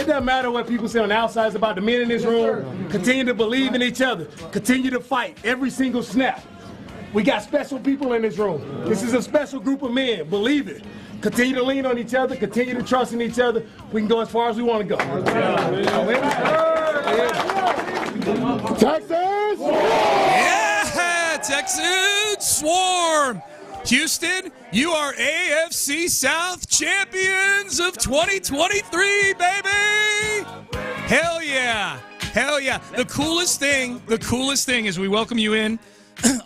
it doesn't matter what people say on the outside. It's about the men in this room. Continue to believe in each other. Continue to fight every single snap. We got special people in this room. This is a special group of men. Believe it. Continue to lean on each other. Continue to trust in each other. We can go as far as we want to go. Texans! Yeah, Texans swarm. Houston, you are AFC South champions of 2023, baby! Hell yeah. Hell yeah. The coolest thing is we welcome you in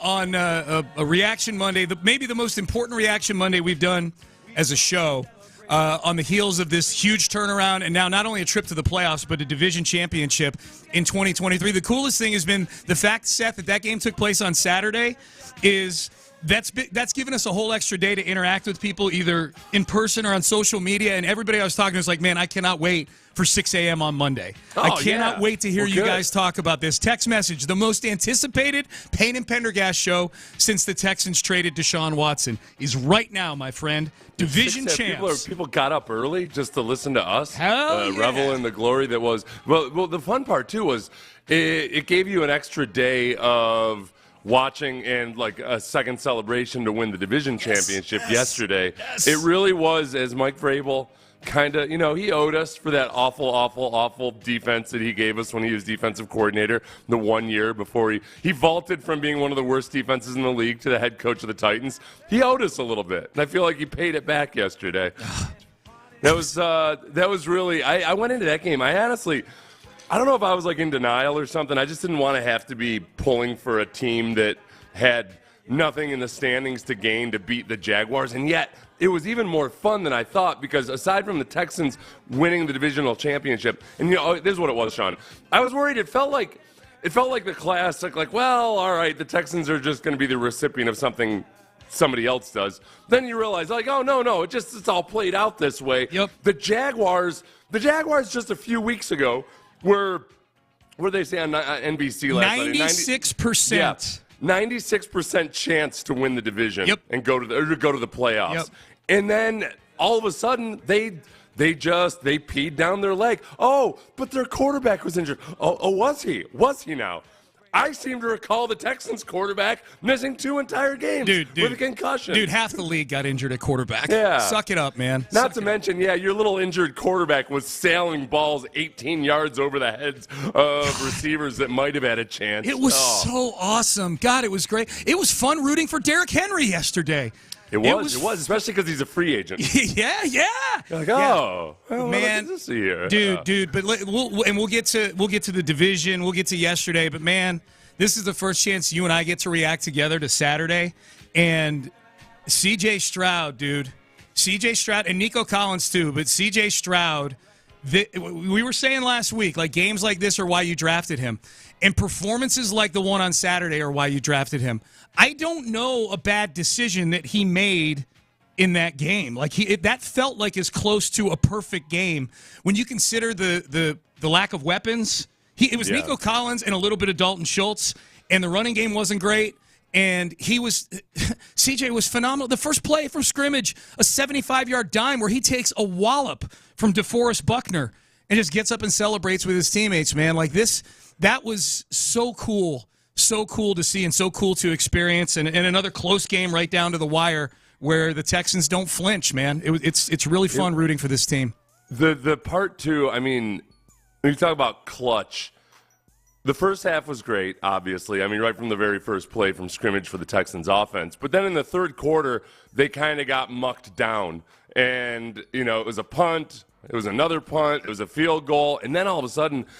on a Reaction Monday, maybe the most important Reaction Monday we've done as a show, on the heels of this huge turnaround, and now not only a trip to the playoffs, but a division championship in 2023. The coolest thing has been the fact, Seth, that game took place on Saturday is that's given us a whole extra day to interact with people either in person or on social media, and everybody I was talking to was like, man, I cannot wait for 6 a.m. on Monday. I cannot wait to hear you guys talk about this. Text message, the most anticipated Payne and Pendergast show since the Texans traded Deshaun Watson is right now, my friend. Division champs. People got up early just to listen to us revel in the glory that was. Well, the fun part, too, was it gave you an extra day of watching and like a second celebration to win the division championship yesterday. It really was, as Mike Vrabel kind of, he owed us for that awful defense that he gave us when he was defensive coordinator the 1 year before he vaulted from being one of the worst defenses in the league to the head coach of the Titans. He owed us a little bit, and I feel like he paid it back yesterday. That was really, I went into that game. I don't know if I was like in denial or something. I just didn't want to have to be pulling for a team that had nothing in the standings to gain to beat the Jaguars. And yet it was even more fun than I thought, because aside from the Texans winning the divisional championship, and this is what it was, Sean. I was worried it felt like the classic, like, well, all right, the Texans are just going to be the recipient of something somebody else does. Then you realize, like, oh, no, it's all played out this way. Yep. The Jaguars just a few weeks ago were they say on NBC last night? 96%. 96% chance to win the division and go to the playoffs. Yep. And then all of a sudden they peed down their leg. Oh, but their quarterback was injured. Oh, was he? Was he now? I seem to recall the Texans quarterback missing 2 entire games with a concussion. Dude, half the league got injured at quarterback. Yeah. Suck it up, man. Not to mention, your little injured quarterback was sailing balls 18 yards over the heads of receivers that might have had a chance. It was so awesome. God, it was great. It was fun rooting for Derrick Henry yesterday. It was, especially because he's a free agent. Yeah. You're like, oh, well, man, this year. dude. But we'll get to the division. We'll get to yesterday. But man, this is the first chance you and I get to react together to Saturday. And C.J. Stroud, dude, C.J. Stroud and Nico Collins too. But C.J. Stroud, we were saying last week, like, games like this are why you drafted him. And performances like the one on Saturday are why you drafted him. I don't know a bad decision that he made in that game. Like, that felt like as close to a perfect game when you consider the lack of weapons. It was Nico Collins and a little bit of Dalton Schultz, and the running game wasn't great. And CJ was phenomenal. The first play from scrimmage, a 75-yard dime where he takes a wallop from DeForest Buckner and just gets up and celebrates with his teammates, man. Like this. That was so cool to see and so cool to experience, and another close game right down to the wire where the Texans don't flinch, man. It's really fun rooting for this team. The part two, I mean, when you talk about clutch, the first half was great, obviously. I mean, right from the very first play from scrimmage for the Texans offense. But then in the third quarter, they kind of got mucked down. And, it was a punt, it was another punt, it was a field goal, and then all of a sudden –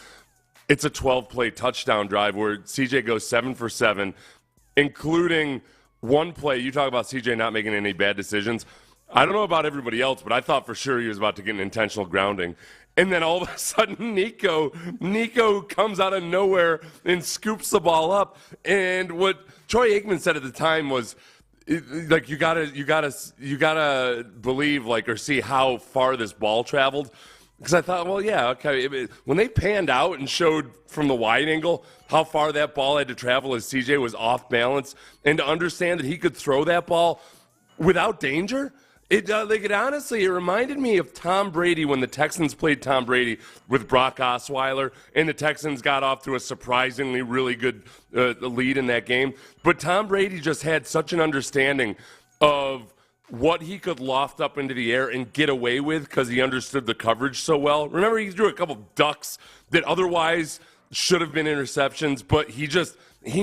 it's a 12-play touchdown drive where CJ goes 7 for 7, including one play. You talk about CJ not making any bad decisions. I don't know about everybody else, but I thought for sure he was about to get an intentional grounding. And then all of a sudden, Nico comes out of nowhere and scoops the ball up. And what Troy Aikman said at the time was, like, you gotta believe, like, or see how far this ball traveled. Because I thought, well, yeah, okay. When they panned out and showed from the wide angle how far that ball had to travel as CJ was off balance, and to understand that he could throw that ball without danger, It honestly, it reminded me of Tom Brady when the Texans played Tom Brady with Brock Osweiler, and the Texans got off to a surprisingly really good lead in that game. But Tom Brady just had such an understanding of what he could loft up into the air and get away with because he understood the coverage so well. Remember, he threw a couple ducks that otherwise should have been interceptions, but he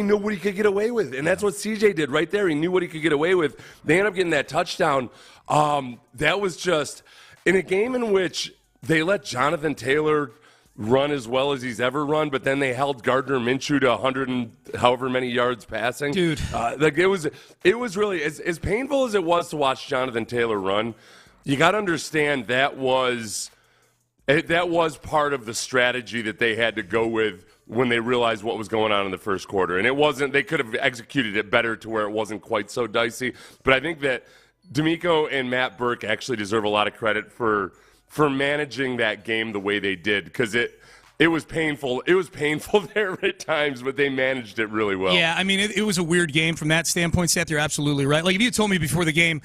knew what he could get away with, and that's what CJ did right there. He knew what he could get away with. They ended up getting that touchdown. That was just in a game in which they let Jonathan Taylor run as well as he's ever run, but then they held Gardner Minshew to 100 and however many yards passing. Dude. It was really, as painful as it was to watch Jonathan Taylor run, you got to understand that was part of the strategy that they had to go with when they realized what was going on in the first quarter. And they could have executed it better to where it wasn't quite so dicey. But I think that DeMeco and Matt Burke actually deserve a lot of credit for managing that game the way they did, because it was painful. It was painful there at times, but they managed it really well. Yeah, I mean, it was a weird game from that standpoint, Seth. You're absolutely right. Like, if you told me before the game,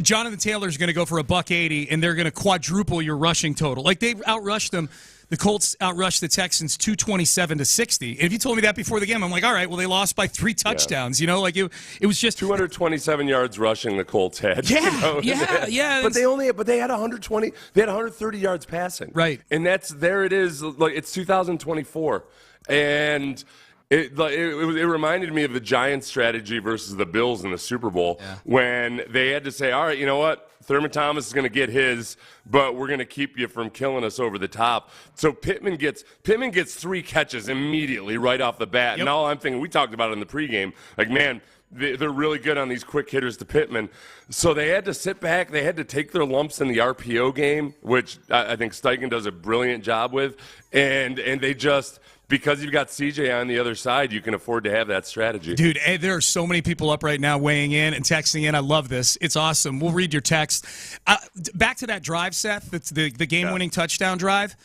Jonathan Taylor's going to go for $180 and they're going to quadruple your rushing total. Like, they outrushed them. The Colts outrushed the Texans 227-60. And if you told me that before the game, I'm like, all right, well, they lost by 3 touchdowns. You know, like it was just 227 yards rushing the Colts had. Yeah, you know? yeah. But they had 120. They had 130 yards passing. Right. And there it is. Like, it's 2024, and it reminded me of the Giants' strategy versus the Bills in the Super Bowl when they had to say, all right, you know what? Thurman Thomas is going to get his, but we're going to keep you from killing us over the top. So Pittman gets 3 catches immediately right off the bat. Yep. And all I'm thinking, we talked about it in the pregame, like, man, they're really good on these quick hitters to Pittman. So they had to sit back. They had to take their lumps in the RPO game, which I think Steichen does a brilliant job with. And they just – because you've got CJ on the other side, you can afford to have that strategy. Dude, there are so many people up right now weighing in and texting in. I love this. It's awesome. We'll read your text. Back to that drive, Seth, that's the game-winning touchdown drive.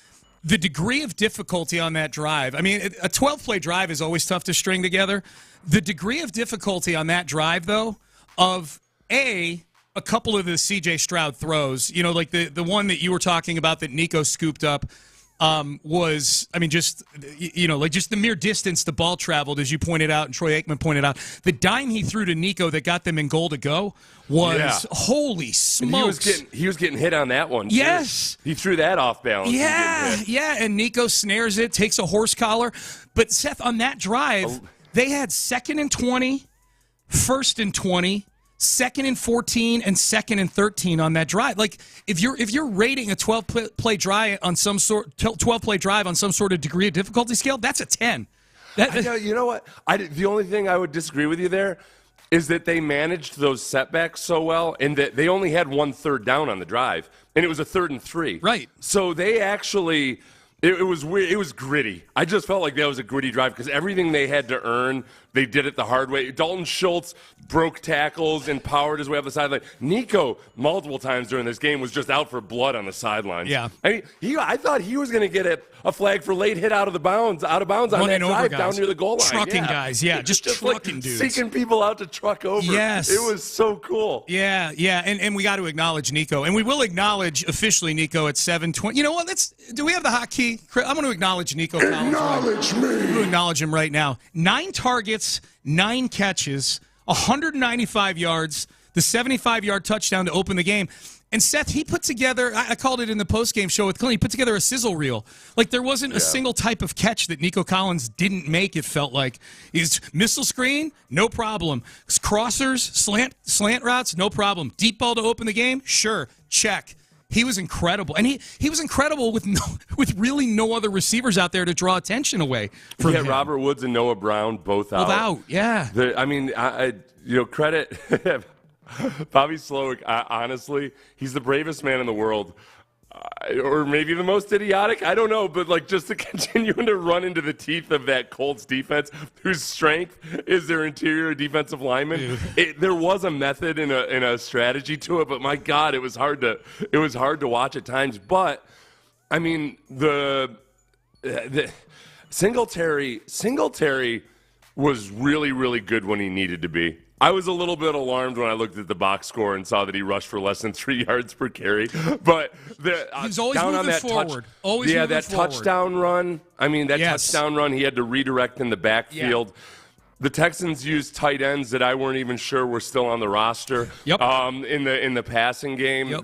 The degree of difficulty on that drive, I mean, a 12-play drive is always tough to string together. The degree of difficulty on that drive, though, of a couple of the C.J. Stroud throws, you know, like the one that you were talking about that Nico scooped up, was, I mean, just, you know, like just the mere distance the ball traveled, as you pointed out and Troy Aikman pointed out. The dime he threw to Nico that got them in goal to go was holy smokes. He was getting hit on that one, too. Yes. He threw that off balance. Yeah, and Nico snares it, takes a horse collar. But, Seth, on that drive, they had 2nd and 20, 1st and 20, 2nd and 14, and 2nd and 13 on that drive. Like, if you're rating a 12-play drive on some sort of degree of difficulty scale, that's a 10. You know what? The only thing I would disagree with you there is that they managed those setbacks so well, and that they only had 1 third down on the drive, and it was a 3rd and 3. Right. So they actually. It was weird. It was gritty. I just felt like that was a gritty drive because everything they had to earn, they did it the hard way. Dalton Schultz broke tackles and powered his way up the sideline. Nico, multiple times during this game, was just out for blood on the sidelines. Yeah. I mean, I thought he was going to get a flag for late hit out of bounds on that drive down near the goal line. Trucking guys, just trucking like dudes. Seeking people out to truck over. Yes. It was so cool. Yeah, and we got to acknowledge Nico. And we will acknowledge officially Nico at 7:20. You know what? Do we have the hotkey? I'm going to acknowledge Nico Collins. Acknowledge me. I'm going to acknowledge him right now. 9 targets, 9 catches, 195 yards, the 75-yard touchdown to open the game. And Seth, he put together, I called it in the postgame show with Clint, he put together a sizzle reel. Like, there wasn't a single type of catch that Nico Collins didn't make, it felt like. He's missile screen, no problem. Crossers, slant routes, no problem. Deep ball to open the game, sure, check. He was incredible. And he was incredible with really no other receivers out there to draw attention away from him. Robert Woods and Noah Brown both out. Credit Bobby Slowick, honestly, he's the bravest man in the world. Or maybe the most idiotic, I don't know, but like just to continue to run into the teeth of that Colts defense, whose strength is their interior defensive lineman. There was a method and a strategy to it, but my God, it was hard to watch at times. But I mean, the Singletary was really, really good when he needed to be. I was a little bit alarmed when I looked at the box score and saw that he rushed for less than 3 yards per carry. But he's always down moving on that forward. Always moving that forward. touchdown run. I mean, that touchdown run, he had to redirect in the backfield. Yeah. The Texans used tight ends that I weren't even sure were still on the roster. Yep. In the passing game, yep.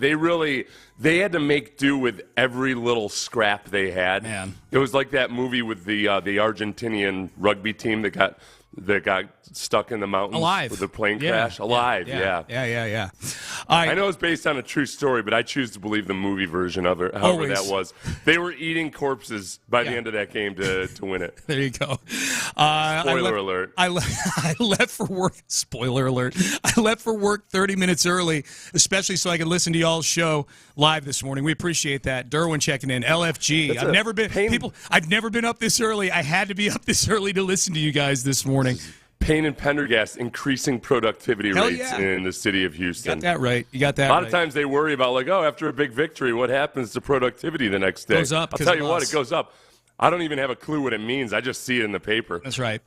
They had to make do with every little scrap they had. Man, it was like that movie with the Argentinian rugby team that got stuck in the mountains with the plane crash. Alive, yeah. I know it's based on a true story, but I choose to believe the movie version of it, however that was. They were eating corpses by the end of that game to win it. There you go. Spoiler alert. I left for work. Spoiler alert. I left for work 30 minutes early, especially so I could listen to y'all's show live this morning. We appreciate that. Derwin checking in. LFG. I've never been up this early. I had to be up this early to listen to you guys this morning. Payne and Pendergast increasing productivity rates in the city of Houston. You got that right. A lot of times they worry about after a big victory, what happens to productivity the next day? Goes up. I'll tell you what, it goes up. I don't even have a clue what it means. I just see it in the paper. That's right.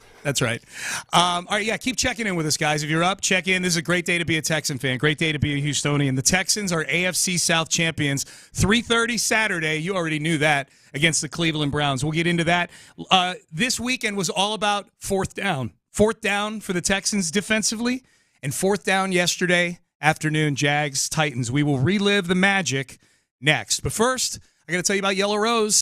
All right, keep checking in with us, guys. If you're up, check in. This is a great day to be a Texan fan. Great day to be a Houstonian. The Texans are AFC South champions. 3:30 Saturday. You already knew that, against the Cleveland Browns. We'll get into that. This weekend was all about fourth down. Fourth down for the Texans defensively, and fourth down yesterday afternoon, Jags, Titans. We will relive the magic next. But first, I got to tell you about Yellow Rose.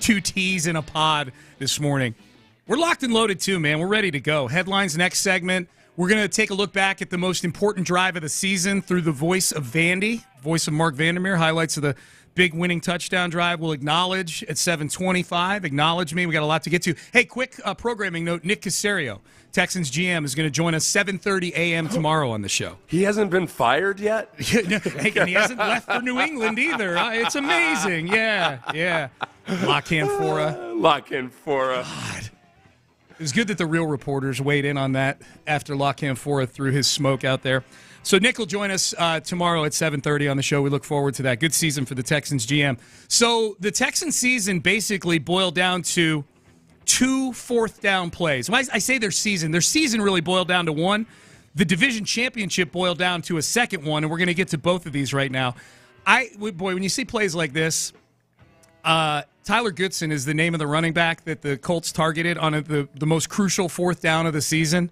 two T's in a pod this morning. We're locked and loaded, too, man. We're ready to go. Headlines next segment. We're going to take a look back at the most important drive of the season through the voice of Vandy, voice of Mark Vandermeer, highlights of the big winning touchdown drive. We'll acknowledge at 7:25. Acknowledge me. We got a lot to get to. Hey, quick programming note. Nick Caserio, Texans GM, is going to join us 7:30 a.m. tomorrow on the show. He hasn't been fired yet? And he hasn't left for New England either. It's amazing. Yeah. Lock-in Fora. God. It was good that the real reporters weighed in on that after Lock-in Fora threw his smoke out there. So Nick will join us tomorrow at 7:30 on the show. We look forward to that. Good season for the Texans GM. So the Texans season basically boiled down to 2 fourth-down plays. When I say their season really boiled down to one. The division championship boiled down to a second one, and we're going to get to both of these right now. When you see plays like this, Tyler Goodson is the name of the running back that the Colts targeted on the most crucial fourth down of the season.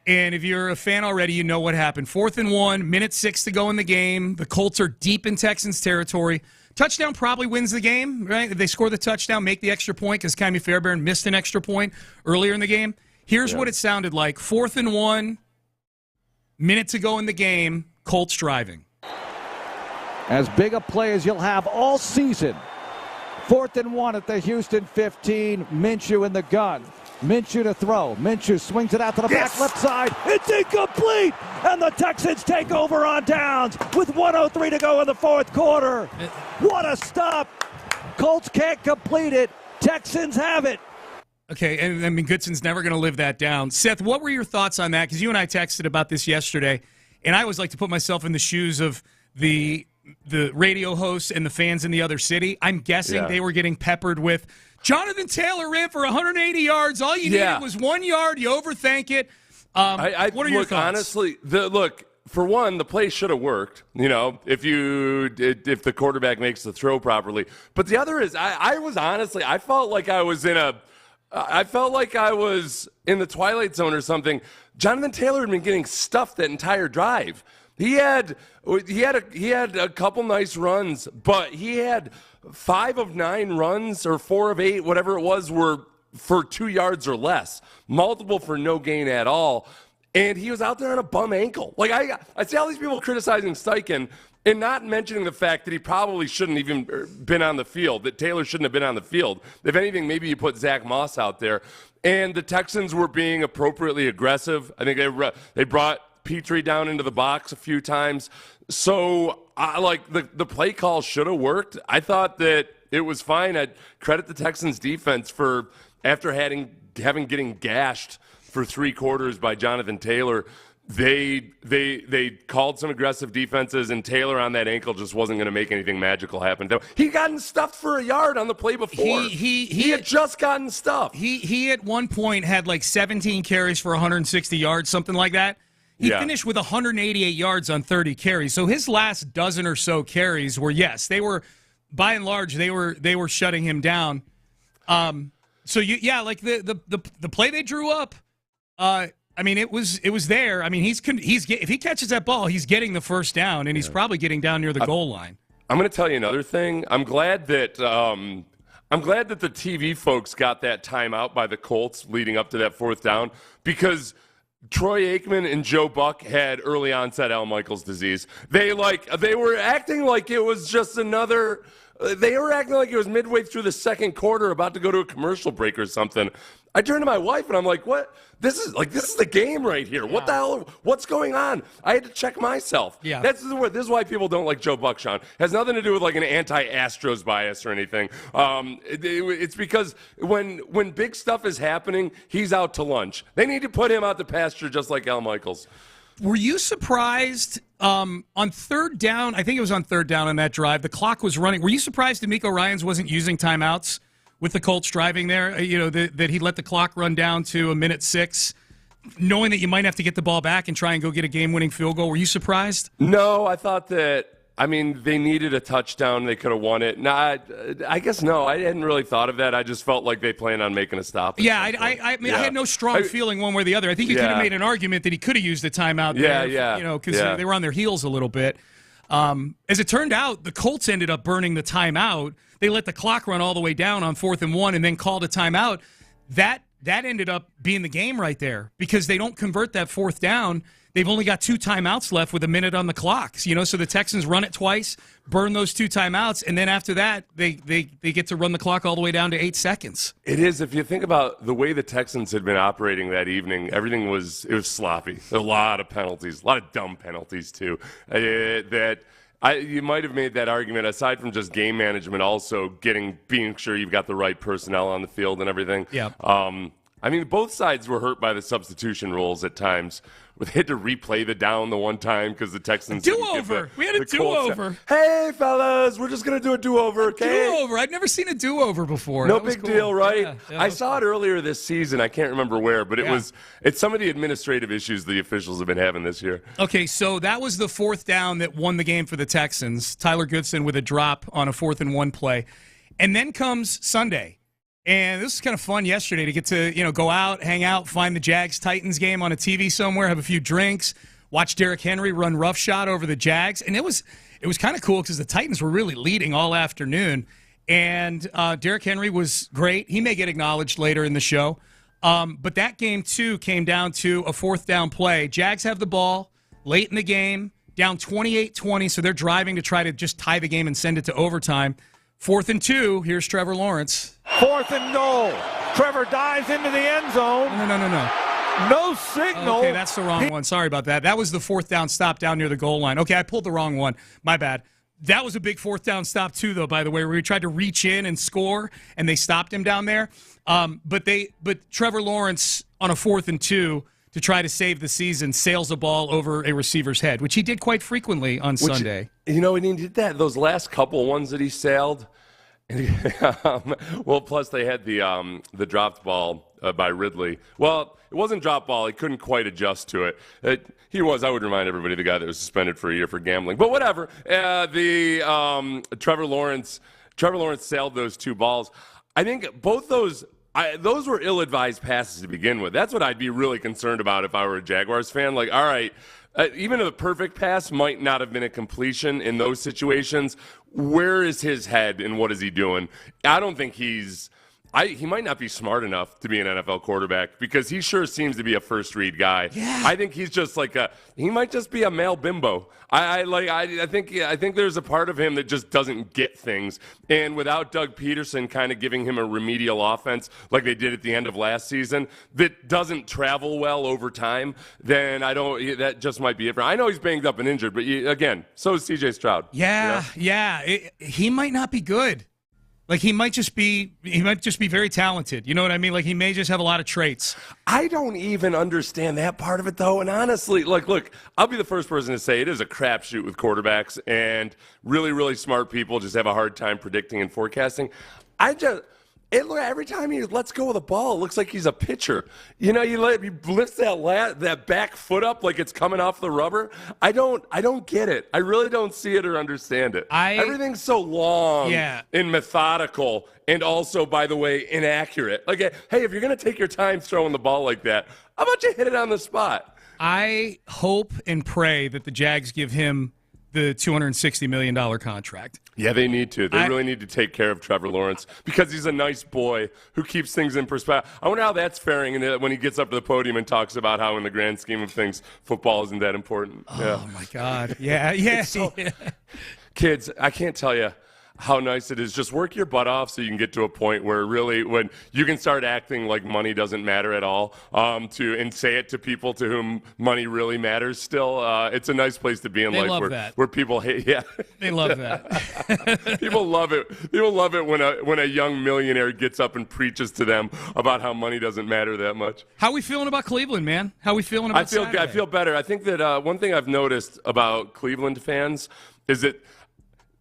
And if you're a fan already, you know what happened. 4th and 1, minute 6 to go in the game. The Colts are deep in Texans territory. Touchdown probably wins the game, right? If they score the touchdown, make the extra point because Kami Fairbairn missed an extra point earlier in the game. Here's what it sounded like. 4th and 1, minute to go in the game, Colts driving. As big a play as you'll have all season. 4th and 1 at the Houston 15. Minshew in the gun. Minshew to throw. Minshew swings it out to the back left side. It's incomplete. And the Texans take over on downs with 1:03 to go in the fourth quarter. What a stop. Colts can't complete it. Texans have it. Okay, and I mean, Goodson's never going to live that down. Seth, what were your thoughts on that? Because you and I texted about this yesterday, and I always like to put myself in the shoes of the radio hosts and the fans in the other city. I'm guessing they were getting peppered with, Jonathan Taylor ran for 180 yards. All you needed was 1 yard. You overthink it. What are your thoughts? Honestly, for one, the play should have worked. You know, if the quarterback makes the throw properly. But the other is, I felt like I was in the Twilight Zone or something. Jonathan Taylor had been getting stuffed that entire drive. He had a couple nice runs, but he had 5 of 9 runs or 4 of 8, whatever it was, were for 2 yards or less. Multiple for no gain at all. And he was out there on a bum ankle. Like I see all these people criticizing Steichen and not mentioning the fact that he probably shouldn't even been on the field, that Taylor shouldn't have been on the field. If anything, maybe you put Zach Moss out there. And the Texans were being appropriately aggressive. I think they brought Petrie down into the box a few times. So, the play call should have worked. I thought that it was fine. I'd credit the Texans defense for, after getting gashed for 3 quarters by Jonathan Taylor, they called some aggressive defenses, and Taylor on that ankle just wasn't going to make anything magical happen. He gotten stuffed for a yard on the play before. He had just gotten stuffed. He at one point had like 17 carries for 160 yards, something like that. He finished with 188 yards on 30 carries. So his last dozen or so carries were, they were, by and large, they were shutting him down. The play they drew up, I mean, it was there. I mean, if he catches that ball, he's getting the first down, and he's probably getting down near the goal line. I'm going to tell you another thing. I'm glad that the TV folks got that timeout by the Colts leading up to that 4th down, because Troy Aikman and Joe Buck had early onset Al Michaels disease. They were acting like it was just another. They were acting like it was midway through the second quarter, about to go to a commercial break or something. I turned to my wife and I'm like, "What? This is the game right here. What the hell? What's going on?" I had to check myself. Yeah. This is why people don't like Joe Buck, Sean. It has nothing to do with like an anti-Astros bias or anything. It's because when big stuff is happening, he's out to lunch. They need to put him out to pasture just like Al Michaels. Were you surprised on 3rd down? I think it was on 3rd down on that drive. The clock was running. Were you surprised DeMeco Ryans wasn't using timeouts with the Colts driving there? You know, that he let the clock run down to a minute 6, knowing that you might have to get the ball back and try and go get a game-winning field goal. Were you surprised? No, I thought that. I mean, they needed a touchdown. They could have won it. I guess no. I hadn't really thought of that. I just felt like they planned on making a stop. Yeah, I had no strong feeling one way or the other. I think you could have made an argument that he could have used the timeout there. Because they were on their heels a little bit. As it turned out, the Colts ended up burning the timeout. They let the clock run all the way down on 4th and 1 and then called a timeout. That ended up being the game right there because they don't convert that 4th down. They've only got 2 timeouts left with a minute on the clock. So the Texans run it twice, burn those 2 timeouts, and then after that, they get to run the clock all the way down to 8 seconds. It is. If you think about the way the Texans had been operating that evening, everything was sloppy. A lot of penalties, a lot of dumb penalties too. You might have made that argument aside from just game management, also being sure you've got the right personnel on the field and everything. Yeah. Both sides were hurt by the substitution rules at times. They had to replay the down the one time because the Texans do-over. We had a do-over. Hey, fellas, we're just going to do a do-over, okay? Do-over. I'd never seen a do-over before. No big deal, right? Yeah, I saw it earlier this season. I can't remember where, but it's some of the administrative issues the officials have been having this year. Okay, so that was the 4th down that won the game for the Texans. Tyler Goodson with a drop on a 4th and 1 play. And then comes Sunday. And this was kind of fun yesterday to get to, go out, hang out, find the Jags-Titans game on a TV somewhere, have a few drinks, watch Derrick Henry run roughshod over the Jags. And it was kind of cool because the Titans were really leading all afternoon. And Derrick Henry was great. He may get acknowledged later in the show. But that game, too, came down to a 4th down play. Jags have the ball late in the game, down 28-20, so they're driving to try to just tie the game and send it to overtime. 4th and 2, here's Trevor Lawrence. 4th and goal. Trevor dives into the end zone. No. No signal. Okay, that's the wrong one. Sorry about that. That was the 4th down stop down near the goal line. Okay, I pulled the wrong one. My bad. That was a big 4th down stop, too, though, by the way, where he tried to reach in and score, and they stopped him down there. But Trevor Lawrence on a 4th and 2 to try to save the season sails a ball over a receiver's head, which he did quite frequently on Sunday. And he did that. Those last couple ones that he sailed. Well, plus they had the dropped ball by Ridley. Well, it wasn't drop ball. He couldn't quite adjust to it. I would remind everybody, the guy that was suspended for a year for gambling. But whatever. Trevor Lawrence sailed those 2 balls. I think both those were ill-advised passes to begin with. That's what I'd be really concerned about if I were a Jaguars fan. Like, all right, even a perfect pass might not have been a completion in those situations. Where is his head and what is he doing? I don't think he might not be smart enough to be an NFL quarterback because he sure seems to be a first-read guy. Yeah. I think he's just he might just be a male bimbo. I think there's a part of him that just doesn't get things. And without Doug Peterson kind of giving him a remedial offense like they did at the end of last season that doesn't travel well over time, then that just might be it. I know he's banged up and injured, but again, so is C.J. Stroud. Yeah. He might not be good. Like he might just be very talented. You know what I mean? Like he may just have a lot of traits. I don't even understand that part of it though. And honestly, look, I'll be the first person to say it is a crapshoot with quarterbacks, and really, really smart people just have a hard time predicting and forecasting. Every time he lets go of the ball, it looks like he's a pitcher. He lifts that back foot up like it's coming off the rubber. I don't get it. I really don't see it or understand it. Everything's so long and methodical, and also, by the way, inaccurate. Like, hey, if you're going to take your time throwing the ball like that, how about you hit it on the spot? I hope and pray that the Jags give him the $260 million contract. Yeah, they need to. They really need to take care of Trevor Lawrence because he's a nice boy who keeps things in perspective. I wonder how that's faring when he gets up to the podium and talks about how, in the grand scheme of things, football isn't that important. Oh, my God. Yeah. Kids, I can't tell you how nice it is. Just work your butt off so you can get to a point where really when you can start acting like money doesn't matter at all and say it to people to whom money really matters still. It's a nice place to be in life where people hate. Yeah. They love that. People love it. People love it when a young millionaire gets up and preaches to them about how money doesn't matter that much. How we feeling about Cleveland, man? How we feeling about Saturday? I feel better. I think that one thing I've noticed about Cleveland fans is that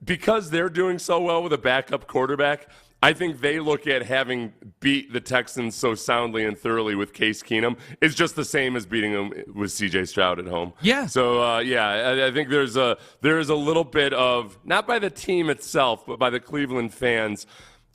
because they're doing so well with a backup quarterback, I think they look at having beat the Texans so soundly and thoroughly with Case Keenum is just the same as beating them with C.J. Stroud at home. Yeah. So, I think there is a little bit of, not by the team itself, but by the Cleveland fans,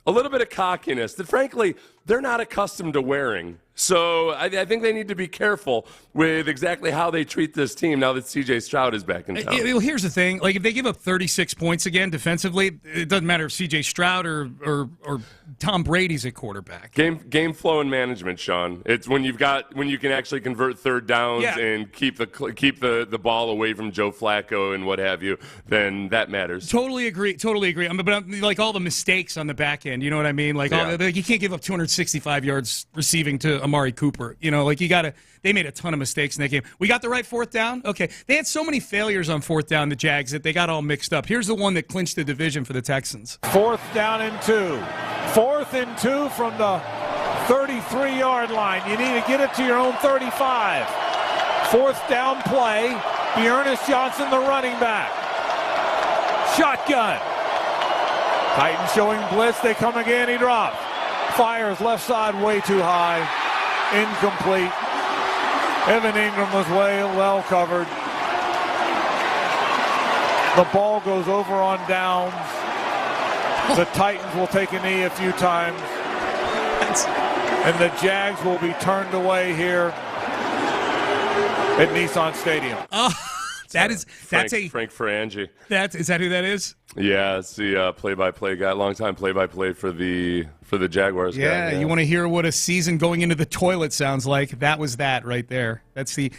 a little bit of cockiness that, frankly, they're not accustomed to wearing. So I think they need to be careful with exactly how they treat this team now that C.J. Stroud is back in town. Well, here's the thing. Like, if they give up 36 points again defensively, it doesn't matter if C.J. Stroud or Tom Brady's at quarterback. Game flow and management, Sean. It's when you can actually convert third downs and keep the ball away from Joe Flacco and what have you, then that matters. Totally agree. But like all the mistakes on the back end, you know what I mean? Like, you can't give up 265 yards receiving to Amari Cooper. You know, like they made a ton of mistakes in that game. We got the right fourth down? Okay. They had so many failures on fourth down, the Jags, that they got all mixed up. Here's the one that clinched the division for the Texans. 4th down and 2. 4th and 2 from the 33-yard line. You need to get it to your own 35. 4th down play. Dearness Johnson, the running back. Shotgun. Titans showing blitz. They come again. He drops. Fires left side way too high. Incomplete. Evan Ingram was well covered. The ball goes over on downs. The Titans will take a knee a few times. And the Jags will be turned away here at Nissan Stadium. That's Frank Frangie. Is that who that is? Yeah, it's the play-by-play guy, longtime play-by-play for the Jaguars. Yeah, you want to hear what a season going into the toilet sounds like? That was that right there. That's the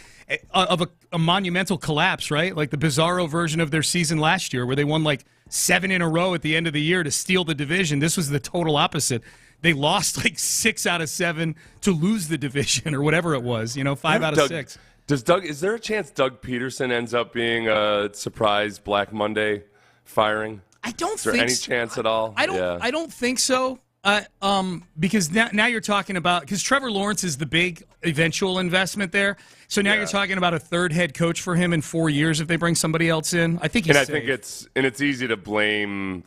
of a monumental collapse, right? Like the bizarro version of their season last year, where they won like 7 in a row at the end of the year to steal the division. This was the total opposite. They lost like 6 out of 7 to lose the division or whatever it was. 5 out of 6. Is there a chance Doug Peterson ends up being a surprise Black Monday firing? I don't think. Is there any chance at all? I don't think so. Because now you're talking about, because Trevor Lawrence is the big eventual investment there. So now you're talking about a third head coach for him in 4 years if they bring somebody else in. I think he's safe. think it's easy to blame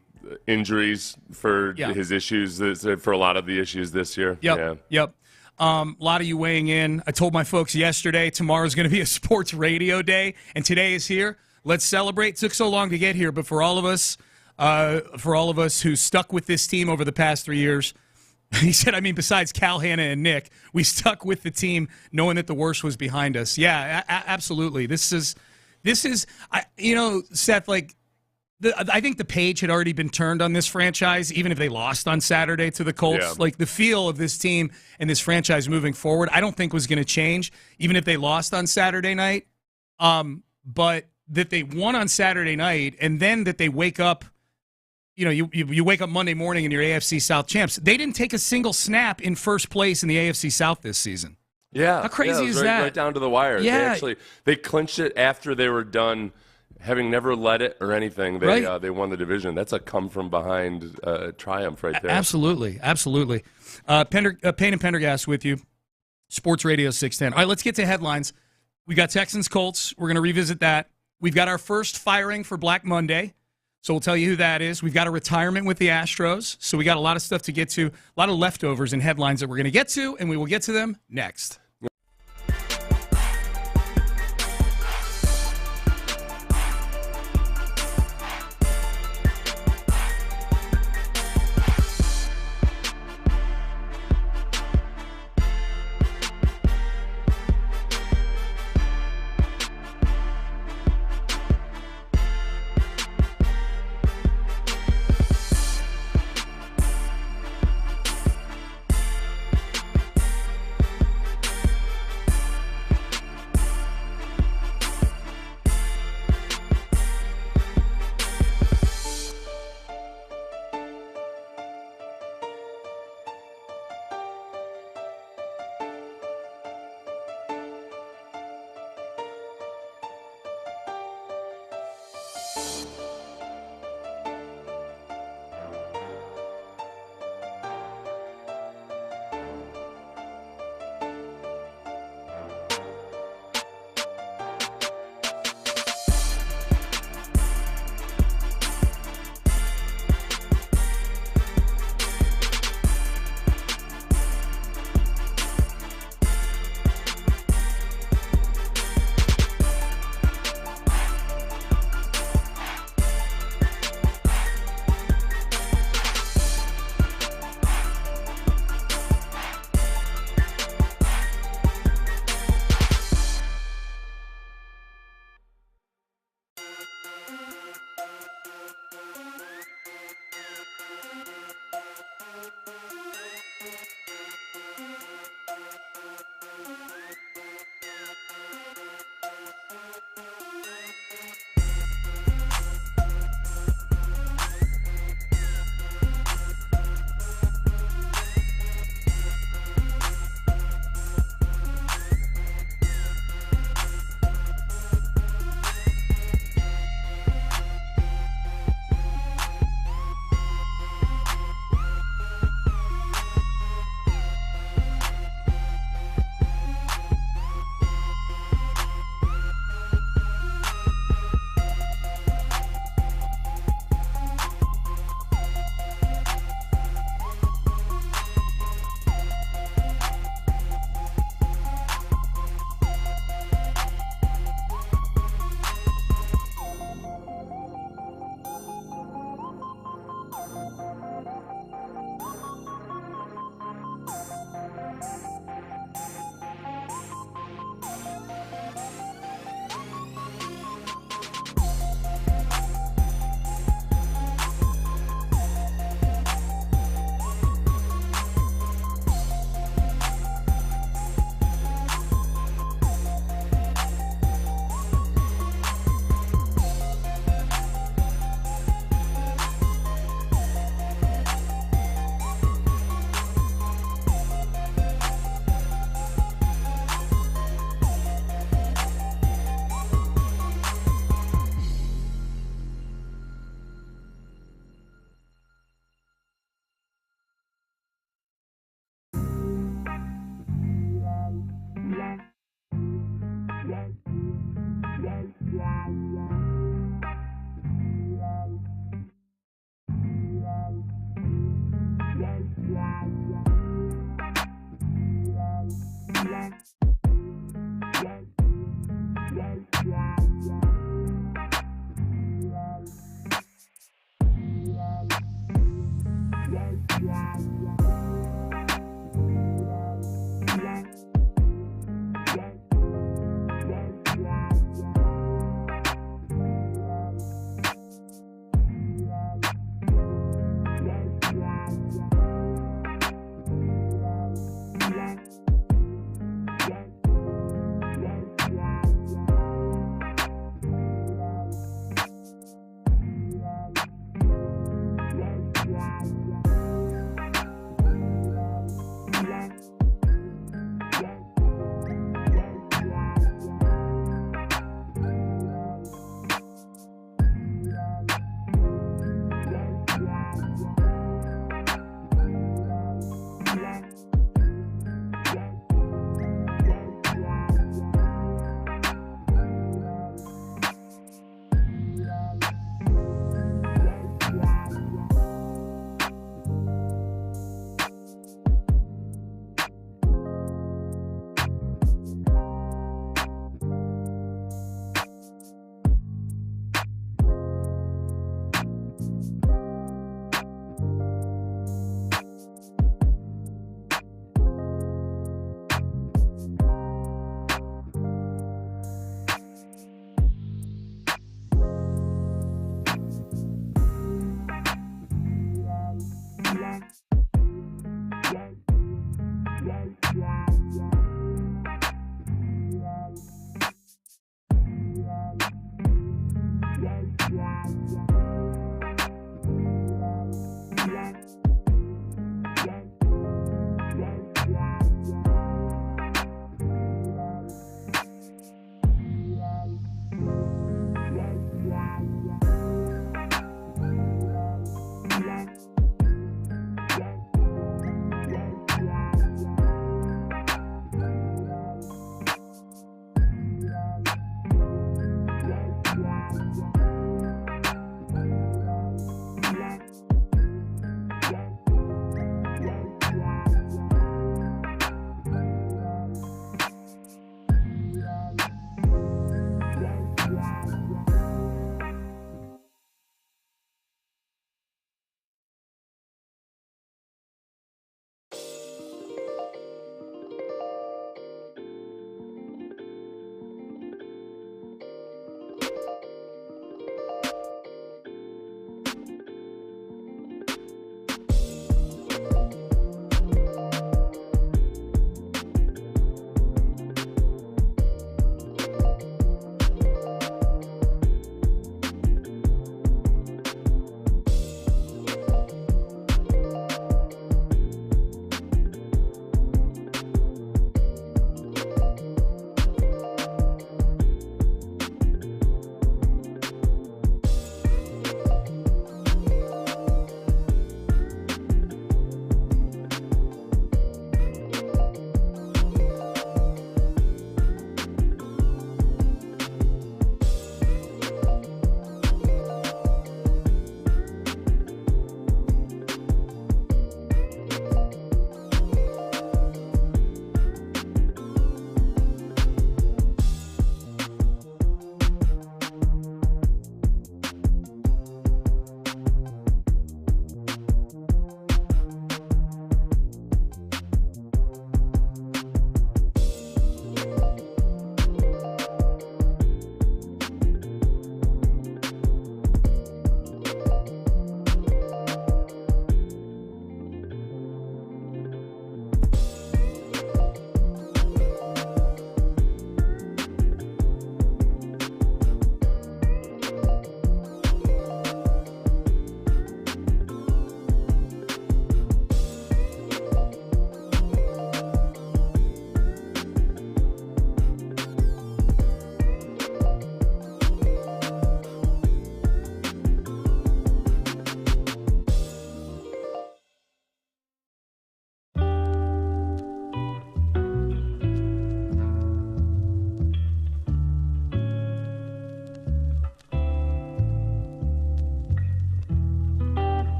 injuries for his issues, for a lot of the issues this year. Yep. A lot of you weighing in. I told my folks yesterday, tomorrow's going to be a sports radio day, and today is here. Let's celebrate. It took so long to get here, but for all of us who stuck with this team over the past 3 years, he said, besides Cal, Hannah, and Nick, we stuck with the team knowing that the worst was behind us. Yeah, absolutely. This is, Seth, I think the page had already been turned on this franchise, even if they lost on Saturday to the Colts. Yeah. Like, the feel of this team and this franchise moving forward, I don't think was going to change, even if they lost on Saturday night. But that they won on Saturday night, and then that they wake up, you wake up Monday morning and you're AFC South champs. They didn't take a single snap in first place in the AFC South this season. Yeah. How crazy is that? Right down to the wire. Yeah. They clinched it after they were done, having never led it or anything. They won the division. That's a come from behind triumph right there. Absolutely. Payne and Pendergast with you. Sports Radio 610. All right, let's get to headlines. We got Texans Colts. We're going to revisit that. We've got our first firing for Black Monday. So we'll tell you who that is. We've got a retirement with the Astros. So we got a lot of stuff to get to, a lot of leftovers and headlines that we're going to get to, and we will get to them next.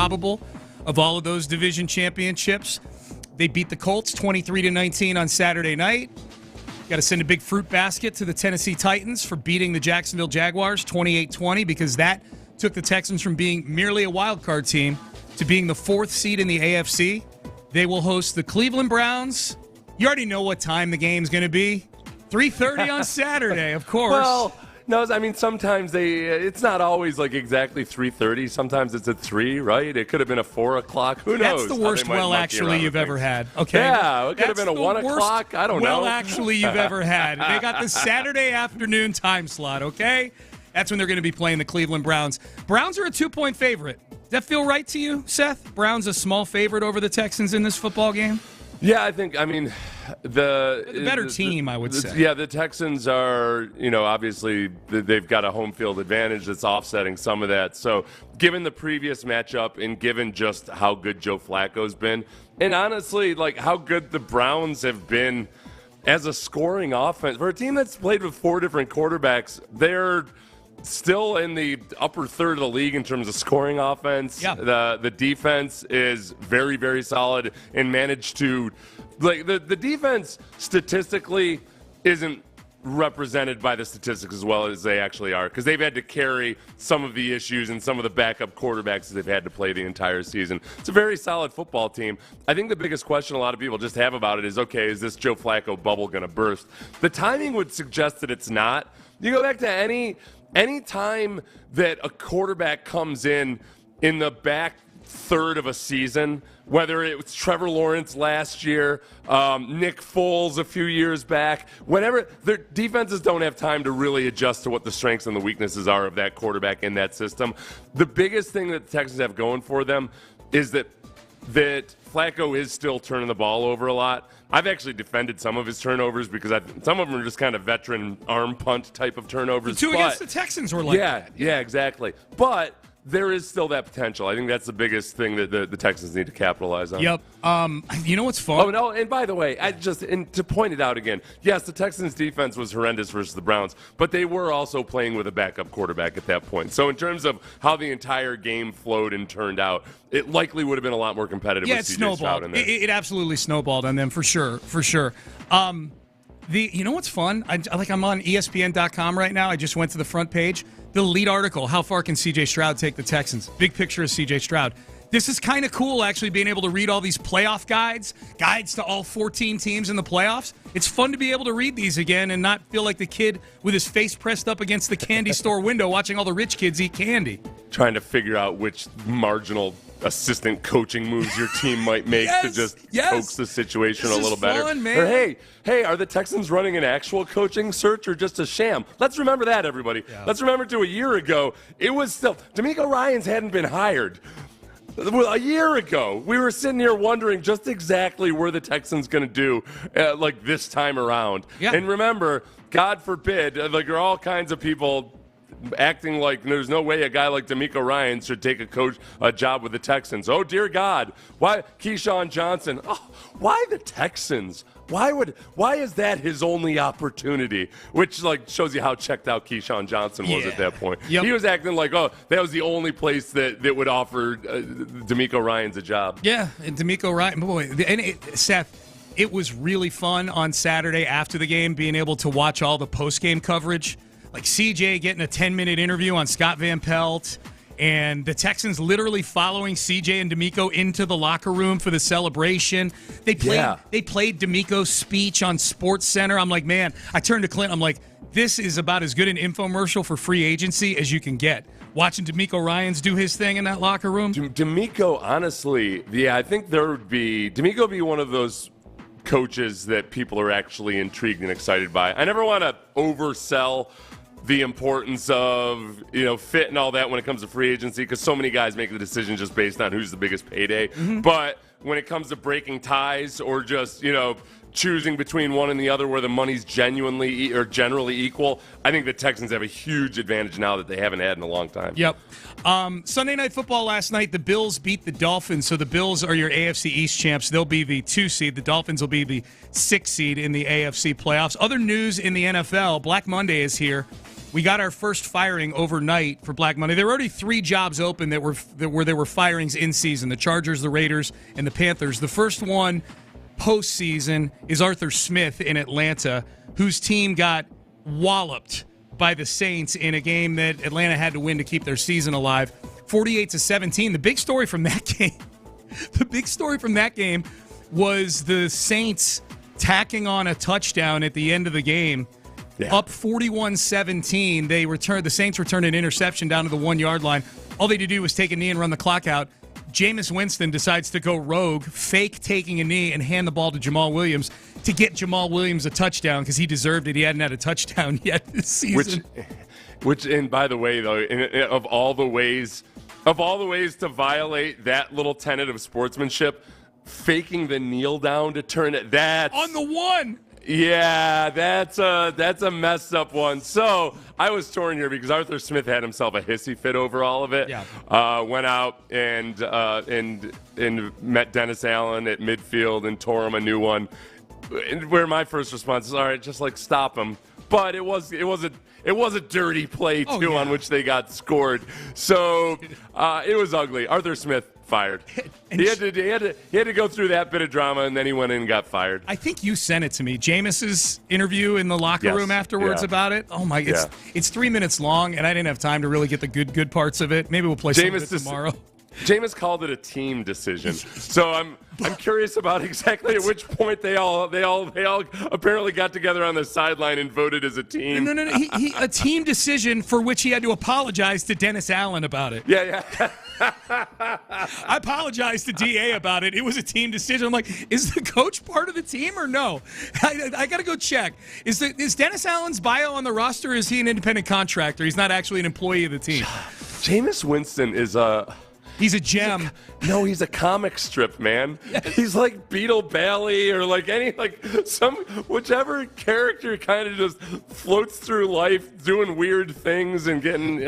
probable of all of those division championships. They beat the Colts 23-19 on Saturday night. Got to send a big fruit basket to the Tennessee Titans for beating the Jacksonville Jaguars 28-20 because that took the Texans from being merely a wild card team to being the 4th seed in the AFC. They will host the Cleveland Browns. You already know what time the game's going to be. 3:30 on Saturday, of course. Well, no, I mean, sometimes it's not always like exactly 3:30. Sometimes it's at 3, right? It could have been a 4 o'clock. Who knows? That's the worst actually you've ever had. Okay. Yeah, it could have been a 1 o'clock. I don't know. Well, actually you've ever had. They got the Saturday afternoon time slot, okay? That's when they're going to be playing the Cleveland Browns. Browns are a 2-point favorite. Does that feel right to you, Seth? Browns a small favorite over the Texans in this football game? Yeah, I mean, the better team, I would say. Yeah, the Texans are, obviously they've got a home field advantage that's offsetting some of that. So given the previous matchup and given just how good Joe Flacco's been, and honestly, like how good the Browns have been as a scoring offense, for a team that's played with 4 different quarterbacks, they're still in the upper third of the league in terms of scoring offense. Yeah. The defense is very, very solid and managed to, like, the defense statistically isn't represented by the statistics as well as they actually are because they've had to carry some of the issues and some of the backup quarterbacks that they've had to play the entire season. It's a very solid football team. I think the biggest question a lot of people just have about it is, okay, is this Joe Flacco bubble going to burst? The timing would suggest that it's not. You go back to any time that a quarterback comes in the back third of a season, whether it was Trevor Lawrence last year, Nick Foles a few years back, whenever their defenses don't have time to really adjust to what the strengths and the weaknesses are of that quarterback in that system. The biggest thing that the Texans have going for them is that Flacco is still turning the ball over a lot. I've actually defended some of his turnovers because some of them are just kind of veteran arm punt type of turnovers. The 2 against the Texans were like that. Yeah, exactly. But there is still that potential. I think that's the biggest thing that the Texans need to capitalize on. Yep. You know what's fun? Oh, no, and by the way, and to point it out again, yes, the Texans' defense was horrendous versus the Browns, but they were also playing with a backup quarterback at that point. So in terms of how the entire game flowed and turned out, it likely would have been a lot more competitive with C.J. Stroud in there. It absolutely snowballed on them, for sure. You know what's fun? I'm on ESPN.com right now. I just went to the front page. The lead article, how far can C.J. Stroud take the Texans? Big picture of C.J. Stroud. This is kind of cool, actually, being able to read all these playoff guides to all 14 teams in the playoffs. It's fun to be able to read these again and not feel like the kid with his face pressed up against the candy store window watching all the rich kids eat candy. Trying to figure out which marginal assistant coaching moves your team might make to just coax the situation a little better. Fun, man. Or hey, are the Texans running an actual coaching search or just a sham? Let's remember that, everybody. Yeah. Let's remember a year ago, it was still DeMeco Ryans hadn't been hired. A year ago, we were sitting here wondering just exactly where the Texans going to do like this time around. Yeah. And remember, God forbid, like there are all kinds of people acting like there's no way a guy like DeMeco Ryans should take a job with the Texans. Oh, dear God. Why Keyshawn Johnson? Oh, why the Texans? Why is that his only opportunity? Which shows you how checked out Keyshawn Johnson was at that point. Yep. He was acting like, that was the only place that would offer DeMeco Ryans a job. Yeah, and DeMeco Ryan, boy, Seth, it was really fun on Saturday after the game being able to watch all the post-game coverage. Like CJ getting a 10-minute interview on Scott Van Pelt, and the Texans literally following CJ and DeMeco into the locker room for the celebration. They played DeMeco's speech on SportsCenter. I'm like, man, I turned to Clint. I'm like, this is about as good an infomercial for free agency as you can get. Watching DeMeco Ryans do his thing in that locker room. DeMeco, honestly, I think DeMeco would be one of those coaches that people are actually intrigued and excited by. I never want to oversell the importance of fit and all that when it comes to free agency because so many guys make the decision just based on who's the biggest payday. Mm-hmm. But when it comes to breaking ties or just choosing between one and the other where the money's genuinely or generally equal, I think the Texans have a huge advantage now that they haven't had in a long time. Yep. Sunday Night Football last night, the Bills beat the Dolphins, so the Bills are your AFC East champs. They'll be the 2 seed. The Dolphins will be the 6 seed in the AFC playoffs. Other news in the NFL, Black Monday is here. we got our first firing overnight for Black Monday. There were already 3 jobs open where there were firings in season: the Chargers, the Raiders, and the Panthers. The first one postseason is Arthur Smith in Atlanta, whose team got walloped by the Saints in a game that Atlanta had to win to keep their season alive, 48-17. The big story from that game, was the Saints tacking on a touchdown at the end of the game. Yeah. Up 41-17. The Saints returned an interception down to the 1-yard line. All they had to do was take a knee and run the clock out. Jameis Winston decides to go rogue, fake taking a knee, and hand the ball to Jamal Williams to get Jamal Williams a touchdown because he deserved it. He hadn't had a touchdown yet this season. Which, and by the way, though, of all the ways to violate that little tenet of sportsmanship, faking the kneel down to turn it, that's on the one. Yeah, that's a messed up one. So I was torn here because Arthur Smith had himself a hissy fit over all of it. Yeah. Went out and met Dennis Allen at midfield and tore him a new one. Where my first response is, all right, just like stop him. But it was a dirty play too, on which they got scored. So it was ugly. Arthur Smith fired. He had to go through that bit of drama, and then he went in and got fired. I think you sent it to me. Jameis's interview in the locker room afterwards about it. Oh my! It's 3 minutes long, and I didn't have time to really get the good parts of it. Maybe we'll play some of it tomorrow. Jameis called it a team decision. So I'm curious about exactly at which point they all apparently got together on the sideline and voted as a team. No. A team decision for which he had to apologize to Dennis Allen about it. Yeah. I apologized to DA about it. It was a team decision. I'm like, is the coach part of the team or no? I got to go check. Is Dennis Allen's bio on the roster, or is he an independent contractor? He's not actually an employee of the team. Jameis Winston is He's a gem. He's a comic strip, man. Yes. He's like Beetle Bailey or whichever character kind of just floats through life doing weird things and getting,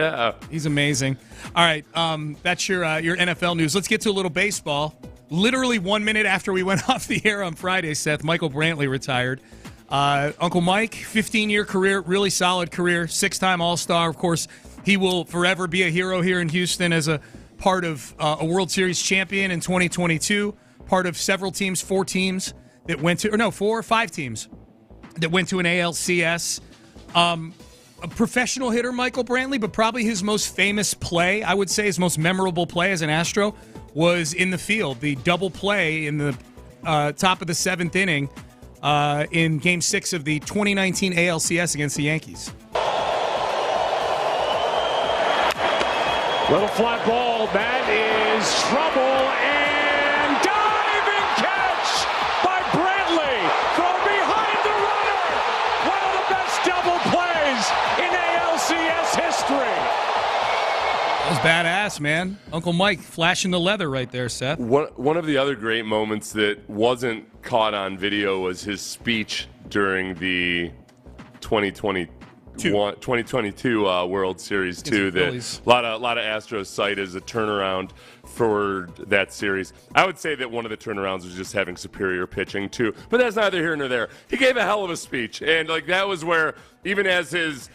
He's amazing. All right, that's your NFL news. Let's get to a little baseball. Literally 1 minute after we went off the air on Friday, Seth, Michael Brantley retired. Uncle Mike, 15-year career, really solid career, 6-time All-Star. Of course, he will forever be a hero here in Houston as a part of a World Series champion in 2022, part of several teams, 4 teams that went to, or no, 4 or 5 teams that went to an ALCS. A professional hitter, Michael Brantley, but probably his most famous play, I would say his most memorable play as an Astro, was in the field. The double play in the top of the 7th inning in Game 6 of the 2019 ALCS against the Yankees. Little fly ball, that is trouble, and diving catch by Brantley from behind the runner. One of the best double plays in ALCS history. That was badass, man. Uncle Mike flashing the leather right there, Seth. One of the other great moments that wasn't caught on video was his speech during the 2022 World Series too. That a lot of Astros cite as a turnaround for that series. I would say that one of the turnarounds was just having superior pitching too, but that's neither here nor there. He gave a hell of a speech, and that was where even as his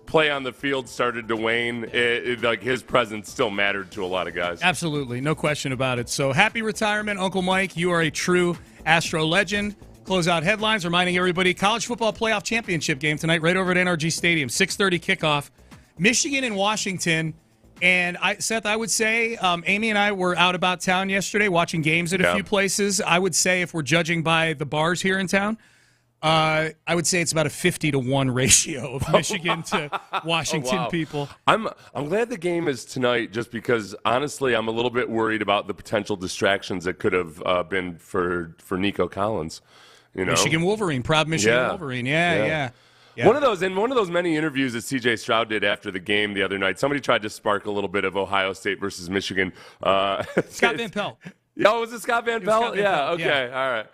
play on the field started to wane, his presence still mattered to a lot of guys. Absolutely, no question about it. So happy retirement, Uncle Mike. You are a true Astro legend. Close out headlines, reminding everybody, college football playoff championship game tonight right over at NRG Stadium, 6:30 kickoff. Michigan and Washington. And, Seth, I would say Amy and I were out about town yesterday watching games at a few places. I would say if we're judging by the bars here in town, I would say it's about a 50-1 ratio of Michigan to Washington people. I'm glad the game is tonight just because, honestly, I'm a little bit worried about the potential distractions that could have been for Nico Collins. Michigan Wolverine, proud Michigan Wolverine. Yeah. One of those many interviews that C.J. Stroud did after the game the other night, somebody tried to spark a little bit of Ohio State versus Michigan. Scott Van Pelt. Oh, was it Scott Van Pelt? Yeah, okay, all right.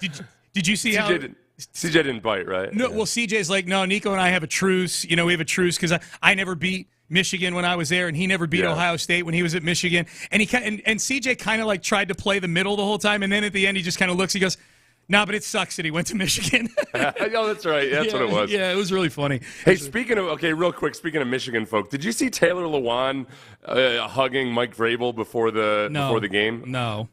Did you see how... CJ didn't bite, right? No, well, CJ's like, no, Nico and I have a truce. We have a truce because I never beat Michigan when I was there, and he never beat Ohio State when he was at Michigan. And CJ kind of tried to play the middle the whole time, and then at the end he just kind of looks, he goes, No, but it sucks that he went to Michigan. Oh, that's right. That's what it was. Yeah, it was really funny. Hey, real quick, speaking of Michigan folk, did you see Taylor Lewan hugging Mike Vrabel before the game? No.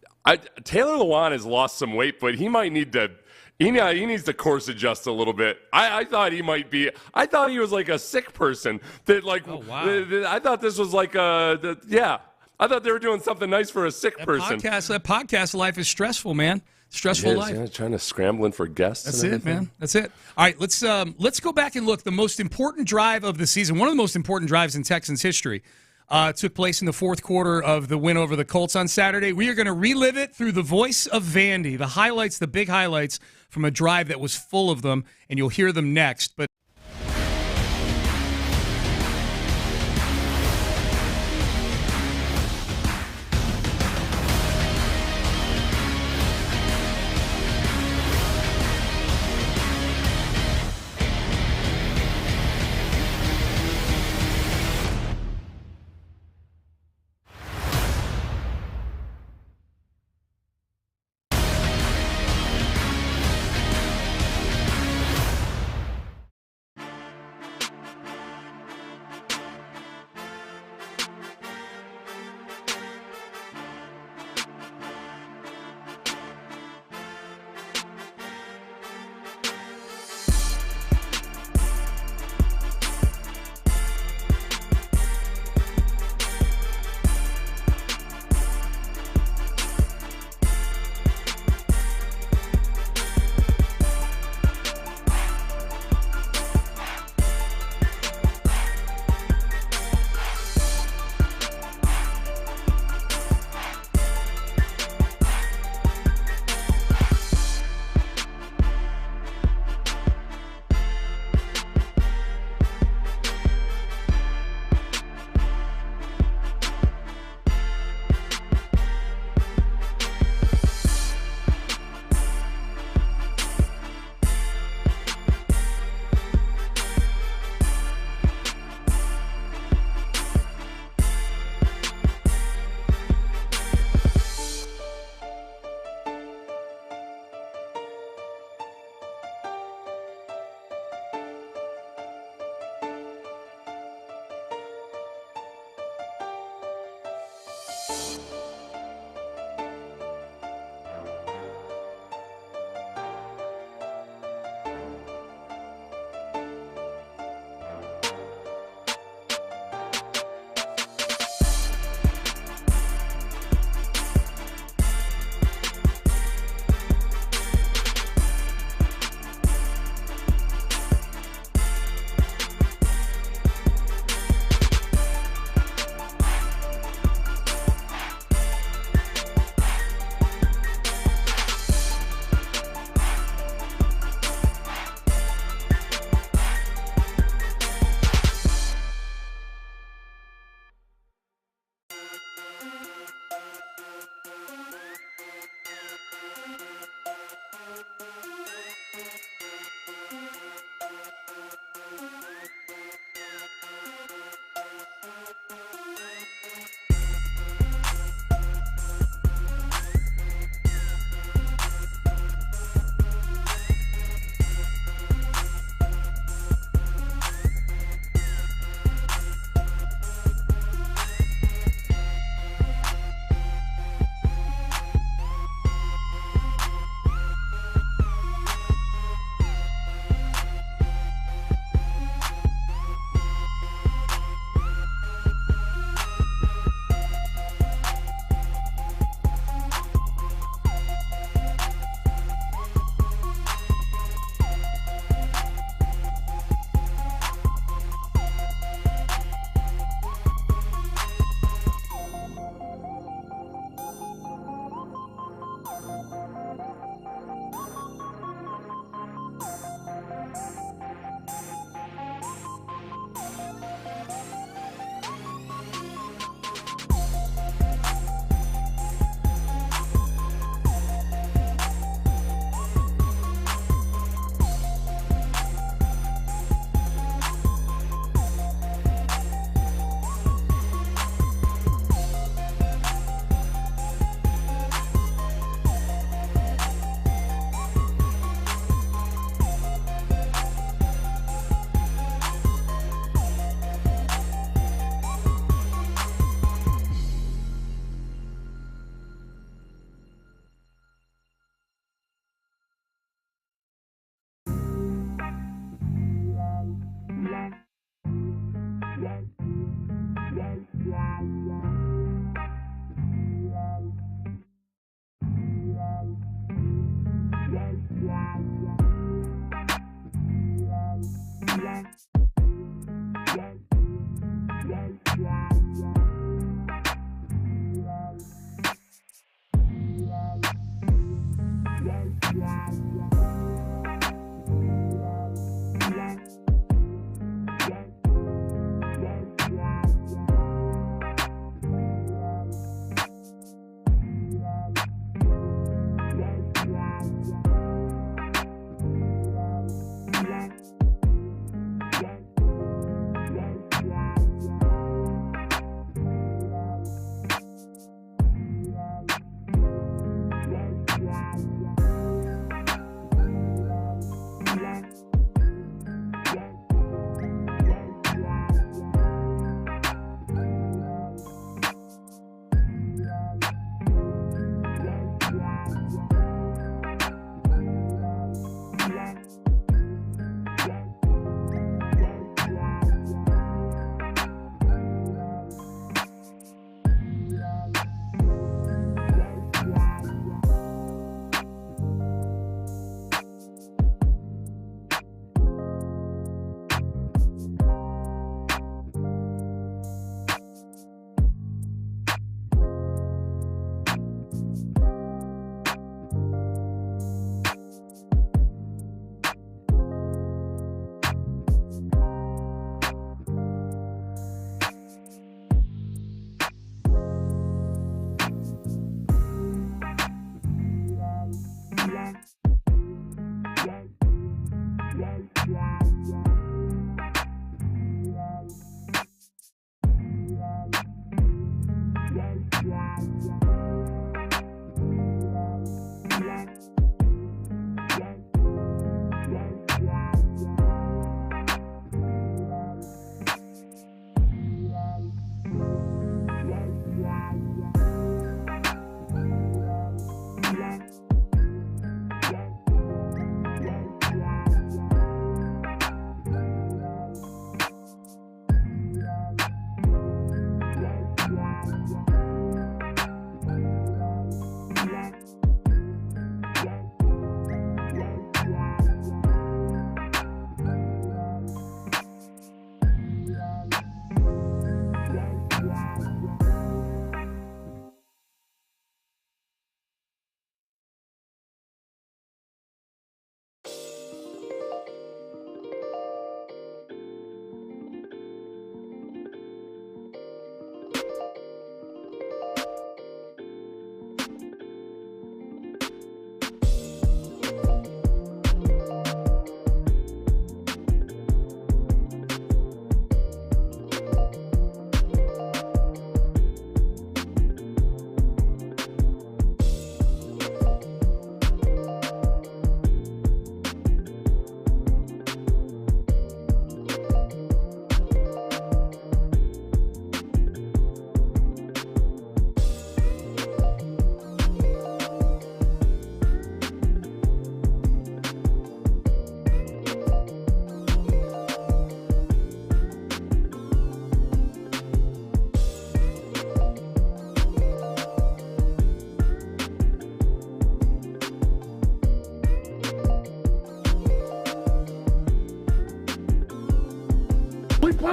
Taylor Lewan has lost some weight, but he might need to. He needs to course adjust a little bit. I thought he might be. I thought he was like a sick person. That like. Oh, wow. I thought this was like yeah. I thought they were doing something nice for a sick person. That podcast life is stressful, man. Stressful life. Yeah, trying to scrambling for guests. That's it, man. That's it. All right, let's go back and look. The most important drive of the season, one of the most important drives in Texans history, took place in the fourth quarter of the win over the Colts on Saturday. We are going to relive it through the voice of Vandy. The highlights, the big highlights from a drive that was full of them, and you'll hear them next. But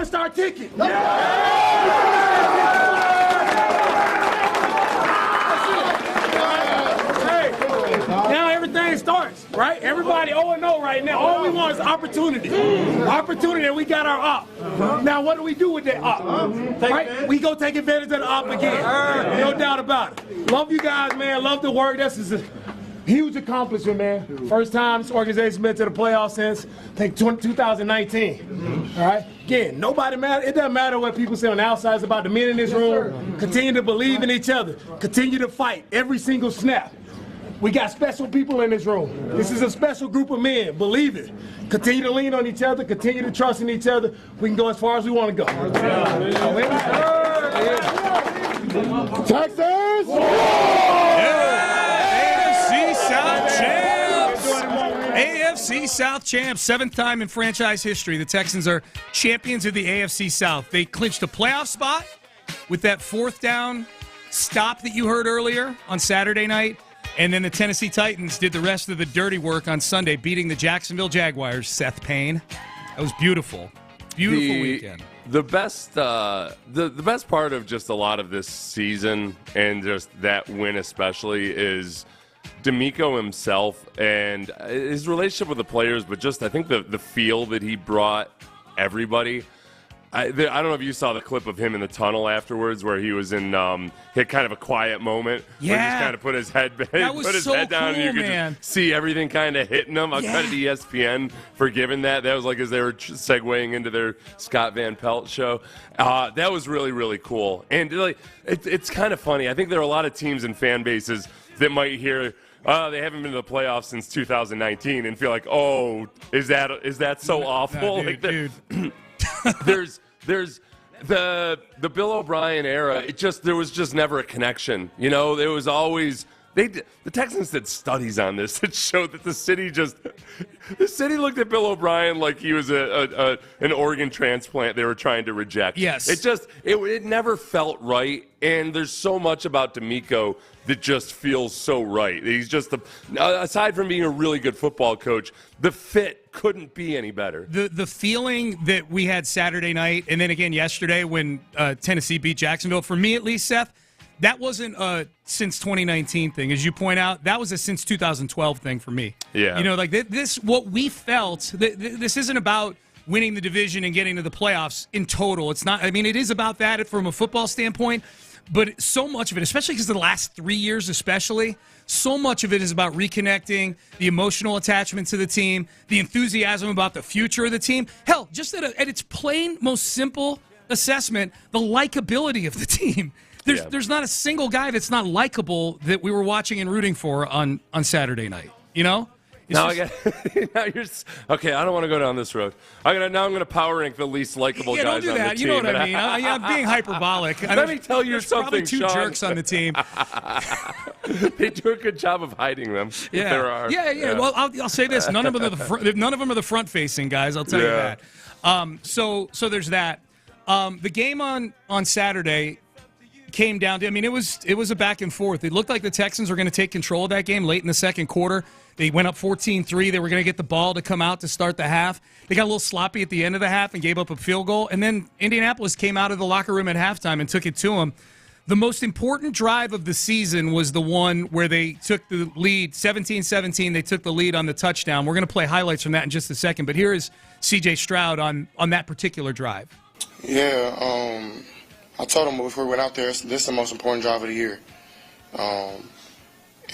one-star ticket. Now everything starts, right? Everybody 0-0 right now. All we want is opportunity. Opportunity, and we got our op. Now what do we do with that op? Right? We go take advantage of the op again. No doubt about it. Love you guys, man. Love the work. This is a huge accomplishment, man. First time this organization's been to the playoffs since, I think, 2019. All right? Again, nobody matter. It doesn't matter what people say on the outside. It's about the men in this room. Continue to believe in each other. Continue to fight every single snap. We got special people in this room. This is a special group of men. Believe it. Continue to lean on each other. Continue to trust in each other. We can go as far as we want to go. Texas! AFC South champs! AFC South champs. Seventh time in franchise history. The Texans are champions of the AFC South. They clinched a playoff spot with that fourth down stop that you heard earlier on Saturday night. And then the Tennessee Titans did the rest of the dirty work on Sunday, beating the Jacksonville Jaguars. Seth Payne. That was beautiful. Beautiful weekend. The best part of just a lot of this season, and just that win especially, is DeMeco himself and his relationship with the players, but just I think the feel that he brought everybody. I don't know if you saw the clip of him in the tunnel afterwards, where he was in hit kind of a quiet moment. Yeah, where he just kind of put his head down, cool, and you could just see everything kind of hitting him. I'll credit ESPN for giving that. That was like as they were segueing into their Scott Van Pelt show. That was really, really cool. And like, it's kind of funny. I think there are a lot of teams and fan bases that might hear, they haven't been to the playoffs since 2019, and feel like, oh, is that so awful? No, dude. There's the Bill O'Brien era. There was just never a connection. You know, there was always the Texans did studies on this that showed that the city looked at Bill O'Brien like he was an organ transplant they were trying to reject. Yes, it never felt right. And there's so much about DeMeco that just feels so right. He's just aside from being a really good football coach, the fit couldn't be any better. The feeling that we had Saturday night, and then again yesterday when Tennessee beat Jacksonville, for me at least, Seth, that wasn't a since 2019 thing. As you point out, that was a since 2012 thing for me. Yeah. You know, like this, what we felt, this isn't about winning the division and getting to the playoffs in total. It's not, I mean, it is about that from a football standpoint, but so much of it, especially because of the last 3 years especially, so much of it is about reconnecting, the emotional attachment to the team, the enthusiasm about the future of the team. Hell, just at its plain, most simple assessment, the likability of the team. There's not a single guy that's not likable that we were watching and rooting for on Saturday night. You know? Now you're okay. I don't want to go down this road. I'm gonna power rank the least likable guys on the team. Don't do that. You know what I mean? I'm being hyperolic. Let me tell you something, probably two Sean. jerks on the team. They do a good job of hiding them. Yeah. If there are. Yeah. Well, I'll say this: none of them are the front-facing guys. I'll tell you that. So there's that. The game on Saturday came down to, I mean, it was a back and forth. It looked like the Texans were going to take control of that game late in the second quarter. They went up 14-3. They were going to get the ball to come out to start the half. They got a little sloppy at the end of the half and gave up a field goal. And then Indianapolis came out of the locker room at halftime and took it to them. The most important drive of the season was the one where they took the lead, 17-17. They took the lead on the touchdown. We're going to play highlights from that in just a second. But here is C.J. Stroud on that particular drive. Yeah, I told him before we went out there, this is the most important drive of the year.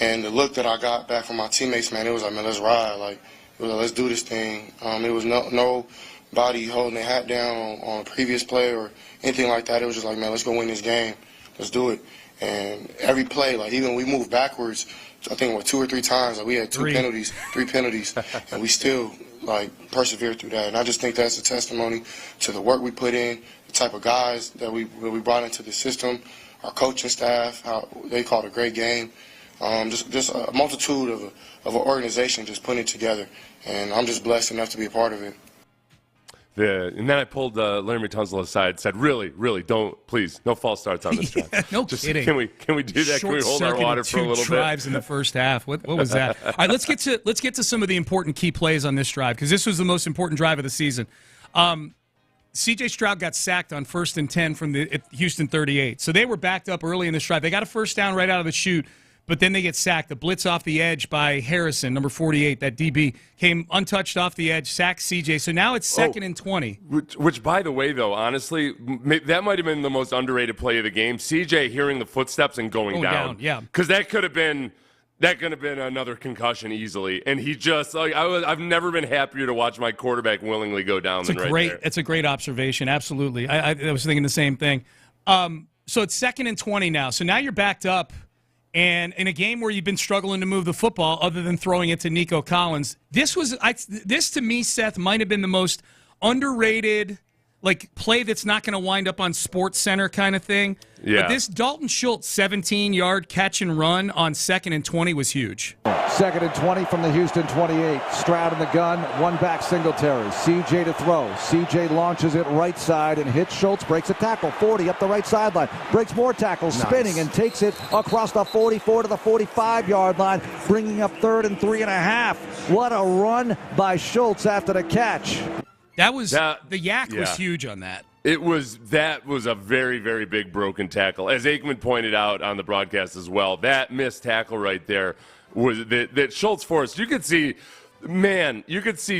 And the look that I got back from my teammates, man, it was like, man, let's ride. Like, it was like, let's do this thing. It was nobody holding their hat down on a previous play or anything like that. It was just like, man, let's go win this game. Let's do it. And every play, like, even we moved backwards, I think, 2 or 3 times. Like, we had 3 penalties, and we still, like, persevered through that. And I just think that's a testimony to the work we put in, the type of guys that we brought into the system, our coaching staff, how they called a great game. Just a multitude of an organization just putting it together, and I'm just blessed enough to be a part of it. And then I pulled Larry Tunsil aside, said, "Really, don't, please, no false starts on this drive." No kidding. Can we do that? Can we hold our water for a little bit? Drives in the first half. What was that? All right, let's get to some of the important key plays on this drive, because this was the most important drive of the season. C.J. Stroud got sacked on 1st and 10 from the Houston 38. So they were backed up early in this drive. They got a first down right out of the chute, but then they get sacked. The blitz off the edge by Harrison, number 48, that DB, came untouched off the edge, sacked C.J. So now it's 2nd and 20. Which, by the way, though, honestly, that might have been the most underrated play of the game. C.J. hearing the footsteps and going down. Yeah. Because that could have been another concussion easily. And he just, I've never been happier to watch my quarterback willingly go down than right there. It's a great observation. Absolutely. I was thinking the same thing. So it's 2nd and 20 now. So now you're backed up. And in a game where you've been struggling to move the football other than throwing it to Nico Collins, this to me, Seth, might have been the most underrated play that's not going to wind up on Sports Center kind of thing. Yeah. But this Dalton Schultz 17-yard catch and run on 2nd and 20 was huge. 2nd and 20 from the Houston 28. Stroud in the gun, one back Singletary. CJ to throw. CJ launches it right side and hits Schultz, breaks a tackle. 40 up the right sideline. Breaks more tackles, spinning and takes it across the 44 to the 45-yard line, bringing up 3rd and 3.5. What a run by Schultz after the catch. The yak was huge on that. That was a very, very big broken tackle. As Aikman pointed out on the broadcast as well, that missed tackle right there was that Schultz forced. You could see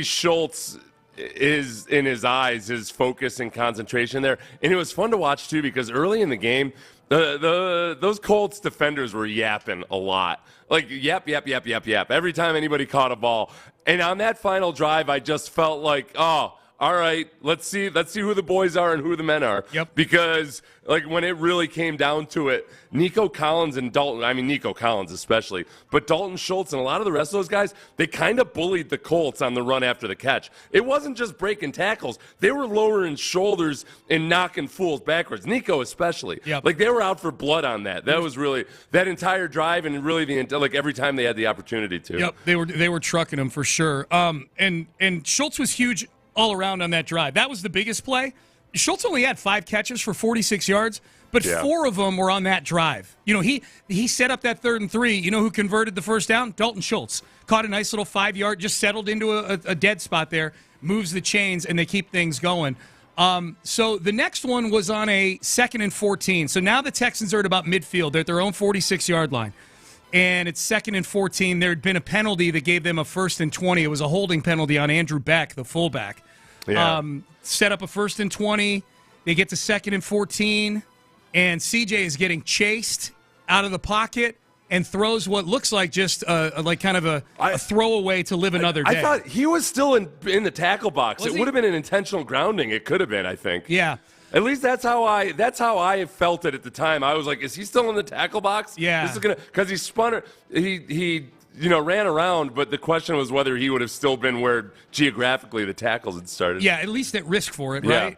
Schultz is in his eyes, his focus and concentration there. And it was fun to watch too, because early in the game, those Colts defenders were yapping a lot. Yap, yap, yap, yap, yap. Every time anybody caught a ball. And on that final drive, I just felt like, all right, let's see who the boys are and who the men are. Yep. Because when it really came down to it, Nico Collins and Dalton, I mean Nico Collins especially, but Dalton Schultz and a lot of the rest of those guys, they kind of bullied the Colts on the run after the catch. It wasn't just breaking tackles. They were lowering shoulders and knocking fools backwards. Nico especially. Yep. They were out for blood on that. That was really that entire drive, and really every time they had the opportunity to. Yep, they were trucking him for sure. And Schultz was huge all around on that drive. That was the biggest play. Schultz only had 5 catches for 46 yards, but 4 of them were on that drive. He set up that 3rd and 3. You know who converted the first down? Dalton Schultz. Caught a nice little 5-yard, just settled into a dead spot there, moves the chains, and they keep things going. So the next one was on a 2nd and 14. So now the Texans are at about midfield. They're at their own 46-yard line. And it's 2nd and 14. There had been a penalty that gave them a 1st and 20. It was a holding penalty on Andrew Beck, the fullback. Yeah. Set up a 1st and 20. They get to 2nd and 14. And CJ is getting chased out of the pocket and throws what looks like just kind of a throwaway to live another day. I thought he was still in the tackle box. It would have been an intentional grounding. It could have been, I think. Yeah. At least that's how I felt it at the time. I was like, is he still in the tackle box? Yeah. This is because he spun. He ran around, but the question was whether he would have still been where geographically the tackles had started. Yeah, at least at risk for it, right?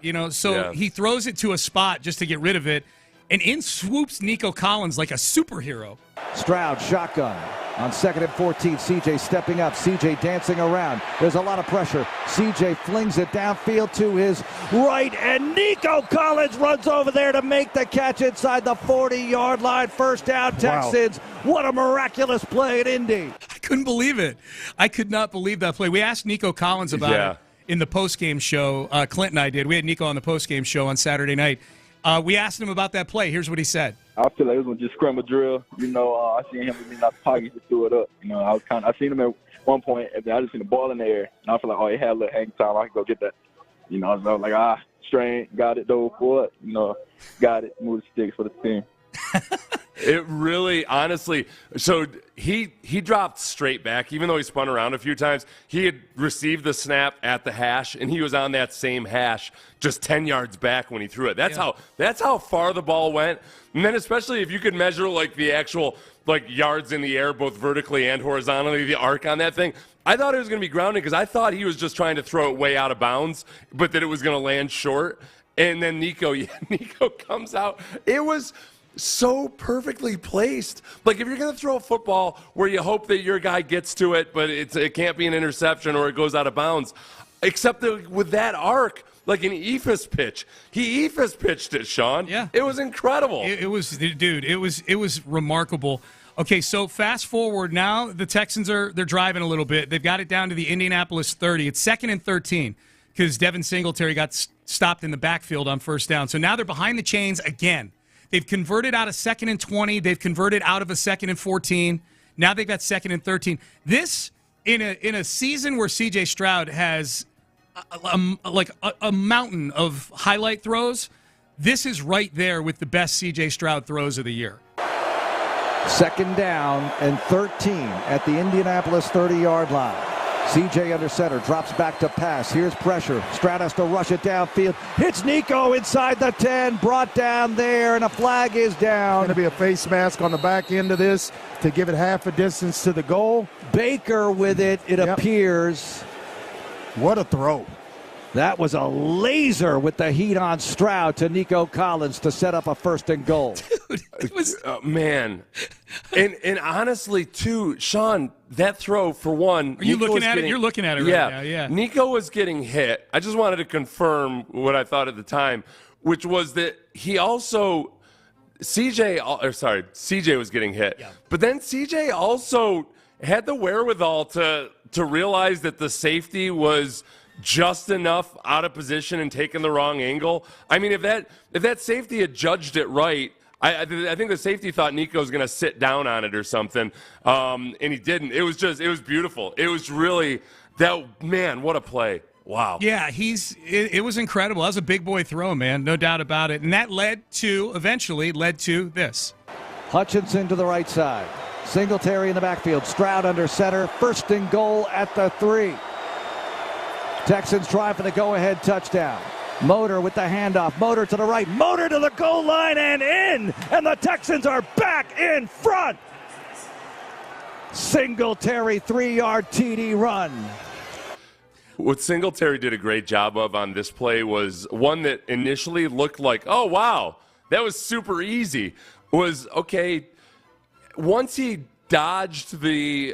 He throws it to a spot just to get rid of it, and in swoops Nico Collins like a superhero. Stroud shotgun on 2nd and 14. CJ stepping up. CJ dancing around. There's a lot of pressure. CJ flings it downfield to his right, and Nico Collins runs over there to make the catch inside the 40-yard line. First down, Texans. Wow. What a miraculous play at Indy. I couldn't believe it. I could not believe that play. We asked Nico Collins about it in the postgame show. Clint and I did. We had Nico on the postgame show on Saturday night. We asked him about that play. Here's what he said. I feel like it was just scramble drill. I seen him in the pocket, just threw it up. I seen him at one point, and I just seen the ball in the air, and I feel like, he had a little hang time. I could go get that. So I was like, strain, got it though for it. Got it, move the sticks for the team. It really, honestly, so he dropped straight back, even though he spun around a few times. He had received the snap at the hash, and he was on that same hash just 10 yards back when he threw it. That's how far the ball went. And then especially if you could measure the actual yards in the air, both vertically and horizontally, the arc on that thing. I thought it was going to be grounded because I thought he was just trying to throw it way out of bounds, but that it was going to land short. And then Nico comes out. It was so perfectly placed. If you're going to throw a football where you hope that your guy gets to it, but it can't be an interception or it goes out of bounds, except that with that arc, like an Ephus pitch. He Ephus pitched it, Sean. Yeah. It was incredible. It was remarkable. Okay, so fast forward now, the Texans they're driving a little bit. They've got it down to the Indianapolis 30. It's 2nd and 13. because Devin Singletary got stopped in the backfield on first down. So now they're behind the chains again. They've converted out of 2nd and 20. They've converted out of a 2nd and 14. Now they've got 2nd and 13. This, in a season where C.J. Stroud has a mountain of highlight throws, this is right there with the best C.J. Stroud throws of the year. 2nd down and 13 at the Indianapolis 30-yard line. CJ under center, drops back to pass. Here's pressure. Stroud has to rush it downfield. Hits Nico inside the 10, brought down there, and a flag is down. Going to be a face mask on the back end of this to give it half a distance to the goal. Baker with it appears. What a throw. That was a laser with the heat on Stroud to Nico Collins to set up a 1st and goal. Dude, it was man. And honestly, too, Sean, that throw, for one. Are you looking at it? You're looking at it right now, yeah. Nico was getting hit. I just wanted to confirm what I thought at the time, which was that he also, CJ was getting hit. Yeah. But then CJ also had the wherewithal to realize that the safety was just enough out of position and taking the wrong angle. I mean, if that safety had judged it right, I think the safety thought Nico was going to sit down on it or something, and he didn't. It was beautiful. It was really what a play. Wow. Yeah, it was incredible. That was a big boy throw, man, no doubt about it. And that eventually led to this. Hutchinson to the right side. Singletary in the backfield. Stroud under center. 1st and goal at the 3. Texans try for the go-ahead touchdown. Motor with the handoff. Motor to the right. Motor to the goal line and in. And the Texans are back in front. Singletary 3-yard TD run. What Singletary did a great job of on this play was one that initially looked like, oh, wow, that was super easy. Was, okay, once he dodged the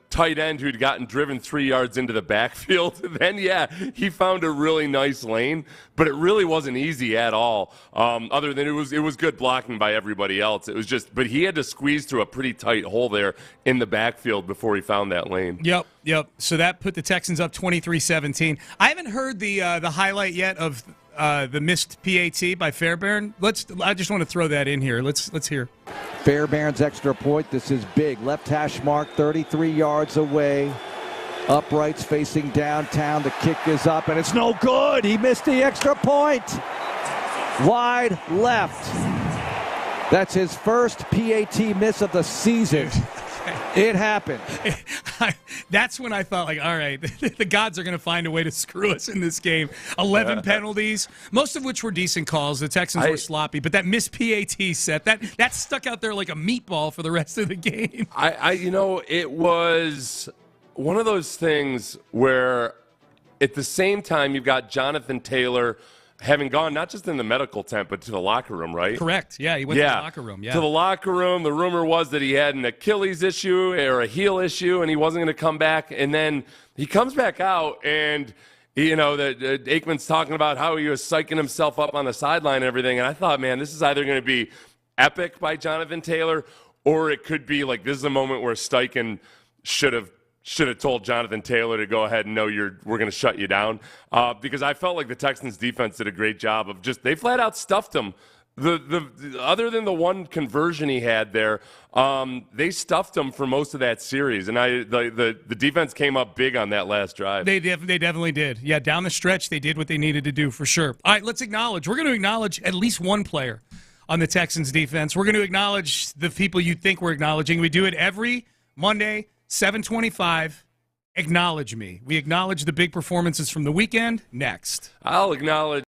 tight end who'd gotten driven 3 yards into the backfield, then he found a really nice lane, but it really wasn't easy at all. Other than it was good blocking by everybody else. It was but he had to squeeze through a pretty tight hole there in the backfield before he found that lane. Yep. So that put the Texans up 23-17. I haven't heard the highlight yet of the missed PAT by Fairbairn. I just want to throw that in here. Let's hear. Fairbairn's extra point. This is big. Left hash mark, 33 yards away. Uprights facing downtown. The kick is up, and it's no good. He missed the extra point. Wide left. That's his first PAT miss of the season. It happened. That's when I thought, all right, the gods are going to find a way to screw us in this game. 11 penalties, most of which were decent calls. The Texans were sloppy, but that missed PAT set, that stuck out there like a meatball for the rest of the game. It was one of those things where at the same time you've got Jonathan Taylor having gone not just in the medical tent, but to the locker room, right? Correct. Yeah, he went to the locker room. Yeah. To the locker room. The rumor was that he had an Achilles issue or a heel issue, and he wasn't going to come back. And then he comes back out, and that Aikman's talking about how he was psyching himself up on the sideline and everything. And I thought, man, this is either going to be epic by Jonathan Taylor, or it could be like this is a moment where Steichen should have told Jonathan Taylor to go ahead and we're going to shut you down, because I felt like the Texans defense did a great job of they flat out stuffed him. The other than the one conversion he had there, they stuffed him for most of that series, and the defense came up big on that last drive. They definitely did. Yeah, down the stretch they did what they needed to do for sure. All right, let's acknowledge. We're going to acknowledge at least one player on the Texans defense. We're going to acknowledge the people you think we're acknowledging. We do it every Monday. 7:25, acknowledge me. We acknowledge the big performances from the weekend. Next. I'll acknowledge.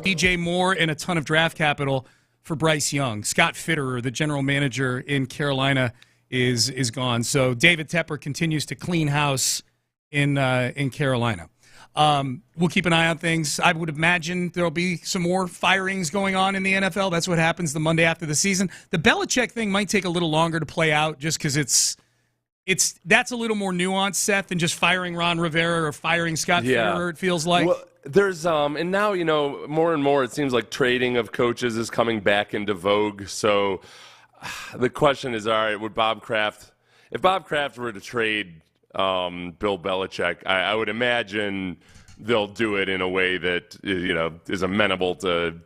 DJ Moore and a ton of draft capital for Bryce Young. Scott Fitterer, the general manager in Carolina, is gone. So David Tepper continues to clean house in Carolina. We'll keep an eye on things. I would imagine there'll be some more firings going on in the NFL. That's what happens the Monday after the season. The Belichick thing might take a little longer to play out just because that's a little more nuanced, Seth, than just firing Ron Rivera or firing Scott Fitterer, it feels like. Well, there's and now, more and more it seems like trading of coaches is coming back into vogue. So the question is, all right, if Bob Kraft were to trade Bill Belichick, I would imagine they'll do it in a way that is amenable to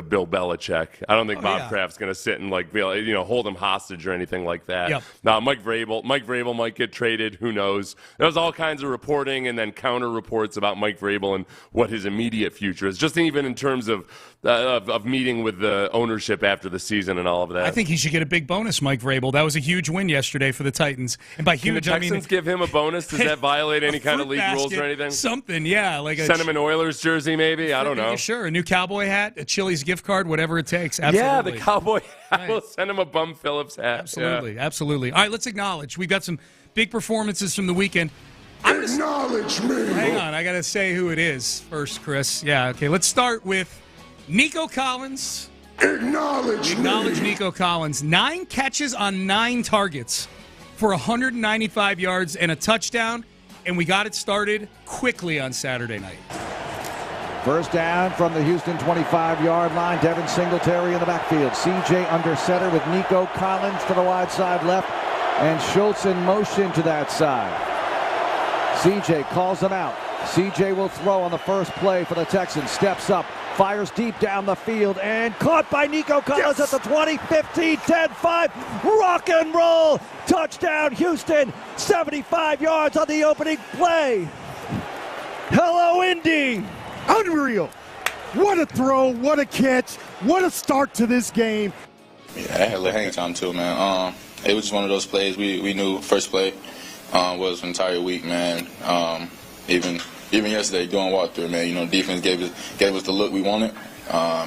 Bill Belichick. I don't think Bob Kraft's going to sit and hold him hostage or anything like that. Yep. Now Mike Vrabel might get traded. Who knows? There's all kinds of reporting and then counter reports about Mike Vrabel and what his immediate future is. Just even in terms of meeting with the ownership after the season and all of that. I think he should get a big bonus, Mike Vrabel. That was a huge win yesterday for the Titans. And by huge, Can the Texans give him a bonus? Does that violate any kind of league rules or anything? Something, yeah. Send him an Oilers jersey, maybe? I don't know. Sure, a new Cowboy hat, a Chili's gift card, whatever it takes. Absolutely. Yeah, the Cowboy hat. We'll send him a Bum Phillips hat. Absolutely, absolutely. All right, let's acknowledge. We've got some big performances from the weekend. Acknowledge me. Hang on, I got to say who it is first, Chris. Yeah, okay. Let's start with Nico Collins. Acknowledge Nico Collins. 9 catches on 9 targets for 195 yards and a touchdown, and we got it started quickly on Saturday night. First down from the Houston 25-yard line. Devin Singletary in the backfield. CJ under center with Nico Collins to the wide side left, and Schultz in motion to that side. CJ calls him out. CJ will throw on the first play for the Texans. Steps up, fires deep down the field, and caught by Nico Collins at the 20, 15, 10, 5. Rock and roll. Touchdown, Houston. 75 yards on the opening play. Hello, Indy. Unreal. What a throw, what a catch, what a start to this game. Yeah, I had a little hang time too, man. It was just one of those plays we knew first play was an entire week, man. Even yesterday doing walkthrough, man, defense gave us the look we wanted.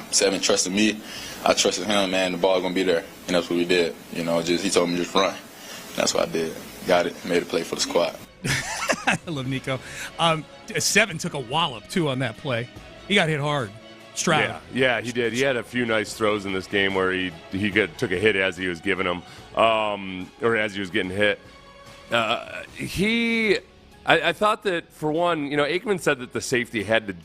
Seven trusted me. I trusted him, man. The ball gonna be there, and that's what we did. He told me just run. That's what I did. Got it. Made a play for the squad. I love Nico. 7 took a wallop, too, on that play. He got hit hard. Stroud. Yeah, he did. He had a few nice throws in this game where he took a hit as he was giving them, or as he was getting hit. I thought that, for one, Aikman said that the safety had to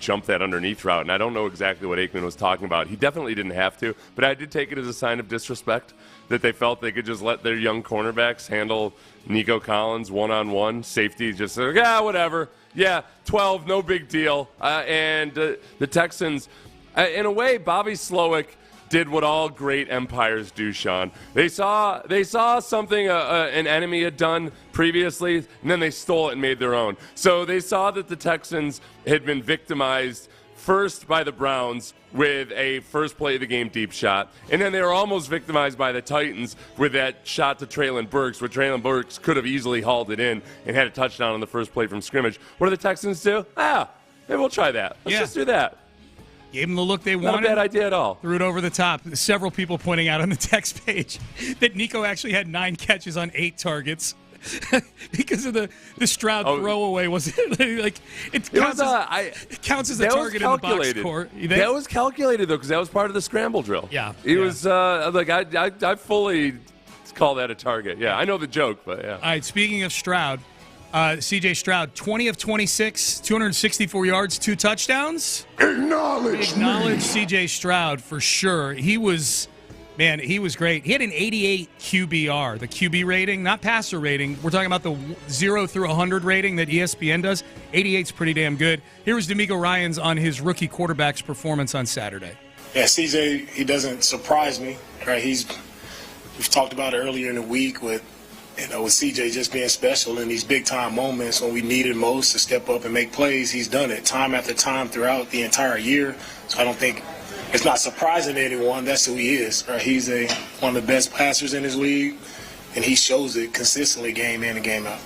jump that underneath route, and I don't know exactly what Aikman was talking about. He definitely didn't have to, but I did take it as a sign of disrespect that they felt they could just let their young cornerbacks handle Nico Collins one-on-one. Safety just said, whatever. Yeah, 12, no big deal. And the Texans, in a way, Bobby Slowick did what all great empires do, Sean. They saw something an enemy had done previously, and then they stole it and made their own. So they saw that the Texans had been victimized first by the Browns with a first play of the game deep shot, and then they were almost victimized by the Titans with that shot to Treylon Burks, where Treylon Burks could have easily hauled it in and had a touchdown on the first play from scrimmage. What do the Texans do? Maybe we'll try that. Let's just do that. Gave them the look they wanted. Not a bad idea at all. Threw it over the top. Several people pointing out on the text page that Nico actually had 9 catches on 8 targets because of the Stroud throwaway. Was it counts as a target in the box score? That was calculated though, because that was part of the scramble drill. Yeah, it was I fully call that a target. Yeah, I know the joke, but yeah. All right. Speaking of Stroud. C.J. Stroud, 20 of 26, 264 yards, 2 touchdowns. Acknowledge C.J. Stroud for sure. He was great. He had an 88 QBR, the QB rating, not passer rating. We're talking about the 0 through 100 rating that ESPN does. 88's pretty damn good. Here was DeMeco Ryans on his rookie quarterback's performance on Saturday. Yeah, C.J., he doesn't surprise me. Right? We've talked about it earlier in the week with CJ just being special in these big-time moments when we needed most to step up and make plays. He's done it time after time throughout the entire year. So I don't think it's not surprising to anyone. That's who he is. Right? He's one of the best passers in his league, and he shows it consistently game in and game out.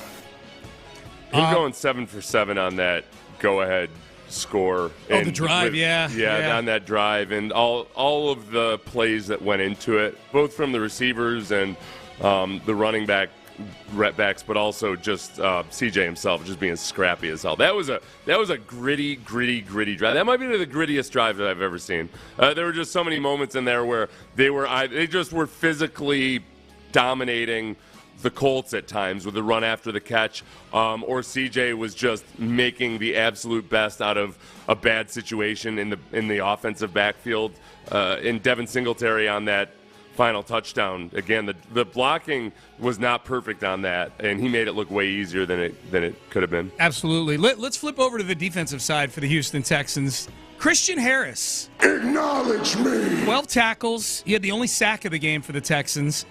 Him going 7 for 7 on that go-ahead score. Oh, the drive, yeah. On that drive, and all of the plays that went into it, both from the receivers and the running backs, but also just CJ himself just being scrappy as hell. That was a gritty drive. That might be the grittiest drive that I've ever seen. There were just so many moments in there where they just were physically dominating the Colts at times with the run after the catch, or CJ was just making the absolute best out of a bad situation in the offensive backfield. And Devin Singletary on that final touchdown, again, the blocking was not perfect on that, and he made it look way easier than it could have been. Absolutely. Let's flip over to the defensive side for the Houston Texans. Christian Harris. Acknowledge me. 12 tackles. He had the only sack of the game for the Texans.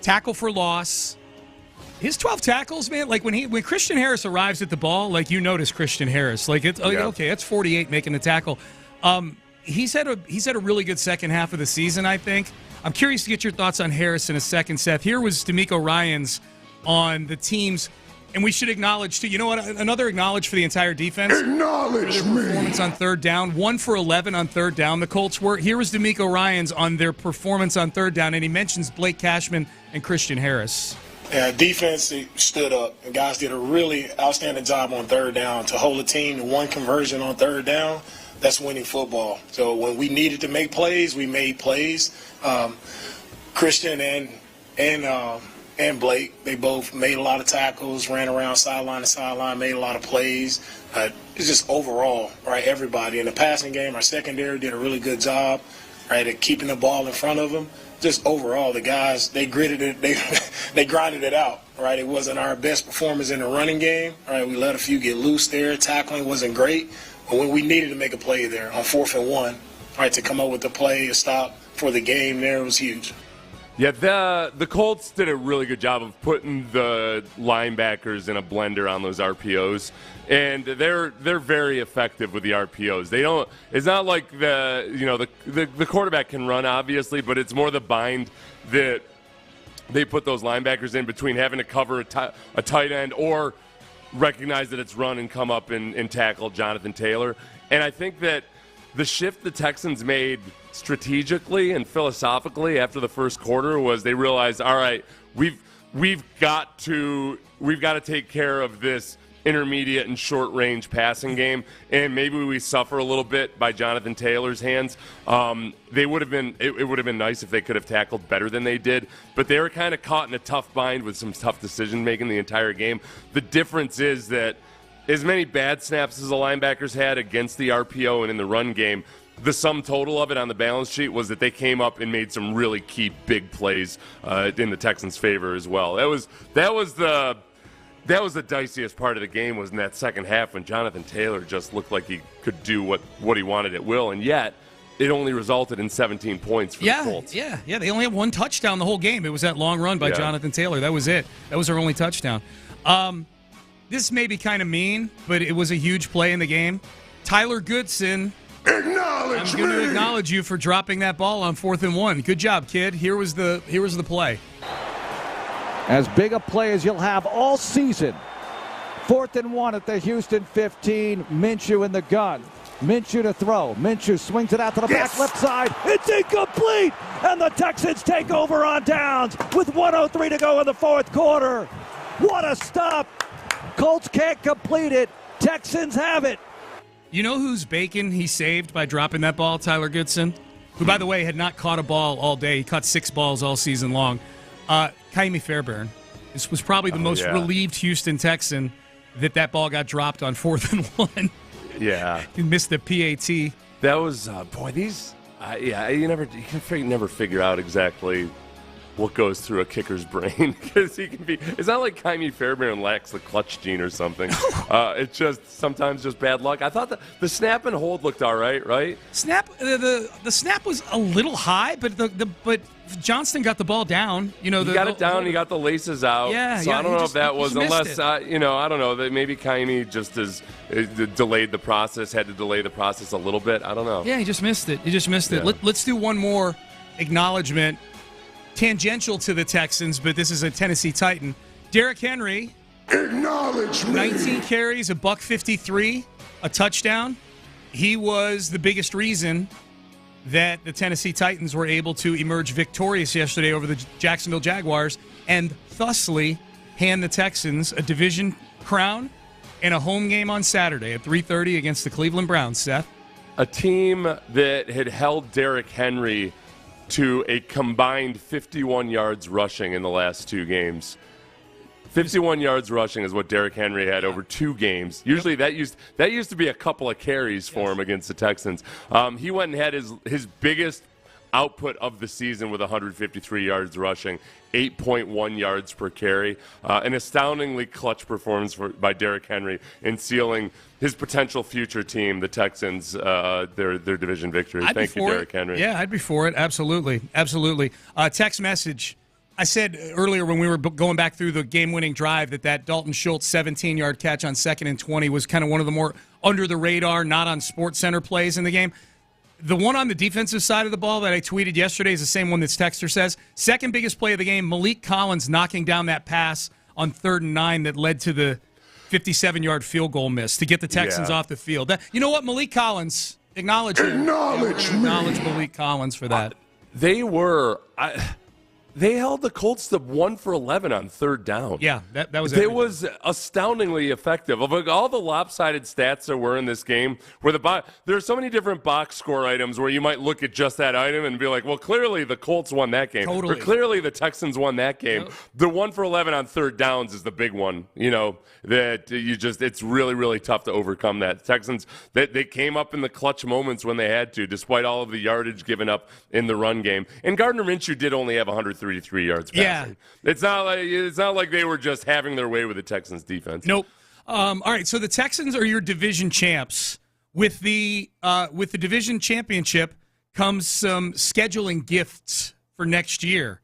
Tackle for loss. His 12 tackles, man, like when Christian Harris arrives at the ball, like you notice Christian Harris. Like okay, that's 48 making the tackle. He's had a really good second half of the season, I think. I'm curious to get your thoughts on Harris in a second, Seth. Here was DeMeco Ryans on the teams, and we should acknowledge, too. You know what? Another acknowledge for the entire defense. Acknowledge for their performance on third down. 1 for 11 on third down, the Colts were. Here was DeMeco Ryans on their performance on third down, and he mentions Blake Cashman and Christian Harris. Yeah, defense stood up. The guys did a really outstanding job on third down to hold a team to one conversion on third down. That's winning football. So when we needed to make plays, we made plays. Christian and Blake, they both made a lot of tackles, ran around sideline to sideline, made a lot of plays. It's just overall, right, everybody. In the passing game, our secondary did a really good job, right, at keeping the ball in front of them. Just overall, the guys, they gritted it, they grinded it out, right? It wasn't our best performance in the running game, right? We let a few get loose there. Tackling wasn't great. But when we needed to make a play there on 4th and 1, right, to come up with the play, a stop for the game there was huge. Yeah, the Colts did a really good job of putting the linebackers in a blender on those RPOs, and they're very effective with the RPOs. They don't. It's not like the quarterback can run, obviously, but it's more the bind that they put those linebackers in between having to cover a tight end or recognize that it's run and come up and tackle Jonathan Taylor. And I think that the shift the Texans made strategically and philosophically after the first quarter was they realized, all right, we've got to take care of this intermediate and short range passing game, and maybe we suffer a little bit by Jonathan Taylor's hands. It would have been nice if they could have tackled better than they did, but they were kind of caught in a tough bind with some tough decision making the entire game. The difference is that as many bad snaps as the linebackers had against the RPO and in the run game, the sum total of it on the balance sheet was that they came up and made some really key big plays in the Texans' favor as well. That was the diciest part of the game, was in that second half when Jonathan Taylor just looked like he could do what he wanted at will, and yet it only resulted in 17 points for the Colts. Yeah. They only had one touchdown the whole game. It was that long run by Jonathan Taylor. That was it. That was their only touchdown. This may be kind of mean, but it was a huge play in the game. Tyler Goodson. Acknowledge me. I'm going to acknowledge you for dropping that ball on 4th and 1. Good job, kid. Here was the play. As big a play as you'll have all season. 4th and 1 at the Houston 15. Minshew in the gun. Minshew to throw. Minshew swings it out to the back left side. It's incomplete. And the Texans take over on downs with 1:03 to go in the fourth quarter. What a stop. Colts can't complete it. Texans have it. You know whose bacon he saved by dropping that ball? Tyler Goodson, who, by the way, had not caught a ball all day. He caught 6 balls all season long. Kaimi Fairbairn. This was probably the most relieved Houston Texan that ball got dropped on 4th and 1. Yeah. He missed the PAT. That was, you never figure out exactly what goes through a kicker's brain, because he can be. It's not like Kaimi Fairbairn lacks the clutch gene or something. It's just sometimes just bad luck. I thought the snap and hold looked all right, right? The snap was a little high, but Johnston got the ball down. You know, he got it down. He got the laces out. Yeah. So I don't know if that was, unless I don't know, that maybe Kaimi just delayed the process, had to delay the process a little bit. I don't know. Yeah, he just missed it. Let's do one more acknowledgement. Tangential to the Texans, but this is a Tennessee Titan. Derrick Henry. Acknowledge me. 19 carries, $153, a touchdown. he was the biggest reason that the Tennessee Titans were able to emerge victorious yesterday over the Jacksonville Jaguars and thusly hand the Texans a division crown and a home game on Saturday at 3:30 against the Cleveland Browns, Seth. A team that had held Derrick Henry to a combined 51 yards rushing in the last 2 games. 51 yards rushing is what Derrick Henry had over 2 games. Usually that used to be a couple of carries for him against the Texans. He went and had his biggest output of the season with 153 yards rushing, 8.1 yards per carry. An astoundingly clutch performance by Derrick Henry in sealing his potential future team, the Texans, their division victory. Thank you, Derrick Henry. Yeah, I'd be for it. Absolutely. Absolutely. Text message. I said earlier when we were going back through the game-winning drive that Dalton Schultz 17-yard catch on 2nd and 20 was kind of one of the more under-the-radar, not on SportsCenter plays in the game. The one on the defensive side of the ball that I tweeted yesterday is the same one that Texter says. Second biggest play of the game, Malik Collins knocking down that pass on 3rd and 9 that led to the 57-yard field goal miss to get the Texans off the field. You know what, Malik Collins, acknowledge him. Acknowledge Malik Collins for that. They held the Colts to 1 for 11 on 3rd down. Yeah, that was it. It was astoundingly effective. Of all the lopsided stats there were in this game, where there are so many different box score items where you might look at just that item and be like, well, clearly the Colts won that game. Totally. Or clearly the Texans won that game. Yep. The 1 for 11 on 3rd downs is the big one, that it's really, really tough to overcome that. Texans, they came up in the clutch moments when they had to, despite all of the yardage given up in the run game. And Gardner Minshew did only have 133 yards passing. Yeah. It's not like they were just having their way with the Texans defense. Nope. All right, so the Texans are your division champs. With the division championship comes some scheduling gifts for next year.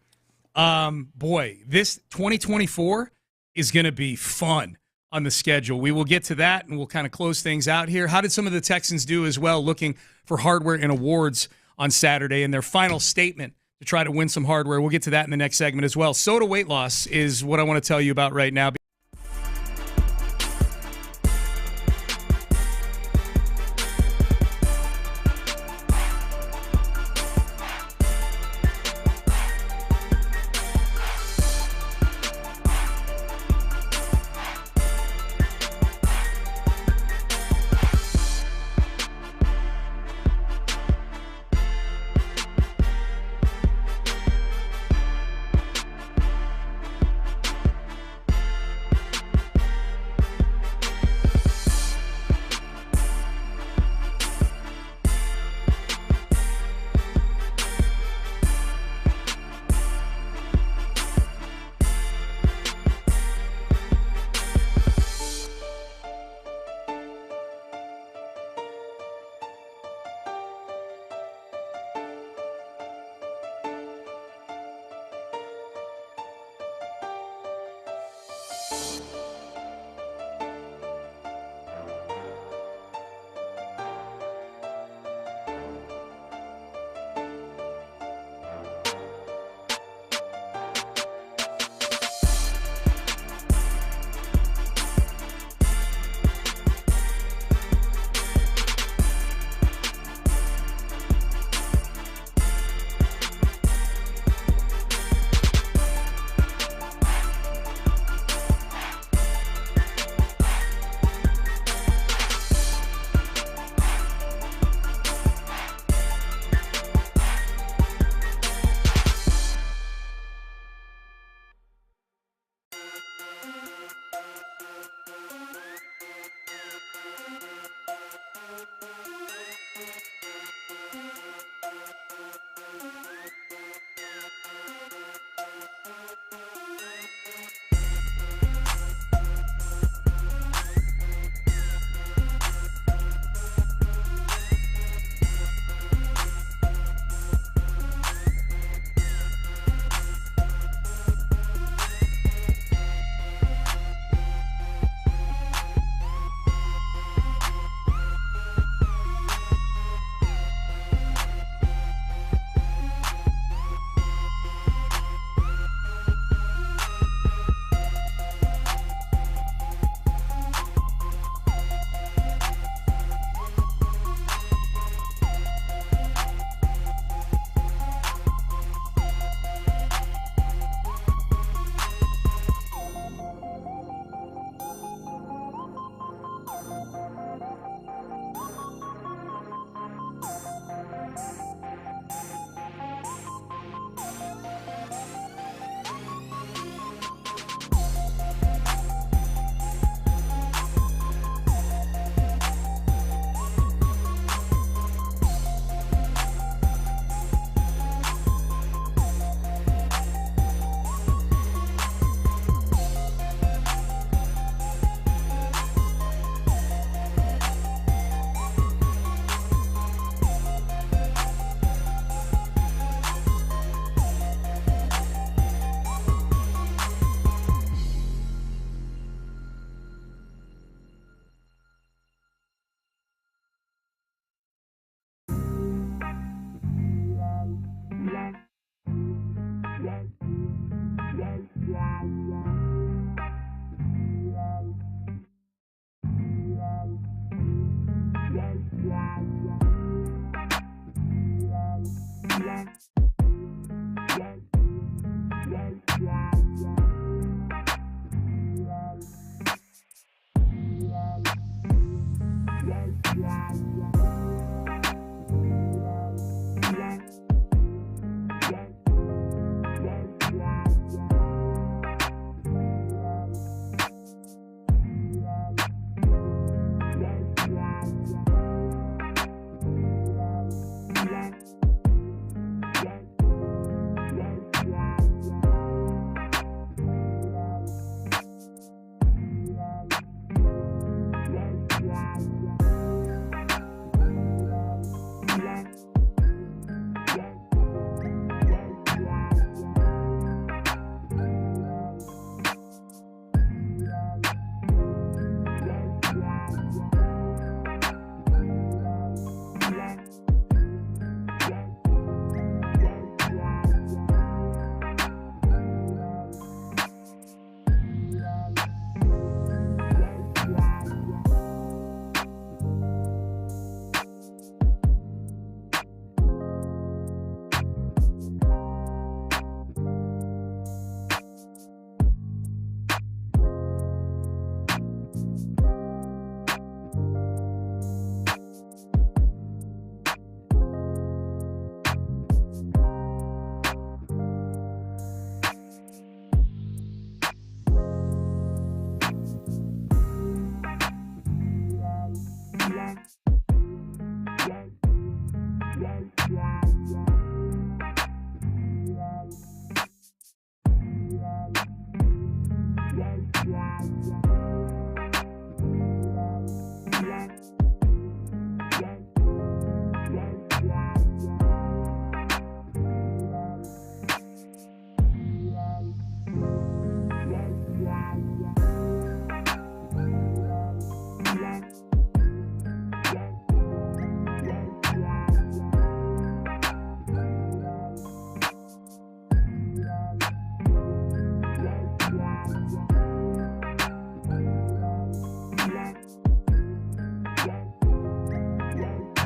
Boy, this 2024 is going to be fun on the schedule. We will get to that, and we'll kind of close things out here. How did some of the Texans do as well, looking for hardware and awards on Saturday in their final statement to try to win some hardware? We'll get to that in the next segment as well. Soda weight loss is what I want to tell you about right now.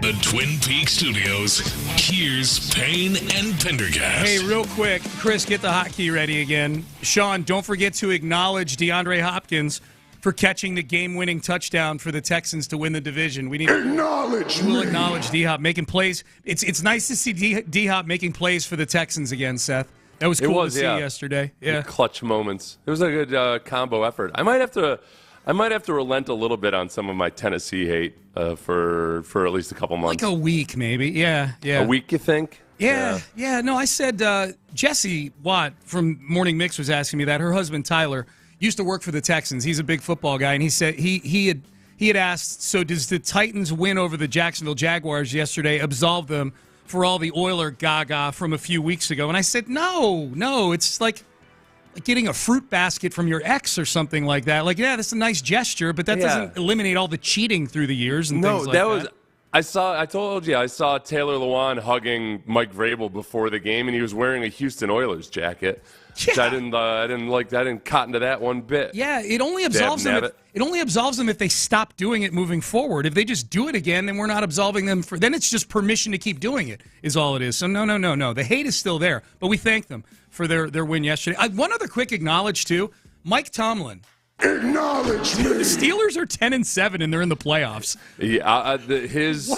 The Twin Peaks Studios, here's Payne and Pendergast. Hey, real quick, Chris, get the hotkey ready again. Sean, don't forget to acknowledge DeAndre Hopkins for catching the game-winning touchdown for the Texans to win the division. We need acknowledge. We'll acknowledge D-Hop making plays. It's nice to see D-Hop making plays for the Texans again, Seth. That was cool to see yesterday. Yeah, clutch moments. It was a good combo effort. I might have to relent a little bit on some of my Tennessee hate for at least a couple months. Like a week, maybe. Yeah. A week, you think? Yeah. No, I said Jesse Watt from Morning Mix was asking me that. Her husband Tyler used to work for the Texans. He's a big football guy, and he said he had asked, so does the Titans win over the Jacksonville Jaguars yesterday absolve them for all the Oiler gaga from a few weeks ago? And I said, no, it's like getting a fruit basket from your ex or something like that. Like, yeah, that's a nice gesture, but that doesn't eliminate all the cheating through the years and things like that. I told you, I saw Taylor Lewan hugging Mike Vrabel before the game, and he was wearing a Houston Oilers jacket. Which I didn't cotton to that one bit. Yeah, it only absolves them. It only absolves them if they stop doing it moving forward. If they just do it again, then we're not absolving them for. Then it's just permission to keep doing it. Is all it is. So no. The hate is still there, but we thank them for their win yesterday. One other quick acknowledge too, Mike Tomlin. Acknowledge me. The Steelers are 10-7 and they're in the playoffs. Yeah, his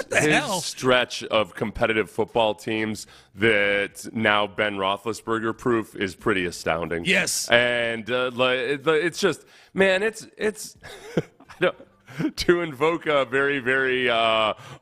stretch of competitive football teams that now Ben Roethlisberger proof is pretty astounding. Yes, and it's just, man, it's I don't. To invoke a very, very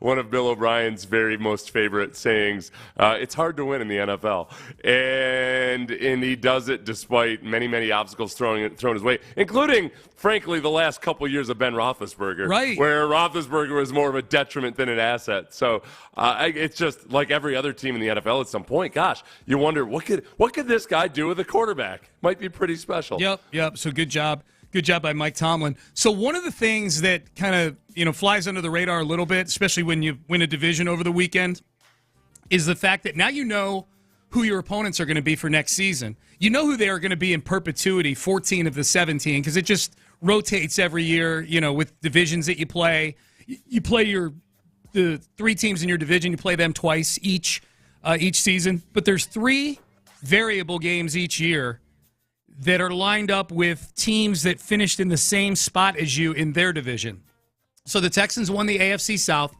one of Bill O'Brien's very most favorite sayings, it's hard to win in the NFL, and he does it despite many, many obstacles thrown his way, including, frankly, the last couple years of Ben Roethlisberger, right, where Roethlisberger was more of a detriment than an asset. So it's just like every other team in the NFL at some point. Gosh, you wonder what could this guy do with a quarterback? Might be pretty special. Yep. So good job. Good job by Mike Tomlin. So one of the things that kind of, flies under the radar a little bit, especially when you win a division over the weekend, is the fact that now you know who your opponents are going to be for next season. You know who they are going to be in perpetuity, 14 of the 17, because it just rotates every year, with divisions that you play. You play the three teams in your division, you play them twice each season. But there's 3 variable games each year that are lined up with teams that finished in the same spot as you in their division. So the Texans won the AFC South.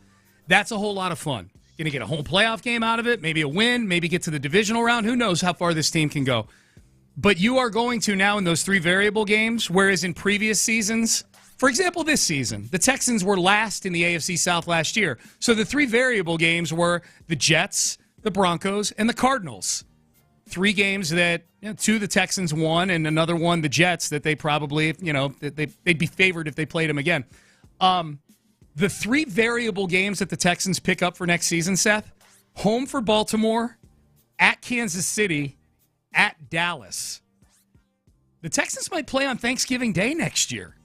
That's a whole lot of fun. Going to get a home playoff game out of it, maybe a win, maybe get to the divisional round. Who knows how far this team can go. But you are going to now in those 3 variable games, whereas in previous seasons, for example, this season, the Texans were last in the AFC South last year. So the 3 variable games were the Jets, the Broncos, and the Cardinals. 3 games that 2 the Texans won, and another one the Jets that they probably, they'd be favored if they played them again. The 3 variable games that the Texans pick up for next season, Seth, home for Baltimore, at Kansas City, at Dallas. The Texans might play on Thanksgiving Day next year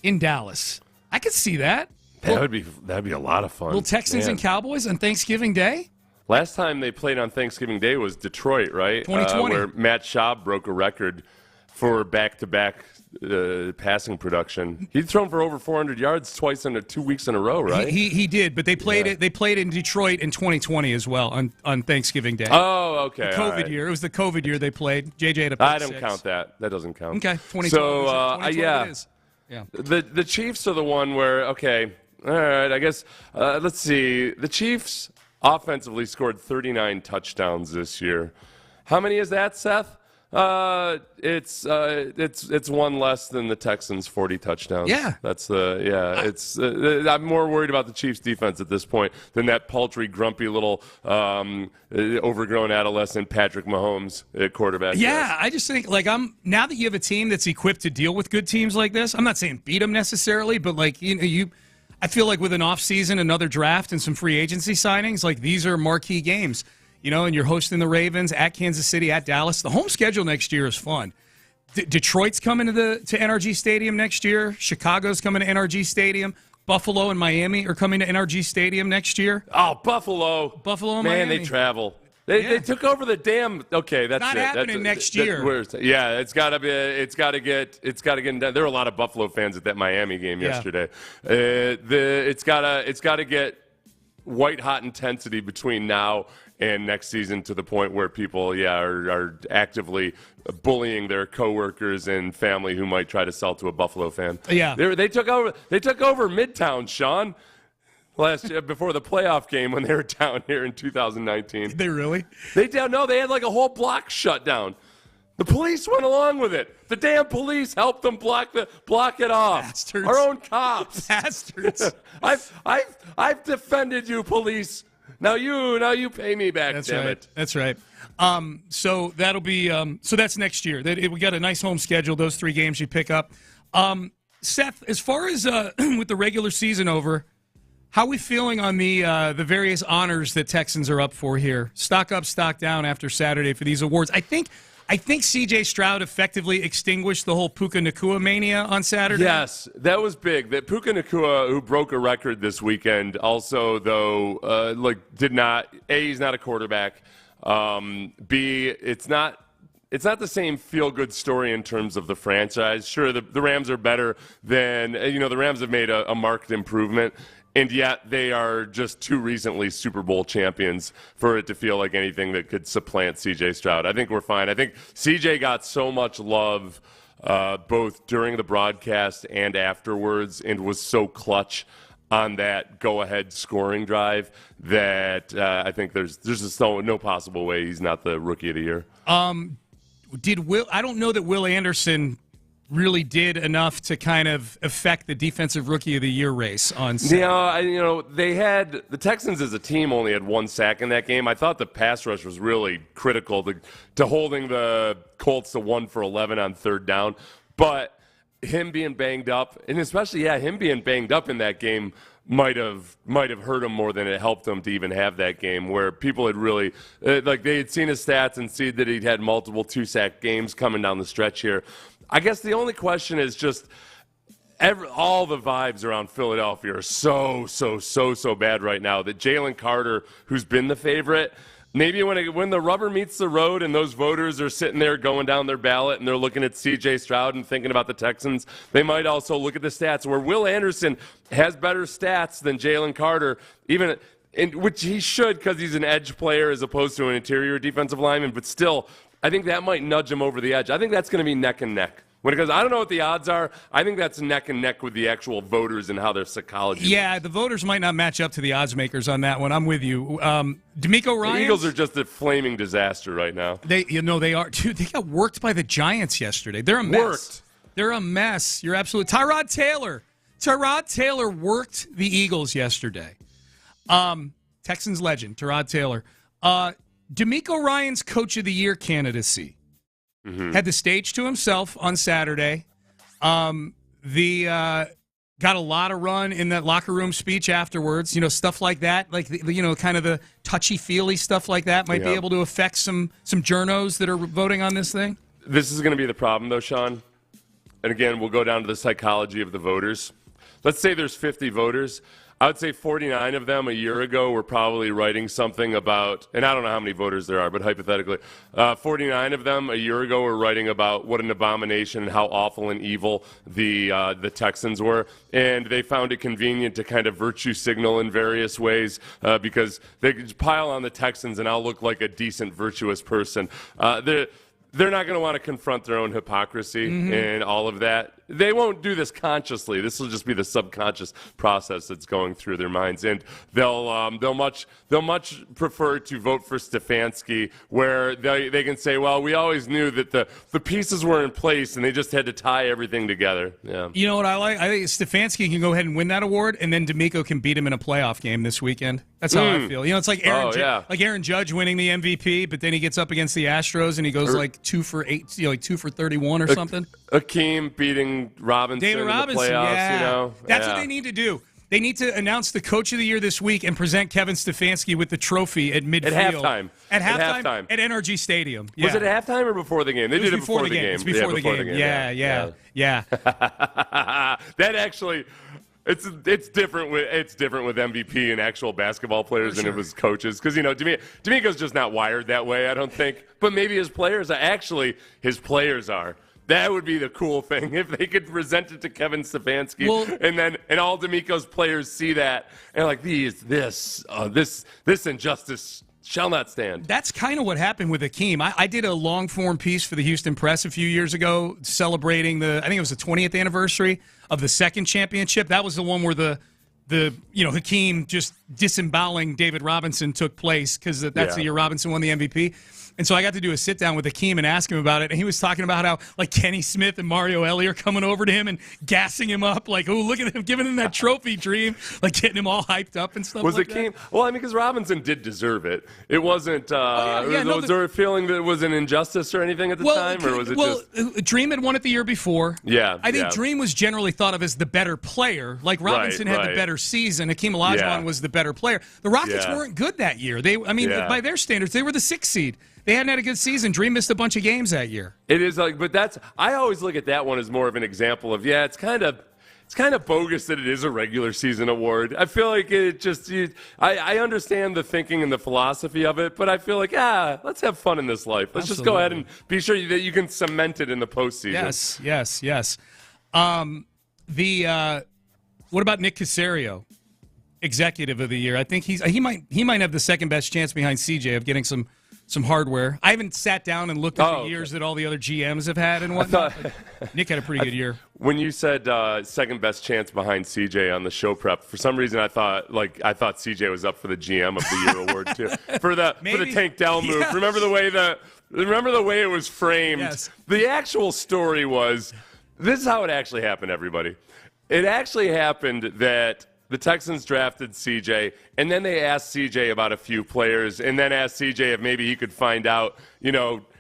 in Dallas. I could see that. That'd be a lot of fun. Little Texans and Cowboys on Thanksgiving Day? Last time they played on Thanksgiving Day was Detroit, right? 2020. Where Matt Schaub broke a record for back-to-back passing production. He'd thrown for over 400 yards twice in 2 weeks in a row, right? He did, but they played it. They played in Detroit in 2020 as well on Thanksgiving Day. Oh, okay. The COVID year. It was the COVID year they played. JJ had a pick I don't 6. count that. That doesn't count. Okay, 2012. So 2012 it is. Yeah. The Chiefs are the one where all right. I guess let's see. The Chiefs offensively scored 39 touchdowns this year. How many is that, Seth? It's one less than the Texans' 40 touchdowns. Yeah, that's It's I'm more worried about the Chiefs' defense at this point than that paltry, grumpy little overgrown adolescent Patrick Mahomes at quarterback. Yeah, I just think now that you have a team that's equipped to deal with good teams like this. I'm not saying beat them necessarily, but I feel like with an offseason, another draft, and some free agency signings, these are marquee games. And you're hosting the Ravens at Kansas City, at Dallas. The home schedule next year is fun. Detroit's coming to NRG Stadium next year. Chicago's coming to NRG Stadium. Buffalo and Miami are coming to NRG Stadium next year. Oh, Buffalo and Man, Miami. they travel. They took over the damn. Okay, that's not it. happening next year. It's got to get. There were a lot of Buffalo fans at that Miami game yesterday. It's got to get white hot intensity between now and next season to the point where people, are actively bullying their coworkers and family who might try to sell to a Buffalo fan. Yeah, they took over Midtown, Sean, last year before the playoff game when they were down here in 2019. Did they really? They had a whole block shut down. The police went along with it. The damn police helped them block it off. Bastards. Our own cops. Bastards. I've defended you, police. Now you pay me back. That's damn right. it. That's right. So that'll be so that's next year. We got a nice home schedule. Those 3 games you pick up. Seth, as far as with the regular season over, how are we feeling on the various honors that Texans are up for here? Stock up, stock down after Saturday for these awards. I think C.J. Stroud effectively extinguished the whole Puka Nacua mania on Saturday. Yes, that was big. That Puka Nacua, who broke a record this weekend, also though did not. A, he's not a quarterback. B, it's not the same feel-good story in terms of the franchise. Sure, the Rams are better than the Rams have made a marked improvement. And yet they are just too recently Super Bowl champions for it to feel like anything that could supplant C.J. Stroud. I think we're fine. I think C.J. got so much love both during the broadcast and afterwards and was so clutch on that go-ahead scoring drive that I think there's just no possible way he's not the Rookie of the Year. I don't know that Will Anderson really did enough to kind of affect the Defensive Rookie of the Year race on Saturday. They had the Texans as a team only had 1 sack in that game. I thought the pass rush was really critical to holding the Colts to 1 for 11 on 3rd down. But him being banged up, and especially him being banged up in that game might have hurt him more than it helped him to even have that game where people had really they had seen his stats and see that he'd had multiple 2-sack games coming down the stretch here. I guess the only question is just all the vibes around Philadelphia are so bad right now that Jalen Carter, who's been the favorite, maybe when the rubber meets the road and those voters are sitting there going down their ballot and they're looking at C.J. Stroud and thinking about the Texans, they might also look at the stats where Will Anderson has better stats than Jalen Carter, which he should because he's an edge player as opposed to an interior defensive lineman, but still – I think that might nudge him over the edge. I think that's going to be neck and neck Because I don't know what the odds are. I think that's neck and neck with the actual voters and how their psychology Yeah, works. the voters might not match up to the odds makers on that one. I'm with you. DeMeco Ryans. The Eagles are just a flaming disaster right now. They are. Dude, they got worked by the Giants yesterday. They're a mess. Worked. They're a mess. You're absolutely. Tyrod Taylor worked the Eagles yesterday. Texans legend, Tyrod Taylor. DeMeco Ryans Coach of the Year candidacy. Had the stage to himself on Saturday. Got a lot of run in that locker room speech afterwards. Stuff like that, like kind of the touchy-feely stuff like that might be able to affect some journos that are voting on this thing. This is going to be the problem, though, Sean. And again, we'll go down to the psychology of the voters. Let's say there's 50 voters. I would say 49 of them a year ago were probably writing something about, and I don't know how many voters there are, but hypothetically, 49 of them a year ago were writing about what an abomination and how awful and evil the Texans were. And they found it convenient to kind of virtue signal in various ways because they could pile on the Texans and I'll look like a decent, virtuous person. They're not going to want to confront their own hypocrisy and all of that. They won't do this consciously. This will just be the subconscious process that's going through their minds, and they'll much prefer to vote for Stefanski, where they can say, well, we always knew that the pieces were in place, and they just had to tie everything together. Yeah. You know what I like? I think Stefanski can go ahead and win that award, and then DeMeco can beat him in a playoff game this weekend. That's how I feel. It's like Aaron Judge winning the MVP, but then he gets up against the Astros and he goes like 2 for 8, like 2 for 31 or something. Akeem beating Robinson in the playoffs. That's what they need to do. They need to announce the Coach of the Year this week and present Kevin Stefanski with the trophy at midfield. At halftime. At NRG Stadium. Yeah. Was it at halftime or before the game? They did it before the game. It's before the game. Yeah. That actually, it's different with MVP and actual basketball players than it was coaches, because DeMeco's just not wired that way, I don't think. But maybe his players are. That would be the cool thing if they could present it to Kevin Stefanski, and all DeMeco's players see that and like this injustice shall not stand. That's kind of what happened with Akeem. I did a long-form piece for the Houston Press a few years ago celebrating I think it was the 20th anniversary of the second championship. That was the one where Hakeem just disemboweling David Robinson took place, because that's the year Robinson won the MVP. And so I got to do a sit-down with Akeem and ask him about it, and he was talking about how, like, Kenny Smith and Mario Ellie are coming over to him and gassing him up, like, oh, look at him, giving him that trophy dream, like getting him all hyped up and stuff like Akeem, that. Well, I mean, because Robinson did deserve it. It wasn't, was there a feeling that it was an injustice or anything at the time, or was it just... Dream had won it the year before. Yeah. I think Dream was generally thought of as the better player. Like, Robinson had the better season. Hakeem Olajuwon was the better player. The Rockets weren't good that year. By their standards, they were the 6th seed. They hadn't had a good season. Dream missed a bunch of games that year. It is I always look at that one as more of an example of, it's kind of bogus that it is a regular season award. I feel like it just, I understand the thinking and the philosophy of it, but I feel like, let's have fun in this life. Let's just go ahead and be sure that you can cement it in the postseason. Yes. What about Nick Caserio, Executive of the Year? I think he might have the second best chance behind CJ of getting some hardware. I haven't sat down and looked at the years that all the other GMs have had and whatnot. Nick had a pretty good year. When you said second best chance behind CJ on the show prep, for some reason I thought CJ was up for the GM of the Year award too. For the Tank Dell move. Yes. Remember the way it was framed. Yes. The actual story was, this is how it actually happened, everybody. It actually happened that the Texans drafted CJ, and then they asked CJ about a few players, and then asked CJ if maybe he could find out,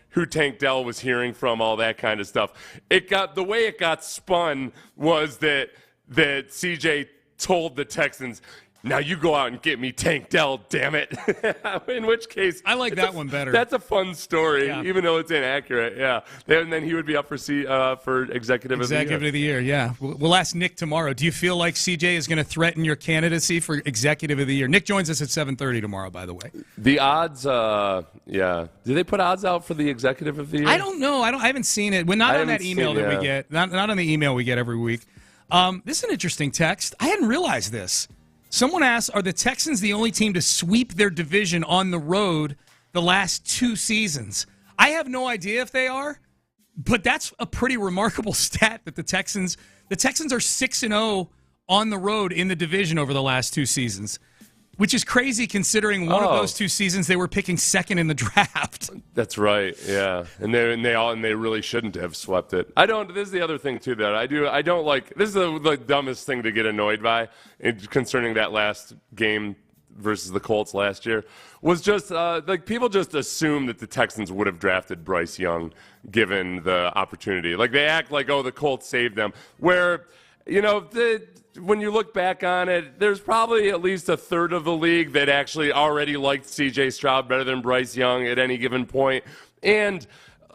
who Tank Dell was hearing from, all that kind of stuff. The way it got spun was that CJ told the Texans, now you go out and get me Tank Dell, damn it. In which case, I like that one better. That's a fun story, even though it's inaccurate. Yeah, and then he would be up for Executive of the Year. Yeah. We'll ask Nick tomorrow. Do you feel like CJ is going to threaten your candidacy for Executive of the Year? Nick joins us at 7:30 tomorrow, by the way. The odds, Do they put odds out for the Executive of the Year? I don't know. I haven't seen it. We're not on that email that we get. Not on the email we get every week. This is an interesting text. I hadn't realized this. Someone asked, are the Texans the only team to sweep their division on the road the last 2 seasons? I have no idea if they are, But that's a pretty remarkable stat that the Texans are 6-0 on the road in the division over the last 2 seasons, which is crazy considering one of those 2 seasons they were picking second in the draft. That's right. Yeah, and they really shouldn't have swept it. This is the other thing too that I don't like. This is the dumbest thing to get annoyed by concerning that last game versus the Colts last year was just people just assume that the Texans would have drafted Bryce Young given the opportunity. Like they act like, oh, the Colts saved them. Where, when you look back on it, there's probably at least a third of the league that actually already liked C.J. Stroud better than Bryce Young at any given point. And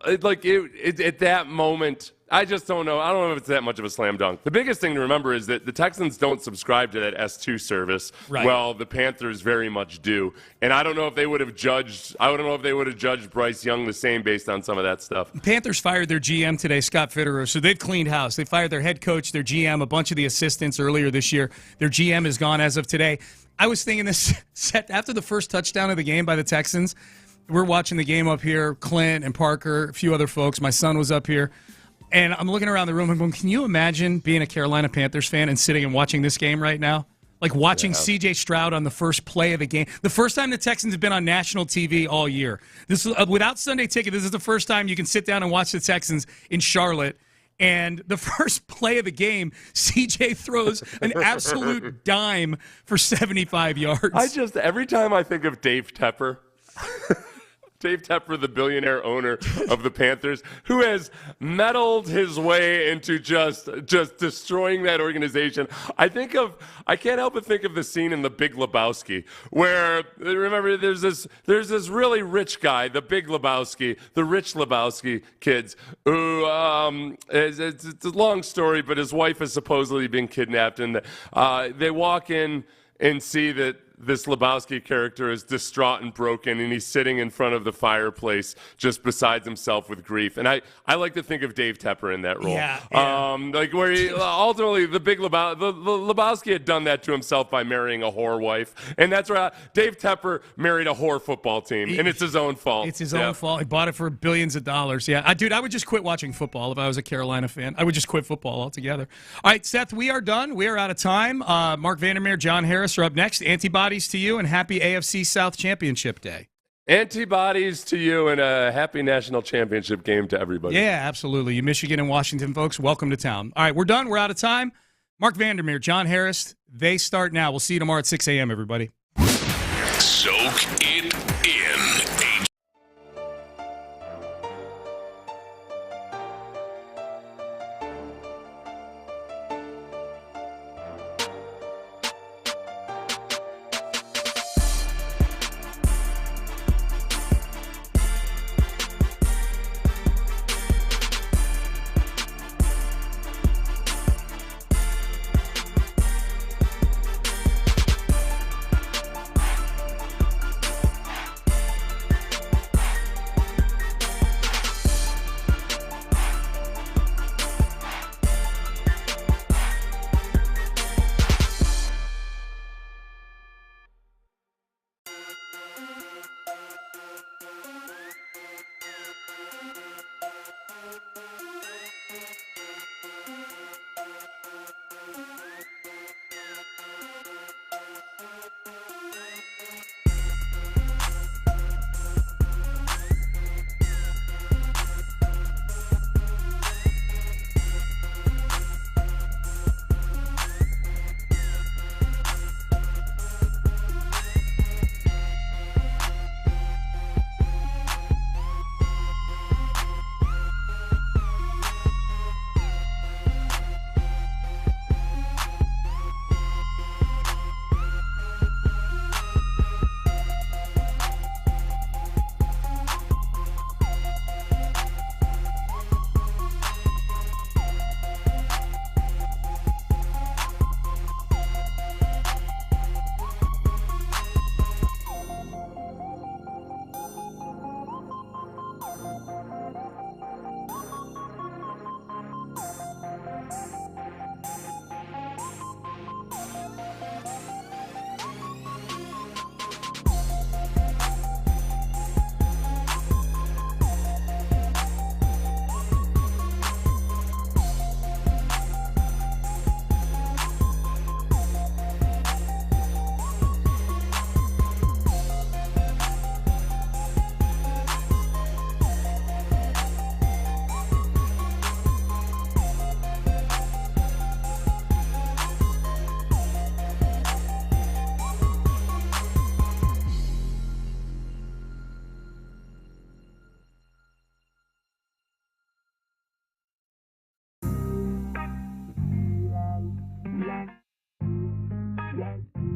at that moment, I just don't know. I don't know if it's that much of a slam dunk. The biggest thing to remember is that the Texans don't subscribe to that S2 service. Right. Well, the Panthers very much do. And I don't know if they would have judged Bryce Young the same based on some of that stuff. Panthers fired their GM today, Scott Fitterer, so they've cleaned house. They fired their head coach, their GM, a bunch of the assistants earlier this year. Their GM is gone as of today. I was thinking this set after the first touchdown of the game by the Texans. We're watching the game up here, Clint and Parker, a few other folks. My son was up here. And I'm looking around the room and going, can you imagine being a Carolina Panthers fan and sitting and watching this game right now? Like watching C.J. Stroud on the first play of the game. The first time the Texans have been on national TV all year. This without Sunday Ticket, this is the first time you can sit down and watch the Texans in Charlotte. And the first play of the game, C.J. throws an absolute dime for 75 yards. Every time I think of Dave Tepper, Dave Tepper, the billionaire owner of the Panthers, who has meddled his way into just destroying that organization. I can't help but think of the scene in The Big Lebowski, where remember there's this really rich guy, the Big Lebowski, the rich Lebowski kids, who it's a long story, but his wife has supposedly been kidnapped, and they walk in and see that this Lebowski character is distraught and broken, and he's sitting in front of the fireplace just besides himself with grief. And I like to think of Dave Tepper in that role. Yeah. Where he ultimately, the Lebowski had done that to himself by marrying a whore wife. And that's right. Dave Tepper married a whore football team, and it's his own fault. It's his own fault. He bought it for billions of dollars. Yeah. I would just quit watching football if I was a Carolina fan. I would just quit football altogether. All right, Seth, we are done. We are out of time. Mark Vandermeer, John Harris are up next. Antibodies to you, and happy AFC South Championship Day. Antibodies to you, and a happy national championship game to everybody. Yeah, absolutely. You Michigan and Washington folks, welcome to town. All right, we're done. We're out of time. Mark Vandermeer, John Harris, they start now. We'll see you tomorrow at 6 a.m., everybody. Soak it in.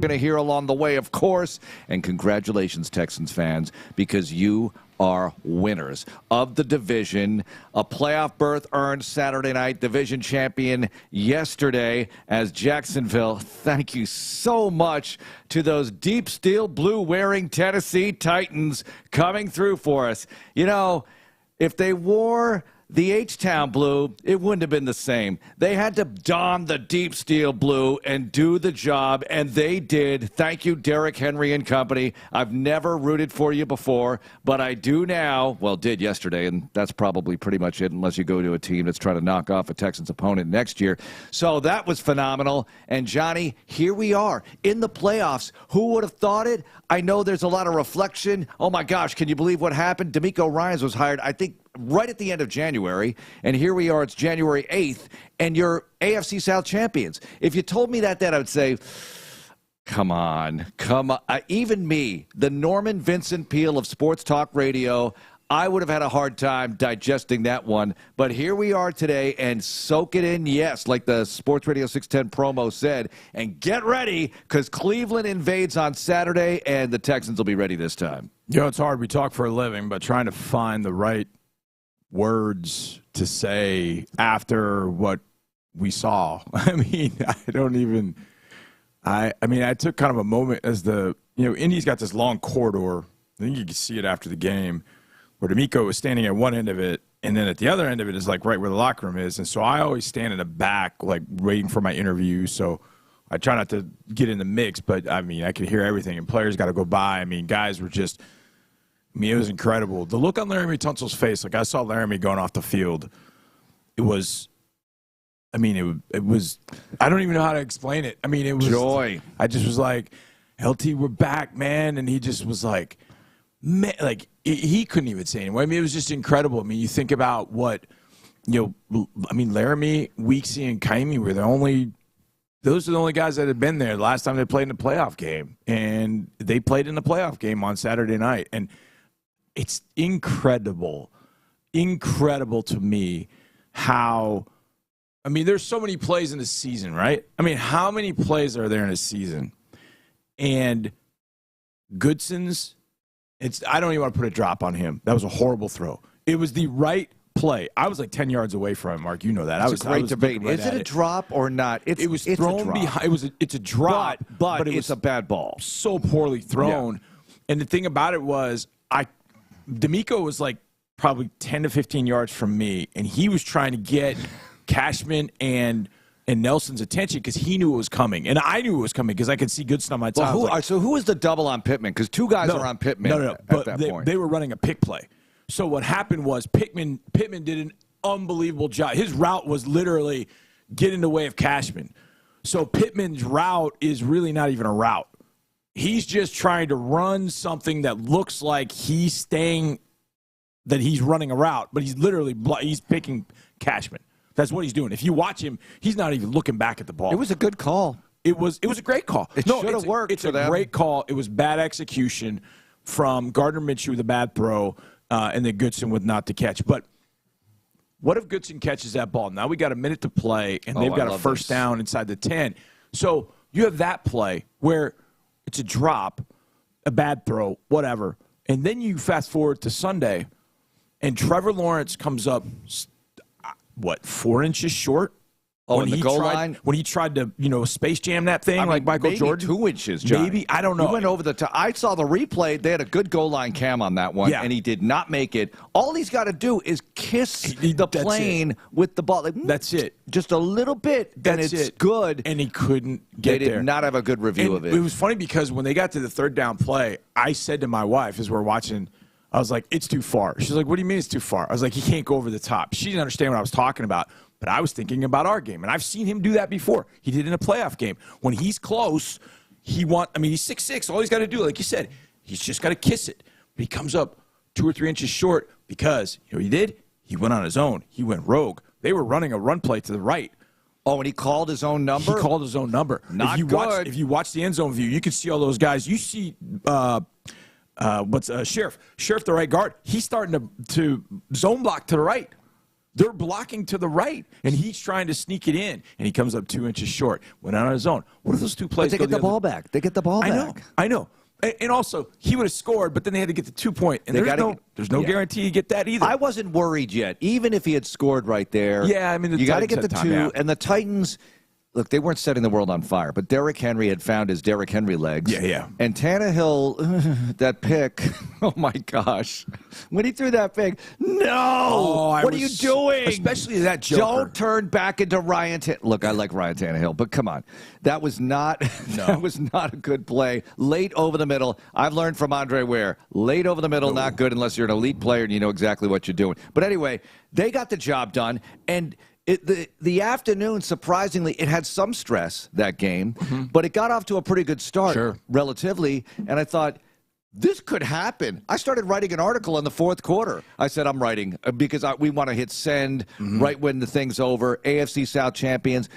going to hear along the way, of course. And congratulations, Texans fans, because you are winners of the division. A playoff berth earned Saturday night, division champion yesterday as Jacksonville. Thank you so much to those deep steel blue wearing Tennessee Titans coming through for us. You know, if they wore the H-Town blue, it wouldn't have been the same. They had to don the deep steel blue and do the job, and they did. Thank you, Derrick Henry and company. I've never rooted for you before, but I do now. Well, did yesterday, and that's probably pretty much it unless you go to a team that's trying to knock off a Texans opponent next year. So that was phenomenal. And, Johnny, here we are in the playoffs. Who would have thought it? I know there's a lot of reflection. Oh, my gosh, can you believe what happened? DeMeco Ryans was hired, I think, right at the end of January, and here we are, it's January 8th, and you're AFC South champions. If you told me that, I would say, come on. Even me, the Norman Vincent Peale of Sports Talk Radio, I would have had a hard time digesting that one. But here we are today, and soak it in, yes, like the Sports Radio 610 promo said, and get ready, because Cleveland invades on Saturday, and the Texans will be ready this time. You know, it's hard. We talk for a living, but trying to find the right words to say after what we saw. I mean, I took kind of a moment as Indy's got this long corridor. I think you can see it after the game where DeMeco was standing at one end of it, and then at the other end of it is like right where the locker room is. And so I always stand in the back, like waiting for my interview. So I try not to get in the mix, but I mean, I could hear everything, and players got to go by. I mean, guys were just, it was incredible. The look on Laramie Tunsil's face, like I saw Laramie going off the field, it was, I don't even know how to explain it. I mean, it was joy. I just was like, LT, we're back, man. And he just was like, man, like he couldn't even say anything. I mean, it was just incredible. I mean, you think about what, Laramie, Weeksy, and Kaimi were those are the only guys that had been there the last time they played in the playoff game. And they played in the playoff game on Saturday night. And it's incredible to me how, there's so many plays in the season, right? I mean, how many plays are there in a season? And Goodson's, I don't even want to put a drop on him. That was a horrible throw. It was the right play. I was like 10 yards away from him, Mark. You know that. It's a great debate. Is it a drop or not? It was thrown behind. It's a drop, but it's a bad ball. So poorly thrown. Yeah. And the thing about it was, DeMeco was like probably 10 to 15 yards from me, and he was trying to get Cashman and Nelson's attention because he knew it was coming. And I knew it was coming because I could see Goodson on my top. So who was the double on Pittman? Because two guys are on Pittman at that point. They were running a pick play. So what happened was Pittman did an unbelievable job. His route was literally get in the way of Cashman. So Pittman's route is really not even a route. He's just trying to run something that looks like he's running a route, but he's picking Cashman. That's what he's doing. If you watch him, he's not even looking back at the ball. It was a good call. It was a great call. It should have worked. It's a great call. It was bad execution from Gardner Minshew with a bad throw, and then Goodson with not to catch. But what if Goodson catches that ball? Now we got a minute to play, and they've got a first down inside the 10. So you have that play where it's a drop, a bad throw, whatever. And then you fast forward to Sunday, and Trevor Lawrence comes up, 4 inches short? Oh, in the goal line? When he tried to, Space Jam that thing like Michael Jordan? 2 inches, Johnny. Maybe, I don't know. He went over the top. I saw the replay. They had a good goal line cam on that one, and he did not make it. All he's got to do is kiss the plane with the ball. That's it. Just a little bit, and it's good. And he couldn't get there. They did not have a good review of it. It was funny because when they got to the third down play, I said to my wife as we're watching, I was like, it's too far. She's like, what do you mean it's too far? I was like, he can't go over the top. She didn't understand what I was talking about. But I was thinking about our game, and I've seen him do that before. He did it in a playoff game. When he's close, he's 6'6". All he's got to do, like you said, he's just got to kiss it. But he comes up 2 or 3 inches short because, what he did? He went on his own. He went rogue. They were running a run play to the right. Oh, and he called his own number? He called his own number. Not good. If you watch the end zone view, you can see all those guys. You see Sheriff. Sheriff, the right guard, he's starting to zone block to the right. They're blocking to the right, and he's trying to sneak it in, and he comes up 2 inches short. Went out on his own. What if those two plays? But they get the ball back. They get the ball back. I know. And also, he would have scored, but then they had to get the 2 point. And there's no guarantee you get that either. I wasn't worried yet, even if he had scored right there. Yeah, I mean, you got to get the 2, and the Titans. Look, they weren't setting the world on fire, but Derrick Henry had found his Derrick Henry legs. Yeah. And Tannehill, that pick, oh my gosh. When he threw that pick, what are you doing? Especially that joker. Don't turn back into Ryan Tannehill. Look, I like Ryan Tannehill, but come on. That was not that was not a good play. Late over the middle. I've learned from Andrej Ware. Late over the middle, not good unless you're an elite player and you know exactly what you're doing. But anyway, they got the job done, and the afternoon, surprisingly, it had some stress, that game, but it got off to a pretty good start, relatively, and I thought, this could happen. I started writing an article in the fourth quarter. I said, I'm writing because we want to hit send right when the thing's over, AFC South champions.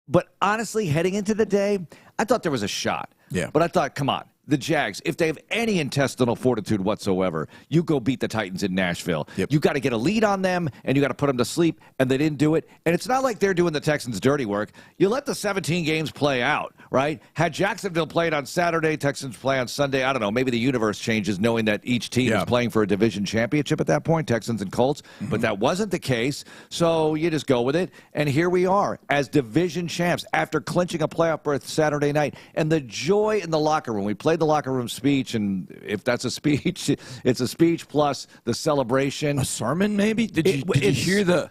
But honestly, heading into the day, I thought there was a shot. Yeah. But I thought, come on. The Jags, if they have any intestinal fortitude whatsoever, you go beat the Titans in Nashville. You got to get a lead on them, and you got to put them to sleep, and they didn't do it. And it's not like they're doing the Texans' dirty work. You let the 17 games play out, right? Had Jacksonville played on Saturday, Texans play on Sunday, I don't know, maybe the universe changes knowing that each team is playing for a division championship at that point, Texans and Colts. But that wasn't the case, so you just go with it. And here we are as division champs after clinching a playoff berth Saturday night. And the joy in the locker room. We played the locker room speech, and if that's a speech, it's a speech plus the celebration. A sermon, maybe? Did you hear the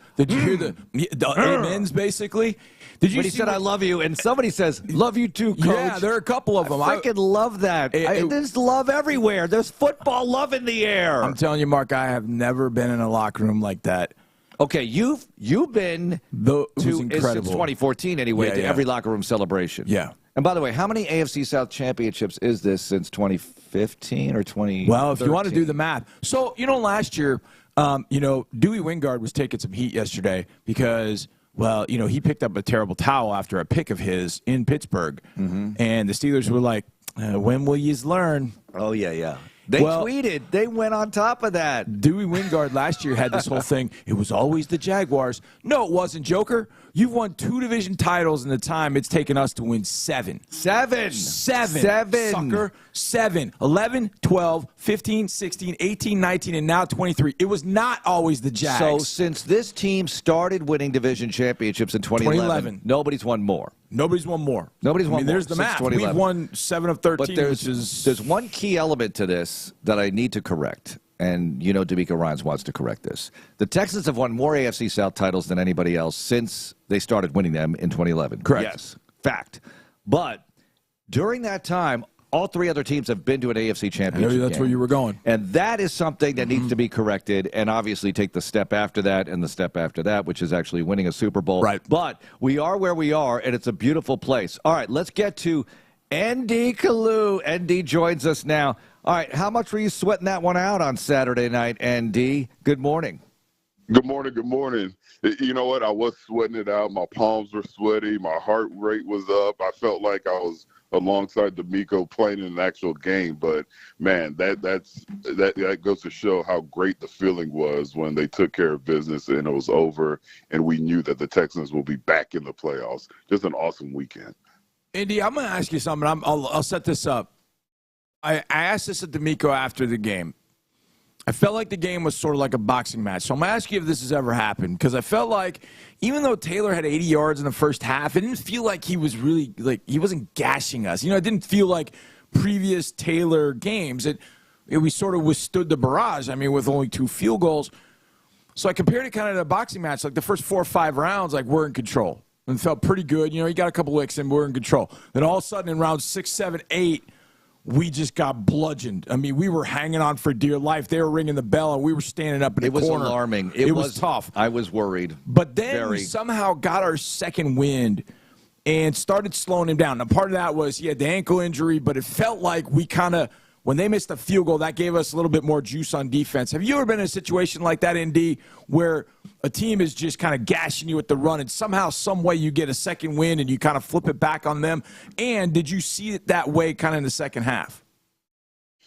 amens, basically? Did you when he said, I love you, and somebody says, love you too, Coach. Yeah, there are a couple of them. I freaking love that. There's love everywhere. There's football love in the air. I'm telling you, Mark, I have never been in a locker room like that. Okay, you've been to, since 2014 anyway, to every locker room celebration. Yeah. And by the way, how many AFC South championships is this since 2015 or 2013? Well, if you want to do the math. So, last year, Dewey Wingard was taking some heat yesterday because, well, he picked up a terrible towel after a pick of his in Pittsburgh. And the Steelers were like, when will you learn? Oh, yeah. They tweeted. They went on top of that. Dewey Wingard last year had this whole thing. It was always the Jaguars. No, it wasn't, Joker. You've won 2 division titles in the time it's taken us to win 7. 7. Sucker. 7. 11, 12, 15, 16, 18, 19, and now 23. It was not always the Jags. So since this team started winning division championships in 2011, nobody's won more. Nobody's won more. Nobody's won more. There's the math. We've won 7 of 13. But there's one key element to this that I need to correct. And DeMeco Ryans wants to correct this. The Texans have won more AFC South titles than anybody else since they started winning them in 2011. Correct. Yes, fact. But during that time, all 3 other teams have been to an AFC championship I know that's game. where you were going. And that is something that needs to be corrected and obviously take the step after that and the step after that, which is actually winning a Super Bowl. Right. But we are where we are, and it's a beautiful place. All right, let's get to ND Kalu. ND joins us now. All right, how much were you sweating that one out on Saturday night, ND? Good morning. Good morning. You know what? I was sweating it out. My palms were sweaty. My heart rate was up. I felt like I was alongside DeMeco playing in an actual game. But, man, that goes to show how great the feeling was when they took care of business and it was over and we knew that the Texans will be back in the playoffs. Just an awesome weekend. Andy, I'm going to ask you something. I'll set this up. I asked this at DeMeco after the game. I felt like the game was sort of like a boxing match. So I'm going to ask you if this has ever happened, because I felt like even though Taylor had 80 yards in the first half, it didn't feel like he was really, he wasn't gashing us. It didn't feel like previous Taylor games. We sort of withstood the barrage, with only 2 field goals. So I compared it kind of to a boxing match. Like the first 4 or 5 rounds, we're in control. And felt pretty good. He got a couple licks in, we're in control. Then all of a sudden in round 6, 7, 8, we just got bludgeoned. We were hanging on for dear life. They were ringing the bell, and we were standing up in the corner. It was alarming. It was tough. I was worried. But then we somehow got our second wind and started slowing him down. Now, part of that was he had the ankle injury, but it felt like we kind of, when they missed the field goal, that gave us a little bit more juice on defense. Have you ever been in a situation like that, ND, where a team is just kind of gashing you at the run and somehow, some way you get a second win and you kind of flip it back on them? And did you see it that way kind of in the second half?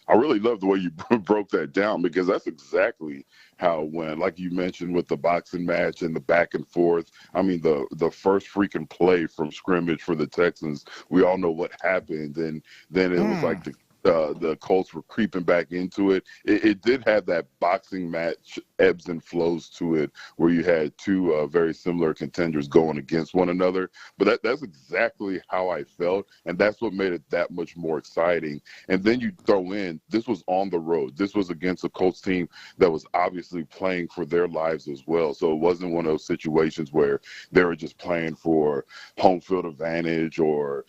I really love the way you broke that down, because that's exactly how it went. Like you mentioned with the boxing match and the back and forth. I mean, the first freaking play from scrimmage for the Texans, we all know what happened. And then it was like the Colts were creeping back into it. It did have that boxing match ebbs and flows to it, where you had two very similar contenders going against one another. But that's exactly how I felt, and that's what made it that much more exciting. And then you throw in, this was on the road. This was against a Colts team that was obviously playing for their lives as well. So it wasn't one of those situations where they were just playing for home field advantage or,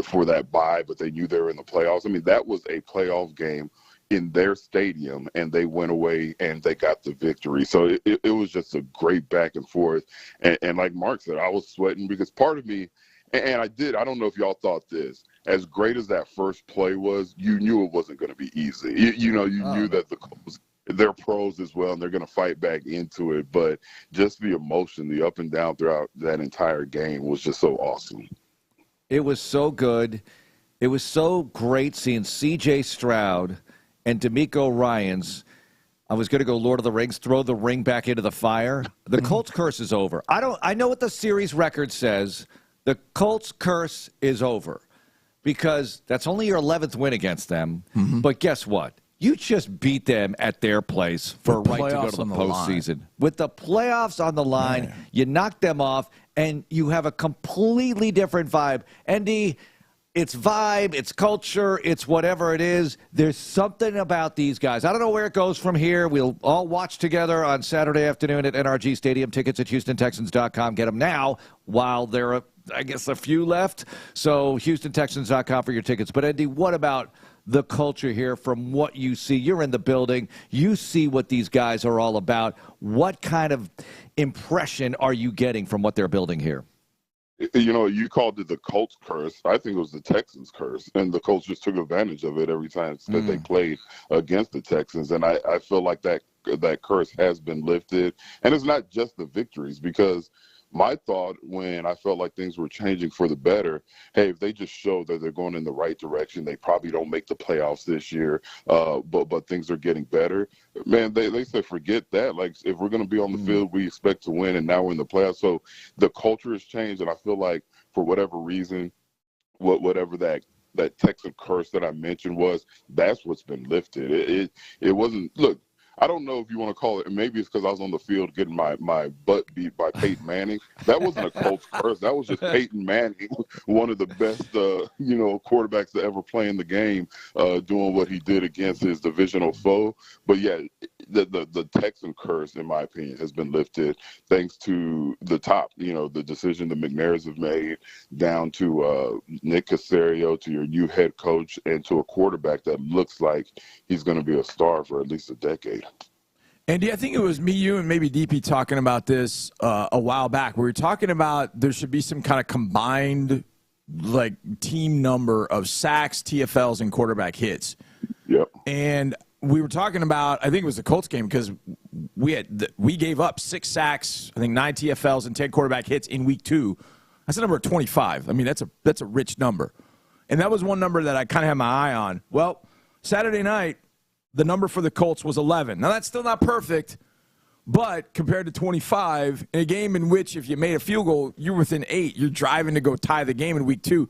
for that bye, but they knew they were in the playoffs. I mean, that was a playoff game in their stadium, and they went away and they got the victory. So it was just a great back and forth. And like Mark said, I was sweating because part of me, and I don't know if y'all thought this, as great as that first play was, you knew it wasn't going to be easy. You knew that the Colts, they're pros as well, and they're going to fight back into it. But just the emotion, the up and down throughout that entire game was just so awesome. It was so good. It was so great seeing C.J. Stroud and DeMeco Ryans. I was going to go Lord of the Rings, throw the ring back into the fire. The Colts curse is over. I know what the series record says. The Colts curse is over because that's only your 11th win against them. Mm-hmm. But guess what? You just beat them at their place for a right to go to the postseason. With the playoffs on the line, you knock them off, and you have a completely different vibe. Andy, it's vibe, it's culture, it's whatever it is. There's something about these guys. I don't know where it goes from here. We'll all watch together on Saturday afternoon at NRG Stadium. Tickets at HoustonTexans.com. Get them now while there are, I guess, a few left. So HoustonTexans.com for your tickets. But, Andy, what about the culture here from what you see? You're in the building. You see what these guys are all about. What kind of impression are you getting from what they're building here? You called it the Colts curse. I think it was the Texans curse, and the Colts just took advantage of it every time that they played against the Texans. And I feel like that curse has been lifted. And it's not just the victories, because my thought when I felt like things were changing for the better, hey, if they just show that they're going in the right direction, they probably don't make the playoffs this year, but things are getting better. Man, they said forget that. Like, if we're going to be on the field, we expect to win, and now we're in the playoffs. So the culture has changed, and I feel like for whatever reason, whatever that Texan curse that I mentioned was, that's what's been lifted. It wasn't – look, I don't know if you want to call it, maybe it's because I was on the field getting my butt beat by Peyton Manning. That wasn't a Colts curse. That was just Peyton Manning, one of the best, quarterbacks to ever play in the game, doing what he did against his divisional foe. But, yeah, the Texan curse, in my opinion, has been lifted thanks to the top, the decision the McNairs have made, down to Nick Caserio, to your new head coach, and to a quarterback that looks like he's going to be a star for at least a decade. Andy, I think it was me, you, and maybe DP talking about this a while back. We were talking about there should be some kind of combined team number of sacks, TFLs, and quarterback hits. Yep. And we were talking about, I think it was the Colts game, because we gave up 6 sacks, I think 9 TFLs, and 10 quarterback hits in week 2. That's a number of 25. I mean, that's a rich number. And that was one number that I kind of had my eye on. Well, Saturday night, the number for the Colts was 11. Now, that's still not perfect, but compared to 25, in a game in which if you made a field goal, you're within 8, you're driving to go tie the game in week 2.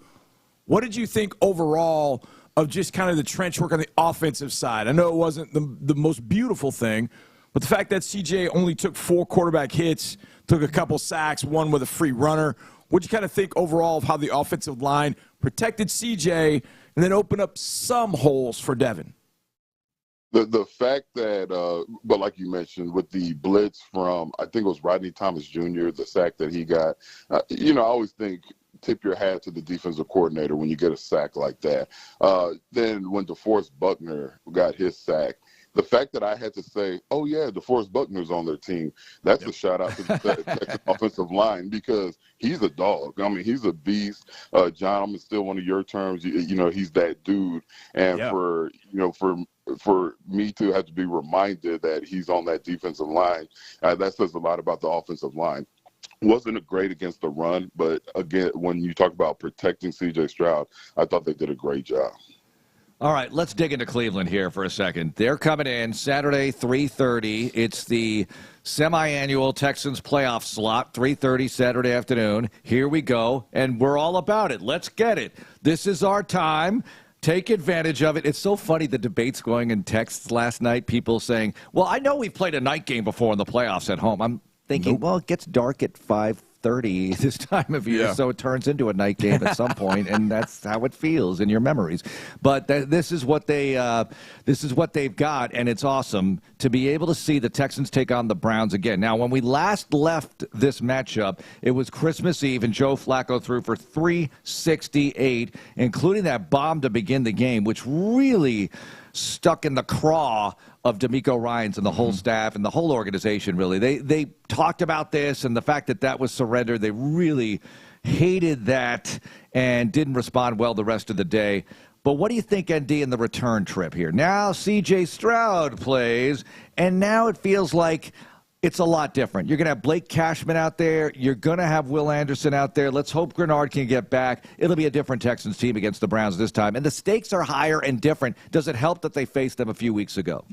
What did you think overall of just kind of the trench work on the offensive side? I know it wasn't the most beautiful thing, but the fact that CJ only took 4 quarterback hits, took a couple sacks, one with a free runner, what did you kind of think overall of how the offensive line protected CJ and then opened up some holes for Devin? The fact that, but like you mentioned, with the blitz from, I think it was Rodney Thomas Jr., the sack that he got, I always think, tip your hat to the defensive coordinator when you get a sack like that. Then when DeForest Buckner got his sack, the fact that I had to say, oh, yeah, DeForest Buckner's on their team, that's a shout-out to the Texas offensive line, because he's a dog. I mean, he's a beast. John, I'm going to steal one of your terms. He's that dude. And for me to have to be reminded that he's on that defensive line, that says a lot about the offensive line. Wasn't great against the run, but, again, when you talk about protecting C.J. Stroud, I thought they did a great job. All right, let's dig into Cleveland here for a second. They're coming in Saturday, 3:30. It's the semi-annual Texans playoff slot, 3:30 Saturday afternoon. Here we go, and we're all about it. Let's get it. This is our time. Take advantage of it. It's so funny, the debates going in texts last night, people saying, well, I know we've played a night game before in the playoffs at home. I'm thinking, well, it gets dark at 5:30 this time of year, so it turns into a night game at some point, and that's how it feels in your memories. But this is what they've got, and it's awesome to be able to see the Texans take on the Browns again. Now, when we last left this matchup, it was Christmas Eve, and Joe Flacco threw for 368, including that bomb to begin the game, which really stuck in the craw of DeMeco Ryans and the whole staff and the whole organization, really. They talked about this and the fact that was surrendered. They really hated that and didn't respond well the rest of the day. But what do you think, ND, in the return trip here? Now C.J. Stroud plays, and now it feels like it's a lot different. You're going to have Blake Cashman out there. You're going to have Will Anderson out there. Let's hope Grenard can get back. It'll be a different Texans team against the Browns this time. And the stakes are higher and different. Does it help that they faced them a few weeks ago?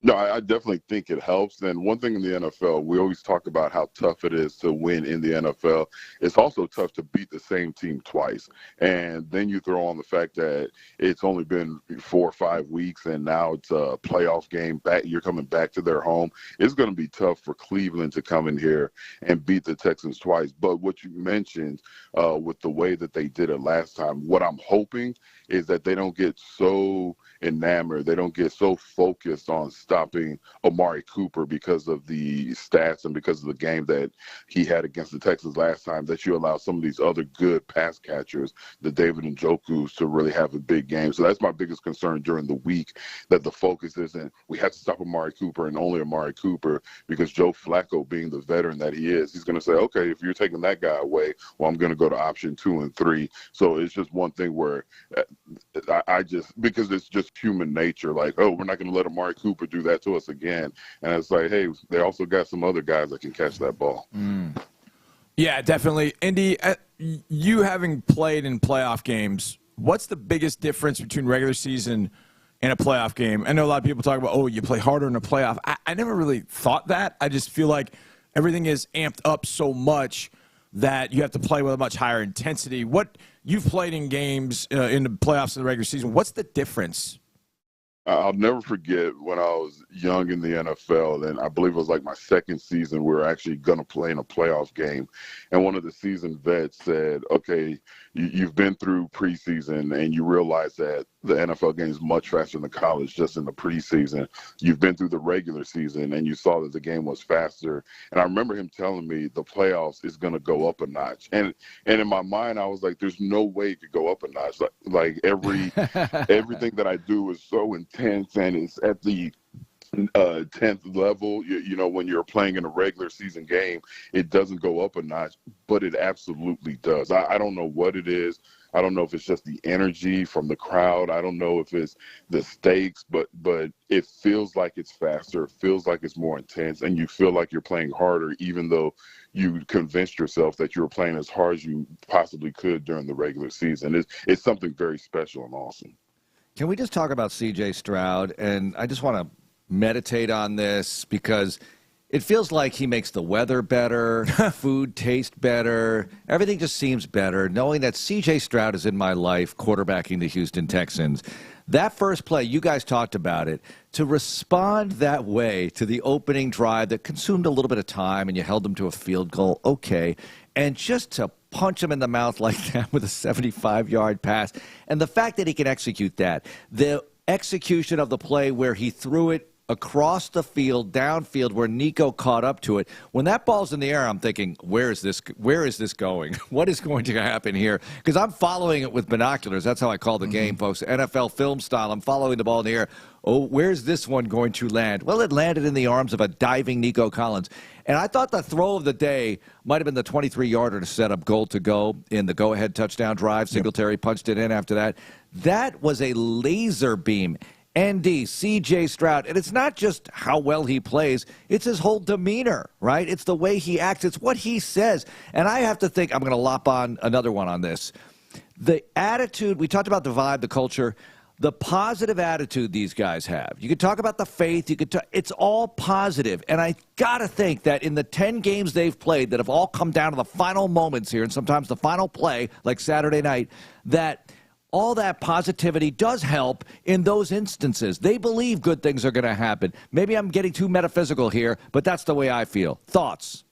No, I definitely think it helps. And one thing in the NFL, we always talk about how tough it is to win in the NFL. It's also tough to beat the same team twice. And then you throw on the fact that it's only been 4 or 5 weeks, and now it's a playoff game. You're coming back to their home. It's going to be tough for Cleveland to come in here and beat the Texans twice. But what you mentioned with the way that they did it last time, what I'm hoping is that they don't get so enamored, they don't get so focused on stopping Amari Cooper because of the stats and because of the game that he had against the Texans last time, that you allow some of these other good pass catchers, the David Njokus, to really have a big game. So that's my biggest concern during the week, that the focus isn't we have to stop Amari Cooper and only Amari Cooper, because Joe Flacco, being the veteran that he is, he's going to say, okay, if you're taking that guy away, well, I'm going to go to option 2 and 3. So it's just one thing where I just, because it's just human nature, like, oh, we're not going to let Amari Cooper do that to us again. And it's like, hey, they also got some other guys that can catch that ball. Yeah, definitely. Indy, you having played in playoff games, what's the biggest difference between regular season and a playoff game? I know a lot of people talk about, oh, you play harder in a playoff. I never really thought that. I just feel like everything is amped up so much that you have to play with a much higher intensity. What you've played in games in the playoffs in the regular season, what's the difference? I'll never forget when I was young in the NFL, and I believe it was like my second season, we were actually going to play in a playoff game. And one of the seasoned vets said, okay, you've been through preseason and you realize that the NFL game is much faster than college just in the preseason. You've been through the regular season and you saw that the game was faster. And I remember him telling me the playoffs is going to go up a notch. And in my mind, I was like, there's no way it could go up a notch. Like everything that I do is so intense, and it's at the 10th level. You know, when you're playing in a regular season game, it doesn't go up a notch, but it absolutely does. I don't know what it is. I don't know if it's just the energy from the crowd. I don't know if it's the stakes, but it feels like it's faster. It feels like it's more intense, and you feel like you're playing harder, even though you convinced yourself that you were playing as hard as you possibly could during the regular season. It's something very special and awesome. Can we just talk about C.J. Stroud? And I just want to meditate on this because it feels like he makes the weather better, food taste better, everything just seems better, knowing that C.J. Stroud is in my life quarterbacking the Houston Texans. That first play, you guys talked about it, to respond that way to the opening drive that consumed a little bit of time and you held them to a field goal, okay, and just to punch him in the mouth like that with a 75-yard pass, and the fact that he can execute that, the execution of the play where he threw it across the field, downfield, where Nico caught up to it. When that ball's in the air, I'm thinking, where is this going? What is going to happen here? Because I'm following it with binoculars. That's how I call the game, folks. NFL film style. I'm following the ball in the air. Oh, where's this one going to land? Well, it landed in the arms of a diving Nico Collins. And I thought the throw of the day might have been the 23-yarder to set up goal to go in the go-ahead touchdown drive. Singletary punched it in after that. That was a laser beam. ND, C.J. Stroud, and it's not just how well he plays, it's his whole demeanor, right? It's the way he acts, it's what he says. And I have to think, I'm going to lop on another one on this. The attitude, we talked about the vibe, the culture. the positive attitude these guys have. You could talk about the faith. It's all positive. And I got to think that in the 10 games they've played that have all come down to the final moments here and sometimes the final play, like Saturday night, that all that positivity does help in those instances. They believe good things are going to happen. Maybe I'm getting too metaphysical here, but that's the way I feel. Thoughts?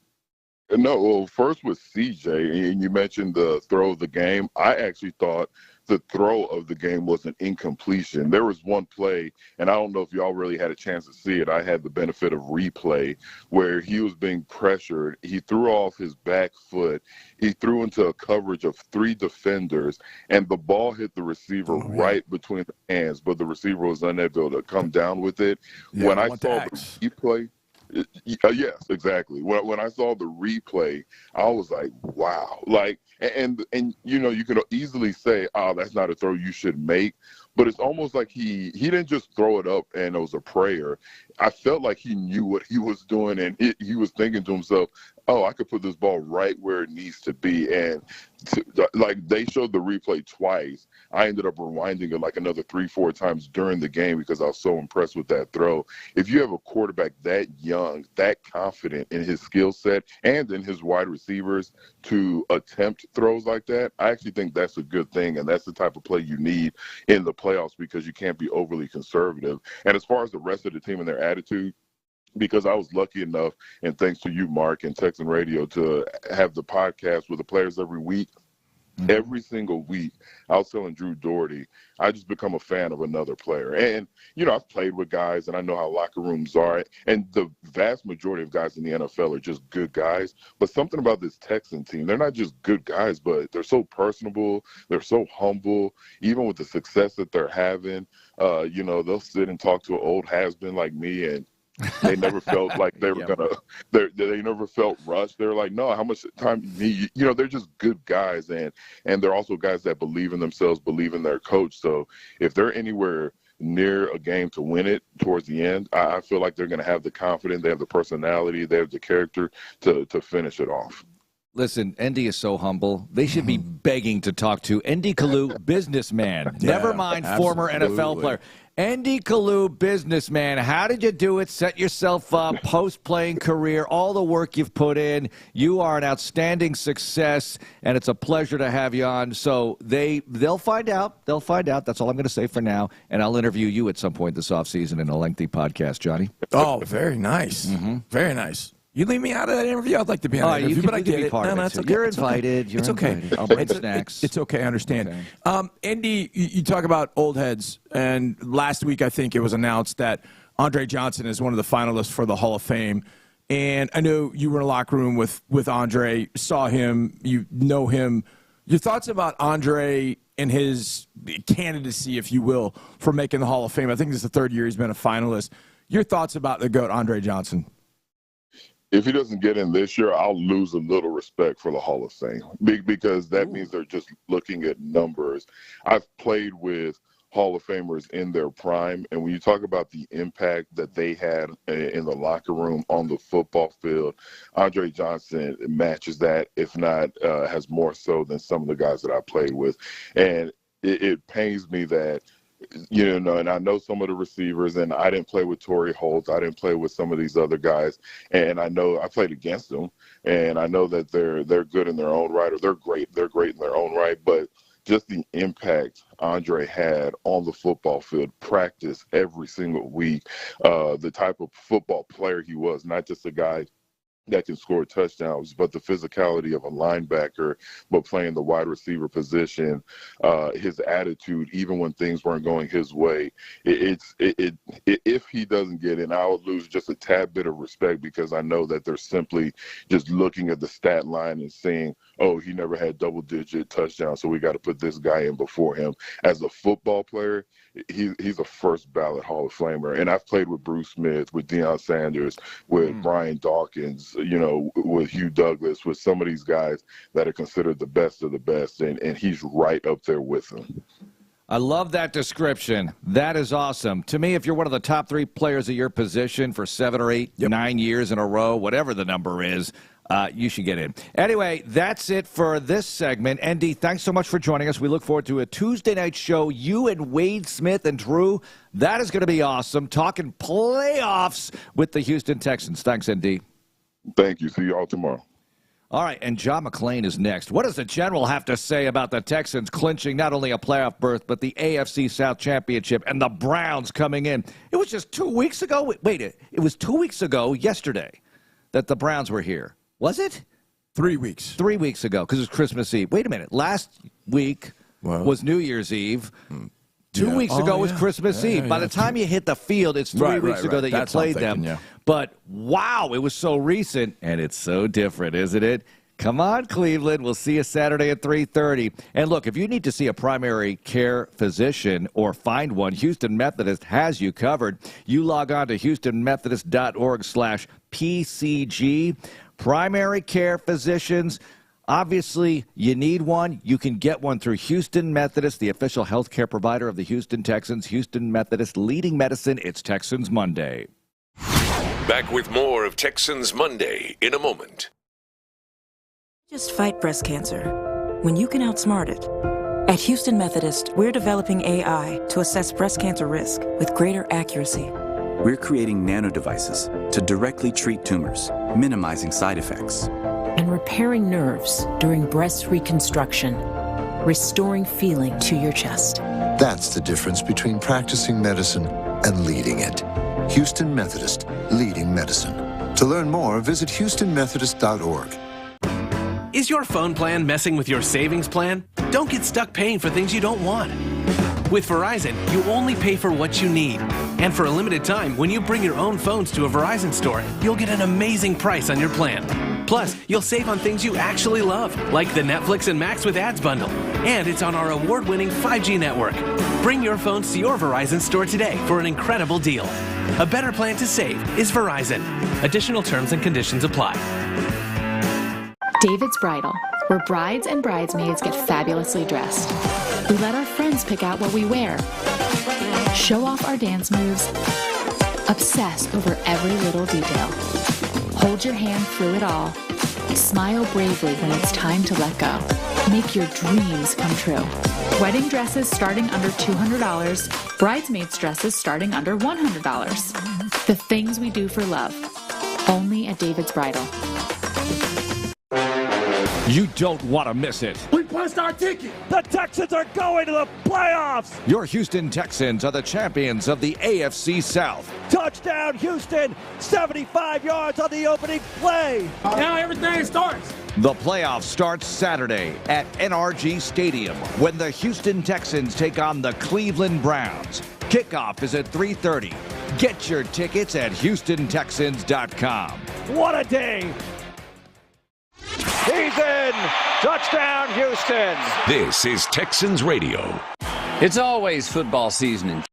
No, well, first with CJ, and you mentioned the throw of the game. I actually thought the throw of the game was an incompletion. There was one play, and I don't know if y'all really had a chance to see it. I had the benefit of replay where he was being pressured. He threw off his back foot. He threw into a coverage of 3 defenders, and the ball hit the receiver right between the hands, but the receiver was unable to come down with it. Yeah, when I saw the replay, yes, exactly. When I saw the replay, I was like, wow. Like, and you know, you could easily say, oh, that's not a throw you should make. But it's almost like he didn't just throw it up and it was a prayer. I felt like he knew what he was doing, and he was thinking to himself, oh, I could put this ball right where it needs to be. And like they showed the replay twice. I ended up rewinding it like another 3-4 times during the game because I was so impressed with that throw. If you have a quarterback that young, that confident in his skill set and in his wide receivers to attempt throws like that, I actually think that's a good thing, and that's the type of play you need in the playoffs because you can't be overly conservative. And as far as the rest of the team and their attitude, because I was lucky enough, and thanks to you, Mark, and Texan Radio, to have the podcast with the players every week. Every single week, I was telling Drew Doherty, I just become a fan of another player. And, you know, I've played with guys, and I know how locker rooms are. And the vast majority of guys in the NFL are just good guys. But something about this Texan team, they're not just good guys, but they're so personable. They're so humble. Even with the success that they're having, you know, they'll sit and talk to an old has-been like me, and they never felt like they were they never felt rushed. They're like, no, how much time you need? You know, they're just good guys, and they're also guys that believe in themselves, believe in their coach. So if they're anywhere near a game to win it towards the end, I feel like they're going to have the confidence, they have the personality, they have the character to finish it off. Listen, Endy is so humble. They should be begging to talk to Endy Kalu, businessman. Never mind former NFL player. Endy Kalu, businessman. How did you do it? Set yourself up, post-playing career, all the work you've put in. You are an outstanding success, and it's a pleasure to have you on. So they'll find out. They'll find out. That's all I'm going to say for now. And I'll interview you at some point this offseason in a lengthy podcast, Johnny. Oh, very nice. Very nice. You leave me out of that interview? I'd like to be on that interview, but I get it. No, that's okay. You're invited. It's okay. I'll bring snacks. It's okay. I understand. Okay. Andy, you talk about old heads, and last week I think it was announced that Andrej Johnson is one of the finalists for the Hall of Fame. And I know you were in a locker room with Andrej, saw him, you know him. Your thoughts about Andrej and his candidacy, if you will, for making the Hall of Fame? I think this is the 3rd year he's been a finalist. Your thoughts about the GOAT, Andrej Johnson? If he doesn't get in this year, I'll lose a little respect for the Hall of Fame because that means they're just looking at numbers. I've played with Hall of Famers in their prime, and when you talk about the impact that they had in the locker room, on the football field, Andrej Johnson matches that, if not has more so than some of the guys that I played with. And it pains me that, you know, and I know some of the receivers, and I didn't play with Torrey Holt. I didn't play with some of these other guys, and I know I played against them, and I know that they're good in their own right, or they're great in their own right. But just the impact Andrej had on the football field, practice every single week, the type of football player he was, not just a guy that can score touchdowns, but the physicality of a linebacker, but playing the wide receiver position, his attitude, even when things weren't going his way. If he doesn't get in, I would lose just a tad bit of respect because I know that they're simply just looking at the stat line and saying, oh, he never had double-digit touchdowns, so we got to put this guy in before him. As a football player, he's a first-ballot Hall of Famer. And I've played with Bruce Smith, with Deion Sanders, with Brian Dawkins, you know, with Hugh Douglas, with some of these guys that are considered the best of the best, and he's right up there with them. I love that description. That is awesome. To me, if you're one of the top 3 players of your position for 7 or 8, 9 years in a row, whatever the number is, you should get in. Anyway, that's it for this segment. ND, thanks so much for joining us. We look forward to a Tuesday night show. You and Wade Smith and Drew, that is going to be awesome. Talking playoffs with the Houston Texans. Thanks, ND. Thank you. See you all tomorrow. All right, and John McClain is next. What does the General have to say about the Texans clinching not only a playoff berth, but the AFC South Championship and the Browns coming in? It was just 2 weeks ago. Wait, it was 2 weeks ago yesterday that the Browns were here. Was it? 3 weeks. 3 weeks ago, because it was Christmas Eve. Wait a minute. Last week was New Year's Eve. 2 weeks ago was Christmas Eve. By the time you hit the field, it's 3 weeks ago that you played them. But, wow, it was so recent, and it's so different, isn't it? Come on, Cleveland. We'll see you Saturday at 3:30. And, look, if you need to see a primary care physician or find one, Houston Methodist has you covered. You log on to houstonmethodist.org/PCG. Primary care physicians. Obviously, you need one. You can get one through Houston Methodist, the official health care provider of the Houston Texans. Houston Methodist, leading medicine. It's Texans Monday. Back with more of Texans Monday in a moment. Just fight breast cancer when you can outsmart it. At Houston Methodist, we're developing AI to assess breast cancer risk with greater accuracy. We're creating nanodevices to directly treat tumors, minimizing side effects. And repairing nerves during breast reconstruction, restoring feeling to your chest. That's the difference between practicing medicine and leading it. Houston Methodist, leading medicine. To learn more, visit houstonmethodist.org. Is your phone plan messing with your savings plan? Don't get stuck paying for things you don't want. With Verizon, you only pay for what you need. And for a limited time, when you bring your own phones to a Verizon store, you'll get an amazing price on your plan. Plus, you'll save on things you actually love, like the Netflix and Max with Ads bundle. And it's on our award-winning 5G network. Bring your phones to your Verizon store today for an incredible deal. A better plan to save is Verizon. Additional terms and conditions apply. David's Bridal, where brides and bridesmaids get fabulously dressed. We let our friends pick out what we wear, show off our dance moves, obsess over every little detail. Hold your hand through it all. Smile bravely when it's time to let go. Make your dreams come true. Wedding dresses starting under $200, bridesmaids dresses starting under $100. The things we do for love. Only at David's Bridal. You don't want to miss it. We punched our ticket. The Texans are going to the playoffs. Your Houston Texans are the champions of the AFC South. Touchdown, Houston. 75 yards on the opening play. Now everything starts. The playoffs start Saturday at NRG Stadium when the Houston Texans take on the Cleveland Browns. Kickoff is at 3:30. Get your tickets at HoustonTexans.com. What a day. He's in! Touchdown, Houston! This is Texans Radio. It's always football season in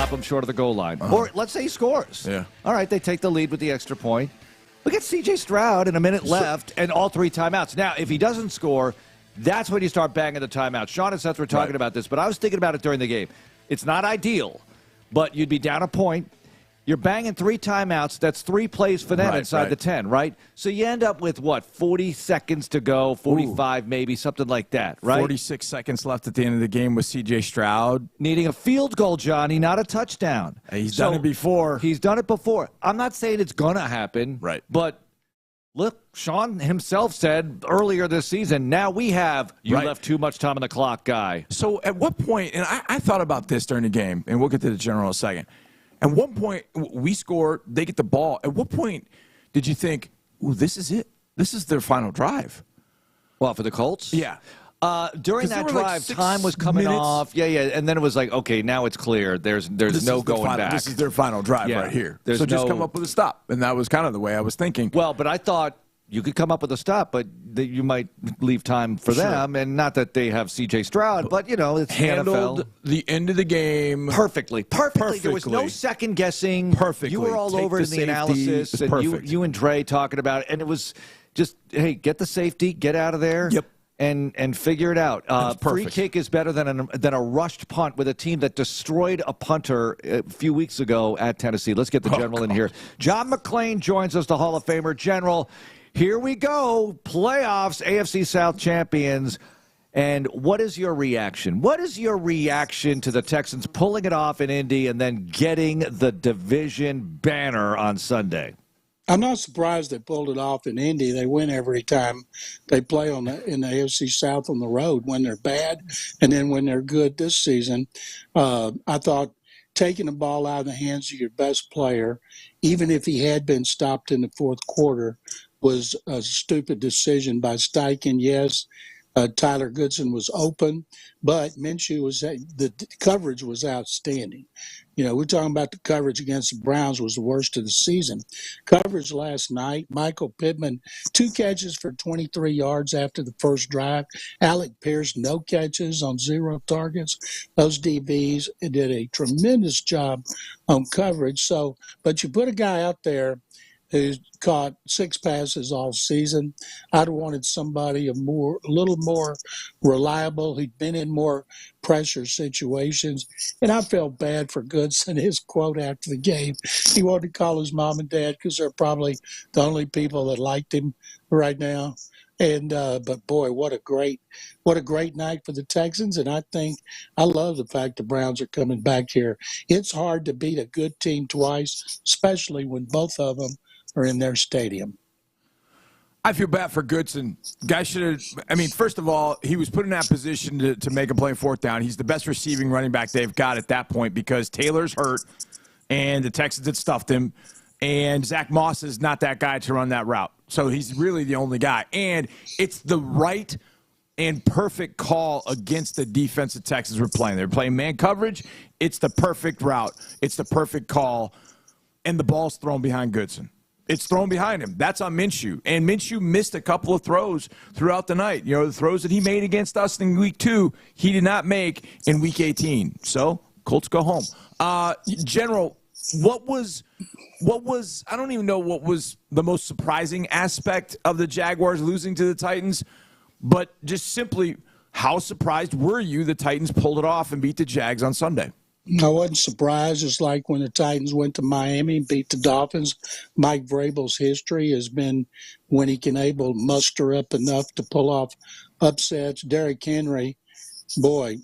stop him short of the goal line. Or let's say he scores. Yeah. All right, they take the lead with the extra point. We get C.J. Stroud and a minute left and all 3 timeouts. Now, if he doesn't score, that's when you start banging the timeout. Sean and Seth were talking about this, but I was thinking about it during the game. It's not ideal, but you'd be down a point. You're banging 3 timeouts. That's 3 plays for them inside the 10, right? So you end up with, 40 seconds to go, 45 maybe, something like that, right? 46 seconds left at the end of the game with C.J. Stroud. Needing a field goal, Johnny, not a touchdown. He's done it before. He's done it before. I'm not saying it's going to happen. Right. But, look, Sean himself said earlier this season, now we have left too much time on the clock guy. So at what point, and I thought about this during the game, and we'll get to the general in a second. At one point, we score, they get the ball. At what point did you think, ooh, this is it? This is their final drive? Well, for the Colts? Yeah. During that drive, time was coming off. Yeah, and then it was like, okay, now it's clear. There's no going back. This is their final drive right here. So just come up with a stop. And that was kind of the way I was thinking. Well, but I thought you could come up with a stop, but you might leave time for them. And not that they have C.J. Stroud, but, it's handled NFL. The end of the game perfectly. There was no second guessing. Perfectly. You were all over in the analysis. And you and Dre talking about it. And it was just, hey, get the safety, get out of there. Yep. And figure it out. Free kick is better than a rushed punt with a team that destroyed a punter a few weeks ago at Tennessee. Let's get the General in here. John McClain joins us, the Hall of Famer. General, here we go. Playoffs, AFC South champions. And what is your reaction? What is your reaction to the Texans pulling it off in Indy and then getting the division banner on Sunday? I'm not surprised they pulled it off in Indy. They win every time they play in the AFC South on the road when they're bad, and then when they're good this season. I thought taking the ball out of the hands of your best player, even if he had been stopped in the fourth quarter, was a stupid decision by Steichen. Yes, Tyler Goodson was open, but Minshew the coverage was outstanding. We're talking about the coverage against the Browns was the worst of the season. Coverage last night, Michael Pittman, 2 catches for 23 yards after the first drive. Alec Pierce, no catches on 0 targets. Those DBs did a tremendous job on coverage. But you put a guy out there who's caught 6 passes all season. I'd wanted somebody a little more reliable. He'd been in more pressure situations. And I felt bad for Goodson. His quote after the game, he wanted to call his mom and dad because they're probably the only people that liked him right now. And but boy, what a great night for the Texans. And I love the fact the Browns are coming back here. It's hard to beat a good team twice, especially when both of them are in their stadium. I feel bad for Goodson. Guy should have, first of all, he was put in that position to make a play in 4th down. He's the best receiving running back they've got at that point because Taylor's hurt and the Texans had stuffed him. And Zach Moss is not that guy to run that route. So he's really the only guy. And it's the right and perfect call against the defensive Texans we're playing. They're playing man coverage. It's the perfect route. It's the perfect call. And the ball's thrown behind Goodson. It's thrown behind him. That's on Minshew. And Minshew missed a couple of throws throughout the night. The throws that he made against us in week 2, he did not make in week 18. So, Colts go home. General, what was I don't even know what was the most surprising aspect of the Jaguars losing to the Titans, but just simply how surprised were you the Titans pulled it off and beat the Jags on Sunday? I wasn't surprised. It's like when the Titans went to Miami and beat the Dolphins. Mike Vrabel's history has been when he can muster up enough to pull off upsets. Derrick Henry, boy,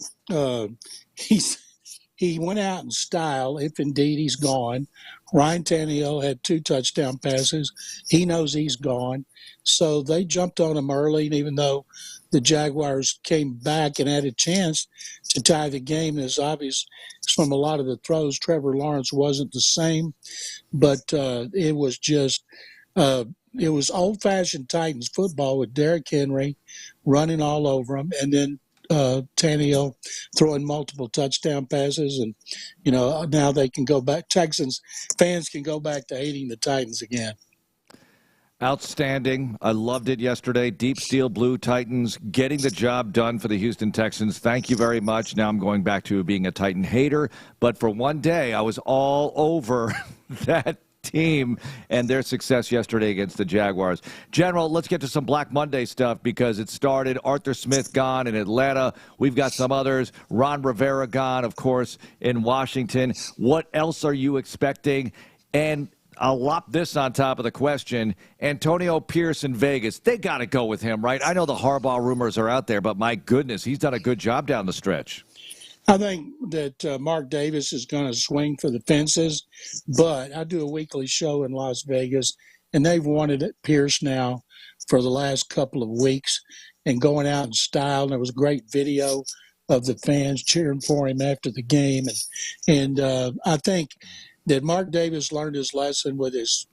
he went out in style, if indeed he's gone. Ryan Tannehill had 2 touchdown passes. He knows he's gone. So they jumped on him early, and even though the Jaguars came back and had a chance to tie the game, it's obvious from a lot of the throws, Trevor Lawrence wasn't the same. But it was just it was old-fashioned Titans football with Derrick Henry running all over him, and then Tannehill throwing multiple touchdown passes, and now they can go back. Texans fans can go back to hating the Titans again. Outstanding. I loved it yesterday. Deep Steel Blue Titans getting the job done for the Houston Texans. Thank you very much. Now I'm going back to being a Titan hater. But for one day, I was all over that team and their success yesterday against the Jaguars. General, let's get to some Black Monday stuff because it started. Arthur Smith gone in Atlanta. We've got some others. Ron Rivera gone, of course, in Washington. What else are you expecting? And I'll lop this on top of the question. Antonio Pierce in Vegas, they got to go with him, right? I know the Harbaugh rumors are out there, but my goodness, he's done a good job down the stretch. I think that Mark Davis is going to swing for the fences, but I do a weekly show in Las Vegas, and they've wanted Pierce now for the last couple of weeks and going out in style. And there was a great video of the fans cheering for him after the game. And I think that Mark Davis learned his lesson with his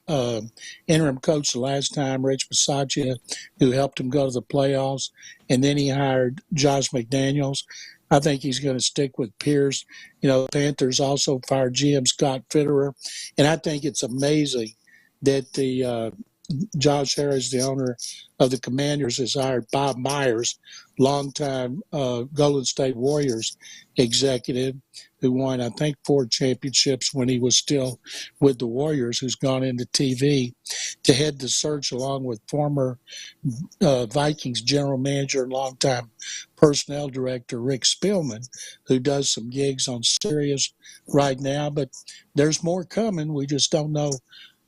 interim coach the last time, Rich Bisaccia, who helped him go to the playoffs, and then he hired Josh McDaniels. I think he's going to stick with Pierce. You know, the Panthers also fired GM Scott Fitterer. And I think it's amazing that the Josh Harris, the owner of the Commanders, has hired Bob Myers, longtime Golden State Warriors executive, who won, I think, 4 championships when he was still with the Warriors, who's gone into TV, to head the search along with former Vikings general manager and longtime personnel director Rick Spielman, who does some gigs on Sirius right now. But there's more coming. We just don't know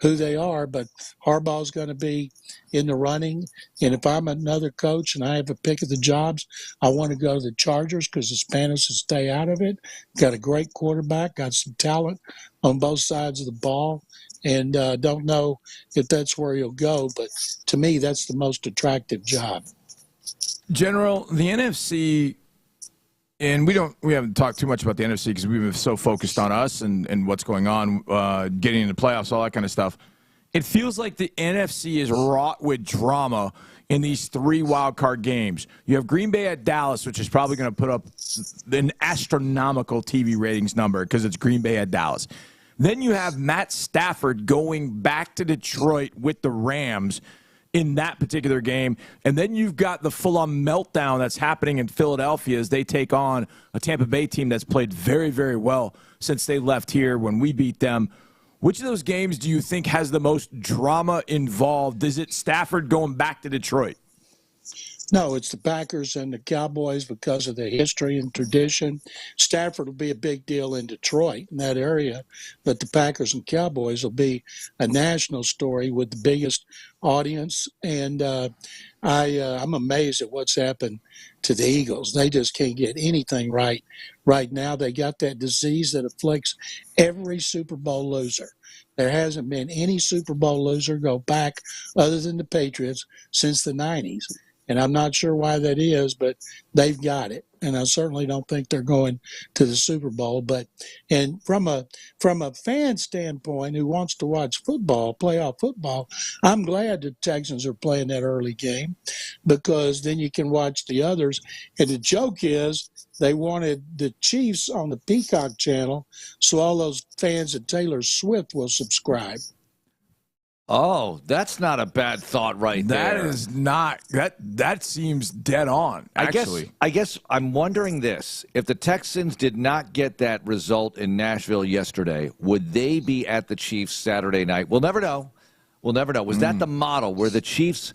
who they are, but Harbaugh's going to be in the running. And if I'm another coach and I have a pick of the jobs, I want to go to the Chargers because the Spanish will stay out of it. Got a great quarterback, got some talent on both sides of the ball, and don't know if that's where he'll go. But to me, that's the most attractive job. General, the NFC, and we haven't talked too much about the NFC because we've been so focused on us and what's going on, getting into playoffs, all that kind of stuff. It feels like the NFC is wrought with drama in these 3 wild card games. You have Green Bay at Dallas, which is probably going to put up an astronomical TV ratings number because it's Green Bay at Dallas. Then you have Matt Stafford going back to Detroit with the Rams in that particular game. And then you've got the full-on meltdown that's happening in Philadelphia as they take on a Tampa Bay team that's played very, very well since they left here when we beat them. Which of those games do you think has the most drama involved? Is it Stafford going back to Detroit? No, it's the Packers and the Cowboys because of the history and tradition. Stafford will be a big deal in Detroit, in that area, but the Packers and Cowboys will be a national story with the biggest audience. And I'm amazed at what's happened to the Eagles. They just can't get anything right now. They got that disease that afflicts every Super Bowl loser. There hasn't been any Super Bowl loser go back other than the Patriots since the 90s. And I'm not sure why that is, but they've got it. And I certainly don't think they're going to the Super Bowl. And from a fan standpoint who wants to watch football, playoff football, I'm glad the Texans are playing that early game because then you can watch the others. And the joke is they wanted the Chiefs on the Peacock channel so all those fans of Taylor Swift will subscribe. Oh, that's not a bad thought right there. That is not. That seems dead on, actually. I guess I'm wondering this. If the Texans did not get that result in Nashville yesterday, would they be at the Chiefs Saturday night? We'll never know. Was that the model where the Chiefs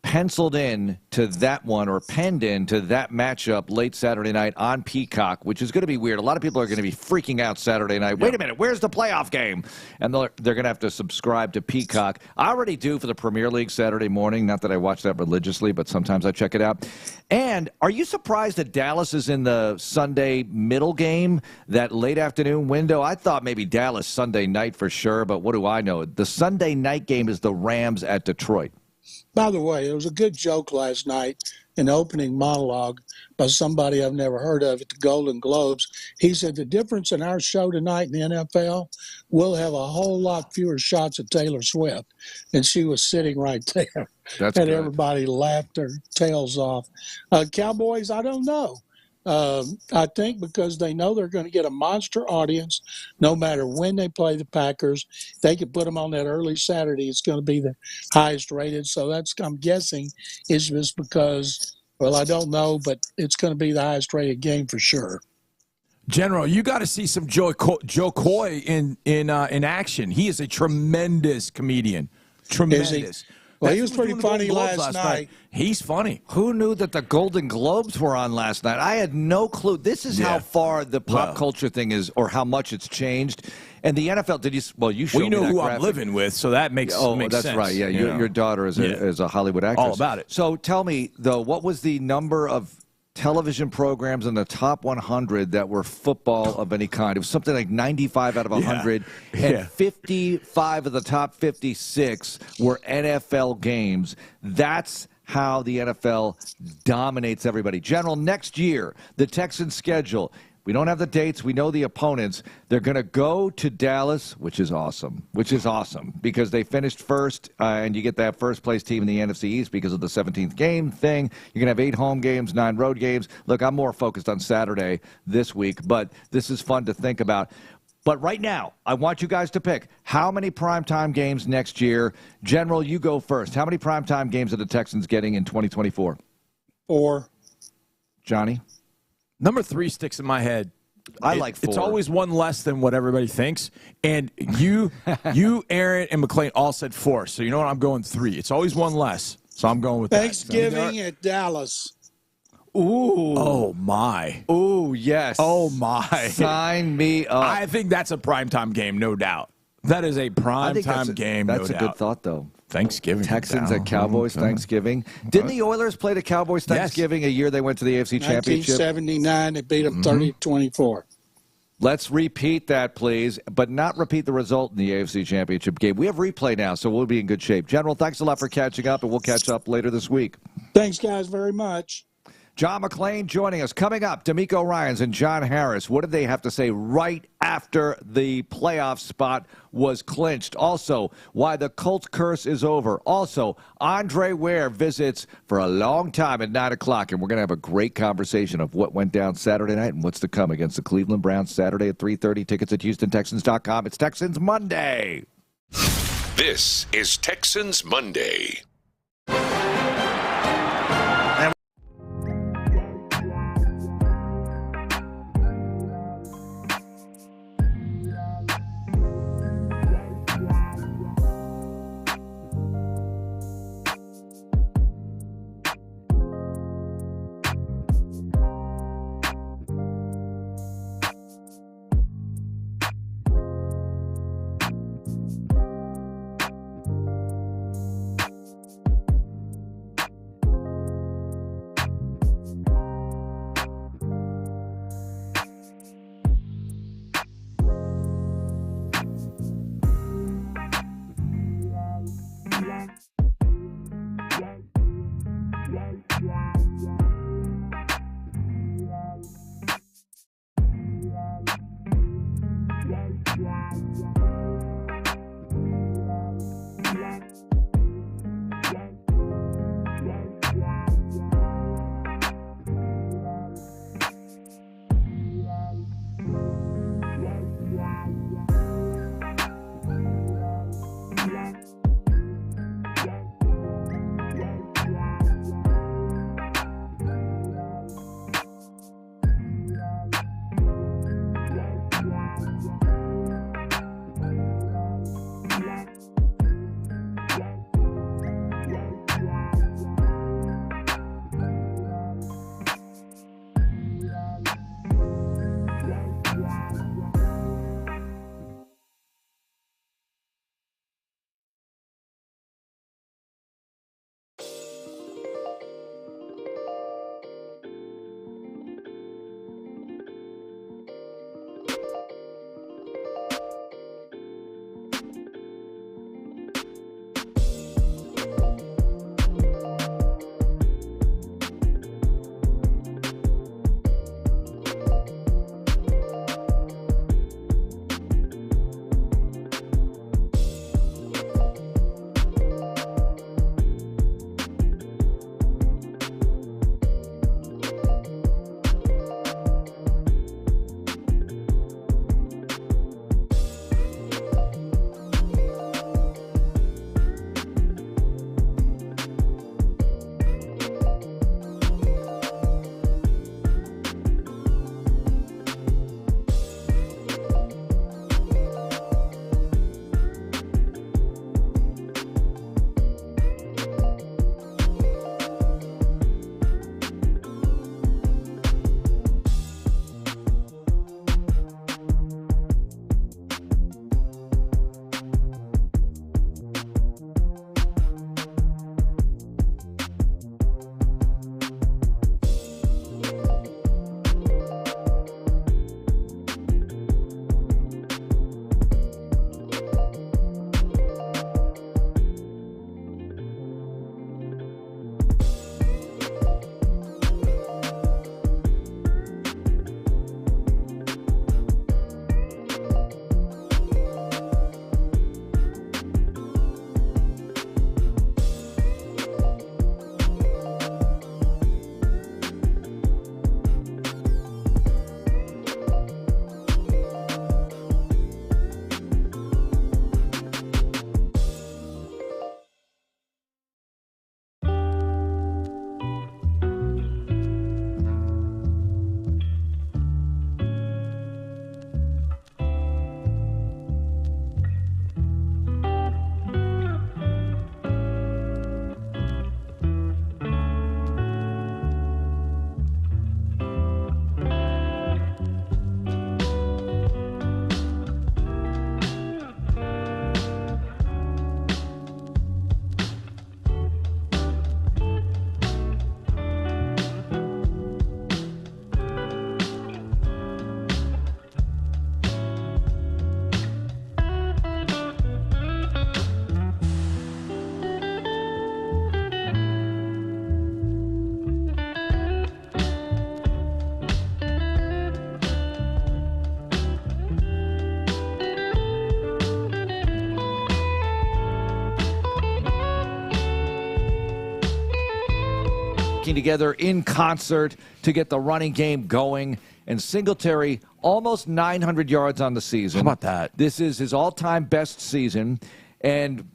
penciled in to that one or penned in to that matchup late Saturday night on Peacock, which is going to be weird. A lot of people are going to be freaking out Saturday night. Wait a minute, where's the playoff game? And they're going to have to subscribe to Peacock. I already do for the Premier League Saturday morning. Not that I watch that religiously, but sometimes I check it out. And are you surprised that Dallas is in the Sunday middle game, that late afternoon window? I thought maybe Dallas Sunday night for sure, but what do I know? The Sunday night game is the Rams at Detroit. By the way, there was a good joke last night in the opening monologue by somebody I've never heard of at the Golden Globes. He said the difference in our show tonight in the NFL, we'll have a whole lot fewer shots of Taylor Swift. And she was sitting right there. That's and good. Everybody laughed their tails off. Cowboys, I don't know. I think because they know they're going to get a monster audience no matter when they play the Packers. They could put them on that early Saturday. It's going to be the highest rated. So I'm guessing it's just because, well, I don't know, but it's going to be the highest rated game for sure. General, you got to see some Joe Coy in action. He is a tremendous comedian. Tremendous. Well, he was pretty funny last night. He's funny. Who knew that the Golden Globes were on last night? I had no clue. This is how far the pop culture thing is, or how much it's changed. And the NFL, did you? Well, you showed me know that who graphic. I'm living with, so that makes sense. That's right. Yeah, your daughter is a Hollywood actress. All about it. So tell me, though, what was the number of television programs in the top 100 that were football of any kind? It was something like 95 out of 100, and 55 of the top 56 were NFL games. That's how the NFL dominates everybody. General, next year, the Texans' schedule. We don't have the dates. We know the opponents. They're going to go to Dallas, which is awesome, because they finished first, and you get that first-place team in the NFC East because of the 17th game thing. You're going to have 8 home games, 9 road games. Look, I'm more focused on Saturday this week, but this is fun to think about. But right now, I want you guys to pick how many primetime games next year. General, you go first. How many primetime games are the Texans getting in 2024? 4. Johnny? Number 3 sticks in my head. I like 4. It's always one less than what everybody thinks. And you, Aaron, and McClain all said 4. So you know what? I'm going 3. It's always one less. So I'm going with Thanksgiving at Dallas. Ooh. Oh, my. Ooh, yes. Oh, my. Sign me up. I think that's a primetime game, no doubt. That is a primetime game, no doubt. That's a good thought, though. Thanksgiving. Texans at Cowboys Thanksgiving. Didn't the Oilers play the Cowboys Thanksgiving a year they went to the AFC Championship? 1979, they beat them 30-24. Let's repeat that, please, but not repeat the result in the AFC Championship game. We have replay now, so we'll be in good shape. General, thanks a lot for catching up, and we'll catch up later this week. Thanks, guys, very much. John McClain joining us. Coming up, DeMeco Ryans and John Harris. What did they have to say right after the playoff spot was clinched? Also, why the Colts curse is over. Also, Andrej Ware visits for a long time at 9 o'clock, and we're going to have a great conversation of what went down Saturday night and what's to come against the Cleveland Browns Saturday at 3:30. Tickets at HoustonTexans.com. It's Texans Monday. This is Texans Monday. working together in concert to get the running game going. And Singletary, almost 900 yards on the season. How about that? This is his all-time best season, and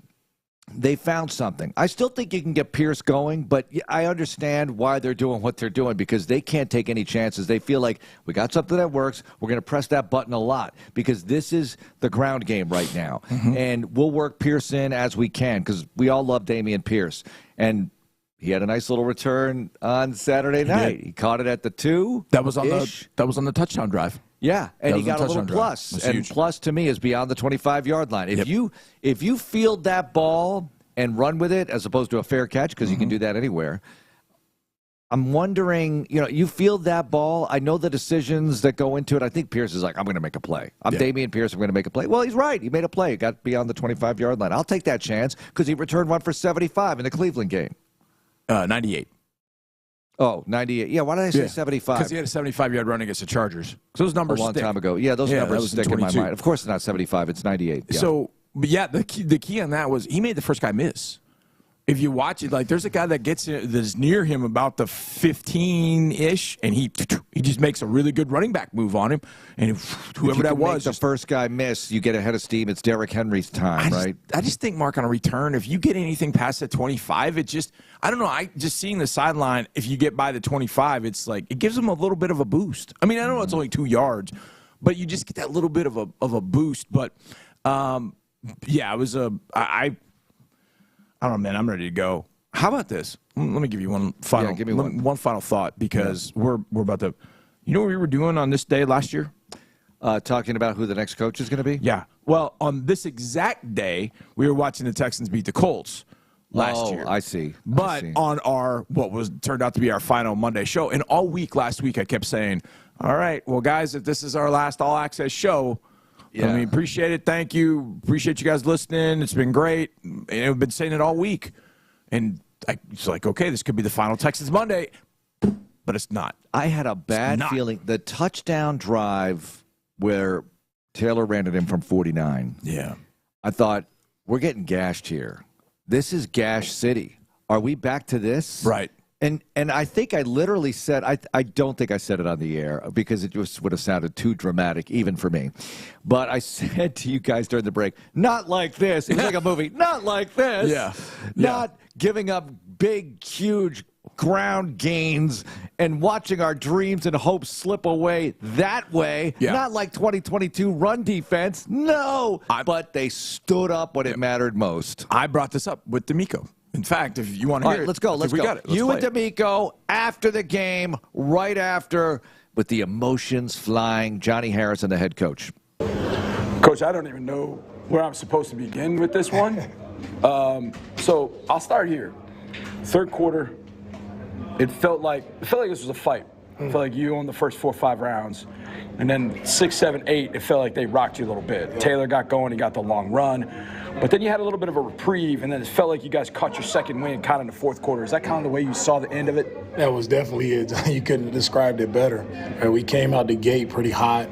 they found something. I still think you can get Pierce going, but I understand why they're doing what they're doing because they can't take any chances. They feel like we got something that works. We're going to press that button a lot because this is the ground game right now. And we'll work Pierce in as we can because we all love Dameon Pierce. And he had a nice little return on Saturday night. He caught it at the 2. That was on the touchdown drive. Yeah, and he got a little plus. And plus to me is beyond the 25-yard line. If you field that ball and run with it as opposed to a fair catch, because you can do that anywhere, I'm wondering, you field that ball. I know the decisions that go into it. I think Pierce is like, I'm going to make a play. I'm Dameon Pierce. I'm going to make a play. Well, he's right. He made a play. It got beyond the 25-yard line. I'll take that chance because he returned one for 75 in the Cleveland game. 98. Oh, 98. Yeah, why did I say 75? Because he had a 75-yard run against the Chargers. So those numbers a long stick. time ago. Yeah, those numbers stick in my mind. Of course it's not 75. It's 98. Yeah. So, but the key on that was he made the first guy miss. If you watch it, there's a guy that that's near him about the 15-ish, and he just makes a really good running back move on him. And whoever that was, the first guy miss, you get ahead of steam. It's Derrick Henry's time, right? I just think, Mark, on a return, if you get anything past the 25, I don't know. Just seeing the sideline, if you get by the 25, it's like it gives them a little bit of a boost. I mean, I know it's only 2 yards, but you just get that little bit of a boost. But it was I don't know, man. I'm ready to go. How about this? Let me give you one final. Give me one final thought because we're about to. You know what we were doing on this day last year? Talking about who the next coach is going to be. Yeah. Well, on this exact day, we were watching the Texans beat the Colts last year. I see. But on our turned out to be our final Monday show, and all week last week, I kept saying, "All right, well, guys, if this is our last all access show." Yeah. I mean, appreciate it. Thank you. Appreciate you guys listening. It's been great. And I've been saying it all week. And it's like, okay, this could be the final Texans Monday. But it's not. I had a bad feeling. The touchdown drive where Taylor ran it in from 49. Yeah. I thought, we're getting gashed here. This is Gash City. Are we back to this? Right. And I think I literally said, I don't think I said it on the air because it just would have sounded too dramatic, even for me. But I said to you guys during the break, not like this. It was like a movie. Not like this. Yeah. Not giving up big, huge ground gains and watching our dreams and hopes slip away that way. Yeah. Not like 2022 run defense. No. But they stood up when it mattered most. I brought this up with DeMeco. In fact, if you want to hear let's go. Let's go. Got it. Let's you and it. DeMeco after the game, right after, with the emotions flying. Johnny Harrison, the head coach. Coach, I don't even know where I'm supposed to begin with this one. So I'll start here. Third quarter, it felt like this was a fight. It felt like you owned the first 4 or 5 rounds. And then 6, 7, 8, it felt like they rocked you a little bit. Taylor got going, he got the long run. But then you had a little bit of a reprieve, and then it felt like you guys caught your second wind kind of in the fourth quarter. Is that kind of the way you saw the end of it? That was definitely it. You couldn't have described it better. We came out the gate pretty hot.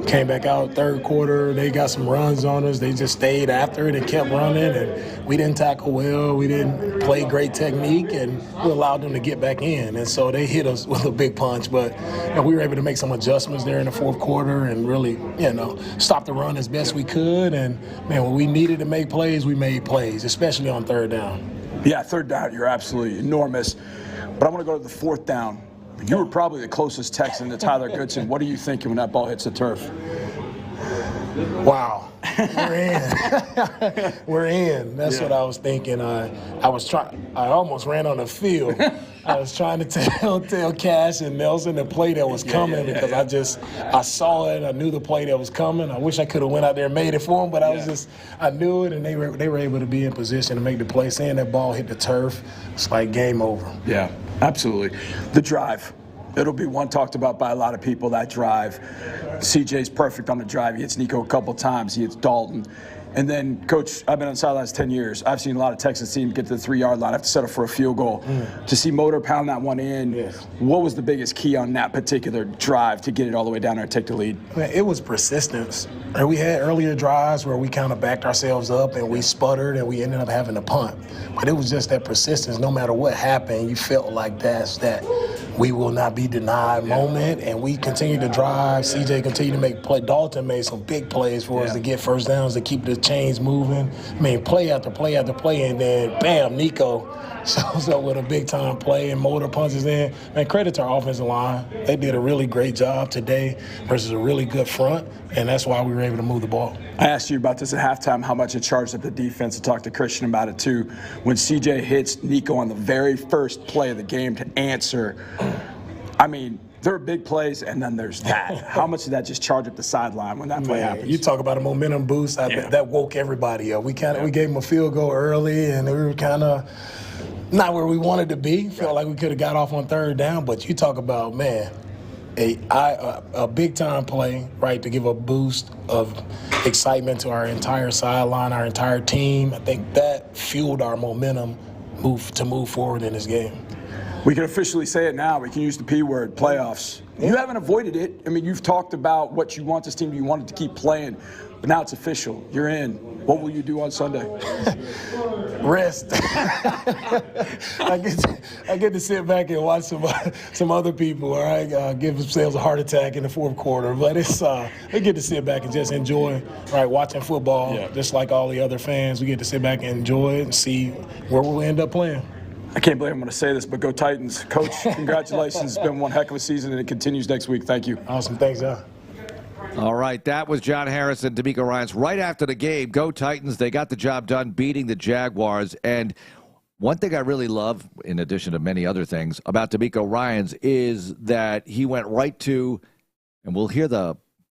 Came back out third quarter. They got some runs on us. They just stayed after it and kept running. And we didn't tackle well. We didn't play great technique, and we allowed them to get back in. And so they hit us with a big punch. But we were able to make some adjustments there in the fourth quarter and really, stop the run as best we could. And, when we needed to make plays, we made plays, especially on third down. Yeah, third down, you're absolutely enormous. But I want to go to the fourth down. You were probably the closest Texan to Tyler Goodson. What are you thinking when that ball hits the turf? Wow. We're in. We're in. That's what I was thinking. I almost ran on the field. I was trying to tell Cash and Nelson the play that was coming because I saw it. I knew the play that was coming. I wish I could have went out there and made it for them, but I knew it, and they were able to be in position to make the play. Seeing that ball hit the turf, it's like game over. Yeah, absolutely. The drive. It'll be one talked about by a lot of people, that drive. CJ's perfect on the drive. He hits Nico a couple times. He hits Dalton. And then, Coach, I've been on the sidelines 10 years. I've seen a lot of Texas teams get to the 3-yard line, have to settle for a field goal. To see Motor pound that one in, what was the biggest key on that particular drive to get it all the way down there and take the lead? Man, it was persistence. And we had earlier drives where we kind of backed ourselves up and we sputtered and we ended up having to punt. But it was just that persistence. No matter what happened, you felt like that's that we will not be denied moment. And we continued to drive. CJ continued to make play. Dalton made some big plays for us to get first downs, to keep the chains moving. I mean, play after play after play, and then bam, Nico shows up with a big-time play and Motor punches in. Man, credit to our offensive line. They did a really great job today versus a really good front, and that's why we were able to move the ball. I asked you about this at halftime, how much it charged up the defense. I talked to Christian about it, too. When CJ hits Nico on the very first play of the game to answer, I mean, there are big plays, and then there's that. How much did that just charge up the sideline when that play happens? You talk about a momentum boost. That woke everybody up. We gave them a field goal early, and we were kind of not where we wanted to be. Felt like we could have got off on third down, but you talk about, man, a big-time play, right, to give a boost of excitement to our entire sideline, our entire team. I think that fueled our momentum to move forward in this game. We can officially say it now. We can use the P word, playoffs. You haven't avoided it. I mean, you've talked about what you want this team to do. You want it to keep playing. But now it's official. You're in. What will you do on Sunday? Rest. I get to sit back and watch some other people, all right, give themselves a heart attack in the fourth quarter. But it's we get to sit back and just enjoy, right, watching football, just like all the other fans. We get to sit back and enjoy it and see where we'll end up playing. I can't believe I'm going to say this, but go Titans. Coach, congratulations. It's been one heck of a season, and it continues next week. Thank you. Awesome. Thanks, John. All right, that was John Harris and DeMeco Ryans right after the game. Go Titans. They got the job done beating the Jaguars. And one thing I really love, in addition to many other things, about DeMeco Ryans is that he went right to, and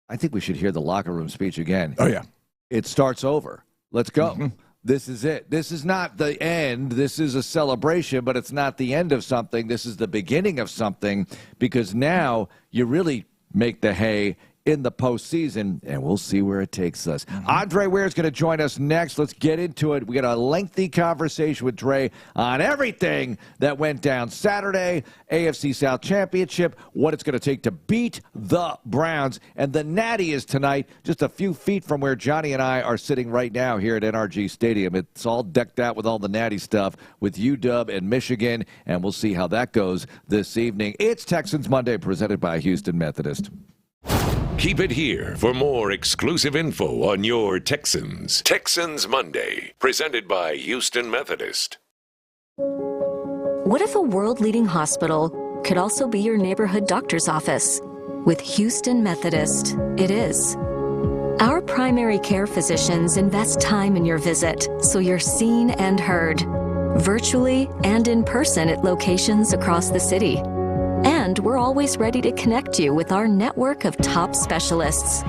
I think we should hear the locker room speech again. Oh, yeah. It starts over. Let's go. Mm-hmm. This is it. This is not the end. This is a celebration, but it's not the end of something. This is the beginning of something, because now you really make the hay in the postseason, and we'll see where it takes us. Andrej Ware is going to join us next. Let's get into it. We got a lengthy conversation with Dre on everything that went down Saturday, AFC South Championship, what it's going to take to beat the Browns, and the Natty is tonight, just a few feet from where Johnny and I are sitting right now here at NRG Stadium. It's all decked out with all the Natty stuff with UW and Michigan, and we'll see how that goes this evening. It's Texans Monday, presented by Houston Methodist. Keep it here for more exclusive info on your Texans. Texans Monday, presented by Houston Methodist. What if a world-leading hospital could also be your neighborhood doctor's office? With Houston Methodist, it is. Our primary care physicians invest time in your visit so you're seen and heard, virtually and in person at locations across the city. And we're always ready to connect you with our network of top specialists.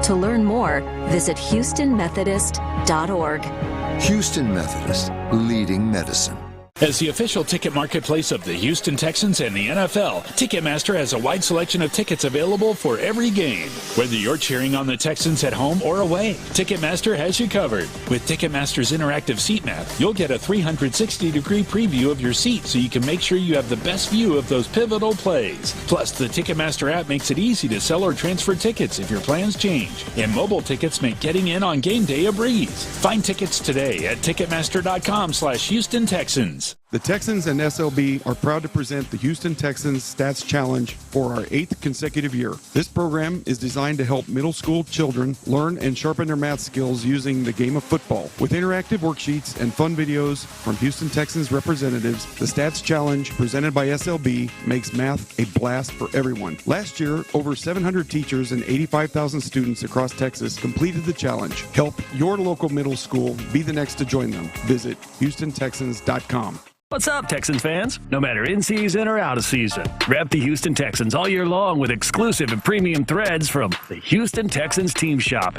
To learn more, visit HoustonMethodist.org. Houston Methodist, leading medicine. As the official ticket marketplace of the Houston Texans and the NFL, Ticketmaster has a wide selection of tickets available for every game. Whether you're cheering on the Texans at home or away, Ticketmaster has you covered. With Ticketmaster's interactive seat map, you'll get a 360-degree preview of your seat so you can make sure you have the best view of those pivotal plays. Plus, the Ticketmaster app makes it easy to sell or transfer tickets if your plans change. And mobile tickets make getting in on game day a breeze. Find tickets today at Ticketmaster.com/Houston Texans. The Texans and SLB are proud to present the Houston Texans Stats Challenge for our 8th consecutive year. This program is designed to help middle school children learn and sharpen their math skills using the game of football. With interactive worksheets and fun videos from Houston Texans representatives, the Stats Challenge presented by SLB makes math a blast for everyone. Last year, over 700 teachers and 85,000 students across Texas completed the challenge. Help your local middle school be the next to join them. Visit HoustonTexans.com. What's up, Texans fans? No matter in season or out of season, rep the Houston Texans all year long with exclusive and premium threads from the Houston Texans Team Shop.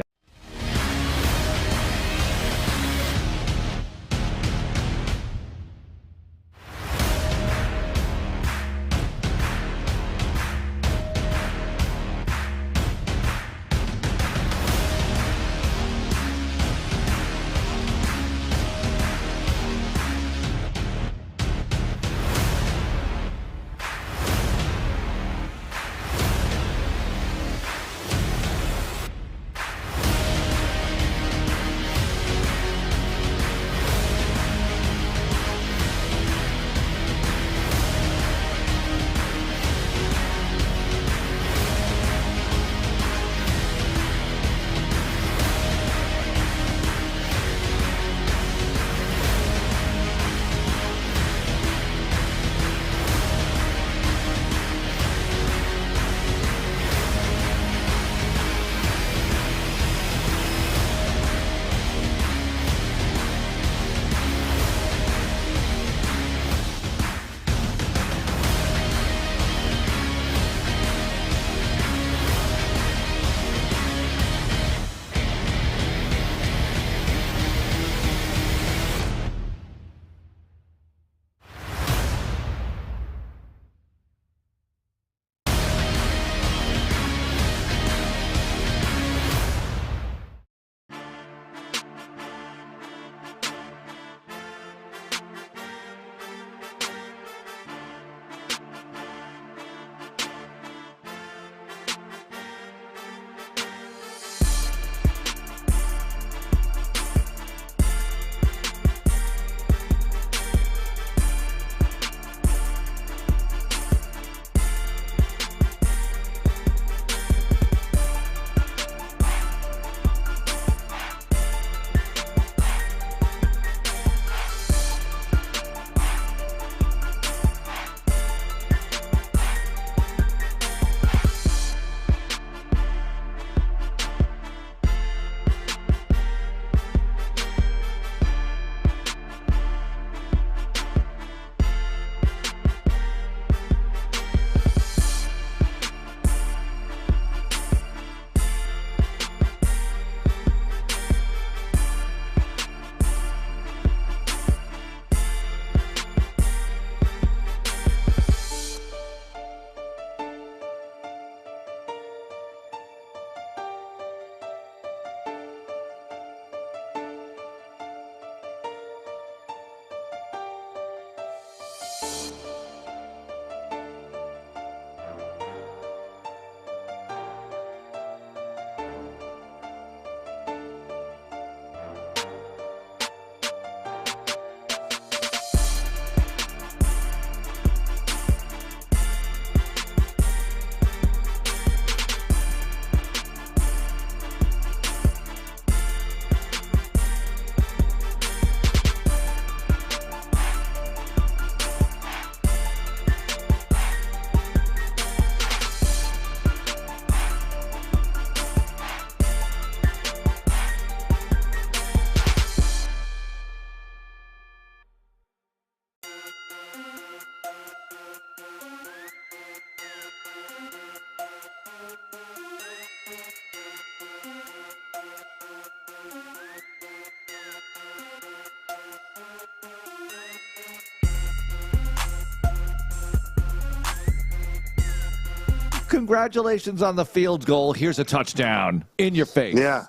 congratulations on the field goal. Here's a touchdown in your face. Yeah,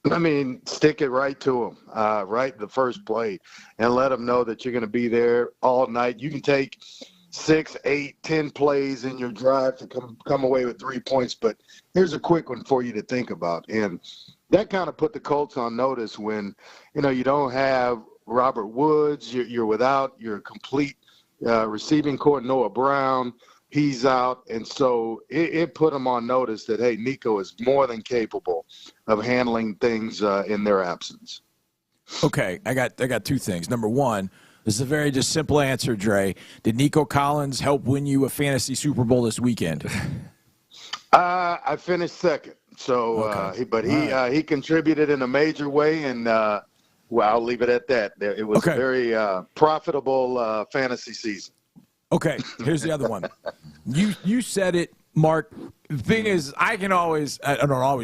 I mean, stick it right to them, right the first play, and let them know that you're going to be there all night. You can take 6, 8, 10 plays in your drive to come away with 3 points, but here's a quick one for you to think about. And that kind of put the Colts on notice when, you don't have Robert Woods, you're without your complete receiving core, Noah Brown. He's out, and so it put them on notice that, hey, Nico is more than capable of handling things in their absence. Okay, I got 2 things. Number one, this is a very just simple answer, Dre. Did Nico Collins help win you a fantasy Super Bowl this weekend? I finished second, so okay. he contributed in a major way, and well, I'll leave it at that. It was a very profitable fantasy season. Okay, here's the other one. You said it, Mark. The thing is, I don't always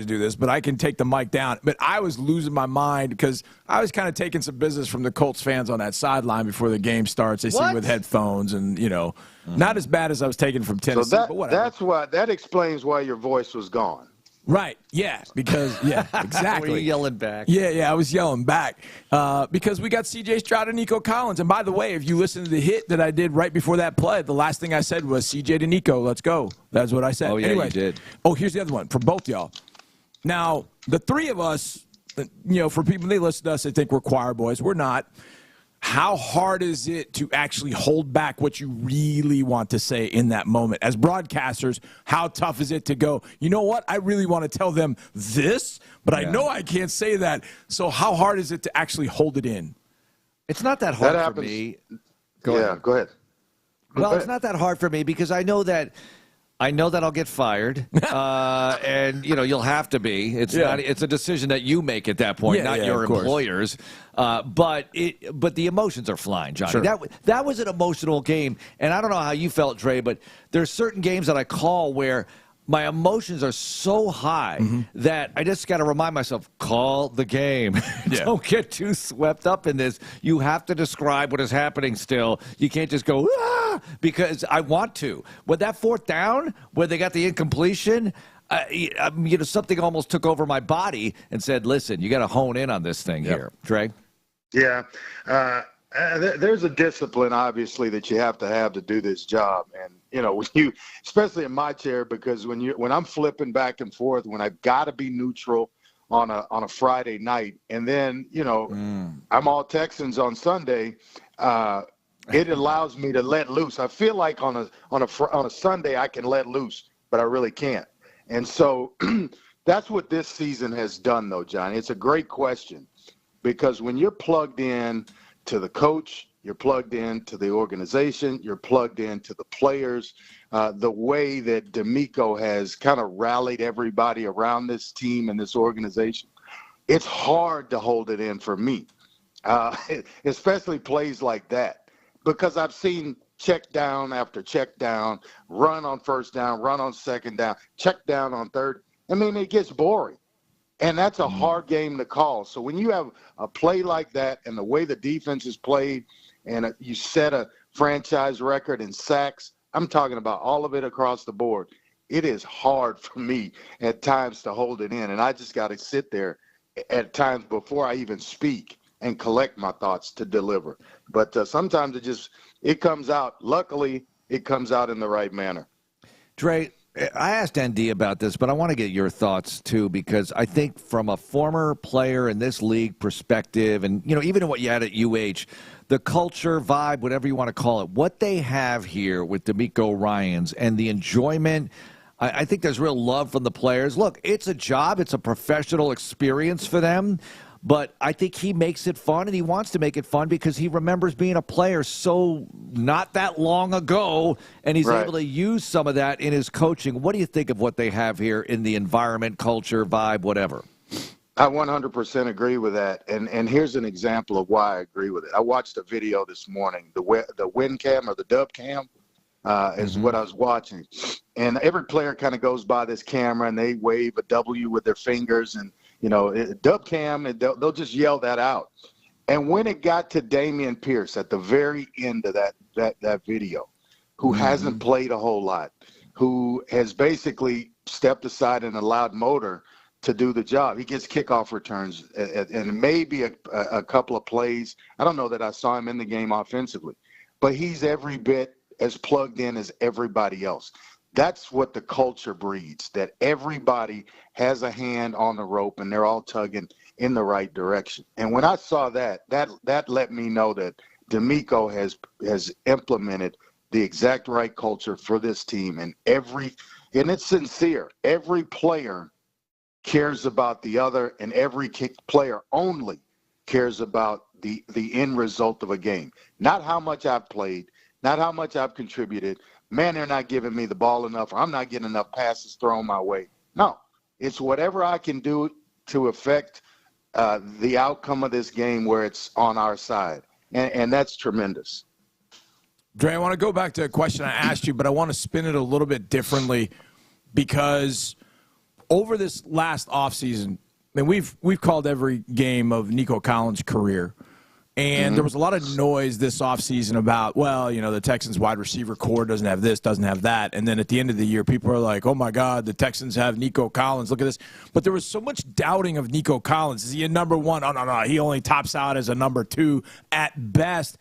do this, but I can take the mic down. But I was losing my mind because I was kind of taking some business from the Colts fans on that sideline before the game starts. They sing with headphones and, not as bad as I was taking from Tennessee, So but whatever. that explains why your voice was gone. Right, because exactly. Were you yelling back? Yeah, I was yelling back because we got C.J. Stroud and Nico Collins. And by the way, if you listen to the hit that I did right before that play, the last thing I said was C.J. to Nico, let's go. That's what I said. Oh, yeah, anyway, you did. Oh, here's the other one for both y'all. Now, the three of us, for people that listen to us, they think we're choir boys. We're not. How hard is it to actually hold back what you really want to say in that moment? As broadcasters, how tough is it to go, you know what, I really want to tell them this, but I know I can't say that. So how hard is it to actually hold it in? It's not that hard for me. Go ahead. Well, it's not that hard for me because I know that I'll get fired, and you'll have to be. It's a decision that you make at that point, not your employers. But the emotions are flying, Johnny. Sure. That was an emotional game, and I don't know how you felt, Dre, but there's certain games that I call where my emotions are so high that I just got to remind myself, call the game. Don't get too swept up in this. You have to describe what is happening still. You can't just go, because I want to. With that fourth down, where they got the incompletion, something almost took over my body and said, listen, you got to hone in on this thing here. Dre? Yeah. There's a discipline, obviously, that you have to do this job. And, when you, especially in my chair, because when I'm flipping back and forth, when I've got to be neutral on a Friday night, and then, I'm all Texans on Sunday, it allows me to let loose. I feel like on a Sunday I can let loose, but I really can't. And so that's what this season has done, though, Johnny. It's a great question, because when you're plugged in to the coach, you're plugged in to the organization, you're plugged in to the players, the way that DeMeco has kind of rallied everybody around this team and this organization, it's hard to hold it in for me, especially plays like that, because I've seen check down after check down, run on first down, run on second down, check down on third. I mean, it gets boring. And that's a hard game to call. So when you have a play like that and the way the defense is played and you set a franchise record in sacks, I'm talking about all of it across the board, it is hard for me at times to hold it in. And I just got to sit there at times before I even speak and collect my thoughts to deliver. But sometimes it comes out. Luckily, it comes out in the right manner. Dre, I asked ND about this, but I want to get your thoughts, too, because I think from a former player in this league perspective, and, even what you had at UH, the culture, vibe, whatever you want to call it, what they have here with DeMeco Ryans and the enjoyment, I think there's real love from the players. Look, it's a job. It's a professional experience for them. But I think he makes it fun, and he wants to make it fun because he remembers being a player so not that long ago, and he's able to use some of that in his coaching. What do you think of what they have here in the environment, culture, vibe, whatever? I 100% agree with that, and here's an example of why I agree with it. I watched a video this morning, the win cam or the dub cam is what I was watching, and every player kind of goes by this camera, and they wave a W with their fingers, and dub cam, and they'll just yell that out. And when it got to Dameon Pierce at the very end of that video, who hasn't played a whole lot, who has basically stepped aside and allowed Motor to do the job. He gets kickoff returns and maybe a couple of plays. I don't know that I saw him in the game offensively, but he's every bit as plugged in as everybody else. That's what the culture breeds, that everybody has a hand on the rope and they're all tugging in the right direction. And when I saw that let me know that DeMeco has implemented the exact right culture for this team, and it's sincere. Every player cares about the other, and every player only cares about the end result of a game. Not how much I've played, not how much I've contributed. Man, they're not giving me the ball enough, or I'm not getting enough passes thrown my way. No, it's whatever I can do to affect the outcome of this game where it's on our side. And that's tremendous. Dre, I want to go back to a question I asked you, but I want to spin it a little bit differently, because over this last offseason, and we've called every game of Nico Collins' career, and there was a lot of noise this offseason about, well, the Texans wide receiver core doesn't have this, doesn't have that. And then at the end of the year, people are like, oh, my God, the Texans have Nico Collins. Look at this. But there was so much doubting of Nico Collins. Is he a number one? Oh, no. He only tops out as a number two at best.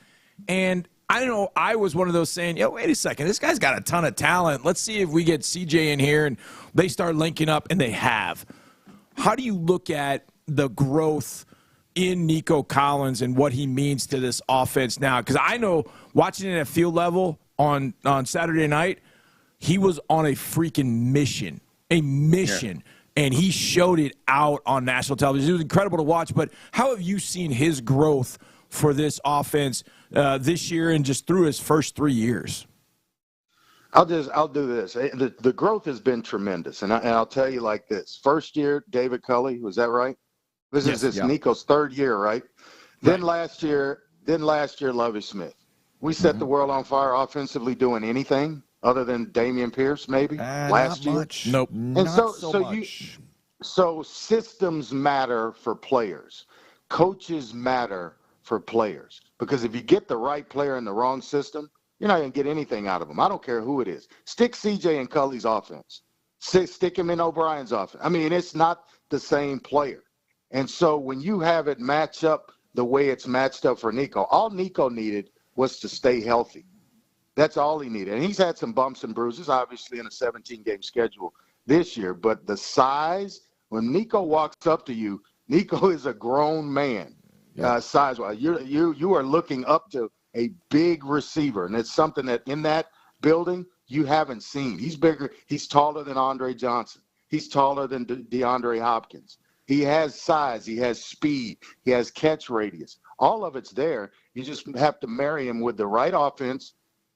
And I don't know. I was one of those saying, wait a second. This guy's got a ton of talent. Let's see if we get CJ in here and they start linking up, and they have. How do you look at the growth in Nico Collins and what he means to this offense now? Because I know watching it at field level on Saturday night, he was on a freaking mission, and he showed it out on national television. It was incredible to watch, but how have you seen his growth for this offense this year and just through his first 3 years? I'll do this. The growth has been tremendous, and I'll tell you like this. First year, David Culley, was that right? This is Nico's third year, right? Then last year, Lovie Smith. We set the world on fire offensively doing anything other than Damian Pierce, maybe last year. Much. Nope. And not so much. So systems matter for players. Coaches matter for players, because if you get the right player in the wrong system, you're not going to get anything out of them. I don't care who it is. Stick CJ in Culley's offense. Stick him in O'Brien's offense. I mean, it's not the same player. And so when you have it match up the way it's matched up for Nico, all Nico needed was to stay healthy. That's all he needed. And he's had some bumps and bruises, obviously, in a 17-game schedule this year. But the size, when Nico walks up to you, Nico is a grown man, size-wise. You are looking up to a big receiver, and it's something that in that building you haven't seen. He's bigger. He's taller than Andre Johnson. He's taller than DeAndre Hopkins. He has size. He has speed. He has catch radius. All of it's there. You just have to marry him with the right offense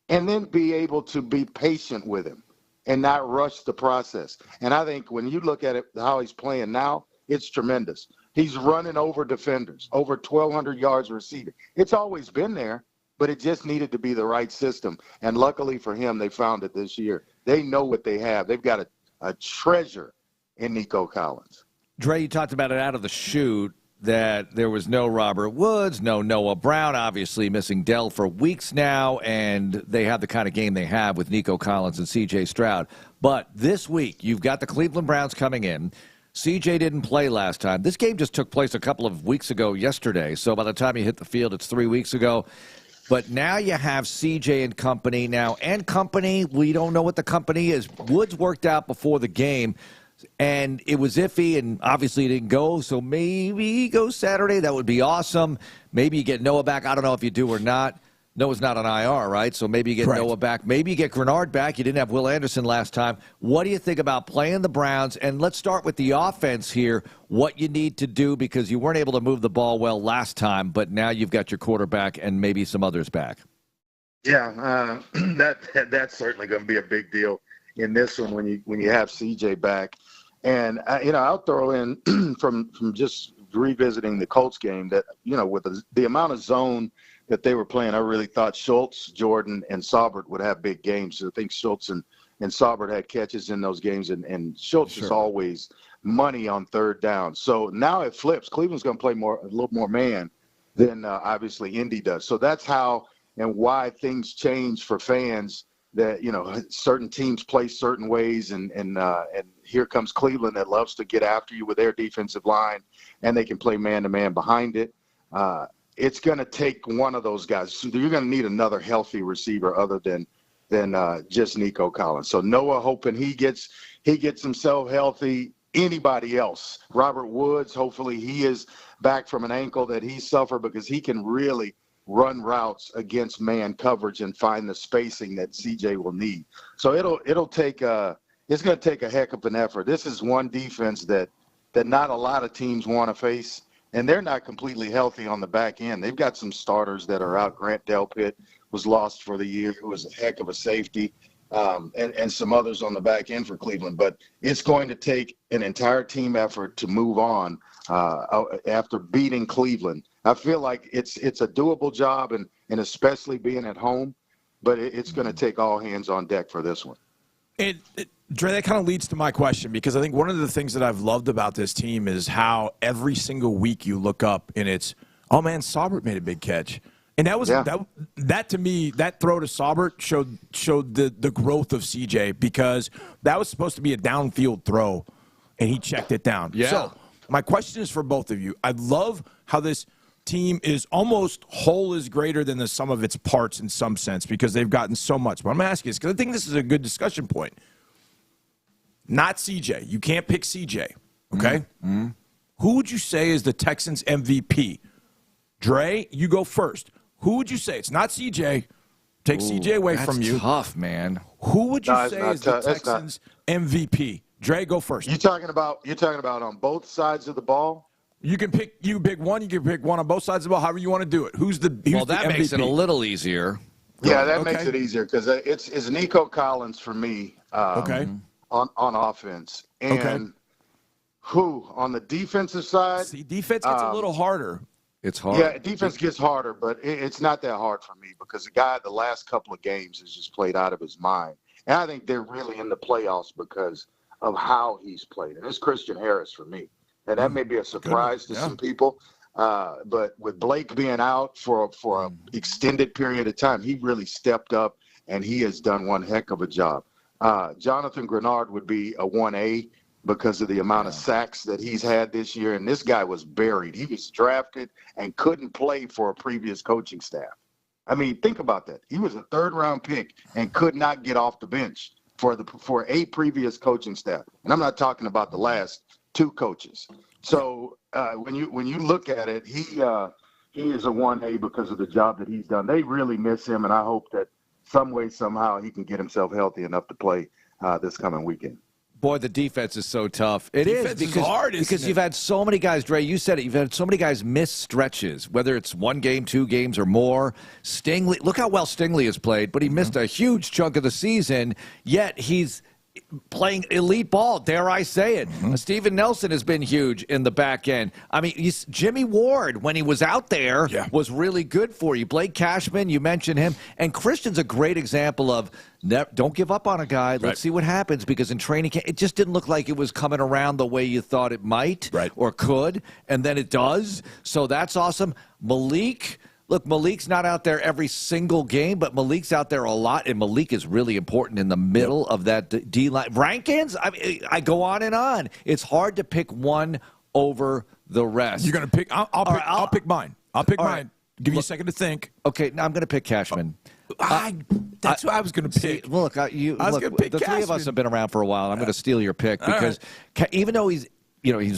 and then be able to be patient with him and not rush the process. And I think when you look at it, how he's playing now, it's tremendous. He's running over defenders, over 1,200 yards receiving. It's always been there, but it just needed to be the right system. And luckily for him, they found it this year. They know what they have. They've got a treasure in Nico Collins. Dre, you talked about it out of the chute that there was no Robert Woods, no Noah Brown, obviously missing Dell for weeks now, and they have the kind of game they have with Nico Collins and C.J. Stroud. But this week, you've got the Cleveland Browns coming in. C.J. didn't play last time. This game just took place a couple of weeks ago yesterday, so by the time you hit the field, it's 3 weeks ago. But now you have C.J. and company now. And company, we don't know what the company is. Woods worked out before the game, and it was iffy, and obviously he didn't go, so maybe he goes Saturday. That would be awesome. Maybe you get Noah back. I don't know if you do or not. Noah's not on IR, right? So maybe you get Noah back. Maybe you get Grenard back. You didn't have Will Anderson last time. What do you think about playing the Browns? And let's start with the offense here, what you need to do, because you weren't able to move the ball well last time, but now you've got your quarterback and maybe some others back. Yeah, that's certainly going to be a big deal in this one when you have CJ back. And, I'll throw in from just revisiting the Colts game that, with the amount of zone that they were playing, I really thought Schultz, Jordan, and Saubert would have big games. I think Schultz and Saubert had catches in those games, and Schultz is always money on third down. So now it flips. Cleveland's going to play a little more man than obviously Indy does. So that's how and why things change for fans that, certain teams play certain ways, and here comes Cleveland that loves to get after you with their defensive line, and they can play man-to-man behind it. It's going to take one of those guys. So you're going to need another healthy receiver other than just Nico Collins. So Noah, hoping he gets himself healthy. Anybody else, Robert Woods, hopefully he is back from an ankle that he suffered, because he can really run routes against man coverage and find the spacing that CJ will need. So it'll take it's going to take a heck of an effort. This is one defense that not a lot of teams want to face, and they're not completely healthy on the back end. They've got some starters that are out. Grant Delpit was lost for the year, who was a heck of a safety, and some others on the back end for Cleveland. But it's going to take an entire team effort to move on after beating Cleveland. I feel like it's a doable job, and especially being at home, but it's going to take all hands on deck for this one. Dre, that kind of leads to my question, because I think one of the things that I've loved about this team is how every single week you look up and it's, oh man, Saubert made a big catch. And that was that to me, that throw to Saubert showed the growth of CJ, because that was supposed to be a downfield throw, and he checked it down. Yeah. So my question is for both of you. I love how this team is almost whole is greater than the sum of its parts in some sense, because they've gotten so much. But I'm asking this because I think this is a good discussion point. Not CJ. You can't pick CJ, okay? Mm-hmm. Who would you say is the Texans' MVP? Dre, you go first. Who would you say? It's not CJ. Take CJ away from you. That's tough, man. Who would you say is the Texans' MVP? Dre, go first. You're talking about on both sides of the ball? You can pick one. You can pick one on both sides of the ball, however you want to do it. Who's the that makes it a little easier. Yeah, that makes it easier, because it's Nico Collins for me. On offense. And who on the defensive side? See, defense gets a little harder. It's hard. Yeah, defense gets harder, but it's not that hard for me, because the guy the last couple of games has just played out of his mind. And I think they're really in the playoffs because of how he's played. And it's Christian Harris for me. And that may be a surprise to some people. But with Blake being out for an extended period of time, he really stepped up, and he has done one heck of a job. Jonathan Grenard would be a 1A because of the amount of sacks that he's had this year. And this guy was buried. He was drafted and couldn't play for a previous coaching staff. I mean, think about that. He was a third-round pick and could not get off the bench for a previous coaching staff. And I'm not talking about the last two coaches. So when you look at it, he is a 1A because of the job that he's done. They really miss him, and I hope that some way, somehow, he can get himself healthy enough to play this coming weekend. Boy, the defense is so tough. Defense is hard, because you've had so many guys, Dre, you said it, you've had so many guys miss stretches, whether it's one game, 2 games, or more. Stingley, look how well Stingley has played, but he missed a huge chunk of the season, yet he's playing elite ball, dare I say it. Steven Nelson has been huge in the back end. I mean, Jimmy Ward, when he was out there, was really good for you. Blake Cashman, you mentioned him. And Christian's a great example of don't give up on a guy. Let's see what happens, because in training camp, it just didn't look like it was coming around the way you thought it might or could, and then it does. So that's awesome. Look, Malik's not out there every single game, but Malik's out there a lot, and Malik is really important in the middle of that D-line. Rankins, I mean, I go on and on. It's hard to pick one over the rest. You're going to pick? I'll pick mine. I'll pick mine. Give you a second to think. Okay, now I'm going to pick Cashman. That's what I was going to pick. See, look, the three of us have been around for a while. I'm going to steal your pick, because even though he's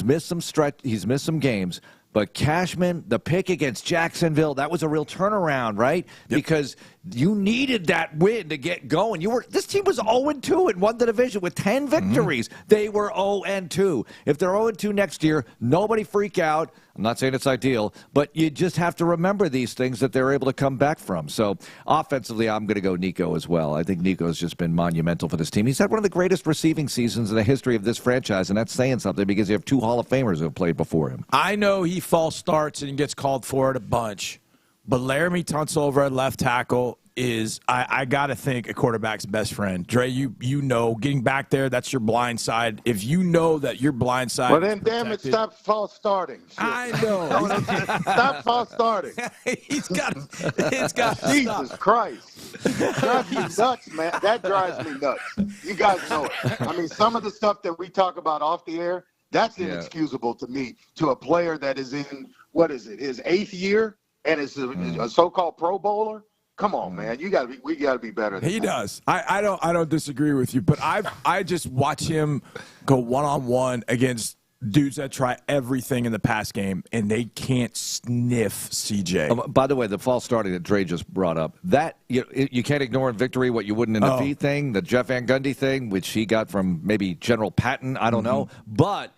missed some games. But Cashman, the pick against Jacksonville, that was a real turnaround, right? Because you needed that win to get going. This team was 0-2 and won the division with 10 victories. They were 0-2. If they're 0-2 next year, nobody freak out. I'm not saying it's ideal, but you just have to remember these things that they're able to come back from. So offensively, I'm going to go Nico as well. I think Nico's just been monumental for this team. He's had one of the greatest receiving seasons in the history of this franchise, and that's saying something, because you have 2 Hall of Famers who have played before him. I know he false starts and gets called for it a bunch, but Laramie Tunsil over at left tackle is I got to think a quarterback's best friend. Dre, you know, getting back there, that's your blind side. If you know that your blind side well, then, damn it, stop false starting. Shit. I know. Stop false starting. It's got Jesus Christ. Drives me nuts, man. That drives me nuts. You guys know it. I mean, some of the stuff that we talk about off the air, that's inexcusable to me, to a player that is in, what is it, his 8th year and is a so-called Pro Bowler. Come on, man. We got to be better than He that. does. I don't disagree with you, but I just watch him go one-on-one against dudes that try everything in the pass game, and they can't sniff CJ. By the way, the false starting that Dre just brought up, that you can't ignore in victory what you wouldn't in defeat thing, the Jeff Van Gundy thing, which he got from maybe General Patton, I don't know. But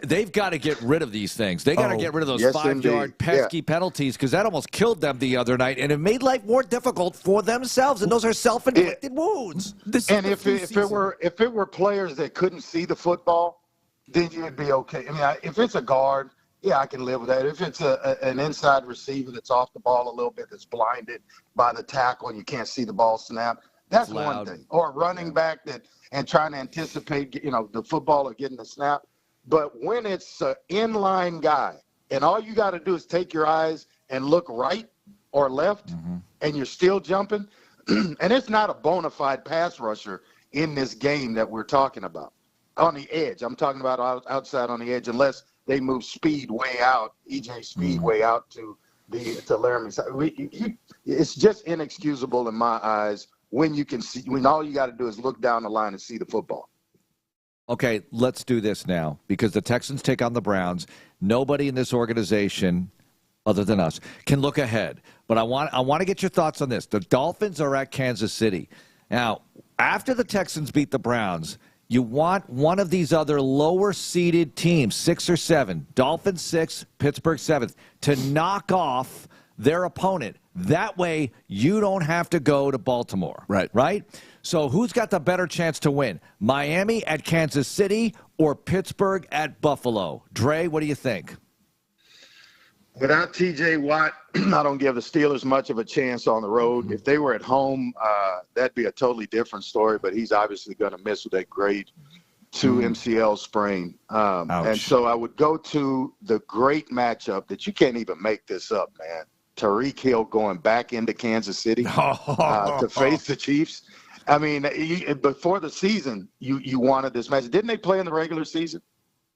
they've got to get rid of these things. They got to get rid of those 5-yard pesky penalties, because that almost killed them the other night, and it made life more difficult for themselves, and those are self-inflicted wounds. And if it were players that couldn't see the football, then you'd be okay. I mean, if it's a guard, yeah, I can live with that. If it's an inside receiver that's off the ball a little bit, that's blinded by the tackle and you can't see the ball snap, that's one thing. Or a running back and trying to anticipate, the football or getting the snap. But when it's an inline guy and all you got to do is take your eyes and look right or left and you're still jumping, and it's not a bona fide pass rusher in this game that we're talking about. On the edge. I'm talking about outside on the edge, unless they move Speed way out, EJ Speed way out to Laramie. It's just inexcusable in my eyes when you can see, when all you got to do is look down the line and see the football. Okay, let's do this now, because the Texans take on the Browns. Nobody in this organization, other than us, can look ahead. But I want to get your thoughts on this. The Dolphins are at Kansas City. Now, after the Texans beat the Browns, you want one of these other lower-seeded teams, 6 or 7, Dolphins 6, Pittsburgh 7th, to knock off their opponent. That way, you don't have to go to Baltimore. Right? So who's got the better chance to win? Miami at Kansas City or Pittsburgh at Buffalo? Dre, what do you think? Without T.J. Watt, I don't give the Steelers much of a chance on the road. If they were at home, that'd be a totally different story, but he's obviously going to miss with that grade 2 MCL sprain. And so I would go to the great matchup that you can't even make this up, man. Tyreek Hill going back into Kansas City to face the Chiefs. I mean, before the season, you wanted this match. Didn't they play in the regular season?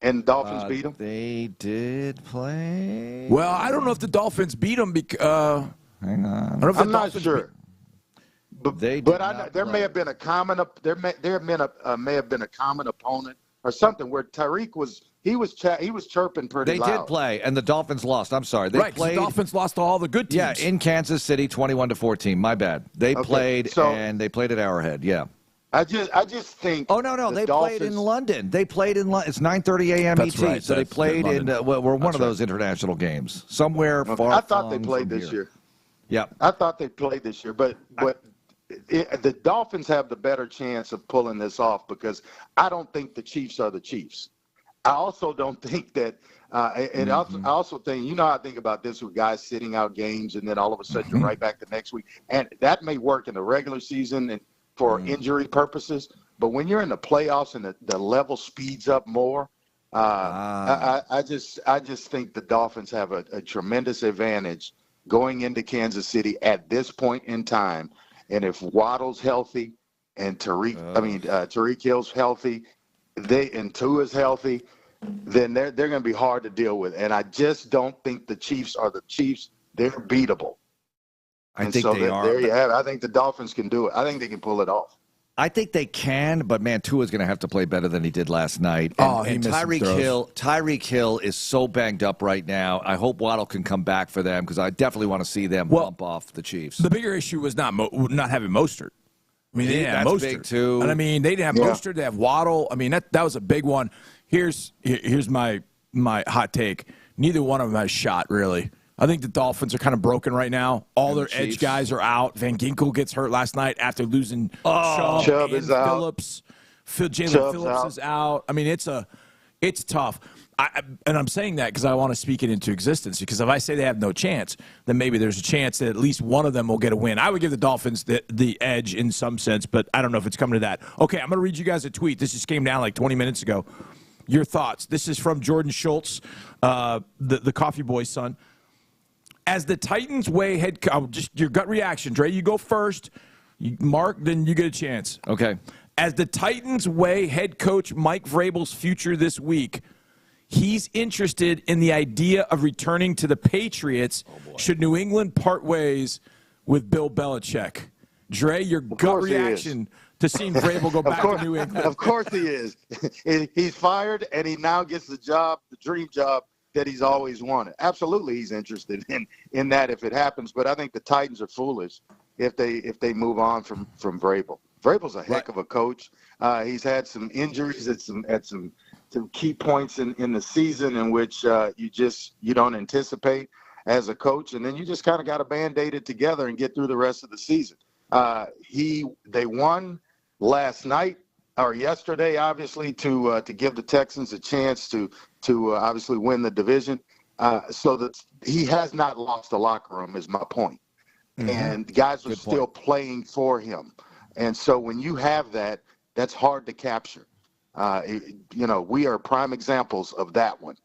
And Dolphins beat them? They did play. Well, I don't know if the Dolphins beat them because hang on. I'm not sure. But there may have been a common may have been a common opponent or something where Tyreek was chirping pretty loud. They did play, and the Dolphins lost. I'm sorry. They played. The Dolphins lost to all the good teams. Yeah, in Kansas City, 21-14. My bad. They played, and they played at Arrowhead. Yeah. I just think. Oh no! They played in London. They played in London. It's 9:30 a.m. That's ET. Right. So they played in one of those international games somewhere far. I thought they played this year. Yeah, I thought they played this year, but the Dolphins have the better chance of pulling this off because I don't think the Chiefs are the Chiefs. I also don't think that. I also think, how I think about this with guys sitting out games and then all of a sudden you're right back the next week, and that may work in the regular season and for injury purposes, but when you're in the playoffs and the level speeds up more, I just think the Dolphins have a tremendous advantage going into Kansas City at this point in time. And if Waddle's healthy and Tyreek Hill's healthy, and Tua's healthy, then they're going to be hard to deal with. And I just don't think the Chiefs are the Chiefs. They're beatable. I think they are. There you have it. I think the Dolphins can do it. I think they can pull it off. I think they can, but man, Tua's going to have to play better than he did last night. And Tyreek Hill is so banged up right now. I hope Waddle can come back for them because I definitely want to see them bump off the Chiefs. The bigger issue was not having Mostert. I mean, they didn't have Mostert. Big too. And I mean, they didn't have Mostert. They have Waddle. I mean, that was a big one. Here's my hot take. Neither one of them has shot, really. I think the Dolphins are kind of broken right now. All their edge guys are out. Van Ginkel gets hurt last night after losing Chubb is Phillips. Jalen Phillips is out. I mean, it's tough. And I'm saying that because I want to speak it into existence, because if I say they have no chance, then maybe there's a chance that at least one of them will get a win. I would give the Dolphins the edge in some sense, but I don't know if it's coming to that. Okay, I'm going to read you guys a tweet. This just came down like 20 minutes ago. Your thoughts. This is from Jordan Schultz, the Coffee Boy's son. As the Titans weigh just your gut reaction, Dre, you go first. Mark, then you get a chance. Okay. As the Titans weigh head coach Mike Vrabel's future this week, he's interested in the idea of returning to the Patriots should New England part ways with Bill Belichick. Dre, your gut reaction to seeing Vrabel go back to New England. Of course he is. He's fired, and he now gets the job, the dream job that he's always wanted. Absolutely he's interested in that if it happens, but I think the Titans are foolish if they move on from Vrabel. Vrabel's a heck of a coach. He's had some injuries at some key points in the season in which you don't anticipate as a coach, and then you just kind of got to Band-Aid it together and get through the rest of the season. They won last night or yesterday, obviously, to give the Texans a chance to obviously win the division. So that he has not lost the locker room is my point. Mm-hmm. And guys are still playing for him. And so when you have that, that's hard to capture. We are prime examples of that one.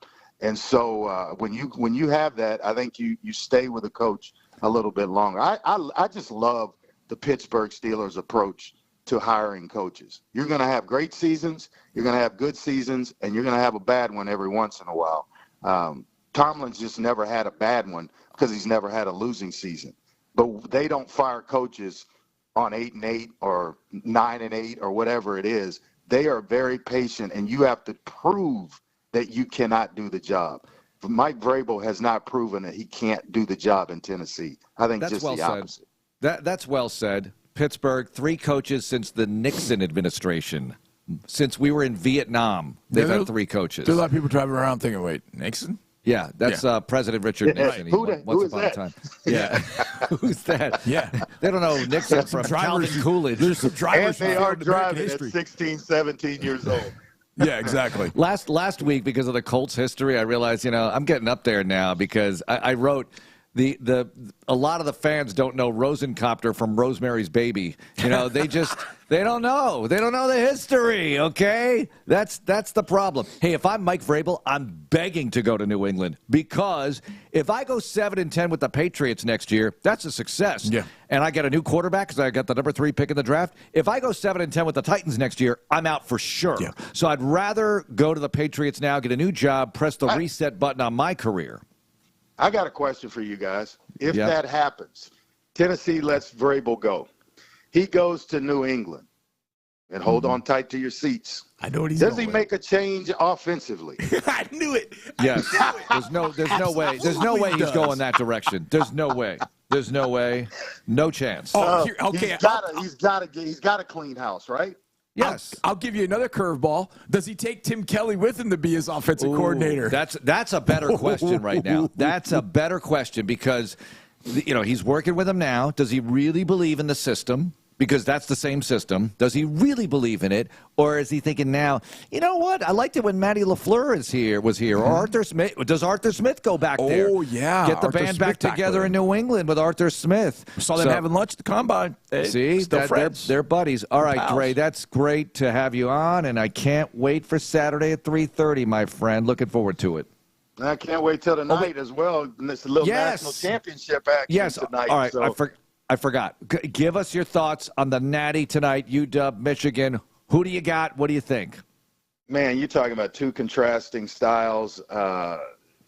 And so when you have that, I think you stay with a coach a little bit longer. I just love the Pittsburgh Steelers approach to hiring coaches. You're going to have great seasons, you're going to have good seasons, and you're going to have a bad one every once in a while. Tomlin's just never had a bad one because he's never had a losing season. But they don't fire coaches on 8-8 or 9-8 or whatever it is. They are very patient, and you have to prove that you cannot do the job. Mike Vrabel has not proven that he can't do the job in Tennessee. I think that's just the opposite. That's well said. Pittsburgh, 3 coaches since the Nixon administration. Since we were in Vietnam, they've had 3 coaches. There's a lot of people driving around thinking, wait, Nixon? Yeah, that's President Richard Nixon. Who is that? Yeah. Who's that? Yeah. They don't know Nixon from Calvin Coolidge. There's some drivers and they are driving at 16, 17 years old. Yeah, exactly. Last week, because of the Colts history, I realized, I'm getting up there now because I wrote – a lot of the fans don't know Rosencopter from Rosemary's Baby. They don't know. They don't know the history, okay? That's the problem. Hey, if I'm Mike Vrabel, I'm begging to go to New England because if I go 7-10 with the Patriots next year, that's a success. Yeah. And I get a new quarterback because I got the number 3 pick in the draft. If I go 7-10 with the Titans next year, I'm out for sure. Yeah. So I'd rather go to the Patriots now, get a new job, press the reset button on my career. I got a question for you guys. If that happens, Tennessee lets Vrabel go. He goes to New England. And hold on tight to your seats. I know what he's Does he make a change offensively? I knew it. Yes. There's no way. There's no way he's going that direction. There's no way. There's no way. No chance. Okay. He's got to clean house, right? Yes. I'll give you another curveball. Does he take Tim Kelly with him to be his offensive coordinator? That's a better question right now. That's a better question because, he's working with him now. Does he really believe in the system? Because that's the same system. Does he really believe in it? Or is he thinking now, you know what? I liked it when Matty LaFleur was here. Or Arthur Smith. Does Arthur Smith go back there? Oh, yeah. Get the band back together in New England with Arthur Smith. Saw them having lunch at the Combine. They're buddies. All right, Dre, that's great to have you on, and I can't wait for Saturday at 3:30, my friend. Looking forward to it. I can't wait till tonight as well. It's a little national championship action tonight. All right, I forgot. Give us your thoughts on the Natty tonight, UW, Michigan. Who do you got? What do you think? Man, you're talking about 2 contrasting styles.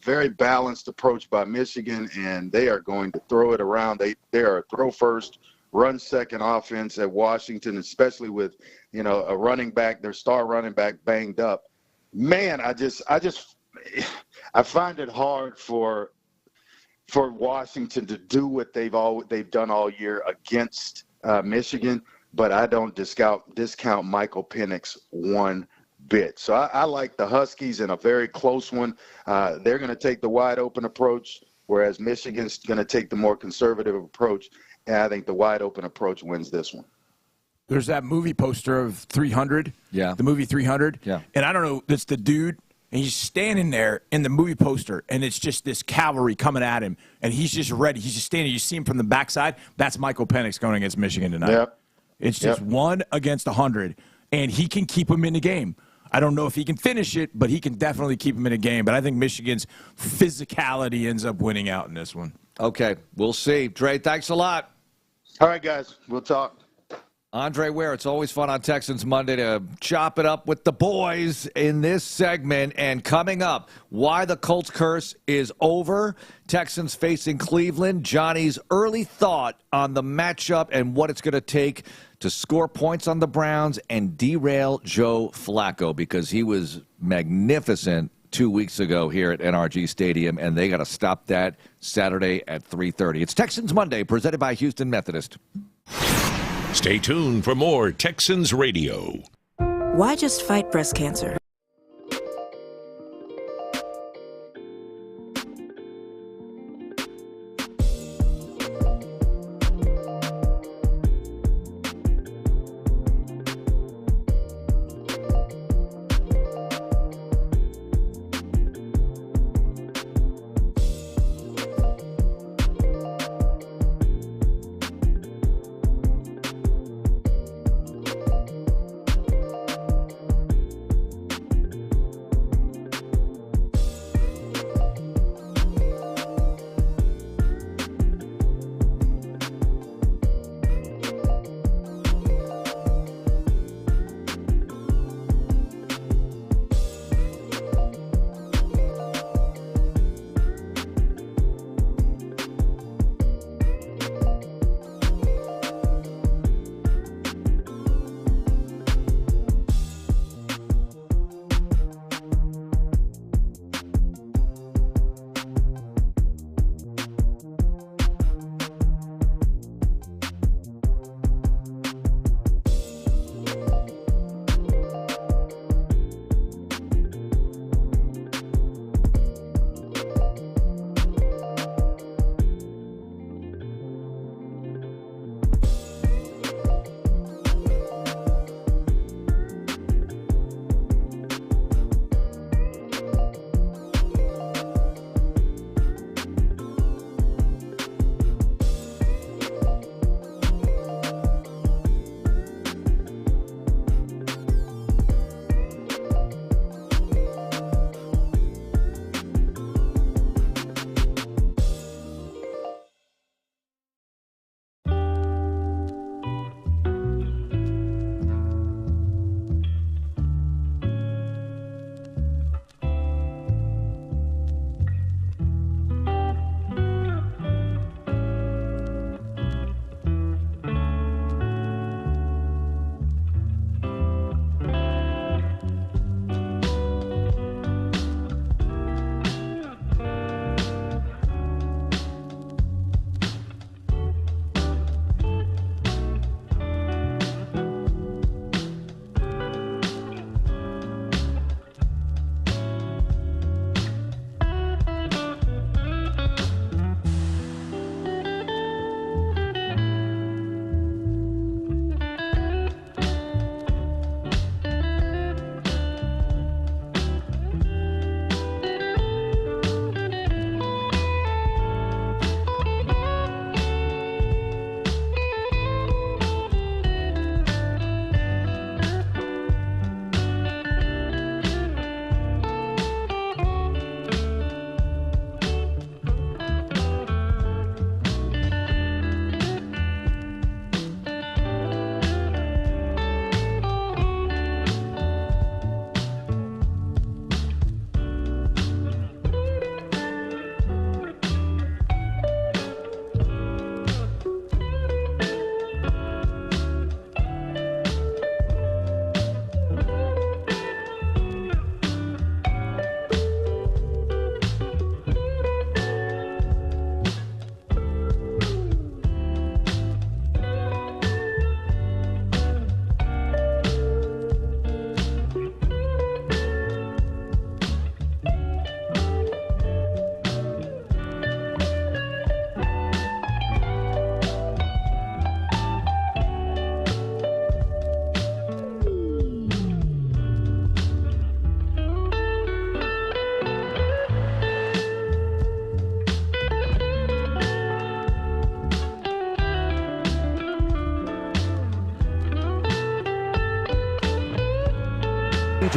Very balanced approach by Michigan, and they are going to throw it around. They are a throw-first, run-second offense at Washington, especially with a running back, their star running back, banged up. Man, I find it hard for Washington to do what they've done all year against Michigan, but I don't discount Michael Penix one bit. So I like the Huskies in a very close one. They're going to take the wide open approach, whereas Michigan's going to take the more conservative approach, and I think the wide open approach wins this one. There's that movie poster of 300. Yeah. The movie 300. Yeah. And I don't know, it's the dude And he's standing there in the movie poster, and it's just this cavalry coming at him, and he's just ready. He's just standing. You see him from the backside. That's Michael Penix going against Michigan tonight. Yep. It's just 1 against 100, and he can keep him in the game. I don't know if he can finish it, but he can definitely keep him in a game. But I think Michigan's physicality ends up winning out in this one. Okay, we'll see. Dre, thanks a lot. All right, guys, we'll talk. Andrej Ware, it's always fun on Texans Monday to chop it up with the boys in this segment. And coming up, why the Colts curse is over. Texans facing Cleveland. Johnny's early thought on the matchup and what it's going to take to score points on the Browns and derail Joe Flacco, because he was magnificent 2 weeks ago here at NRG Stadium, and they got to stop that Saturday at 3:30. It's Texans Monday, presented by Houston Methodist. Stay tuned for more Texans Radio. Why just fight breast cancer?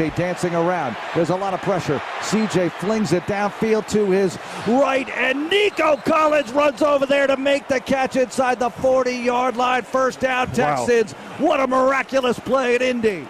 CJ dancing around. There's a lot of pressure. CJ flings it downfield to his right, and Nico Collins runs over there to make the catch inside the 40-yard line. First down, Texans. Wow. What a miraculous play at Indy.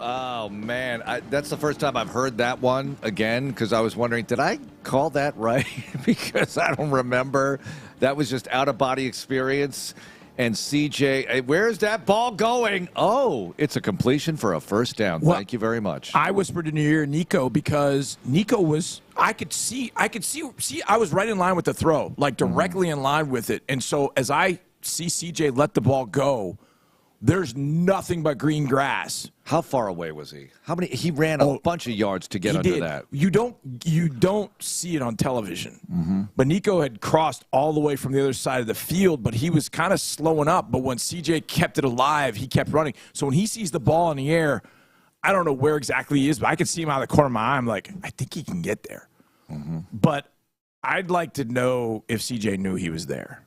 Oh, man. That's the first time I've heard that one again, because I was wondering, did I call that right? Because I don't remember. That was just out-of-body experience. And CJ, where's that ball going? Oh, it's a completion for a first down. Well, thank you very much. I whispered in your ear, Nico, because Nico was, I could see, I was right in line with the throw, like directly in line with it. And so as I see CJ let the ball go, there's nothing but green grass. How far away was he? How many? He ran a bunch of yards to get under that. You don't see it on television. But Nico had crossed all the way from the other side of the field, but he was kind of slowing up. But when CJ kept it alive, he kept running. So when he sees the ball in the air, I don't know where exactly he is, but I can see him out of the corner of my eye. I'm like, I think he can get there. But I'd like to know if CJ knew he was there.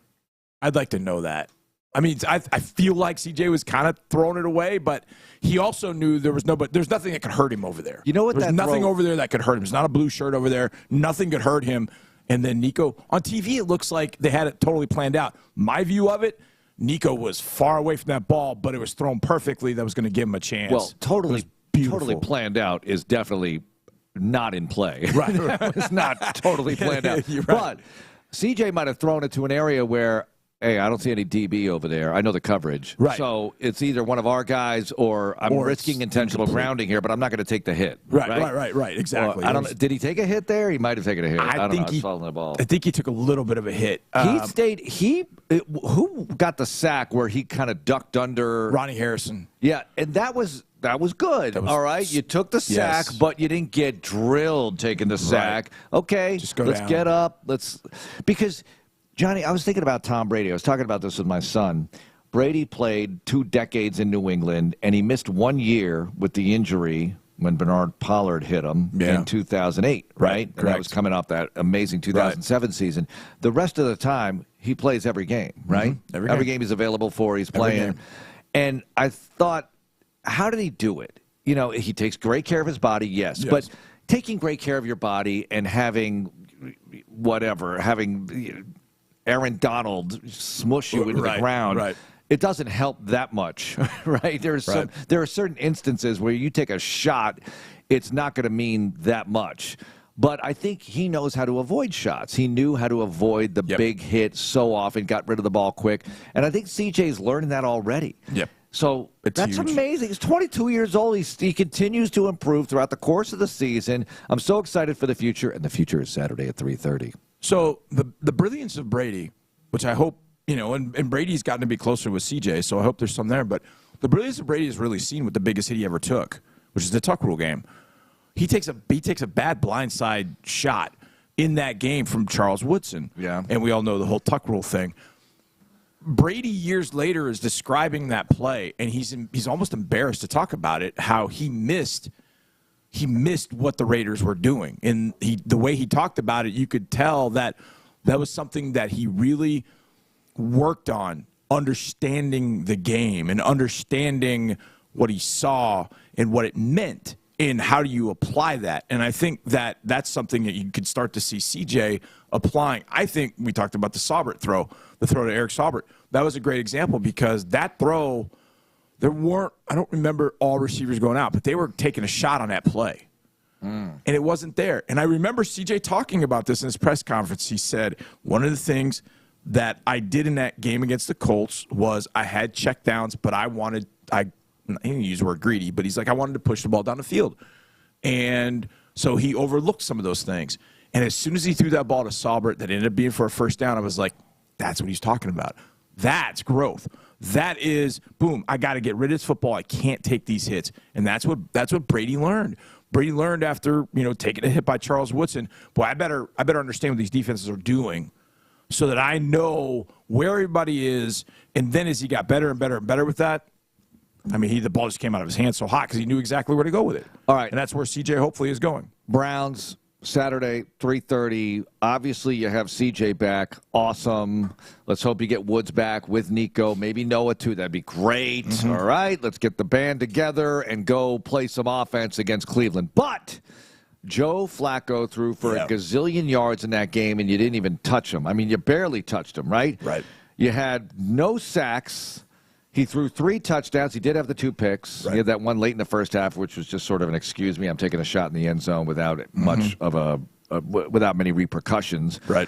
I'd like to know that. I mean, I feel like CJ was kind of throwing it away, but he also knew there's nothing that could hurt him over there. You know what? There's nothing over there that could hurt him. There's not a blue shirt over there. Nothing could hurt him. And then Nico, on TV, it looks like they had it totally planned out. My view of it, Nico was far away from that ball, but it was thrown perfectly. That was going to give him a chance. Well, totally planned out is definitely not in play. Right. That was not totally planned out. You're But right. CJ might have thrown it to an area where, hey, I don't see any DB over there. I know the coverage. Right. So it's either one of our guys or I'm risking intentional grounding here, but I'm not going to take the hit. Right. Exactly. Did he take a hit there? He might have taken a hit. I don't know. He following the ball. I think he took a little bit of a hit. Who got the sack where he kind of ducked under? Ronnie Harrison. Yeah, and that was good. All right, you took the sack, but you didn't get drilled taking the sack. Right. Okay, let's get up. Because Johnny, I was thinking about Tom Brady. I was talking about this with my son. Brady played 2 decades in New England, and he missed 1 year with the injury when Bernard Pollard hit him in 2008, right? And that was coming off that amazing 2007 season. The rest of the time, he plays every game, right? Every game he's available for, he's playing. And I thought, how did he do it? You know, he takes great care of his body, yes. But taking great care of your body and having Aaron Donald smush you into the ground, it doesn't help that much, right? There are certain instances where you take a shot, it's not going to mean that much. But I think he knows how to avoid shots. He knew how to avoid the big hit so often, got rid of the ball quick. And I think CJ's learning that already. So that's huge. Amazing. He's 22 years old. He continues to improve throughout the course of the season. I'm so excited for the future, and the future is Saturday at 3:30. So the brilliance of Brady, which I hope, and Brady's gotten to be closer with CJ, so I hope there's some there. But the brilliance of Brady is really seen with the biggest hit he ever took, which is the tuck rule game. He takes a bad blindside shot in that game from Charles Woodson. Yeah. And we all know the whole tuck rule thing. Brady years later is describing that play, and he's almost embarrassed to talk about it, how he missed what the Raiders were doing. And the way he talked about it, you could tell that was something that he really worked on, understanding the game and understanding what he saw and what it meant and how do you apply that. And I think that that's something that you could start to see CJ applying. I think we talked about the Saubert throw, the throw to Eric Saubert. That was a great example because that throw, I don't remember all receivers going out, but they were taking a shot on that play. And it wasn't there. And I remember CJ talking about this in his press conference. He said, one of the things that I did in that game against the Colts was I had checkdowns, but I didn't use the word greedy, but he's like, I wanted to push the ball down the field. And so he overlooked some of those things. And as soon as he threw that ball to Saubert that ended up being for a first down, I was like, that's what he's talking about. That's growth. That is, boom, I got to get rid of this football. I can't take these hits. And that's what Brady learned. Brady learned after, taking a hit by Charles Woodson, boy, I better understand what these defenses are doing so that I know where everybody is. And then as he got better and better and better with that, I mean, the ball just came out of his hands so hot because he knew exactly where to go with it. All right. And that's where CJ hopefully is going. Browns Saturday, 3:30. Obviously, you have CJ back. Awesome. Let's hope you get Woods back with Nico. Maybe Noah, too. That'd be great. Mm-hmm. All right, let's get the band together and go play some offense against Cleveland. But Joe Flacco threw for a gazillion yards in that game, and you didn't even touch him. I mean, you barely touched him, right? Right. You had no sacks. He threw 3 touchdowns. He did have the 2 picks. Right. He had that one late in the first half, which was just sort of an excuse me, I'm taking a shot in the end zone without much of without many repercussions. Right.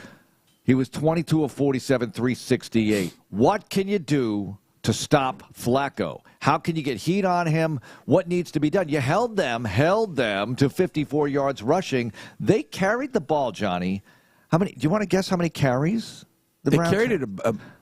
He was 22 of 47, 368. What can you do to stop Flacco? How can you get heat on him? What needs to be done? You held them to 54 yards rushing. They carried the ball, Johnny. How many? Do you want to guess how many carries? They carried it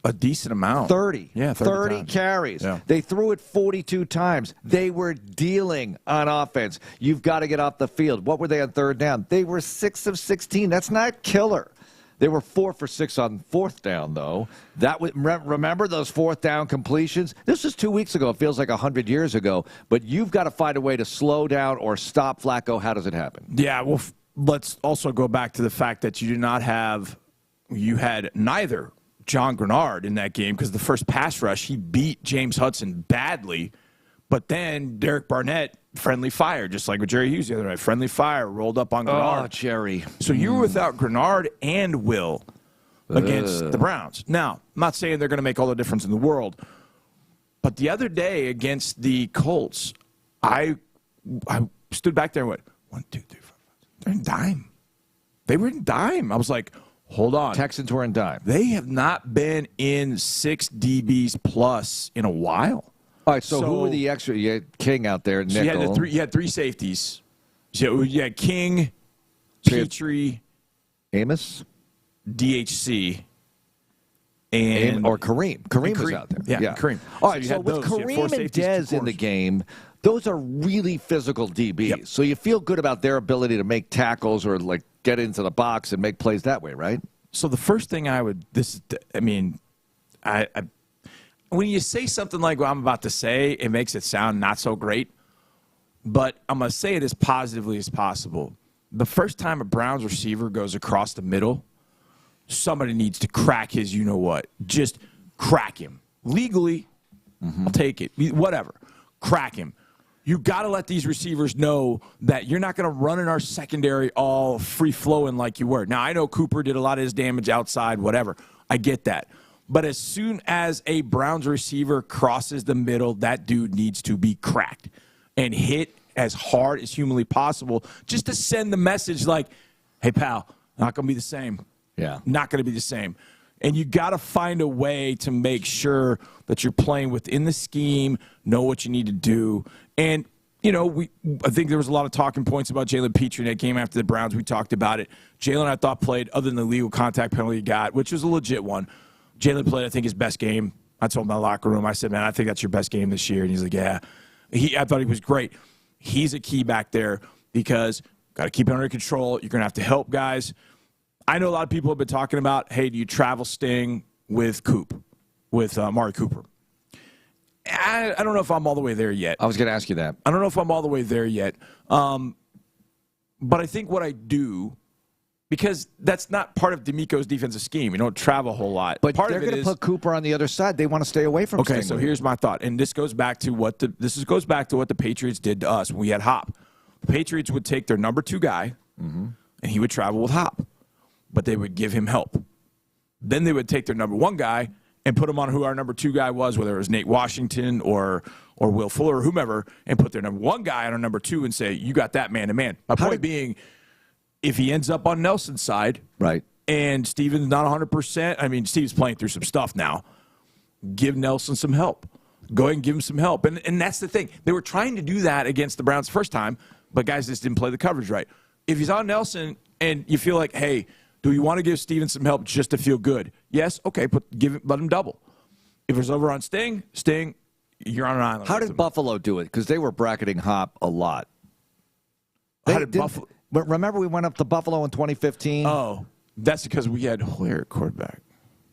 a decent amount. 30. Yeah, 30 carries. Yeah. They threw it 42 times. They were dealing on offense. You've got to get off the field. What were they on third down? They were 6 of 16. That's not killer. They were 4 for 6 on fourth down, though. That was, remember those fourth down completions? This was 2 weeks ago. It feels like 100 years ago. But you've got to find a way to slow down or stop Flacco. How does it happen? Yeah, well, let's also go back to the fact that you had neither John Grenard in that game because the first pass rush, he beat James Hudson badly. But then Derek Barnett, friendly fire, just like with Jerry Hughes the other night. Friendly fire, rolled up on Grenard. Oh, Jerry. So you were without Grenard and Will against the Browns. Now, I'm not saying they're going to make all the difference in the world. But the other day against the Colts, I stood back there and went, 1, 2, 3, 4, 5. They're in dime. They were in dime. I was like, hold on. Texans were in dime. They have not been in 6 DBs plus in a while. All right, so who were the extra? You had King out there, nickel. So you had 3 safeties. So you had King, Petrie, Amos, DHC, and or Kareem. Kareem was out there. Yeah, Kareem. All right, so with Kareem and Dez in the game, those are really physical DBs. Yep. So you feel good about their ability to make tackles or like get into the box and make plays that way, right? So the first thing when you say something like what I'm about to say, it makes it sound not so great. But I'm going to say it as positively as possible. The first time a Browns receiver goes across the middle, somebody needs to crack his you-know-what. Just crack him. Legally, I'll take it. Whatever. Crack him. You got to let these receivers know that you're not going to run in our secondary all free-flowing like you were. Now, I know Cooper did a lot of his damage outside, whatever. I get that. But as soon as a Browns receiver crosses the middle, that dude needs to be cracked and hit as hard as humanly possible just to send the message like, hey, pal, not going to be the same. Yeah. Not going to be the same. And you got to find a way to make sure that you're playing within the scheme, know what you need to do. And, I think there was a lot of talking points about Jalen Petrie in that game after the Browns. We talked about it. Jalen, I thought, played, other than the legal contact penalty he got, which was a legit one. Jalen played, I think, his best game. I told him in the locker room, I said, man, I think that's your best game this year. And he's like, yeah. I thought he was great. He's a key back there because got to keep it under control. You're going to have to help guys. I know a lot of people have been talking about, hey, do you travel Sting with Amari Cooper? I don't know if I'm all the way there yet. I was going to ask you that. I don't know if I'm all the way there yet. But I think what I do, because that's not part of DeMeco's defensive scheme. You don't travel a whole lot. But they're going to put Cooper on the other side. They want to stay away from Sting. Okay, so here's my thought. And this goes back to what the Patriots did to us when we had Hop. The Patriots would take their number 2 guy, and he would travel with Hop. But they would give him help. Then they would take their number 1 guy and put him on who our number 2 guy was, whether it was Nate Washington or Will Fuller or whomever, and put their number 1 guy on our number 2 and say, you got that man-to-man. My point being, if he ends up on Nelson's side, right, and Steven's not 100%, I mean, Steve's playing through some stuff now, give Nelson some help. Go ahead and give him some help. And that's the thing. They were trying to do that against the Browns the first time, but guys just didn't play the coverage right. If he's on Nelson and you feel like, hey, do you want to give Steven some help just to feel good? Yes, okay, let him double. If it's over on Sting, you're on an island. How did Buffalo do it? Because they were bracketing Hop a lot. But remember we went up to Buffalo in 2015? Oh, that's because we had Ware at quarterback.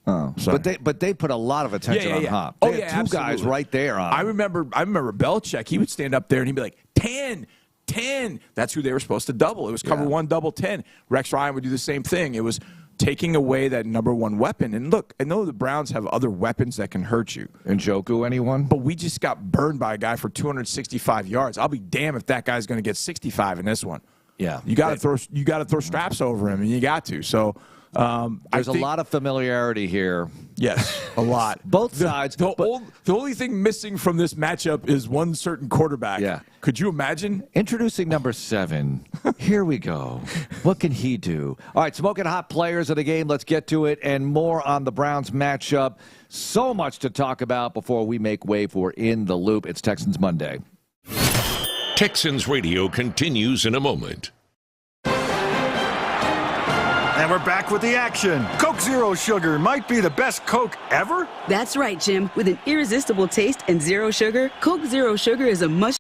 Oh, sorry. But they put a lot of attention on Hop. They had 2 guys right there on him. I remember Belichick. He would stand up there and he'd be like, 10, 10. That's who they were supposed to double. It was cover 1, double 10. Rex Ryan would do the same thing. It was taking away that number one weapon. And look, I know the Browns have other weapons that can hurt you. Njoku, anyone? But we just got burned by a guy for 265 yards. I'll be damned if that guy's going to get 65 in this one. Yeah. You got to throw straps over him, and you got to. So there's a lot of familiarity here. Yes, a lot. Both sides. The only thing missing from this matchup is one certain quarterback. Yeah. Could you imagine? Introducing number 7. Here we go. What can he do? All right, smoking hot players of the game. Let's get to it and more on the Browns matchup. So much to talk about before we make way for In the Loop. It's Texans Monday. Texans Radio continues in a moment. And we're back with the action. Coke Zero Sugar might be the best Coke ever. That's right, Jim. With an irresistible taste and zero sugar, Coke Zero Sugar is a must.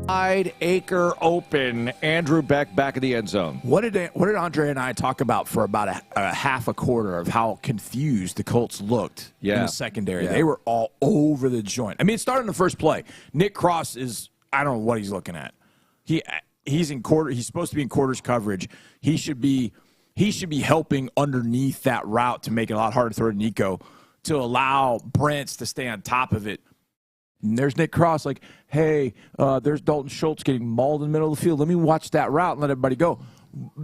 wide acre open Andrew Beck back in the end zone. What did Andre and I talk about for about a half a quarter of how confused the Colts looked in the secondary? Yeah. They were all over the joint. I mean, it started in the first play. Nick Cross is, I don't know what he's looking at. He's in quarter. He's supposed to be in quarters coverage. He should be helping underneath that route to make it a lot harder to throw to Nico, to allow Brents to stay on top of it. And there's Nick Cross like, hey, there's Dalton Schultz getting mauled in the middle of the field. Let me watch that route and let everybody go.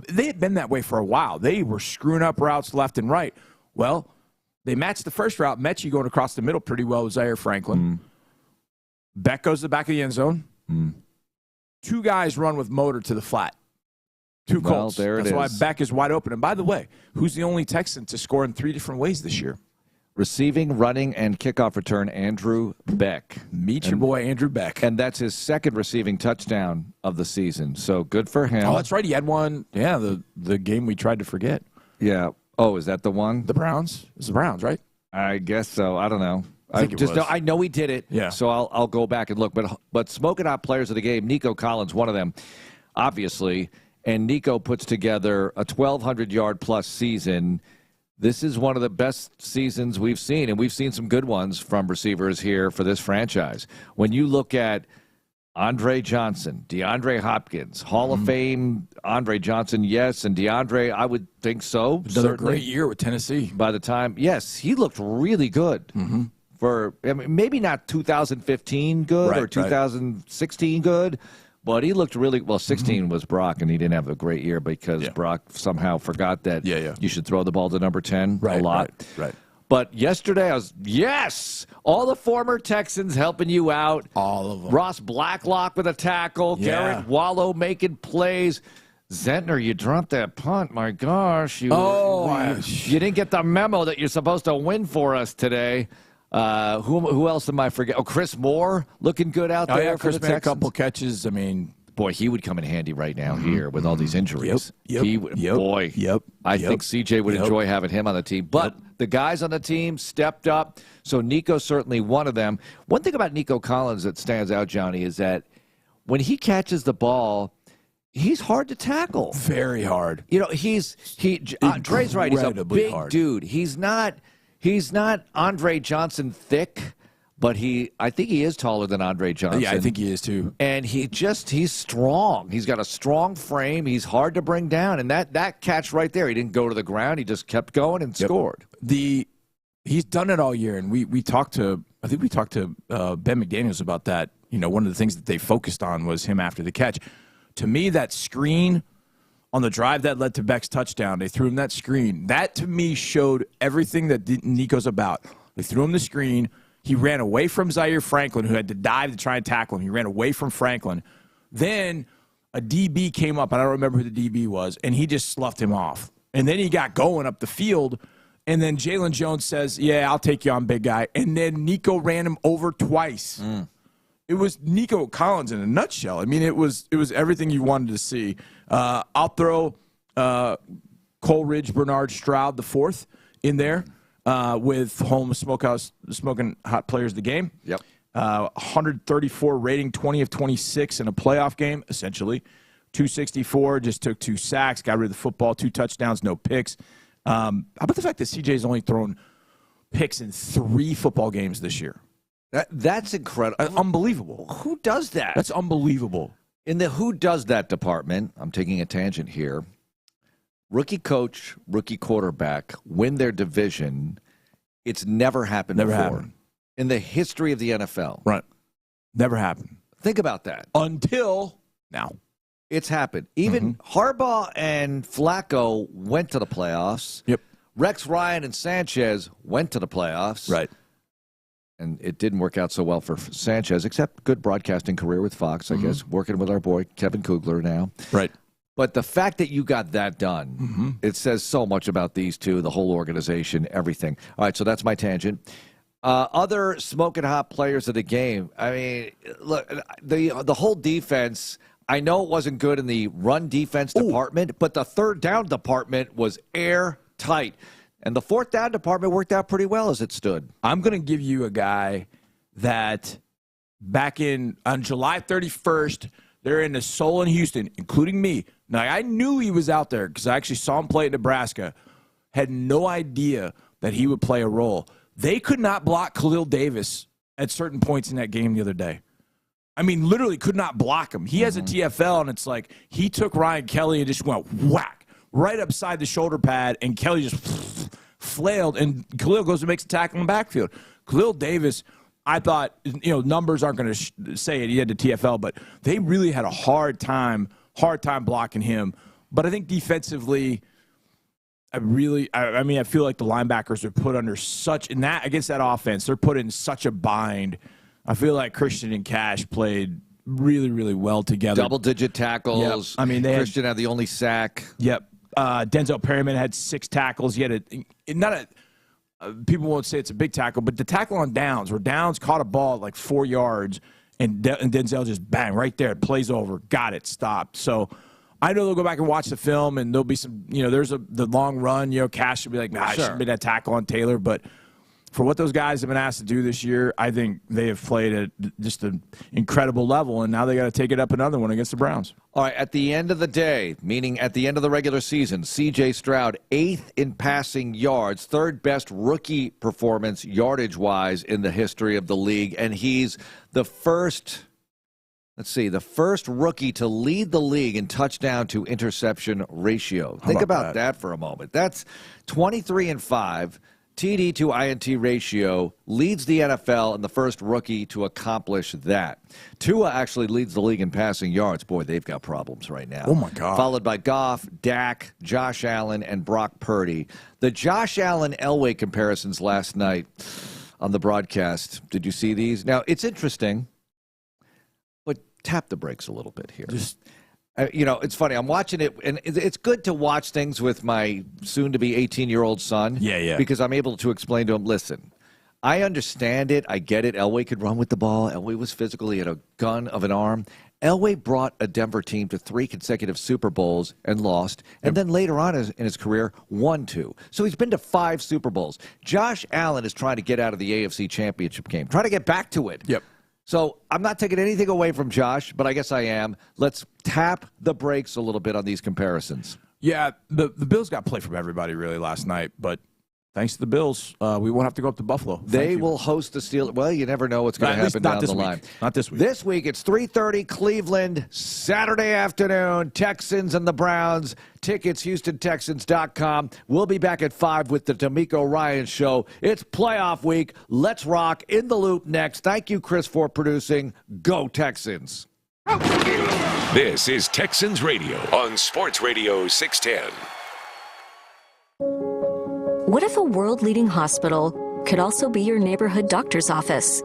They had been that way for a while. They were screwing up routes left and right. Well, they matched the first route. Mechie going across the middle pretty well with Zaire Franklin. Beck goes to the back of the end zone. Two guys run with motor to the flat. Two Colts. There That's it why is. Beck is wide open. And by the way, who's the only Texan to score in 3 different ways this year? Receiving, running, and kickoff return, Andrew Beck. Meet your boy, Andrew Beck. And that's his second receiving touchdown of the season. So good for him. Oh, that's right. He had one, the game we tried to forget. Yeah. Oh, is that the one? The Browns? It's the Browns, right? I guess so. I don't know. I think it was. I know he did it. Yeah. So I'll go back and look. But smoking hot players of the game, Nico Collins, one of them, obviously. And Nico puts together a 1,200-yard-plus season. This is one of the best seasons we've seen, and we've seen some good ones from receivers here for this franchise. When you look at Andre Johnson, DeAndre Hopkins, Hall of Fame, Andre Johnson, yes, and DeAndre, I would think so. Another great year with Tennessee. By the time, yes, he looked really good. For maybe not 2015 good or 2016 good, but he looked really well. 16 was Brock, and he didn't have a great year because Brock somehow forgot that you should throw the ball to number 10 a lot. Right. But yesterday, all the former Texans helping you out. All of them. Ross Blacklock with a tackle. Garrett Wallow making plays. Zentner, you dropped that punt. My gosh. You didn't get the memo that you're supposed to win for us today. Who else am I forgetting? Oh, Chris Moore looking good out there. Yeah, Chris made a couple catches. I mean, boy, he would come in handy right now here with all these injuries. I think CJ would enjoy having him on the team. But the guys on the team stepped up. So Nico's certainly one of them. One thing about Nico Collins that stands out, Johnny, is that when he catches the ball, he's hard to tackle. Very hard. You know, Dre's right. He's a big dude. He's not Andre Johnson thick, but I think he is taller than Andre Johnson. Yeah, I think he is too. And he's strong. He's got a strong frame. He's hard to bring down. And that catch right there, he didn't go to the ground. He just kept going and scored. He's done it all year, and we talked to Ben McDaniels about that. You know, one of the things that they focused on was him after the catch. To me, that screen on the drive that led to Beck's touchdown, they threw him that screen. That, to me, showed everything that Nico's about. They threw him the screen. He ran away from Zaire Franklin, who had to dive to try and tackle him. He ran away from Franklin. Then a DB came up. I don't remember who the DB was, and he just sloughed him off. And then he got going up the field, and then Jalen Jones says, yeah, I'll take you on, big guy. And then Nico ran him over twice. It was Nico Collins in a nutshell. I mean, it was everything you wanted to see. I'll throw Coleridge, Bernard, Stroud, the fourth, in there with home smoking hot players of the game. 134 rating, 20 of 26 in a playoff game, essentially. 264, just took 2 sacks, got rid of the football, 2 touchdowns, no picks. How about the fact that CJ's only thrown picks in 3 football games this year? That's incredible. Unbelievable. Who does that? That's unbelievable. In the who does that department, I'm taking a tangent here. Rookie coach, rookie quarterback win their division. It's never happened before. In the history of the NFL. Right. Never happened. Think about that. Until now. It's happened. Even Harbaugh and Flacco went to the playoffs. Yep. Rex Ryan and Sanchez went to the playoffs. Right. And it didn't work out so well for Sanchez, except good broadcasting career with Fox, I guess, working with our boy Kevin Kugler now. Right. But the fact that you got that done, it says so much about these two, the whole organization, everything. All right, so that's my tangent. Other smoking hot players of the game. I mean, look, the whole defense, I know it wasn't good in the run defense department, but the third down department was airtight. And the fourth down department worked out pretty well as it stood. I'm going to give you a guy that back on July 31st. They're in the Seoul in Houston, including me. Now, I knew he was out there because I actually saw him play at Nebraska. Had no idea that he would play a role. They could not block Khalil Davis at certain points in that game the other day. I mean, literally could not block him. He has a TFL, and it's like he took Ryan Kelly and just went whack right upside the shoulder pad, and Kelly just flailed, and Khalil goes and makes a tackle in the backfield. Khalil Davis, I thought, numbers aren't going to say it. He had the TFL, but they really had a hard time blocking him. But I think defensively, I feel like the linebackers are put under against that offense, they're put in such a bind. I feel like Christian and Cash played really, really well together. Double-digit tackles. Yep. I mean, Christian had the only sack. Yep. Denzel Perryman had 6 tackles. He had people won't say it's a big tackle, but the tackle on downs, where Downs caught a ball at like 4 yards, and Denzel just bang right there, plays over, got it, stopped. So I know they'll go back and watch the film, and there'll be some, there's the long run. Cash should be like, it shouldn't be that tackle on Taylor, but for what those guys have been asked to do this year, I think they have played at just an incredible level, and now they got to take it up another one against the Browns. All right, at the end of the day, meaning at the end of the regular season, C.J. Stroud, 8th in passing yards, 3rd best rookie performance yardage-wise in the history of the league, and he's the first rookie to lead the league in touchdown to interception ratio. Think about that for a moment. That's 23-5. TD to INT ratio, leads the NFL and the first rookie to accomplish that. Tua actually leads the league in passing yards. Boy, they've got problems right now. Oh, my God. Followed by Goff, Dak, Josh Allen, and Brock Purdy. The Josh Allen-Elway comparisons last night on the broadcast, did you see these? Now, it's interesting, but tap the brakes a little bit here. It's funny. I'm watching it, and it's good to watch things with my soon-to-be 18-year-old son. Yeah. Because I'm able to explain to him, listen, I understand it. I get it. Elway could run with the ball. Elway was physical. He had a gun of an arm. Elway brought a Denver team to 3 consecutive Super Bowls and lost, and then later on in his career, won 2. So he's been to 5 Super Bowls. Josh Allen is trying to get out of the AFC Championship game, trying to get back to it. Yep. So I'm not taking anything away from Josh, but I guess I am. Let's tap the brakes a little bit on these comparisons. Yeah, the Bills got play from everybody really last night, but thanks to the Bills, we won't have to go up to Buffalo. They will host the Steelers. Well, you never know what's going to happen down the line. Not this week. This week, it's 3:30 Cleveland, Saturday afternoon, Texans and the Browns. Tickets, HoustonTexans.com. We'll be back at 5 with the DeMeco Ryans Show. It's playoff week. Let's rock. In the Loop next. Thank you, Chris, for producing. Go Texans. This is Texans Radio on Sports Radio 610. What if a world-leading hospital could also be your neighborhood doctor's office?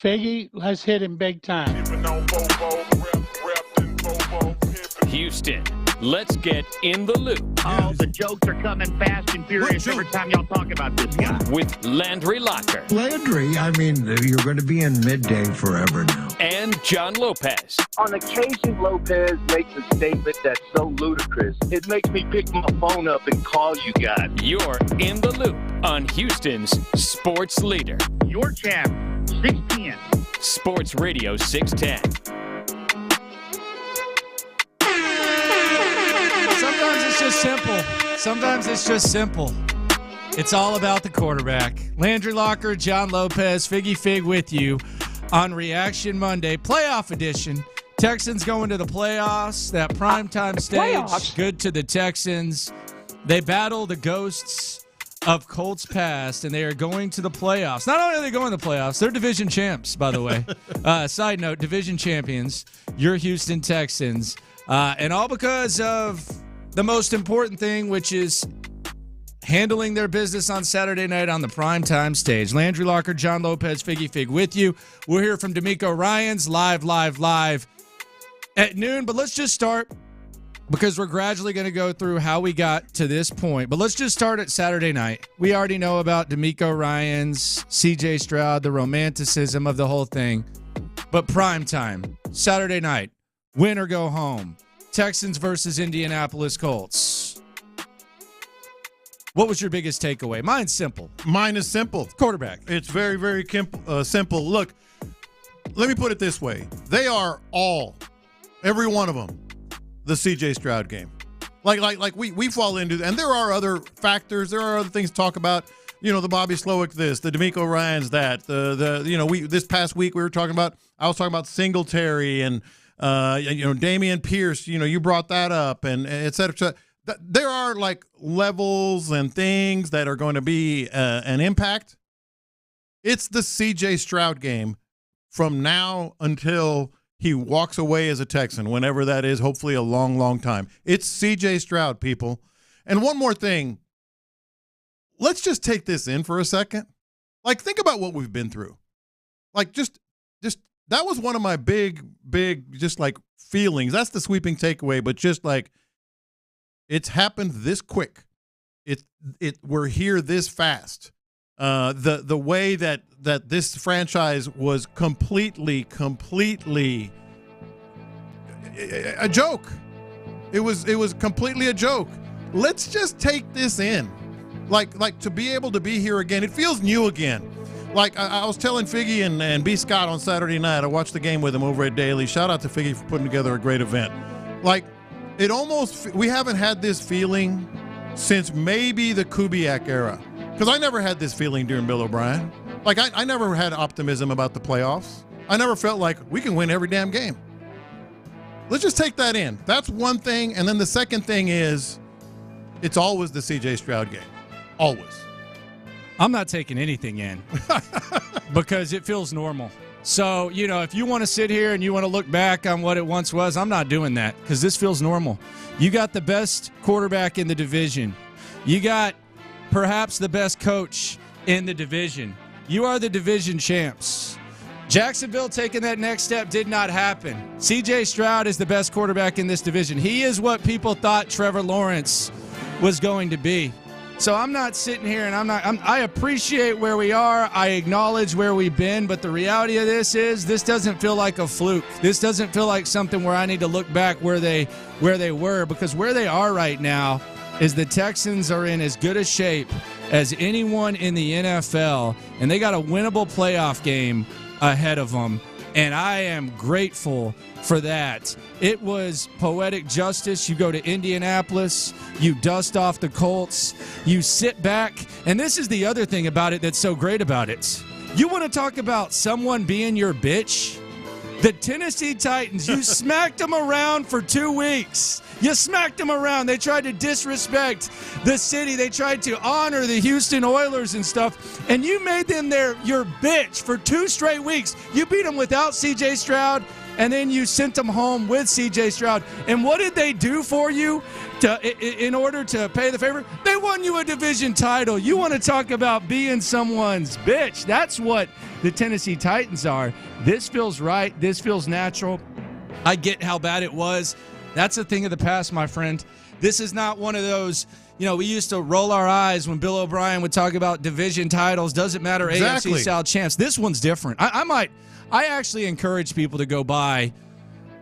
Figgy, let's hit him big time. Houston, let's get in the loop. Oh, the jokes are coming fast and furious every time y'all talk about this guy. With Landry Locker. Landry, I mean, you're going to be in midday forever now. And John Lopez. On occasion, Lopez makes a statement that's so ludicrous, it makes me pick my phone up and call you guys. You're in the loop on Houston's sports leader. Your champ, 610. Sports Radio 610. Sometimes it's just simple. Sometimes it's just simple. It's all about the quarterback. Landry Locker, John Lopez, Figgy Fig with you on Reaction Monday, playoff edition. Texans going to the playoffs, that primetime stage. Playoffs? Good to the Texans. They battle the ghosts of Colts past, and they are going to the playoffs. Not only are they going to the playoffs, they're division champs, by the way. Side note, division champions, your Houston Texans. And all because of the most important thing, which is handling their business on Saturday night on the primetime stage. Landry Locker, John Lopez, Figgy Fig with you. We'll hear from DeMeco Ryans live at noon. But let's just start, because we're gradually going to go through how we got to this point. But let's just start at Saturday night. We already know about DeMeco Ryans, CJ Stroud, the romanticism of the whole thing. But primetime, Saturday night, win or go home. Texans versus Indianapolis Colts. What was your biggest takeaway? Mine's simple. Mine is simple. Quarterback. It's very, very simple. Look, let me put it this way. They are every one of them, the C.J. Stroud game. Like we fall into, and there are other factors. There are other things to talk about. You know, the Bobby Slowick this, the DeMeco Ryans that, this past week I was talking about Singletary and, Damian Pierce, you brought that up and et cetera. There are like levels and things that are going to be an impact. It's the CJ Stroud game from now until he walks away as a Texan, whenever that is, hopefully a long, long time. It's CJ Stroud, people. And one more thing. Let's just take this in for a second. Like, think about what we've been through. Like, just that was one of my big, just like feelings. That's the sweeping takeaway, but just like, it's happened this quick. We're here this fast. The way that this franchise was completely a joke. It was completely a joke. Let's just take this in. Like to be able to be here again. It feels new again. Like I was telling Figgy and B. Scott on Saturday night. I watched the game with him over at Daily. Shout out to Figgy for putting together a great event. Like, we haven't had this feeling since maybe the Kubiak era. Because I never had this feeling during Bill O'Brien. Like, I never had optimism about the playoffs. I never felt like we can win every damn game. Let's just take that in. That's one thing. And then the second thing is, it's always the C.J. Stroud game. Always. I'm not taking anything in because it feels normal. So, if you want to sit here and you want to look back on what it once was, I'm not doing that because this feels normal. You got the best quarterback in the division. You got perhaps the best coach in the division. You are the division champs. Jacksonville taking that next step did not happen. C.J. Stroud is the best quarterback in this division. He is what people thought Trevor Lawrence was going to be. So I'm not sitting here and I appreciate where we are. I acknowledge where we've been, but the reality of this is this doesn't feel like a fluke. This doesn't feel like something where I need to look back where they were, because where they are right now is the Texans are in as good a shape as anyone in the NFL, and they got a winnable playoff game ahead of them, and I am grateful for that. It was poetic justice. You go to Indianapolis, you dust off the Colts, you sit back, and this is the other thing about it that's so great about it. You want to talk about someone being your bitch? The Tennessee Titans, you smacked them around for 2 weeks. You smacked them around. They tried to disrespect the city. They tried to honor the Houston Oilers and stuff. And you made them your bitch for 2 straight weeks. You beat them without C.J. Stroud. and then you sent them home with C.J. Stroud. And what did they do for you in order to pay the favor? They won you a division title. You want to talk about being someone's bitch. That's what the Tennessee Titans are. This feels right. This feels natural. I get how bad it was. That's a thing of the past, my friend. This is not one of those, we used to roll our eyes when Bill O'Brien would talk about division titles. Doesn't matter, Exactly. AFC South champs. This one's different. I actually encourage people to go buy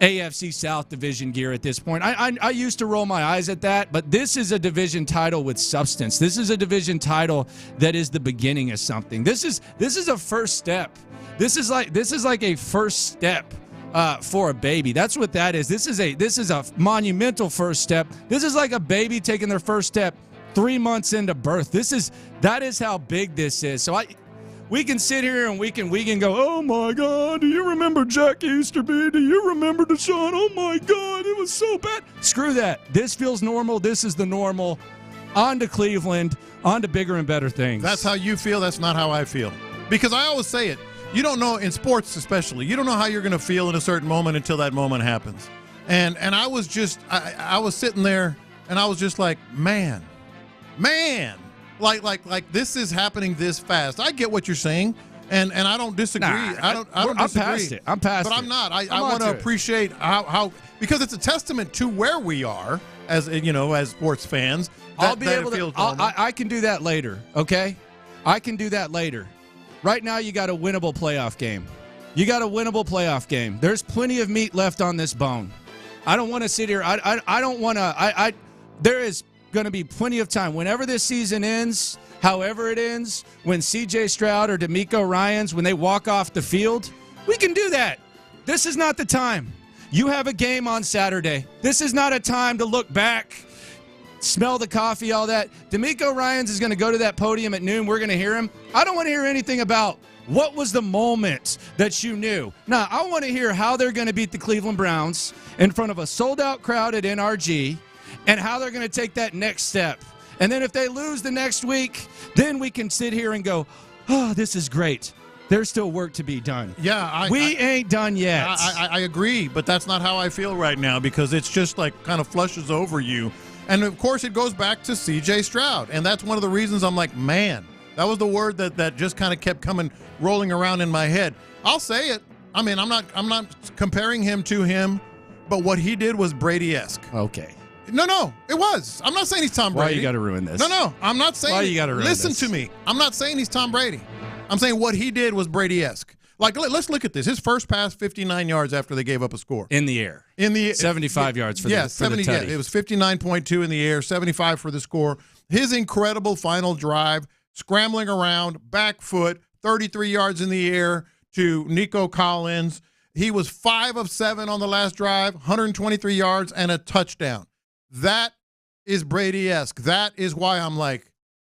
AFC South division gear at this point. I used to roll my eyes at that, but this is a division title with substance. This is a division title that is the beginning of something. This is a first step. This is like a first step for a baby. That's what that is. This is a monumental first step. This is like a baby taking their first step 3 months into birth. That is how big this is. So we can sit here and we can go, oh my God, do you remember Jack Easterby? Do you remember Deshaun? Oh my God, it was so bad. Screw that. This feels normal. This is the normal. On to Cleveland, on to bigger and better things. That's how you feel. That's not how I feel. Because I always say it. You don't know, in sports especially, you don't know how you're going to feel in a certain moment until that moment happens. And I was just, I was sitting there and I was just like, man, like this is happening this fast. I get what you're saying, and I don't disagree. I don't disagree. I'm past it. But I'm not. I want to appreciate how because it's a testament to where we are as sports fans. I'll be able to. I can do that later. Okay, I can do that later. Right now, you got a winnable playoff game. There's plenty of meat left on this bone. I don't want to sit here. I don't want to. There is going to be plenty of time. Whenever this season ends, however it ends, when C.J. Stroud or DeMeco Ryans, when they walk off the field, we can do that. This is not the time. You have a game on Saturday. This is not a time to look back, smell the coffee, all that. DeMeco Ryans is going to go to that podium at noon. We're going to hear him. I don't want to hear anything about what was the moment that you knew. No, I want to hear how they're going to beat the Cleveland Browns in front of a sold-out crowd at NRG and how they're going to take that next step. And then if they lose the next week, then we can sit here and go, oh, this is great. There's still work to be done. Yeah, we ain't done yet. I agree, but that's not how I feel right now because it's just like kind of flushes over you. And, of course, it goes back to C.J. Stroud. And that's one of the reasons I'm like, man, that was the word that just kind of kept rolling around in my head. I'll say it. I mean, I'm not comparing him to him, but what he did was Brady-esque. Okay. No, it was. I'm not saying he's Tom Brady. Why you got to ruin this? No, I'm not saying. Why you got to ruin Listen this? to me. I'm not saying he's Tom Brady. I'm saying what he did was Brady-esque. Like, let's look at this. His first pass, 59 yards after they gave up a score. In the air. 75 yards for the tutty. Yeah, it was 59.2 in the air, 75 for the score. His incredible final drive, scrambling around, back foot, 33 yards in the air to Nico Collins. He was 5 of 7 on the last drive, 123 yards and a touchdown. That is Brady-esque. That is why I'm like,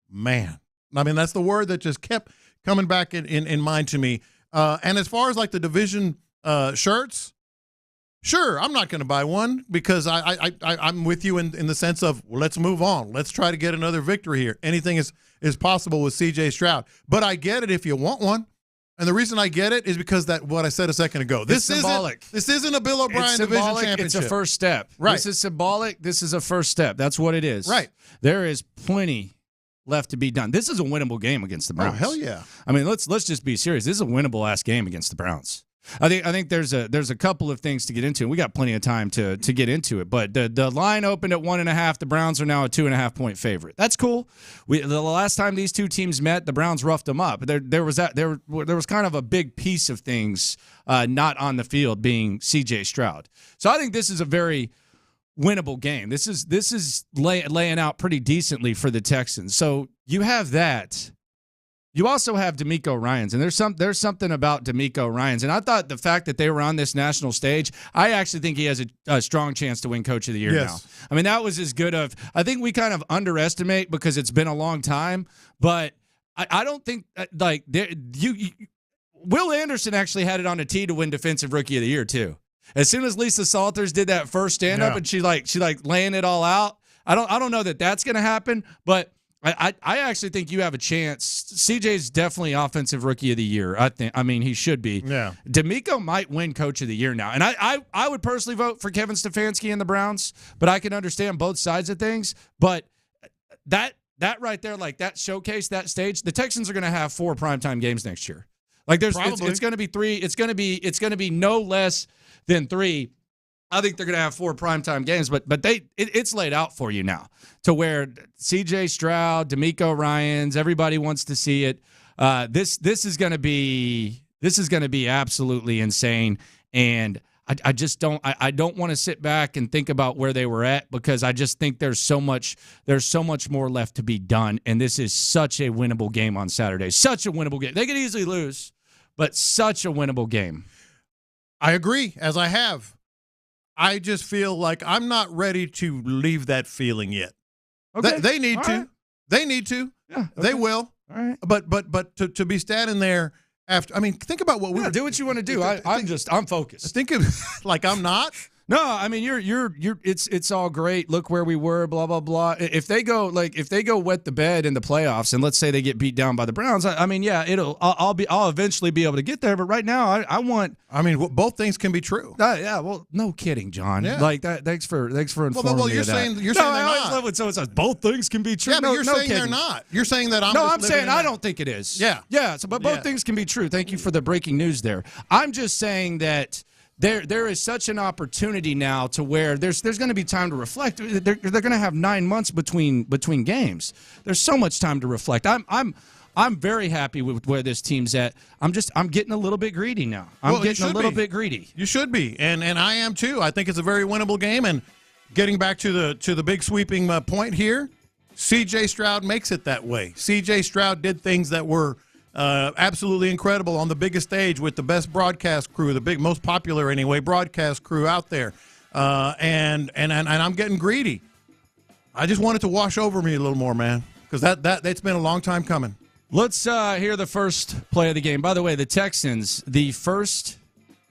man. I mean, that's the word that just kept coming back in mind to me. And as far as like the division shirts, sure, I'm not going to buy one because I'm with you in the sense of, well, let's move on. Let's try to get another victory here. Anything is possible with C.J. Stroud. But I get it if you want one. And the reason I get it is because that what I said a second ago. This is symbolic. This isn't a Bill O'Brien division championship. It's a first step. Right. This is symbolic. This is a first step. That's what it is. Right. There is plenty left to be done. This is a winnable game against the Browns. Oh, hell yeah. I mean, let's just be serious. This is a winnable ass game against the Browns. I think there's a couple of things to get into. We got plenty of time to get into it, but the line opened at 1.5. The Browns are now a 2.5-point favorite. That's cool. The last time these two teams met, the Browns roughed them up. There was kind of a big piece of things not on the field being C.J. Stroud. So I think this is a very winnable game. This is laying out pretty decently for the Texans. So you have that. You also have DeMeco Ryans, and there's something about DeMeco Ryans. And I thought the fact that they were on this national stage, I actually think he has a strong chance to win Coach of the Year now. I mean, that was as good of – I think we kind of underestimate because it's been a long time, but I don't think like Will Anderson actually had it on a tee to win Defensive Rookie of the Year too. As soon as Lisa Salters did that first stand-up and she laying it all out, I don't know that that's going to happen, but I actually think you have a chance. CJ's definitely offensive rookie of the year. I mean, he should be. Yeah. DeMeco might win coach of the year now. And I would personally vote for Kevin Stefanski and the Browns, but I can understand both sides of things. But that right there, like that showcase, that stage, the Texans are going to have 4 primetime games next year. Like it's going to be 3. It's going to be no less than 3. I think they're going to have 4 primetime games, but it's laid out for you now to where CJ Stroud, DeMeco Ryans, everybody wants to see it. This is going to be absolutely insane, and I just don't want to sit back and think about where they were at, because I just think there's so much more left to be done, and this is such a winnable game on Saturday. Such a winnable game. They could easily lose, but such a winnable game. I agree, as I have. I just feel like I'm not ready to leave that feeling yet. Okay. They need to. Right. They need to. Yeah, okay. They will. All right. But to be standing there after, I mean, think about what do what you want to do. I'm focused. Think of like I'm not. No, I mean you're it's all great. Look where we were, blah blah blah. If they go wet the bed in the playoffs, and let's say they get beat down by the Browns, I mean, yeah, I'll eventually be able to get there. But right now, I mean, both things can be true. Yeah, well, no kidding, John. Yeah. Like that. Thanks for informing me you're of saying that. you're saying they're I always not. love when someone says both things can be true. Yeah, but you're saying kidding. they're not. You're saying that I'm. No, just I'm saying I don't think it is. Yeah. So, but both things can be true. Thank you for the breaking news there. I'm just saying that. There is such an opportunity now to where there's going to be time to reflect. They're going to have 9 months between games. There's so much time to reflect. I'm very happy with where this team's at. I'm getting a little bit greedy now. I'm getting a little bit greedy. You should be, and I am too. I think it's a very winnable game. And getting back to the big sweeping point here, C.J. Stroud makes it that way. C.J. Stroud did things that were absolutely incredible on the biggest stage with the best broadcast crew, the most popular anyway broadcast crew out there, and I'm getting greedy. I just want it to wash over me a little more, man, because that's been a long time coming. Let's hear the first play of the game. By the way, the Texans, the first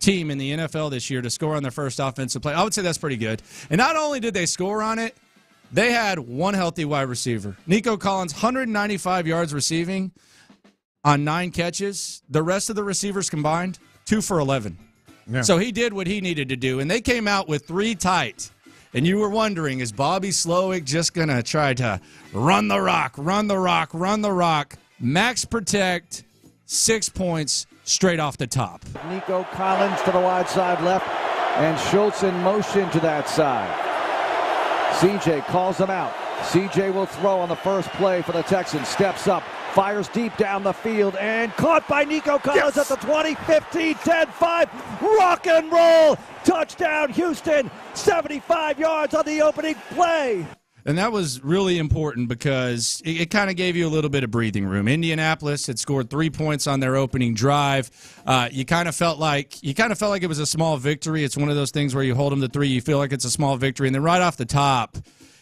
team in the NFL this year to score on their first offensive play. I would say that's pretty good. And not only did they score on it, they had one healthy wide receiver. Nico Collins, 195 yards receiving on 9 catches. The rest of the receivers combined, 2 for 11. Yeah. So he did what he needed to do, and they came out with 3 tight. And you were wondering, is Bobby Slowick just going to try to run the rock, max protect, 6 points straight off the top? Nico Collins to the wide side left, and Schultz in motion to that side. CJ calls him out. CJ will throw on the first play for the Texans. Steps up. Fires deep down the field and caught by Nico Collins at the 20, 15, 10, 5. Rock and roll. Touchdown, Houston. 75 yards on the opening play. And that was really important because it kind of gave you a little bit of breathing room. Indianapolis had scored 3 points on their opening drive. You kind of felt like it was a small victory. It's one of those things where you hold them to 3, you feel like it's a small victory, and then right off the top,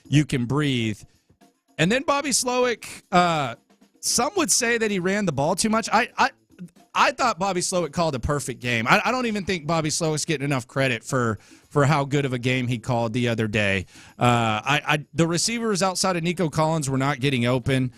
you can breathe. And then Bobby Slowick, some would say that he ran the ball too much. I thought Bobby Slowick called a perfect game. I don't even think Bobby Slowick's getting enough credit for how good of a game he called the other day. The receivers outside of Nico Collins were not getting open.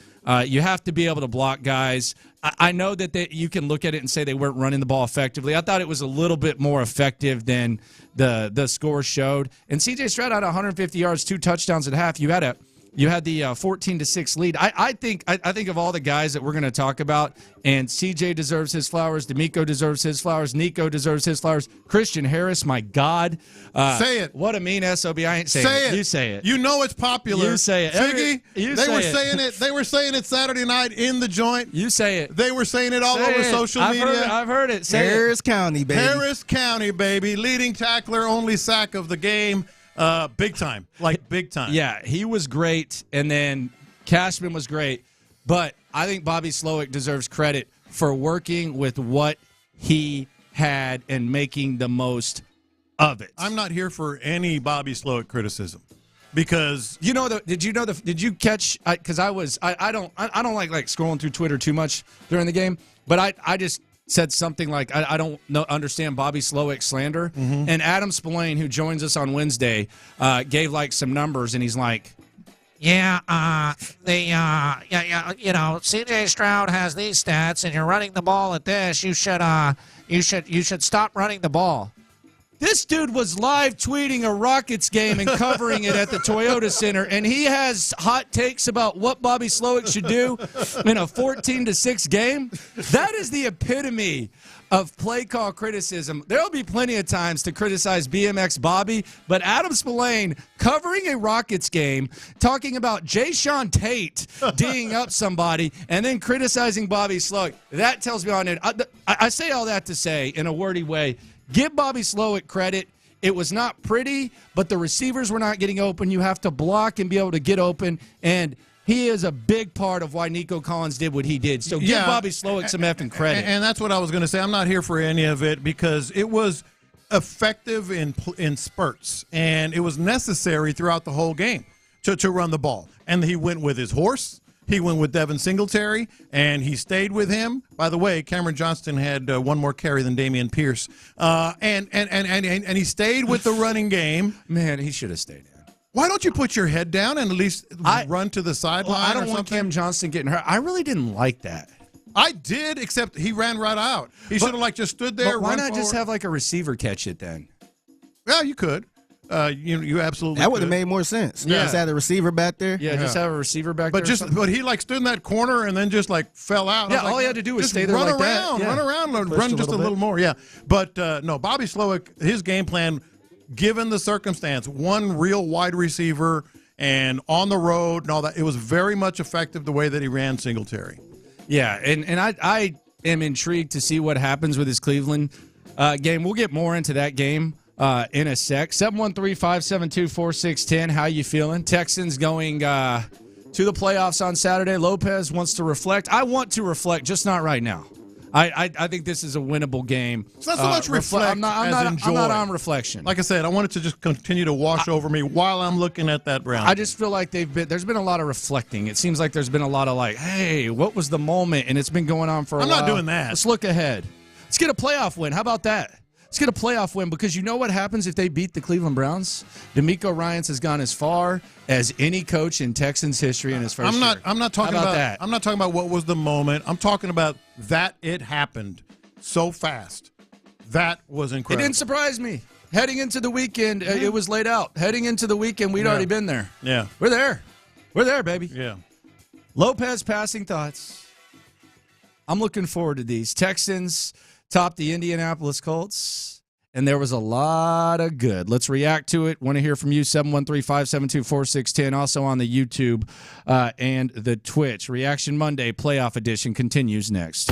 You have to be able to block guys. I know that you can look at it and say they weren't running the ball effectively. I thought it was a little bit more effective than the score showed. And C.J. Stroud had 150 yards, 2 touchdowns at half. You had the 14-6 lead. I think of all the guys that we're going to talk about, and CJ deserves his flowers. DeMeco deserves his flowers. Nico deserves his flowers. Christian Harris, my God. Say it. What a mean SOB. I ain't saying it. You say it. You know it's popular. You say it. Figgy, they were saying it Saturday night in the joint. You say it. They were saying it all over social media. I've heard it. Harris County, baby. Harris County, baby. Leading tackler, only sack of the game. Big time. Like, big time. Yeah, he was great, and then Cashman was great. But I think Bobby Slowick deserves credit for working with what he had and making the most of it. I'm not here for any Bobby Slowick criticism because did you catch? Because I don't like scrolling through Twitter too much during the game, but I just said something like, I don't understand Bobby Slowick slander. Mm-hmm. And Adam Spillane, who joins us on Wednesday, gave some numbers, and he's like, C.J. Stroud has these stats, and you're running the ball at this. You should stop running the ball. This dude was live tweeting a Rockets game and covering it at the Toyota Center, and he has hot takes about what Bobby Slowick should do in a 14-6 game. That is the epitome of play call criticism. There'll be plenty of times to criticize BMX Bobby, but Adam Spillane covering a Rockets game, talking about Jayshawn Tate D'ing up somebody, and then criticizing Bobby Slowick, that tells me on it. I say all that to say, in a wordy way, give Bobby Slowick credit. It was not pretty, but the receivers were not getting open. You have to block and be able to get open, and he is a big part of why Nico Collins did what he did. So give Bobby Slowick some effing credit. And that's what I was going to say. I'm not here for any of it because it was effective in spurts, and it was necessary throughout the whole game to run the ball. And he went with his horse. He went with Devin Singletary, and he stayed with him. By the way, Cameron Johnston had one more carry than Damian Pierce, and he stayed with the running game. Man, he should have stayed in. Why don't you put your head down and at least run to the sideline? Well, I don't want Cam Johnston getting hurt. I really didn't like that. I did, except he ran right out. He should have just stood there. But why not forward. just have a receiver catch it then? Well, you could. You absolutely that would have made more sense. Yeah. Just have a receiver back there. Yeah, just have a receiver back there. But he stood in that corner and then just fell out. Yeah, all he had to do was stay there run like around, that. run around, run just a little more. Yeah, but no, Bobby Slowick, his game plan, given the circumstance, one real wide receiver and on the road and all that, it was very much effective the way that he ran Singletary. Yeah, and I am intrigued to see what happens with his Cleveland game. We'll get more into that game in a sec. 713-572-4610. How you feeling? Texans going to the playoffs on Saturday. Lopez wants to reflect. I want to reflect, just not right now. I think this is a winnable game. It's not so much reflect I'm not on reflection. Like I said, I want it to just continue to wash over me while I'm looking at that round. I just feel like there's been a lot of reflecting. It seems like there's been a lot of hey, what was the moment? And it's been going on for a while. I'm not doing that. Let's look ahead. Let's get a playoff win. How about that? Let's get a playoff win, because you know what happens if they beat the Cleveland Browns? DeMeco Ryans has gone as far as any coach in Texans history in his first year. I'm not talking about that. I'm not talking about what was the moment. I'm talking about that it happened so fast. That was incredible. It didn't surprise me. Heading into the weekend, it was laid out. Heading into the weekend, we'd already been there. Yeah. We're there. We're there, baby. Yeah. Lopez passing thoughts. I'm looking forward to these. Texans topped the Indianapolis Colts, and there was a lot of good. Let's react to it. Want to hear from you, 713-572-4610, also on the YouTube and the Twitch. Reaction Monday Playoff Edition continues next.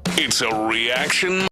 It's a reaction.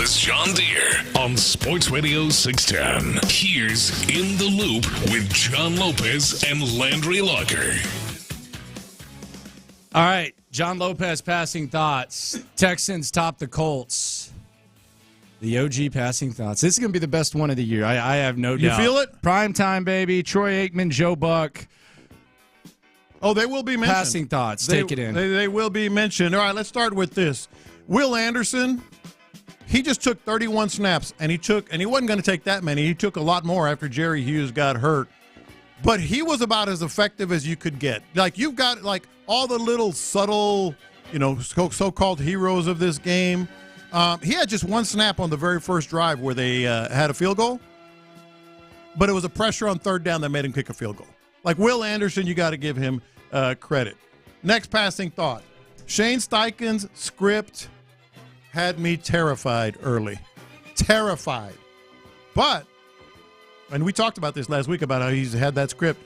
Indianapolis John Deere on Sports Radio 610. Here's In the Loop with John Lopez and Landry Locker. All right, John Lopez passing thoughts. Texans top the Colts. The OG passing thoughts. This is going to be the best one of the year. I have no doubt. You feel it? Prime time, baby. Troy Aikman, Joe Buck. Oh, they will be mentioned. Passing thoughts. Take it in. They will be mentioned. All right, let's start with this. Will Anderson, he just took 31 snaps, and he wasn't going to take that many. He took a lot more after Jerry Hughes got hurt. But he was about as effective as you could get. Like, you've got, like, all the little subtle, so-called heroes of this game. He had just one snap on the very first drive where they had a field goal. But it was a pressure on third down that made him kick a field goal. Like, Will Anderson, you got to give him credit. Next passing thought. Shane Steichen's script had me terrified early. Terrified. But, and we talked about this last week about how he's had that script.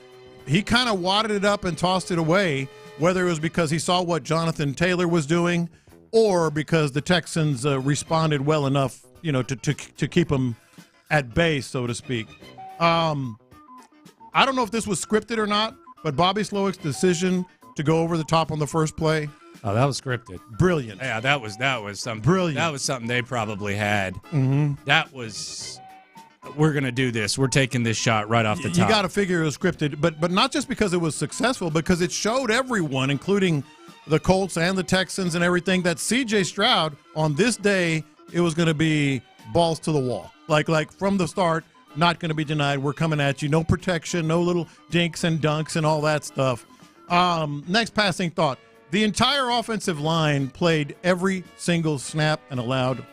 He kind of wadded it up and tossed it away, whether it was because he saw what Jonathan Taylor was doing or because the Texans responded well enough, to keep him at bay, so to speak. I don't know if this was scripted or not, but Bobby Slowick's decision to go over the top on the first play. Oh, that was scripted. Brilliant. Yeah, that was something. Brilliant. That was something they probably had. Mm-hmm. That was, we're going to do this. We're taking this shot right off the top. You got to figure it was scripted, but not just because it was successful, because it showed everyone, including the Colts and the Texans and everything, that C.J. Stroud, on this day, it was going to be balls to the wall. Like from the start, not going to be denied. We're coming at you. No protection, no little dinks and dunks and all that stuff. Next passing thought. The entire offensive line played every single snap and allowed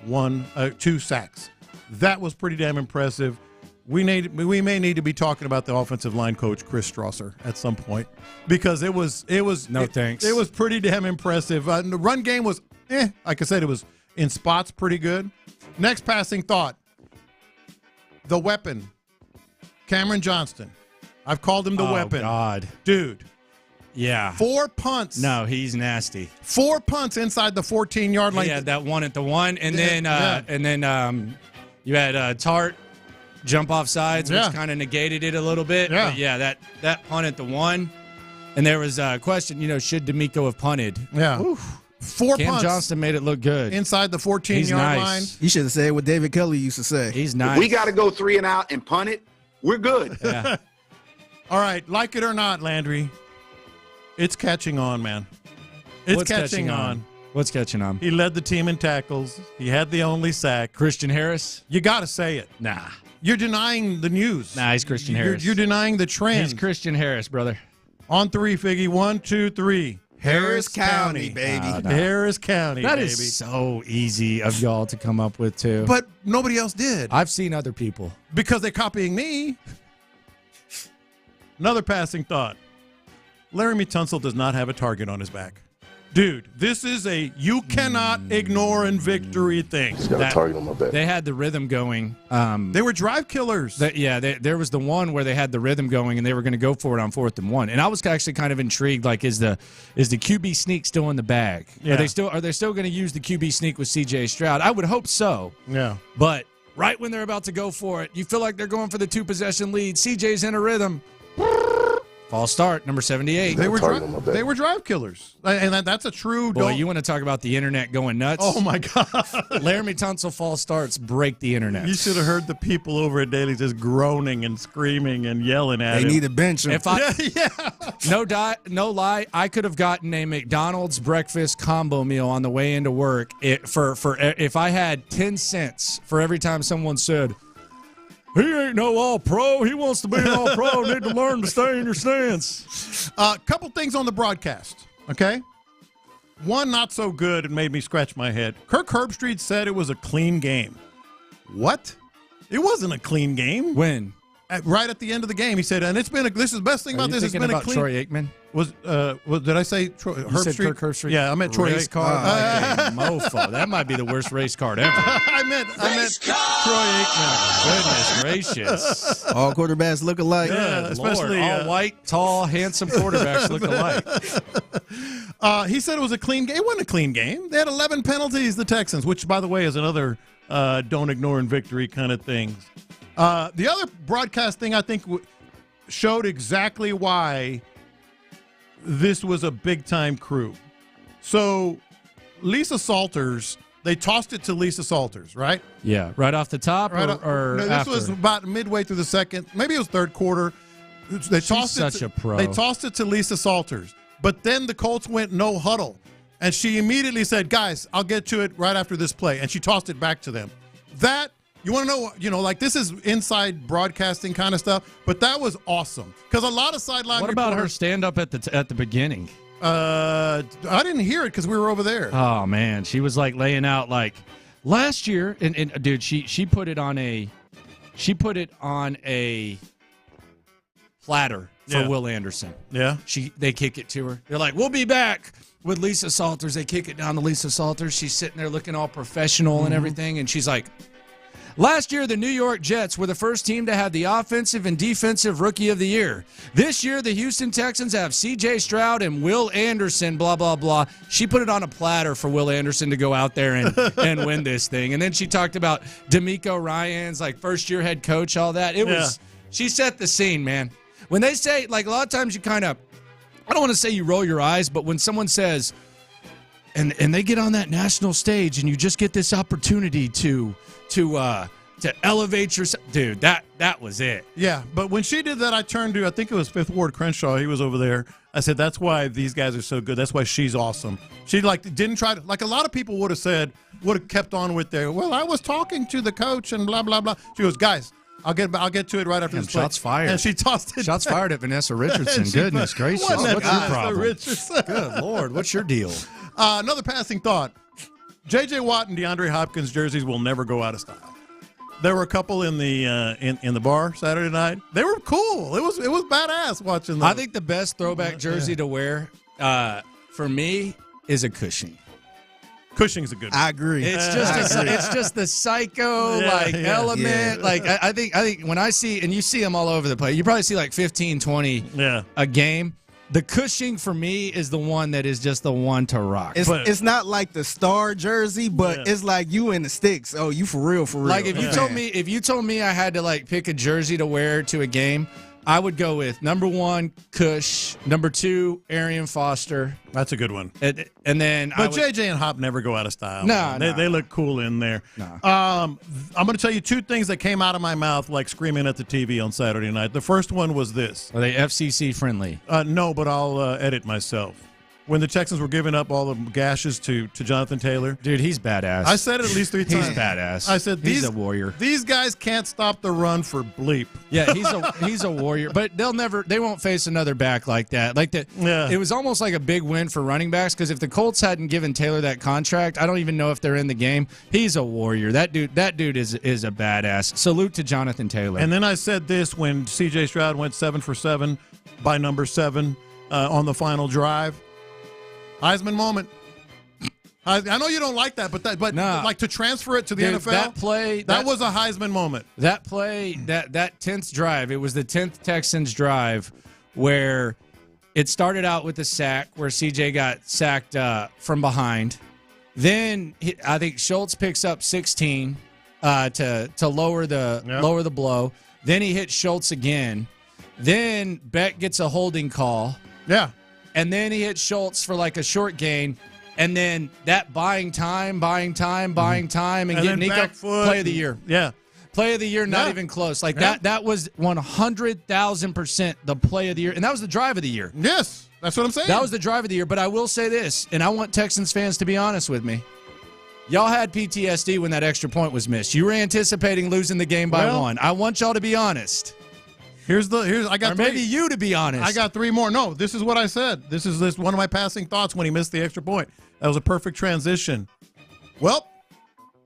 2 sacks. That was pretty damn impressive. We may need to be talking about the offensive line coach, Chris Strasser, at some point, because it was thanks. It was pretty damn impressive. The run game was, like I said, it was in spots pretty good. Next passing thought. The weapon, Cameron Johnston. I've called him the weapon. Oh, God. Dude. Yeah. 4 punts. No, he's nasty. 4 punts inside the 14-yard line. Yeah, that one at the one, and then you had Tart jump off sides, which kind of negated it a little bit. Yeah. But yeah, that punt at the one, and there was a question, should DeMeco have punted? Yeah. Oof. 4 Cam punts. Johnston made it look good. Inside the 14-yard line. You should have said what David Kelly used to say. He's nice. If we got to go 3 and out and punt it, we're good. Yeah. All right, like it or not, Landry, it's catching on, man. It's catching on. What's catching on? He led the team in tackles. He had the only sack. Christian Harris? You got to say it. Nah. You're denying the news. Nah, he's Christian Harris. You're denying the trend. He's Christian Harris, brother. On 3, Figgy. 1, 2, 3. Harris County, baby. No. Harris County, That baby. is so easy of y'all to come up with, too. But nobody else did. I've seen other people. Because they're copying me. Another passing thought. Laramie Tunsil does not have a target on his back. Dude, this is a you cannot ignore in victory thing. He's got a target on my back. They had the rhythm going. They were drive killers. There was the one where they had the rhythm going, and they were going to go for it on 4th and 1. And I was actually kind of intrigued. Like, is the QB sneak still in the bag? Yeah. Are they still going to use the QB sneak with C.J. Stroud? I would hope so. Yeah. But right when they're about to go for it, you feel like they're going for the 2-possession lead. C.J.'s in a rhythm. False start, number 78. They were drive killers. And that's a true... Boy, you want to talk about the internet going nuts? Oh, my God. Laramie Tunsil false starts break the internet. You should have heard the people over at Daily just groaning and screaming and yelling at him. They need to bench him. No lie, I could have gotten a McDonald's breakfast combo meal on the way into work if I had 10 cents for every time someone said, he ain't no all-pro. He wants to be an all-pro. Need to learn to stay in your stance. A couple things on the broadcast, okay? One not so good and made me scratch my head. Kirk Herbstreit said it was a clean game. What? It wasn't a clean game. When? Right at the end of the game, he said, and this is the best thing about this. It's been a clean. Troy Aikman? Did I say Troy You Herbstreit? said Kirk Herbstreit? Yeah, I meant Troy race card. Like a mofo. That might be the worst race card ever. I meant Troy Aikman. Goodness gracious. All quarterbacks look alike. Yeah, especially all white, tall, handsome quarterbacks look alike. He said it was a clean game. It wasn't a clean game. They had 11 penalties, the Texans, which, by the way, is another don't ignore in victory kind of thing. The other broadcast thing I think showed exactly why this was a big-time crew. So Lisa Salters, they tossed it to Lisa Salters, right? Yeah, right off the top or no, this after? was about midway through the second. Maybe it was third quarter. She's such a pro. They tossed it to Lisa Salters. But then the Colts went no huddle. And she immediately said, guys, I'll get to it right after this play. And she tossed it back to them. That, you want to know, like this is inside broadcasting kind of stuff. But that was awesome. Because a lot of sideline What about her stand-up at the beginning? I didn't hear it because we were over there. Oh, man. She was like laying out like last year. And dude, she put it on a platter for Will Anderson. Yeah. They kick it to her. They're like, we'll be back with Lisa Salters. They kick it down to Lisa Salters. She's sitting there looking all professional and everything. And she's like, last year, the New York Jets were the first team to have the offensive and defensive rookie of the year. This year, the Houston Texans have C.J. Stroud and Will Anderson, blah, blah, blah. She put it on a platter for Will Anderson to go out there and win this thing. And then she talked about DeMeco Ryans, like first-year head coach, all that. She set the scene, man. When they say, like a lot of times you kind of, I don't want to say you roll your eyes, but when someone says, and they get on that national stage and you just get this opportunity to elevate yourself, dude, that was it. Yeah, but when she did that, I turned to, I think it was Fifth Ward Crenshaw. He was over there. I said, that's why these guys are so good. That's why she's awesome. She didn't try to, like a lot of people would have kept on with their, well, I was talking to the coach and blah, blah, blah. She goes, guys, I'll get to it right after this play. Shots fired. And she tossed it. Shots fired at Vanessa Richardson. Goodness gracious. What's your problem? Good Lord. What's your deal? Another passing thought. J.J. Watt and DeAndre Hopkins jerseys will never go out of style. There were a couple in the in the bar Saturday night. They were cool. It was badass watching them. I think the best throwback jersey to wear for me is a Cushing. Cushing's a good one. I agree. It's just the psycho element. Yeah. Like I think when I see, and you see them all over the place, you probably see like 15, 20 a game. The Cushing for me is the one that is just the one to rock. It's not like the star jersey, but it's like you in the sticks. Oh, you for real. Like if you told me I had to like pick a jersey to wear to a game, I would go with number 1, Cush. Number 2, Arian Foster. That's a good one. And then, but JJ and Hop never go out of style. No, they look cool in there. No. I'm going to tell you 2 things that came out of my mouth like screaming at the TV on Saturday night. The first one was this. Are they FCC friendly? No, but I'll edit myself. When the Texans were giving up all the gashes to Jonathan Taylor. Dude, he's badass. I said it at least 3 times. He's badass. I said he's a warrior. These guys can't stop the run for bleep. Yeah, he's a warrior. But they won't face another back like that. It was almost like a big win for running backs because if the Colts hadn't given Taylor that contract, I don't even know if they're in the game. He's a warrior. That dude is a badass. Salute to Jonathan Taylor. And then I said this when C.J. Stroud went 7 for 7 by number 7 on the final drive. Heisman moment. I know you don't like that, but like to transfer it to the NFL. That was a Heisman moment. That play, that 10th drive, it was the 10th Texans drive where it started out with a sack where CJ got sacked from behind. Then I think Schultz picks up 16 to lower the blow. Then he hits Schultz again. Then Beck gets a holding call. Yeah. And then he hit Schultz for like a short gain. And then that buying time, and getting Nico play of the year. Yeah. Play of the year, not even close. Like that was 100,000% the play of the year. And that was the drive of the year. Yes. That's what I'm saying. That was the drive of the year. But I will say this, and I want Texans fans to be honest with me. Y'all had PTSD when that extra point was missed. You were anticipating losing the game by 1. I want y'all to be honest. I got maybe you to be honest. I got 3 more. No, this is what I said. This is one of my passing thoughts when he missed the extra point. That was a perfect transition. Well,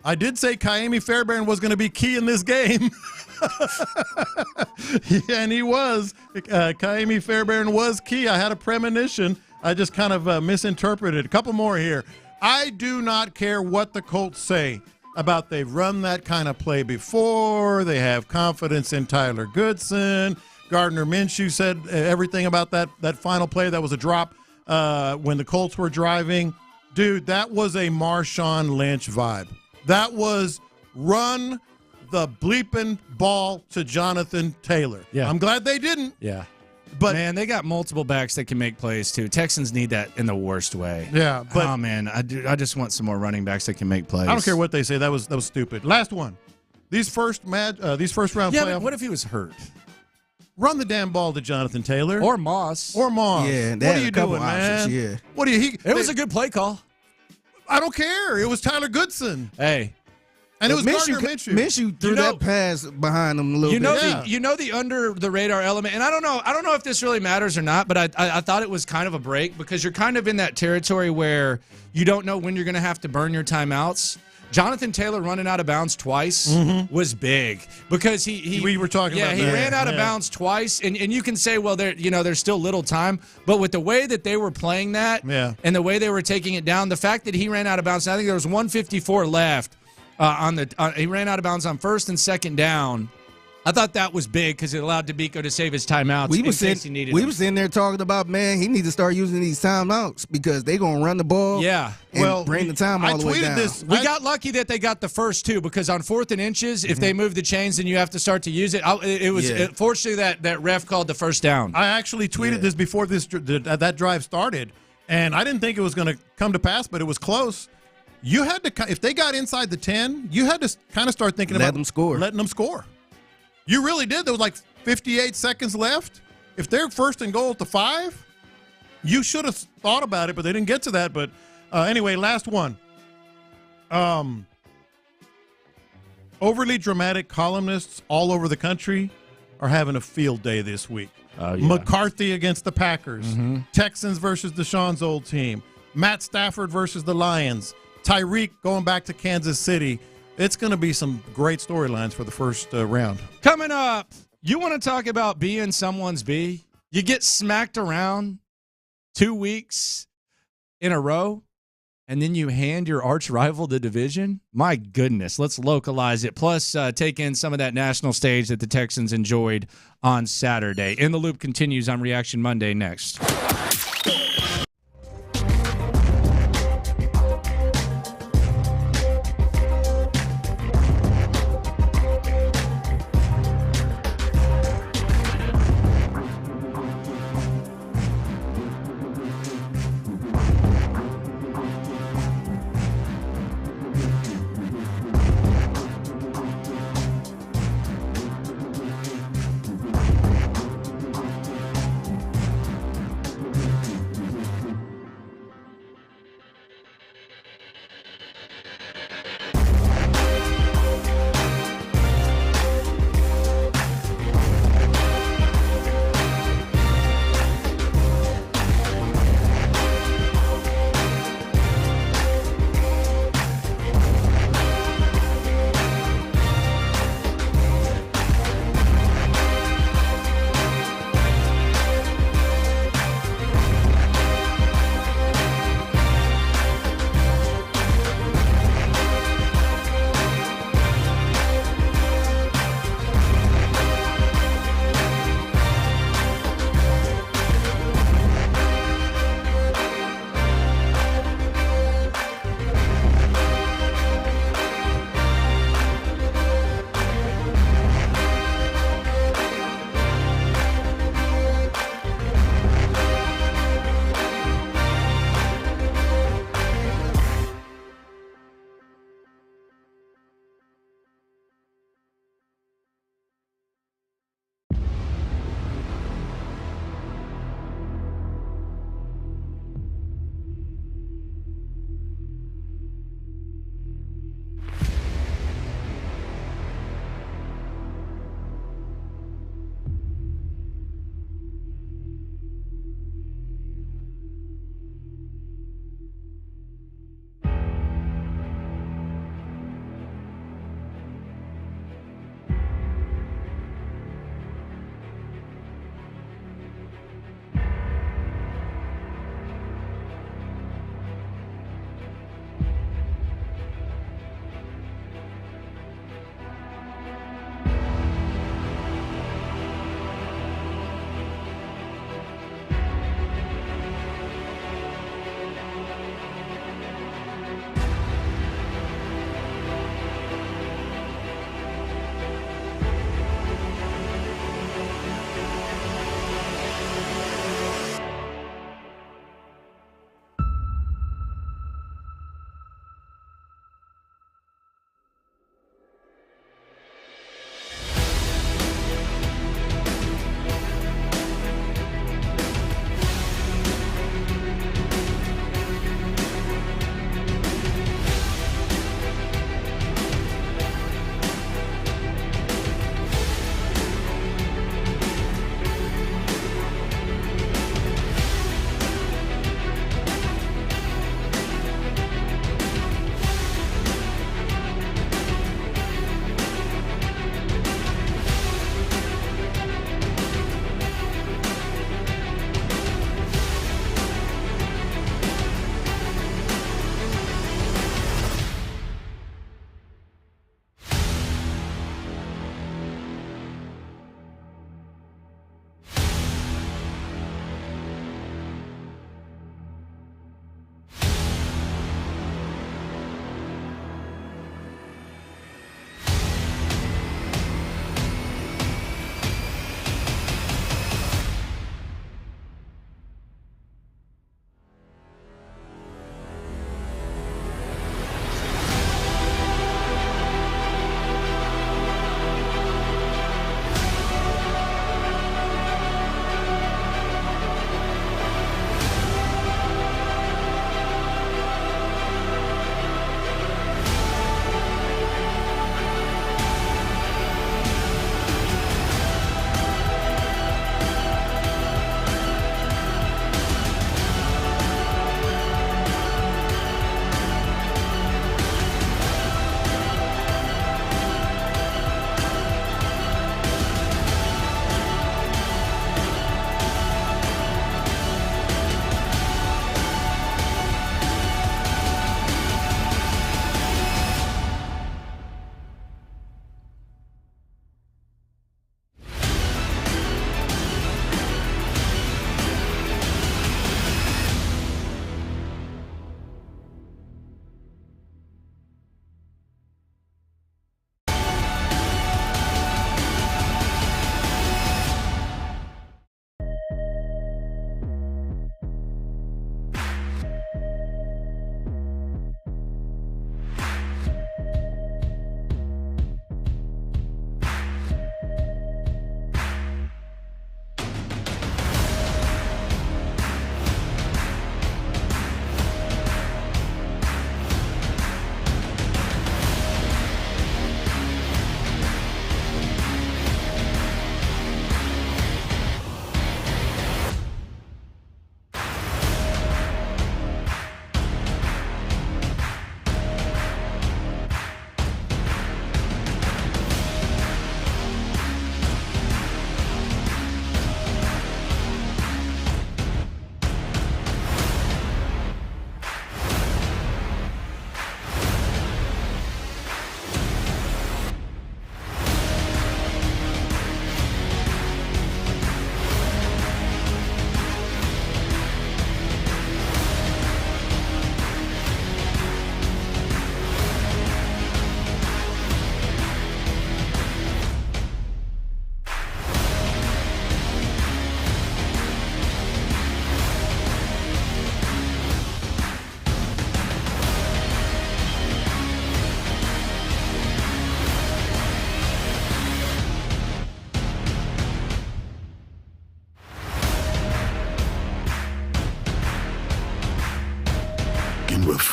I did say Kaimi Fairbairn was going to be key in this game. And he was. Kaimi Fairbairn was key. I had a premonition. I just kind of misinterpreted. A couple more here. I do not care what the Colts say about they've run that kind of play before. They have confidence in Tyler Goodson. Gardner Minshew said everything about that final play that was a drop when the Colts were driving. Dude, that was a Marshawn Lynch vibe. That was run the bleeping ball to Jonathan Taylor. Yeah. I'm glad they didn't. Yeah. But man, they got multiple backs that can make plays too. Texans need that in the worst way. Yeah, but oh man, I just want some more running backs that can make plays. I don't care what they say. That was stupid. Last one. These first round yeah, playoff. but what if he was hurt? Run the damn ball to Jonathan Taylor Or Moss. or Moss. Yeah, what are you doing, man? Yeah. What are you? It was a good play call. I don't care. It was Tyler Goodson. Hey. And it was Gardner Minshew. Minshew. Minshew threw that pass behind him a little bit. The under the radar element, and I don't know if this really matters or not, but I thought it was kind of a break because you're kind of in that territory where you don't know when you're going to have to burn your timeouts. Jonathan Taylor running out of bounds twice was big because we were talking about that. he ran out of bounds twice, and you can say, well, there's still little time, but with the way that they were playing that and the way they were taking it down, the fact that he ran out of bounds, I think there was 1:54 left. He ran out of bounds on first and second down. I thought that was big because it allowed DeMeco to save his timeouts in case he needed them. We were sitting there talking about, man, he needs to start using these timeouts because they're going to run the ball and bring the time all the way down. We got lucky that they got the first two because on 4th and inches, if they move the chains, then you have to start to use it. Fortunately, that ref called the first down. I actually tweeted this before that drive started, and I didn't think it was going to come to pass, but it was close. You had to, if they got inside the 10, you had to kind of start thinking about letting them score. You really did. There was like 58 seconds left. If they're first and goal at the 5, you should have thought about it, but they didn't get to that. But anyway, last one. Overly dramatic columnists all over the country are having a field day this week. Oh, yeah. McCarthy against the Packers. Texans versus Deshaun's old team. Matt Stafford versus the Lions. Tyreek going back to Kansas City. It's going to be some great storylines for the first round. Coming up, you want to talk about being someone's B? You get smacked around 2 weeks in a row, and then you hand your arch rival the division? My goodness, let's localize it. Plus, take in some of that national stage that the Texans enjoyed on Saturday. In the Loop continues on Reaction Monday next.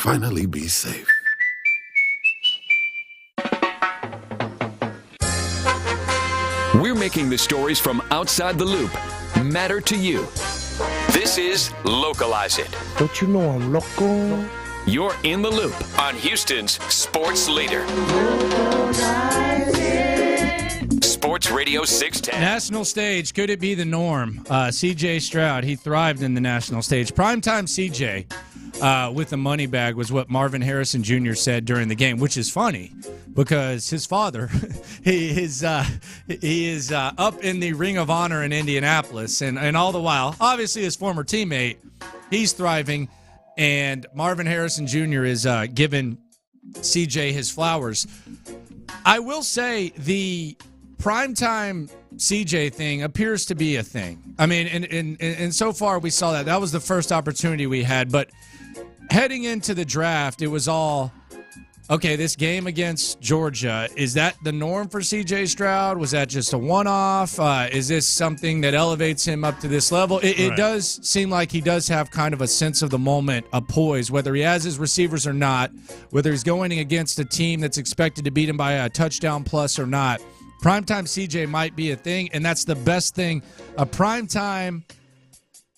finally be safe. We're making the stories from outside the loop matter to you. This is Localize It. Don't you know I'm local? You're in the loop on Houston's sports leader. Sports Radio 610. National stage, could it be the norm? C.J. Stroud, he thrived in the national stage. Primetime C.J. With the money bag was what Marvin Harrison Jr. said during the game, which is funny because his father, he is up in the Ring of Honor in Indianapolis, and all the while, obviously his former teammate, he's thriving, and Marvin Harrison Jr. is giving C.J. his flowers. I will say the primetime CJ thing appears to be a thing. I mean, and so far we saw that. That was the first opportunity we had. But heading into the draft, it was all, okay, this game against Georgia, is that the norm for CJ Stroud? Was that just a one-off? Is this something that elevates him up to this level? It does seem like he does have kind of a sense of the moment, a poise, whether he has his receivers or not, whether he's going against a team that's expected to beat him by a touchdown plus or not. Primetime CJ might be a thing, and that's the best thing. A primetime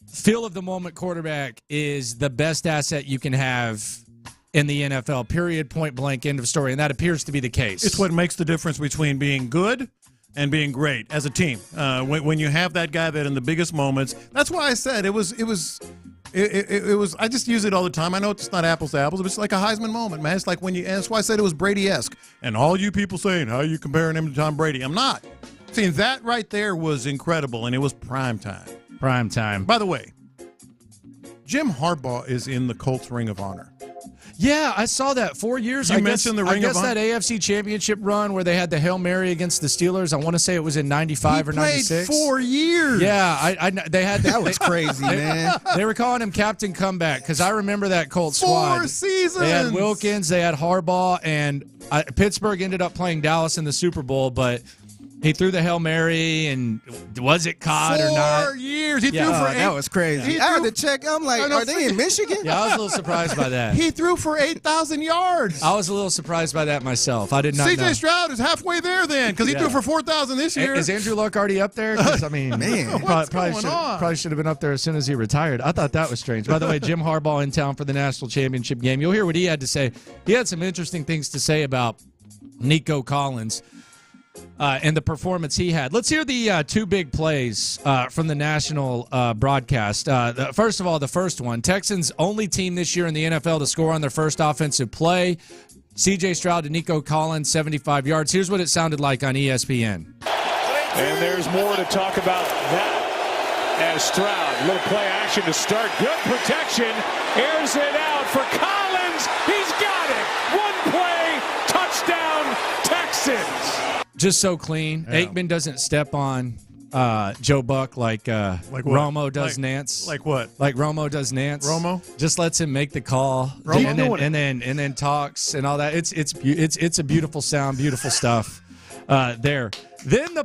feel-of-the-moment quarterback is the best asset you can have in the NFL, period, point blank, end of story, and that appears to be the case. It's what makes the difference between being good and being great as a team. When you have that guy that in the biggest moments, that's why I said it was. I just use it all the time. I know it's not apples to apples, but it's like a Heisman moment, man. It's like when you. And that's why I said it was Brady-esque. And all you people saying, how are you comparing him to Tom Brady? I'm not. See, that right there was incredible, and it was prime time. Prime time. By the way, Jim Harbaugh is in the Colts Ring of Honor. Yeah, I saw that. 4 years. You mentioned the Ring of Honor. I guess that AFC Championship run where they had the Hail Mary against the Steelers. I want to say it was in 95 or 96. He played 4 years. Yeah, they had that was crazy, man. They were calling him Captain Comeback because I remember that Colts squad. 4 seasons. They had Wilkins, they had Harbaugh, and Pittsburgh ended up playing Dallas in the Super Bowl, but he threw the Hail Mary, and was it caught or not? 4 years. He threw for 8. That was crazy. I had to check. I'm like, are they in Michigan? Yeah, I was a little surprised by that. He threw for 8,000 yards. I was a little surprised by that myself. I did not know. C.J. Stroud is halfway there then because he threw for 4,000 this year. Is Andrew Luck already up there? Because, I mean, man, probably should have been up there as soon as he retired. I thought that was strange. By the way, Jim Harbaugh in town for the national championship game. You'll hear what he had to say. He had some interesting things to say about Nico Collins. And the performance he had. Let's hear the two big plays from the national broadcast. First of all, the first one. Texans only team this year in the NFL to score on their first offensive play. C.J. Stroud to Nico Collins, 75 yards. Here's what it sounded like on ESPN. And there's more to talk about that as Stroud. Little play action to start. Good protection. Airs it out for Collins. He's got it. One play. Touchdown, Texans. Just so clean. Yeah. Aikman doesn't step on Joe Buck like Romo does Nance. Like what? Like Romo does Nance. Romo just lets him make the call and then talks and all that. It's a beautiful sound, beautiful stuff there. Then the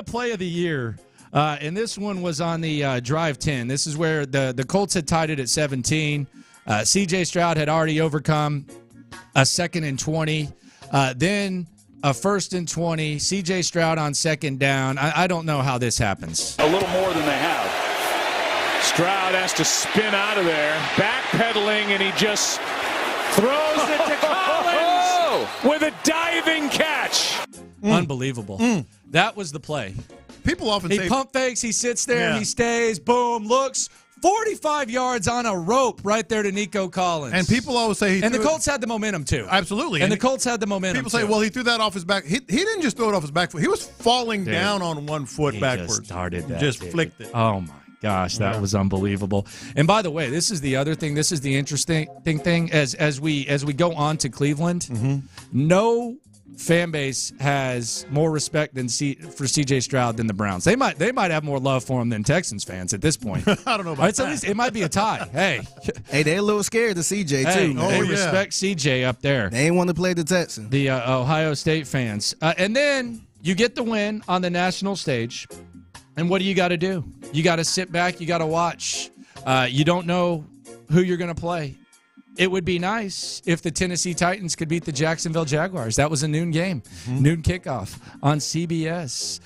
play of the year. And this one was on the drive 10. This is where the Colts had tied it at 17. C.J. Stroud had already overcome a 2nd and 20. Then a 1st and 20. C.J. Stroud on 2nd down. I don't know how this happens. A little more than they have. Stroud has to spin out of there. Backpedaling, and he just throws it to Collins with a diving catch. Unbelievable. That was the play. People often say... He pump fakes, he sits there, he stays, boom, looks... 45 yards on a rope right there to Nico Collins. And people always say the Colts had the momentum, too. Absolutely. And the Colts had the momentum, People say, well, he threw that off his back. He didn't just throw it off his back foot. He was falling down on one foot backwards. Just flicked it. Oh, my gosh, that was unbelievable. And by the way, this is the other thing. This is the interesting thing. As we go on to Cleveland, no fan base has more respect for C.J. Stroud than the Browns. They might have more love for him than Texans fans at this point. I don't know about that. At least it might be a tie. Hey, they're a little scared of C.J. too. They respect C.J. up there. They ain't want to play the Texans. The Ohio State fans. And then you get the win on the national stage. And what do you got to do? You got to sit back. You got to watch. You don't know who you're going to play. it would be nice if the Tennessee Titans could beat the Jacksonville Jaguars. That was a noon game, noon kickoff on CBS.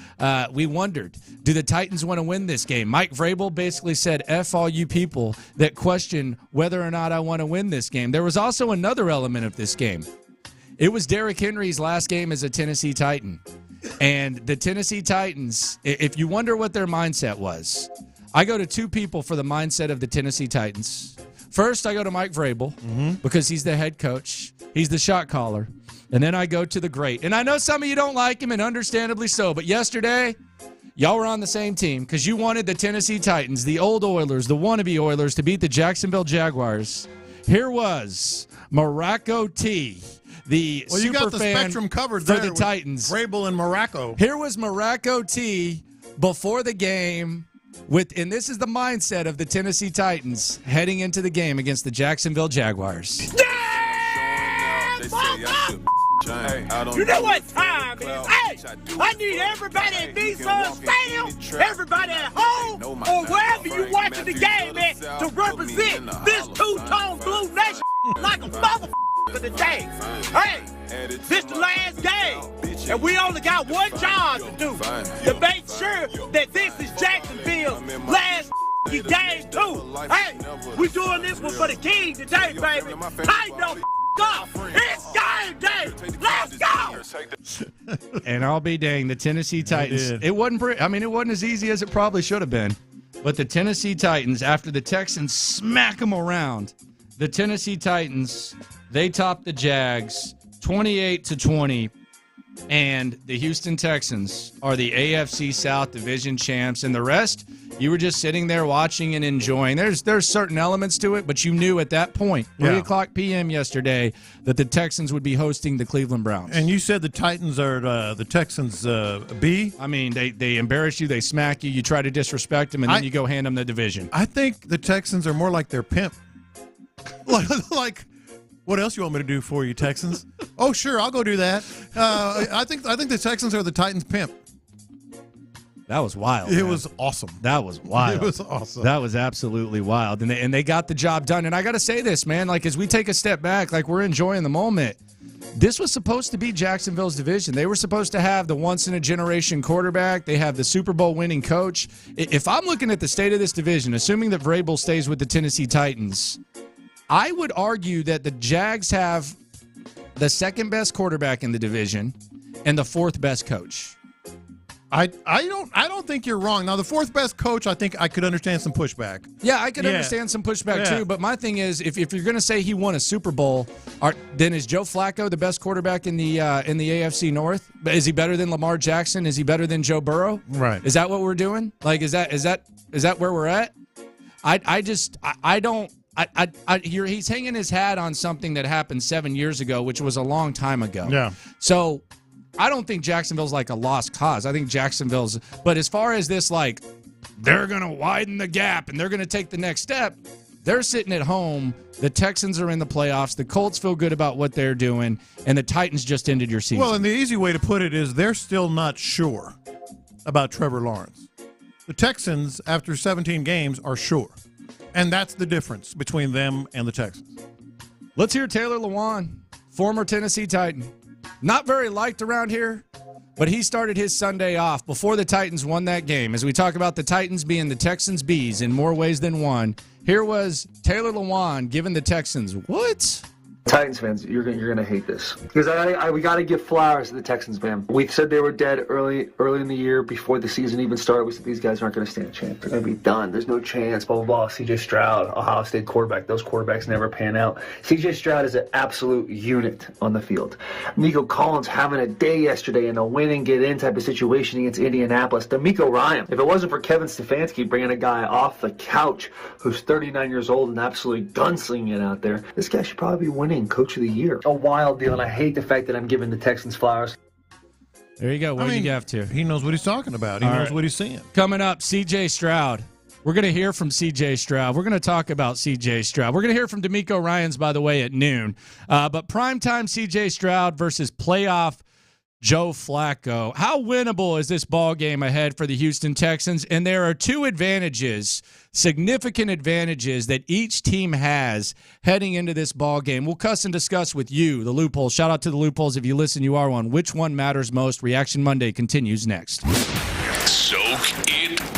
We wondered, do the Titans want to win this game? Mike Vrabel basically said, F all you people that question whether or not I want to win this game. There was also another element of this game. It was Derrick Henry's last game as a Tennessee Titan. And the Tennessee Titans, if you wonder what their mindset was, I go to two people for the mindset of the Tennessee Titans. First, I go to Mike Vrabel because he's the head coach. He's the shot caller. And then I go to the great. And I know some of you don't like him, and understandably so. But yesterday, y'all were on the same team because you wanted the Tennessee Titans, the old Oilers, the wannabe Oilers, to beat the Jacksonville Jaguars. Here was Morocco T, the super you got the fan spectrum covered for there the Titans. Vrabel and Morocco. Here was Morocco T before the game. And this is the mindset of the Tennessee Titans heading into the game against the Jacksonville Jaguars. You know what time it is? Hey, I need everybody at Nissan Stadium, everybody at home, or wherever you watching the game at, to represent this two-tone blue nation like a motherfucker today. Hey, this the last game, and we only got one job to do, to make sure that this is Jacksonville's last game too. Hey, we doing this one for the King today, baby. Tighten the up. It's game day. Let's go. And I'll be dang, the Tennessee Titans. It wasn't as easy as it probably should have been. But the Tennessee Titans, after the Texans smack them around, the Tennessee Titans, they topped the Jags 28-20. And the Houston Texans are the AFC South Division champs. And the rest, you were just sitting there watching and enjoying. There's certain elements to it, but you knew at that point, 3 o'clock p.m. yesterday, that the Texans would be hosting the Cleveland Browns. And you said the Titans are the Texans B? I mean, they embarrass you, they smack you, you try to disrespect them, and then you go hand them the division. I think the Texans are more like their pimp. like what else you want me to do for you, Texans? Oh, sure, I'll go do that. I think the Texans are the Titans' pimp. That was wild. It was awesome. That was wild. It was awesome. That was absolutely wild. And they got the job done. And I got to say this, man, like as we take a step back, like we're enjoying the moment. This was supposed to be Jacksonville's division. They were supposed to have the once-in-a-generation quarterback. They have the Super Bowl winning coach. If I'm looking at the state of this division, assuming that Vrabel stays with the Tennessee Titans, I would argue that the Jags have the second-best quarterback in the division and the fourth-best coach. I don't think you're wrong. Now, the fourth best coach, I think I could understand some pushback. Yeah, I could understand some pushback too. But my thing is, if you're going to say he won a Super Bowl, then is Joe Flacco the best quarterback in the AFC North? Is he better than Lamar Jackson? Is he better than Joe Burrow? Right. Is that what we're doing? Like, is that where we're at? He's hanging his hat on something that happened 7 years ago, which was a long time ago. Yeah. So I don't think Jacksonville's like a lost cause. I think Jacksonville's, but as far as this, like, they're going to widen the gap and they're going to take the next step, they're sitting at home. The Texans are in the playoffs. The Colts feel good about what they're doing, and the Titans just ended your season. Well, and the easy way to put it is they're still not sure about Trevor Lawrence. The Texans, after 17 games, are sure. And that's the difference between them and the Texans. Let's hear Taylor Lewan, former Tennessee Titan. Not very liked around here, but he started his Sunday off before the Titans won that game. As we talk about the Titans being the Texans' bees in more ways than one, here was Taylor Lewan giving the Texans what? Titans fans, you're gonna hate this because we got to give flowers to the Texans, man. We said they were dead early in the year before the season even started. We said these guys aren't gonna stand a chance. They're gonna be done. There's no chance. Blah blah blah. C.J. Stroud, Ohio State quarterback. Those quarterbacks never pan out. C.J. Stroud is an absolute unit on the field. Nico Collins having a day yesterday in a win and get in type of situation against Indianapolis. DeMeco Ryans. If it wasn't for Kevin Stefanski bringing a guy off the couch who's 39 years old and absolutely gunslinging it out there, this guy should probably be winning Coach of the Year. A wild deal, and I hate the fact that I'm giving the Texans flowers. There you go. What do you have to? He knows what he's talking about. He knows what he's seeing. Coming up, C.J. Stroud. We're going to hear from C.J. Stroud. We're going to talk about C.J. Stroud. We're going to hear from DeMeco Ryans, by the way, at noon. But primetime C.J. Stroud versus playoff Joe Flacco. How winnable is this ball game ahead for the Houston Texans? And there are two advantages, significant advantages that each team has heading into this ball game. We'll cuss and discuss with you, the Loopholes. Shout out to the Loopholes. If you listen, you are one. Which one matters most? Reaction Monday continues next. Soak it in.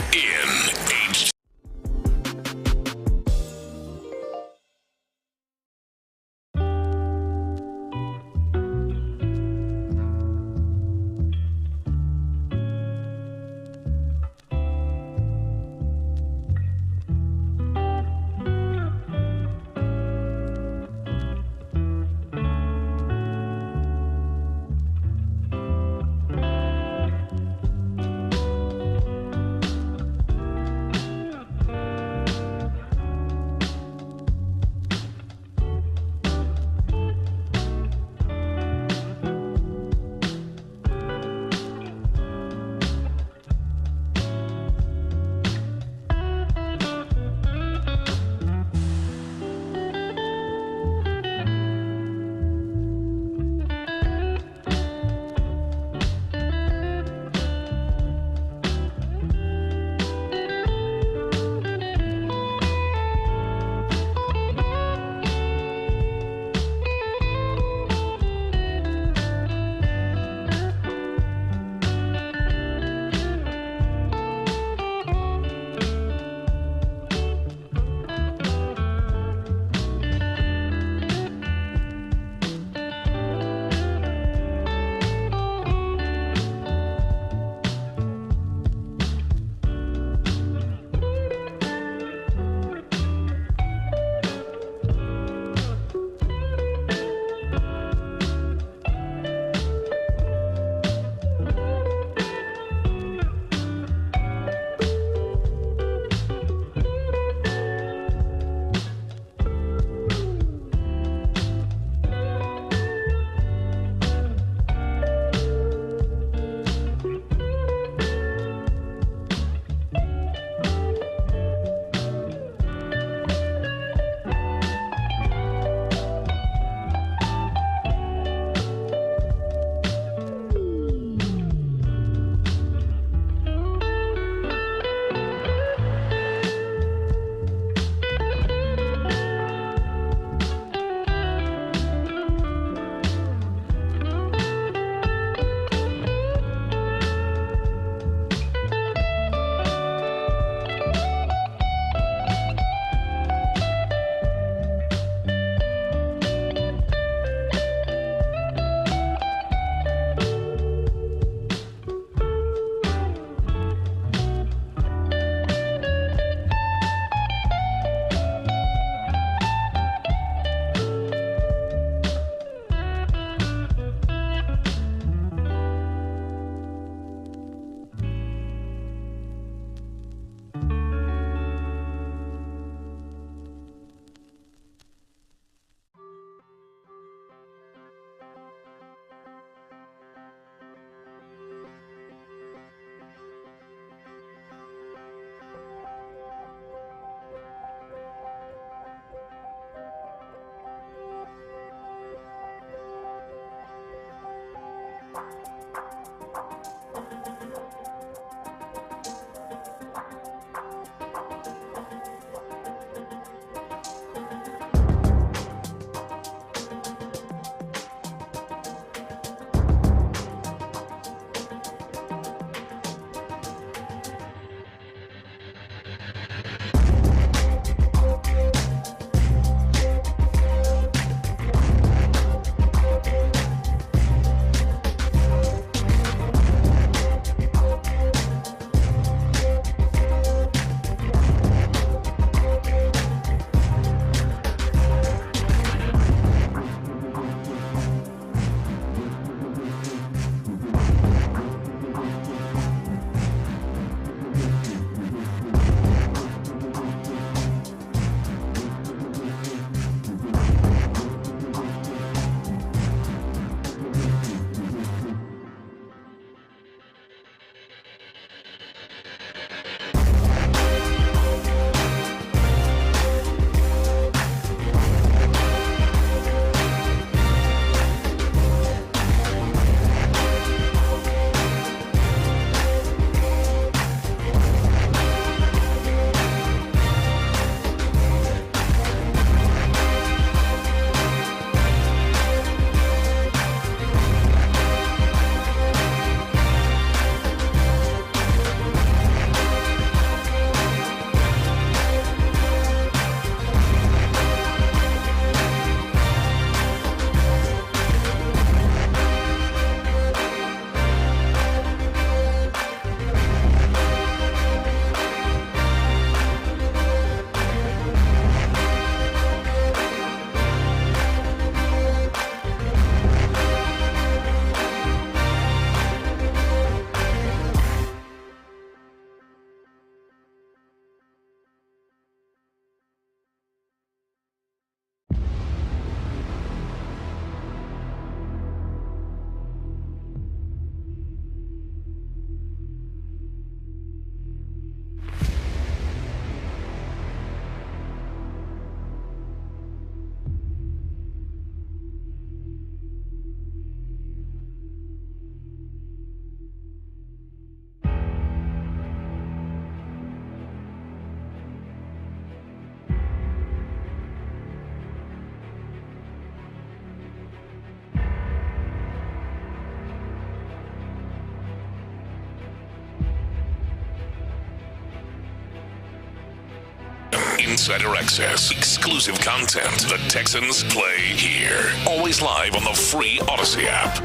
insider access, exclusive content. The Texans play here. Always live on the free Odyssey app.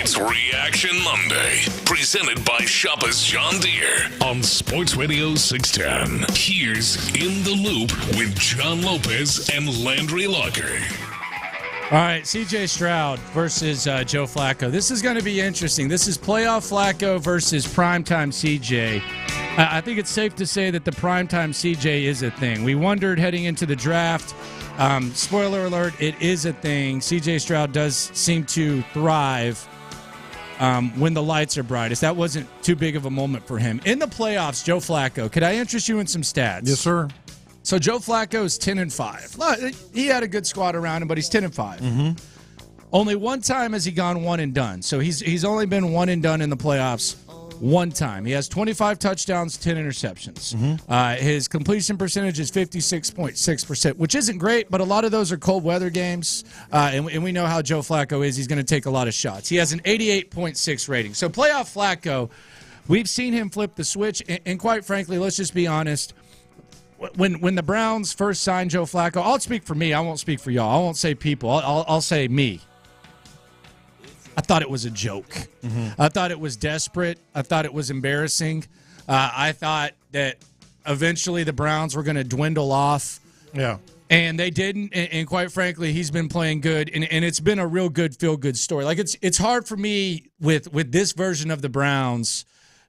It's Reaction Monday, presented by Shoppers John Deere on Sports Radio 610. Here's In the Loop with John Lopez and Landry Locker. All right, C.J. Stroud versus Joe Flacco. This is going to be interesting. This is playoff Flacco versus primetime C.J. I think it's safe to say that the primetime C.J. is a thing. We wondered heading into the draft. Spoiler alert, it is a thing. C.J. Stroud does seem to thrive when the lights are brightest. That wasn't too big of a moment for him. In the playoffs, Joe Flacco, could I interest you in some stats? Yes, sir. So Joe Flacco is 10-5. He had a good squad around him, but he's 10-5. Mm-hmm. Only one time has he gone one and done. So he's only been one and done in the playoffs one time. He has 25 touchdowns, 10 interceptions. Mm-hmm. His completion percentage is 56.6%, which isn't great, but a lot of those are cold weather games, and we know how Joe Flacco is. He's going to take a lot of shots. He has an 88.6 rating. So playoff Flacco, we've seen him flip the switch, and quite frankly, let's just be honest, when the Browns first signed Joe Flacco, I'll speak for me. I won't speak for y'all. I won't say people. I'll say me. I thought it was a joke. Mm-hmm. I thought it was desperate. I thought it was embarrassing. I thought that eventually the Browns were going to dwindle off. Yeah. And they didn't. And quite frankly, he's been playing good. And it's been a real good, feel-good story. Like, it's hard for me with this version of the Browns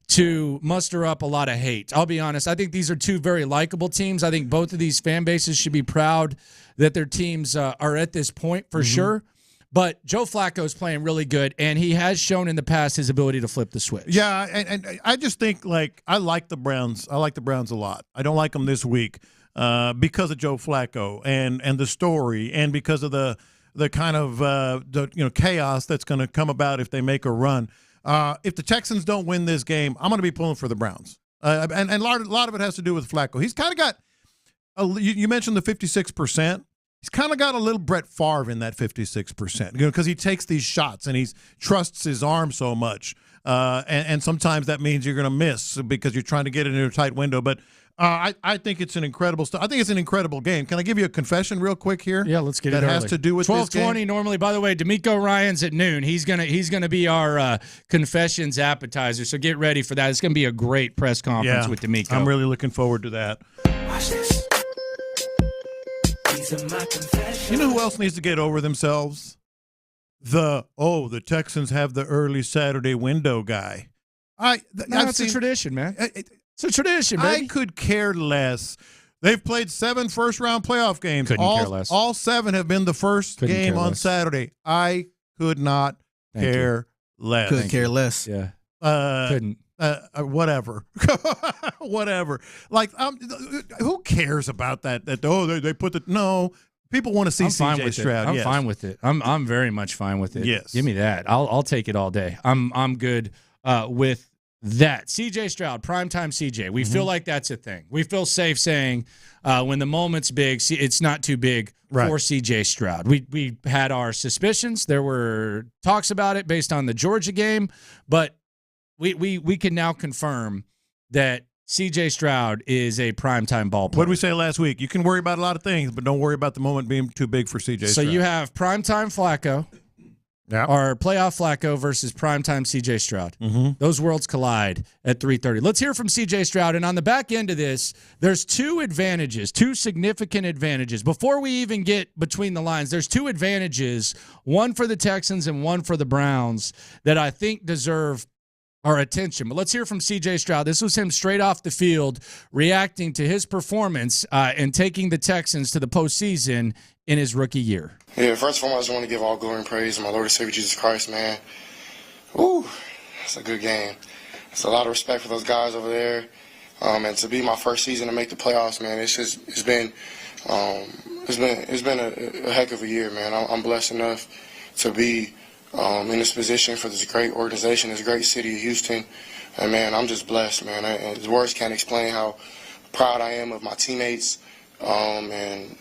to muster up a lot of hate. I'll be honest. I think these are two very likable teams. I think both of these fan bases should be proud that their teams are at this point for sure. But Joe Flacco is playing really good, and he has shown in the past his ability to flip the switch. Yeah, and I just think, like, I like the Browns. I like the Browns a lot. I don't like them this week because of Joe Flacco and the story, and because of the kind of chaos that's going to come about if they make a run. If the Texans don't win this game, I'm going to be pulling for the Browns. And a lot of it has to do with Flacco. He's kind of got you mentioned the 56%. He's kind of got a little Brett Favre in that 56%, because he takes these shots and he trusts his arm so much. And sometimes that means you're going to miss because you're trying to get it in a tight window. But I think it's an incredible I think it's an incredible game. Can I give you a confession real quick here? Yeah, let's get it early. That has to do with this game. 12:20 normally. By the way, DeMeco Ryans at noon. He's gonna be our confessions appetizer. So get ready for that. It's gonna be a great press conference with DeMeco. I'm really looking forward to that. Watch this. You know who else needs to get over themselves? The Texans have the early Saturday window guy. It's a tradition, man. It's a tradition, baby. I could care less. They've played 7 first-round playoff games. Couldn't care less. All 7 have been the first game on Saturday. I could not care less. Couldn't care less. Yeah. Couldn't. Whatever. Whatever. Like, who cares about that? They put the – no. People want to see C.J. Stroud. I'm fine with it. I'm very much fine with it. Yes. Give me that. I'll take it all day. I'm good with that. C.J. Stroud, primetime C.J. We feel like that's a thing. We feel safe saying when the moment's big, it's not too big for C.J. Stroud. We had our suspicions. There were talks about it based on the Georgia game, but we can now confirm that C.J. Stroud is a primetime ball player. What did we say last week? You can worry about a lot of things, but don't worry about the moment being too big for C.J. Stroud. So you have primetime Flacco, or playoff Flacco versus primetime C.J. Stroud. Those worlds collide at 3:30. Let's hear from C.J. Stroud. And on the back end of this, there's two significant advantages. Before we even get between the lines, there's 2 advantages, one for the Texans and one for the Browns, that I think deserve our attention. But let's hear from C.J. Stroud. This was him straight off the field reacting to his performance and taking the Texans to the postseason in his rookie year. Yeah, first of all, I just want to give all glory and praise to my Lord and Savior Jesus Christ, man. Ooh, it's a good game. It's a lot of respect for those guys over there. And to be my first season to make the playoffs, man, it's been a heck of a year, man. I'm blessed enough to be in this position for this great organization, this great city of Houston. And, man, I'm just blessed, man. And words can't explain how proud I am of my teammates. And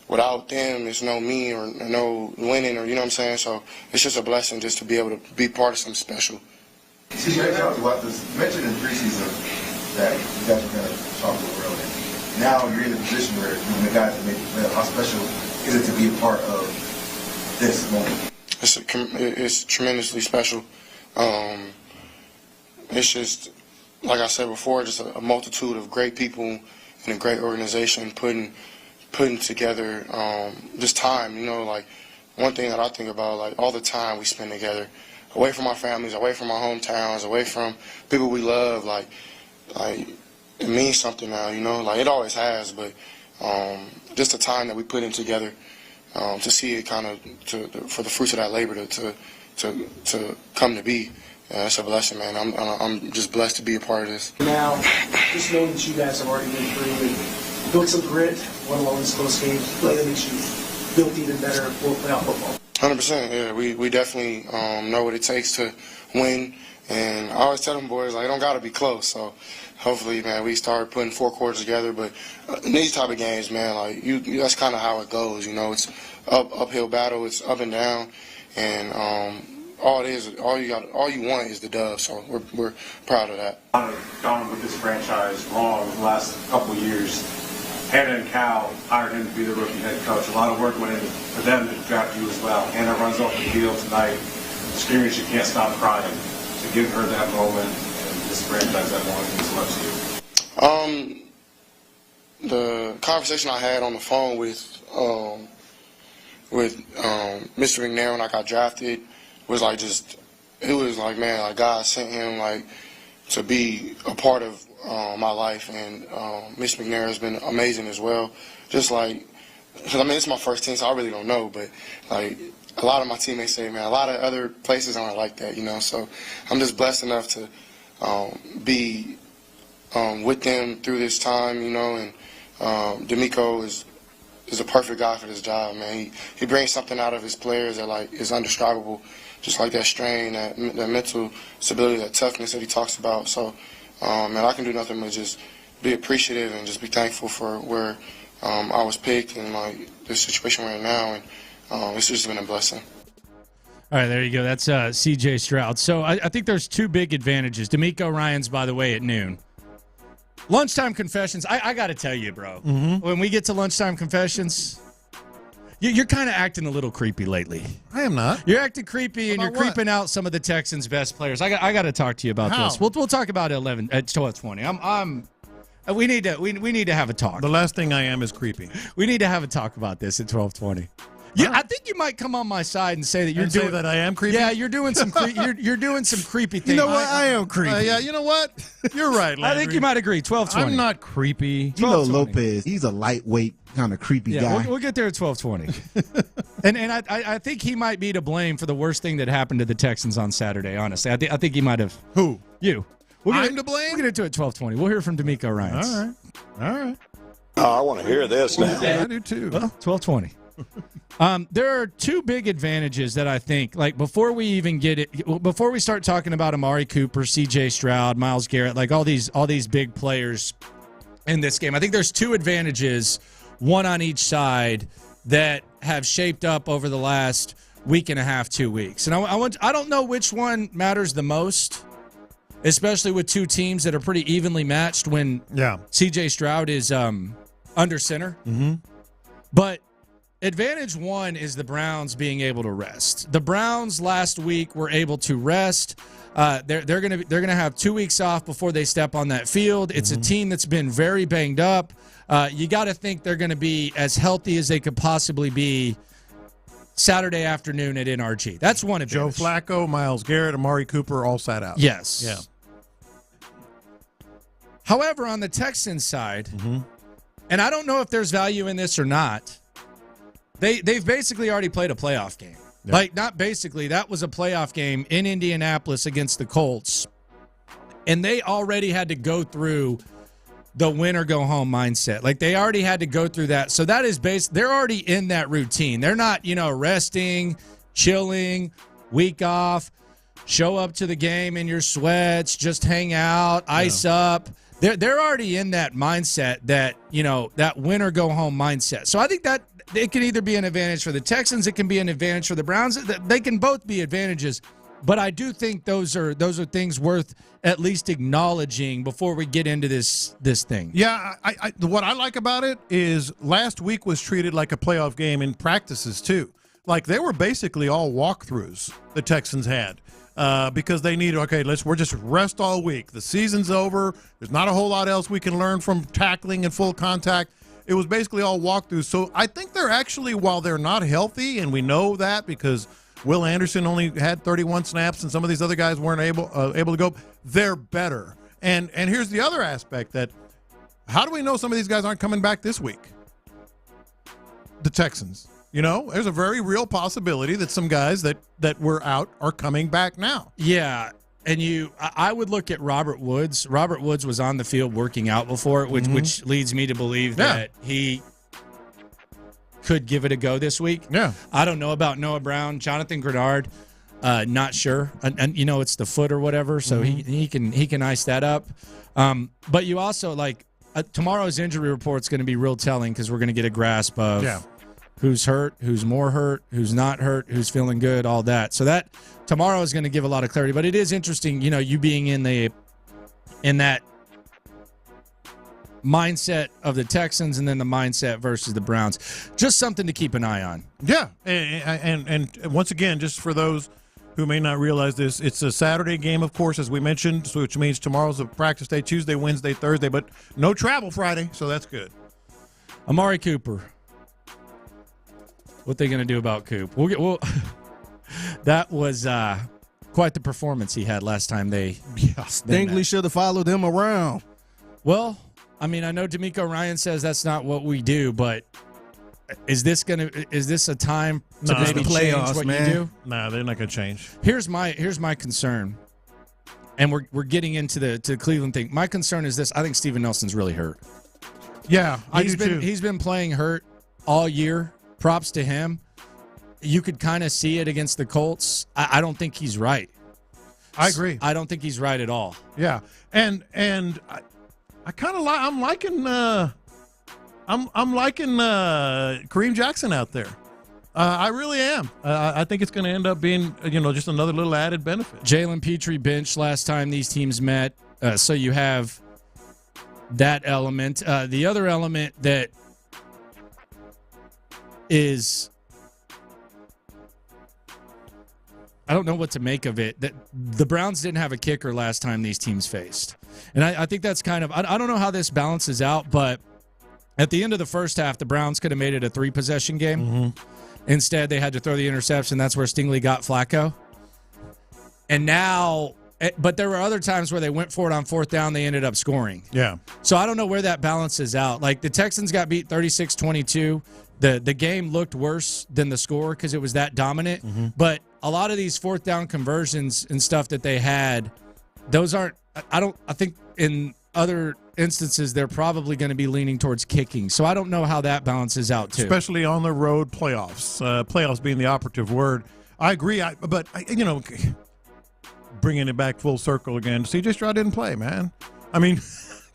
without them, there's no me or no winning, or you know what I'm saying? So it's just a blessing just to be able to be part of something special. See, you mentioned in preseason that you guys were going to talk a little early. now you're in a position where you're the guys that make it play. How special is it to be a part of this moment? It's tremendously special. It's just, like I said before, just a multitude of great people and a great organization putting together this time. You know, like one thing that I think about, like all the time we spend together, away from our families, away from our hometowns, away from people we love, like it means something now, you know, like it always has, but just the time that we put in together to see it kind of for the fruits of that labor to come to be. It's a blessing, man. I'm just blessed to be a part of this. Now, just knowing that you guys have already been through and built some grit, won all these close games, play that makes you built even better for playoff football. 100%, yeah. We definitely know what it takes to win, and I always tell them boys, like, it don't got to be close. So hopefully, man, we start putting 4 quarters together. But in these type of games, man, like that's kind of how it goes. You know, it's uphill battle, it's up and down, and all you want is the dub. So we're proud of that. Gone with this franchise wrong the last couple of years. Hannah and Cal hired him to be the rookie head coach. A lot of work went into for them to draft you as well. Hannah runs off the field tonight, screaming she can't stop crying. To give her that moment and this franchise that moment means much to you. The conversation I had on the phone with Mr. McNair when I got drafted was like man, like God sent him like to be a part of my life, and Miss McNair has been amazing as well. Just like, cause I mean, it's my first team, so I really don't know, but like a lot of my teammates say, man, a lot of other places aren't like that, you know. So I'm just blessed enough to be with them through this time, you know. And DeMeco is a perfect guy for this job, man. He brings something out of his players that like is undescribable, just like that strain, that mental stability, that toughness that he talks about. So, man, I can do nothing but just be appreciative and just be thankful for where I was picked and like the situation we're in now, and it's just been a blessing. All right, there you go. That's C.J. Stroud. So I think there's 2 big advantages. DeMeco Ryans, by the way, at noon. Lunchtime confessions. I got to tell you, bro. Mm-hmm. When we get to lunchtime confessions, you're kind of acting a little creepy lately. I am not. You're acting creepy, and you're creeping out some of the Texans' best players. I got to talk to you about this. We'll talk about it at 12:20. We need to have a talk. The last thing I am is creepy. We need to have a talk about this at 12:20. Yeah, I think you might come on my side and say that you're doing say that I am creepy. Yeah, you're doing some you're doing some creepy things. You know what? I am creepy. Yeah, you know what? You're right, Landry. I think you might agree. 12:20. I'm not creepy. You know Lopez, he's a lightweight kind of creepy guy. We'll get there at 12:20. and I think he might be to blame for the worst thing that happened to the Texans on Saturday. Honestly, I think he might have. Who? You. I'm to blame. We'll get into it at 12:20. We'll hear from DeMeco Ryans. All right. Oh, I want to hear this now. I do too. Well, 12:20. There are 2 big advantages that I think, like before we start talking about Amari Cooper, C.J. Stroud, Myles Garrett, like all these big players in this game, I think there's 2 advantages, one on each side, that have shaped up over the last week and a half, 2 weeks. And I don't know which one matters the most, especially with 2 teams that are pretty evenly matched when C.J. Stroud is under center. Mm-hmm. But advantage 1 is the Browns being able to rest. The Browns last week were able to rest. They're gonna have 2 weeks off before they step on that field. It's a team that's been very banged up. You got to think they're going to be as healthy as they could possibly be Saturday afternoon at NRG. That's one advantage. Joe Flacco, Myles Garrett, Amari Cooper all sat out. Yes. Yeah. However, on the Texans side, and I don't know if there's value in this or not, they've basically already played a playoff game. Yep. Like, not basically, that was a playoff game in Indianapolis against the Colts. And they already had to go through the win or go home mindset. Like, they already had to go through that. So that is they're already in that routine. They're not, resting, chilling, week off, show up to the game in your sweats, just hang out, ice up. They're already in that mindset that, that win or go home mindset. So I think that it can either be an advantage for the Texans, it can be an advantage for the Browns. They can both be advantages. But I do think those are things worth at least acknowledging before we get into this thing. Yeah, what I like about it is last week was treated like a playoff game in practices too. Like they were basically all walkthroughs the Texans had because they need, we're just rest all week. The season's over. There's not a whole lot else we can learn from tackling and full contact. It was basically all walkthroughs. So I think they're actually, while they're not healthy, and we know that because Will Anderson only had 31 snaps and some of these other guys weren't able to go, they're better. And here's the other aspect that how do we know some of these guys aren't coming back this week? The Texans. There's a very real possibility that some guys that were out are coming back now. Yeah. And I would look at Robert Woods. Robert Woods was on the field working out before, which leads me to believe that he could give it a go this week. Yeah. I don't know about Noah Brown, Jonathan Grenard, not sure. And it's the foot or whatever, so he can ice that up. But you also tomorrow's injury report's going to be real telling because we're going to get a grasp of who's hurt, who's more hurt, who's not hurt, who's feeling good, all that. So that tomorrow is going to give a lot of clarity. But it is interesting, you being in that mindset of the Texans and then the mindset versus the Browns. Just something to keep an eye on. Yeah, and once again, just for those who may not realize this, it's a Saturday game, of course, as we mentioned, which means tomorrow's a practice day, Tuesday, Wednesday, Thursday, but no travel Friday, so that's good. Amari Cooper. What they going to do about Coop? That was quite the performance he had last time Stingley should have followed him around. Well, I know DeMeco Ryans says that's not what we do, but is this a time to maybe change what you do? No, they're not going to change. Here's my concern, and we're getting into the Cleveland thing. My concern is this: I think Steven Nelson's really hurt. Yeah, I do too. He's been playing hurt all year. Props to him. You could kind of see it against the Colts. I don't think he's right. I agree. I don't think he's right at all. Yeah, and I kind of I'm liking Kareem Jackson out there. I really am. I think it's going to end up being just another little added benefit. Jalen Petrie benched last time these teams met, so you have that element. The other element that is, I don't know what to make of it, that the Browns didn't have a kicker last time these teams faced. And I think that's kind of, I don't know how this balances out, but at the end of the first half, the Browns could have made it a 3-possession game. Mm-hmm. Instead, they had to throw the interception. That's where Stingley got Flacco. And now, but there were other times where they went for it on fourth down. They ended up scoring. Yeah. So I don't know where that balances out. Like the Texans got beat 36-22. The game looked worse than the score because it was that dominant. Mm-hmm. But a lot of these fourth down conversions and stuff that they had, those aren't, I think in other instances they're probably going to be leaning towards kicking. So I don't know how that balances out too. Especially on the road playoffs. Playoffs being the operative word. I agree, but bringing it back full circle again, C.J. Stroud didn't play, man.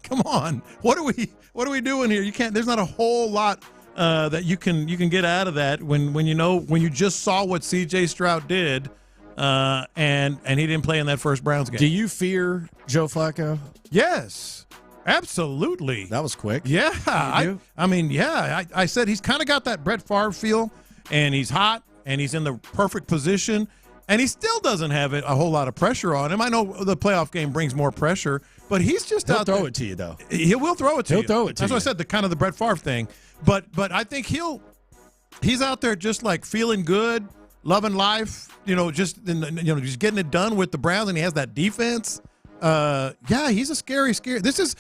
Come on. What are we doing here? You can't. There's not a whole lot that you can get out of that when you just saw what C.J. Stroud did, and he didn't play in that first Browns game. Do you fear Joe Flacco? Yes, absolutely. That was quick. Yeah, I said he's kind of got that Brett Favre feel, and he's hot, and he's in the perfect position, and he still doesn't have a whole lot of pressure on him. I know the playoff game brings more pressure, but he's just He'll out there. throw it to you, though. He will throw it to you. He'll throw it to That's you. what I said, the Brett Favre thing. But I think he's out there just like feeling good, loving life, just getting it done with the Browns, and he has that defense. He's a scary. This is.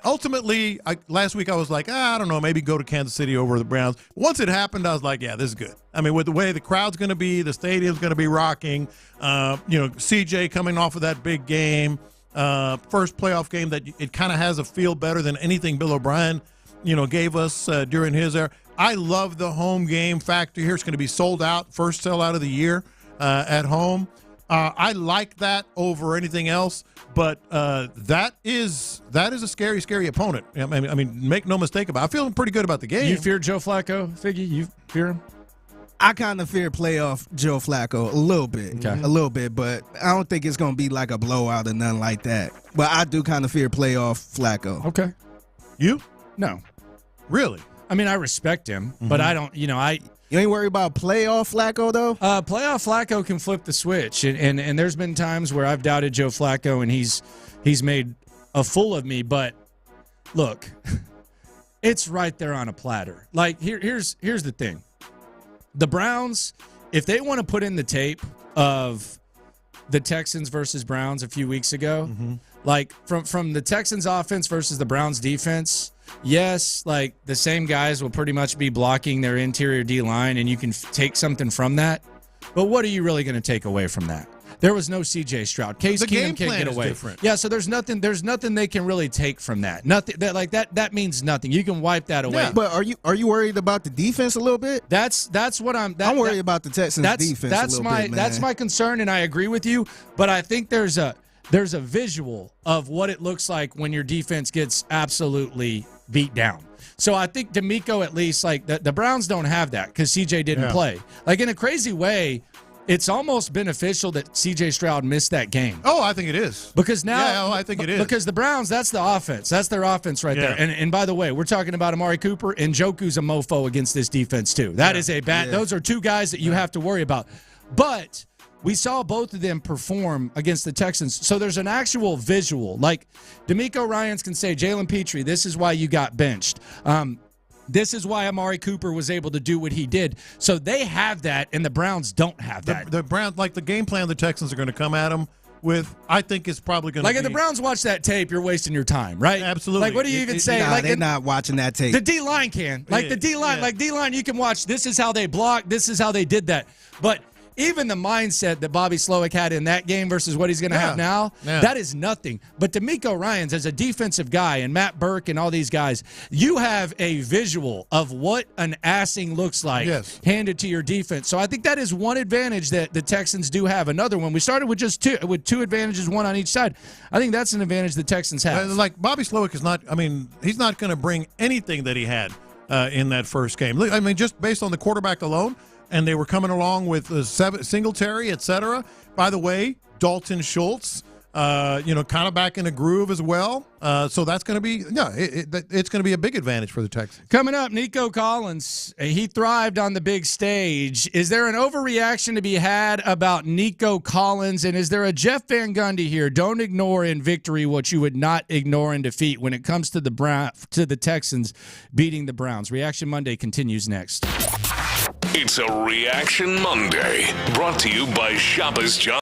Ultimately, last week I was like, I don't know, maybe go to Kansas City over the Browns. Once it happened, I was like, yeah, this is good. With the way the crowd's going to be, the stadium's going to be rocking. CJ coming off of that big game, first playoff game that it kind of has a feel better than anything Bill O'Brien, gave us during his era. I love the home game factor here. It's going to be sold out, first sellout of the year at home. I like that over anything else, but that is a scary, scary opponent. Make no mistake about it. I feel pretty good about the game. You fear Joe Flacco, Figgy? You fear him? I kind of fear playoff Joe Flacco a little bit, but I don't think it's going to be like a blowout or nothing like that. But I do kind of fear playoff Flacco. Okay. You? No. Really? I mean, I respect him, but I don't, You ain't worried about playoff Flacco, though? Playoff Flacco can flip the switch, and there's been times where I've doubted Joe Flacco, and he's made a fool of me, but look, it's right there on a platter. Like, here's the thing. The Browns, if they want to put in the tape of the Texans versus Browns a few weeks ago, like from the Texans offense versus the Browns defense, yes, like the same guys will pretty much be blocking their interior D-line, and you can take something from that. But what are you really going to take away from that? There was no C.J. Stroud. Case Keenum can't get away. Yeah, so there's nothing they can really take from that. Nothing that means nothing. You can wipe that away. Yeah, but are you worried about the defense a little bit? That's what I'm. I'm worried about the Texans defense. That's a little my bit, man. that's my concern, and I agree with you. But I think there's a visual of what it looks like when your defense gets absolutely beat down. So I think DeMeco, at least, like the Browns don't have that because CJ didn't play. Like, in a crazy way, it's almost beneficial that C.J. Stroud missed that game. Oh, I think it is. Because now, I think it is. Because the Browns, that's the offense. That's their offense right there. And by the way, we're talking about Amari Cooper, and Njoku's a mofo against this defense too. That is a bad. Those are two guys that you have to worry about. But we saw both of them perform against the Texans. So there's an actual visual. Like, DeMeco Ryans can say, Jalen Petrie, this is why you got benched. This is why Amari Cooper was able to do what he did. So they have that, and the Browns don't have that. The Browns, like the game plan the Texans are going to come at them with, I think is probably going to be. Like, if the Browns watch that tape, you're wasting your time, right? Absolutely. Like, what do you even say? Nah, like, they're not watching that tape. The D-line can. Like, the D-line, like D-line, you can watch, this is how they block, this is how they did that. But even the mindset that Bobby Slowick had in that game versus what he's going to have now, that is nothing. But DeMeco Ryans, as a defensive guy, and Matt Burke and all these guys, you have a visual of what an assing looks like handed to your defense. So I think that is one advantage that the Texans do have. Another one, we started with just two advantages, one on each side. I think that's an advantage the Texans have. Like, Bobby Slowick is not, he's not going to bring anything that he had in that first game. I mean, just based on the quarterback alone, and they were coming along with Singletary, et cetera. By the way, Dalton Schultz, kind of back in a groove as well. So that's going to be, it's going to be a big advantage for the Texans. Coming up, Nico Collins. He thrived on the big stage. Is there an overreaction to be had about Nico Collins? And is there a Jeff Van Gundy here? Don't ignore in victory what you would not ignore in defeat when it comes to the Texans beating the Browns. Reaction Monday continues next. It's a Reaction Monday, brought to you by Shoppers John.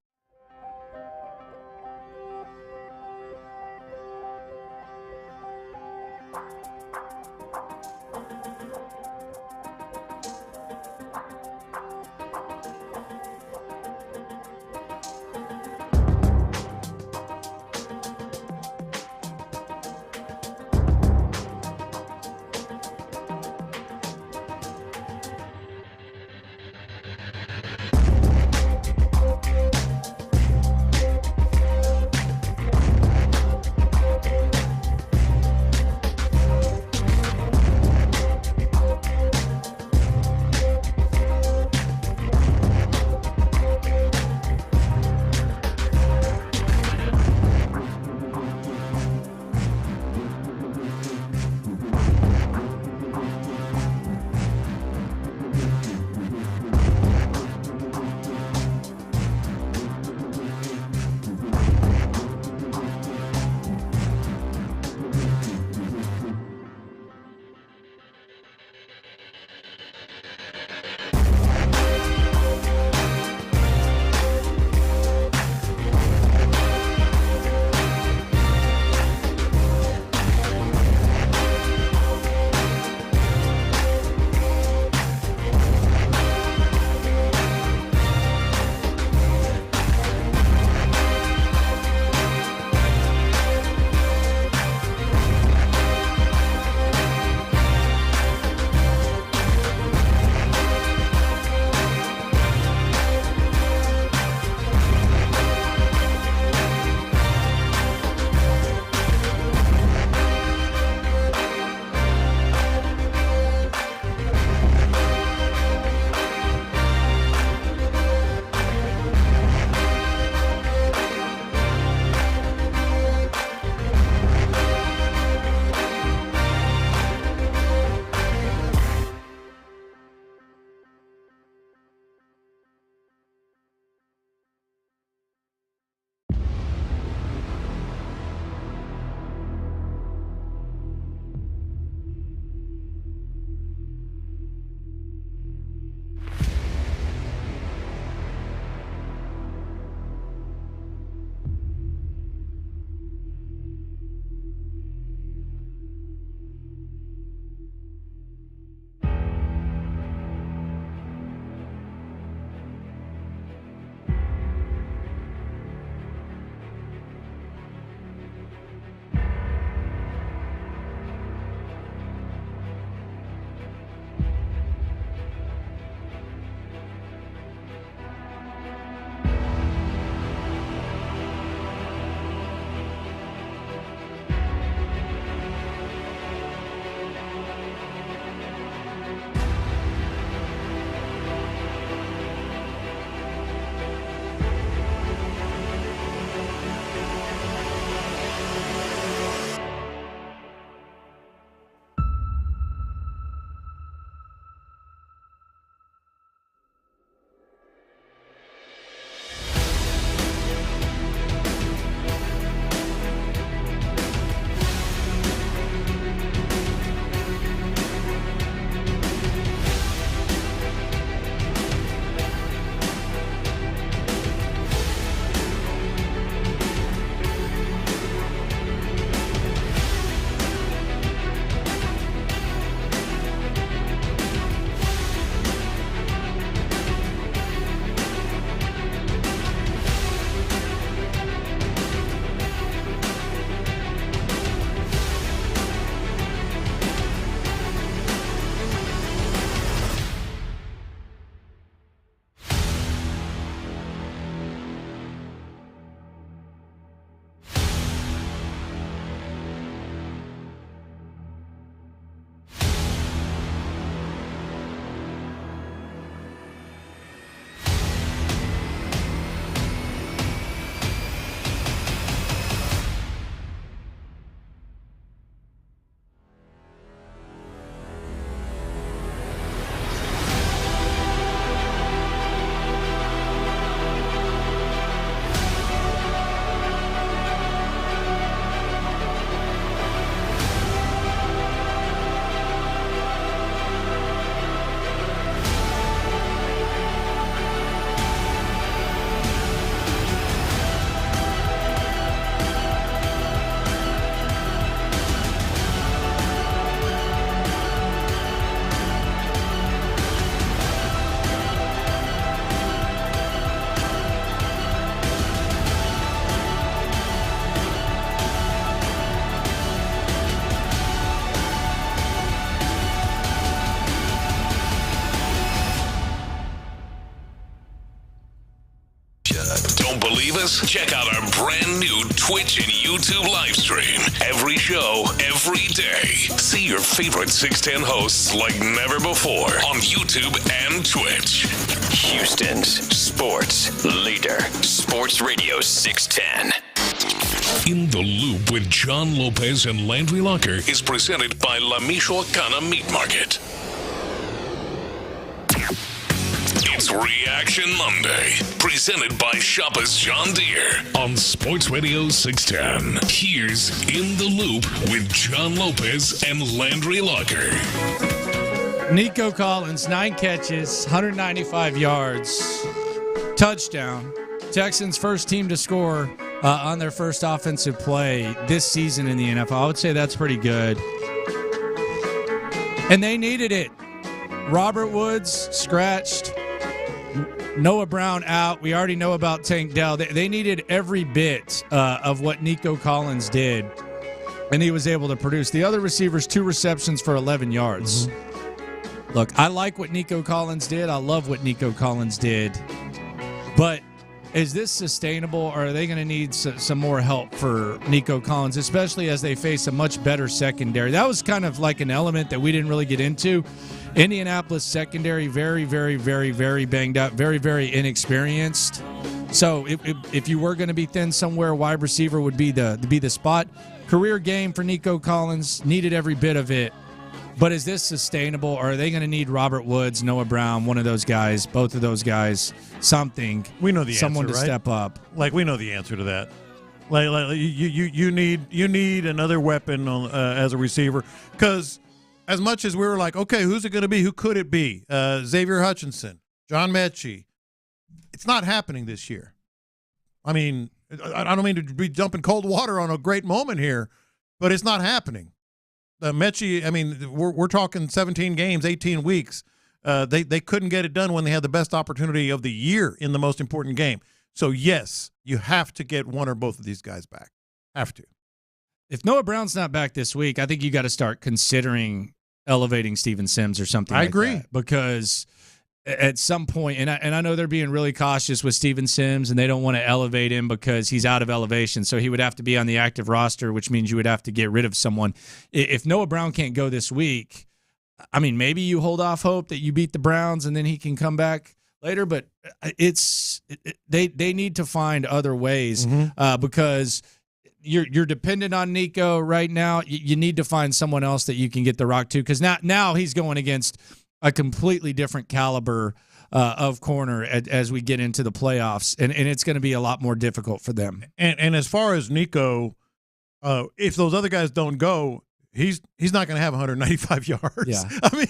Don't believe us? Check out our brand new Twitch and YouTube live stream. Every show, every day. See your favorite 610 hosts like never before on YouTube and Twitch. Houston's sports leader. Sports Radio 610. In the Loop with John Lopez and Landry Locker is presented by La Michoacana Meat Market. It's Reaction Monday, presented by Shoppers John Deere on Sports Radio 610. Here's In the Loop with John Lopez and Landry Locker. Nico Collins, 9 catches, 195 yards, touchdown. Texans' first team to score on their first offensive play this season in the NFL. I would say that's pretty good. And they needed it. Robert Woods scratched. Noah Brown out. We already know about Tank Dell. They needed every bit of what Nico Collins did, and he was able to produce. The other receivers, 2 receptions for 11 yards. Mm-hmm. Look, I like what Nico Collins did. I love what Nico Collins did. But is this sustainable, or are they going to need some more help for Nico Collins, especially as they face a much better secondary? That was kind of like an element that we didn't really get into. Indianapolis secondary, very, very, very, very banged up, very, very inexperienced. So if you were going to be thin somewhere, wide receiver would be the spot. Career game for Nico Collins, needed every bit of it. But is this sustainable, or are they going to need Robert Woods, Noah Brown, one of those guys, both of those guys, something? We know the someone answer, to right? step up. Like, we know the answer to that. Like you need another weapon on, as a receiver, because as much as we were like, okay, who's it going to be? Who could it be? Xavier Hutchinson, John Mechie. It's not happening this year. I mean, I don't mean to be dumping cold water on a great moment here, but it's not happening. Mechie, I mean, we're talking 17 games, 18 weeks. They couldn't get it done when they had the best opportunity of the year in the most important game. So, yes, you have to get one or both of these guys back. Have to. If Noah Brown's not back this week, I think you got to start considering elevating Steven Sims or something. I like agree. that, because at some point, and I know they're being really cautious with Steven Sims, and they don't want to elevate him because he's out of elevation. So he would have to be on the active roster, which means you would have to get rid of someone. If Noah Brown can't go this week, I mean, maybe you hold off hope that you beat the Browns and then he can come back later. But they need to find other ways because you're dependent on Nico right now. You need to find someone else that you can get the rock to, because now he's going against a completely different caliber of corner as we get into the playoffs, and it's going to be a lot more difficult for them. And as far as Nico, if those other guys don't go, he's not going to have 195 yards. Yeah, I mean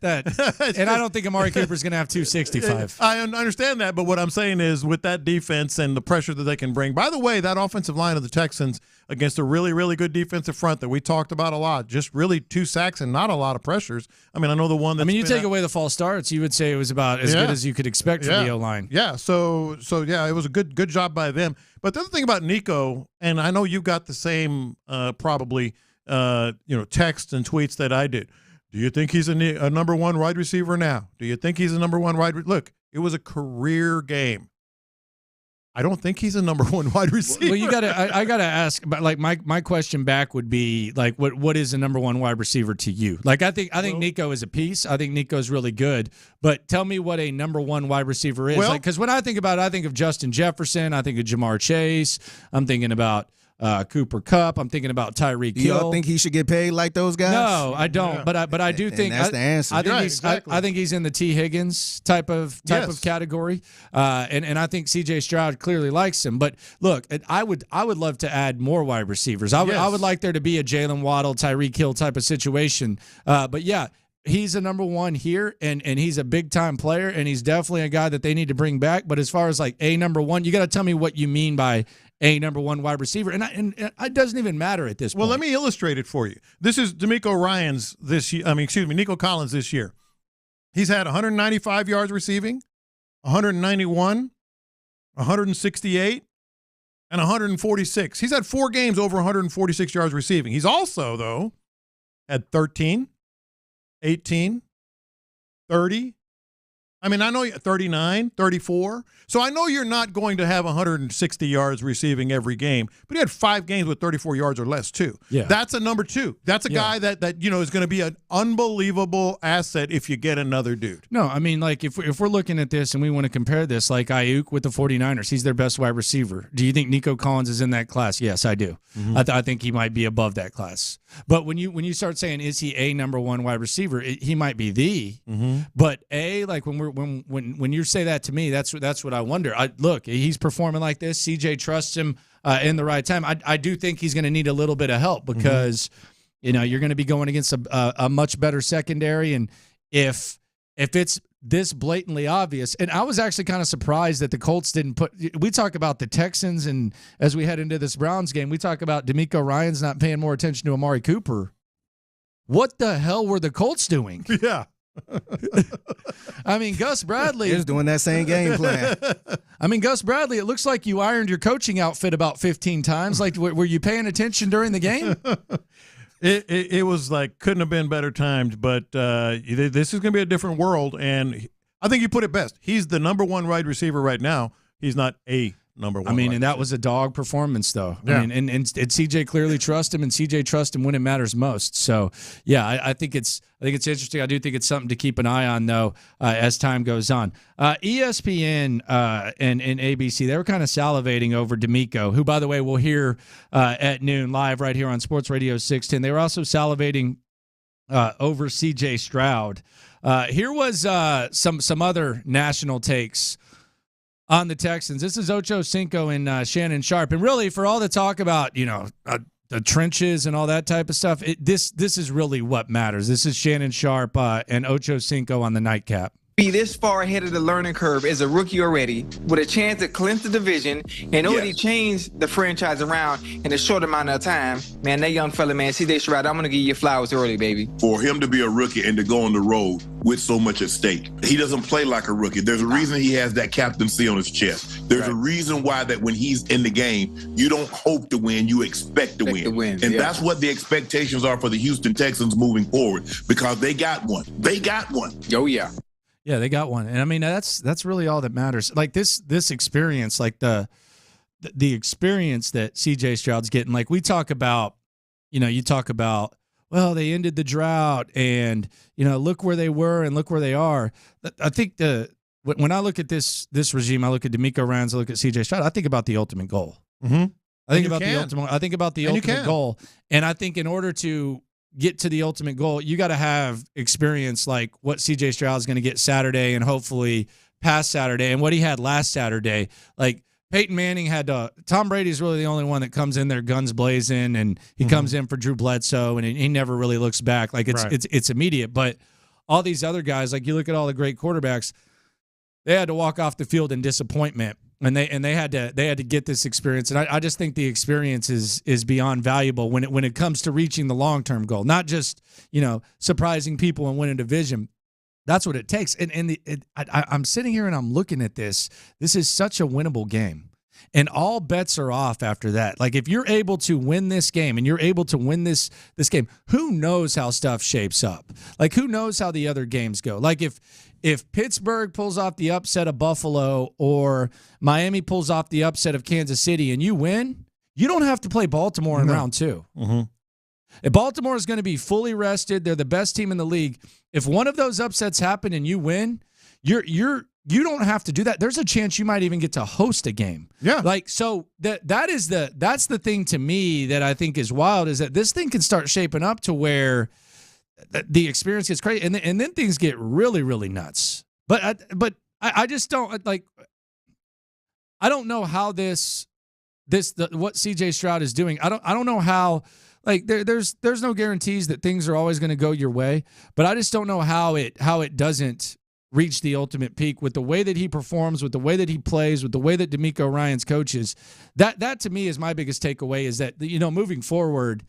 that and I don't think Amari Cooper's going to have 265. I understand that, but what I'm saying is, with that defense and the pressure that they can bring. By the way, that offensive line of the Texans against a really, really good defensive front that we talked about a lot, just really 2 sacks and not a lot of pressures. I mean, I know the one. You take away the false starts, you would say it was about as good as you could expect from the O-line. Yeah. So yeah, it was a good job by them. But the other thing about Nico, and I know you got the same probably. Texts and tweets that I did. Do you think he's a number 1 wide receiver now? Do you think he's a number 1 Look, it was a career game. I don't think he's a number 1 wide receiver. Well, I gotta ask, but like my question back would be like, what is a number 1 wide receiver to you? Like, I think Nico is a piece. I think Nico's really good, but tell me what a number 1 wide receiver is. Because when I think about it, I think of Justin Jefferson. I think of Jamar Chase. I'm thinking about Cooper Kupp. I'm thinking about Tyreek Hill. You don't think he should get paid like those guys? No, I don't. Yeah. But I do think that's the answer. I think he's in the T. Higgins type of category, and I think C.J. Stroud clearly likes him. But look, I would love to add more wide receivers. I would like there to be a Jalen Waddle, Tyreek Hill type of situation. But yeah. He's a number 1 here, and he's a big-time player, and he's definitely a guy that they need to bring back. But as far as, like, a number 1, you got to tell me what you mean by a number 1 wide receiver. And it doesn't even matter at this point. Well, let me illustrate it for you. This is DeMeco Ryans this year. Nico Collins this year. He's had 195 yards receiving, 191, 168, and 146. He's had 4 games over 146 yards receiving. He's also, though, had 13, 18, 30. I mean, I know 39, 34. So I know you're not going to have 160 yards receiving every game, but he had 5 games with 34 yards or less too. Yeah. That's a number 2. That's a guy that is going to be an unbelievable asset if you get another dude. No, I mean, like if we're looking at this and we want to compare this, like Ayuk with the 49ers, he's their best wide receiver. Do you think Nico Collins is in that class? Yes, I do. Mm-hmm. I think he might be above that class. But when you start saying, is he a number 1 wide receiver? He might be the. Mm-hmm. But like when you say that to me, that's what I wonder. Look, he's performing like this. CJ trusts him in the right time. I do think he's going to need a little bit of help because you're going to be going against a much better secondary, and if it's this blatantly obvious, and I was actually kind of surprised that the Colts didn't put. We talk about the Texans, and as we head into this Browns game, we talk about DeMeco Ryans not paying more attention to Amari Cooper. What the hell were the Colts doing? Yeah. I mean, Gus Bradley is doing that same game plan. I mean, Gus Bradley, it looks like you ironed your coaching outfit about 15 times. Like, were you paying attention during the game? It was like couldn't have been better timed, but this is going to be a different world, and I think you put it best. He's the number 1 wide receiver right now. He's not a number 1. I mean, and that was a dog performance, though. Yeah. I mean, and CJ clearly trusts him, and CJ trusts him when it matters most. So, yeah, I think it's interesting. I do think it's something to keep an eye on, though, as time goes on. ESPN and ABC, they were kind of salivating over DeMeco, who, by the way, we'll hear at noon live right here on Sports Radio 610. They were also salivating over C.J. Stroud. Here was some other national takes on the Texans. This is Ocho Cinco and Shannon Sharp. And really, for all the talk about, the trenches and all that type of stuff, this is really what matters. This is Shannon Sharp and Ocho Cinco on the nightcap. Be this far ahead of the learning curve as a rookie already, with a chance to clinch the division and already change the franchise around in a short amount of time. Man, that young fella, man, C.J. Stroud, I'm going to give you flowers early, baby. For him to be a rookie and to go on the road with so much at stake, he doesn't play like a rookie. There's a reason he has that captaincy on his chest. There's a reason why that when he's in the game, you don't hope to win, you expect to win. And that's what the expectations are for the Houston Texans moving forward, because they got one. They got one. Oh, yeah. Yeah, they got one. And I mean, that's really all that matters. Like this experience, like the experience that CJ Stroud's getting. Like we talk about, you talk about, well, they ended the drought and, look where they were and look where they are. I think when I look at this regime, I look at DeMeco Ryans, I look at CJ Stroud, I think about the ultimate goal. Mm-hmm. I think about the ultimate goal. And I think in order to get to the ultimate goal, you got to have experience like what C.J. Stroud is going to get Saturday and hopefully past Saturday and what he had last Saturday. Like Peyton Manning had Tom Brady's really the only one that comes in there guns blazing, and he comes in for Drew Bledsoe, and he never really looks back. Like it's immediate. But all these other guys, like you look at all the great quarterbacks, they had to walk off the field in disappointment. And they had to get this experience, and I just think the experience is beyond valuable when it comes to reaching the long-term goal, not just surprising people and winning a division. That's what it takes. And I'm sitting here and I'm looking at this. This is such a winnable game, and all bets are off after that. Like if you're able to win this game and you're able to win this game, who knows how stuff shapes up? Like who knows how the other games go? Like if Pittsburgh pulls off the upset of Buffalo or Miami pulls off the upset of Kansas City and you win, you don't have to play Baltimore in round 2. Mm-hmm. If Baltimore is going to be fully rested, they're the best team in the league. If one of those upsets happen and you win, you don't have to do that. There's a chance you might even get to host a game. Yeah. Like so that's the thing to me that I think is wild, is that this thing can start shaping up to where the experience gets crazy, and then things get really, really nuts. But I just don't like. I don't know how what CJ Stroud is doing. I don't know how. Like there's no guarantees that things are always going to go your way, but I just don't know how it doesn't reach the ultimate peak with the way that he performs, with the way that he plays, with the way that DeMeco Ryans coaches. That to me is my biggest takeaway, is that moving forward.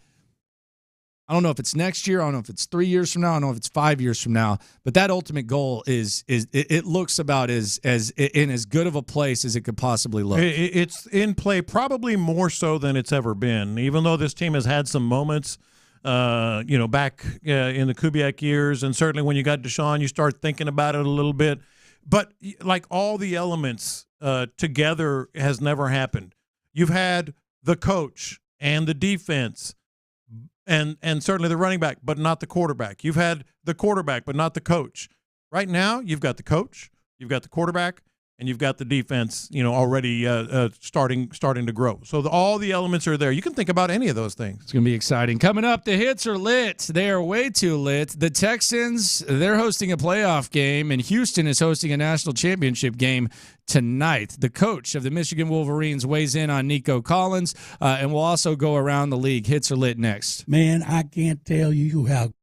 I don't know if it's next year. I don't know if it's 3 years from now. I don't know if it's 5 years from now. But that ultimate goal it looks about as in as good of a place as it could possibly look. It's in play probably more so than it's ever been. Even though this team has had some moments, back in the Kubiak years, and certainly when you got Deshaun, you start thinking about it a little bit. But like all the elements together has never happened. You've had the coach and the defense and certainly the running back, but not the quarterback. You've had the quarterback, but not the coach. Right now, you've got the coach, you've got the quarterback, and you've got the defense, already starting to grow. So all the elements are there. You can think about any of those things. It's going to be exciting. Coming up, the hits are lit. They are way too lit. The Texans, they're hosting a playoff game, and Houston is hosting a national championship game tonight. The coach of the Michigan Wolverines weighs in on Nico Collins, and we'll also go around the league. Hits are lit next. Man, I can't tell you how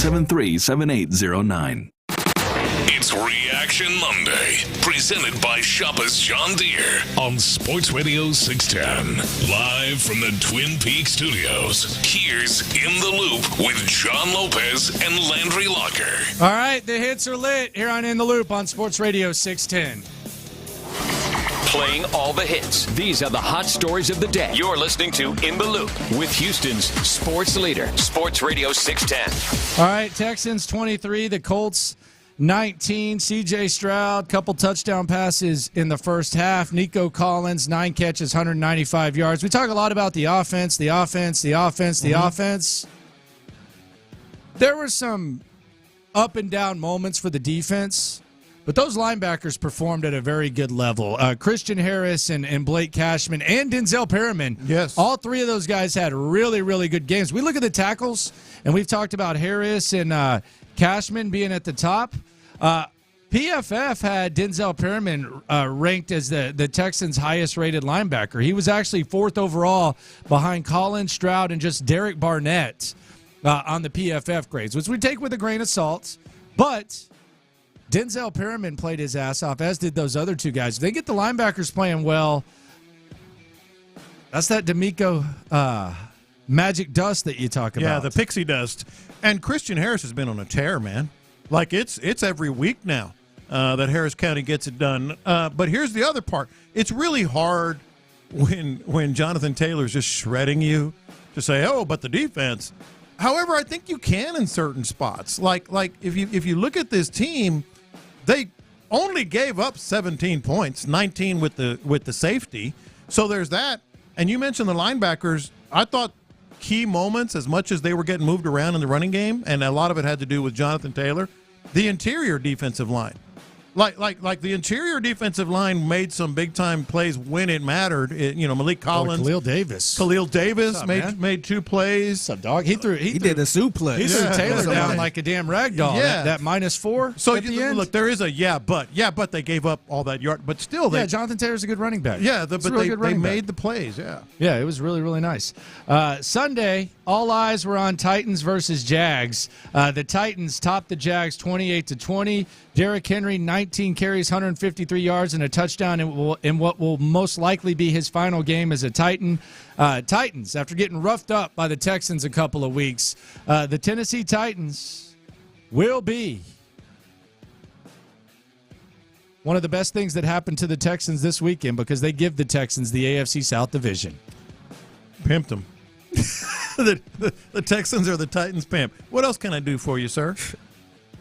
873-7809. It's Reaction Monday, presented by Shoppers John Deere on Sports Radio 610. Live from the Twin Peaks studios, here's In the Loop with John Lopez and Landry Locker. All right, the hits are lit here on In the Loop on Sports Radio 610. Playing all the hits. These are the hot stories of the day. You're listening to In the Loop with Houston's sports leader, Sports Radio 610. All right, Texans 23, the Colts 19. C.J. Stroud, couple touchdown passes in the first half. Nico Collins, 9 catches, 195 yards. We talk a lot about the offense. There were some up and down moments for the defense. But those linebackers performed at a very good level. Christian Harris and Blake Cashman and Denzel Perryman. Yes. All three of those guys had really, really good games. We look at the tackles, and we've talked about Harris and Cashman being at the top. PFF had Denzel Perryman ranked as the Texans' highest-rated linebacker. He was actually 4th overall behind Collins, Stroud, and just Derek Barnett on the PFF grades, which we take with a grain of salt. But Denzel Perryman played his ass off, as did those other two guys. If they get the linebackers playing well, that's that DeMeco magic dust that you talk about. Yeah, the pixie dust. And Christian Harris has been on a tear, man. Like, it's every week now that Harris County gets it done. But here's the other part. It's really hard when Jonathan Taylor's just shredding you to say, oh, but the defense. However, I think you can in certain spots. Like if you look at this team, they only gave up 17 points, 19 with the safety. So there's that. And you mentioned the linebackers. I thought key moments, as much as they were getting moved around in the running game, and a lot of it had to do with Jonathan Taylor, the interior defensive line. Like the interior defensive line made some big time plays when it mattered. Malik Collins, Khalil Davis up, made 2 plays. What's up, dog? He did a suplex. He threw Taylor down like a damn rag doll. Yeah. That -4. So at the end. Look, there is a but they gave up all that yard. But still, Jonathan Taylor's a good running back. Yeah, but they made the plays. Yeah, it was really, really nice. Sunday, all eyes were on Titans versus Jags. The Titans topped the Jags 28-20. Derrick Henry, 19 carries, 153 yards, and a touchdown in what will most likely be his final game as a Titan. Titans, after getting roughed up by the Texans a couple of weeks, the Tennessee Titans will be one of the best things that happened to the Texans this weekend because they give the Texans the AFC South Division. Pimped them. the Texans are the Titans pimp. What else can I do for you, sir?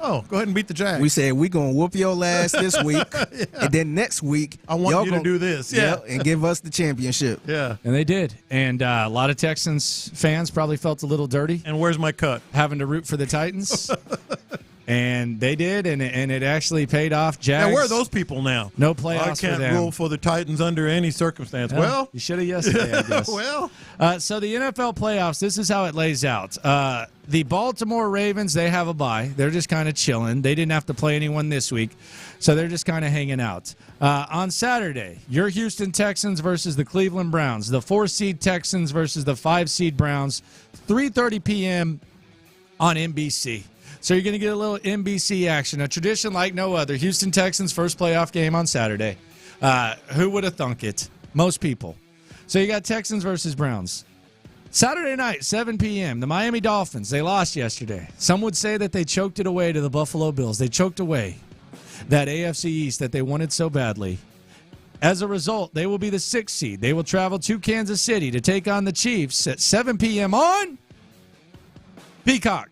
Oh, go ahead and beat the Jags. We said we're going to whoop your ass this week, and then next week, I want you to do this. And give us the championship. Yeah. And they did. And a lot of Texans fans probably felt a little dirty. And where's my cut? Having to root for the Titans. And they did, and it actually paid off. Jags. Now, where are those people now? No playoffs I can't rule for the Titans under any circumstance. Well, you should have yesterday, I guess. So the NFL playoffs, this is how it lays out. The Baltimore Ravens, they have a bye. They're just kind of chilling. They didn't have to play anyone this week, so they're just kind of hanging out. On Saturday, your Houston Texans versus the Cleveland Browns. The 4-seed Texans versus the 5-seed Browns, 3:30 p.m. on NBC. So you're going to get a little NBC action, a tradition like no other. Houston Texans first playoff game on Saturday. Who would have thunk it? Most people. So you got Texans versus Browns. Saturday night, 7 p.m., the Miami Dolphins, they lost yesterday. Some would say that they choked it away to the Buffalo Bills. They choked away that AFC East that they wanted so badly. As a result, they will be the 6th seed. They will travel to Kansas City to take on the Chiefs at 7 p.m. on Peacock.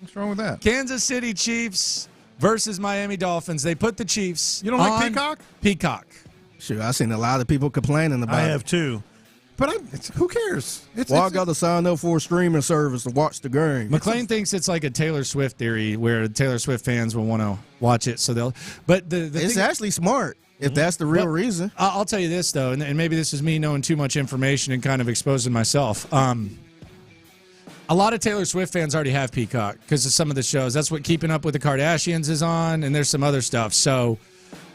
What's wrong with that? Kansas City Chiefs versus Miami Dolphins. They put the Chiefs You don't like Peacock? Peacock. Sure, I've seen a lot of people complaining about it. I have too. But who cares? I got to sign up for a streaming service to watch the game. McLean thinks it's like a Taylor Swift theory where Taylor Swift fans will want to watch it, so they'll. But it's actually smart if that's the real reason. I'll tell you this though, and maybe this is me knowing too much information and kind of exposing myself. A lot of Taylor Swift fans already have Peacock because of some of the shows. That's what Keeping Up with the Kardashians is on, and there's some other stuff. So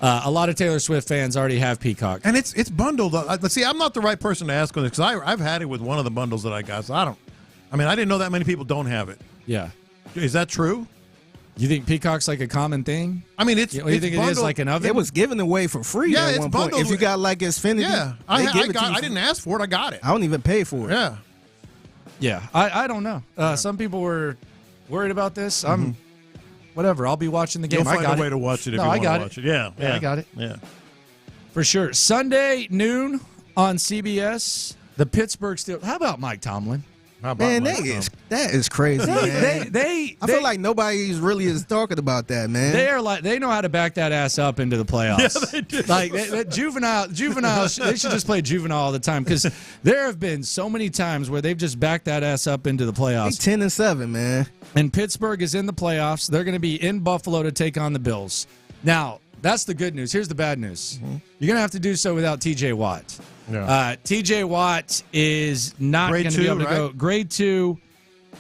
a lot of Taylor Swift fans already have Peacock. And it's bundled. See, I'm not the right person to ask on this because I've had it with one of the bundles that I got. So I didn't know that many people don't have it. Yeah. Is that true? You think Peacock's like a common thing? I mean, it's. You think it is like an oven? It was given away for free at one point. If you got like Xfinity, yeah, I didn't ask for it. I got it. I don't even pay for it. Yeah. Yeah, I don't know. Some people were worried about this. I'm whatever. I'll be watching the game. You'll find I got a way to watch it if you I want got to watch it. Yeah, I got it. Yeah. For sure. Sunday noon on CBS. The Pittsburgh Steelers. How about Mike Tomlin? Man, that is crazy. Man. I feel like nobody's really is talking about that, man. They know how to back that ass up into the playoffs. Yeah, they do. Like juvenile. They should just play juvenile all the time because there have been so many times where they've just backed that ass up into the playoffs. 10-7, man. And Pittsburgh is in the playoffs. They're going to be in Buffalo to take on the Bills. Now, that's the good news. Here's the bad news. You're going to have to do so without T.J. Watt. Yeah. T.J. Watt is not going to be able to go. Grade 2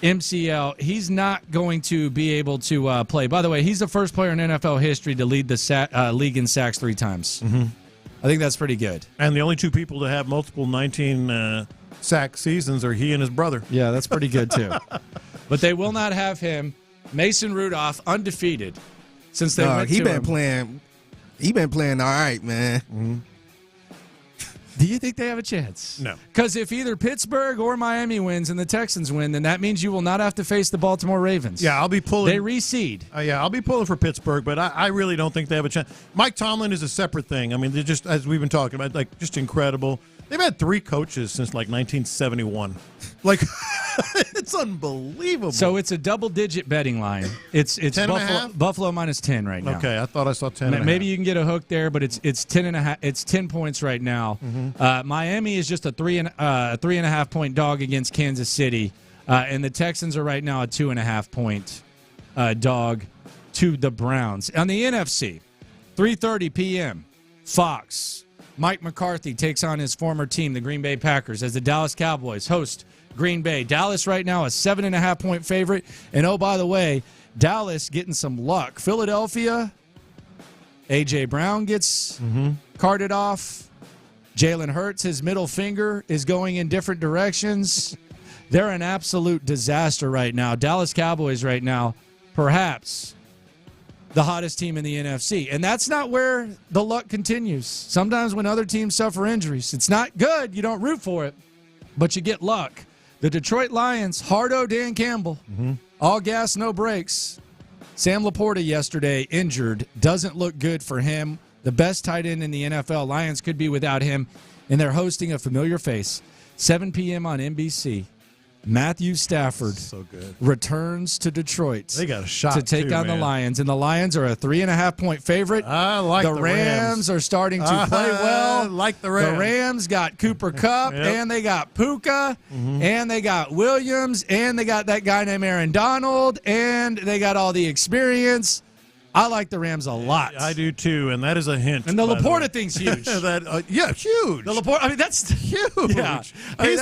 MCL. He's not going to be able to play. By the way, he's the first player in NFL history to lead the league in sacks 3 times. Mm-hmm. I think that's pretty good. And the only 2 people to have multiple 19 sack seasons are he and his brother. Yeah, that's pretty good too. But they will not have him. Mason Rudolph, undefeated since they went to him. He been playing all right, man. Mm-hmm. Do you think they have a chance? No. Because if either Pittsburgh or Miami wins and the Texans win, then that means you will not have to face the Baltimore Ravens. Yeah, I'll be pulling. They reseed. I'll be pulling for Pittsburgh, but I really don't think they have a chance. Mike Tomlin is a separate thing. I mean, they're just, as we've been talking about, like, just incredible. They've had 3 coaches since, like, 1971. Like, it's unbelievable. So it's a double-digit betting line. It's Buffalo minus 10 right now. Okay, I thought I saw 10. Maybe you can get a hook there, but it's 10.5. It's 10 points right now. Mm-hmm. Miami is just a 3.5 point dog against Kansas City, and the Texans are right now a 2.5 point dog to the Browns. On the NFC, 3:30 p.m. Fox. Mike McCarthy takes on his former team, the Green Bay Packers, as the Dallas Cowboys host Green Bay. Dallas right now a 7.5 point favorite. And, oh, by the way, Dallas getting some luck. Philadelphia, A.J. Brown gets carted off. Jalen Hurts, his middle finger is going in different directions. They're an absolute disaster right now. Dallas Cowboys right now, perhaps the hottest team in the NFC. And that's not where the luck continues. Sometimes when other teams suffer injuries, it's not good. You don't root for it, but you get luck. The Detroit Lions, Hardo, Dan Campbell, all gas, no brakes. Sam Laporta yesterday injured. Doesn't look good for him. The best tight end in the NFL. Lions could be without him, and they're hosting a familiar face. 7 p.m. on NBC. Matthew Stafford returns to Detroit. They got a shot to take on the Lions, and the Lions are a 3.5 point favorite. I like the Rams are starting to play well. I like the Rams. The Rams got Cooper Kupp, and they got Puka, and they got Williams, and they got that guy named Aaron Donald, and they got all the experience. I like the Rams a lot. I do too, and that is a hint. And the Laporta thing's huge. Huge. The Laporta, I mean, that's huge. Yeah.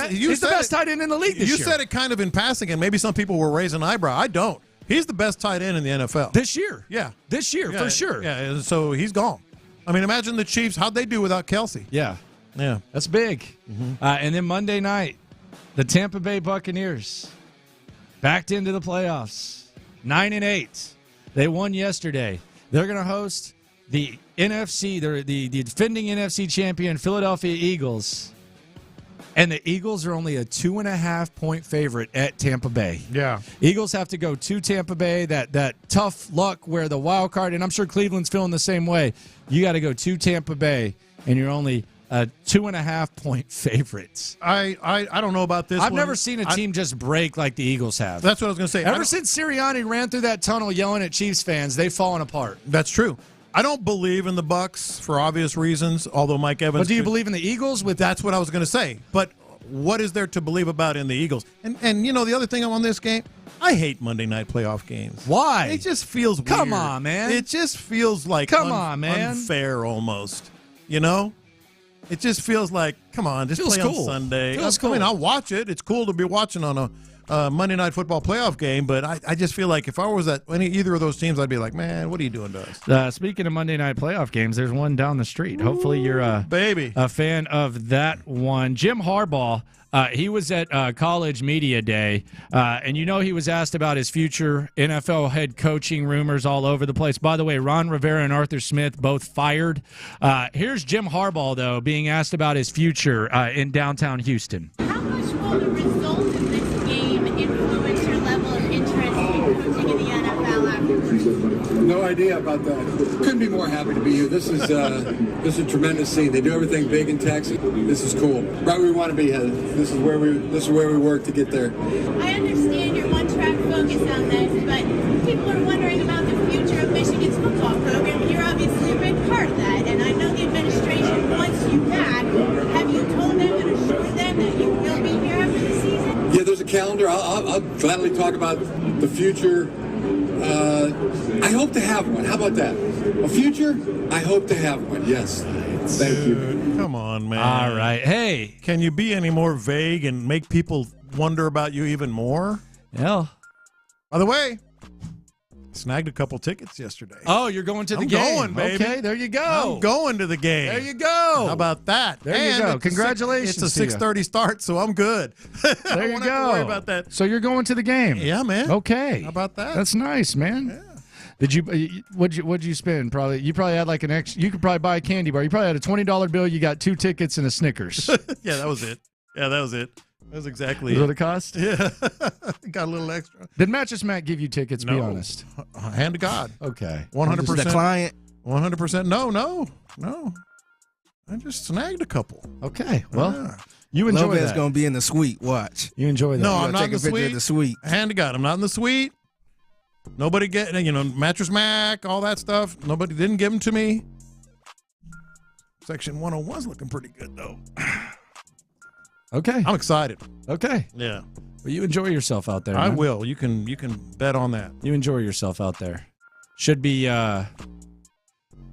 He's the best tight end in the league this year. You said it kind of in passing, and maybe some people were raising an eyebrow. I don't. He's the best tight end in the NFL. This year. Yeah. This year, for sure. Yeah, and so he's gone. I mean, imagine the Chiefs. How'd they do without Kelsey? Yeah. Yeah. That's big. And then Monday night, the Tampa Bay Buccaneers backed into the playoffs. 9-8. They won yesterday. They're going to host the NFC, the defending NFC champion Philadelphia Eagles. And the Eagles are only a 2.5 point favorite at Tampa Bay. Yeah. Eagles have to go to Tampa Bay, that tough luck where the wild card, and I'm sure Cleveland's feeling the same way. You got to go to Tampa Bay, and you're only a 2.5 point favorite. I don't know about this. I've never seen a team just break like the Eagles have. That's what I was going to say. Ever since Sirianni ran through that tunnel yelling at Chiefs fans, they've fallen apart. That's true. I don't believe in the Bucs for obvious reasons, although Mike Evans. But do you believe in the Eagles? That's what I was going to say. But what is there to believe about in the Eagles? And you know, the other thing on this game, I hate Monday night playoff games. Why? It just feels weird. Come on, man. It just feels like unfair almost. You know? It just feels like, come on, just play on Sunday. Feels cool. I mean, I'll watch it. It's cool to be watching on Monday Night Football playoff game, but I just feel like if I was at either of those teams, I'd be like, man, what are you doing to us? Speaking of Monday Night playoff games, there's one down the street. Hopefully you're a fan of that one. Jim Harbaugh, he was at College Media Day, and he was asked about his future. NFL head coaching rumors all over the place. By the way, Ron Rivera and Arthur Smith both fired. Here's Jim Harbaugh, though, being asked about his future in downtown Houston. How much will the result of this game influence your level of interest in coaching in the NFL afterwards? No idea about that. Couldn't be more happy to be here. This is a tremendous scene. They do everything big in Texas. This is cool. Right where we want to be headed. This is where we work to get there. I understand your one-track focus on this, but people are wondering about the future of Michigan's football program, and you're obviously a big part of that. And I know the administration wants you back. Have you told them and assured them that you will be here after the season? Yeah, there's a calendar. I'll gladly talk about the future. I hope to have one. How about that? A future? I hope to have one. Yes. Thank you. Come on, man. All right. Hey. Can you be any more vague and make people wonder about you even more? Yeah. By the way, snagged a couple tickets yesterday. Oh, you're going to the game. I'm going, baby. Okay, there you go. I'm going to the game. There you go. How about that? There you go. Congratulations. It's a 6:30 start, so I'm good. There you go. Have to worry about that. So you're going to the game. Yeah, man. Okay. How about that? That's nice, man. Yeah. What'd you spend? You probably had like an extra. You could probably buy a candy bar. You probably had a $20 bill. You got 2 tickets and a Snickers. Yeah, that was it. That was exactly Is what it cost? Yeah. Got a little extra. Did Mattress Mac give you tickets? No. Be honest. Hand to God. Okay. 100%. The client. 100%. No. I just snagged a couple. Okay. Well, you enjoy Lovehead's that. going to be in the suite. Watch. You enjoy that. No, You I'm gotta not in take a picture of the suite. Hand to God, I'm not in the suite. Nobody Mattress Mac, all that stuff. Nobody didn't give them to me. Section 101's looking pretty good, though. Okay. I'm excited. Okay. Yeah. Well, you enjoy yourself out there. I man. will. You can bet on that. You enjoy yourself out there. Should be a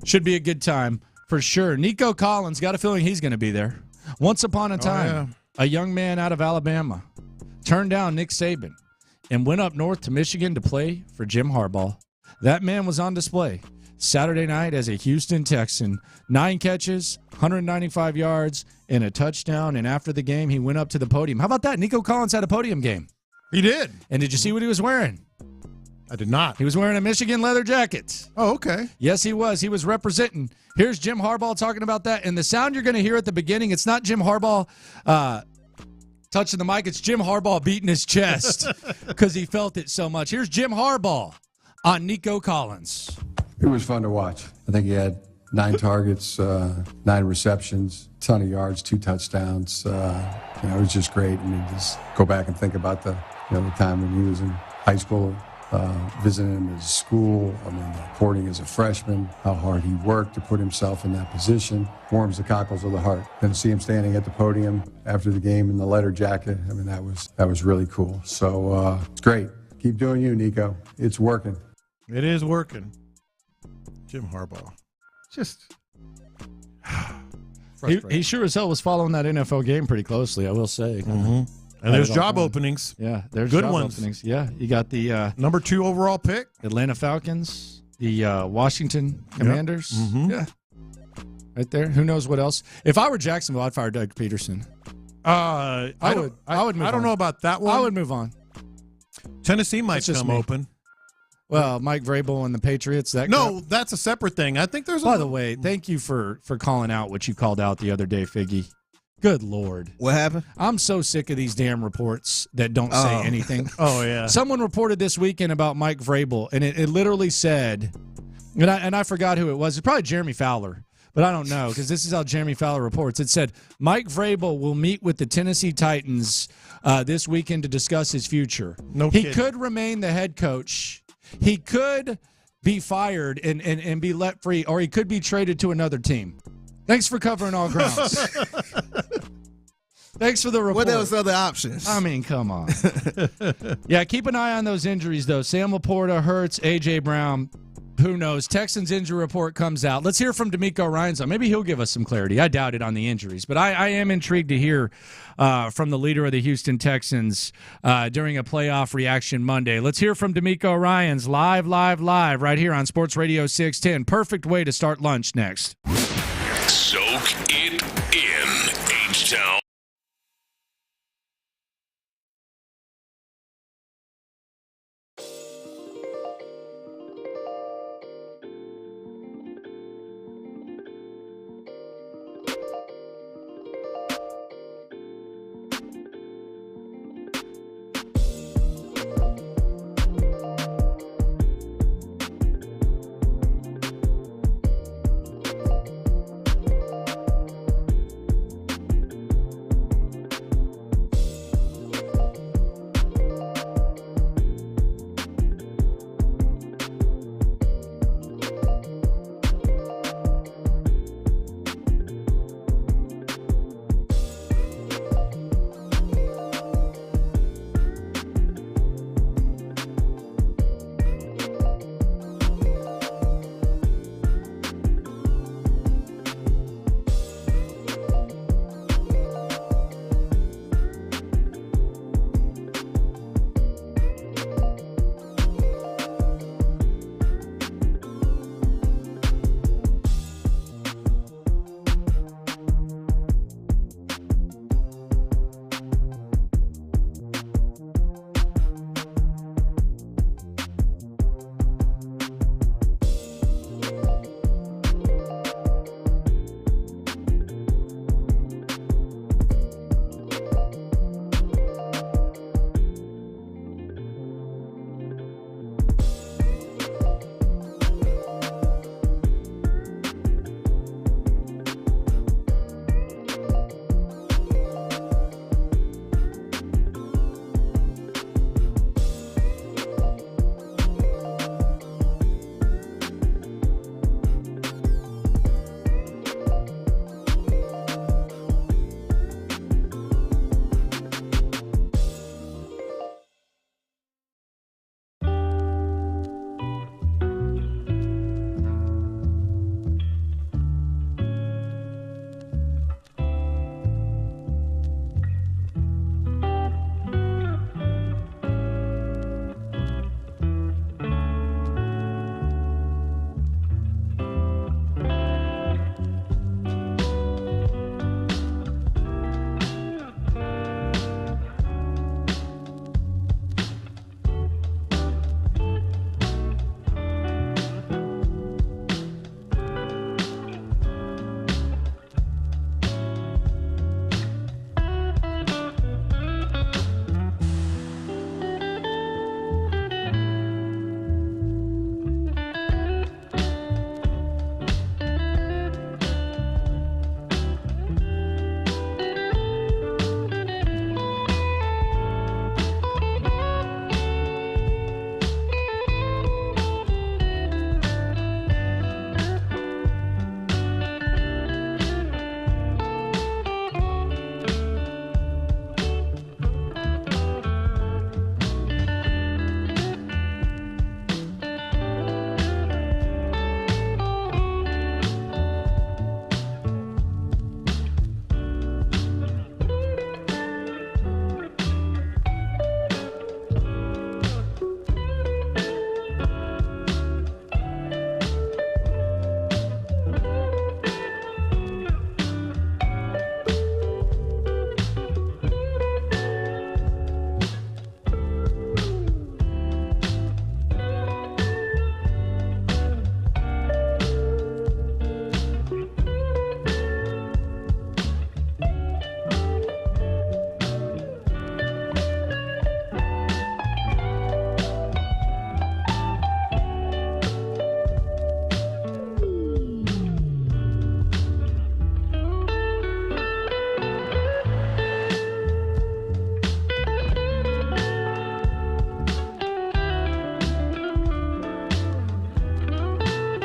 good time for sure. Nico Collins, got a feeling he's going to be there. Once upon a time, a young man out of Alabama turned down Nick Saban and went up north to Michigan to play for Jim Harbaugh. That man was on display Saturday night as a Houston Texan. 9 catches, 195 yards, and a touchdown. And after the game, he went up to the podium. How about that? Nico Collins had a podium game. He did. And did you see what he was wearing? I did not. He was wearing a Michigan leather jacket. Oh, okay. Yes, he was. He was representing. Here's Jim Harbaugh talking about that. And the sound you're going to hear at the beginning, it's not Jim Harbaugh touching the mic. It's Jim Harbaugh beating his chest because he felt it so much. Here's Jim Harbaugh on Nico Collins. It was fun to watch. I think he had 9 targets, 9 receptions, ton of yards, 2 touchdowns. It was just great. I mean, just go back and think about the time when he was in high school, visiting him at his school. I mean, reporting as a freshman, how hard he worked to put himself in that position. Warms the cockles of the heart. Then to see him standing at the podium after the game in the leather jacket, I mean, that was really cool. So it's great. Keep doing you, Nico. It's working. It is working. Jim Harbaugh. Just he sure as hell was following that NFL game pretty closely, I will say. Mm-hmm. And there's job openings. Yeah, there's good job ones. Openings. Yeah, you got the number 2 overall pick, Atlanta Falcons, the Washington Commanders. Yep. Mm-hmm. Yeah, right there. Who knows what else? If I were Jacksonville, I'd fire Doug Peterson. I would. I don't know about that one. I would move on. Tennessee might come open. Well, Mike Vrabel and the Patriots. That's a separate thing. I think there's. By the way, thank you for calling out what you called out the other day, Figgy. Good Lord. What happened? I'm so sick of these damn reports that don't say anything. Oh, yeah. Someone reported this weekend about Mike Vrabel, and it literally said, and I forgot who it was. It's probably Jeremy Fowler, but I don't know because this is how Jeremy Fowler reports. It said, Mike Vrabel will meet with the Tennessee Titans this weekend to discuss his future. He could remain the head coach. He could be fired and be let free, or he could be traded to another team. Thanks for covering all grounds. Thanks for the report. What else other options? I mean, come on. Yeah, keep an eye on those injuries, though. Sam Laporta, Hurts, A.J. Brown, Who knows? Texans injury report comes out. Let's hear from DeMeco Ryans. Maybe he'll give us some clarity. I doubt it on the injuries, but I am intrigued to hear from the leader of the Houston Texans during a playoff reaction Monday. Let's hear from DeMeco Ryans live right here on Sports Radio 610. Perfect way to start lunch next. Soak it in. H-Town.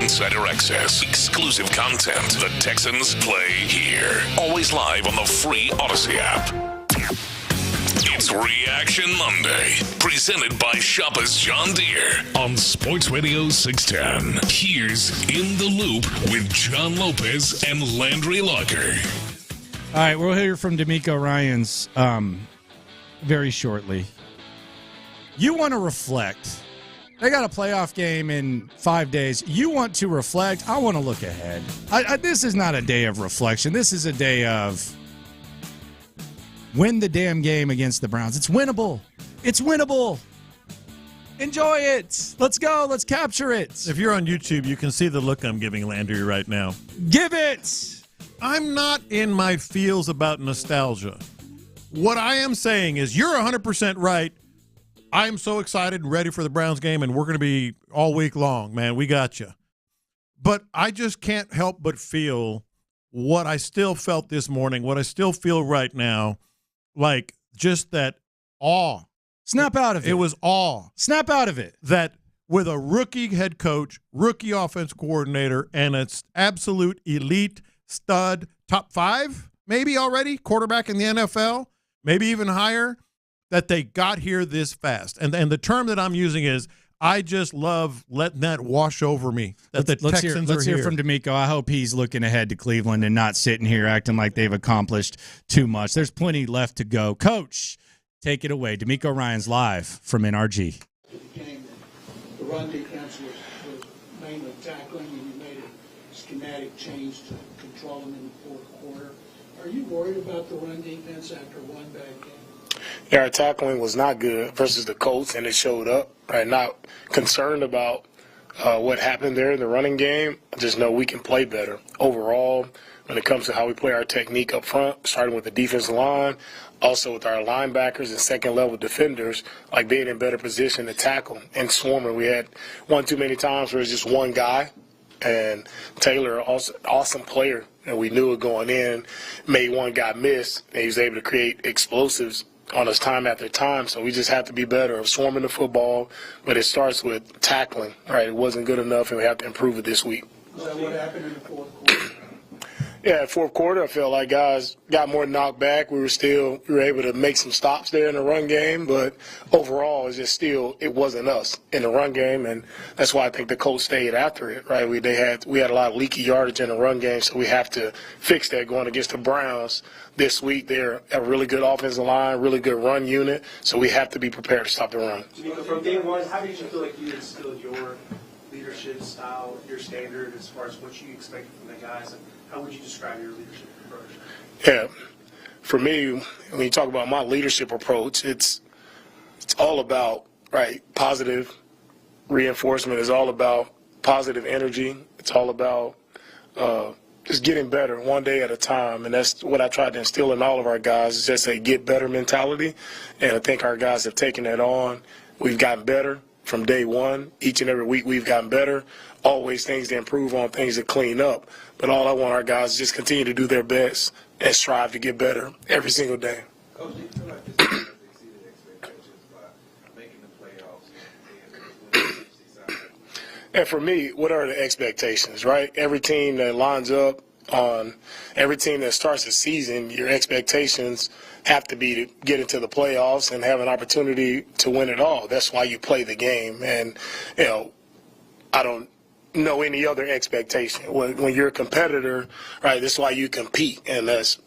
Insider access, exclusive content. The Texans play here. Always live on the free Odyssey app. It's It's Reaction Monday, presented by Shoppers John Deere on Sports Radio 610. Here's In the Loop with John Lopez and Landry Locker. All right, we'll hear from DeMeco Ryans very shortly. You want to reflect. They got a playoff game in 5 days. You want to reflect. I want to look ahead. This is not a day of reflection. This is a day of win the damn game against the Browns. It's winnable. It's winnable. Enjoy it. Let's go. Let's capture it. If you're on YouTube, you can see the look I'm giving Landry right now. Give it. I'm not in my feels about nostalgia. What I am saying is you're 100% right. I'm so excited and ready for the Browns game, and we're going to be all week long, man. We got you. But I just can't help but feel what I still felt this morning, what I still feel right now, like just that awe. Snap out of it. It was awe. Snap out of it. That with a rookie head coach, rookie offense coordinator, and an absolute elite stud, top 5 maybe already, quarterback in the NFL, maybe even higher, that they got here this fast. And the term that I'm using is I just love letting that wash over me. That the Texans let's hear here. from DeMeco. I hope he's looking ahead to Cleveland and not sitting here acting like they've accomplished too much. There's plenty left to go. Coach, take it away. DeMeco Ryans live from NRG. The run defense was mainly tackling, and you made a schematic change to control them in the fourth quarter. Are you worried about the run defense after one bad game? Yeah, our tackling was not good versus the Colts, and it showed up. Right, not concerned about what happened there in the running game. I just know we can play better overall when it comes to how we play our technique up front, starting with the defensive line, also with our linebackers and second-level defenders, like being in better position to tackle. And swarming, we had one too many times where it's just one guy, and Taylor, also awesome player, and we knew it going in, made one guy miss, and he was able to create explosives on us time after time. So we just have to be better of swarming the football, but it starts with tackling, right? It wasn't good enough, and we have to improve it this week. Is that what happened in the fourth quarter? Yeah, fourth quarter, I felt like guys got more knocked back. We were able to make some stops there in the run game, but overall, it wasn't us in the run game, and that's why I think the Colts stayed after it, right? We had a lot of leaky yardage in the run game, so we have to fix that going against the Browns this week. They're a really good offensive line, really good run unit, so we have to be prepared to stop the run. From day one, how did you feel like you instilled your leadership style, your standard as far as what you expected from the guys, and how would you describe your leadership approach? Yeah, for me, when you talk about my leadership approach, it's all about, right, positive reinforcement. It's all about positive energy. It's all about just getting better one day at a time, and that's what I tried to instill in all of our guys, is just a get better mentality, and I think our guys have taken that on. We've gotten better from day one. Each and every week we've gotten better. Always things to improve on, things to clean up. But all I want our guys is just continue to do their best and strive to get better every single day. Coach, do you feel like this team has exceeded expectations by making the playoffs? And for me, what are the expectations, right? Every team that lines up on every team that starts the season, your expectations have to be to get into the playoffs and have an opportunity to win it all. That's why you play the game. And, I don't know any other expectation. When you're a competitor, right, that's why you compete. And that's,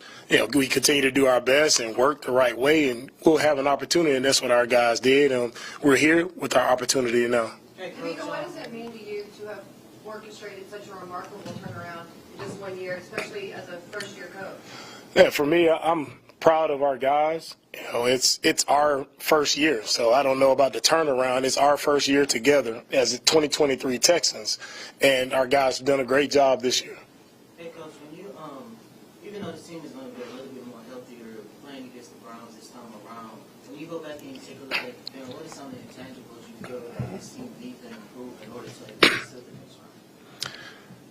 we continue to do our best and work the right way, and we'll have an opportunity, and that's what our guys did. And we're here with our opportunity now. DeMeco, what does it mean to you to have orchestrated such a remarkable turnaround in just 1 year, especially as a first-year coach? Yeah, for me, I'm proud of our guys. It's our first year, so I don't know about the turnaround. It's our first year together as the 2023 Texans, and our guys have done a great job this year. Hey, Coach, when you, even though the team is going to be a little bit more healthier playing against the Browns this time around, when you go back and take a look at the film, what are some of the intangibles you feel that this team needs to improve in order to succeed in this round?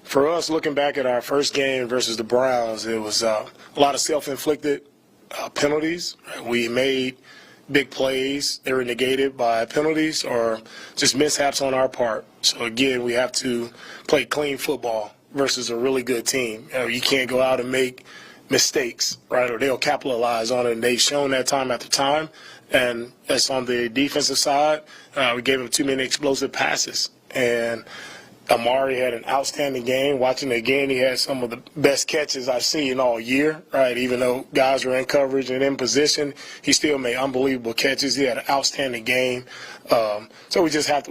For us, looking back at our first game versus the Browns, it was a lot of self-inflicted penalties. We made big plays. They were negated by penalties or just mishaps on our part. So, again, we have to play clean football versus a really good team. You can't go out and make mistakes, right, or they'll capitalize on it, and they've shown that time after time. And that's on the defensive side. We gave him too many explosive passes, and Amari had an outstanding game. Watching it again, he had some of the best catches I've seen all year, right? Even though guys were in coverage and in position, he still made unbelievable catches. He had an outstanding game. So we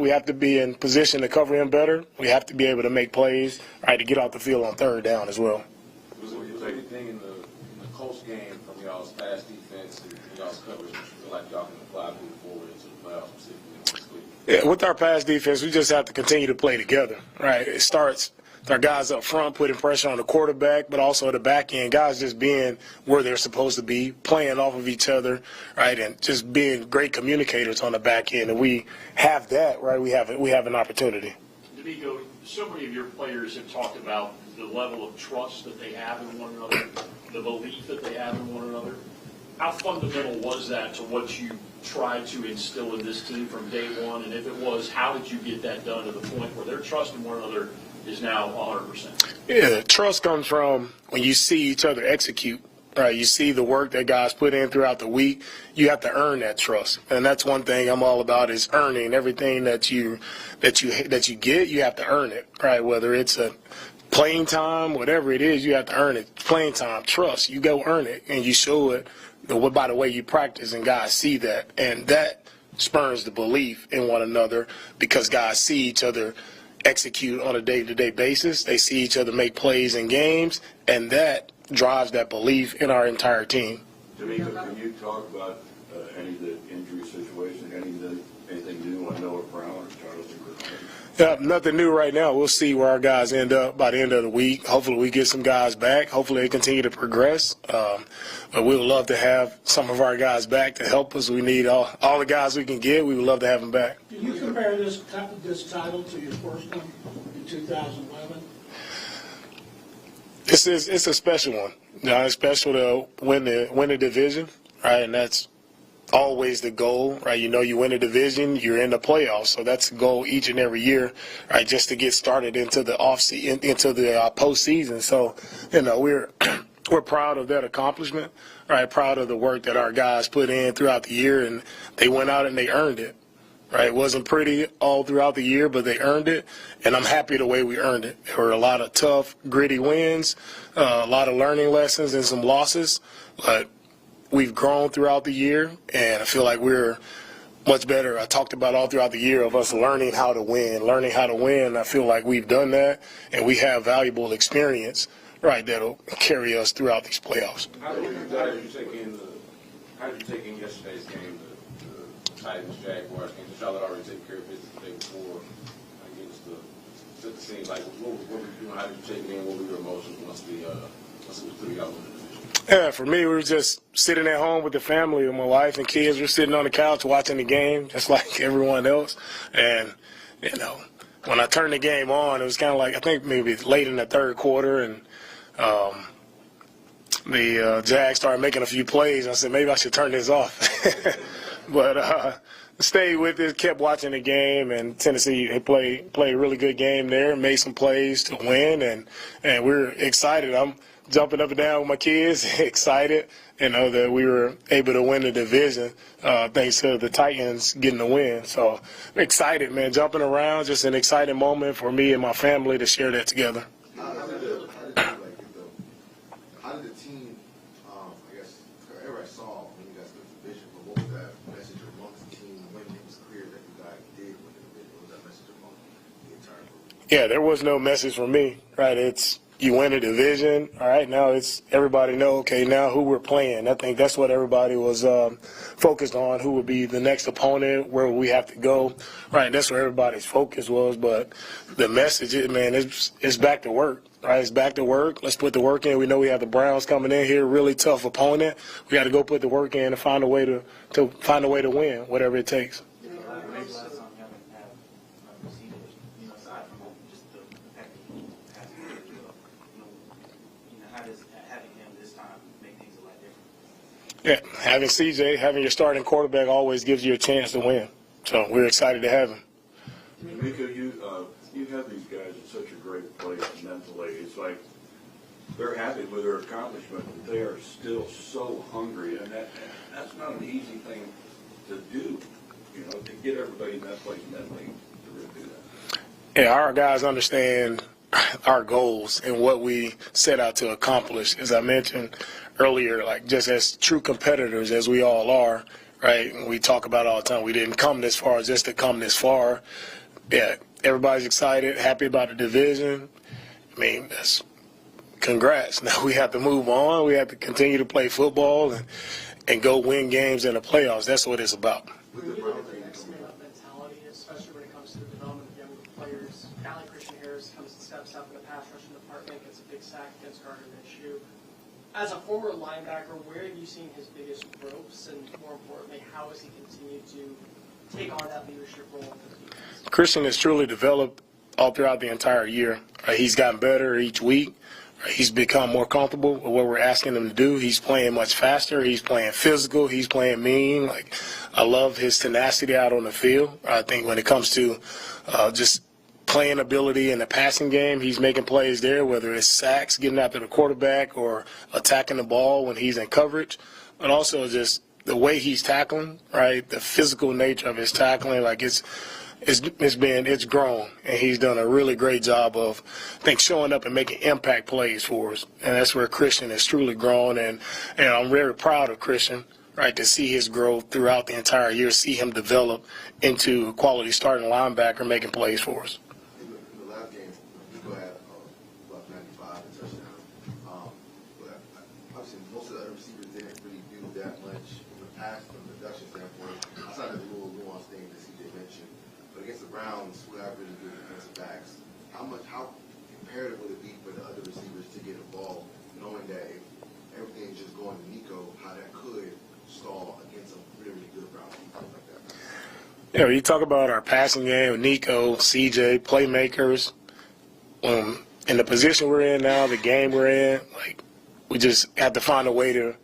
have to be in position to cover him better. We have to be able to make plays, right, to get off the field on third down as well. Was there anything in the Colts game from y'all's pass defense and y'all's coverage that you feel like y'all can apply moving forward into the playoffs specifically next week? Yeah, with our pass defense, we just have to continue to play together, right? It starts with our guys up front putting pressure on the quarterback, but also the back end, guys just being where they're supposed to be, playing off of each other, right, and just being great communicators on the back end. And we have that, right? We have an opportunity. DeMeco, so many of your players have talked about the level of trust that they have in one another, the belief that they have in one another. How fundamental was that to what you tried to instill in this team from day one? And if it was, how did you get that done to the point where their trust in one another is now 100%? Yeah, trust comes from when you see each other execute. Right, you see the work that guys put in throughout the week. You have to earn that trust, and that's one thing I'm all about is earning everything that you get. You have to earn it, right? Whether it's a playing time, whatever it is, you have to earn it. Playing time, trust, you go earn it, and you show it by the way you practice, and guys see that, and that spurs the belief in one another because guys see each other execute on a day-to-day basis. They see each other make plays in games, and that drives that belief in our entire team. DeMeco, can you talk about any of the injury situation, anything new on Noah Brown or Charles Ingram? Yeah, nothing new right now. We'll see where our guys end up by the end of the week. Hopefully we get some guys back. Hopefully they continue to progress. But we would love to have some of our guys back to help us. We need all the guys we can get. We would love to have them back. Can you compare this title to your first one in 2011? It's a special one. You know, it's special to win the division, right? And that's always the goal, right? You know, you win a division, you're in the playoffs, so that's the goal each and every year, right? Just to get started into the postseason. So, you know, we're proud of that accomplishment, right? Proud of the work that our guys put in throughout the year, and they went out and they earned it. Right, it wasn't pretty all throughout the year, but they earned it, and I'm happy the way we earned it. There were a lot of tough, gritty wins, a lot of learning lessons and some losses, but we've grown throughout the year, and I feel like we're much better. I talked about all throughout the year of us learning how to win. I feel like we've done that, and we have valuable experience, right, that'll carry us throughout these playoffs. How did you take in yesterday's game, the Titans, Jaguars game? Charlotte already took care of business the day before against the scene. Like, what were you doing? How did you take it in? What were your emotions once it was 3-0 in the division? Yeah, for me, we were just sitting at home with the family, and my wife and kids were sitting on the couch watching the game, just like everyone else. And, you know, when I turned the game on, it was kind of like, I think maybe late in the third quarter, and the Jags started making a few plays. I said, maybe I should turn this off. But stayed with it, kept watching the game, and Tennessee played a really good game there, made some plays to win, and we're excited. I'm jumping up and down with my kids, excited, you know, that we were able to win the division thanks to the Titans getting the win. So excited, man, jumping around, just an exciting moment for me and my family to share that together. How did the team, I guess, everybody saw when you guys took the division, but what was that message amongst the team when it was clear that you guys did win the division? What was that message among the entire group? Yeah, there was no message from me, right? It's you win a division, all right, now it's everybody know, okay, now who we're playing. I think that's what everybody was focused on, who would be the next opponent, where we have to go, right? That's where everybody's focus was, but the message is, man, it's back to work. Right, it's back to work. Let's put the work in. We know we have the Browns coming in here, really tough opponent. We got to go put the work in and find a way to win, whatever it takes. Yeah, having CJ, having your starting quarterback always gives you a chance to win. So we're excited to have him. DeMeco, you have these guys in such a great place mentally. It's like they're happy with their accomplishment, but they are still so hungry, and that's not an easy thing to do, to get everybody in that place mentally to really do that. Yeah, our guys understand our goals and what we set out to accomplish. As I mentioned earlier, like just as true competitors as we all are, right? We talk about all the time, we didn't come this far just to come this far. Yeah, everybody's excited, happy about the division. I mean, congrats. Now we have to move on. We have to continue to play football and go win games in the playoffs. That's what it's about. When you look at the X-Men mentality, especially when it comes to the development of young players, a guy like Christian Harris comes and steps up in the pass rushing department, gets a big sack against Gardner Minshew. As a former linebacker, where have you seen his biggest growths, and more importantly, how has he continued to take on that leadership role for the defense? Christian has truly developed all throughout the entire year. He's gotten better each week. He's become more comfortable with what we're asking him to do. He's playing much faster. He's playing physical. He's playing mean. I love his tenacity out on the field. I think when it comes to just playing ability in the passing game, he's making plays there, whether it's sacks, getting after the quarterback, or attacking the ball when he's in coverage. But also just the way he's tackling, right, the physical nature of his tackling, it's grown, and he's done a really great job of, I think, showing up and making impact plays for us. And that's where Christian has truly grown, and I'm very proud of Christian, right, to see his growth throughout the entire year, see him develop into a quality starting linebacker making plays for us. In the last game, Nico had about 95 and touchdown. But obviously, most of the other receivers didn't really do that much in the past from a production standpoint. Outside of the little nuance thing that CJ mentioned. But against the Browns, who have really good defensive backs, how imperative would it be for the other receivers to get involved, knowing that if everything's just going to Nico, how that could stall against a really good Browns defense like that? Yeah, you talk about our passing game, Nico, CJ, playmakers. In the position we're in now, the game we're in, we just have to find a way to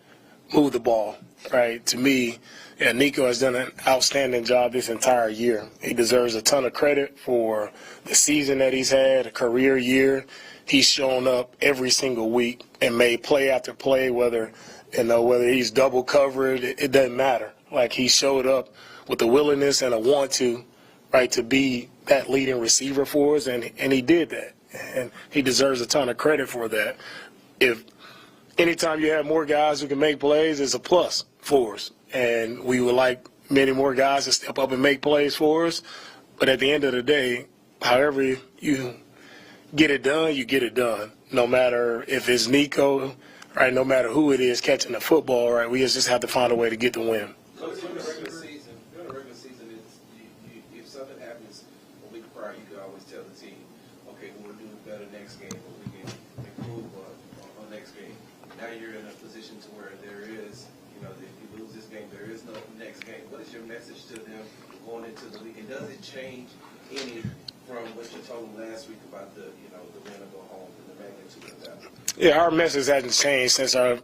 move the ball, right? To me, Nico has done an outstanding job this entire year. He deserves a ton of credit for the season that he's had, a career year. He's shown up every single week and made play after play, whether he's double covered, it doesn't matter. He showed up with a willingness and a want to, right, to be that leading receiver for us, and he did that. And he deserves a ton of credit for that. If anytime you have more guys who can make plays, it's a plus for us. And we would like many more guys to step up and make plays for us. But at the end of the day, however you get it done, you get it done. No matter if it's Nico, right, no matter who it is catching the football, right, we just have to find a way to get the win. During the regular season, if something happens a week prior, you can always tell the team, okay, we'll do better next game, or we can improve on next game. Now you're in a position to where there is, if you lose this game, there is no next game. What is your message to them going into the week? And does it change any from what you told them last week about the win or go home and the magnitude of that? Yeah, our message hasn't changed since our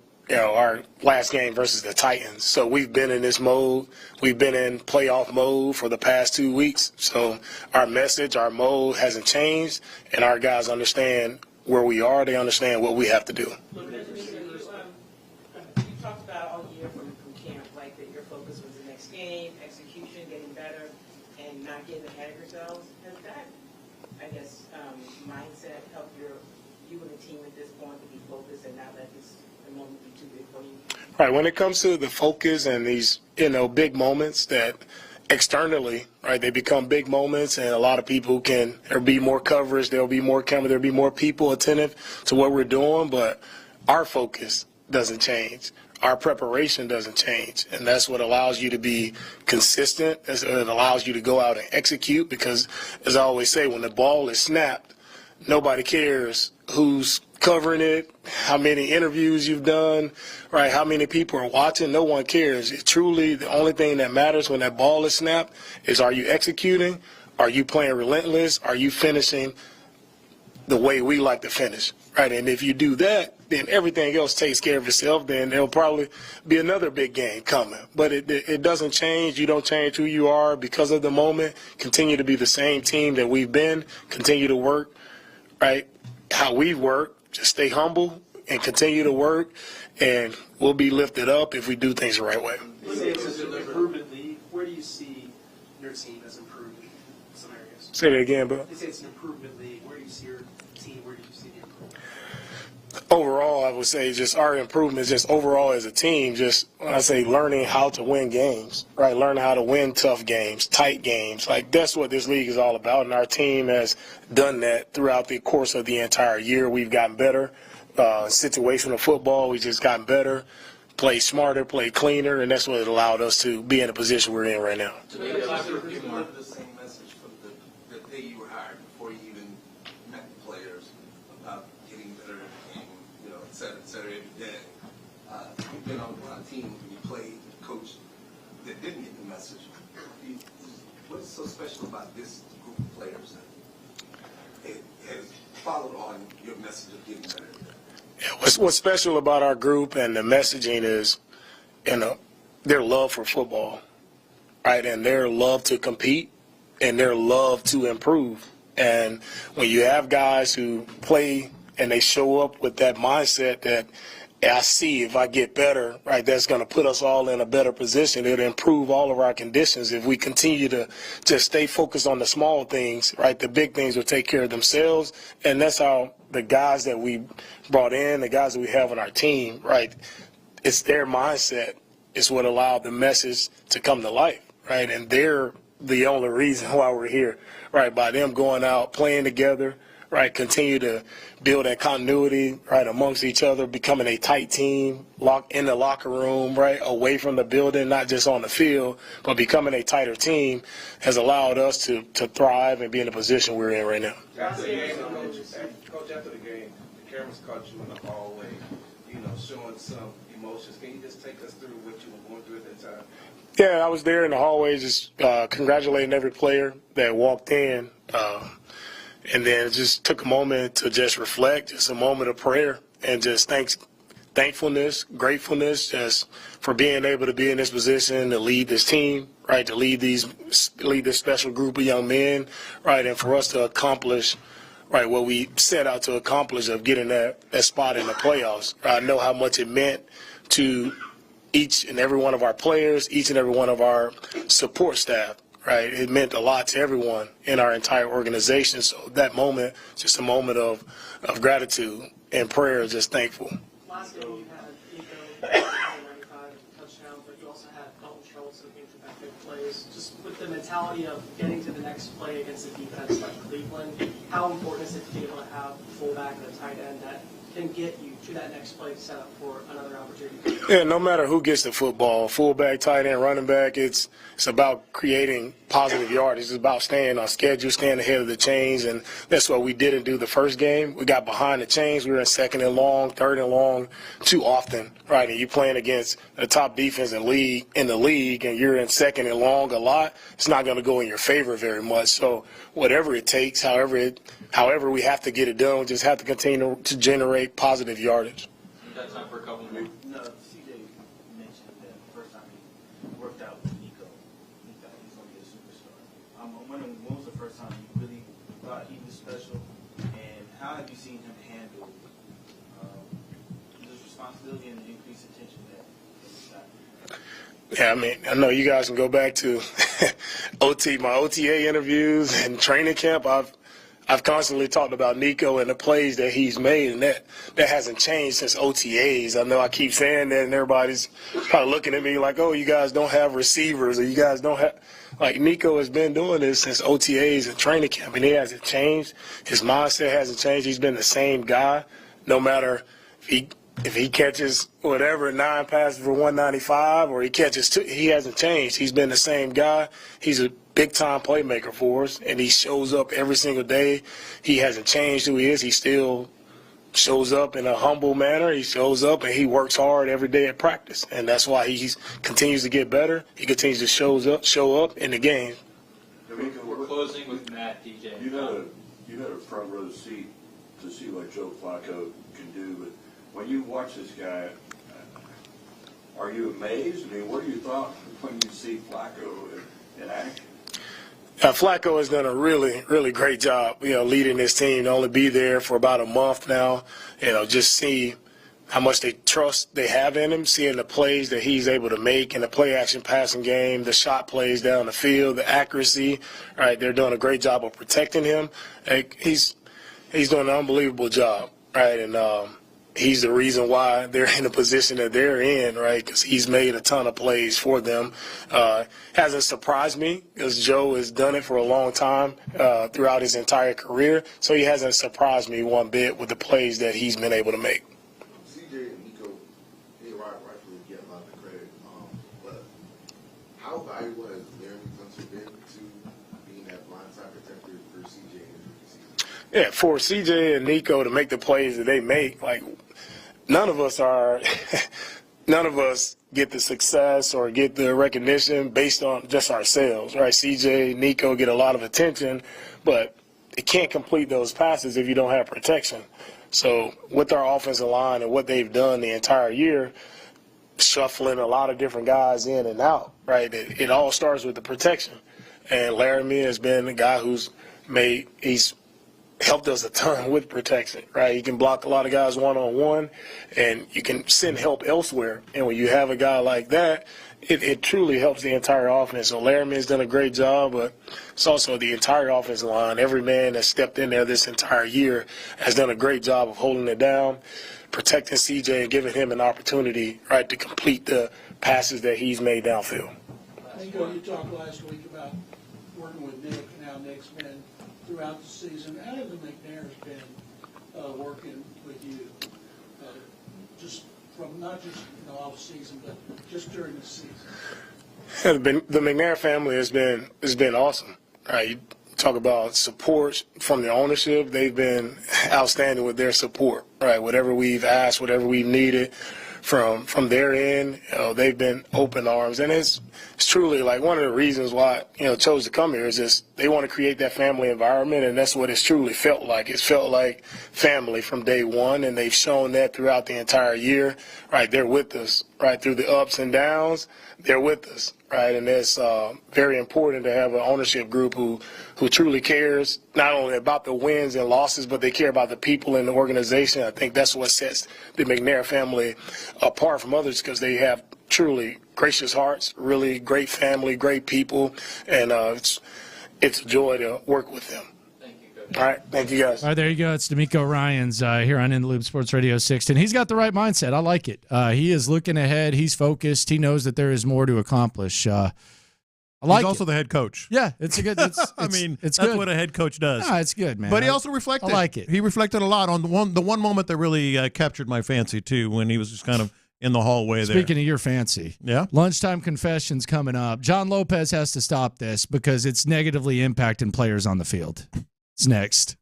last game versus the Titans. So we've been in this mode. We've been in playoff mode for the past 2 weeks. So our message, our mode hasn't changed, and our guys understand where we are. They understand what we have to do. You talked about all year from camp, that your focus was the next game, execution, getting better, and not getting ahead of yourselves. Has that, mindset help you and the team at this point to be focused and not let the moment be too big for you? Right. When it comes to the focus and these, big moments that externally, right, they become big moments, and a lot of people there'll be more coverage, there'll be more camera, there'll be more people attentive to what we're doing, but our focus doesn't change. Our preparation doesn't change, and that's what allows you to be consistent. It allows you to go out and execute because, as I always say, when the ball is snapped, nobody cares who's covering it, how many interviews you've done, right, how many people are watching. No one cares. Truly, the only thing that matters when that ball is snapped is, are you executing? Are you playing relentless? Are you finishing the way we like to finish, right? And if you do that, then everything else takes care of itself. Then there'll probably be another big game coming. But it doesn't change. You don't change who you are because of the moment. Continue to be the same team that we've been. Continue to work, right, how we work. Just stay humble, and continue to work, and we'll be lifted up if we do things the right way. You say it's an improvement league. Where do you see your team has improved in some areas? Say that again, bro. You say it's an improvement league. Where do you see your team? Where do you see the improvement? Overall, I would say just our improvement, just overall as a team, just when I say learning how to win games, right? Learning how to win tough games, tight games. Like, that's what this league is all about, and our team has done that throughout the course of the entire year. We've gotten better. Situational football, we've just gotten better, play smarter, play cleaner, and that's what allowed us to be in the position we're in right now. To me, it's the same message from the day you were hired, before you even met the players, about getting better at the game, et cetera, every day. You've been on a team when you played with a coach that didn't get the message. What's so special about this group of players that it has followed on your message of getting better? Yeah, what's special about our group and the messaging is, their love for football, right? And their love to compete and their love to improve. And when you have guys who play and they show up with that mindset that I see if I get better, right, that's going to put us all in a better position. It'll improve all of our conditions if we continue to just stay focused on the small things, right? The big things will take care of themselves, and that's how the guys that we brought in, the guys that we have on our team, right, it's their mindset is what allowed the message to come to life, right? And they're the only reason why we're here, right, by them going out, playing together, right, continue to build that continuity, right, amongst each other, becoming a tight team, in the locker room, right, away from the building, not just on the field, but becoming a tighter team has allowed us to thrive and be in the position we're in right now. After the game, Coach, after the game, the cameras caught you in the hallway, showing some emotions. Can you just take us through what you were going through at that time? Yeah, I was there in the hallway just congratulating every player that walked in. And then just took a moment to just reflect, just a moment of prayer, and just thankfulness, gratefulness, just for being able to be in this position to lead this team, right, to lead this special group of young men, right, and for us to accomplish, right, what we set out to accomplish of getting that spot in the playoffs. I know how much it meant to each and every one of our players, each and every one of our support staff. Right, it meant a lot to everyone in our entire organization. So that moment, just a moment of gratitude and prayer, just thankful. Last game you had Nico, 95 touchdowns, but you also had Dalton Schultz who came through that big plays. Just with the mentality of getting to the next play against a defense like Cleveland, how important is it to be able to have a fullback and a tight end that can get you to that next play set up for another opportunity? Yeah, no matter who gets the football, fullback, tight end, running back, it's about creating positive yardage. It's about staying on schedule, staying ahead of the chains, and that's what we didn't do the first game. We got behind the chains. We were in second and long, third and long too often, right? And you're playing against the top defense in the league, and you're in second and long a lot. It's not going to go in your favor very much. So whatever it takes, however we have to get it done, we just have to continue to generate positive yardage. Got time for a couple more. No, CJ mentioned that the first time he worked out with Nico, he thought he was going to be a superstar. I'm wondering, when was the first time you really thought he was special, and how have you seen him handle this responsibility and the increased attention that he's got? Yeah, I mean, I know you guys can go back to my OTA interviews and training camp. I've constantly talked about Nico and the plays that he's made, and that hasn't changed since OTAs. I know I keep saying that, and everybody's probably looking at me like, oh, you guys don't have receivers, or you guys don't have – like, Nico has been doing this since OTAs and training camp, and he hasn't changed. His mindset hasn't changed. He's been the same guy, no matter if he catches whatever, 9 passes for 195, or he catches 2, he hasn't changed. He's been the same guy. He's a big-time playmaker for us, and he shows up every single day. He hasn't changed who he is. He still shows up in a humble manner. He shows up, and he works hard every day at practice, and that's why he continues to get better. He continues to show up in the game. DeMeco, we're closing with Matt, DJ. You had a front row seat to see what Joe Flacco can do, but when you watch this guy, are you amazed? I mean, what do you thought when you see Flacco in action? Flacco has done a really, really great job, leading this team. To only be there for about a month now, just see how much they trust they have in him, seeing the plays that he's able to make in the play-action passing game, the shot plays down the field, the accuracy. Right, they're doing a great job of protecting him. He's doing an unbelievable job, right? And he's the reason why they're in the position that they're in, right? Because he's made a ton of plays for them. Hasn't surprised me because Joe has done it for a long time throughout his entire career. So he hasn't surprised me one bit with the plays that he's been able to make. CJ and Nico, they rightfully get a lot of the credit. But how valuable has Larry Tunsil been to being that blindside protector for CJ and his season? Yeah, for CJ and Nico to make the plays that they make, like, none of us get the success or get the recognition based on just ourselves, right? CJ, Nico get a lot of attention, but they can't complete those passes if you don't have protection. So with our offensive line and what they've done the entire year, shuffling a lot of different guys in and out, right? It all starts with the protection. And Laramie has been the guy he's helped us a ton with protection, right? You can block a lot of guys one-on-one, and you can send help elsewhere. And when you have a guy like that, it truly helps the entire offense. So Laramie's done a great job, but it's also the entire offensive line. Every man that stepped in there this entire year has done a great job of holding it down, protecting CJ, and giving him an opportunity, right, to complete the passes that he's made downfield. Nico, you talked last week about working with Nick and how Nick's been throughout the season. How have the McNairs been working with you? Just from not just off season, but just during the season. The McNair family has been awesome. Right, you talk about support from the ownership. They've been outstanding with their support. Right, whatever we've asked, whatever we've needed from their end, they've been open arms, and it's truly like one of the reasons why chose to come here is just they want to create that family environment, and that's what it's truly felt like. It's felt like family from day one, and they've shown that throughout the entire year. Right, they're with us right through the ups and downs. They're with us, right, and it's very important to have an ownership group who truly cares not only about the wins and losses, but they care about the people in the organization. I think that's what sets the McNair family apart from others, because they have truly gracious hearts, really great family, great people, and it's a joy to work with them. All right, thank you guys. All right, there you go. It's DeMeco Ryans here on In the Loop Sports Radio 610. He's got the right mindset. I like it. He is looking ahead. He's focused. He knows that there is more to accomplish. I like He's also the head coach. Yeah, it's a good. It's that's good. what a head coach does. No, it's good, man. But he also reflected. I like it. He reflected a lot on the one moment that really captured my fancy too, when he was just kind of in the hallway there. Speaking of your fancy, yeah, lunchtime confessions coming up. John Lopez has to stop this because it's negatively impacting players on the field. It's next.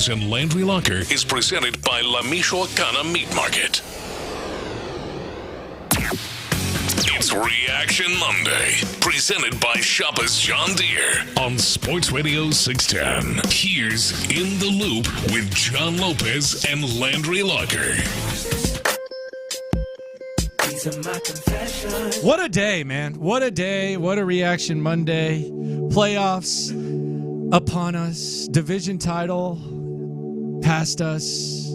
and Landry Locker is presented by La Michoacana Meat Market. It's Reaction Monday, presented by Shoppers John Deere on Sports Radio 610. Here's In the Loop with John Lopez and Landry Locker. What a day, man. What a day. What a Reaction Monday. Playoffs upon us. Division title past us.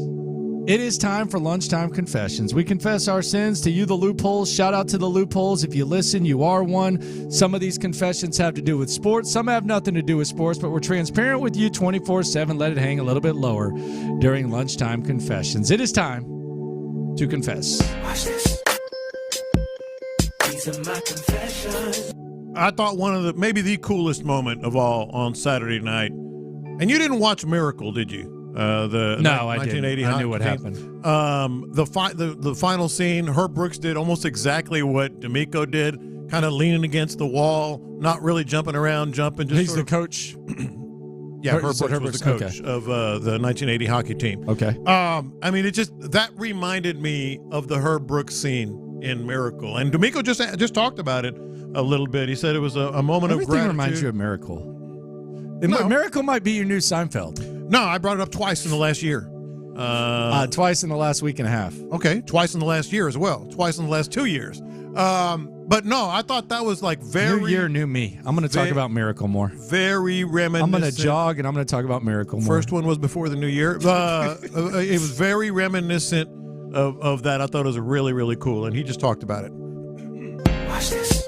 It is time for Lunchtime Confessions. We confess our sins to you, the loopholes. Shout out to the loopholes. If you listen, you are one. Some of these confessions have to do with sports. Some have nothing to do with sports, but we're transparent with you 24/7. Let it hang a little bit lower during Lunchtime Confessions. It is time to confess. Watch this. These are my confessions. I thought one of maybe the coolest moment of all on Saturday night. And you didn't watch Miracle, did you? No, I 1980 didn't. I knew what team. happened. The final scene, Herb Brooks did almost exactly what DeMeco did, kind of leaning against the wall, not really jumping around, jumping. Just He's the coach? Yeah, Herb Brooks was the coach of the 1980 hockey team. Okay. I mean, that reminded me of the Herb Brooks scene in Miracle. And DeMeco just talked about it a little bit. He said it was a moment of gratitude. Everything reminds you of Miracle. No. Miracle might be your new Seinfeld. No, I brought it up twice in the last year. Twice in the last week and a half. Okay, twice in the last year as well. Twice in the last 2 years. But no, I thought that was like very... New year, new me. I'm going to talk about Miracle more. Very reminiscent. I'm going to jog and I'm going to talk about Miracle more. First one was before the new year. It was very reminiscent of that. I thought it was really, really cool, and he just talked about it. Watch this.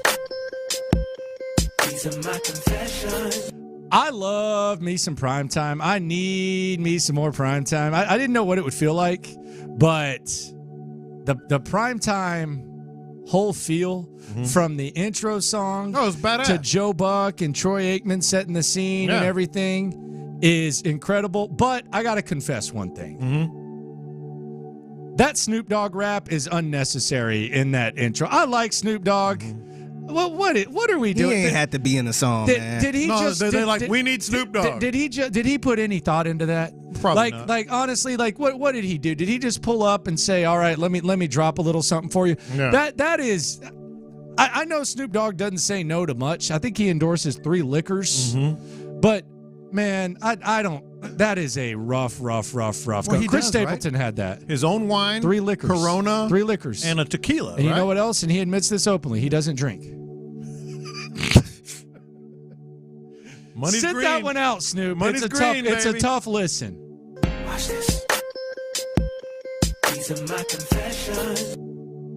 These are my confessions. I love me some primetime. I need me some more primetime. I didn't know what it would feel like, but the primetime whole feel from the intro song it was badass. To Joe Buck and Troy Aikman setting the scene and everything is incredible. But I got to confess one thing. That Snoop Dogg rap is unnecessary in that intro. I like Snoop Dogg. Well, what are we doing? He ain't had to be in the song, man. Did he just? We need Snoop Dogg. Did he put any thought into that? Probably not. Like honestly, like what did he do? Did he just pull up and say, "All right, let me drop a little something for you"? No. That is. I know Snoop Dogg doesn't say no to much. I think he endorses 3 liquors, but man, I don't. That is a rough. Well, Chris Stapleton had that. His own wine, 3 liquors, Corona, 3 liquors, and a tequila. And you know what else? And he admits this openly. He doesn't drink. Money's Sit green. that one out, Snoop. Money's It's a tough listen. Watch this. These are my confessions.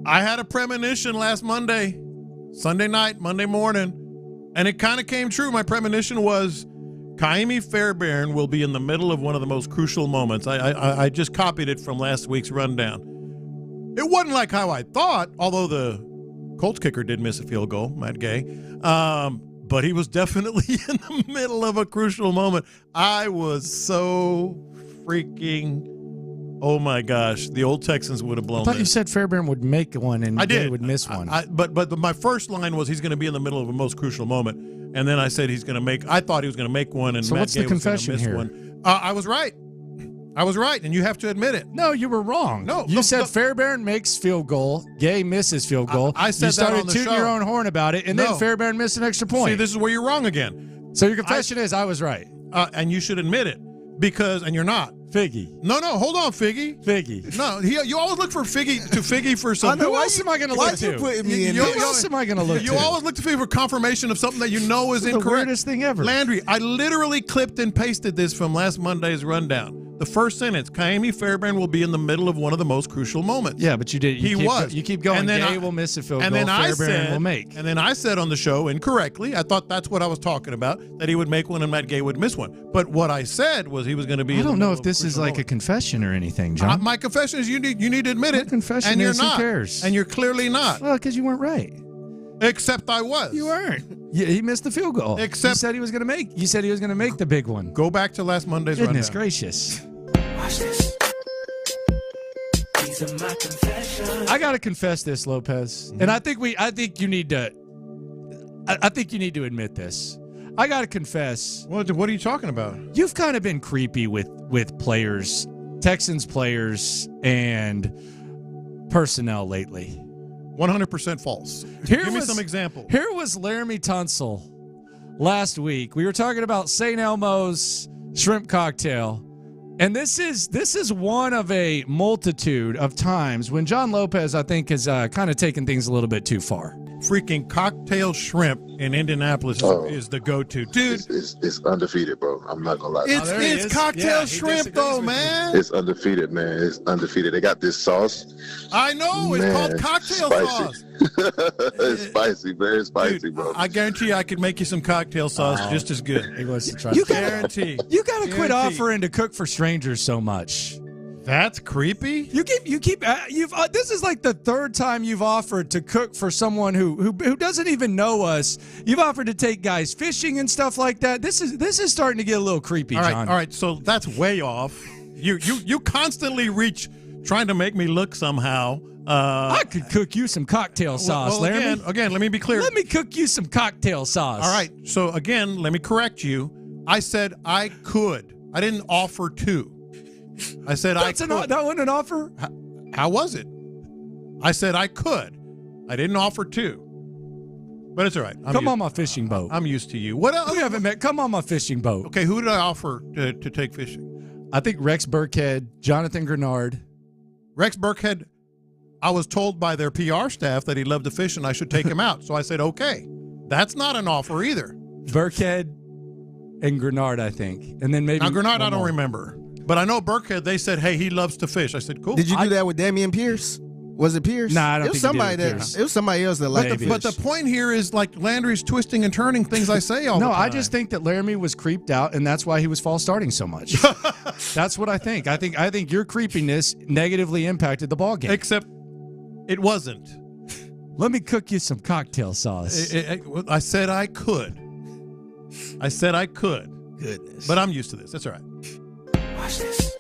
I had a premonition last Sunday night, Monday morning, and it kind of came true. My premonition was Kaimi Fairbairn will be in the middle of one of the most crucial moments. I just copied it from last week's rundown. It wasn't like how I thought, although the Colts kicker did miss a field goal, Matt Gay. But he was definitely in the middle of a crucial moment. I was so freaking, oh my gosh, the old Texans would have blown I thought this. you said Fairbairn would make one and Gay would miss one. But my first line was he's going to be in the middle of a most crucial moment. And then I said I thought he was going to make one and so Matt what's Gay the was going to confession miss here? one. I was right. And you have to admit it. No, you were wrong. No, you said Fairbairn makes field goal, Gay misses field goal. I said you started that on the tooting show. your own horn about it, and then Fairbairn missed an extra point. See, this is where you're wrong again. So your confession is I was right. And you should admit it and you're not. Figgy. No, hold on, Figgy. No, you always look for Figgy for something. Who else am I going to look to? Who else am I going to look to? You always look to Figgy for confirmation of something that you know is incorrect. The weirdest thing ever. Landry, I literally clipped and pasted this from last Monday's rundown. The first sentence, Kaimi Fairbairn will be in the middle of one of the most crucial moments. Yeah, but you did. You keep going. And then Gay will miss a field and goal. then Fairbairn will make. And then I said on the show incorrectly, I thought that's what I was talking about, that he would make one and Matt Gay would miss one. But what I said was he was going to be I don't know if this is like a confession or anything, John. My confession is you need to admit it. Confession and you're is not. Who cares? And you're clearly not. Well, because you weren't right. Except I was. You weren't. Yeah, he missed the field goal. Except you said he was going to make. You said he was going to make the big one. Go back to last Monday's Goodness rundown. gracious. Watch this. These are my confessions. I got to confess this, Lopez, and I think you need to admit this. I got to confess. What are you talking about? You've kind of been creepy with players, Texans players, and personnel lately. 100% false. Give me some examples. Here was Laramie Tunsil last week. We were talking about St. Elmo's shrimp cocktail. And this is one of a multitude of times when John Lopez, I think, has kind of taken things a little bit too far. Freaking cocktail shrimp in Indianapolis is the go-to. Dude, it's undefeated, bro. I'm not going to lie. It's cocktail shrimp, though, man. It's undefeated, man. It's undefeated. They got this sauce. I know. It's called cocktail sauce. It's spicy, very spicy, dude, bro. I guarantee you I could make you some cocktail sauce just as good. He wants to try. Guarantee. You got to quit offering to cook for strangers so much. That's creepy. You keep. This is like the third time you've offered to cook for someone who doesn't even know us. You've offered to take guys fishing and stuff like that. This is starting to get a little creepy, John. All right. So that's way off. You constantly reach trying to make me look somehow. I could cook you some cocktail sauce, well, Laramie. Again, let me be clear. Let me cook you some cocktail sauce. All right. So again, let me correct you. I said I could. I didn't offer to. I said I could. That wasn't an offer? How was it? I said I could. I didn't offer to. But it's all right. Come on my fishing boat. I'm used to you. What else? We haven't met. Come on my fishing boat. Okay, who did I offer to take fishing? I think Rex Burkhead, Jonathan Grenard. Rex Burkhead, I was told by their PR staff that he loved to fish and I should take him out. So I said, okay. That's not an offer either. Burkhead and Grenard, I think. And then maybe. Now, Grenard, I don't remember. But I know Burkhead, they said, hey, he loves to fish. I said, cool. Did you do that with Damian Pierce? Was it Pierce? Nah, I don't it was think somebody you did it with Pierce. It was somebody else that liked the But the point here is like Landry's twisting and turning things I say all the time. No, I just think that Laramie was creeped out, and that's why he was false starting so much. That's what I think. I think your creepiness negatively impacted the ball game. Except it wasn't. Let me cook you some cocktail sauce. I said I could. Goodness. But I'm used to this. That's all right. Watch this.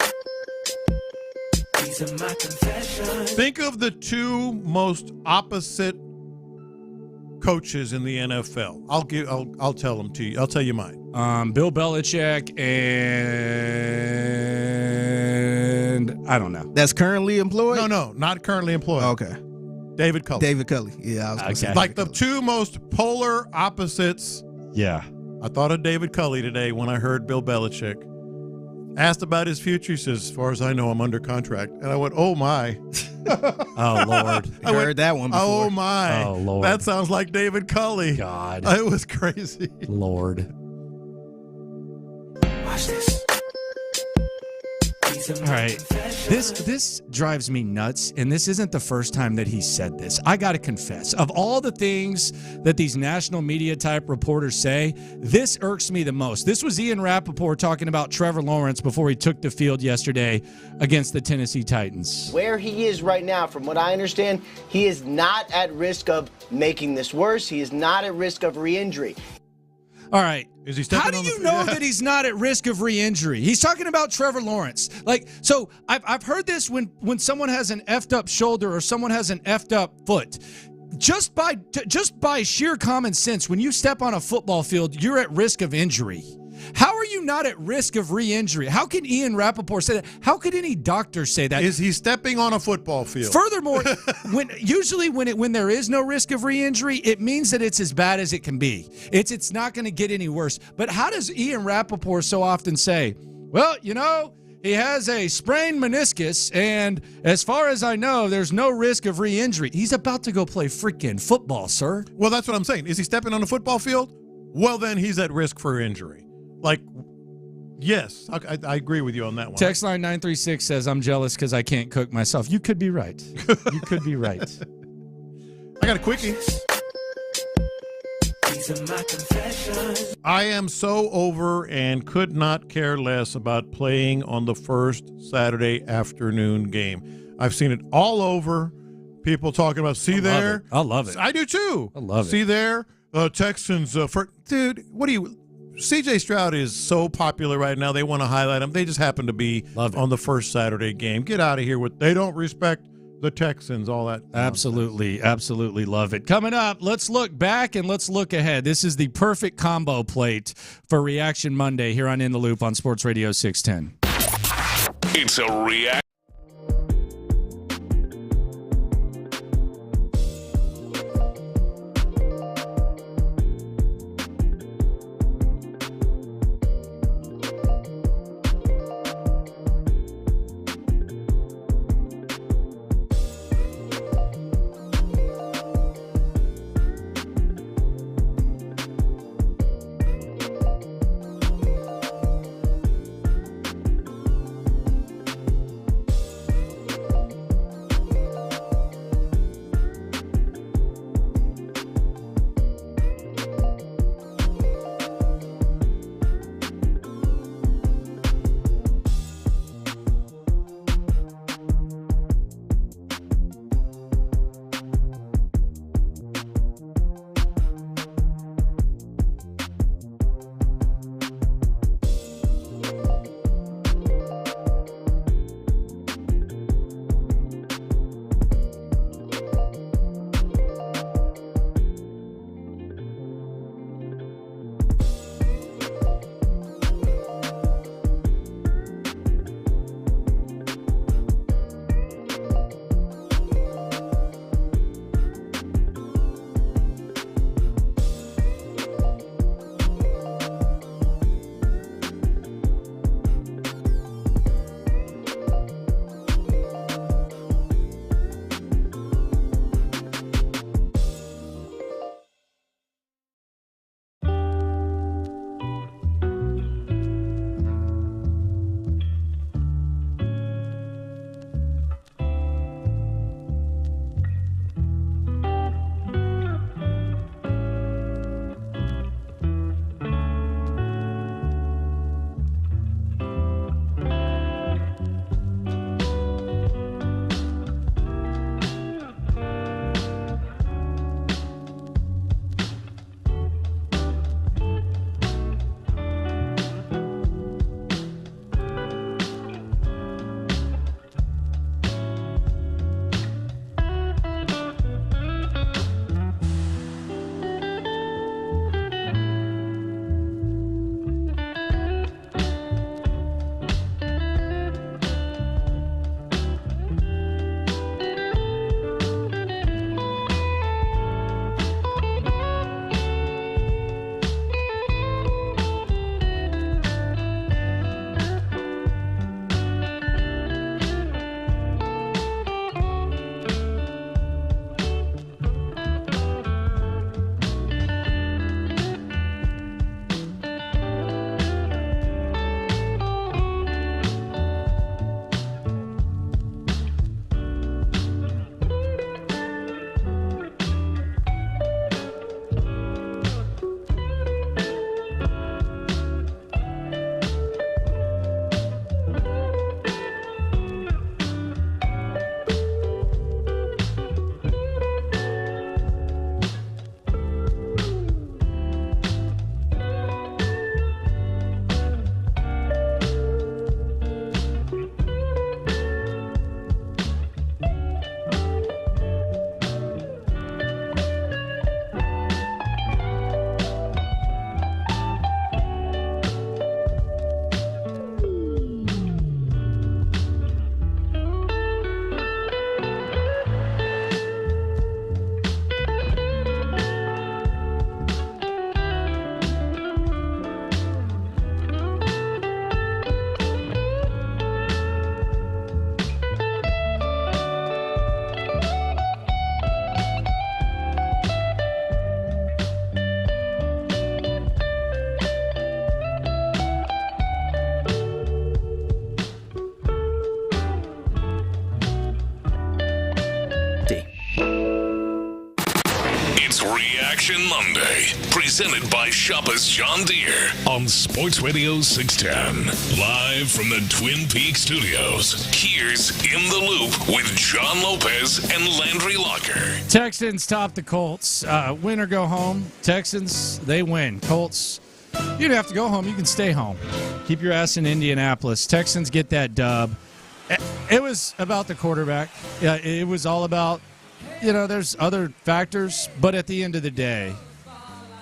These are my confessions. Think of the two most opposite coaches in the NFL. I'll tell them to you. I'll tell you mine. Bill Belichick and I don't know. That's currently employed? No, not currently employed. Okay. David Culley. Yeah, I was going to say. Like the two most polar opposites. Yeah. I thought of David Culley today when I heard Bill Belichick. Asked about his future, he says, as far as I know, I'm under contract. And I went, oh, my. Oh, Lord. I heard that one before. Oh, my. Oh, Lord. That sounds like David Culley. God. It was crazy. Lord. Watch this. All right. This drives me nuts, and this isn't the first time that he said this. I got to confess, of all the things that these national media type reporters say, this irks me the most. This was Ian Rappaport talking about Trevor Lawrence before he took the field yesterday against the Tennessee Titans. Where he is right now, from what I understand, he is not at risk of making this worse. He is not at risk of re-injury. All right. Is he stepping How do you know that he's not at risk of re-injury? He's talking about Trevor Lawrence. So I've heard this when someone has an effed up shoulder or someone has an effed up foot. Just by sheer common sense, when you step on a football field, you're at risk of injury. How are you not at risk of re-injury? How can Ian Rappaport say that? How could any doctor say that? Is he stepping on a football field? Furthermore, when there is no risk of re-injury, it means that it's as bad as it can be. It's not going to get any worse. But how does Ian Rappaport so often say, well, he has a sprained meniscus, and as far as I know, there's no risk of re-injury. He's about to go play freaking football, sir. Well, that's what I'm saying. Is he stepping on a football field? Well, then he's at risk for injury. Yes, I agree with you on that one. Text line 936 says, I'm jealous because I can't cook myself. You could be right. You could be right. I got a quickie. These are my confessions. I am so over and could not care less about playing on the first Saturday afternoon game. I've seen it all over. People talking about, I love it. I do too. I love it. See there, Texans. Dude, what do you... CJ Stroud is so popular right now. They want to highlight him. They just happen to be on the first Saturday game. Get out of here with they don't respect the Texans, all that. Absolutely, absolutely love it. Coming up, let's look back and let's look ahead. This is the perfect combo plate for Reaction Monday here on In the Loop on Sports Radio 610. It's a reaction. Reaction Monday, presented by Shoppers John Deere on Sports Radio 610. Live from the Twin Peaks studios, here's In the Loop with John Lopez and Landry Locker. Texans top the Colts. Win or go home. Texans, they win. Colts, you don't have to go home. You can stay home. Keep your ass in Indianapolis. Texans get that dub. It was about the quarterback. Yeah, it was all about, there's other factors, but at the end of the day,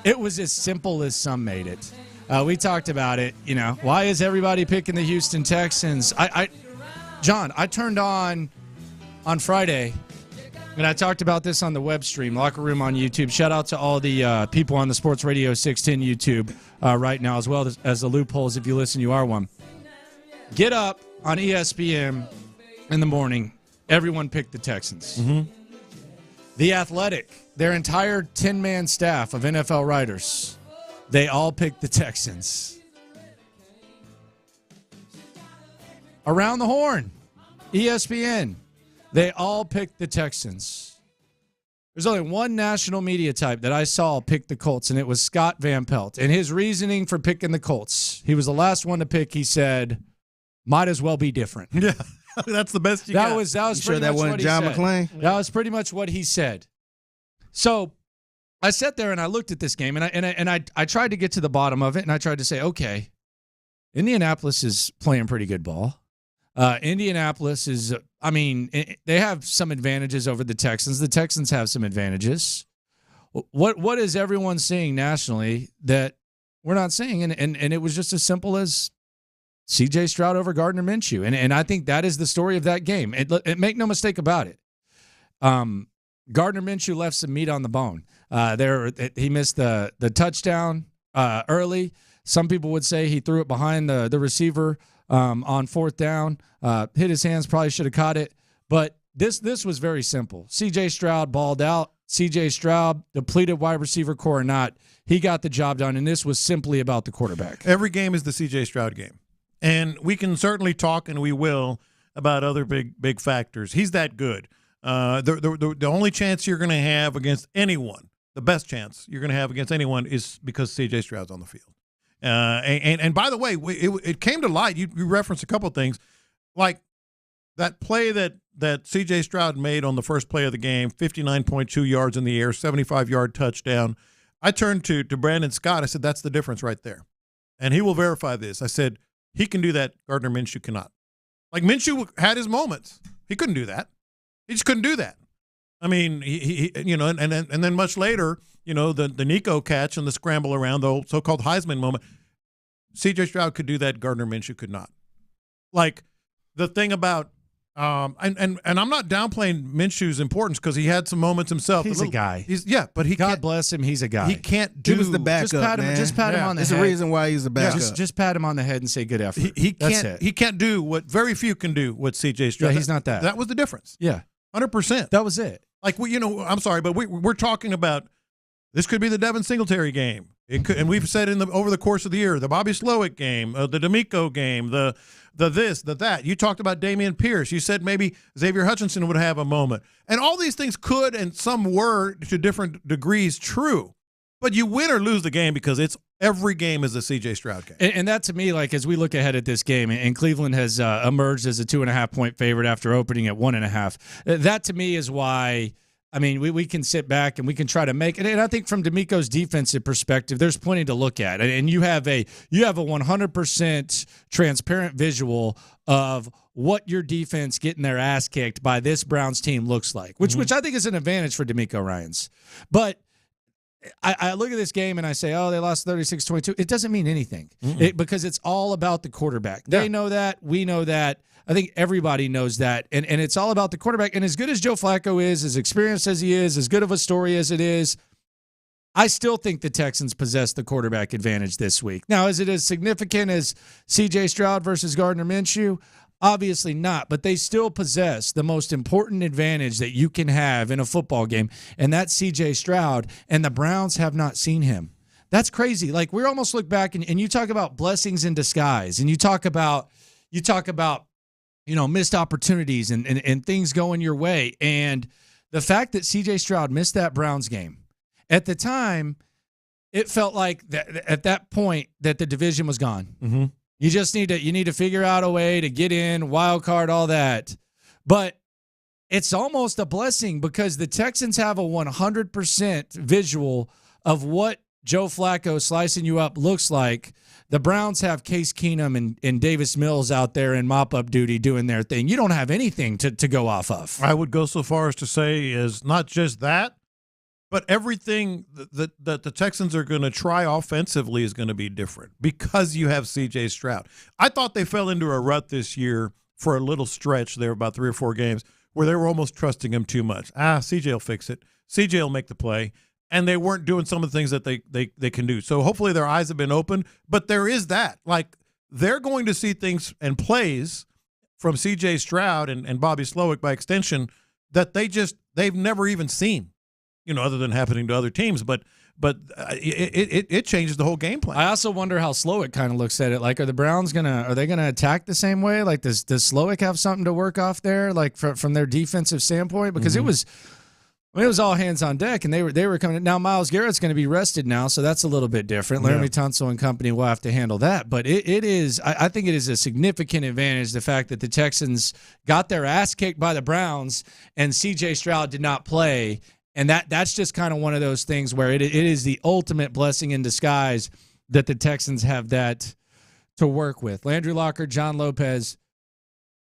it was as simple as some made it. We talked about it, why is everybody picking the Houston Texans? John, I turned on Friday, and I talked about this on the web stream, Locker Room on YouTube. Shout out to all the people on the Sports Radio 610 YouTube right now, as well as the loopholes. If you listen, you are one. Get up on ESPN in the morning. Everyone picked the Texans. Mm-hmm. The Athletic, their entire 10-man staff of NFL writers, they all picked the Texans. Around the Horn, ESPN, they all picked the Texans. There's only one national media type that I saw pick the Colts, and it was Scott Van Pelt. And his reasoning for picking the Colts, he was the last one to pick. He said, might as well be different. Yeah, that's the best you got. That was You pretty sure much that wasn't what he John said. McClain? That was pretty much what he said. So I sat there and I looked at this game, and I tried to get to the bottom of it, and I tried to say, okay, Indianapolis is playing pretty good ball. Indianapolis is, they have some advantages over the Texans. The Texans have some advantages. What is everyone seeing nationally that we're not seeing? And it was just as simple as C.J. Stroud over Gardner Minshew. And I think that is the story of that game. Make no mistake about it. Gardner Minshew left some meat on the bone. He missed the touchdown early. Some people would say he threw it behind the receiver on fourth down. Hit his hands, probably should have caught it. But this was very simple. C.J. Stroud balled out. C.J. Stroud, depleted wide receiver core or not, he got the job done, and this was simply about the quarterback. Every game is the C.J. Stroud game. And we can certainly talk, and we will, about other big factors. He's that good. The only chance you're going to have against anyone, the best chance you're going to have against anyone, is because C.J. Stroud's on the field. And by the way, it came to light. You referenced a couple of things, like that play that C.J. Stroud made on the first play of the game, 59.2 yards in the air, 75-yard touchdown. I turned to Brandon Scott. I said, that's the difference right there. And he will verify this. I said, he can do that. Gardner Minshew cannot. Like, Minshew had his moments. He couldn't do that. He just couldn't do that. I mean, he and then much later, the Nico catch and the scramble around, the so-called Heisman moment, C.J. Stroud could do that. Gardner Minshew could not. Like, the thing about and I'm not downplaying Minshew's importance because he had some moments himself. He's a guy. But he God bless him. He's a guy. He can't do. He was the backup, just pat him on the head. There's a reason why he's the backup. Just pat him on the head and say good effort. He That's can't. it. He can't do what very few can do. What C.J. Stroud. Yeah, he's not that. That was the difference. Yeah, 100%. That was it. Like I'm sorry, but we're talking about this could be the Devin Singletary game. It could, and we've said over the course of the year, the Bobby Slowick game, the DeMeco game, the this, the that. You talked about Damian Pierce. You said maybe Xavier Hutchinson would have a moment. And all these things could, and some were to different degrees, true. But you win or lose the game because every game is a C.J. Stroud game. And that, to me, like, as we look ahead at this game, and Cleveland has emerged as a 2.5-point favorite after opening at 1.5. That, to me, is why, I mean, we can sit back and we can try to make it. And I think from DeMeco's defensive perspective, there's plenty to look at. And you have a 100% transparent visual of what your defense getting their ass kicked by this Browns team looks like, which I think is an advantage for DeMeco Ryans. But I look at this game and I say, oh, they lost 36-22. It doesn't mean anything because it's all about the quarterback. Yeah. They know that. We know that. I think everybody knows that. And it's all about the quarterback. And as good as Joe Flacco is, as experienced as he is, as good of a story as it is, I still think the Texans possess the quarterback advantage this week. Now, is it as significant as C.J. Stroud versus Gardner Minshew? Obviously not, but they still possess the most important advantage that you can have in a football game, and that's C.J. Stroud, and the Browns have not seen him. That's crazy. Like, we almost look back, and you talk about blessings in disguise, and you talk about missed opportunities and things going your way, and the fact that C.J. Stroud missed that Browns game, at the time, it felt like at that point that the division was gone. Mm-hmm. You just need to figure out a way to get in, wild card, all that. But it's almost a blessing because the Texans have a 100% visual of what Joe Flacco slicing you up looks like, the Browns have Case Keenum and Davis Mills out there in mop-up duty doing their thing. You don't have anything to go off of. I would go so far as to say is not just that, but everything that the Texans are going to try offensively is going to be different because you have C.J. Stroud. I thought they fell into a rut this year for a little stretch there, about 3 or 4 games, where they were almost trusting him too much. C.J. will fix it. C.J. will make the play. And they weren't doing some of the things that they can do. So hopefully their eyes have been opened. But there is that. Like, they're going to see things and plays from C.J. Stroud and Bobby Slowick by extension that they've never even seen, other than happening to other teams. But it changes the whole game plan. I also wonder how Slowick kind of looks at it. Like, are the Browns are they gonna attack the same way? Like, does Slowick have something to work off there, like from their defensive standpoint? Because it was all hands on deck, and they were coming. Now Myles Garrett's going to be rested now, so that's a little bit different. Laramie Tunsil and company will have to handle that. But it is, I think it is a significant advantage, the fact that the Texans got their ass kicked by the Browns and C.J. Stroud did not play. And that's just kind of one of those things where it is the ultimate blessing in disguise that the Texans have that to work with. Landry Locker, John Lopez,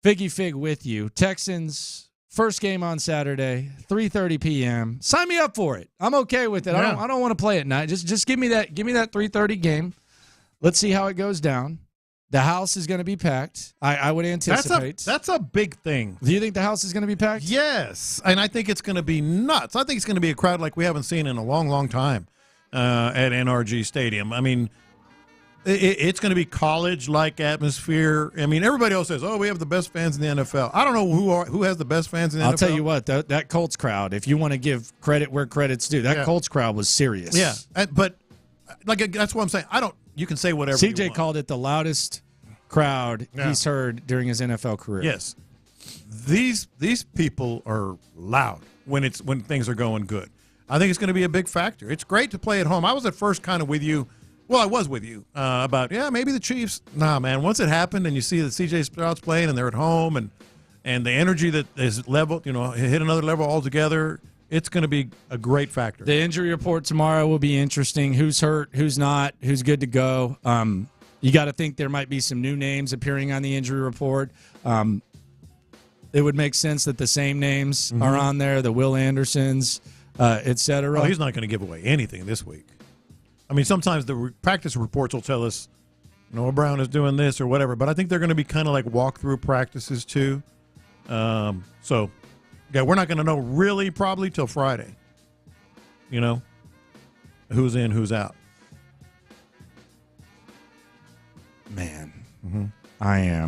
Figgy Fig with you. Texans, first game on Saturday, 3:30 p.m. Sign me up for it. I'm okay with it. Yeah. I don't want to play at night. Just give me that 3:30 game. Let's see how it goes down. The house is going to be packed. I would anticipate. That's a big thing. Do you think the house is going to be packed? Yes, and I think it's going to be nuts. I think it's going to be a crowd like we haven't seen in a long, long time at NRG Stadium. I mean, it's going to be college-like atmosphere. I mean, everybody else says, we have the best fans in the NFL. I don't know who has the best fans in the NFL. I'll tell you what, that Colts crowd, if you want to give credit where credit's due, that Colts crowd was serious. Yeah, but that's what I'm saying. You can say whatever you CJ want. called it the loudest crowd he's heard during his NFL career. Yes. These people are loud when things are going good. I think it's going to be a big factor. It's great to play at home. I was at first kind of with you. Well, I was with you about, maybe the Chiefs. Nah, man, once it happened and you see that C.J. Stroud's playing and they're at home and the energy that is leveled, hit another level altogether, it's going to be a great factor. The injury report tomorrow will be interesting. Who's hurt, who's not, who's good to go. You got to think there might be some new names appearing on the injury report. It would make sense that the same names are on there, the Will Andersons, et cetera. Well, he's not going to give away anything this week. I mean, sometimes the practice reports will tell us Noah Brown is doing this or whatever, but I think they're going to be kind of like walkthrough practices too. So, we're not going to know really probably till Friday, who's in, who's out. Man, I'm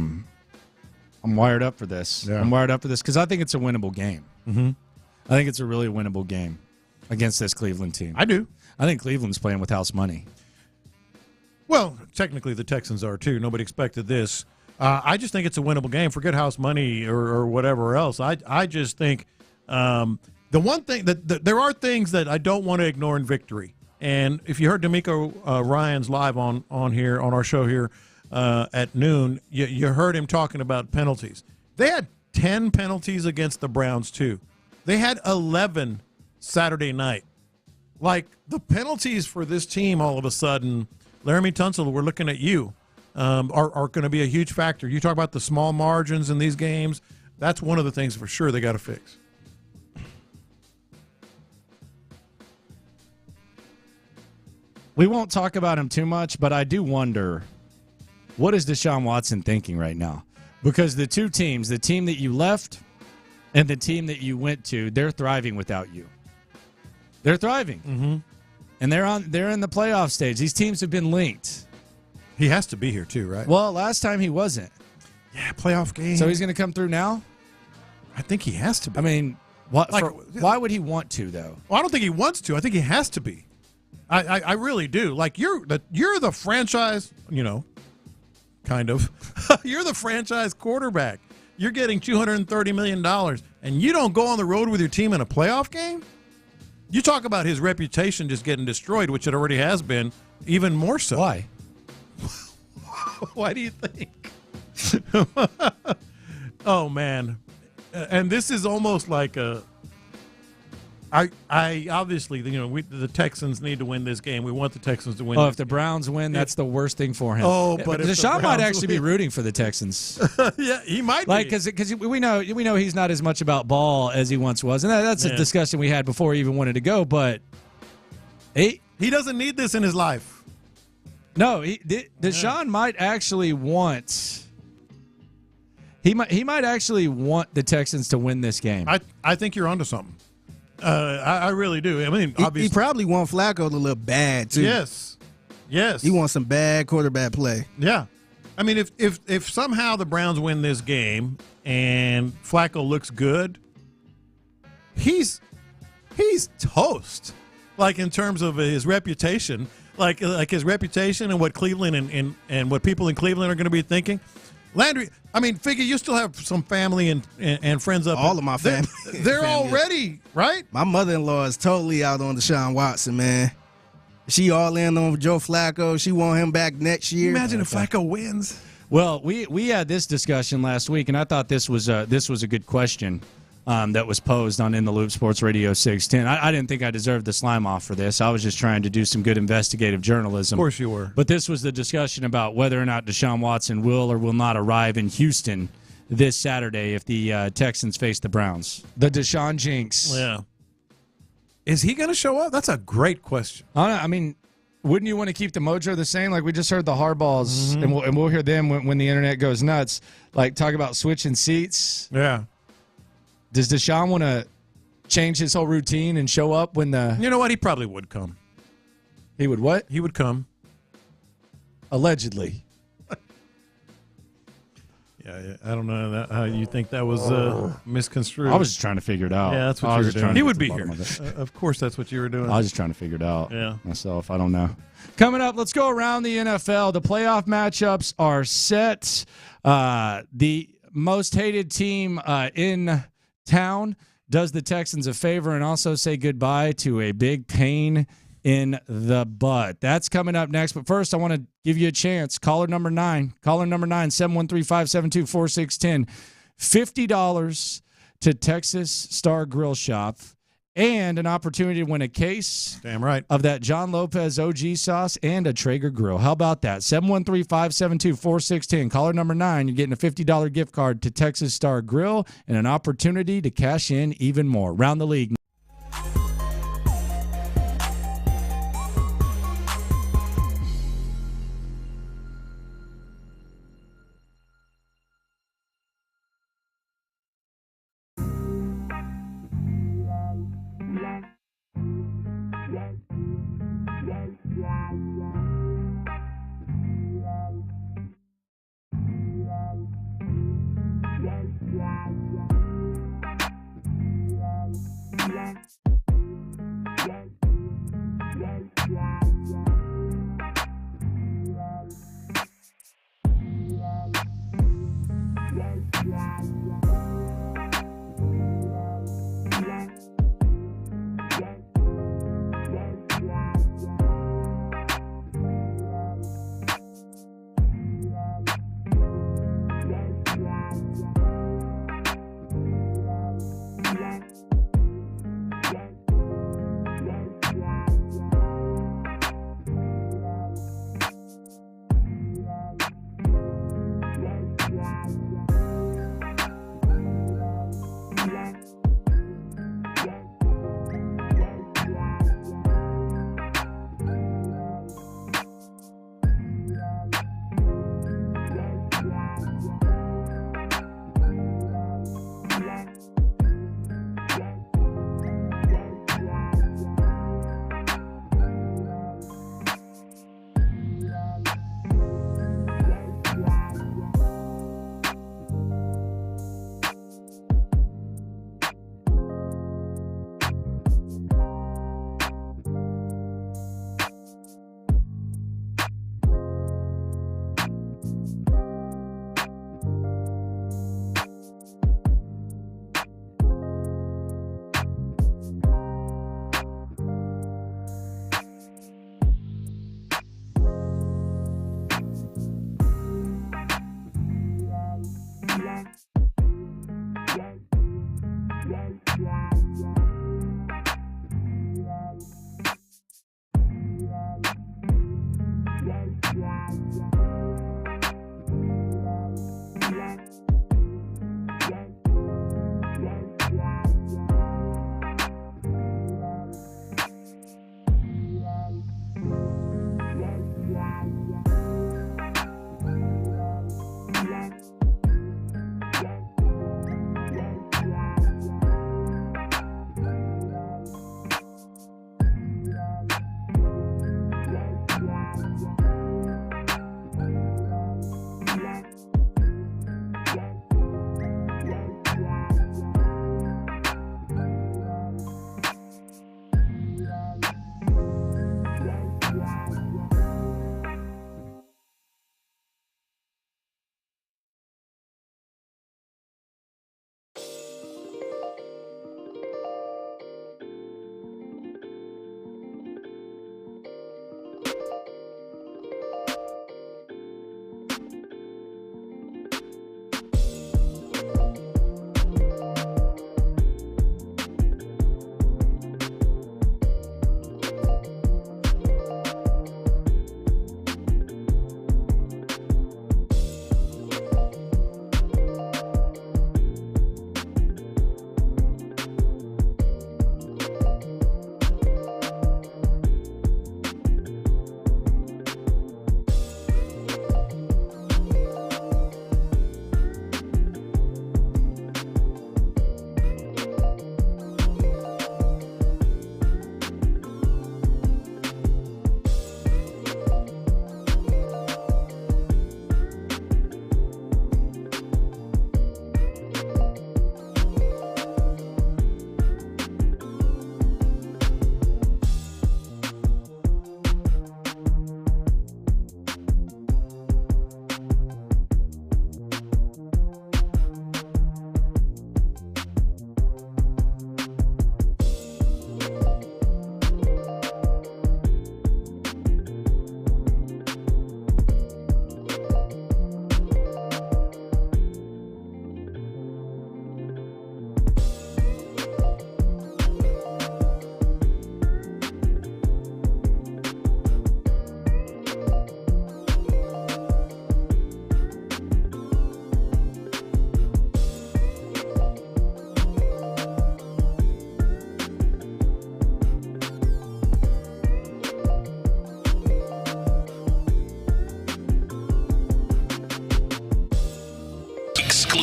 wired up for this. Yeah. I'm wired up for this because I think it's a winnable game. I think it's a really winnable game against this Cleveland team. I do. I think Cleveland's playing with house money. Well, technically the Texans are too. Nobody expected this. I just think it's a winnable game. Forget house money or whatever else. I just think the one thing that there are things that I don't want to ignore in victory. And if you heard DeMeco Ryans live on our show here at noon, you heard him talking about penalties. They had 10 penalties against the Browns too. They had 11 Saturday night. Like, the penalties for this team all of a sudden, Laramie Tunsil, we're looking at you, are going to be a huge factor. You talk about the small margins in these games. That's one of the things for sure they got to fix. We won't talk about him too much, but I do wonder, what is Deshaun Watson thinking right now? Because the two teams, the team that you left and the team that you went to, they're thriving without you. They're thriving. And they're in the playoff stage. These teams have been linked. He has to be here too, right? Well, last time he wasn't. Yeah, playoff game. So he's going to come through now? I think he has to be. I mean, why would he want to, though? Well, I don't think he wants to. I think he has to be. I really do. Like, you're the franchise, kind of. You're the franchise quarterback. You're getting $230 million, and you don't go on the road with your team in a playoff game? You talk about his reputation just getting destroyed, which it already has been, even more so. Why? Why do you think? Oh, man. And this is almost like I obviously, the Texans need to win this game. We want the Texans to win. Oh, if the Browns win, that's the worst thing for him. Oh, but if the Deshaun might Browns actually be win- rooting for the Texans. Yeah, he might Like, be. because we know he's not as much about ball as he once was, and that's a discussion we had before he even wanted to go. But He doesn't need this in his life. No, Deshaun might actually want. He might actually want the Texans to win this game. I think you're onto something. I really do. I mean, He obviously, probably want Flacco to look bad too. yes. He wants some bad quarterback play. Yeah. I mean, if somehow the Browns win this game and Flacco looks good, he's toast. Like in terms of his reputation, like his reputation and what Cleveland and what people in Cleveland are going to be thinking. Landry, I mean, figure you still have some family and friends up. All of my family. They're all ready, right? My mother-in-law is totally out on Deshaun Watson, man. She all in on Joe Flacco. She want him back next year. Imagine if Flacco wins. Well, we had this discussion last week, and I thought this was a good question that was posed on In the Loop Sports Radio 610. I didn't think I deserved the slime off for this. I was just trying to do some good investigative journalism. Of course you were. But this was the discussion about whether or not Deshaun Watson will or will not arrive in Houston this Saturday if the Texans face the Browns. The Deshaun jinx. Yeah. Is he going to show up? That's a great question. I mean, wouldn't you want to keep the mojo the same? Like we just heard the Hardballs, and we'll hear them when the internet goes nuts. Like talk about switching seats. Yeah. Does Deshaun want to change his whole routine and show up when the? You know what? He probably would come. He would what? He would come. Allegedly. Yeah, I don't know how you think that was misconstrued. I was just trying to figure it out. Yeah, that's what you were doing. to He get would to be the here. bottom of it. Of course, that's what you were doing. I was just trying to figure it out Yeah. myself. I don't know. Coming up, let's go around the NFL. The playoff matchups are set. The most hated team in town does the Texans a favor and also say goodbye to a big pain in the butt. That's coming up next. But first, I want to give you a chance. Caller number 9, 713-572-4610. $50 to Texas Star Grill Shop and an opportunity to win a case of that John Lopez OG sauce and a Traeger grill. How about that? 713-572-4610. Caller number 9, you're getting a $50 gift card to Texas Star Grill and an opportunity to cash in even more. Round the league.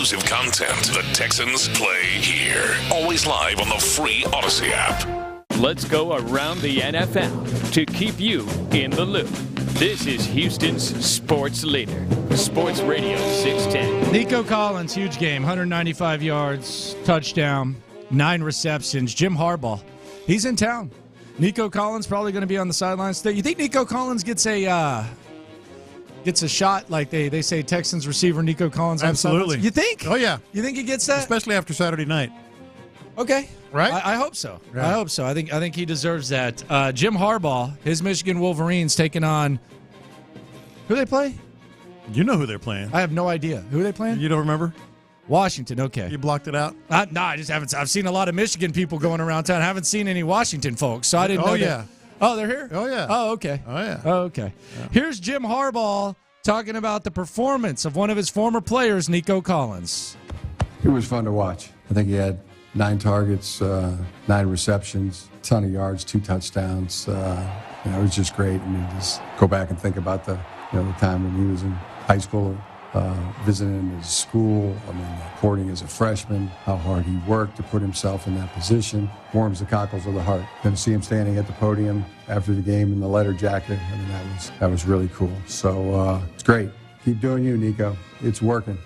exclusive content. The Texans play here. Always live on the free Odyssey app. Let's go around the NFL to keep you in the loop. This is Houston's sports leader, Sports Radio 610. Nico Collins, huge game, 195 yards, touchdown, 9 receptions. Jim Harbaugh, he's in town. Nico Collins probably going to be on the sidelines today. You think Nico Collins gets a shot like they say Texans receiver Nico Collins? Absolutely. You think? Oh, yeah. You think he gets that? Especially after Saturday night. Okay. Right? I hope so. Yeah. I hope so. I think he deserves that. Jim Harbaugh, his Michigan Wolverines taking on who they play? You know who they're playing. I have no idea. Who are they playing? You don't remember? Washington, okay. You blocked it out? No, I just haven't. I've seen a lot of Michigan people going around town. I haven't seen any Washington folks, so I didn't know. Oh, yeah. Oh, they're here? Oh, yeah. Oh, okay. Oh, yeah. Oh, okay. Yeah. Here's Jim Harbaugh talking about the performance of one of his former players, Nico Collins. It was fun to watch. I think he had 9 targets, 9 receptions, a ton of yards, 2 touchdowns. It was just great. I mean, just go back and think about the time when he was in high school, visiting his school. I mean, reporting as a freshman, how hard he worked to put himself in that position. Warms the cockles of the heart. Then to see him standing at the podium after the game in the letter jacket, I mean, that was really cool. So it's great. Keep doing you, Nico. It's working.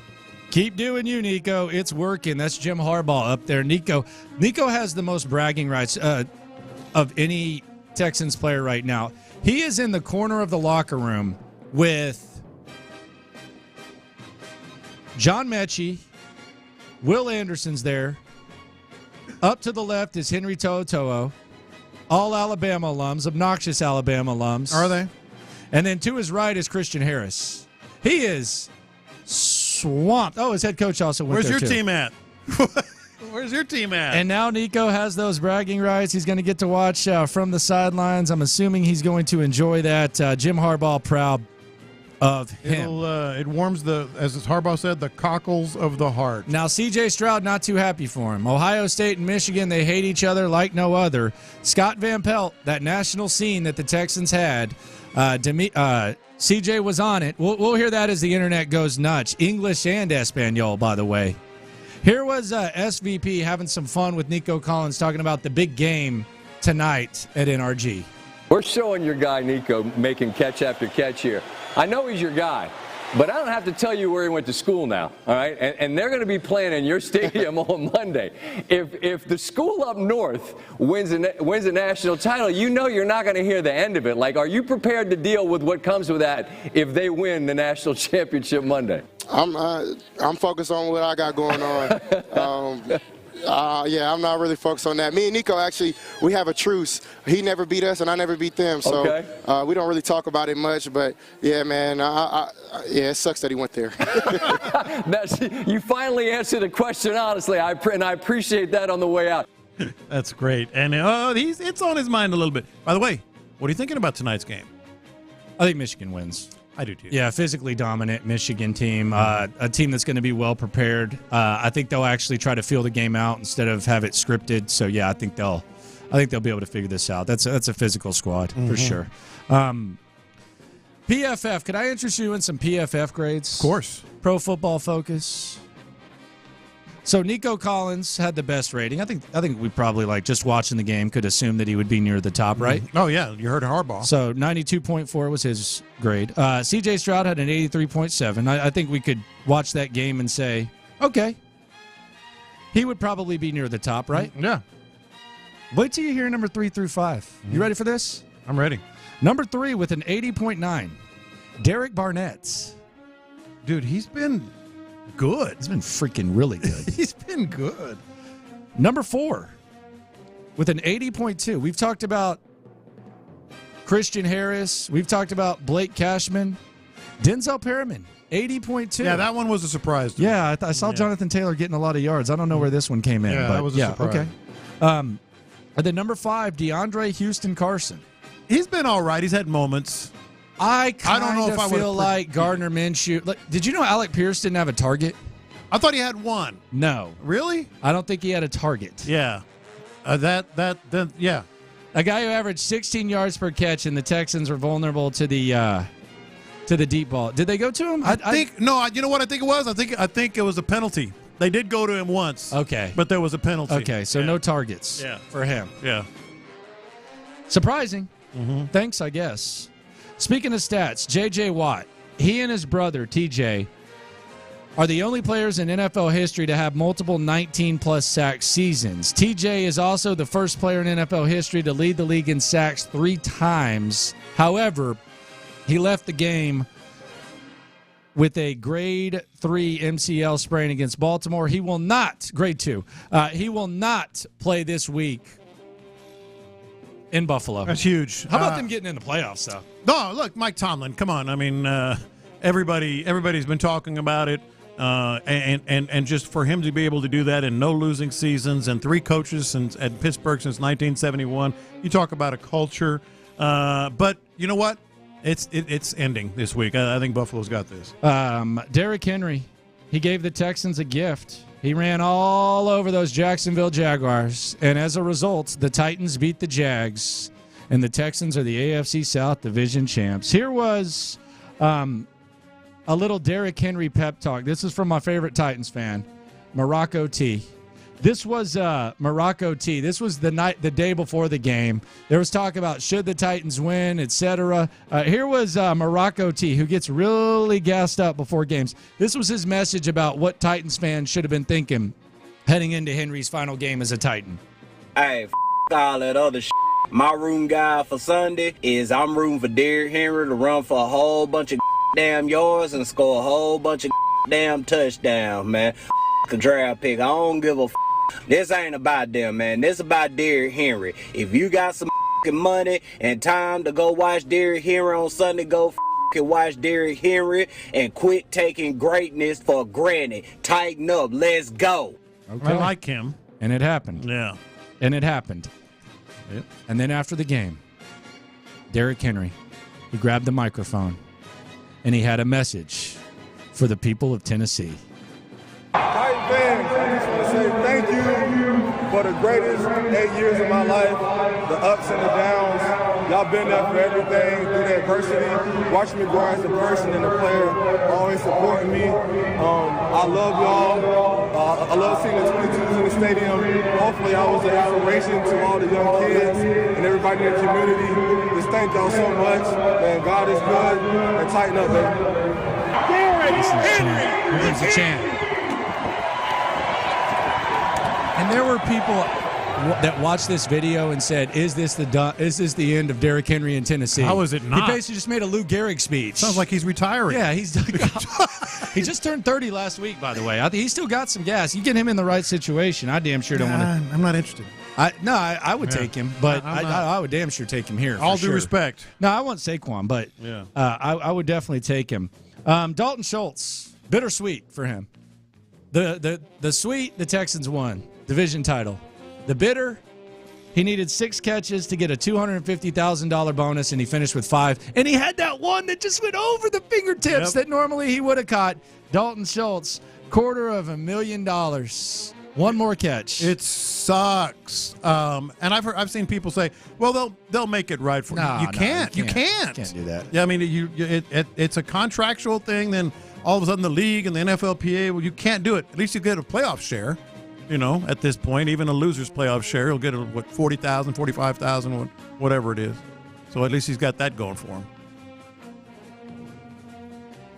Keep doing you, Nico. It's working. That's Jim Harbaugh up there. Nico has the most bragging rights of any Texans player right now. He is in the corner of the locker room with John Mechie, Will Anderson's there. Up to the left is Henry To'oTo'o. All Alabama alums, obnoxious Alabama alums. Are they? And then to his right is Christian Harris. He is swamped. Oh, his head coach also went Where's there your too. team at? Where's your team at? And now Nico has those bragging rights. He's going to get to watch from the sidelines. I'm assuming he's going to enjoy that. Jim Harbaugh proud of him. It warms as Harbaugh said, the cockles of the heart. Now, C.J. Stroud not too happy for him. Ohio State and Michigan, they hate each other like no other. Scott Van Pelt, that national scene that the Texans had, C.J. was on it. We'll hear that as the internet goes nuts. English and Espanol, by the way. Here was SVP having some fun with Nico Collins talking about the big game tonight at NRG. We're showing your guy Nico making catch after catch here. I know he's your guy, but I don't have to tell you where he went to school now, all right? And they're going to be playing in your stadium on Monday. If the school up north wins a national title, you know you're not going to hear the end of it. Like, are you prepared to deal with what comes with that if they win the national championship Monday? I'm focused on what I got going on. I'm not really focused on that. Me and Nico, actually, we have a truce. He never beat us, and I never beat them. So we don't really talk about it much. But, yeah, man, it sucks that he went there. You finally answered the question honestly, and I appreciate that on the way out. That's great. And it's on his mind a little bit. By the way, what are you thinking about tonight's game? I think Michigan wins. I do too. Yeah, physically dominant Michigan team, a team that's going to be well prepared. I think they'll actually try to feel the game out instead of have it scripted. So yeah, I think they'll be able to figure this out. That's a physical squad for sure. PFF, could I interest you in some PFF grades? Of course. Pro Football Focus. So Nico Collins had the best rating. I think we probably, just watching the game, could assume that he would be near the top, right? Oh, yeah. You heard Harbaugh. So 92.4 was his grade. C.J. Stroud had an 83.7. I think we could watch that game and say, okay, he would probably be near the top, right? Yeah. Wait till you hear number 3 through 5. You ready for this? I'm ready. Number 3 with an 80.9, Derek Barnett. Dude, he's been good. He's been freaking really good. He's been good. Number 4 with an 80.2. We've talked about Christian Harris. We've talked about Blake Cashman. Denzel Perriman, 80.2. Yeah, that one was a surprise to me. Yeah, I saw Jonathan Taylor getting a lot of yards. I don't know where this one came in. Yeah, but that was a surprise. Okay. And then number 5, DeAndre Houston Carson. He's been all right. He's had moments. I don't know if I feel like Gardner Minshew. Did you know Alec Pierce didn't have a target? I thought he had one. No. Really? I don't think he had a target. Yeah. Yeah. A guy who averaged 16 yards per catch, and the Texans were vulnerable to the to the deep ball. Did they go to him? I think no. You know what I think it was? I think it was a penalty. They did go to him once. Okay. But there was a penalty. Okay, so no targets for him. Yeah. Surprising. Thanks, I guess. Speaking of stats, J.J. Watt, he and his brother, T.J., are the only players in NFL history to have multiple 19-plus sack seasons. T.J. is also the first player in NFL history to lead the league in sacks 3 times. However, he left the game with a grade 3 MCL sprain against Baltimore. He will not, grade 2, he will not play this week in Buffalo. That's huge. How about them getting in the playoffs, though? No, look, Mike Tomlin, come on. I mean, everybody's been talking about it, and just for him to be able to do that in no losing seasons and 3 coaches at Pittsburgh since 1971, you talk about a culture. But you know what? It's ending this week. I think Buffalo's got this. Derrick Henry, he gave the Texans a gift. He ran all over those Jacksonville Jaguars, and as a result, the Titans beat the Jags, and the Texans are the AFC South Division champs. Here was a little Derrick Henry pep talk. This is from my favorite Titans fan, Morocco T. This was Morocco T. This was the day before the game. There was talk about should the Titans win, etc. Here was Morocco T, who gets really gassed up before games. This was his message about what Titans fans should have been thinking heading into Henry's final game as a Titan. Hey, all that other shit. My room guy for Sunday is I'm rooting for Derrick Henry to run for a whole bunch of damn yards and score a whole bunch of damn touchdowns, man. A draft pick. I don't give a This ain't about them, man. This about Derrick Henry. If you got some money and time to go watch Derrick Henry on Sunday, go watch Derrick Henry and quit taking greatness for granted. Tighten up. Let's go. Okay. I like him. And it happened. Yeah. And it happened. Yep. And then after the game, Derrick Henry, he grabbed the microphone and he had a message for the people of Tennessee. Titan fans, I just want to say thank you for the greatest 8 years of my life, the ups and the downs. Y'all been there for everything, through the adversity, watching me grow as a person and a player, always supporting me. I love y'all. I love seeing the 22s in the stadium. Hopefully I was an inspiration to all the young kids and everybody in the community. Just thank y'all so much. Man, God is good. And tighten up, baby. This is a chant. Here's a chant. And there were people that watched this video and said, "Is this the end of Derrick Henry in Tennessee?" How is it not? He basically just made a Lou Gehrig speech. Sounds like he's retiring. Yeah, he just turned 30 last week, by the way. I think he's still got some gas. You get him in the right situation, I damn sure don't want to. I'm not interested. I would take him, but I would damn sure take him here. All due respect. No, I want Saquon, but yeah. I would definitely take him. Dalton Schultz, bittersweet for him. The sweet, the Texans won. Division title. The bitter, he needed 6 catches to get a $250,000 bonus, and he finished with 5. And he had that one that just went over the fingertips that normally he would have caught. Dalton Schultz, $250,000. One more catch. It sucks. And I've seen people say, well, they'll make it right for you. You can't. You can't do that. Yeah, I mean, it's a contractual thing. Then all of a sudden the league and the NFLPA, well, you can't do it. At least you get a playoff share. You know, at this point, even a loser's playoff share, he'll get $40,000, $45,000, whatever it is. So at least he's got that going for him.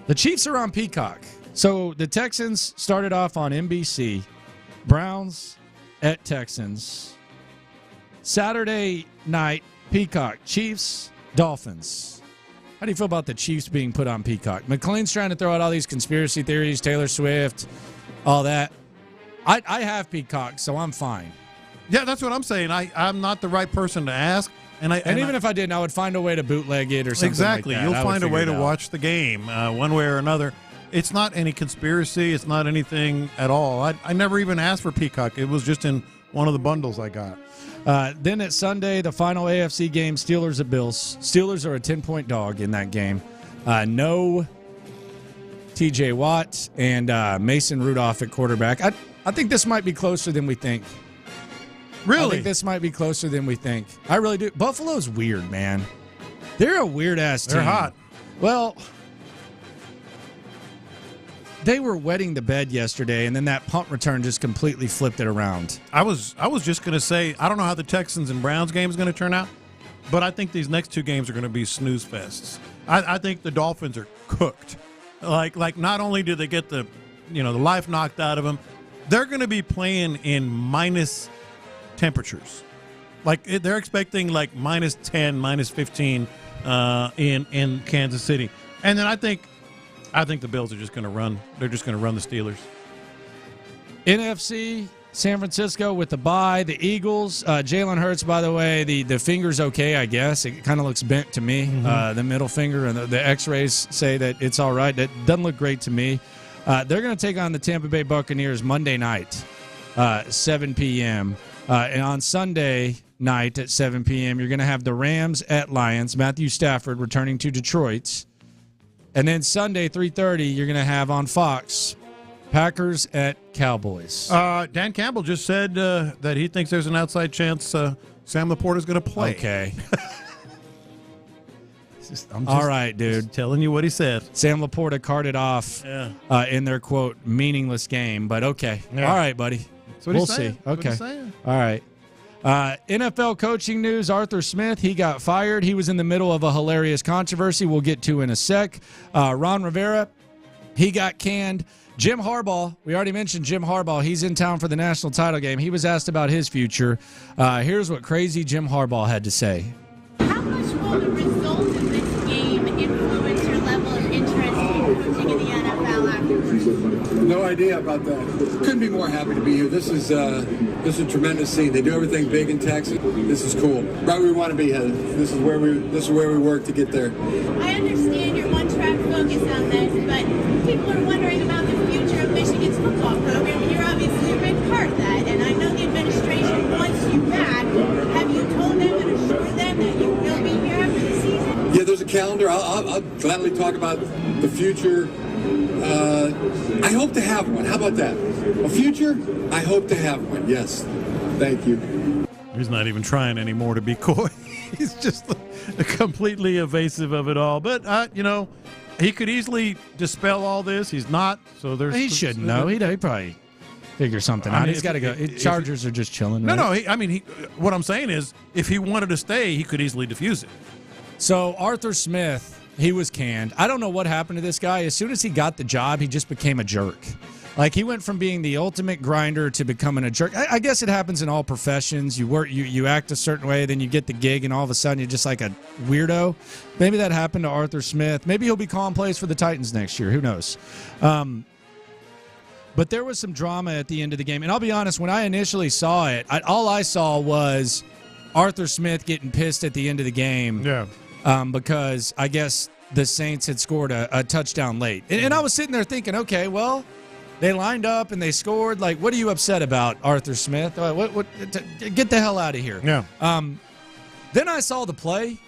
The Chiefs are on Peacock. So the Texans started off on NBC. Browns at Texans. Saturday night, Peacock. Chiefs, Dolphins. How do you feel about the Chiefs being put on Peacock? McLean's trying to throw out all these conspiracy theories, Taylor Swift, all that. I have Peacock, so I'm fine. Yeah, that's what I'm saying. I'm not the right person to ask. And even if I didn't, I would find a way to bootleg it or something exactly. like that. You'll find a way to watch the game one way or another. It's not any conspiracy. It's not anything at all. I never even asked for Peacock. It was just in one of the bundles I got. Then at Sunday, the final AFC game, Steelers at Bills. Steelers are a 10-point dog in that game. No T.J. Watt and Mason Rudolph at quarterback. I think this might be closer than we think. Really? I think this might be closer than we think. I really do. Buffalo's weird, man. They're a weird-ass team. They're hot. Well, They were wetting the bed yesterday, and then that punt return just completely flipped it around. I was just going to say, I don't know how the Texans and Browns game is going to turn out, but I think these next two games are going to be snooze fests. I think the Dolphins are cooked. Like not only do they get the life knocked out of them, they're going to be playing in minus temperatures. Like they're expecting like minus 10, minus 15 in Kansas City. And then I think the Bills are just going to run. They're just going to run the Steelers. NFC, San Francisco with the bye. The Eagles, Jalen Hurts, by the way, the finger's okay, I guess. It kind of looks bent to me, the middle finger, and the x-rays say that it's all right. That doesn't look great to me. They're going to take on the Tampa Bay Buccaneers Monday night, 7 p.m. And on Sunday night at 7 p.m., you're going to have the Rams at Lions, Matthew Stafford returning to Detroit. And then Sunday, 3:30, you're going to have on Fox, Packers at Cowboys. Dan Campbell just said that he thinks there's an outside chance Sam Laporta is going to play. Okay. I'm all right, dude. Just telling you what he said. Sam Laporta carted off in their, quote, meaningless game, but okay. Yeah. All right, buddy. That's what we'll he's saying. see. That's what Okay. he's saying. All right. NFL coaching news, Arthur Smith, he got fired. He was in the middle of a hilarious controversy we'll get to in a sec. Ron Rivera, he got canned. Jim Harbaugh, we already mentioned Jim Harbaugh. He's in town for the national title game. He was asked about his future. Here's what crazy Jim Harbaugh had to say. How much will the result of this game influence your level of interest in coaching in the NFL afterwards? No idea about that. Couldn't be more happy to be here. This is a tremendous scene. They do everything big in Texas. This is cool. Right where we want to be headed. This is where we work to get there. I understand your one-track focus on this, but people are wondering about the future of Michigan's football program, and you're obviously a big part of that. And I know the administration wants you back. Have you told them and assured them that you will be here after the season? Yeah, there's a calendar. I'll gladly talk about the future. I hope to have one. How about that? A future? I hope to have one. Yes. Thank you. He's not even trying anymore to be coy. He's just completely evasive of it all. But, he could easily dispel all this. He's not. So there's. He shouldn't know. He'd probably figure something out. He's got to go. Chargers are just chilling. Right? No. What I'm saying is, if he wanted to stay, he could easily diffuse it. So Arthur Smith, he was canned. I don't know what happened to this guy. As soon as he got the job, he just became a jerk. Like, he went from being the ultimate grinder to becoming a jerk. I guess it happens in all professions. You work, you act a certain way, then you get the gig, and all of a sudden you're just like a weirdo. Maybe that happened to Arthur Smith. Maybe he'll be calling plays for the Titans next year. Who knows? But there was some drama at the end of the game. And I'll be honest, when I initially saw it, all I saw was Arthur Smith getting pissed at the end of the game. Yeah. Because I guess the Saints had scored a touchdown late. And I was sitting there thinking, okay, well, they lined up and they scored. Like, what are you upset about, Arthur Smith? Get the hell out of here. Yeah. Then I saw the play.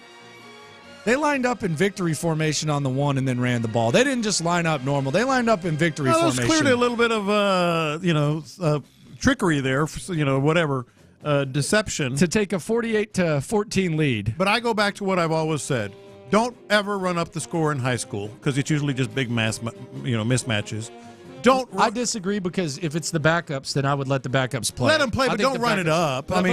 They lined up in victory formation on the one and then ran the ball. They didn't just line up normal. They lined up in victory formation. There's clearly a little bit of, trickery there, whatever. Deception. To take a 48-14 lead. But I go back to what I've always said. Don't ever run up the score in high school because it's usually just big mismatches. I disagree, because if it's the backups, then I would let the backups play. Let them play, but don't run it up. I'm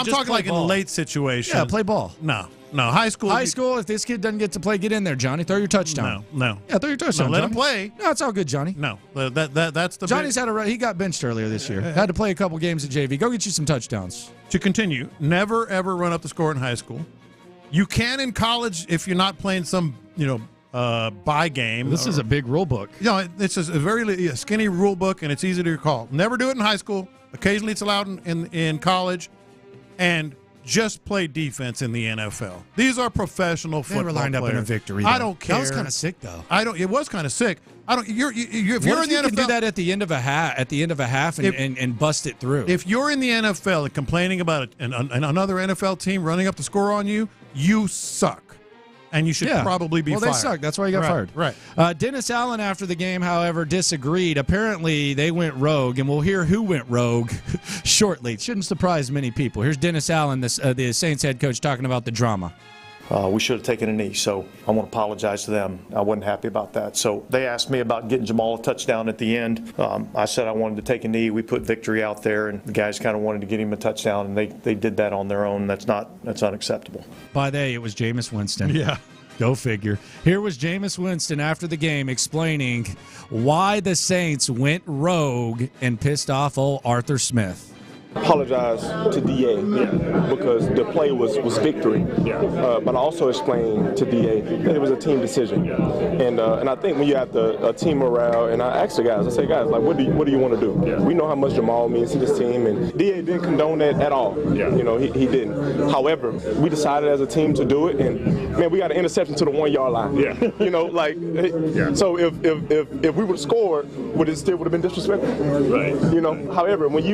talking like in late situations. Yeah, play ball. No. High school. If this kid doesn't get to play, get in there, Johnny. Throw your touchdown. No. Yeah, throw your touchdown. Let him play. No, it's all good, Johnny. No, that's the. Johnny's he got benched earlier this year. Had to play a couple games at JV. Go get you some touchdowns. To continue, never ever run up the score in high school. You can in college if you're not playing some bye game. This is a big rule book. It's just a very skinny rule book, and it's easy to recall. Never do it in high school. Occasionally it's allowed in college, and just play defense in the NFL. These are professional football players. They were lined up in a victory. I don't care. That was kind of sick, though. It was kind of sick. If you're in the NFL, can do that at the end of a half, and bust it through. If you're in the NFL and complaining about another NFL team running up the score on you, you suck. And you should probably be fired. Well, they suck. That's why you got fired. Right. Dennis Allen, after the game, however, disagreed. Apparently, they went rogue, and we'll hear who went rogue shortly. It shouldn't surprise many people. Here's Dennis Allen, the Saints head coach, talking about the drama. we should have taken a knee. So I want to apologize to them. I wasn't happy about that. So they asked me about getting Jamal a touchdown at the end. I said I wanted to take a knee. We put victory out there, and the guys kind of wanted to get him a touchdown, and they did that on their own. That's unacceptable. By they, it was Jameis Winston. Yeah. Go figure. Here was Jameis Winston after the game explaining why the Saints went rogue and pissed off old Arthur Smith. Apologize to DA because the play was victory, but I also explained to DA that it was a team decision, and I think when you have a team morale, and I asked the guys, I say, guys, like, what do you want to do? We know how much Jamal means to this team, and DA didn't condone that at all. You know, he didn't. However, we decided as a team to do it, and man, we got an interception to the 1 yard line. You know, like, so if we would have scored, would it still would have been disrespectful? Right. You know, however, when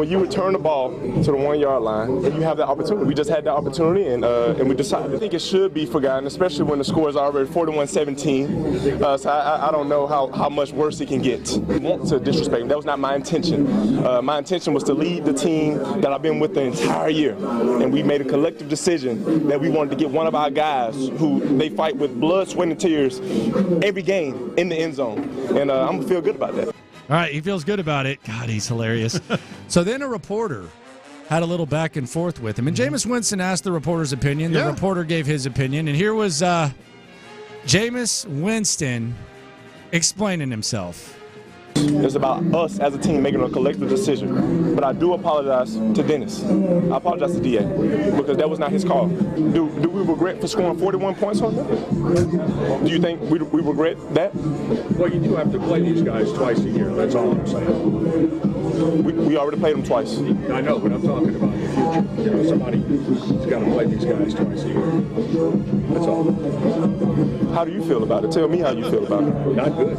you return the ball to the 1 yard line and you have that opportunity, we just had that opportunity, and we decided. I think it should be forgotten, especially when the score is already 41-17. So I don't know how much worse it can get. I want to disrespect him. That was not my intention. My intention was to lead the team that I've been with the entire year, and we made a collective decision that we wanted to get one of our guys who they fight with blood, sweat, and tears every game in the end zone, and I'm gonna feel good about that. All right, he feels good about it. God, he's hilarious. So then a reporter had a little back and forth with him, and Jameis Winston asked the reporter's opinion. The reporter gave his opinion, and here was Jameis Winston explaining himself. It's about us as a team making a collective decision. But I do apologize to Dennis. I apologize to DA because that was not his call. Do we regret for scoring 41 points on them? Do you think we regret that? Well, you do have to play these guys twice a year. That's all I'm saying. We already played them twice. I know, but I'm talking about the future. You know, somebody's got to play these guys twice a year. That's all. How do you feel about it? Tell me how you feel about it. Not good.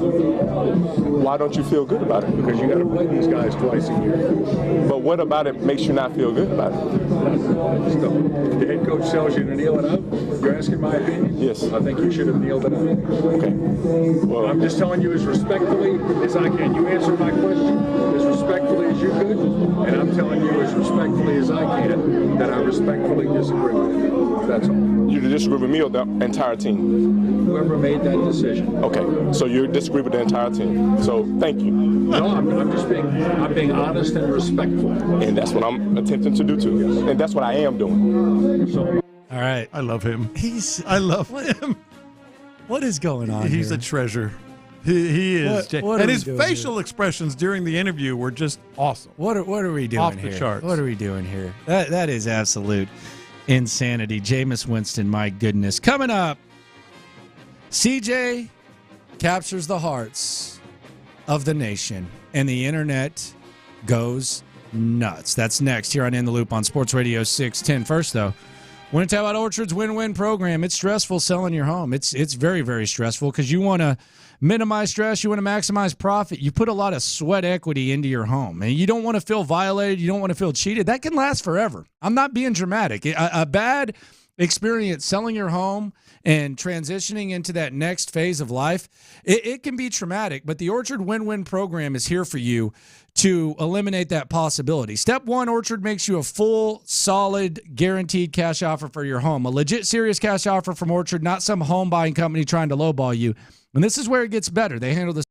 Why don't you feel good about it? Because you got to play these guys twice a year. But what about it makes you not feel good about it? If the head coach tells you to kneel it out, you're asking my opinion? Yes. I think you should have kneeled it out. Okay. Well, I'm just telling you as respectfully as I can. You answer my question as respectfully as you could, and I'm telling you as respectfully as I can that I respectfully disagree with you. That's all. You disagree with me or the entire team? Whoever made that decision. Okay, so you disagree with the entire team. So thank you. No, I'm just being honest and respectful. And that's what I'm attempting to do too. Yes. And that's what I am doing. So, all right. I love him. I love him. What is going on He's here? a treasure. He is. What and are his we doing facial expressions during the interview were just awesome. What are we doing Off here? the charts. What are we doing here? That is absolute insanity. Jameis Winston, my goodness. Coming up, CJ captures the hearts of the nation, and the internet goes nuts. That's next here on In the Loop on Sports Radio 610. First, though, want to talk about Orchard's win-win program. It's stressful selling your home. It's very, very stressful because you want to minimize stress. You want to maximize profit. You put a lot of sweat equity into your home, and you don't want to feel violated. You don't want to feel cheated. That can last forever. I'm not being dramatic. A bad experience selling your home and transitioning into that next phase of life, it can be traumatic, but the Orchard Win-Win program is here for you to eliminate that possibility. Step one, Orchard makes you a full, solid, guaranteed cash offer for your home. A legit, serious cash offer from Orchard, not some home buying company trying to lowball you. And this is where it gets better. They handle this.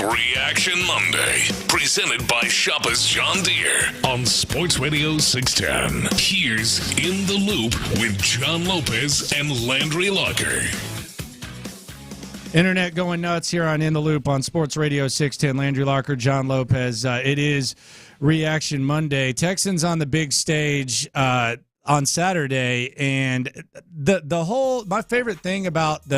Reaction Monday, presented by Shoppers John Deere on Sports Radio 610. Here's In the Loop with John Lopez and Landry Locker. Internet going nuts here on In the Loop on Sports Radio 610. Landry Locker, John Lopez. It is Reaction Monday. Texans on the big stage on Saturday, and the whole my favorite thing about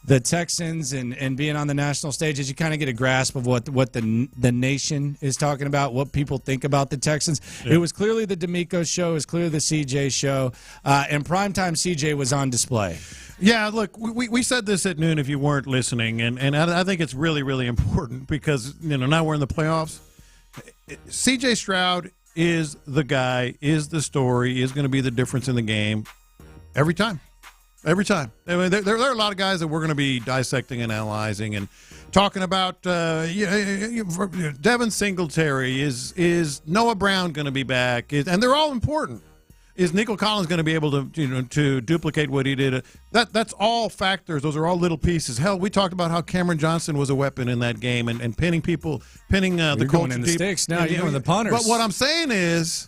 the Texans and being on the national stage is you kind of get a grasp of what the nation is talking about, what people think about the Texans. Yeah. It was clearly the DeMeco show. It was clearly the CJ show. And primetime CJ was on display. Yeah, look, we said this at noon if you weren't listening, and I think it's really, really important because, now we're in the playoffs. CJ Stroud is the guy, is the story, is going to be the difference in the game every time. Every time. I mean, there are a lot of guys that we're going to be dissecting and analyzing and talking about. Devin Singletary, is Noah Brown going to be back? And they're all important. Is Nico Collins going to be able to duplicate what he did? That's all factors. Those are all little pieces. Hell, we talked about how Cameron Johnson was a weapon in that game and pinning the Colts. Going in the sticks now. You're going the punters. But what I'm saying is,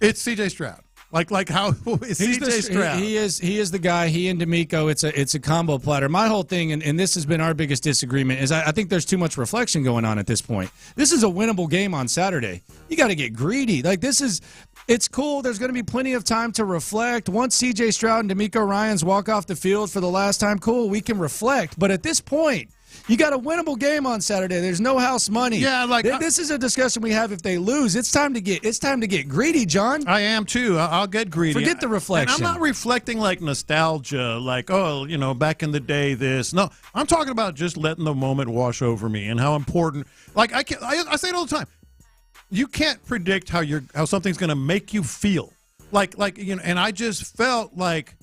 it's C.J. Stroud. Like how is CJ Stroud? He is the guy. He and DeMeco. It's a combo platter. My whole thing, and this has been our biggest disagreement, is I think there's too much reflection going on at this point. This is a winnable game on Saturday. You got to get greedy. It's cool. There's going to be plenty of time to reflect. Once CJ Stroud and DeMeco Ryans walk off the field for the last time, cool, we can reflect. But at this point, you got a winnable game on Saturday. There's no house money. Yeah, this is a discussion we have if they lose. It's time to get greedy, John. I am too. I'll get greedy. Forget the reflection. And I'm not reflecting like nostalgia, back in the day. This no, I'm talking about just letting the moment wash over me and how important. I say it all the time. You can't predict how something's going to make you feel. And I just felt like,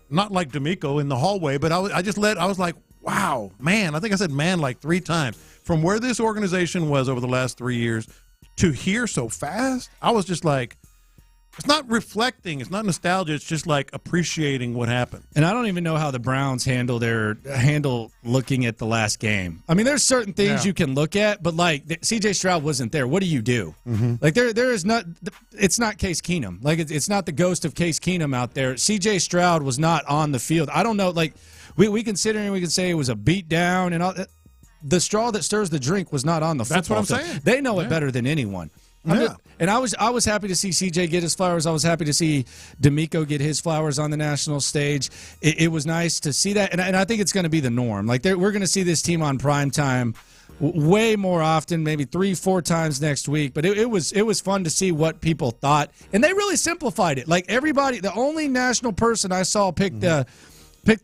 not like DeMeco in the hallway, but I was like, wow, man, I think I said man like 3 times. From where this organization was over the last 3 years to here so fast, I was just like, it's not reflecting, it's not nostalgia, it's just like appreciating what happened. And I don't even know how the Browns handle looking at the last game. I mean, there's certain things you can look at, but CJ Stroud wasn't there. What do you do? Mm-hmm. There is not. It's not Case Keenum. It's not the ghost of Case Keenum out there. CJ Stroud was not on the field. I don't know. We can sit here and we can say it was a beat down and all. The straw that stirs the drink was not on the football. That's what I'm field. saying. They know it better than anyone. And I was happy to see CJ get his flowers. I was happy to see DeMeco get his flowers on the national stage. It was nice to see that, and I think it's going to be the norm. We're going to see this team on prime time way more often, maybe 3-4 times next week. But it was fun to see what people thought, and they really simplified it. Everybody, the only national person I saw pick the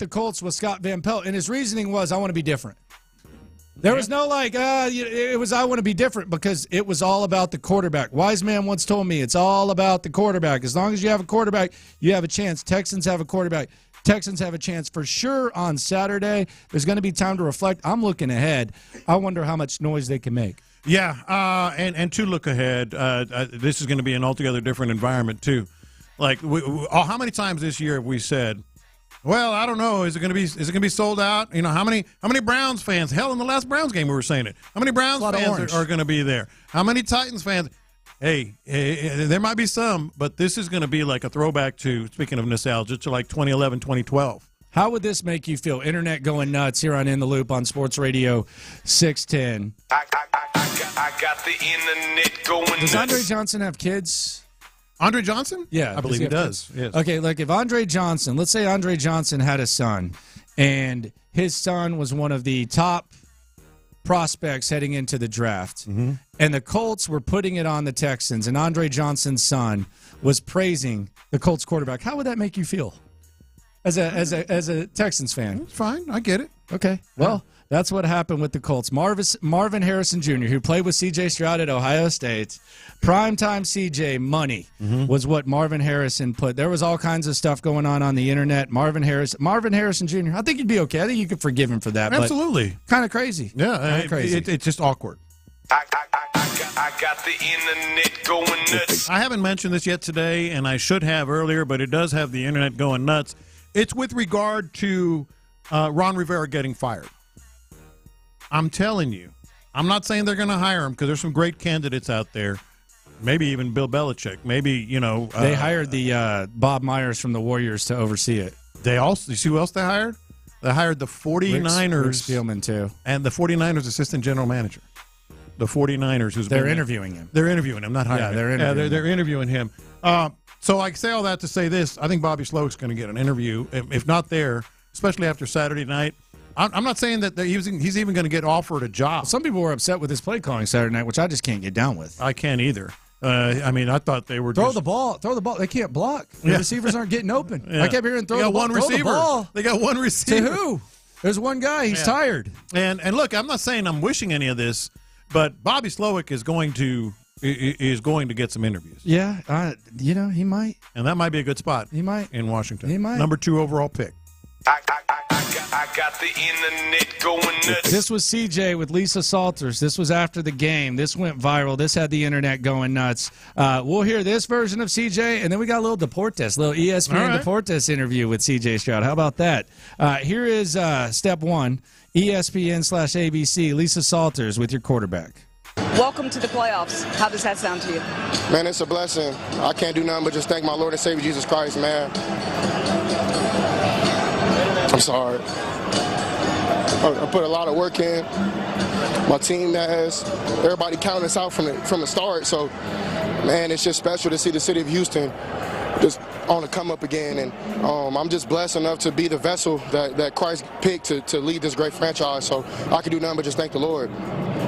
Colts was Scott Van Pelt, and his reasoning was, I want to be different. There was no it was I want to be different because it was all about the quarterback. Wise man once told me it's all about the quarterback. As long as you have a quarterback, you have a chance. Texans have a quarterback. Texans have a chance for sure on Saturday. There's going to be time to reflect. I'm looking ahead. I wonder how much noise they can make. Yeah, and to look ahead, this is going to be an altogether different environment too. How many times this year have we said, well, I don't know. Is it going to be sold out? How many Browns fans? Hell, in the last Browns game we were saying it. How many Browns fans are going to be there? How many Titans fans? Hey, there might be some, but this is going to be like a throwback to, speaking of nostalgia, to 2011, 2012. How would this make you feel? Internet going nuts here on In the Loop on Sports Radio 610. I got the internet going Does nuts. Andre Johnson have kids? Andre Johnson? Yeah. I believe he does. Yes. Okay, like if Andre Johnson, let's say Andre Johnson had a son, and his son was one of the top prospects heading into the draft, and the Colts were putting it on the Texans, and Andre Johnson's son was praising the Colts quarterback, how would that make you feel as a Texans fan? It's fine. I get it. Okay. Well, that's what happened with the Colts. Marvin Harrison Jr., who played with C.J. Stroud at Ohio State, primetime C.J. money was what Marvin Harrison put. There was all kinds of stuff going on the internet. Marvin Harrison Jr., I think he'd be okay. I think you could forgive him for that. Absolutely. Kind of crazy. Yeah, crazy. It's just awkward. I got the internet going nuts. I haven't mentioned this yet today, and I should have earlier, but it does have the internet going nuts. It's with regard to Ron Rivera getting fired. I'm telling you, I'm not saying they're going to hire him because there's some great candidates out there. Maybe even Bill Belichick. Maybe, they hired the Bob Myers from the Warriors to oversee it. They also, you see who else they hired? They hired the 49ers. Rick Spielman, too. And the 49ers assistant general manager. The 49ers. They're interviewing him. They're interviewing him, not hiring him. They're interviewing him. So I say all that to say this. I think Bobby Slowick's going to get an interview, if not there, especially after Saturday night. I'm not saying that he's even going to get offered a job. Some people were upset with his play calling Saturday night, which I just can't get down with. I can't either. I thought they were throw the ball. They can't block. The receivers aren't getting open. I kept hearing throw the ball. They got one receiver. To who? There's one guy. He's tired. And look, I'm not saying I'm wishing any of this, but Bobby Slowick is going to get some interviews. Yeah, he might. And that might be a good spot. He might. In Washington. He might. Number 2 overall pick. I got the internet going nuts. This was CJ with Lisa Salters. This was after the game. This went viral. This had the internet going nuts. We'll hear this version of CJ, and then we got a little Deportes, little ESPN Deportes interview with CJ Stroud. How about that? Here is step 1, ESPN/ABC, Lisa Salters with your quarterback. Welcome to the playoffs. How does that sound to you? Man, it's a blessing. I can't do nothing but just thank my Lord and Savior Jesus Christ, man. I'm sorry. I put a lot of work in. My team has. Everybody counting us out from the start. So, man, it's just special to see the city of Houston just on the come up again. And I'm just blessed enough to be the vessel that Christ picked to lead this great franchise. So I can do nothing but just thank the Lord.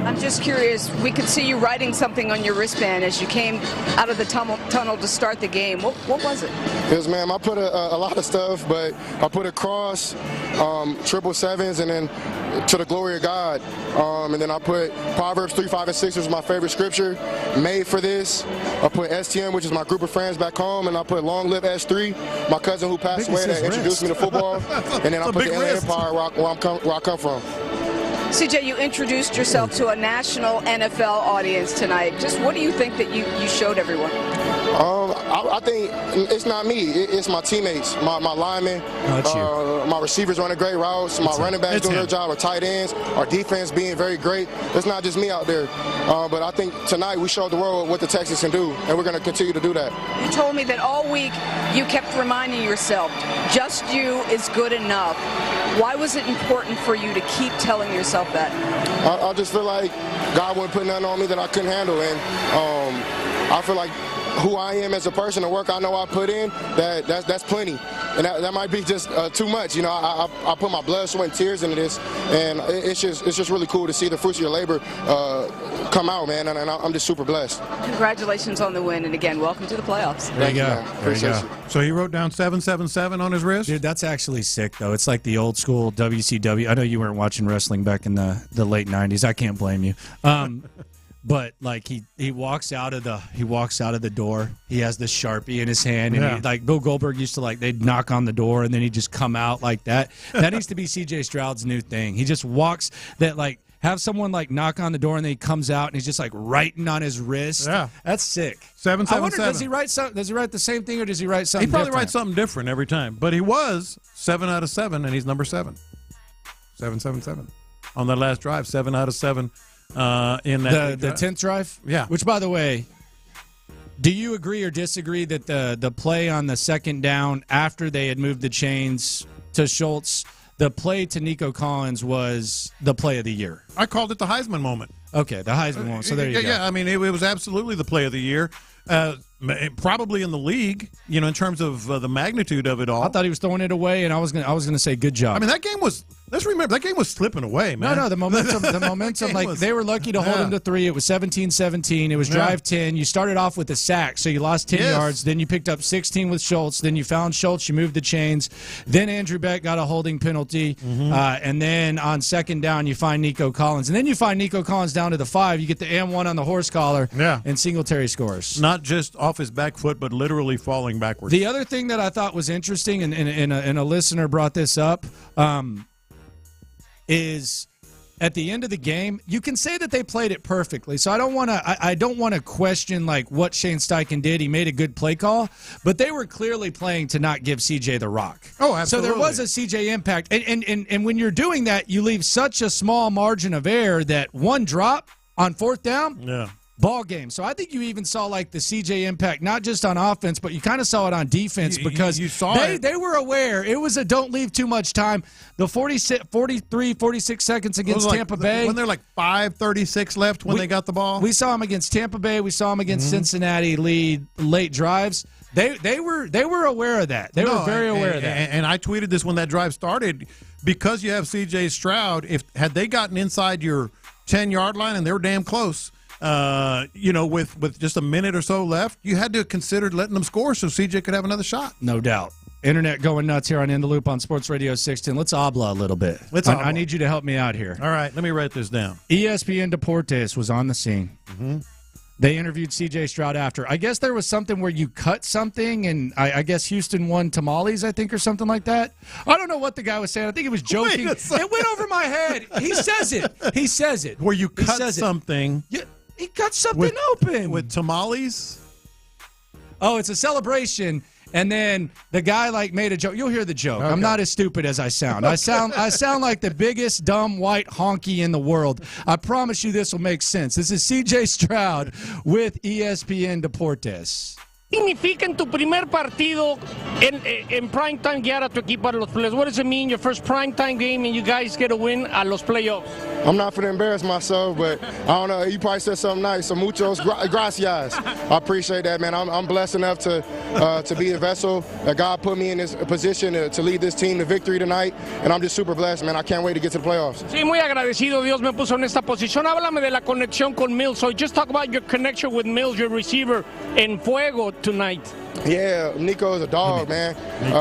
I'm just curious, we could see you writing something on your wristband as you came out of the tunnel to start the game. What was it? Yes, ma'am, I put a lot of stuff, but I put a cross, 777s, and then to the glory of God. And then I put Proverbs 3, 5, and 6, which is my favorite scripture, made for this. I put STM, which is my group of friends back home, and I put Long Live S3, my cousin who passed away that introduced me to football. And then I put the LA Empire where I come from. CJ, you introduced yourself to a national NFL audience tonight. Just what do you think that you showed everyone? I think it's not me. It's my teammates, my linemen, my receivers running great routes, my running backs doing their job, our tight ends, our defense being very great. It's not just me out there. But I think tonight we showed the world what the Texans can do, and we're going to continue to do that. You told me that all week you kept reminding yourself, just you is good enough. Why was it important for you to keep telling yourself that? I just feel like God wouldn't put nothing on me that I couldn't handle, and I feel like who I am as a person, the work I know I put in, that's plenty. And that might be just too much. I put my blood, sweat, and tears into this, and it's just really cool to see the fruits of your labor come out, man, and I'm just super blessed. Congratulations on the win, and again, welcome to the playoffs. There you go. Appreciate you. So he wrote down 777 on his wrist? Dude, that's actually sick, though. It's like the old school WCW. I know you weren't watching wrestling back in the late 90s. I can't blame you. But like he walks out of the door. He has the Sharpie in his hand, and like Bill Goldberg used to they'd knock on the door and then he'd just come out like that. That needs to be CJ Stroud's new thing. He just walks have someone knock on the door and then he comes out and he's just writing on his wrist. Yeah, that's sick. 777. I wonder, does he write the same thing or does he write something? He probably writes something different every time. But he was 7 out of 7, and he's number 7. 777 on that last drive. 7 out of 7. In that the 10th drive? Yeah. Which, by the way, do you agree or disagree that the play on the second down after they had moved the chains to Schultz, the play to Nico Collins was the play of the year. I called it the Heisman moment. Okay, the Heisman moment. So there you go. Yeah, I mean, it was absolutely the play of the year. Probably in the league, in terms of the magnitude of it all. I thought he was throwing it away, and I was gonna say good job. I mean, that game was. Let's remember that game was slipping away, man. No, the momentum. Like they were lucky to hold him to 3. It was 17-17. It was drive 10. You started off with a sack, so you lost 10 yards. Then you picked up 16 with Schultz. Then you found Schultz. You moved the chains. Then Andrew Beck got a holding penalty, and then on second down you find Nico Collins, and then you find Nico Collins down to the 5. You get the M1 on the horse collar, and Singletary scores. Not just off his back foot, but literally falling backwards. The other thing that I thought was interesting, and a listener brought this up, is at the end of the game, you can say that they played it perfectly. So I don't want to question like what Shane Steichen did. He made a good play call, but they were clearly playing to not give CJ the rock. Oh, absolutely. So there was a CJ impact, and when you're doing that, you leave such a small margin of error that one drop on fourth down. Ball game. So I think you even saw like the CJ impact, not just on offense, but you kind of saw it on defense because you saw they were aware. It was a don't leave too much time. The 46 seconds against Tampa Bay. When they're like 5:36 left when they got the ball. We saw them against Tampa Bay. We saw them against Cincinnati lead late drives. They were aware of that. They were very aware of that. And I tweeted this when that drive started because you have CJ Stroud. Had they gotten inside your 10-yard line, and they were damn close, with just a minute or so left, you had to consider letting them score so CJ could have another shot. No doubt. Internet going nuts here on In the Loop on Sports Radio 610. Let's obla a little bit. I need you to help me out here. All right, let me write this down. ESPN Deportes was on the scene. They interviewed CJ Stroud after. I guess there was something where you cut something, and I guess Houston won tamales, I think, or something like that. I don't know what the guy was saying. I think he was joking. It went over my head. He says it. Where you cut something. He cut something open. With tamales? Oh, it's a celebration. And then the guy made a joke. You'll hear the joke. Okay. I'm not as stupid as I sound. I sound like the biggest dumb white honky in the world. I promise you this will make sense. This is CJ Stroud with ESPN Deportes. significa en tu primer partido en primetime guiar a tu equipo a los playoffs? What does it mean, your first primetime game and you guys get a win a los playoffs? I'm not for to embarrass myself, but I don't know. You probably said something nice. So muchos gracias. I appreciate that, man. I'm blessed enough to be a vessel that God put me in this position to lead this team to victory tonight, and I'm just super blessed, man. I can't wait to get to the playoffs. Sí, muy agradecido. Dios me puso en esta posición. Háblame de la conexión con Mills. So just talk about your connection with Mills, your receiver, en fuego tonight. Yeah, Nico is a dog, man.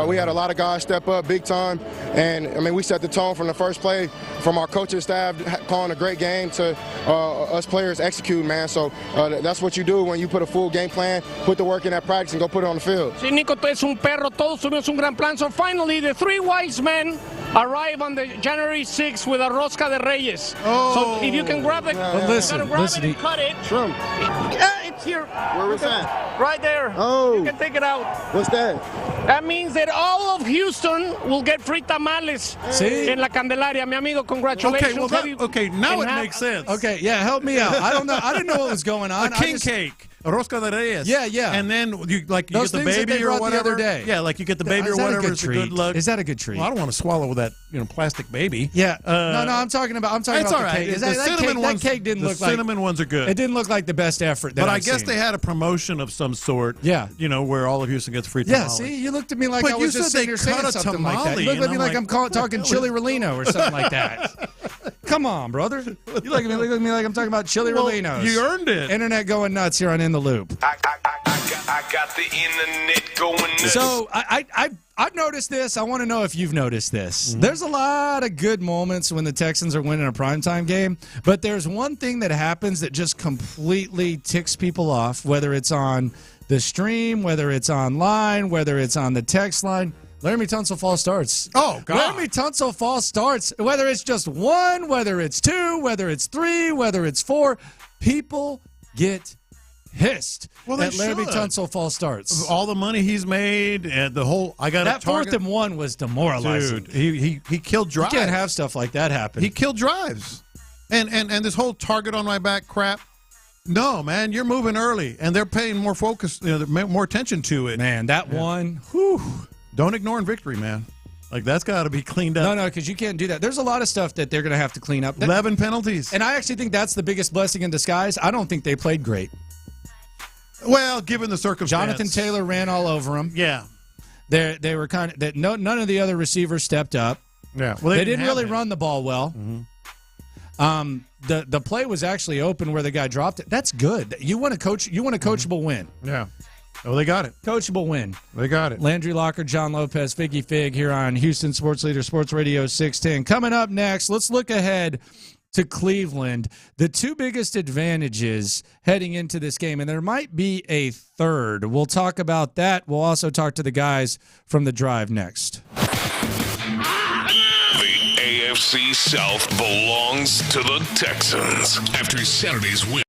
We had a lot of guys step up big time, and I mean we set the tone from the first play, from our coaching staff calling a great game to us players executing, man. So that's what you do when you put a full game plan, put the work in at practice, and go put it on the field. Sí, Nico, tú eres un perro. Todos tuvimos un gran plan. So finally, the three wise men arrive on the January 6th with a rosca de Reyes. Oh. So if you can grab it, listen, and cut it. Shrimp. Yeah, it's here. Where was that? Right there. Oh. You can take it out. What's that? That means that all of Houston will get free tamales en la Candelaria. Mi amigo, congratulations. Now it makes sense. Okay, yeah, help me out. I don't know. I didn't know what was going on. A king cake. Rosca de Reyes. Yeah. And then you get Those the things that baby they or brought whatever. the other day. Yeah, like you get the baby or whatever. It's a good luck. Is that a good treat? Well, I don't want to swallow that plastic baby. Yeah. No, I'm talking about it's all the right. cake. That cake didn't look like. The cinnamon ones are good. It didn't look like the best effort. But I guess they had a promotion of some sort. Yeah. Where all of Houston gets free tamales. Yeah. See, you looked at me like But I you was just said sitting they here saying cut a something like that. tamale, You looked at me and like I'm I'm talking Chili Relleno or something like that. Come on, brother. You look at me like I'm talking about Chili Rellenos. You earned it. Internet going nuts here on In the Loop. I got the internet going nuts. So I've noticed this. I want to know if you've noticed this. Mm-hmm. There's a lot of good moments when the Texans are winning a primetime game, but there's one thing that happens that just completely ticks people off, whether it's on the stream, whether it's online, whether it's on the text line. Laramie Tunsil false starts. Oh, God. Laramie Tunsil false starts, whether it's just one, whether it's two, whether it's three, whether it's four, people get pissed at Laramie Tunsil false starts. All the money he's made and the whole that 4th and 1 was demoralizing. Dude, he killed drives. You can't have stuff like that happen. He killed drives. And this whole target on my back crap. No, man, you're moving early and they're paying more focus, more attention to it. Man, that one, whew. Don't ignore victory, man. Like, that's got to be cleaned up. No, because you can't do that. There's a lot of stuff that they're going to have to clean up. 11 penalties. And I actually think that's the biggest blessing in disguise. I don't think they played great. Well, given the circumstance. Jonathan Taylor ran all over them. Yeah. They were kind of none of the other receivers stepped up. Yeah. Well, they didn't really run the ball well. Mm-hmm. The play was actually open where the guy dropped it. That's good. You want a coachable win. Yeah. Oh, they got it. Coachable win. They got it. Landry Locker, John Lopez, Figgy Fig here on Houston Sports Leader, Sports Radio 610. Coming up next, let's look ahead to Cleveland. The two biggest advantages heading into this game, and there might be a third. We'll talk about that. We'll also talk to the guys from the drive next. The AFC South belongs to the Texans after Saturday's win.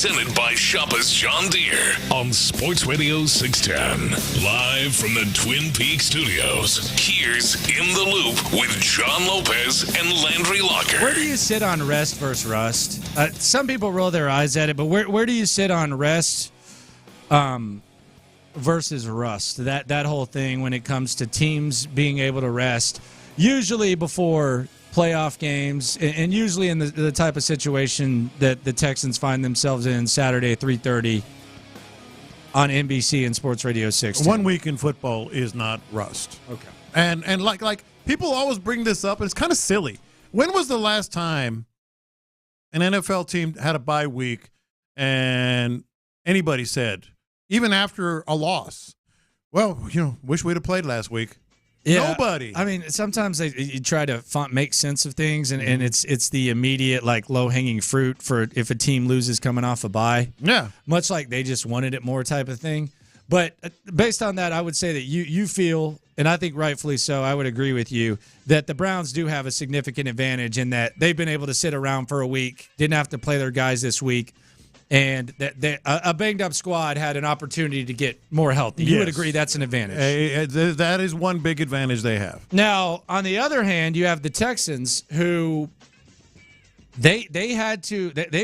presented by Shoppa's John Deere on Sports Radio 610. Live from the Twin Peaks studios, here's In the Loop with John Lopez and Landry Locker. Where do you sit on rest versus rust? Some people roll their eyes at it, but where do you sit on rest versus rust? That whole thing when it comes to teams being able to rest, usually before playoff games, and usually in the type of situation that the Texans find themselves in Saturday at 3:30 on NBC and Sports Radio 610. 1 week in football is not rust. Okay. And like people always bring this up, and it's kind of silly. When was the last time an NFL team had a bye week and anybody said, even after a loss, well, wish we'd have played last week? Yeah, nobody. I mean, sometimes you try to make sense of things, and it's the immediate, like, low-hanging fruit for if a team loses coming off a bye. Yeah. Much like they just wanted it more type of thing. But based on that, I would say that you feel, and I think rightfully so, I would agree with you, that the Browns do have a significant advantage in that they've been able to sit around for a week, didn't have to play their guys this week, and that a banged-up squad had an opportunity to get more healthy. You would agree that's an advantage. That is one big advantage they have. Now, on the other hand, you have the Texans who they've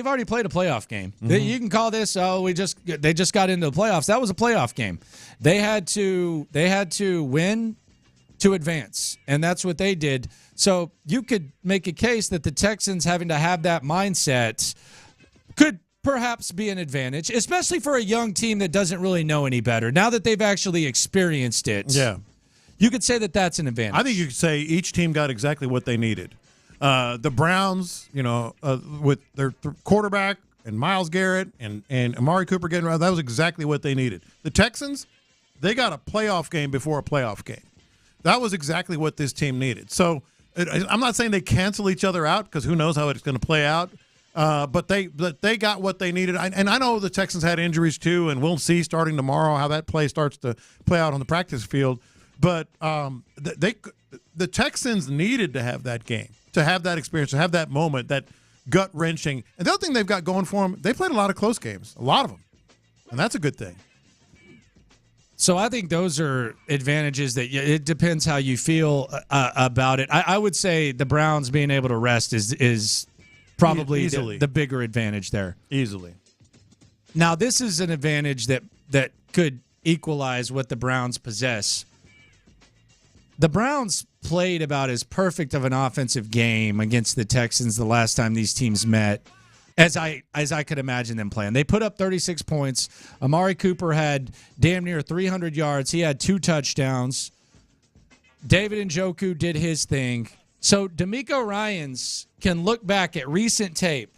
already played a playoff game. Mm-hmm. You can call this, they just got into the playoffs. That was a playoff game. They had to win to advance, and that's what they did. So you could make a case that the Texans having to have that mindset could perhaps be an advantage, especially for a young team that doesn't really know any better. Now that they've actually experienced it, you could say that that's an advantage. I think you could say each team got exactly what they needed. The Browns, with their quarterback and Myles Garrett and Amari Cooper getting around, that was exactly what they needed. The Texans, they got a playoff game before a playoff game. That was exactly what this team needed. So I'm not saying they cancel each other out because who knows how it's going to play out. But they got what they needed. And I know the Texans had injuries too, and we'll see starting tomorrow how that play starts to play out on the practice field. But the Texans needed to have that game, to have that experience, to have that moment, that gut-wrenching. And the other thing they've got going for them, they played a lot of close games, a lot of them. And that's a good thing. So I think those are advantages that it depends how you feel about it. I would say the Browns being able to rest is probably the bigger advantage there. Easily. Now, this is an advantage that could equalize what the Browns possess. The Browns played about as perfect of an offensive game against the Texans the last time these teams met as I could imagine them playing. They put up 36 points. Amari Cooper had damn near 300 yards. He had 2 touchdowns. David Njoku did his thing. So DeMeco Ryans can look back at recent tape,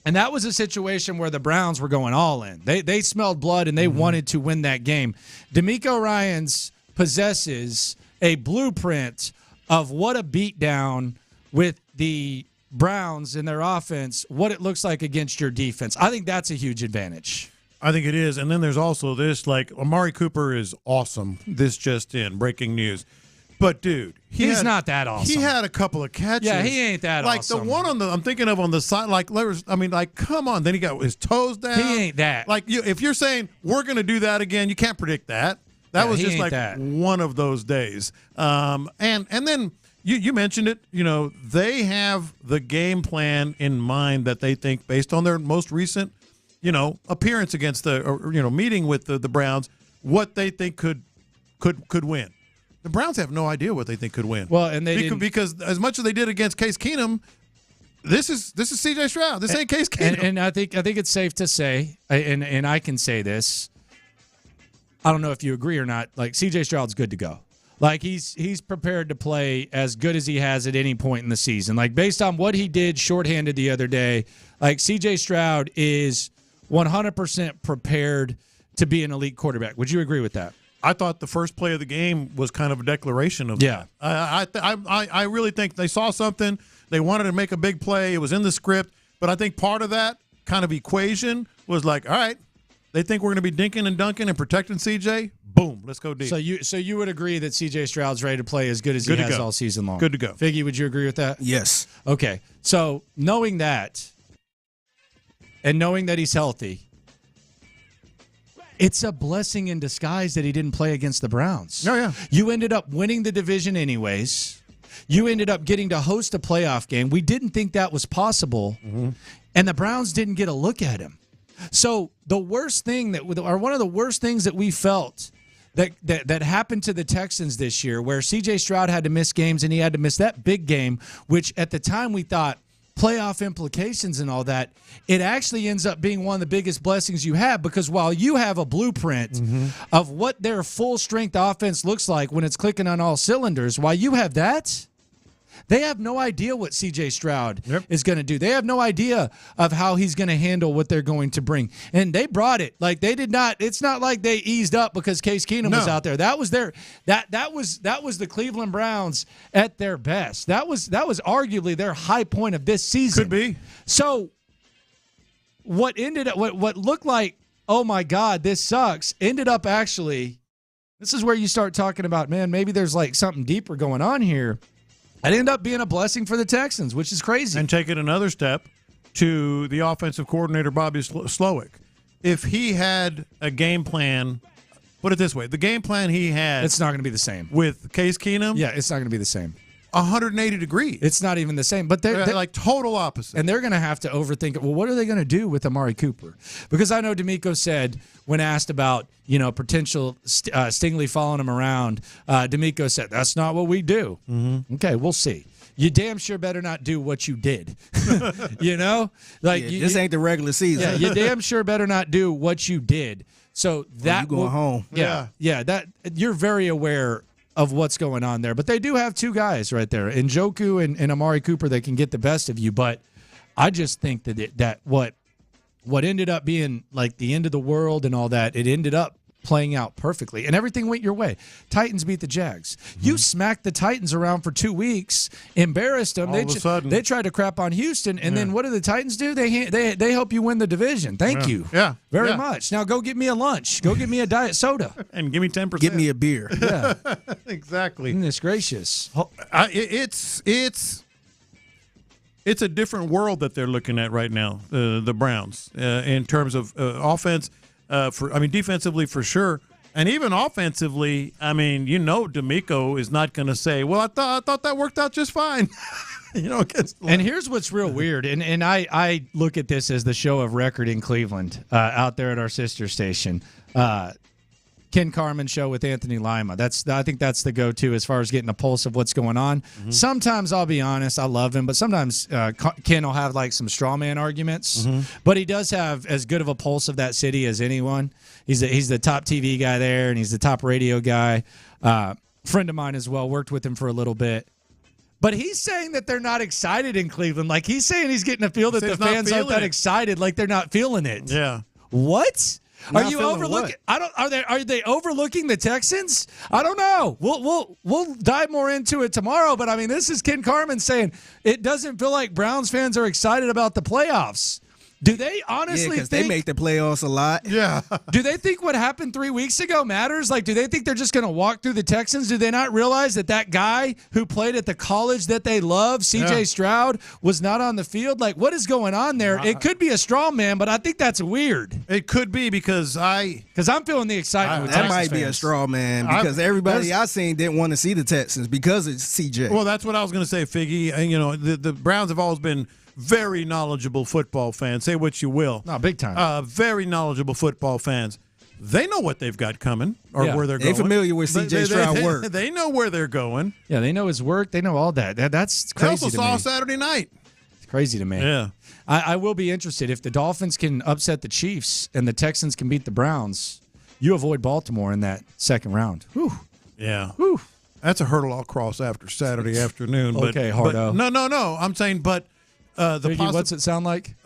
and that was a situation where the Browns were going all in. They smelled blood, and they wanted to win that game. DeMeco Ryans possesses a blueprint of what a beatdown with the Browns in their offense, what it looks like against your defense. I think that's a huge advantage. I think it is. And then there's also this, like, Amari Cooper is awesome. This just in, breaking news. But, dude, he's not that awesome. He had a couple of catches. Yeah, he ain't that awesome. Like the one I'm thinking of on the side, come on. Then he got his toes down. He ain't that. Like, if you're saying we're going to do that again, you can't predict that. That was just like one of those days. And then you mentioned it. They have the game plan in mind that they think, based on their most recent, appearance against meeting with the Browns, what they think could win. The Browns have no idea what they think could win. Well, and they because as much as they did against Case Keenum, this is C.J. Stroud. This ain't Case Keenum. And I think it's safe to say, and I can say this. I don't know if you agree or not. Like, C.J. Stroud's good to go. Like, he's prepared to play as good as he has at any point in the season. Like, based on what he did shorthanded the other day, like, C.J. Stroud is 100% prepared to be an elite quarterback. Would you agree with that? I thought the first play of the game was kind of a declaration of that. I really think they saw something. They wanted to make a big play. It was in the script. But I think part of that kind of equation was like, all right, they think we're going to be dinking and dunking and protecting CJ. Boom, let's go deep. So you would agree that C.J. Stroud's ready to play as good as he has all season long? Good to go. Figgy, would you agree with that? Yes. Okay. So knowing that, and knowing that he's healthy, it's a blessing in disguise that he didn't play against the Browns. Oh, yeah. You ended up winning the division anyways. You ended up getting to host a playoff game. We didn't think that was possible, and the Browns didn't get a look at him. So the worst thing or one of the worst things that we felt that happened to the Texans this year, where C.J. Stroud had to miss games, and he had to miss that big game, which at the time we thought playoff implications and all that, it actually ends up being one of the biggest blessings you have, because while you have a blueprint of what their full-strength offense looks like when it's clicking on all cylinders, while you have that, they have no idea what C.J. Stroud is going to do. They have no idea of how he's going to handle what they're going to bring. And they brought it. Like, they did not – it's not like they eased up because Case Keenum was out there. That was their – that was the Cleveland Browns at their best. That was arguably their high point of this season. Could be. So what ended up – what looked like, oh, my God, this sucks, ended up actually – this is where you start talking about, man, maybe there's like something deeper going on here. It ended up being a blessing for the Texans, which is crazy. And take it another step to the offensive coordinator, Bobby Slowick. If he had a game plan, put it this way, the game plan he had. It's not going to be the same. With Case Keenum? Yeah, it's not going to be the same. 180 degrees. It's not even the same. But they're like total opposite. And they're going to have to overthink it. Well, what are they going to do with Amari Cooper? Because I know DeMeco said, when asked about, potential Stingley following him around, DeMeco said, that's not what we do. Okay, we'll see. You damn sure better not do what you did. This ain't the regular season. Yeah, you damn sure better not do what you did. So that you going home. Yeah, that you're very aware of what's going on there. But they do have two guys right there, Njoku and Amari Cooper, that can get the best of you. But I just think that what ended up being like the end of the world and all that, it ended up playing out perfectly, and everything went your way. Titans beat the Jags. You smacked the Titans around for 2 weeks, embarrassed them. All of a sudden, they tried to crap on Houston, and then what do the Titans do? They help you win the division. Thank you. Yeah. Very much. Now go get me a lunch. Go get me a diet soda. And give me 10%. Get me a beer. Yeah. Exactly. Goodness gracious. It's a different world that they're looking at right now, the Browns, in terms of offense. Defensively for sure, and even offensively. DeMeco is not going to say, "Well, I thought that worked out just fine." And here's what's real weird, and I look at this as the show of record in Cleveland, out there at our sister station. Ken Carman show with Anthony Lima. I think that's the go-to as far as getting a pulse of what's going on. Sometimes, I'll be honest, I love him, but sometimes Ken will have like some straw man arguments. But he does have as good of a pulse of that city as anyone. He's the top TV guy there, and he's the top radio guy. Friend of mine as well, worked with him for a little bit. But he's saying that they're not excited in Cleveland. Like, he's saying he's getting a feel that the fans aren't that excited, like they're not feeling it. Yeah. What? Not are you feeling overlooking? what? Are they overlooking the Texans? I don't know. We'll dive more into it tomorrow. But this is Ken Carman saying it doesn't feel like Browns fans are excited about the playoffs. Do they honestly think they make the playoffs a lot? Yeah. Do they think what happened 3 weeks ago matters? Like, do they think they're just going to walk through the Texans? Do they not realize that guy who played at the college that they love, C.J. Stroud, was not on the field? Like, what is going on there? It could be a straw man, but I think that's weird. It could be because I'm feeling the excitement with that Texans might be fans. a straw man because everybody I seen didn't want to see the Texans because it's C.J. Well, that's what I was going to say, Figgy. The Browns have always been very knowledgeable football fans. Say what you will. No, big time. Very knowledgeable football fans. They know what they've got coming or where they're going. They're familiar with C.J. Stroud work. They know where they're going. Yeah, they know his work. They know all that. That's crazy. They also saw Saturday night. It's crazy to me. Yeah. I will be interested. If the Dolphins can upset the Chiefs and the Texans can beat the Browns, you avoid Baltimore in that second round. Whew. Yeah. Whew. That's a hurdle I'll cross after Saturday afternoon. Okay, Hardo. No. I'm saying, but what's it sound like?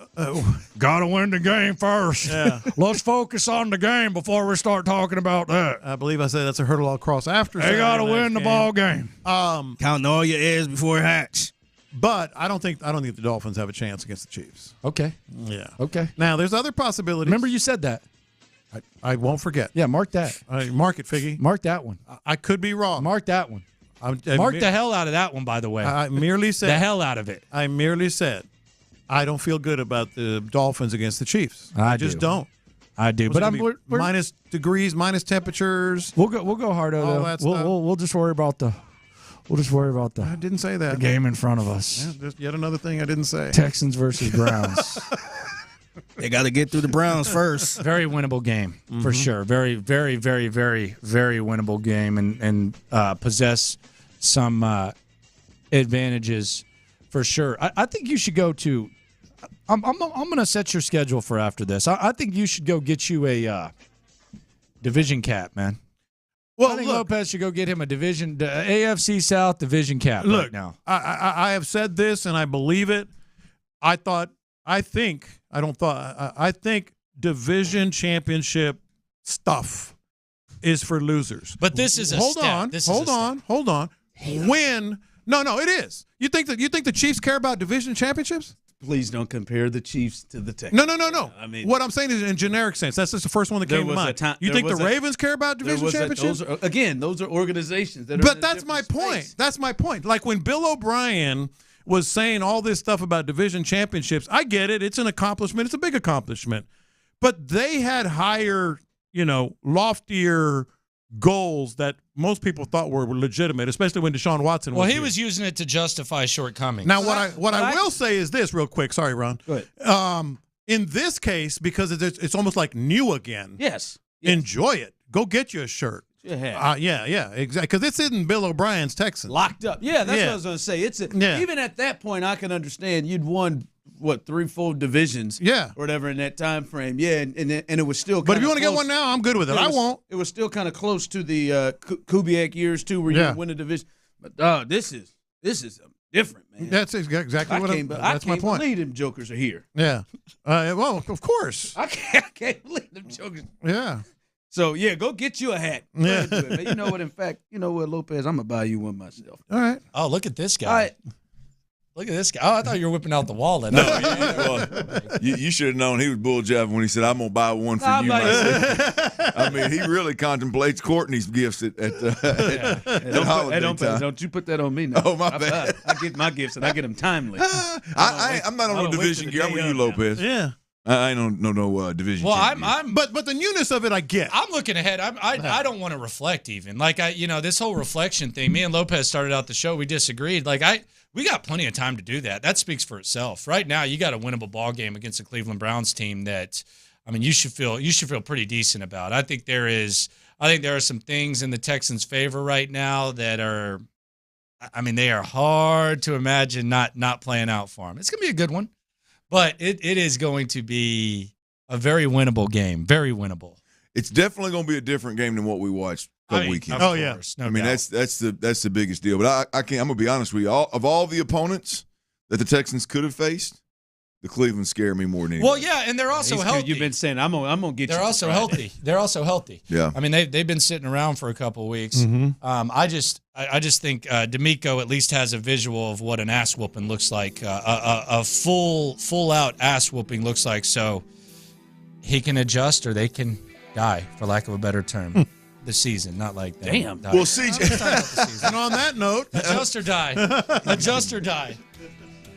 Gotta win the game first. Yeah. Let's focus on the game before we start talking about that. I believe I said that's a hurdle I'll cross after. They gotta win the ball game. Counting all your eggs before it hatch. But I don't think the Dolphins have a chance against the Chiefs. Okay. Yeah. Okay. Now there's other possibilities. Remember you said that. I won't forget. Yeah, mark that. Mark it, Figgy. Mark that one. I could be wrong. Mark that one. Mark the hell out of that one, by the way. I merely said the hell out of it. I merely said I don't feel good about the Dolphins against the Chiefs. I just don't. I do, but we're minus degrees, minus temperatures. We'll go harder all though. That stuff. We'll just worry about the. We'll just worry about the. I didn't say that. The game in front of us. Yeah, just yet another thing I didn't say. Texans versus Browns. They got to get through the Browns first. Very winnable game for sure. Very, very, very, very, very winnable game, and possess some advantages for sure. I think you should go to. I'm going to set your schedule for after this. I think you should go get you a division cap, man. Well, I think Lopez should go get him a division, the AFC South division cap right now. I have said this and I believe it. I think division championship stuff is for losers. But this is a hold step. on. Win. No, it is. You think the Chiefs care about division championships? Please don't compare the Chiefs to the Texans. No. I mean, what I'm saying is in generic sense. That's just the first one that came to mind. You think the Ravens care about division championships? Those are organizations that are. But that's my point. That's my point. Like when Bill O'Brien was saying all this stuff about division championships, I get it. It's an accomplishment. It's a big accomplishment. But they had higher, loftier goals that most people thought were legitimate, especially when Deshaun Watson was he was using it to justify shortcomings. Now, what I will say is this real quick. Sorry, Ron. Go ahead. In this case, because it's almost like new again. Yes. Enjoy it. Go get you a shirt. Yeah, exactly. Because it's in Bill O'Brien's Texans. Locked up. Yeah, that's what I was going to say. Even at that point, I can understand you'd won 3 full divisions, or whatever in that time frame. Yeah, and it was still. But if you want to get one now, I'm good with it. I won't. It was still kind of close to the Kubiak years too, where you win a division. But this is different, man. That's exactly that's my point. I can't believe them jokers are here. Yeah. Well, of course. I can't believe them jokers. Yeah. So go get you a hat. Yeah. Man. You know what? In fact, Lopez, I'm gonna buy you one myself. All right. Oh, look at this guy. Look at this guy. Oh, I thought you were whipping out the wallet. You should have known he was bull jabbing when he said, "I'm gonna buy one for you myself." I mean, he really contemplates Courtney's gifts at holiday time. Don't you put that on me now. Oh, my bad. I get my gifts and I get them timely. I'm not on no division gear. I'm with you, Lopez. Yeah. I don't know no division. Well, I'm but the newness of it, I get. I'm looking ahead. I don't want to reflect even. Like this whole reflection thing. Me and Lopez started out the show. We disagreed. We got plenty of time to do that. That speaks for itself. Right now, you got a winnable ball game against the Cleveland Browns team that, you should feel pretty decent about. I think there are some things in the Texans' favor right now that are, they are hard to imagine not playing out for them. It's gonna be a good one, but it is going to be a very winnable game. Very winnable. It's definitely going to be a different game than what we watched the weekend. Oh yeah, no doubt. that's the biggest deal. But I can't. I'm gonna be honest with you. Of all the opponents that the Texans could have faced, the Cleveland scare me more than anything. Well, yeah, and they're also healthy. You've been saying I'm gonna get. They're also healthy. They're also healthy. Yeah. They've been sitting around for a couple of weeks. Mm-hmm. I just think DeMeco at least has a visual of what an ass whooping looks like. A full out ass whooping looks like. So he can adjust, or they can die, for lack of a better term. The season, not like that. Damn. Well, CJ. And on that note, adjust or die. Adjust or die.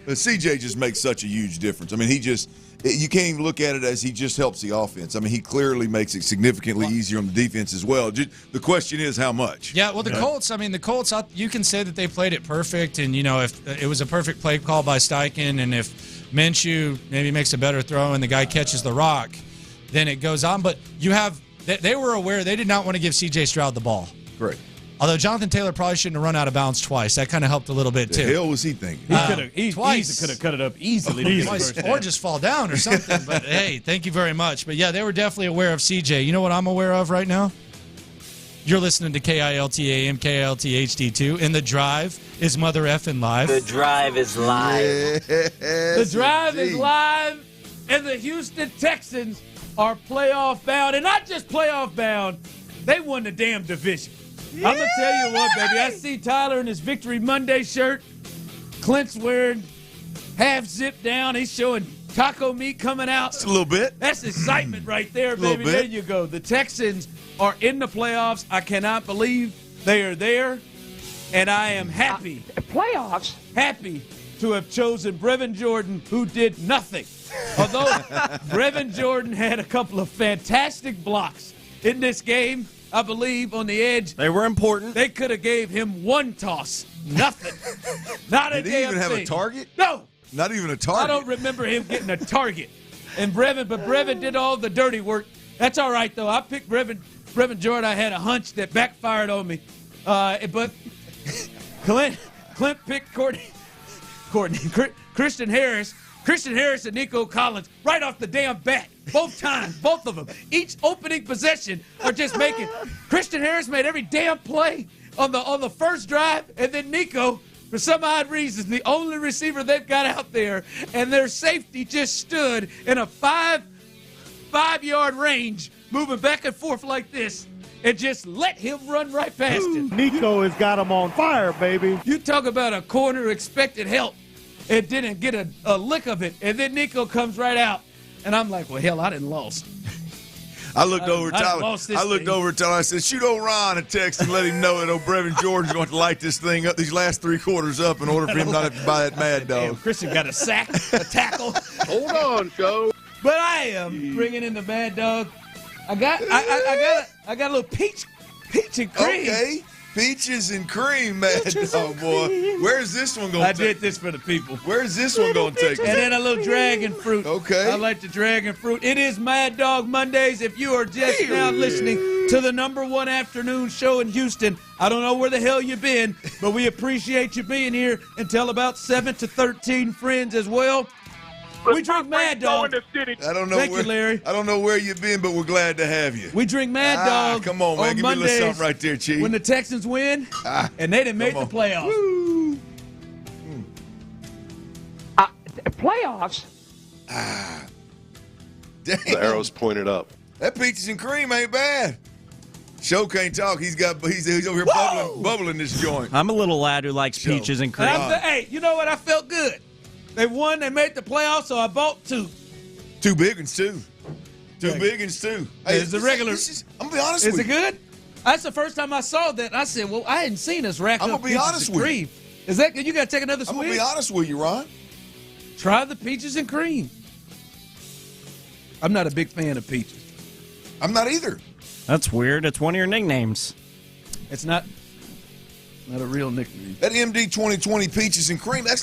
But CJ just makes such a huge difference. You can't even look at it as he just helps the offense. He clearly makes it significantly easier on the defense as well. The question is how much. Yeah, well, the Colts, you can say that they played it perfect, and, if it was a perfect play call by Steichen, and if Minshew maybe makes a better throw and the guy catches the rock, then it goes on. But they were aware they did not want to give C.J. Stroud the ball. Correct. Although Jonathan Taylor probably shouldn't have run out of bounds twice. That kind of helped a little bit, too. The hell was he thinking? He could have cut it up easily. Or just fall down or something. But, hey, thank you very much. But, yeah, they were definitely aware of C.J. You know what I'm aware of right now? You're listening to KILT-AM, KILT-HD2. And The Drive is Mother Effin' Live. The Drive is live. The Drive is live, and the Houston Texans are playoff bound. And not just playoff bound, they won the damn division. I'm going to tell you what, baby. I see Tyler in his Victory Monday shirt. Clint's wearing half zip down. He's showing taco meat coming out. Just a little bit. That's excitement right there, baby. There you go. The Texans are in the playoffs. I cannot believe they are there. And I am happy. Playoffs? Happy to have chosen Brevin Jordan, who did nothing. Although Brevin Jordan had a couple of fantastic blocks in this game, I believe, on the edge. They were important. They could have gave him one toss. Nothing. Not a damn thing. Did he even have a target? No. Not even a target. I don't remember him getting a target. And Brevin did all the dirty work. That's all right, though. I picked Brevin Jordan. I had a hunch that backfired on me. But Clint picked Christian Harris and Nico Collins right off the damn bat. Both times, both of them. Each opening possession are just making. Christian Harris made every damn play on the first drive, and then Nico, for some odd reason, the only receiver that got out there, and their safety just stood in a five-yard range, moving back and forth like this, and just let him run right past it. Nico has got him on fire, baby. You talk about a corner who expected help and didn't get a lick of it, and then Nico comes right out, and I'm like, well, hell, I didn't lost. I looked over at Tyler. I said, shoot old Ron a text and let him know that old Brevin Jordan's going to light this thing up, these last 3 quarters up, in order for him not to have to buy that Mad Dog. Damn, Christian got a sack, a tackle. Hold on, Joe. But I am bringing in the Mad Dog. I got a little peach and cream. Okay. Peaches and cream, Mad Dog, boy. Where's this one going to take? I did this for the people. Where's this one going to take? And then a little dragon fruit. Okay. I like the dragon fruit. It is Mad Dog Mondays. If you are just now listening to the #1 afternoon show in Houston, I don't know where the hell you've been, but we appreciate you being here, and tell about 7 to 13 friends as well. We drink Mad Dog. I don't know Thank you, Larry. I don't know where you've been, but we're glad to have you. We drink Mad Dog. Come on, man. Give me a little something right there, Chief. When the Texans win, and they done made the playoffs. Playoffs? Damn. The arrow's pointed up. That peaches and cream ain't bad. Show can't talk. He's over here bubbling this joint. I'm a little lad who likes peaches and cream. Hey, you know what? I felt good. They won. They made the playoffs, so I bought 2. 2 big ones, too. 2 big ones, too. Hey, it's the regular. I'm going to be honest with you. Is it good? That's the first time I saw that. I said, well, I hadn't seen us rack up peaches and cream. Is that good? You got to take another swig? I'm going to be honest with you, Ron. Try the peaches and cream. I'm not a big fan of peaches. I'm not either. That's weird. It's one of your nicknames. It's not a real nickname. That MD 2020 peaches and cream. It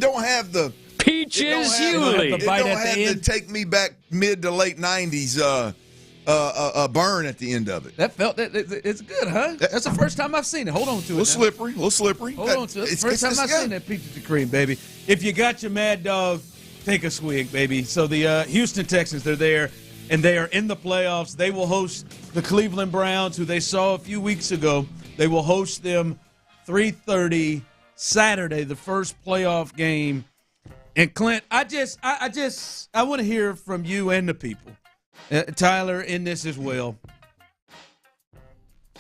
don't have the peaches. Hughley. It don't have the take me back mid to late 90s burn at the end of it. It's good, huh? That's the first time I've seen it. Hold on to it. A little slippery. Hold on to it. It's the first time I've seen that peaches and cream, baby. If you got your Mad Dog, take a swig, baby. So the Houston Texans, they're there, and they are in the playoffs. They will host the Cleveland Browns, who they saw a few weeks ago. They will host them 3:30 Saturday, the first playoff game. And Clint, I want to hear from you and the people. Tyler in this as well.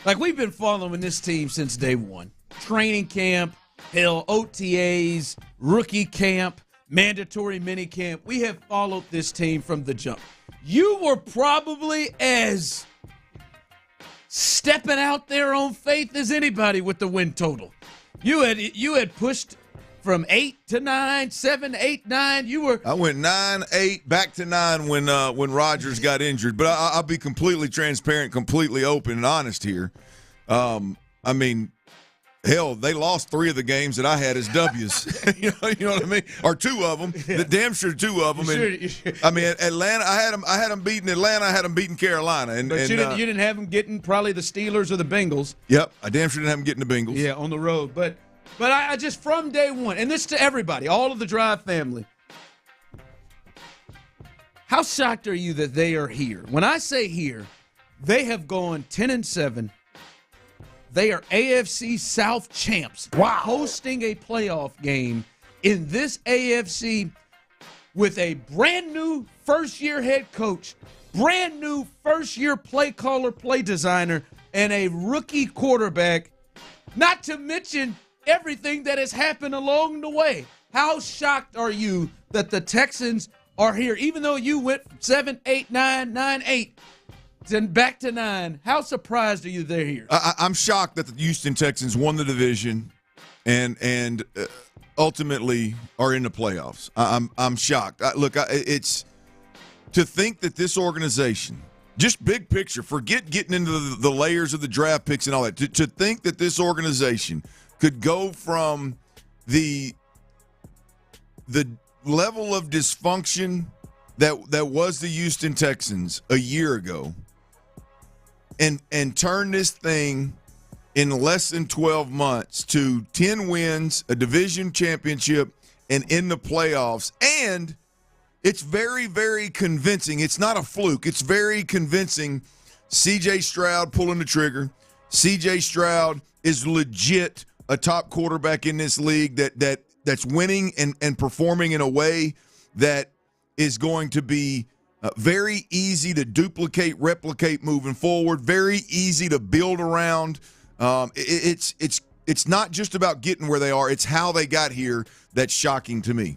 Like, we've been following this team since day one. Training camp, hell, OTAs, rookie camp, mandatory mini camp. We have followed this team from the jump. You were probably as stepping out there on faith as anybody with the win total. You had pushed from 8 to 9, 7, 8, 9. I went 9, 8, back to 9 when Rodgers got injured. But I'll be completely transparent, completely open and honest here. I mean, hell, they lost 3 of the games that I had as W's. you know what I mean? Or 2 of them. The damn sure 2 of them. I mean, Atlanta. I had them beating Atlanta. I had them beating Carolina. But you didn't have them getting probably the Steelers or the Bengals. Yep, I damn sure didn't have them getting the Bengals. Yeah, on the road. But I just, from day one, and this to everybody, all of the Drive family, how shocked are you that they are here? When I say here, they have gone 10-7. They are AFC South champs. Wow. Hosting a playoff game in this AFC with a brand new first-year head coach, brand new first-year play caller, play designer, and a rookie quarterback, not to mention everything that has happened along the way. How shocked are you that the Texans are here, even though you went 7, 8, 9, 9, 8, then back to 9? How surprised are you they're here? I'm shocked that the Houston Texans won the division and ultimately are in the playoffs. I'm shocked. It's to think that this organization, just big picture, forget getting into the layers of the draft picks and all that, to think that this organization could go from the level of dysfunction that was the Houston Texans a year ago and turn this thing in less than 12 months to 10 wins, a division championship, and in the playoffs. And it's very, very convincing. It's not a fluke. It's very convincing. C.J. Stroud pulling the trigger. C.J. Stroud is legit a top quarterback in this league that's winning and performing in a way that is going to be very easy to duplicate, replicate moving forward, very easy to build around. It's not just about getting where they are. It's how they got here that's shocking to me.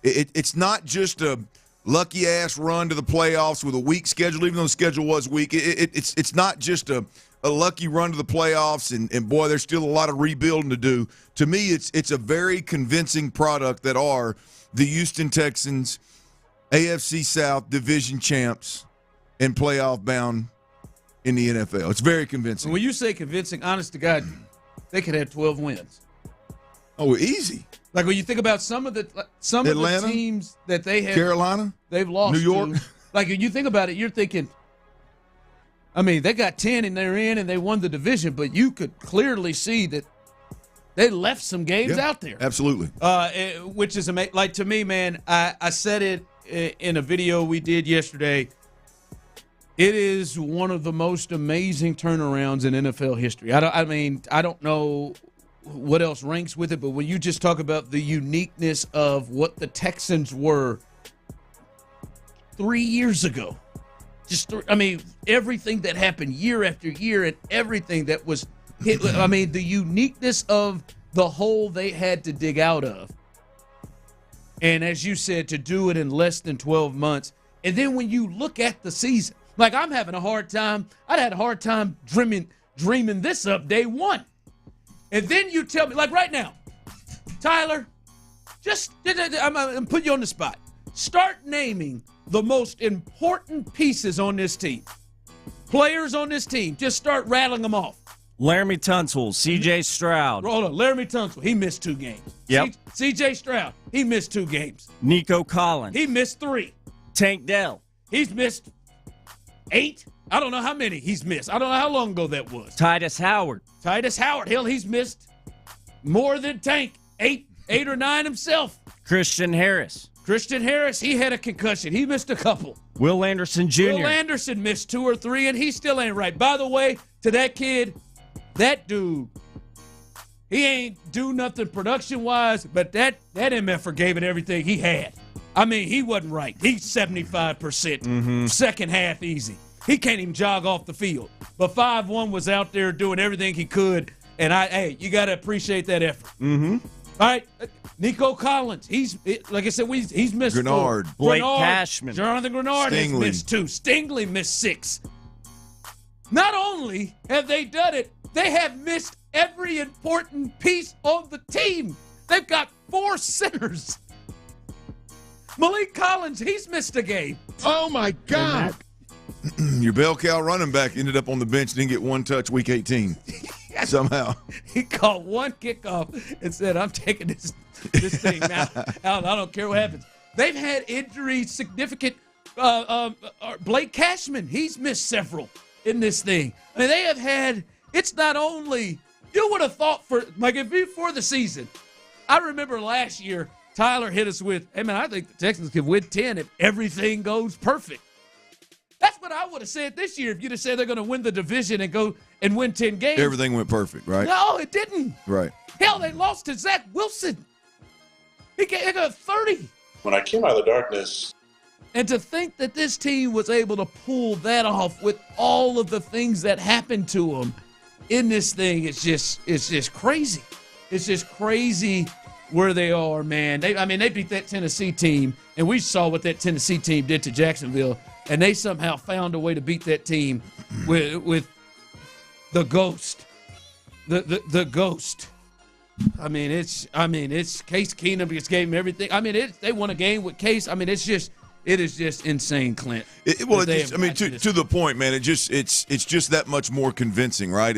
It's not just a lucky-ass run to the playoffs with a weak schedule, even though the schedule was weak. It's not just a lucky run to the playoffs, and boy, there's still a lot of rebuilding to do. To me, it's a very convincing product that are the Houston Texans, AFC South division champs, and playoff bound in the NFL. It's very convincing. When you say convincing, honest to God, they could have 12 wins. Oh, easy. Like when you think about some of the teams that they have, Carolina, they've lost. New York. Like when you think about it, you're thinking, I mean, they got 10 and they're in and they won the division, but you could clearly see that they left some games out there. Absolutely. Which is amazing. Like to me, man, I said it in a video we did yesterday. It is one of the most amazing turnarounds in NFL history. I don't know what else ranks with it, but when you just talk about the uniqueness of what the Texans were 3 years ago, everything that happened year after year and everything that was hit. The uniqueness of the hole they had to dig out of. And as you said, to do it in less than 12 months. And then when you look at the season, like I'm having a hard time. I'd had a hard time dreaming this up day one. And then you tell me, like right now, Tyler, I'm putting you on the spot. Start naming the most important pieces on this team. Players on this team. Just start rattling them off. Laramie Tunsil, C.J. Stroud. Hold on. Laramie Tunsil, he missed 2 games. Yep. C.J. Stroud, he missed 2 games. Nico Collins. He missed 3. Tank Dell. He's missed 8. I don't know how many he's missed. I don't know how long ago that was. Titus Howard. Hell, he's missed more than Tank. 8 or 9 himself. Christian Harris, he had a concussion. He missed a couple. Will Anderson Jr. Will Anderson missed 2 or 3, and he still ain't right. By the way, to that kid, that dude, he ain't do nothing production-wise, but that MFer gave it everything he had. I mean, he wasn't right. He's 75%. Second half easy. He can't even jog off the field. But 5-1 was out there doing everything he could, and you got to appreciate that effort. Mm-hmm. All right, Nico Collins. Like I said, he's missed Grenard. 4. Blake Cashman. Jonathan Grenard has missed 2. Stingley missed 6. Not only have they done it, they have missed every important piece of the team. They've got 4 centers. Malik Collins, he's missed a game. Oh, my God. Your bell cow running back ended up on the bench, didn't get 1 touch week 18 somehow. He caught 1 kickoff and said, I'm taking this thing now. I don't care what happens. They've had injuries significant. Blake Cashman, he's missed several in this thing. I mean, they have had, it's not only, you would have thought before the season, I remember last year, Tyler hit us with, hey, man, I think the Texans could win 10 if everything goes perfect. That's what I would have said this year if you'd have said they're going to win the division and go and win 10 games. Everything went perfect, right? No, it didn't. Right. Hell, they lost to Zach Wilson. He got 30. When I came out of the darkness. And to think that this team was able to pull that off with all of the things that happened to them in this thing, it's just crazy. It's just crazy where they are, man. They beat that Tennessee team, and we saw what that Tennessee team did to Jacksonville, and they somehow found a way to beat that team with the ghost. The ghost. I mean, it's Case Keenum just gave him everything. I mean, they won a game with Case. I mean, it is just insane, Clint. To the point, man. It's just that much more convincing, right?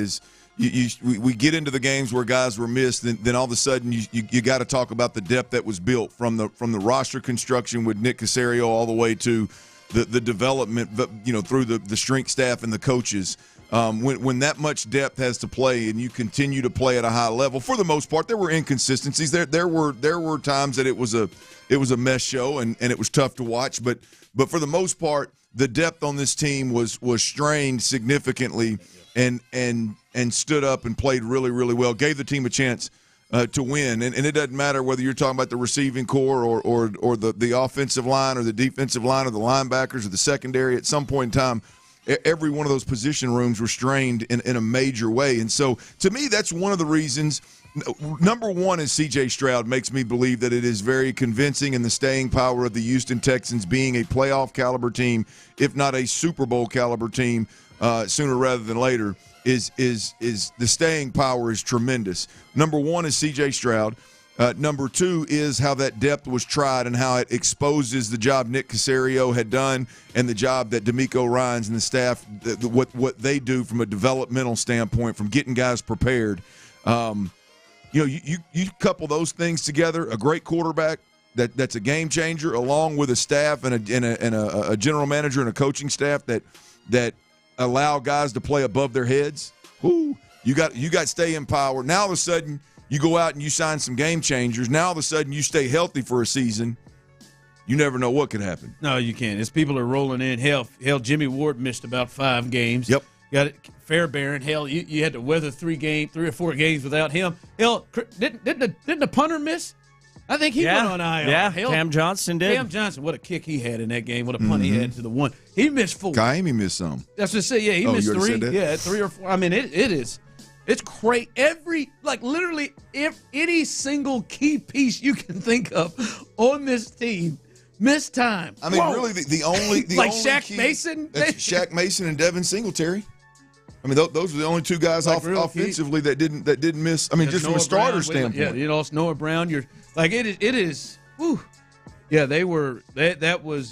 We get into the games where guys were missed, then all of a sudden you got to talk about the depth that was built from the roster construction with Nick Caserio all the way to the development, through the strength staff and the coaches. When that much depth has to play and you continue to play at a high level, for the most part, there were inconsistencies. There were times that it was a mess show and it was tough to watch. But for the most part, the depth on this team was strained significantly and stood up and played really, really well. Gave the team a chance to win. And it doesn't matter whether you're talking about the receiving core or the offensive line or the defensive line or the linebackers or the secondary. At some point in time, every one of those position rooms were strained in a major way. And so, to me, that's one of the reasons. Number one is C.J. Stroud makes me believe that it is very convincing in the staying power of the Houston Texans being a playoff caliber team, if not a Super Bowl caliber team, sooner rather than later. Is the staying power is tremendous. Number one is C.J. Stroud. Number two is how that depth was tried and how it exposes the job Nick Caserio had done and the job that DeMeco Ryans and the staff, what they do from a developmental standpoint, from getting guys prepared. You couple those things together, a great quarterback that's a game changer, along with a staff and a general manager and a coaching staff that allow guys to play above their heads. Ooh, you got staying power. Now all of a sudden you go out and you sign some game changers. Now all of a sudden you stay healthy for a season. You never know what could happen. No, you can't. As people are rolling in, hell, Jimmy Ward missed about 5 games. Yep. Got it. Fairbairn, hell, you had to weather 3 or 4 games without him. Hell, didn't the punter miss? I think he went on IR. Yeah, hell, Cam Johnson did. Cam Johnson, what a kick he had in that game. What a punt he had to the one. He missed 4. Kaimi missed some. That's what I say. Yeah, he missed 3. Yeah, 3 or 4. I mean, it's great. Literally, any single key piece you can think of on this team missed time. I mean, really, the only Shaq Mason? Shaq Mason and Devin Singletary. I mean, those are the only 2 guys offensively that didn't miss. I mean, just from a starter standpoint. Yeah, you lost Noah Brown. You're like it is. Whew. Yeah, they were. That was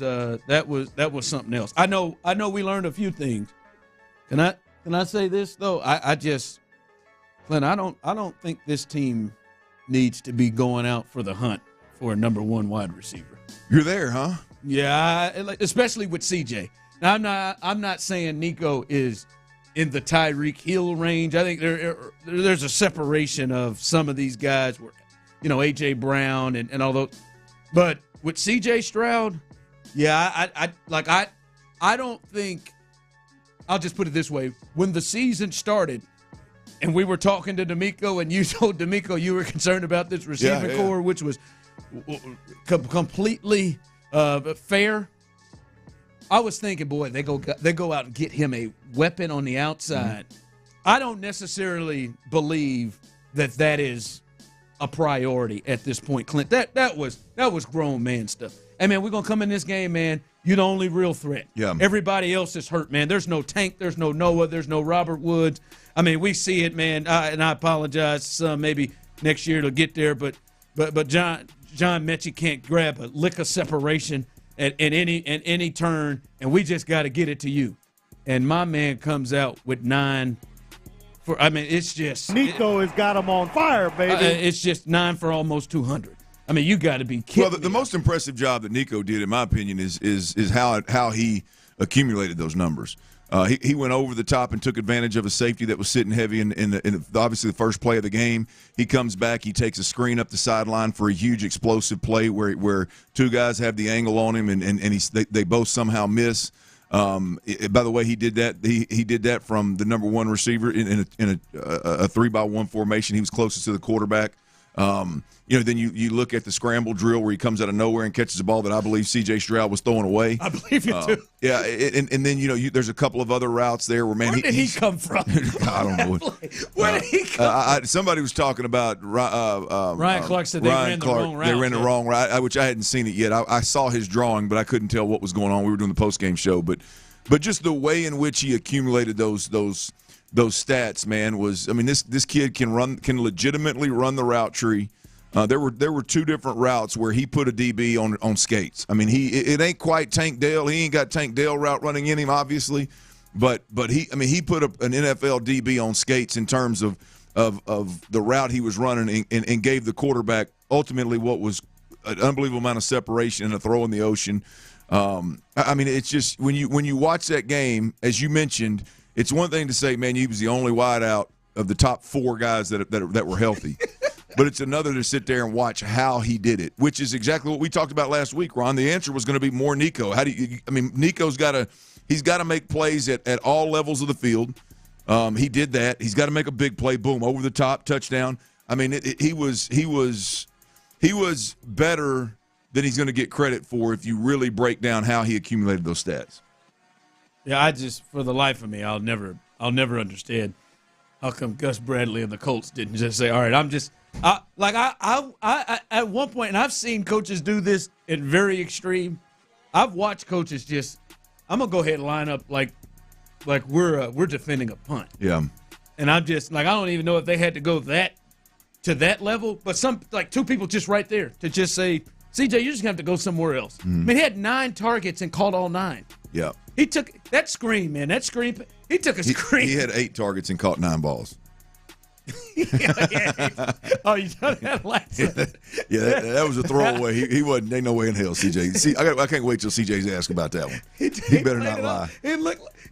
something else. I know. We learned a few things. Can I say this though? I just, Clint, I don't think this team needs to be going out for the hunt for a number 1 wide receiver. You're there, huh? Yeah, especially with CJ. Now, I'm not saying Nico is in the Tyreek Hill range. I think there's a separation of some of these guys where, A.J. Brown and all those. But with C.J. Stroud, yeah, I don't think – I'll just put it this way. When the season started and we were talking to DeMeco and you told DeMeco you were concerned about this receiving core, which was completely fair, I was thinking, boy, they go out and get him a weapon on the outside. I don't necessarily believe that is a priority at this point, Clint. That was grown man stuff. Hey, man, we're gonna come in this game, man. You're the only real threat. Yeah. Everybody else is hurt, man. There's no Tank. There's no Noah. There's no Robert Woods. I mean, we see it, man. And I apologize to some. Maybe next year it'll get there, but John Mechie can't grab a lick of separation at any turn, and we just got to get it to you. And my man comes out with 9 for. I mean, it's just Nico has got him on fire, baby. It's just 9 for almost 200. I mean, you got to be kidding. Well, the most impressive job that Nico did, in my opinion, is how he accumulated those numbers. He went over the top and took advantage of a safety that was sitting heavy in obviously the first play of the game. He comes back, he takes a screen up the sideline for a huge explosive play where 2 guys have the angle on him and they both somehow miss. By the way, he did that. He did that from the number 1 receiver in a 3-by-1 formation. He was closest to the quarterback. Then you look at the scramble drill where he comes out of nowhere and catches a ball that I believe C.J. Stroud was throwing away. I believe it too. Yeah, and then there's a couple of other routes there where where did he come from? I don't know. Where did he come from? Somebody was talking about Ryan Clark said they ran the wrong route. They ran the wrong route, which I hadn't seen it yet. I saw his drawing, but I couldn't tell what was going on. We were doing the post game show, but just the way in which he accumulated those those stats, man, was this kid can legitimately run the route tree. There were two different routes where he put a DB on skates. I mean, it ain't quite Tank Dell. He ain't got Tank Dell route running in him, obviously, but he put an NFL DB on skates in terms of the route he was running and gave the quarterback ultimately what was an unbelievable amount of separation and a throw in the ocean. It's just when you watch that game, as you mentioned, it's one thing to say, man, he was the only wideout of the top 4 guys that were healthy. But it's another to sit there and watch how he did it, which is exactly what we talked about last week, Ron. The answer was going to be more Nico. Nico's got to make plays at all levels of the field. He did that. He's got to make a big play, boom, over the top, touchdown. I mean, he was better than he's going to get credit for if you really break down how he accumulated those stats. Yeah, for the life of me, I'll never understand how come Gus Bradley and the Colts didn't just say, all right, I at one point, and I've seen coaches do this in very extreme. I've watched coaches I'm gonna go ahead and line up like we're defending a punt. Yeah. And I'm just I don't even know if they had to go to that level, but some 2 people just right there to just say, CJ, you're just gonna have to go somewhere else. I mean, he had 9 targets and caught all 9. Yeah. He took that screen, man. That screen. He took a screen. He had 8 targets and caught 9 balls. Oh, you done that last time? Yeah, that was a throwaway. He wasn't. Ain't no way in hell, CJ. See, I can't wait till CJ's asked about that one. He better not lie.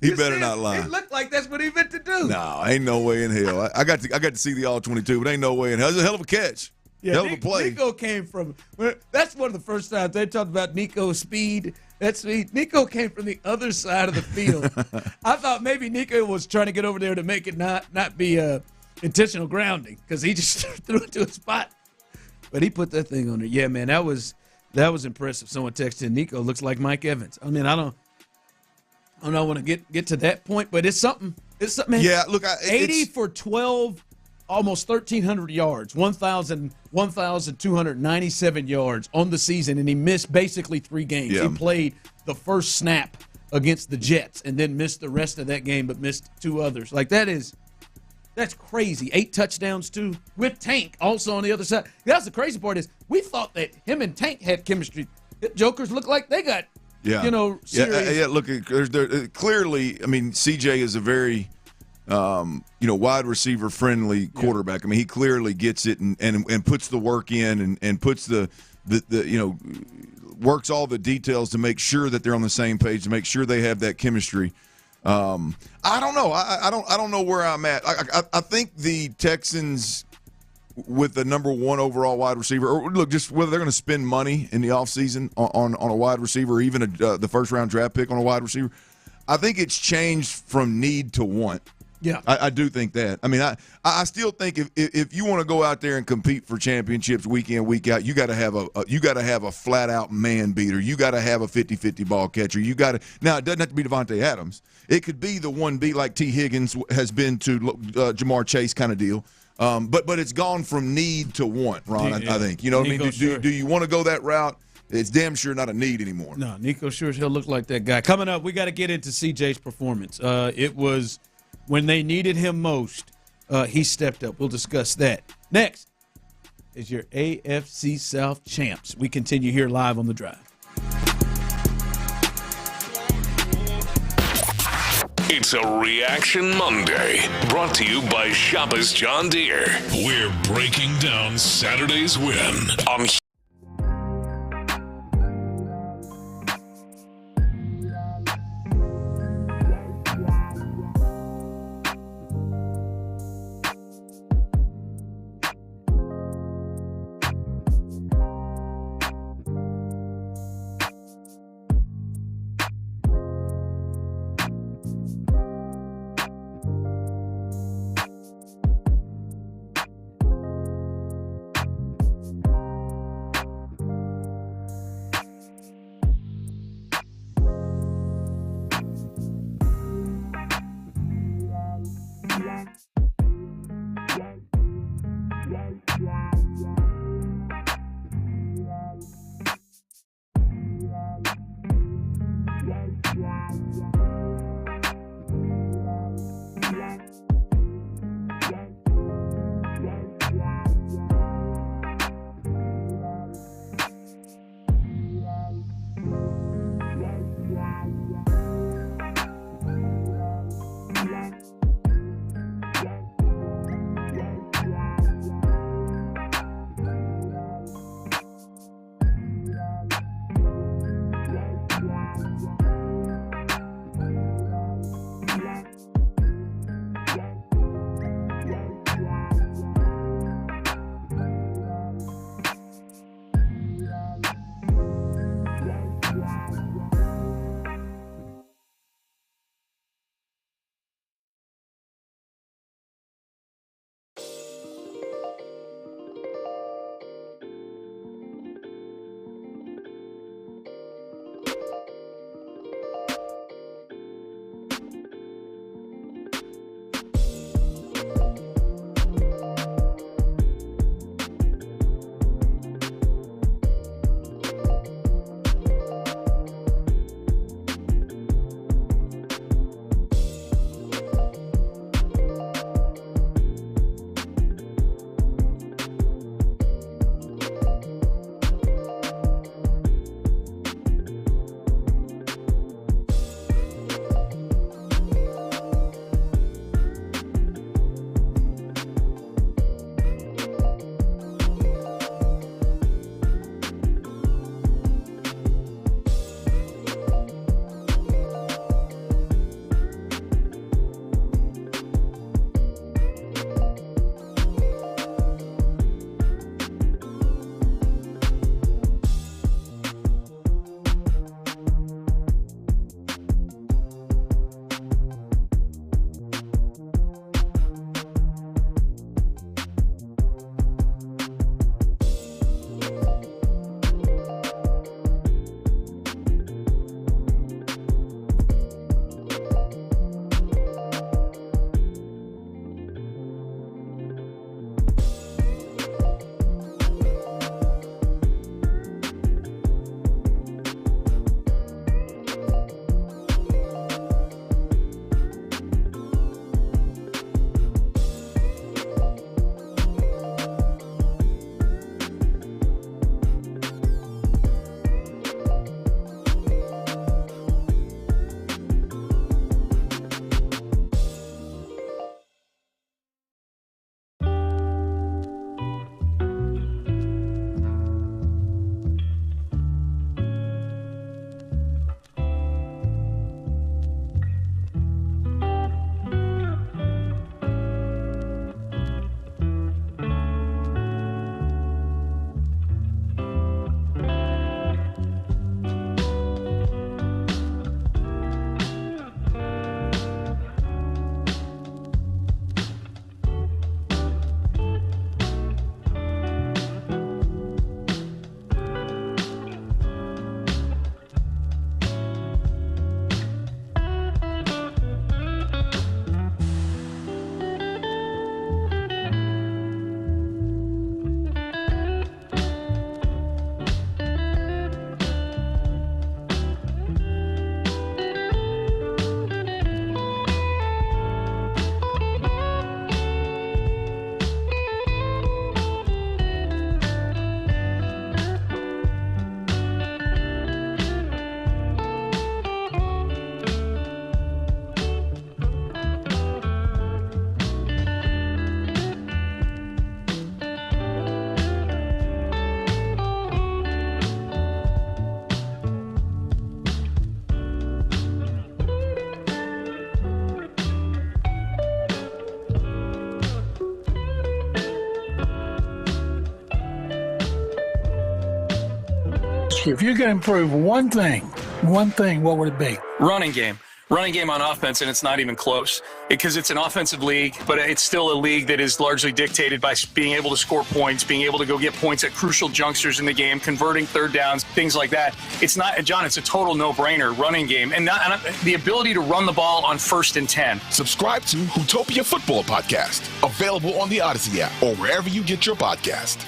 He better not lie. It looked like that's what he meant to do. No, ain't no way in hell. I got to see the all 22, but ain't no way in hell. It was a hell of a catch. Yeah, hell of a play. Nico came from. That's one of the first times they talked about Nico's speed. That's speed. Nico came from the other side of the field. I thought maybe Nico was trying to get over there to make it not be intentional grounding because he just threw it to a spot. But he put that thing on there. Yeah, man, that was impressive. Someone texted, Nico looks like Mike Evans. I mean, I don't want to get to that point, but it's something. It's something. Man. Yeah, look, 80 for 12. Almost 1,300 yards, 1,297 yards on the season, and he missed basically 3 games. Yeah. He played the first snap against the Jets and then missed the rest of that game, but missed 2 others. That's crazy. 8 touchdowns, too, with Tank also on the other side. That's the crazy part is we thought that him and Tank had chemistry. The Jokers look like they got, serious. Yeah, look, clearly, CJ is a very wide receiver friendly quarterback. I mean, he clearly gets it and puts the work in and puts the works all the details to make sure that they're on the same page, to make sure they have that chemistry. I don't know. I don't know where I'm at. I think the Texans with the number 1 overall wide receiver, or look, just whether they're going to spend money in the offseason on a wide receiver, or even the first round draft pick on a wide receiver, I think it's changed from need to want. Yeah, I do think that. I mean, I still think if you want to go out there and compete for championships week in, week out, you got to have a flat out man beater. You got to have a 50-50 ball catcher. Now it doesn't have to be Devontae Adams. It could be the 1B like T. Higgins has been to Jamar Chase kind of deal. But it's gone from need to want, Ron. I think. You know what I mean? Do you want to go that route? It's damn sure not a need anymore. No, Nico sure as hell look like that guy. Coming up, we got to get into CJ's performance. It was. When they needed him most, he stepped up. We'll discuss that. Next is your AFC South champs. We continue here live on The Drive. It's a Reaction Monday, brought to you by Shoppers John Deere. We're breaking down Saturday's win on you, if you could improve one thing, what would it be? Running game on offense, and it's not even close because it's an offensive league, but it's still a league that is largely dictated by being able to score points, being able to go get points at crucial junctures in the game, converting third downs, things like that. It's not, John, it's a total no-brainer running game, and the ability to run the ball on 1st and 10. Subscribe to Hootopia Football Podcast, available on the Odyssey app or wherever you get your podcast.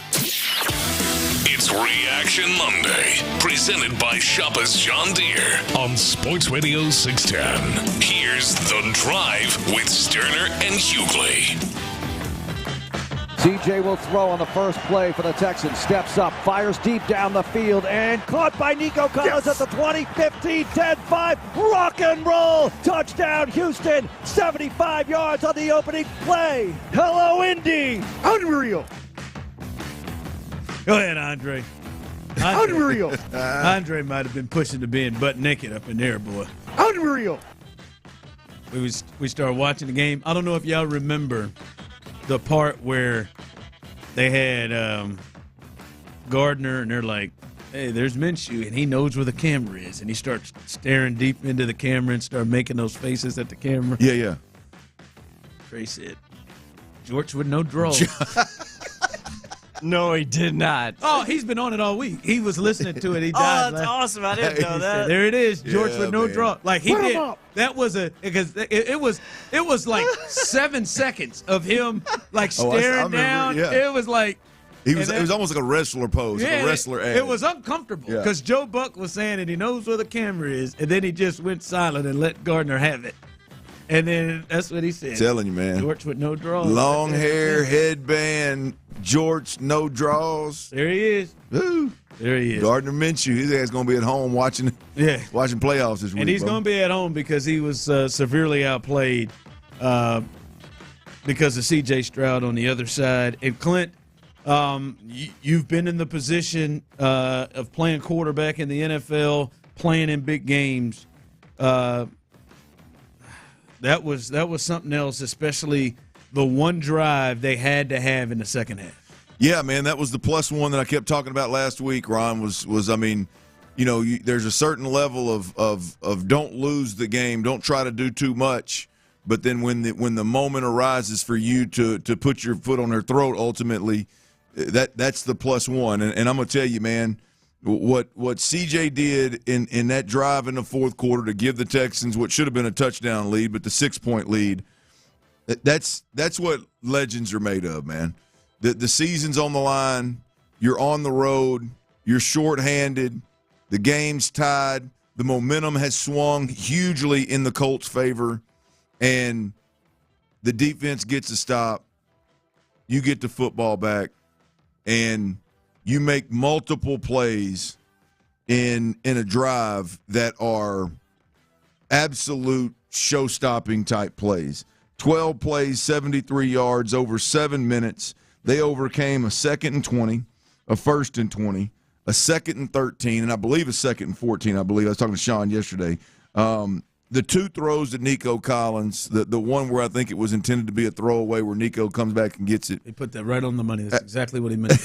It's Reaction Monday, presented by Shoppers John Deere on Sports Radio 610. Here's The Drive with Stoerner and Hughley. CJ will throw on the first play for the Texans. Steps up, fires deep down the field, and caught by Nico Collins at the 20, 15, 10, 5. Rock and roll! Touchdown, Houston! 75 yards on the opening play. Hello, Indy! Unreal! Go ahead, Andre. Unreal. Andre might have been pushing to being butt naked up in there, boy. Unreal. We started watching the game. I don't know if y'all remember the part where they had Gardner, and they're like, hey, there's Minshew, and he knows where the camera is. And he starts staring deep into the camera and start making those faces at the camera. Yeah. Trey said, George with no draw. No, he did not. Oh, he's been on it all week. He was listening to it. He died. Oh, that's awesome. I didn't know that. There it is. George with no draw. Like he Put him did. up. That was because it was like 7 seconds of him like staring down. Yeah. It was like it was almost like a wrestler pose, like a wrestler ad. It was uncomfortable because Joe Buck was saying that he knows where the camera is, and then he just went silent and let Gardner have it. And then that's what he said. Telling you, man. George with no draws. Long hair, headband, George, no draws. There he is. Woo. There he is. Gardner Minshew, his ass going to be at home watching playoffs this week. And he's going to be at home because he was severely outplayed because of C.J. Stroud on the other side. And Clint, you've been in the position of playing quarterback in the NFL, playing in big games. That was something else, especially the one drive they had to have in the second half. Yeah, man, that was the plus one that I kept talking about last week, Ron, was I mean, there's a certain level of don't lose the game, don't try to do too much, but then when the moment arises for you to put your foot on their throat, ultimately, that's the plus one. And I'm going to tell you, man, what CJ did in that drive in the fourth quarter to give the Texans what should have been a touchdown lead, but the 6-point lead, that's what legends are made of, man. The season's on the line, you're on the road, you're shorthanded, the game's tied, the momentum has swung hugely in the Colts' favor, and the defense gets a stop, you get the football back, and you make multiple plays in a drive that are absolute show-stopping type plays. 12 plays, 73 yards, over 7 minutes. They overcame a 2nd and 20, a 1st and 20, a 2nd and 13, and I believe a 2nd and 14. I was talking to Sean yesterday. The two throws to Nico Collins, the one where I think it was intended to be a throwaway where Nico comes back and gets it. He put that right on the money. That's exactly what he meant.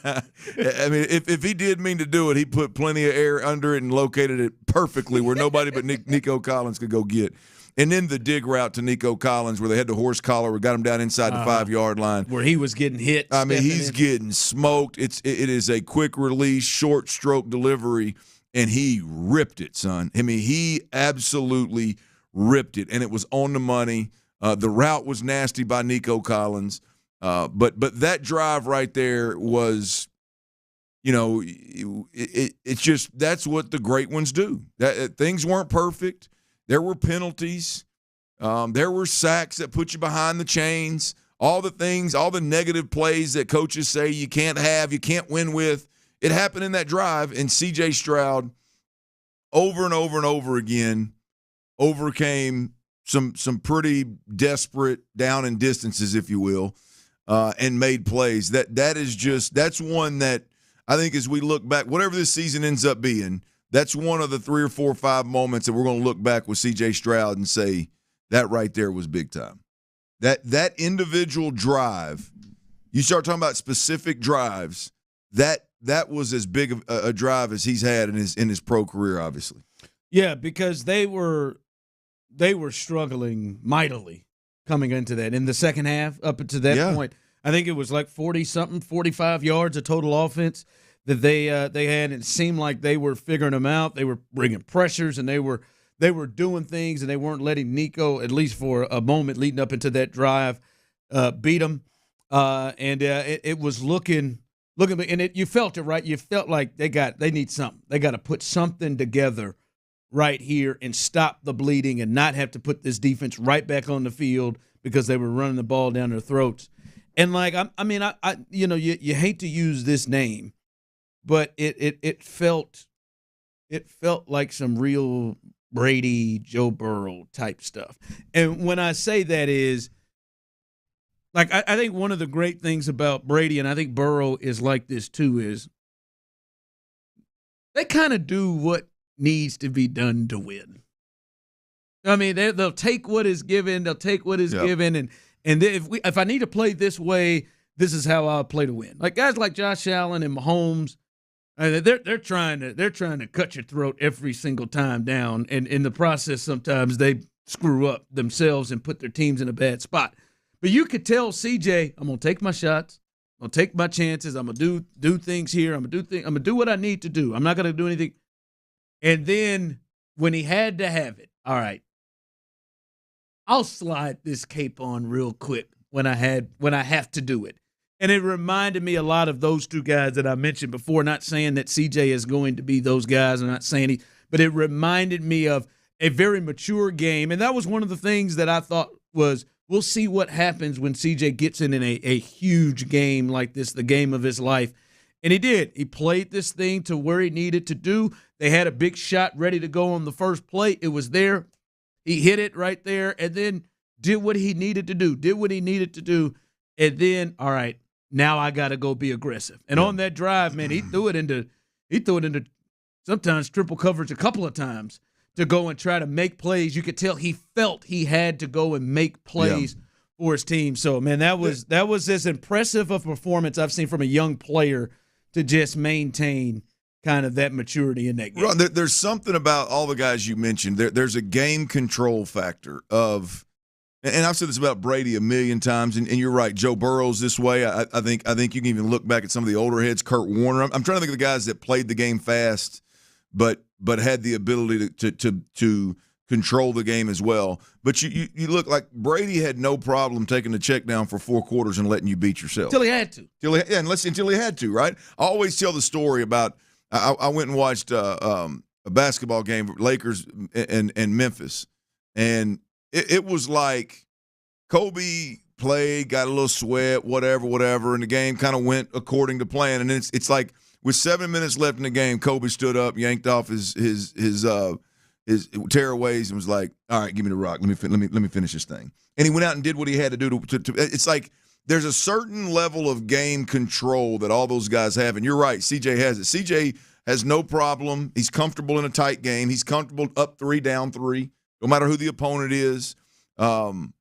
I mean, if he did mean to do it, he put plenty of air under it and located it perfectly where nobody but Nico Collins could go get. And then the dig route to Nico Collins where they had the horse collar, we got him down inside the 5-yard line. Where he was getting hit. I mean, he's getting smoked. It is a quick release, short stroke delivery. And he ripped it, son. I mean, he absolutely ripped it, and it was on the money. The route was nasty by Nico Collins, but that drive right there was, it's just that's what the great ones do. Things weren't perfect. There were penalties. There were sacks that put you behind the chains. All the things, all the negative plays that coaches say you can't have, you can't win with. It happened in that drive, and C.J. Stroud over and over and over again overcame some pretty desperate down and distances, if you will, and made plays. That's one that I think as we look back, whatever this season ends up being, that's one of the 3 or 4 or 5 moments that we're going to look back with C.J. Stroud and say that right there was big time. That individual drive, you start talking about specific drives, that that was as big of a drive as he's had in his pro career, obviously. Yeah, because they were struggling mightily coming into that. In the second half, up to that point, I think it was like 40-something, 45 yards of total offense that they had. And it seemed like they were figuring them out. They were bringing pressures, and they were doing things, and they weren't letting Nico, at least for a moment leading up into that drive, beat them. It was looking, and you felt it, right? You felt like they need something. They got to put something together right here and stop the bleeding and not have to put this defense right back on the field because they were running the ball down their throats. And like, you hate to use this name, but it felt like some real Brady, Joe Burrow type stuff. And when I say that is, like, I think one of the great things about Brady, and I think Burrow is like this too, is they kind of do what needs to be done to win. I mean, they'll take what is given. They'll take what is given, and if I need to play this way, this is how I'll play to win. Like guys like Josh Allen and Mahomes, they're trying to cut your throat every single time down, and in the process, sometimes they screw up themselves and put their teams in a bad spot. But you could tell CJ, I'm gonna take my shots, I'm gonna take my chances, I'm gonna do things here, I'm gonna do what I need to do. I'm not gonna do anything. And then when he had to have it, all right, I'll slide this cape on real quick when I have to do it. And it reminded me a lot of those two guys that I mentioned before, not saying that CJ is going to be those guys, I'm not saying but it reminded me of a very mature game. And that was one of the things that I thought was, we'll see what happens when CJ gets in a huge game like this, the game of his life. And he did. He played this thing to where he needed to do. They had a big shot ready to go on the first play. It was there. He hit it right there and then did what he needed to do. And then, all right, now I got to go be aggressive. And on that drive, man, he threw it into sometimes triple coverage a couple of times to go and try to make plays. You could tell he felt he had to go and make plays for his team. So, man, that was as impressive a performance I've seen from a young player to just maintain kind of that maturity in that game. Well, there's something about all the guys you mentioned. There's a game control factor of, and I've said this about Brady a million times, and you're right, Joe Burrow's this way. I think you can even look back at some of the older heads, Kurt Warner. I'm trying to think of the guys that played the game fast, but had the ability to control the game as well. But you look like Brady had no problem taking the check down for 4 quarters and letting you beat yourself. Until he had to. Until he had to, right? I always tell the story about I went and watched a basketball game, Lakers and Memphis, and it was like Kobe played, got a little sweat, whatever, and the game kind of went according to plan. And it's like with 7 minutes left in the game, Kobe stood up, yanked off his tearaways, and was like, "All right, give me the rock. Let me finish this thing." And he went out and did what he had to do to it's like there's a certain level of game control that all those guys have. And you're right, CJ has it. CJ has no problem. He's comfortable in a tight game. He's comfortable up 3, down 3, no matter who the opponent is. The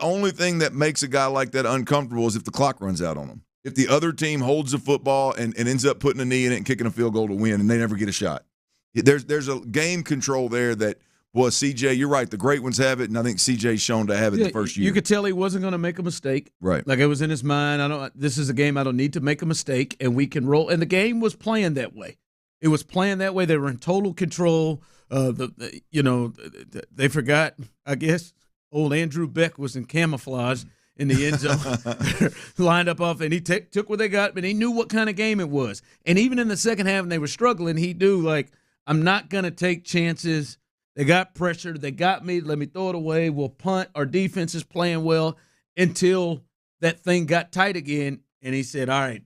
only thing that makes a guy like that uncomfortable is if the clock runs out on him. If the other team holds the football and ends up putting a knee in it and kicking a field goal to win, and they never get a shot. There's a game control there that, boy, CJ, you're right. The great ones have it, and I think CJ's shown to have it the first year. You could tell he wasn't going to make a mistake. Right. Like it was in his mind, this is a game I don't need to make a mistake, and we can roll. And the game was playing that way. It was playing that way. They were in total control. They forgot, I guess, old Andrew Beck was in camouflage in the end zone, lined up off, and he took what they got, but he knew what kind of game it was. And even in the second half, when they were struggling, he knew, like, I'm not going to take chances. They got pressure. They got me. Let me throw it away. We'll punt. Our defense is playing well until that thing got tight again, and he said, all right,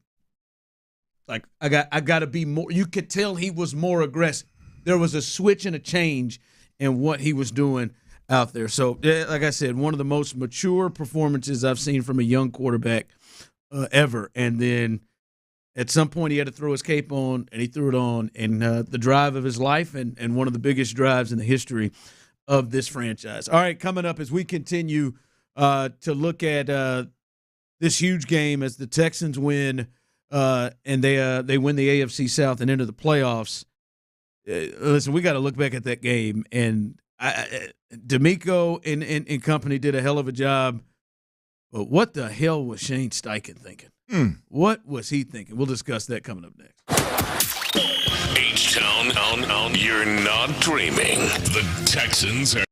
like, I got to be more. You could tell he was more aggressive. There was a switch and a change in what he was doing out there. So, like I said, one of the most mature performances I've seen from a young quarterback ever. And then at some point he had to throw his cape on, and he threw it on. And the drive of his life and one of the biggest drives in the history of this franchise. All right, coming up as we continue to look at this huge game as the Texans win and they win the AFC South and enter the playoffs. Listen, we got to look back at that game, and DeMeco and company did a hell of a job. But what the hell was Shane Steichen thinking? What was he thinking? We'll discuss that coming up next. H-Town, you're not dreaming. The Texans are...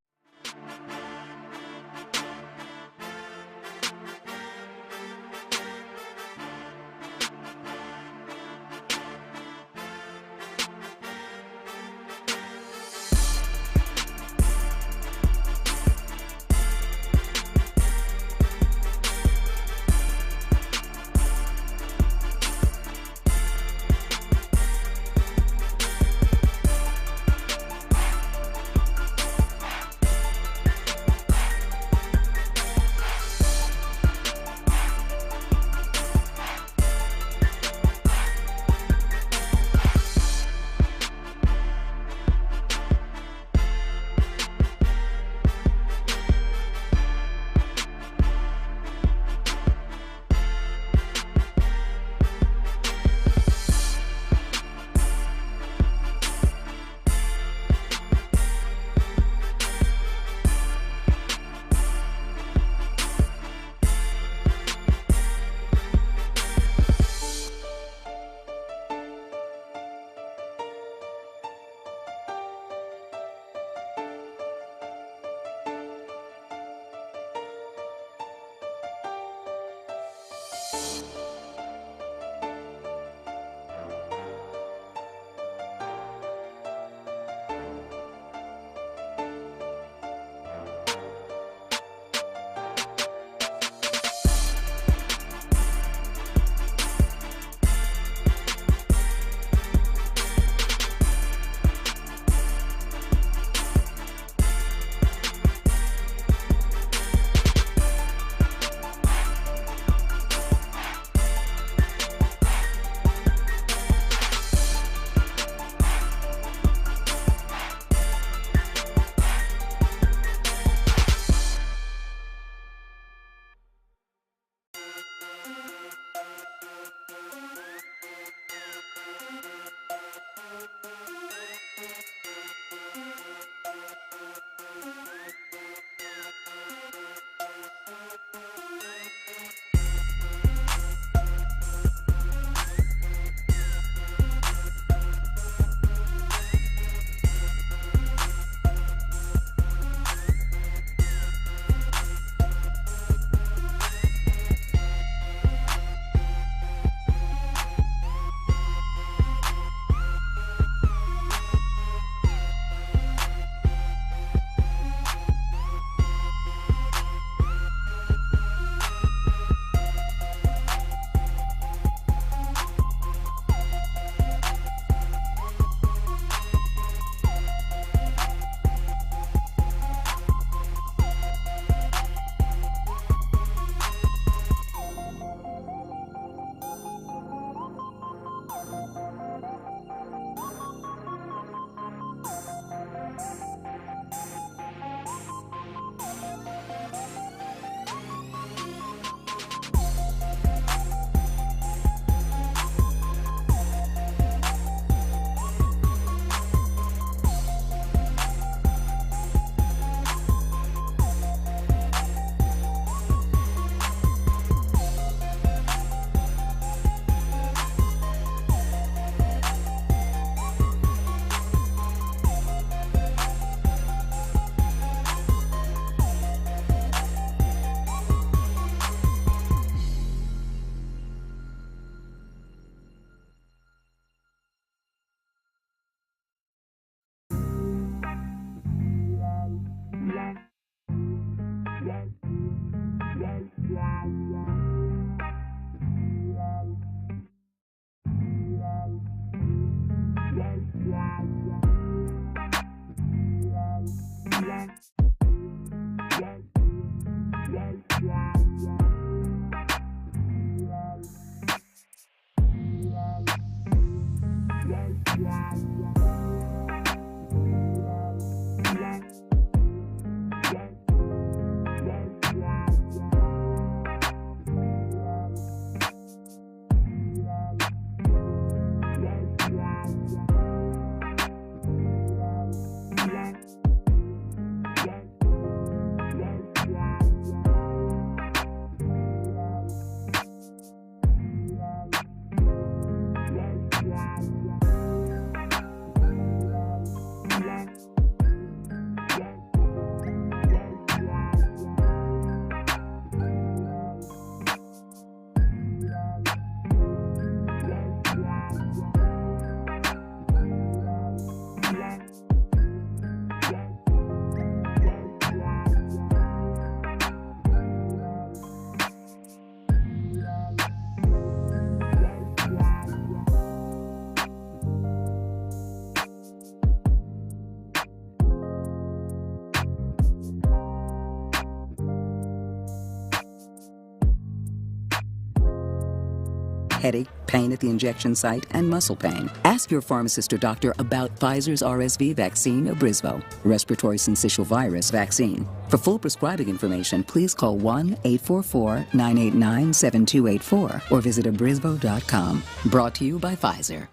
headache, pain at the injection site, and muscle pain. Ask your pharmacist or doctor about Pfizer's RSV vaccine, Abrysvo, respiratory syncytial virus vaccine. For full prescribing information, please call 1-844-989-7284 or visit Abrysvo.com. Brought to you by Pfizer.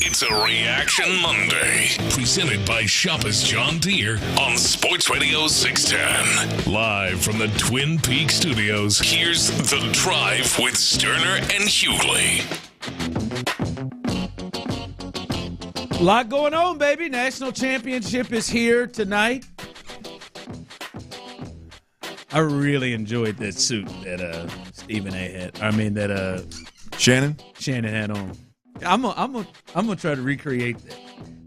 It's a Reaction Monday, presented by Shoppers John Deere on Sports Radio 610. Live from the Twin Peaks studios, here's The Drive with Stoerner and Hughley. A lot going on, baby. National championship is here tonight. I really enjoyed that suit that Stephen A. had. That Shannon had on. I'm gonna try to recreate that.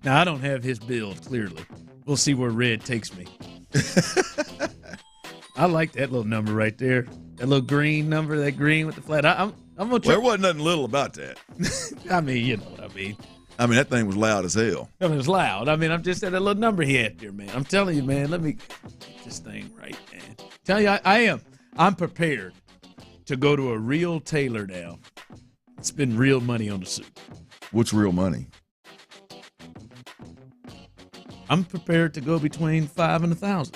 Now I don't have his build clearly. We'll see where red takes me. I like that little number right there. That little green number, that green with the flat. I'm gonna try. There wasn't nothing little about that. I mean, you know what I mean. I mean, that thing was loud as hell. I mean, it was loud. I mean, I'm just at that little number he had there, man. I'm telling you, man. Let me get this thing right, man. Tell you, I'm prepared to go to a real tailor now. Spend real money on the suit. What's real money? I'm prepared to go between $500 and $1,000.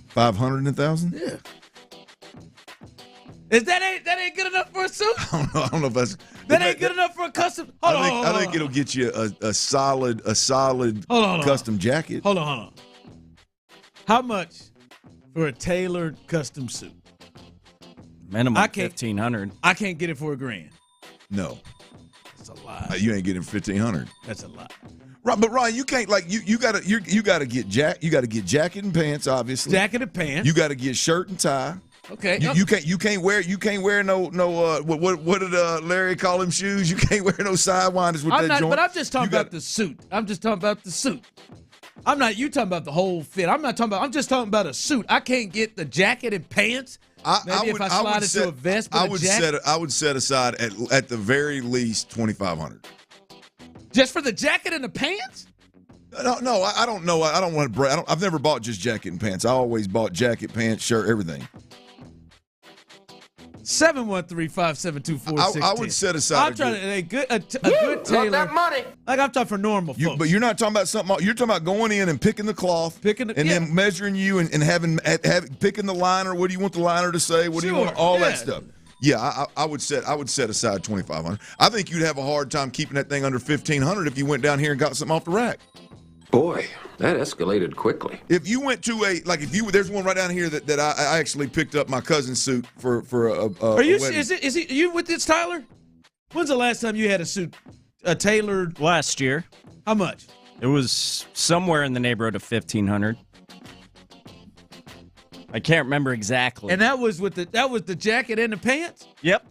500 and 1,000? Yeah. That ain't good enough for a suit? I don't know if that's that ain't good enough for a custom. I think it'll get you a solid custom jacket. Hold on. How much for a tailored custom suit? Minimum $1,500. I can't get it for $1,000. No, that's a lot. You ain't getting $1,500. That's a lot. Right, but Ryan, you can't you gotta get jacket and pants, obviously. Jacket and pants. You gotta get shirt and tie. Okay. You can't wear no what did Larry call them shoes? You can't wear no sidewinders with that joint. But I'm just talking about the suit. I'm just talking about the suit. I'm not. You talking about the whole fit? I'm not talking about. I'm just talking about a suit. I can't get the jacket and pants. Maybe if I slide into a vest, but I would set aside at the very least $2,500. Just for the jacket and the pants? No, I don't know. I don't want to brag. I've never bought just jacket and pants. I always bought jacket, pants, shirt, everything. 713-572-4610. I would set aside. I'm trying to a good tailor. That money. Like I'm talking for normal folks. But you're not talking about something. You're talking about going in and picking the cloth, then measuring you and having picking the liner. What do you want the liner to say? What do you want? All that stuff. Yeah, I would set aside $2,500. I think you'd have a hard time keeping that thing under $1,500 if you went down here and got something off the rack. Boy, that escalated quickly. If you went to there's one right down here that I actually picked up my cousin's suit for a Are you? wedding. Is it you with this, Tyler? When's the last time you had a suit tailored? Last year. How much? It was somewhere in the neighborhood of $1,500. I can't remember exactly. And that was the jacket and the pants? Yep.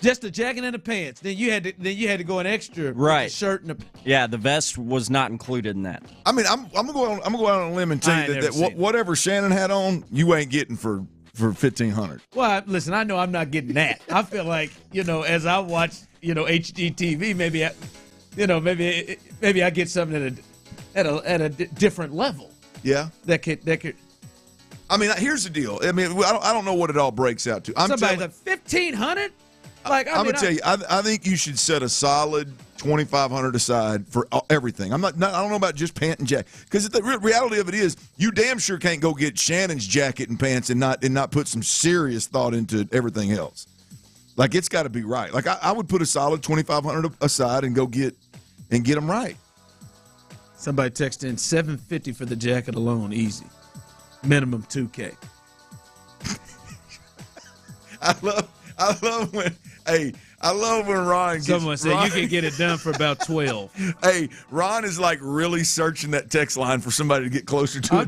Just the jacket and the pants. Then you had to go an extra right. With the shirt and the. Yeah, the vest was not included in that. I mean, I'm gonna go out on a limb and tell you that whatever Shannon had on, you ain't getting for $1,500. Well, listen, I know I'm not getting that. I feel like as I watch HGTV, maybe I get something at a different level. Yeah. That could. I mean, here's the deal. I mean, I don't know what it all breaks out to. Somebody's like $1,500. Like I'm gonna tell you, I think you should set a solid $2,500 aside for everything. I don't know about just pant and jacket, because the reality of it is, you damn sure can't go get Shannon's jacket and pants and not put some serious thought into everything else. Like, it's got to be right. Like, I would put a solid $2,500 aside and go get them right. Somebody texted in $750 for the jacket alone, easy. Minimum $2,000. I love when Ron gets... Someone said you can get it done for about $12. Hey, Ron is like really searching that text line for somebody to get closer to a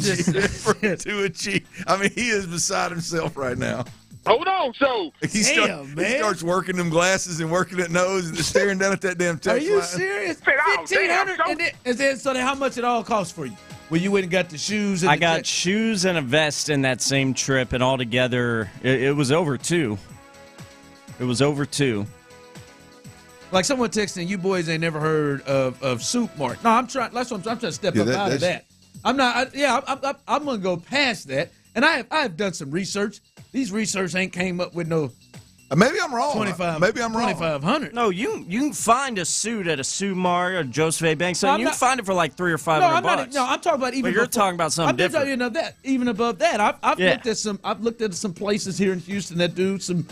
G. I mean, he is beside himself right now. Hold on, so he starts working them glasses and working that nose and staring down at that damn text line. Are you serious? $1,500, and then how much it all costs for you? Well, you went and got the shoes. And I got shoes and a vest in that same trip, and altogether, it was over $2,000. It was over $2,000. Like someone texting, you boys ain't never heard of Soup Mart. No, I'm trying. That's what I'm trying to step up out of that. I'm not. I'm gonna go past that. And I have done some research. These research ain't came up with no Maybe I'm wrong. 25. Maybe I'm wrong. 2,500. No, you can find a suit at a Sue Mart or Joseph A. Banks. You can find it for like $300 or $500. I'm talking about even. But you're talking about something different. You know that even above that, I've looked at some places here in Houston that do some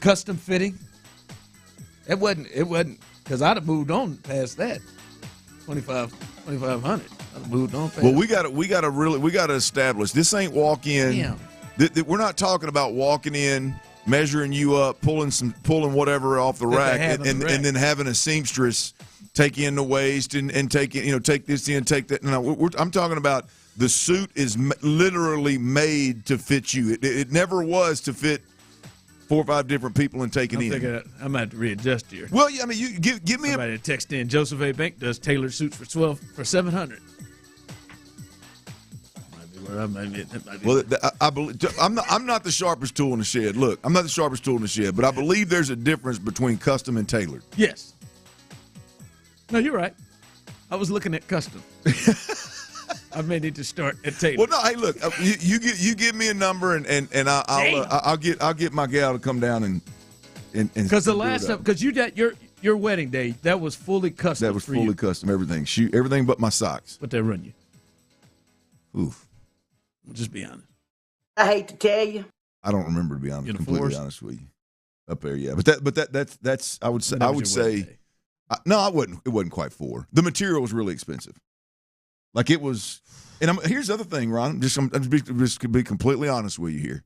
custom fitting. It wasn't because I'd have moved on past that. 2,500. I'd have moved on past. Well, we got to establish this ain't walk in. Damn. We're not talking about walking in, measuring you up, pulling whatever off the rack, and then having a seamstress take in the waist and take it, take this in, take that. No, I'm talking about the suit is literally made to fit you. It never was to fit 4 or 5 different people and take it in. I'm going to have to readjust here. Well, I mean, you give me somebody to text in. Joseph A. Bank does tailored suits for $700. Well, I believe I'm not the sharpest tool in the shed. Look, I'm not the sharpest tool in the shed, but I believe there's a difference between custom and tailored. Yes. No, you're right. I was looking at custom. I may need to start at tailored. Well, no, hey, look, you give me a number and I'll get my gal to come down and because the last time you got your wedding day that was fully custom. That was fully custom. Everything but my socks. What they run you? Oof. Just be honest. I hate to tell you. I don't remember, to be honest. Completely honest with you. Up there, yeah. But that's I would say. No, I wouldn't. It wasn't quite 4. The material was really expensive. Like it was. And here's the other thing, Ron. I'm just to be completely honest with you here.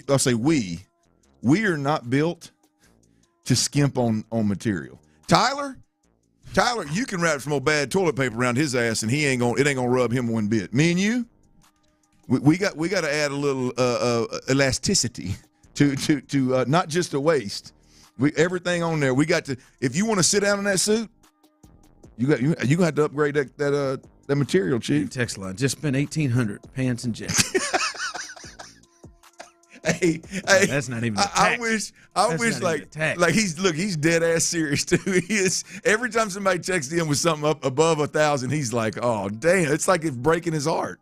I'll say we are not built to skimp on material. Tyler, you can wrap some old bad toilet paper around his ass, and it ain't gonna rub him one bit. Me and you, we got to add a little elasticity to not just the waist. Everything on there. We got to. If you want to sit down in that suit, you gonna have to upgrade that material, Chief. Text line. Just spent $1,800 pants and jacket. Hey, that's not even. I wish like he's dead ass serious too. He is. Every time somebody texts him with something up above 1,000, he's like, "Oh damn!" It's like it's breaking his heart.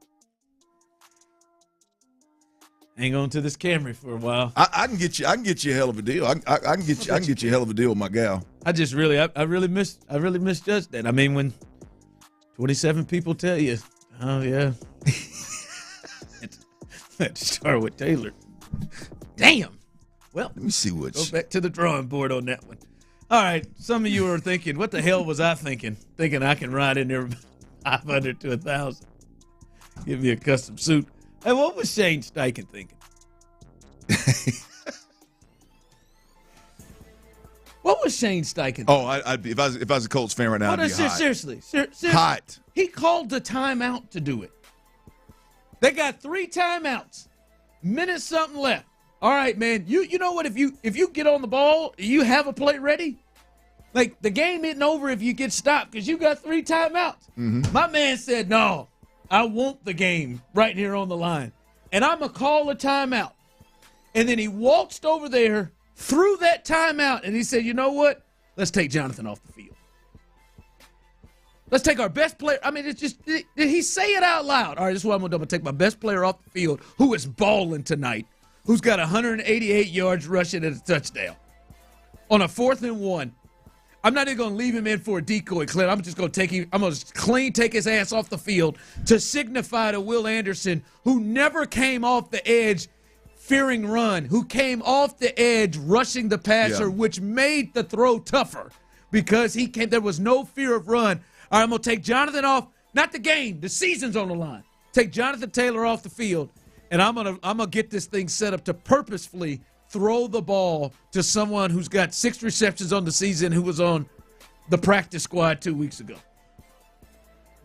Hang on to this Camry for a while. I can get you a hell of a deal. I can get you a hell of a deal with my gal. I really misjudged that. I mean, when 27 people tell you, oh yeah, let's start with Taylor. Damn. Well, let me see what. Go back to the drawing board on that one. All right. Some of you are thinking, what the hell was I thinking? Thinking I can ride in there 500 to 1,000. Give me a custom suit. Hey, what was Shane Steichen thinking? What was Shane Steichen thinking? Oh, I'd be if I was a Colts fan right now. I'd be hot. Seriously. Hot. He called the timeout to do it. They got 3 timeouts. Minute something left. All right, man. You know what? If you get on the ball, you have a play ready. Like the game isn't over if you get stopped because you got 3 timeouts. Mm-hmm. My man said, "No, I want the game right here on the line, and I'm gonna call a timeout." And then he waltzed over there, threw that timeout, and he said, "You know what? Let's take Jonathan off the field. Let's take our best player." I mean, it's just, did he say it out loud? All right, this is what I'm going to do. I'm going to take my best player off the field who is balling tonight, who's got 188 yards rushing and a touchdown on a 4th and 1. I'm not even going to leave him in for a decoy, Clint. I'm just going to take his ass off the field to signify to Will Anderson, who never came off the edge fearing run, who came off the edge rushing the passer, which made the throw tougher because there was no fear of run. All right, I'm going to take Jonathan off, not the game, the season's on the line. Take Jonathan Taylor off the field, and I'm gonna get this thing set up to purposefully throw the ball to someone who's got 6 receptions on the season who was on the practice squad 2 weeks ago.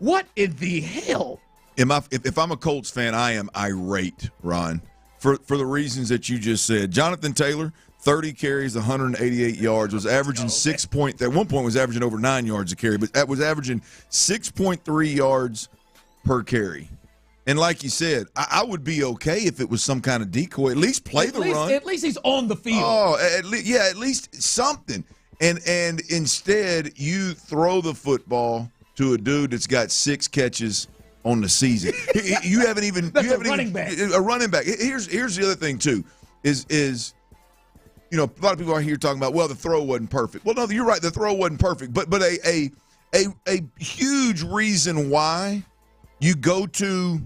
What in the hell? If I'm a Colts fan, I am irate, Ron, for the reasons that you just said. Jonathan Taylor, 30 carries, 188 yards, was averaging at one point was averaging over 9 yards a carry, but that was averaging 6.3 yards per carry. And like you said, I would be okay if it was some kind of decoy. At least play the run. At least he's on the field. Oh, at least something. And instead, you throw the football to a dude that's got 6 catches on the season. You haven't even That's a running back. A running back. Here's the other thing too, is a lot of people are here talking about, well, the throw wasn't perfect. Well, no, you're right, the throw wasn't perfect, but a huge reason why you go to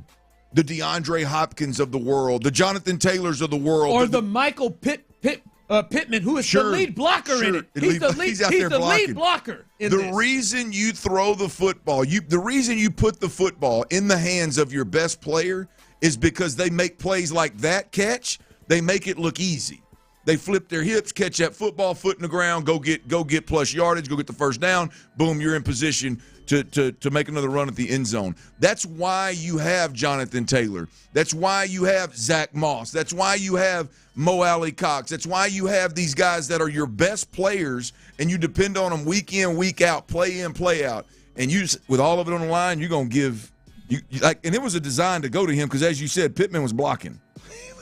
the DeAndre Hopkins of the world, the Jonathan Taylors of the world, or the Michael Pittman, who is the lead blocker in it. He's the lead blocker in this. The reason you throw the football, the reason you put the football in the hands of your best player is because they make plays like that catch. They make it look easy. They flip their hips, catch that football, foot in the ground, go get plus yardage, go get the first down. Boom, you're in position to make another run at the end zone. That's why you have Jonathan Taylor. That's why you have Zach Moss. That's why you have Mo Alley Cox. That's why you have these guys that are your best players, and you depend on them week in, week out, play in, play out. And you, with all of it on the line, you're going to give and it was a design to go to him because, as you said, Pittman was blocking. He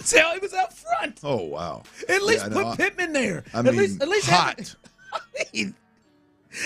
was out front. Oh, wow. At least put Pittman there. At least hot.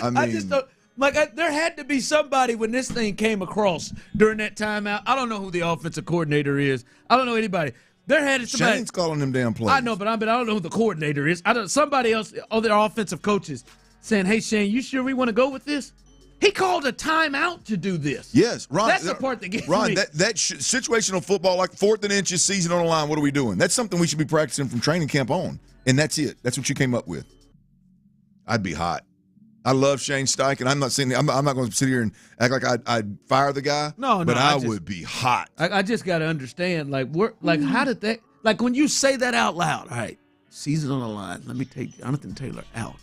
I just don't. There had to be somebody when this thing came across during that timeout. I don't know who the offensive coordinator is. I don't know anybody. There had to be somebody. Shane's calling them damn plays. I know, but I don't know who the coordinator is. Somebody else, other offensive coaches, saying, "Hey, Shane, you sure we want to go with this?" He called a timeout to do this. Yes, Ron. That's the part that gets Ron, me. that situational football, like 4th and inches, season on the line, what are we doing? That's something we should be practicing from training camp on. And that's it. That's what you came up with. I'd be hot. I love Shane Steichen. I'm not saying I'm not going to sit here and act like I'd fire the guy. No, but I would be hot. I just got to understand, how did that, when you say that out loud, all right, season on the line, let me take Jonathan Taylor out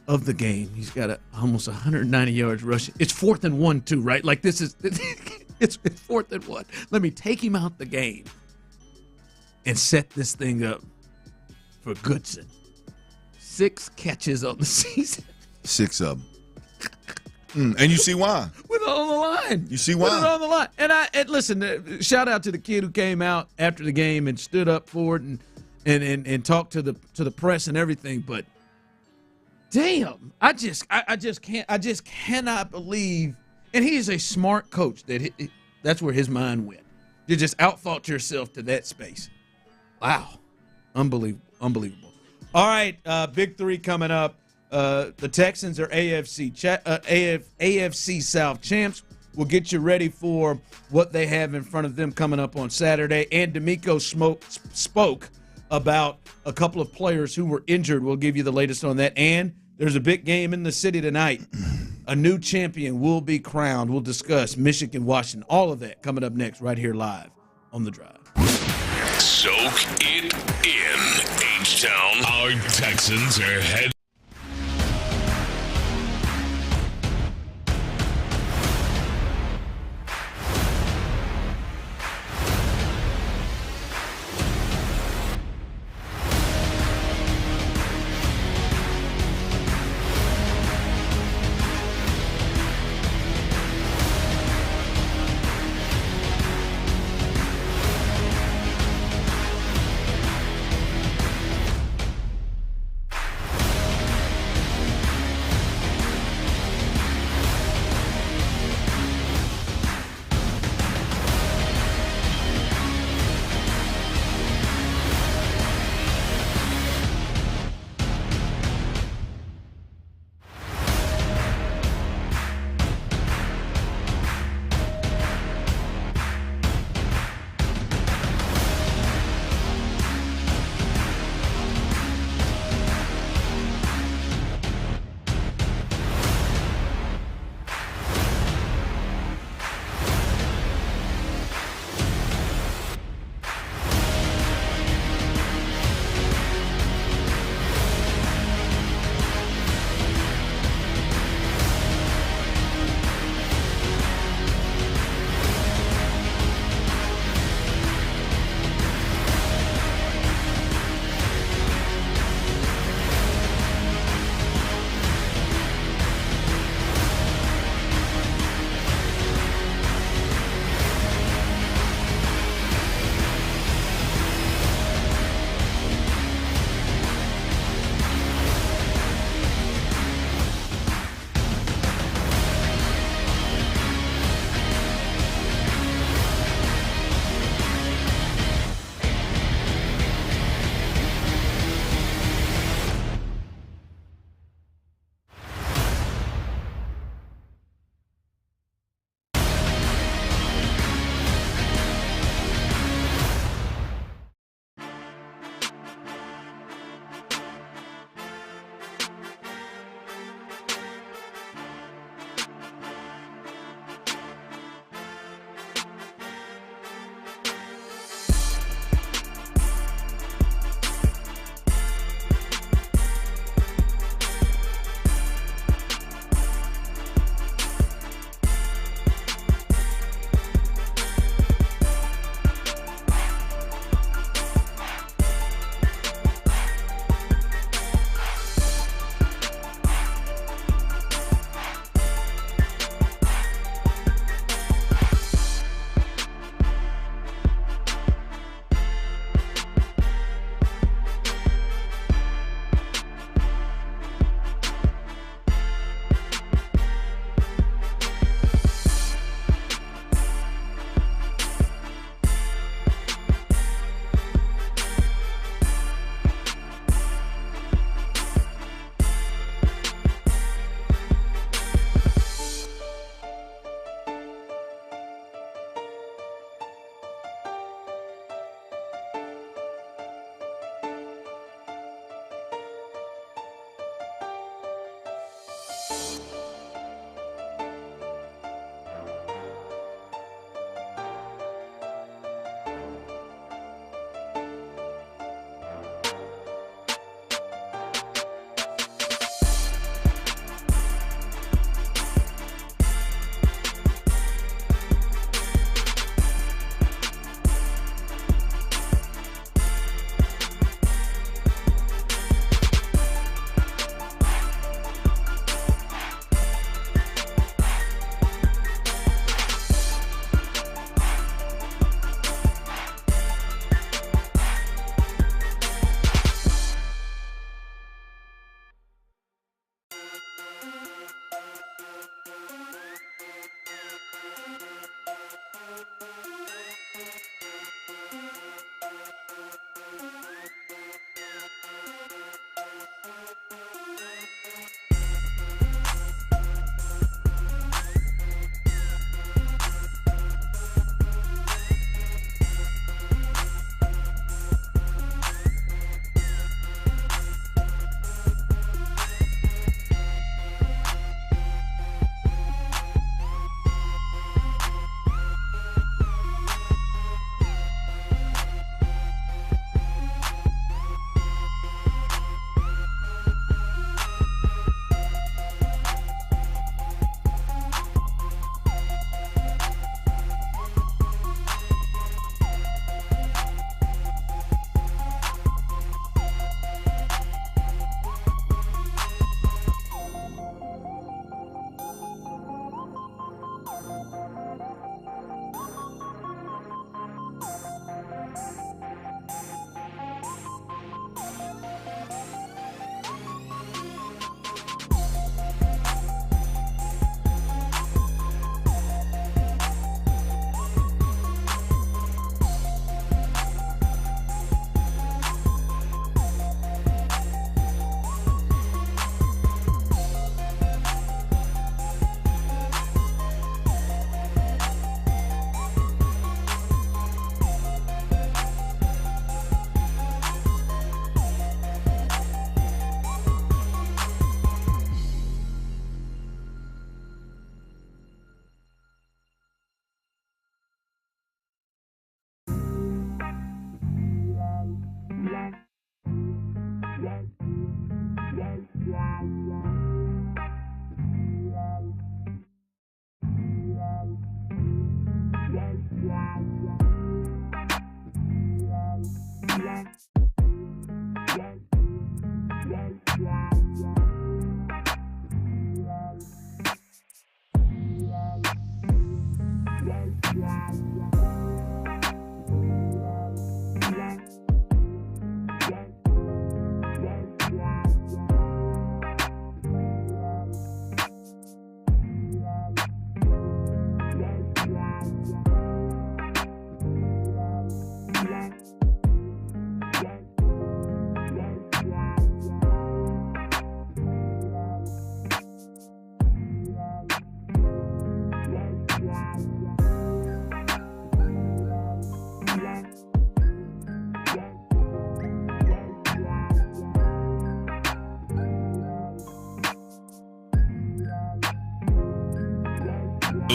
of the game. He's got almost 190 yards rushing. It's 4th and 1 too, right? It's 4th and 1. Let me take him out the game and set this thing up for Goodson. 6 catches on the season. 6 of them. And you see why. With it on the line. You see why. With it on the line. And listen, shout out to the kid who came out after the game and stood up for it and talked to the press and everything, but damn, I just cannot believe. And he is a smart coach. That's where his mind went. You just outthought yourself to that space. Wow, unbelievable. All right, big 3 coming up. The Texans are AFC South champs. We'll get you ready for what they have in front of them coming up on Saturday. And DeMeco spoke about a couple of players who were injured. We'll give you the latest on that. And there's a big game in the city tonight. A new champion will be crowned. We'll discuss Michigan, Washington, all of that coming up next right here live on The Drive. Soak it in. H-Town, our Texans are heading.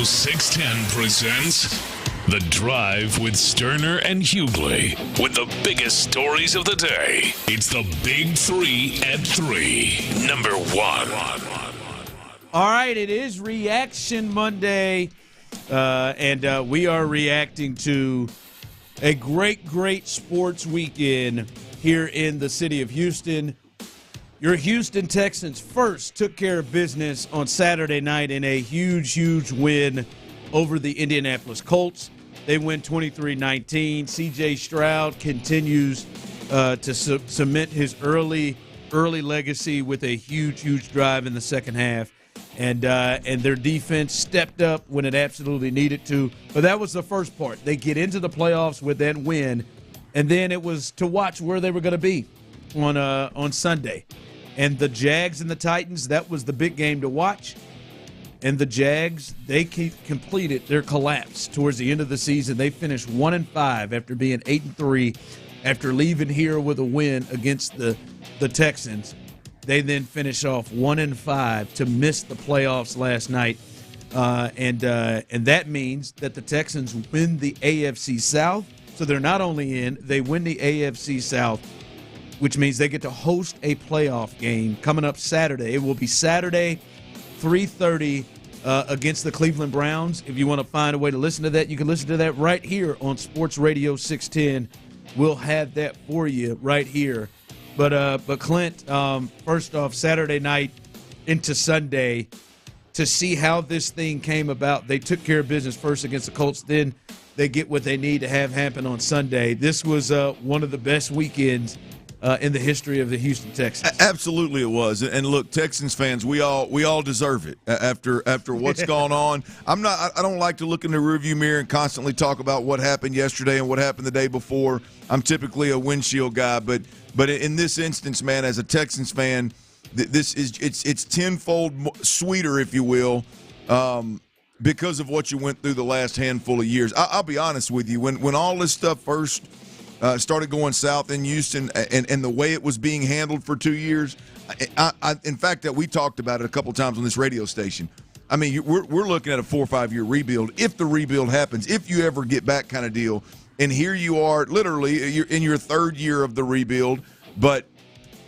610 presents The Drive with Stoerner and Hughley. With the biggest stories of the day, it's the Big 3 at 3. Number 1. All right, it is Reaction Monday, and we are reacting to a great sports weekend here in the city of Houston. Your Houston Texans first took care of business on Saturday night in a huge win over the Indianapolis Colts. They win 23-19. C.J. Stroud continues to cement his early legacy with a huge drive in the second half. And their defense stepped up when it absolutely needed to. But that was the first part. They get into the playoffs with that win, and then it was to watch where they were going to be on Sunday. And the Jags and the Titans, that was the big game to watch. And the Jags, they completed their collapse towards the end of the season. They finished 1-5 after being 8-3, after leaving here with a win against the Texans. They then finish off 1-5 to miss the playoffs last night. And that means that the Texans win the AFC South. So they're not only in, they win the AFC South, which means they get to host a playoff game coming up Saturday. It will be Saturday, 3:30 against the Cleveland Browns. If you want to find a way to listen to that, you can listen to that right here on Sports Radio 610. We'll have that for you right here. But Clint, first off, Saturday night into Sunday, to see how this thing came about. They took care of business first against the Colts. Then they get what they need to have happen on Sunday. This was one of the best weekends in the history of the Houston Texans. Absolutely, it was. And look, Texans fans, we all deserve it after what's gone on. I don't like to look in the rearview mirror and constantly talk about what happened yesterday and what happened the day before. I'm typically a windshield guy, but in this instance, man, as a Texans fan, it's tenfold sweeter, if you will, because of what you went through the last handful of years. I'll be honest with you, when all this stuff first started going south in Houston, and the way it was being handled for 2 years. In fact, that we talked about it a couple times on this radio station. I mean, we're looking at a 4 or 5 year rebuild, if the rebuild happens, if you ever get back, kind of deal. And here you are, literally, you're in your third year of the rebuild. But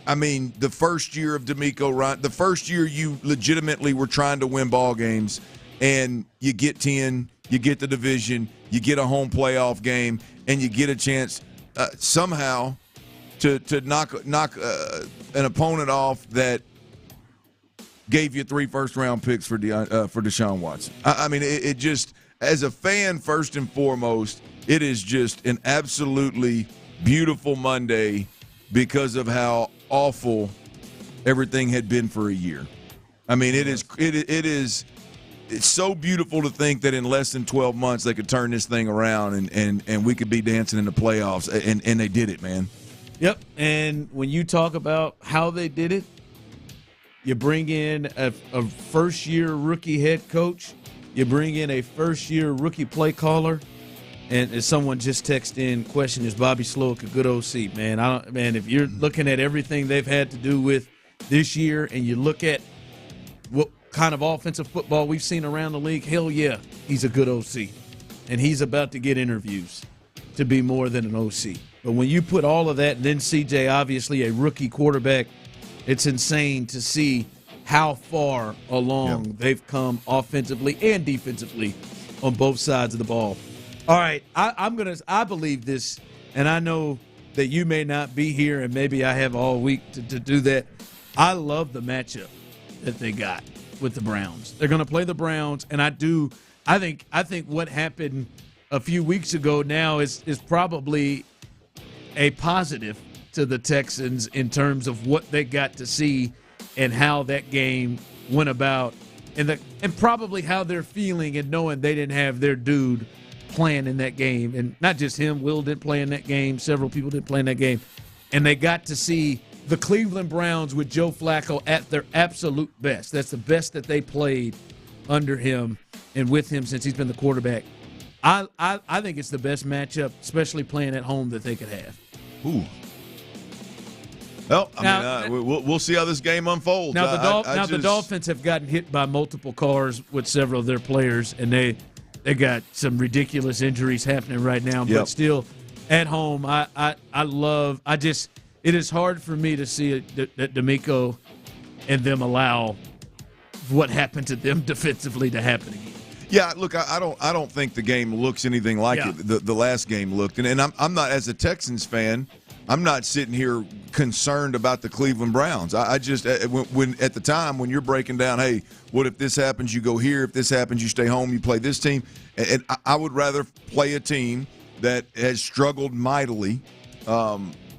I mean, the first year of DeMeco Ryans, the first year you legitimately were trying to win ball games, and you get 10, you get the division, you get a home playoff game, and you get a chance somehow to knock an opponent off that gave you 3 first-round picks for Deshaun Watson. I mean, it just, as a fan, first and foremost, it is just an absolutely beautiful Monday because of how awful everything had been for a year. I mean, it's so beautiful to think that in less than 12 months they could turn this thing around and we could be dancing in the playoffs, and they did it, man. Yep, and when you talk about how they did it, you bring in a first-year rookie head coach, you bring in a first-year rookie play caller, and as someone just texted in, question, is Bobby Slowick a good OC? Man, if you're looking at everything they've had to do with this year and you look at what kind of offensive football we've seen around the league, hell yeah, he's a good OC. And he's about to get interviews to be more than an OC. But when you put all of that, and then CJ, obviously a rookie quarterback, it's insane to see how far along they've come offensively and defensively on both sides of the ball. All right, I believe this, and I know that you may not be here, and maybe I have all week to do that. I love the matchup that they got with the Browns. They're going to play the Browns, and I think what happened a few weeks ago now is probably a positive to the Texans in terms of what they got to see and how that game went about, and probably how they're feeling and knowing they didn't have their dude playing in that game. And not just him, Will didn't play in that game, several people didn't play in that game. And they got to see the Cleveland Browns with Joe Flacco at their absolute best. That's the best that they played under him and with him since he's been the quarterback. I think it's the best matchup, especially playing at home, that they could have. Ooh. Well, we'll see how this game unfolds. Now, the Dolphins have gotten hit by multiple cars with several of their players, and they got some ridiculous injuries happening right now. But still, at home, it is hard for me to see that DeMeco and them allow what happened to them defensively to happen again. Yeah, look, I don't think the game looks anything like it. The last game looked, and I'm not, as a Texans fan, I'm not sitting here concerned about the Cleveland Browns. I just when at the time when you're breaking down, hey, what if this happens? You go here. If this happens, you stay home. You play this team, and I would rather play a team that has struggled mightily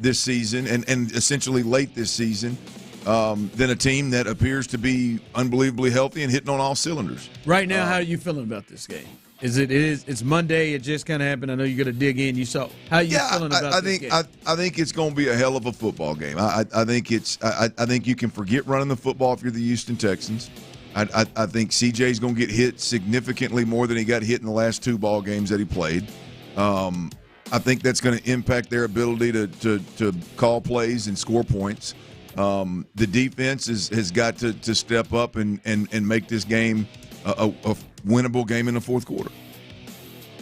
this season and essentially late this season. Than a team that appears to be unbelievably healthy and hitting on all cylinders. Right now, how are you feeling about this game? It's Monday. It just kind of happened. I know you're going to dig in. How are you feeling about this game? I think it's going to be a hell of a football game. I think you can forget running the football if you're the Houston Texans. I think CJ's going to get hit significantly more than he got hit in the last 2 ball games that he played. I think that's going to impact their ability to call plays and score points. The defense has got to step up and make this game a winnable game in the fourth quarter.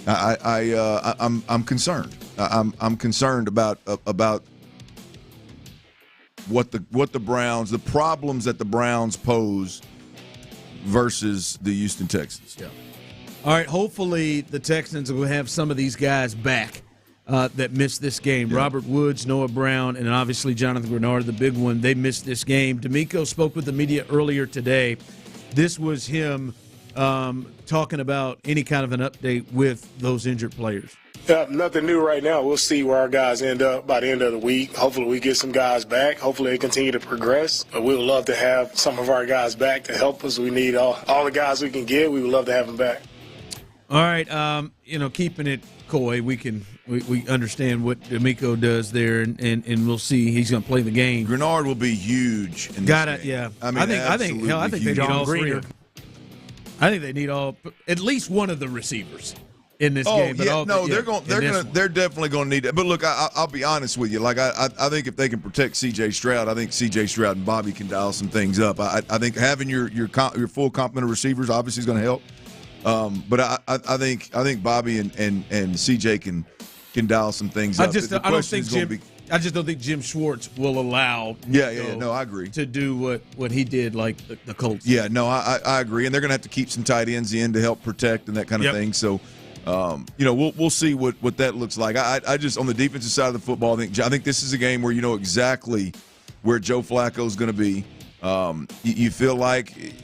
I'm concerned. I'm concerned about what the Browns, the problems that the Browns pose versus the Houston Texans. Yeah. All right. Hopefully the Texans will have some of these guys back that missed this game. Yeah. Robert Woods, Noah Brown, and obviously Jonathan Grenard, the big one. They missed this game. DeMeco spoke with the media earlier today. This was him talking about any kind of an update with those injured players. Nothing new right now. We'll see where our guys end up by the end of the week. Hopefully we get some guys back. Hopefully they continue to progress. But we would love to have some of our guys back to help us. We need all the guys we can get. We would love to have them back. All right. Keeping it coy, we understand what DeMeco does there, and we'll see. He's going to play the game. Grenard will be huge in this game. Yeah. I think they need all three. I think they need at least one of the receivers in this game. They're definitely going to need it. But look, I'll be honest with you. Like I think if they can protect C.J. Stroud, I think C.J. Stroud and Bobby can dial some things up. I think having your full complement of receivers obviously is going to help. But I think Bobby and C.J. can dial some things up. I just don't think Jim Schwartz will allow I agree. to do what he did like the Colts. Yeah, no, I agree. And they're going to have to keep some tight ends in to help protect and that kind of thing. So, we'll see what that looks like. I just, on the defensive side of the football, I think this is a game where you know exactly where Joe Flacco is going to be. You feel like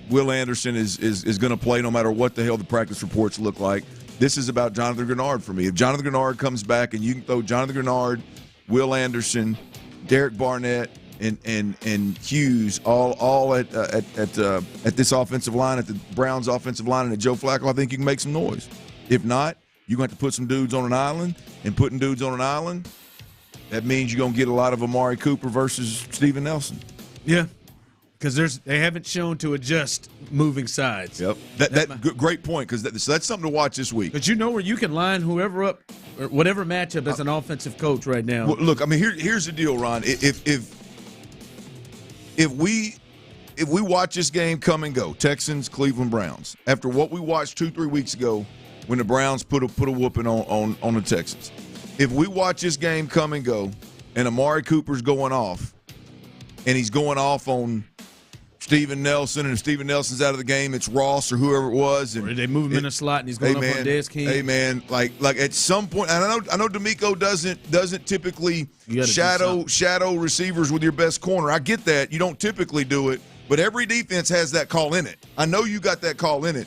Will Anderson is going to play no matter what the hell the practice reports look like. This is about Jonathan Grenard for me. If Jonathan Grenard comes back and you can throw Jonathan Grenard, Will Anderson, Derek Barnett, and Hughes all at this offensive line, at the Browns offensive line, and at Joe Flacco, I think you can make some noise. If not, you're going to have to put some dudes on an island, and putting dudes on an island, that means you're going to get a lot of Amari Cooper versus Steven Nelson. Yeah. Because they haven't shown to adjust moving sides. Yep, great point. Because that's something to watch this week. But you know where you can line whoever up, or whatever matchup as an offensive coach right now. Well, look, I mean, here's the deal, Ron. If we watch this game come and go, Texans, Cleveland Browns, after what we watched 2-3 weeks ago when the Browns put a whooping on the Texans, if we watch this game come and go, and Amari Cooper's going off, and he's going off on Steven Nelson, and if Steven Nelson's out of the game, it's Ross or whoever it was. And or they move him in a slot, and he's going up on Des King. Hey man, like at some point, and I know DeMeco doesn't typically shadow receivers with your best corner. I get that you don't typically do it, but every defense has that call in it. I know you got that call in it.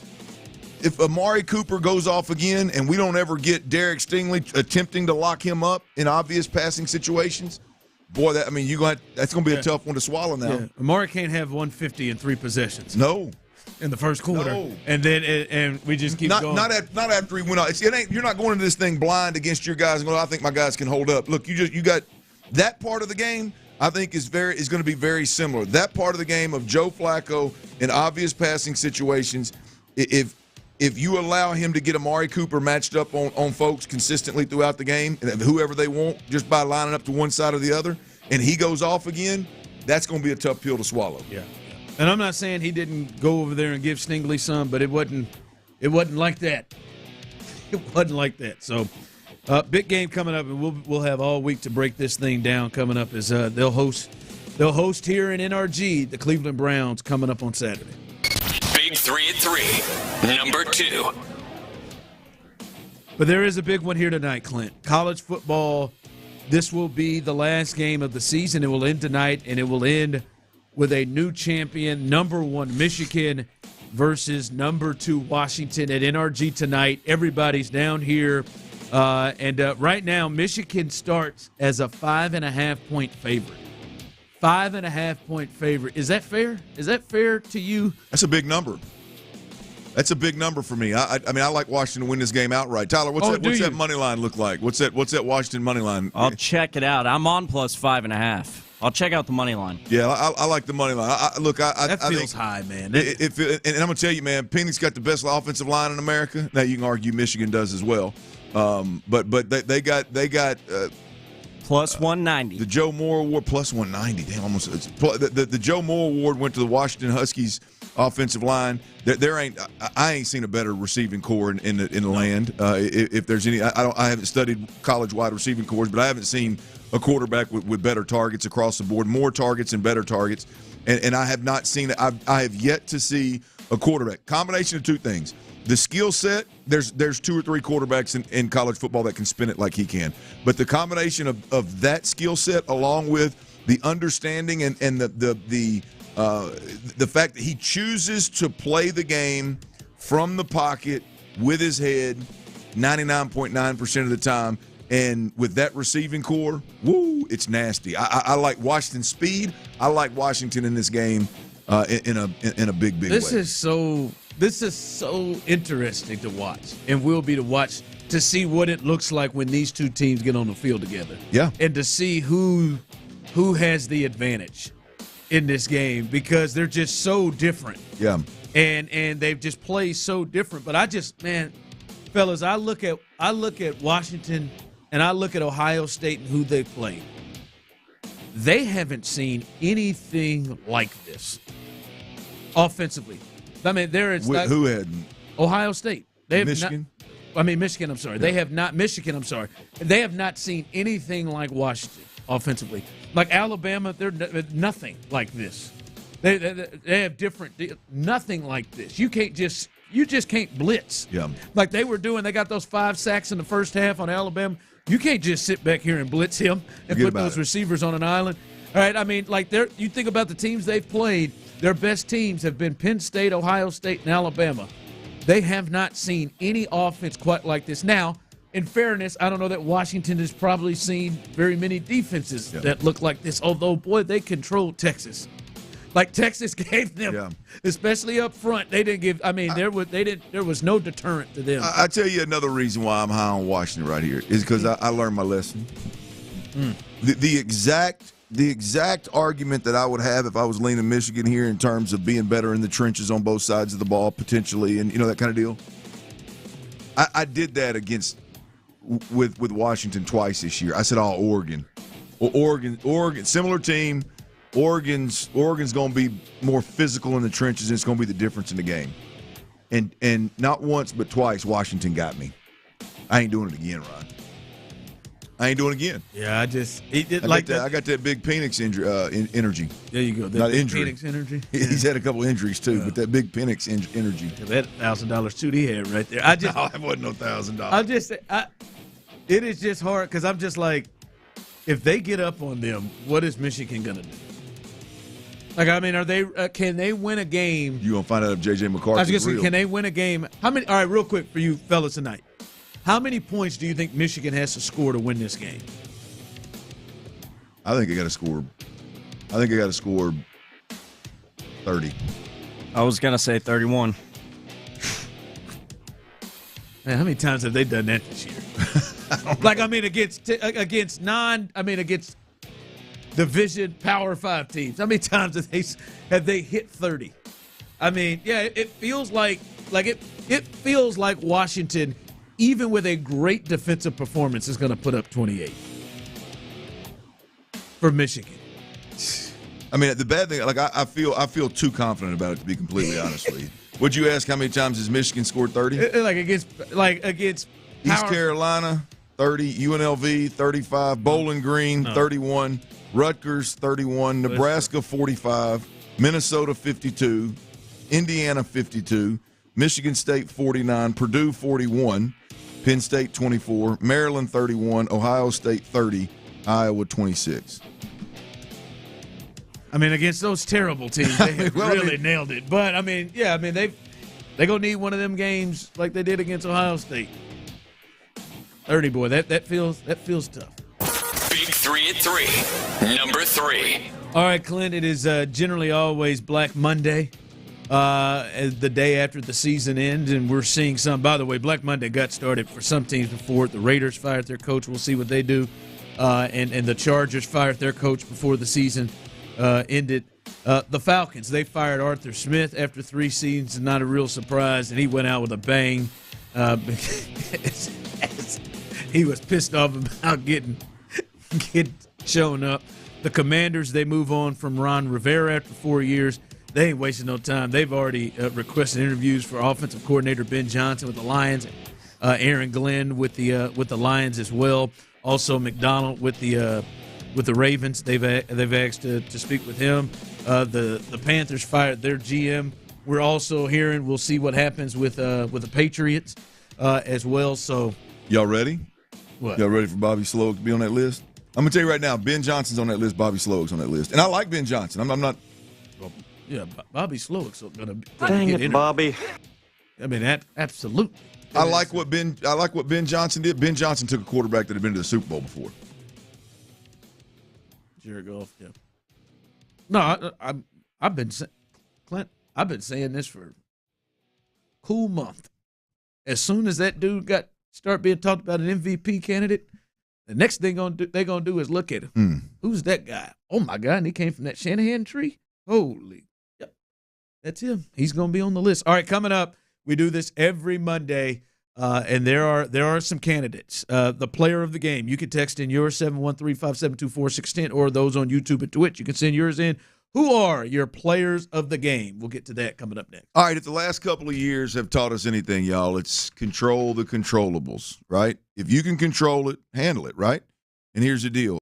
If Amari Cooper goes off again, and we don't ever get Derek Stingley attempting to lock him up in obvious passing situations. Boy, that's going to be a tough one to swallow now. Yeah. Amari can't have 150 in 3 possessions. No. In the first quarter. No. And then and we just keep going. Not after he went out. You're not going into this thing blind against your guys and going, I think my guys can hold up. Look, you got that part of the game I think is going to be very similar. That part of the game of Joe Flacco in obvious passing situations, if you allow him to get Amari Cooper matched up on folks consistently throughout the game, and whoever they want, just by lining up to one side or the other, and he goes off again, that's going to be a tough pill to swallow. Yeah. And I'm not saying he didn't go over there and give Stingley some, but it wasn't like that. It wasn't like that. So, big game coming up, and we'll have all week to break this thing down. Coming up is they'll host here in NRG the Cleveland Browns coming up on Saturday. Big 3 at 3, number 2. But there is a big one here tonight, Clint. College football. This will be the last game of the season. It will end tonight, and it will end with a new champion, number 1 Michigan versus number 2 Washington at NRG tonight. Everybody's down here. And right now, Michigan starts as a 5.5-point favorite. 5.5-point favorite. Is that fair? Is that fair to you? That's a big number. That's a big number for me. I mean, I like Washington to win this game outright. Tyler, what's that money line look like? What's that Washington money line? I'll check it out. I'm on plus 5.5. I'll check out the money line. Yeah, I like the money line. That feels think high, man. And I'm going to tell you, man, Penix got the best offensive line in America. Now, you can argue Michigan does as well. But they got plus 190. The Joe Moore Award plus 190. Damn, almost. The Joe Moore Award went to the Washington Huskies offensive line. I ain't seen a better receiving core in the land. If there's any, I haven't studied college wide receiving cores, but I haven't seen a quarterback with better targets across the board, more targets and better targets. And I have not seen it. I have yet to see a quarterback. Combination of two things. The skill set, there's 2 or 3 quarterbacks in college football that can spin it like he can. But the combination of that skill set along with the understanding and the fact that he chooses to play the game from the pocket with his head 99.9% of the time, and with that receiving core, woo, it's nasty. I like Washington's speed. I like Washington in this game in a big way. This is so interesting to watch, and will be to watch to see what it looks like when these two teams get on the field together. Yeah, and to see who has the advantage in this game, because they're just so different. Yeah, and they've just played so different. But fellas, I look at Washington and I look at Ohio State and who they played. They haven't seen anything like this offensively. I mean, who hadn't? Ohio State. They have Michigan. Michigan. I'm sorry. Yeah. They have not. Michigan. I'm sorry. They have not seen anything like Washington offensively. Like Alabama, they're nothing like this. They have nothing like this. You just can't blitz. Yeah. Like they were doing. They got those 5 sacks in the first half on Alabama. You can't just sit back here and blitz him and put those receivers on an island. All right. I mean, like you think about the teams they've played. Their best teams have been Penn State, Ohio State, and Alabama. They have not seen any offense quite like this. Now, in fairness, I don't know that Washington has probably seen very many defenses that look like this, although, boy, they controlled Texas. Like Texas gave them, especially up front, they didn't give – I mean, there was no deterrent to them. I tell you another reason why I'm high on Washington right here is because I learned my lesson. The exact argument that I would have if I was leaning Michigan here in terms of being better in the trenches on both sides of the ball potentially, and that kind of deal. I did that with Washington twice this year. I said, Oregon. Well, Oregon, similar team. Oregon's going to be more physical in the trenches, and it's going to be the difference in the game. And not once but twice, Washington got me. I ain't doing it again, Ron. I ain't doing it again. Yeah, I got that big Penix energy. There you go. Not big injury. Penix energy. He's had a couple injuries too, but that big Penix energy. That $1,000 too he had right there. No, it wasn't no $1,000. It is just hard because I'm just like, if they get up on them, what is Michigan gonna do? Like, I mean, are they? Can they win a game? You gonna find out if J.J. McCarthy. I was gonna say, can they win a game? How many? All right, real quick for you fellas tonight. How many points do you think Michigan has to score to win this game? I think they got to score 30. I was going to say 31. Man, how many times have they done that this year? Against Division Power 5 teams. How many times have they hit 30? I mean, yeah, it feels like Washington, even with a great defensive performance, is going to put up 28. for Michigan. I mean, the bad thing, like I feel too confident about it, to be completely honest with you. Would you ask how many times has Michigan scored 30? Against East Carolina, 30, UNLV, 35, Bowling Green, 31, Rutgers, 31, Nebraska, 45, Minnesota, 52, Indiana, 52, Michigan State, 49, Purdue, 41, Penn State, 24, Maryland, 31, Ohio State, 30, Iowa, 26. I mean, against those terrible teams, they have really nailed it. But I mean, yeah, I mean they gonna need one of them games like they did against Ohio State. 30, boy, that feels tough. Big 3 at 3. Number 3. All right, Clint. It is generally always Black Monday, the day after the season ends, and we're seeing some. By the way, Black Monday got started for some teams before. The Raiders fired their coach. We'll see what they do, and the Chargers fired their coach before the season ended. The Falcons, they fired Arthur Smith after 3 seasons, not a real surprise, and he went out with a bang. He was pissed off about getting shown up. The Commanders, they move on from Ron Rivera after 4 years. They ain't wasting no time. They've already requested interviews for offensive coordinator Ben Johnson with the Lions, Aaron Glenn with the Lions as well. Also McDonald with the Ravens. They've asked to speak with him. The Panthers fired their GM. We're also hearing we'll see what happens with the Patriots as well. So y'all ready? What? Y'all ready for Bobby Sloag to be on that list? I'm gonna tell you right now, Ben Johnson's on that list. Bobby Sloag's on that list, and I like Ben Johnson. I'm not. Well, yeah, Bobby Sloag's going to Dang it, Bobby. I mean, absolutely. I like what Ben Johnson did. Ben Johnson took a quarterback that had been to the Super Bowl before. Jared Goff, yeah. No, I've been Clint. I've been saying this for a cool month. As soon as that dude start being talked about an MVP candidate, the next thing they're gonna do is look at him. Who's that guy? Oh my God! And he came from that Shanahan tree. Holy, yep, that's him. He's gonna be on the list. All right, coming up, we do this every Monday. And there are some candidates. The player of the game, you can text in yours 713-572-4610, or those on YouTube and Twitch. You can send yours in. Who are your players of the game? We'll get to that coming up next. All right, if the last couple of years have taught us anything, y'all, it's control the controllables, right? If you can control it, handle it, right? And here's the deal.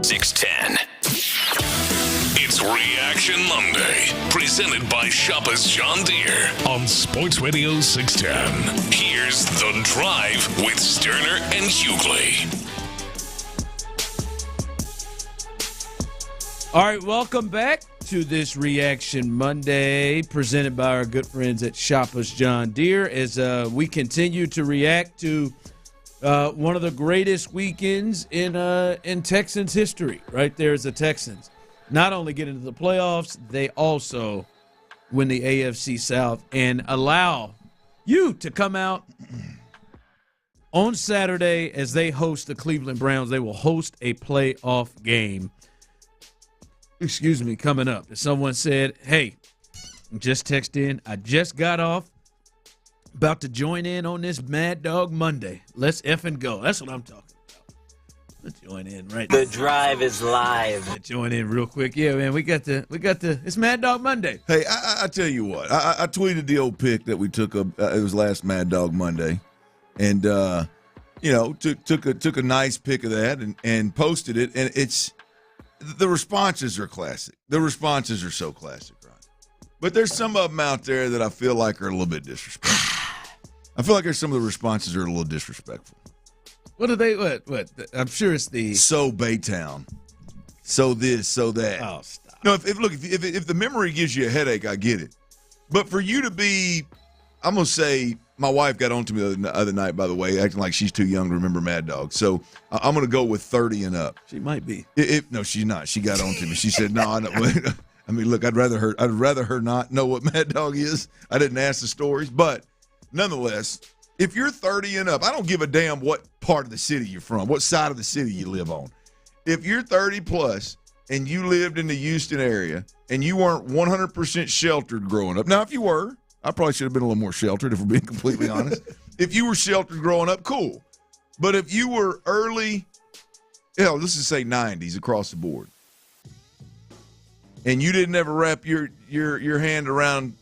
610. It's Reaction Monday, presented by Shoppers John Deere on Sports Radio 610. Here's The Drive with Stoerner and Hughley. All right, welcome back to this Reaction Monday, presented by our good friends at Shoppers John Deere, as we continue to react to one of the greatest weekends in Texans history. Right there is the Texans. Not only get into the playoffs, they also win the AFC South and allow you to come out on Saturday as they host the Cleveland Browns. They will host a playoff game. Coming up. Someone said, hey, just text in. I just got off. About to join in on this Mad Dog Monday. Let's effing go. That's what I'm talking about. Let's join in right now. The Drive is live. Let's join in real quick. Yeah, man, we got the. It's Mad Dog Monday. Hey, I tell you what. I tweeted the old pic that we took. It was last Mad Dog Monday, and took a nice pic of that and posted it. And it's the responses are classic. The responses are so classic, right? But there's some of them out there that I feel like are a little bit disrespectful. I feel like there's some of the responses are a little disrespectful. What are they? What? I'm sure it's the so Baytown, so this, so that. Oh, stop. No, if the memory gives you a headache, I get it. But for you to be, I'm going to say, my wife got on to me the other night, by the way, acting like she's too young to remember Mad Dog. So I'm going to go with 30 and up. She might be. No, she's not. She got on to me. She said, no, I don't. I mean, look, I'd rather her not know what Mad Dog is. I didn't ask the stories. But nonetheless, if you're 30 and up, I don't give a damn what part of the city you're from, what side of the city you live on. If you're 30 plus and you lived in the Houston area and you weren't 100% sheltered growing up. Now, if you were, I probably should have been a little more sheltered, if we're being completely honest. If you were sheltered growing up, cool. But if you were early, let's just say 90s across the board, and you didn't ever wrap your hand around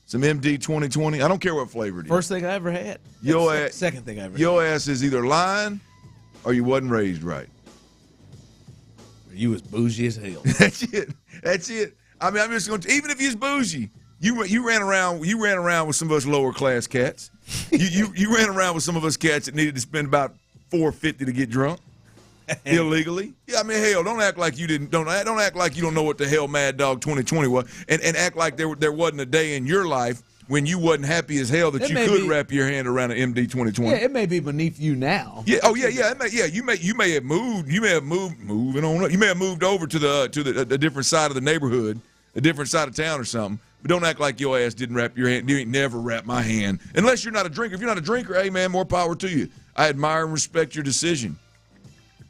some MD 2020, I don't care what flavor it is. First thing I ever had. Second thing I ever had. Your ass is either lying or you wasn't raised right. You was bougie as hell. That's it. I mean, I'm just going to, even if you was bougie, you ran around with some of us lower class cats. You ran around with some of us cats that needed to spend about $4.50 to get drunk illegally. Yeah, I mean, hell, don't act like you don't act like you don't know what the hell Mad Dog 2020 was, and act like there wasn't a day in your life when you wasn't happy as hell that you could wrap your hand around an MD 2020. Yeah, it may be beneath you now. Yeah. Oh yeah. You may have moved. Moving on up. You may have moved over to a different side of the neighborhood, a different side of town or something. But don't act like your ass didn't wrap your hand. You ain't never wrapped my hand. Unless you're not a drinker. If you're not a drinker, hey, man, more power to you. I admire and respect your decision,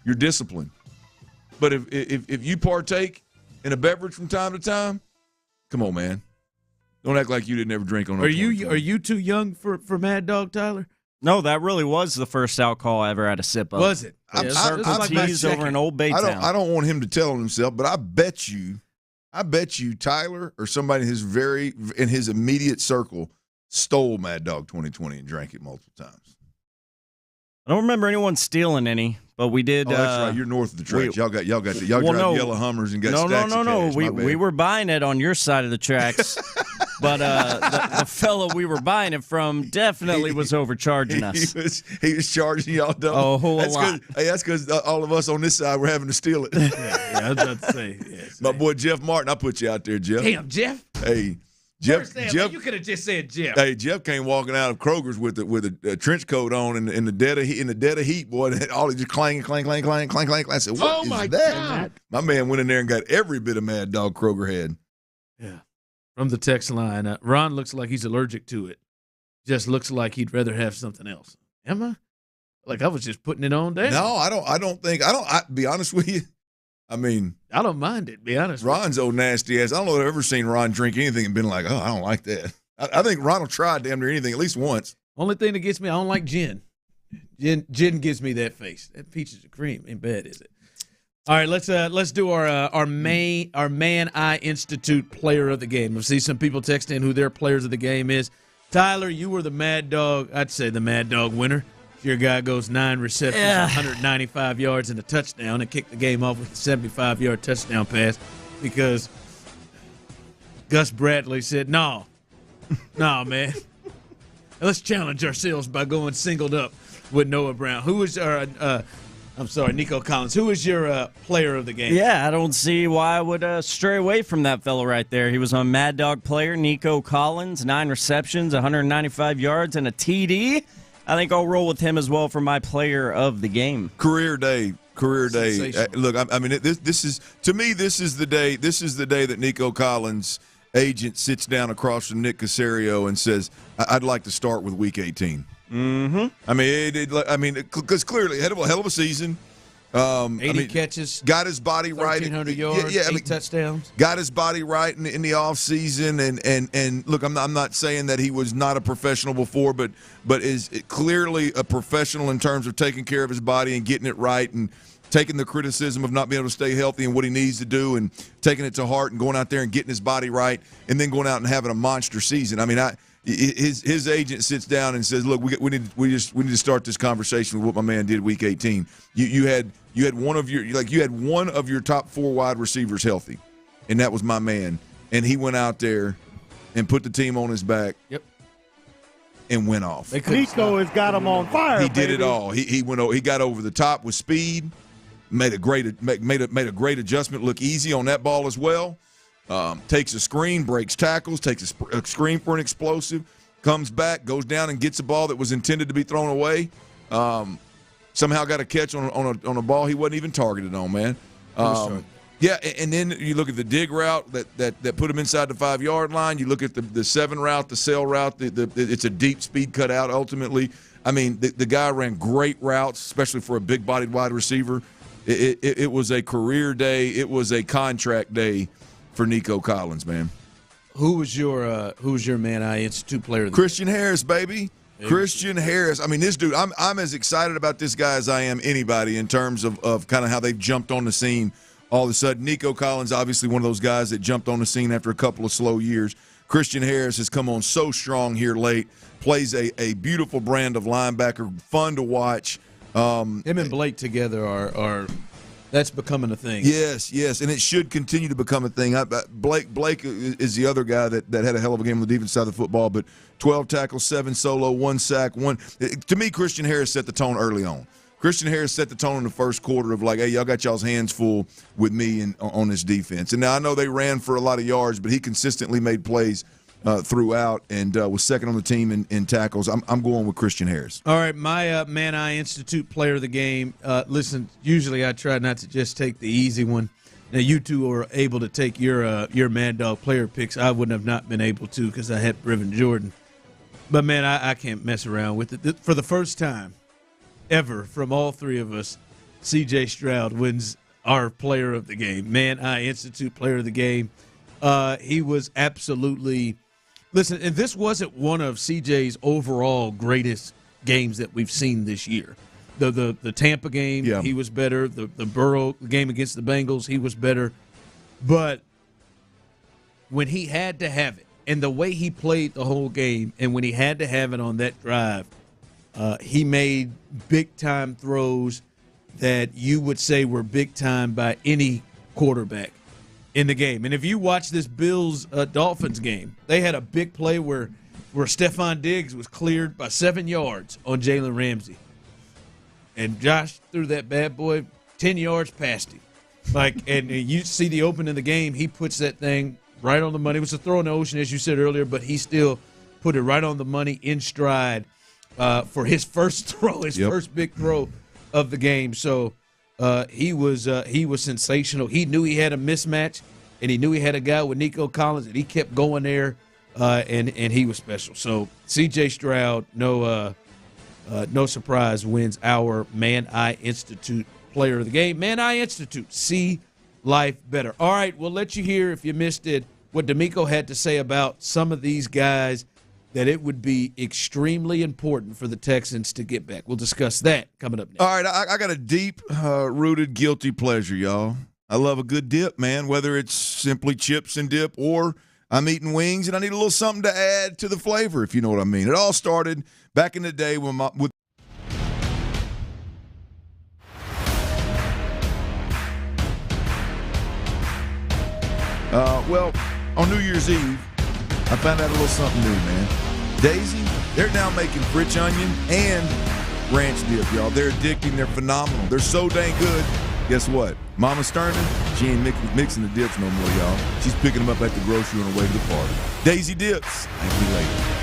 your discipline. But if you partake in a beverage from time to time, come on, man. Don't act like you didn't ever drink on. Are you too young for Mad Dog, Tyler? No, that really was the first alcohol I ever had a sip of. Was it? Circle T's over in Old Baytown. I don't want him to tell on himself, but I bet you Tyler or somebody in his immediate circle stole Mad Dog 2020 and drank it multiple times. I don't remember anyone stealing any, but we did. Oh, that's right. You're north of the tracks. Y'all drive yellow Hummers and got stacks of cash. We were buying it on your side of the tracks, but the fellow we were buying it from definitely was overcharging us. He was charging y'all double. Oh, a whole lot. Hey, that's because all of us on this side were having to steal it. Yeah, I was about to say. My boy Jeff Martin, I put you out there, Jeff. Damn, Jeff. Hey. Jeff, you could have just said Jeff. Hey, Jeff came walking out of Kroger's with a trench coat on in the dead of heat, boy. And all he just clang. I said, "What is that?" God. My man went in there and got every bit of Mad Dog Kroger had. Yeah, from the text line, Ron looks like he's allergic to it. Just looks like he'd rather have something else. Am I? Like I was just putting it on there. No, I be honest with you. I mean, I don't mind it, be honest. Ron's old nasty ass. I don't know if I've ever seen Ron drink anything and been like, oh, I don't like that. I think Ron will try damn near anything at least once. Only thing that gets me, I don't like gin. Gin gives me that face. That peaches and cream ain't bad, is it? All right, let's do our Man Eye Institute player of the game. We'll see some people text in who their players of the game is. Tyler, you were the Mad Dog. I'd say the Mad Dog winner. Your guy goes 9 receptions, 195 yards, and a touchdown, and kicked the game off with a 75-yard touchdown pass because Gus Bradley said, no, man. Let's challenge ourselves by going singled up with Noah Brown. Nico Collins. Who is your player of the game? Yeah, I don't see why I would stray away from that fellow right there. He was a Mad Dog player, Nico Collins, 9 receptions, 195 yards, and a TD. I think I'll roll with him as well for my player of the game. Career day. Look, I mean, this is the day. This is the day that Nico Collins' agent sits down across from Nick Caserio and says, "I'd like to start with Week 18." Mm-hmm. I mean, because clearly, hell of a season. 80 catches, got his body right, 1,300 yards, 8 touchdowns. Got his body right in the offseason, and look, I'm not saying that he was not a professional before, but is clearly a professional in terms of taking care of his body and getting it right, and taking the criticism of not being able to stay healthy and what he needs to do, and taking it to heart and going out there and getting his body right, and then going out and having a monster season. I mean, his agent sits down and says, "Look, we need to start this conversation with what my man did Week 18. You had one of your top 4 wide receivers healthy, and that was my man. And he went out there and put the team on his back. Yep. And went off. Nico has got him on fire. He did it all. He got over the top with speed, made a great adjustment, look easy on that ball as well. takes a screen, breaks tackles, takes a screen for an explosive, comes back, goes down and gets a ball that was intended to be thrown away. Somehow got a catch on a ball he wasn't even targeted on, man. Yeah, and then you look at the dig route that put him inside the 5-yard line. You look at the 7 route, the sail route. It's a deep speed cutout ultimately. I mean, the guy ran great routes, especially for a big-bodied wide receiver. It was a career day. It was a contract day for Nico Collins, man. Who was your Man Eye Institute player of the Christian Harris, baby. Christian Harris. I mean, this dude, I'm as excited about this guy as I am anybody in terms of kind of how they've jumped on the scene all of a sudden. Nico Collins, obviously one of those guys that jumped on the scene after a couple of slow years. Christian Harris has come on so strong here late, plays a beautiful brand of linebacker, fun to watch. Him and Blake together are that's becoming a thing. Yes, and it should continue to become a thing. Blake is the other guy that had a hell of a game on the defense side of the football, but 12 tackles, 7 solo, 1 sack, 1. To me, Christian Harris set the tone early on. Christian Harris set the tone in the first quarter of like, hey, y'all got y'all's hands full with me on this defense. And now I know they ran for a lot of yards, but he consistently made plays throughout and was second on the team in tackles. I'm going with Christian Harris. All right, my Man Eye Institute player of the game. Listen, usually I try not to just take the easy one. Now, you two are able to take your Mad Dog player picks. I wouldn't have not been able to because I had Brevin Jordan. But, man, I can't mess around with it. For the first time ever from all three of us, C.J. Stroud wins our player of the game, Man Eye Institute player of the game. He was absolutely – listen, and this wasn't one of C.J.'s overall greatest games that we've seen this year. The Tampa game, he was better. The Burrow game against the Bengals, he was better. But when he had to have it, and the way he played the whole game, and when he had to have it on that drive, he made big-time throws that you would say were big-time by any quarterback in the game. And if you watch this Bills-Dolphins game, they had a big play where Stephon Diggs was cleared by 7 yards on Jalen Ramsey. And Josh threw that bad boy 10 yards past him. And you see the open in the game, he puts that thing right on the money. It was a throw in the ocean, as you said earlier, but he still put it right on the money in stride for his first throw, first big throw of the game. So he was sensational. He knew he had a mismatch, and he knew he had a guy with Nico Collins, and he kept going there, and he was special. So C.J. Stroud, no surprise, wins our Man Eye Institute player of the game. Man Eye Institute, see life better. All right, we'll let you hear, if you missed it, what DeMeco had to say about some of these guys that it would be extremely important for the Texans to get back. We'll discuss that coming up next. All right, I got a deep-rooted guilty pleasure, y'all. I love a good dip, man, whether it's simply chips and dip or I'm eating wings and I need a little something to add to the flavor, if you know what I mean. It all started back in the day when on New Year's Eve, I found out a little something new, man. Daisy, they're now making French onion and ranch dip, y'all. They're addicting. They're phenomenal. They're so dang good. Guess what? Mama Stoerner, she ain't mixing the dips no more, y'all. She's picking them up at the grocery on her way to the party. Daisy Dips. Thank you later.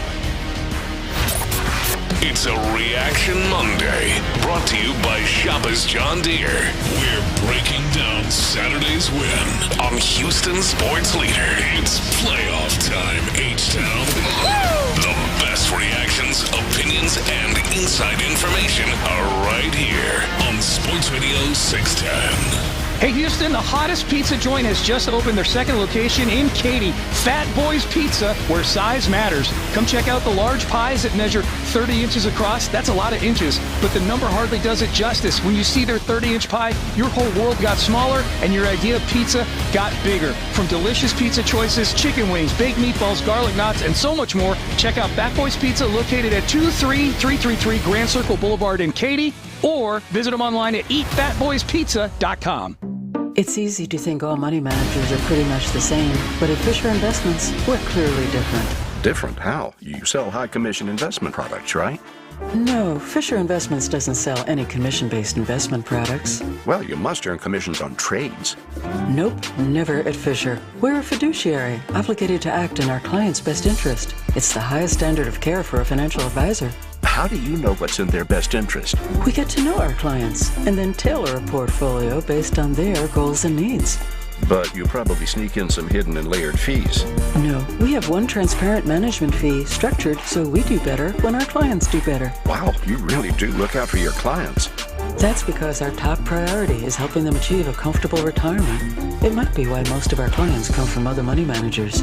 It's a Reaction Monday, brought to you by Shoppers John Deere. We're breaking down Saturday's win on Houston Sports Leader. It's playoff time, H-Town. The best reactions, opinions, and inside information are right here on Sports Radio 610. Hey Houston, the hottest pizza joint has just opened their second location in Katy, Fat Boys Pizza, where size matters. Come check out the large pies that measure 30 inches across. That's a lot of inches, but the number hardly does it justice. When you see their 30-inch pie, your whole world got smaller and your idea of pizza got bigger. From delicious pizza choices, chicken wings, baked meatballs, garlic knots, and so much more, check out Fat Boys Pizza located at 23333 Grand Circle Boulevard in Katy, or visit them online at eatfatboyspizza.com. It's easy to think all money managers are pretty much the same, but at Fisher Investments, we're clearly different. different. How? You sell high commission investment products, right? No, Fisher Investments doesn't sell any commission-based investment products. Well, you must earn commissions on trades. Nope, never at Fisher. We're a fiduciary, obligated to act in our client's best interest. It's the highest standard of care for a financial advisor. How do you know what's in their best interest? We get to know our clients and then tailor a portfolio based on their goals and needs. But you probably sneak in some hidden and layered fees. No, we have one transparent management fee structured so we do better when our clients do better. Wow, you really do look out for your clients. That's because our top priority is helping them achieve a comfortable retirement. It might be why most of our clients come from other money managers.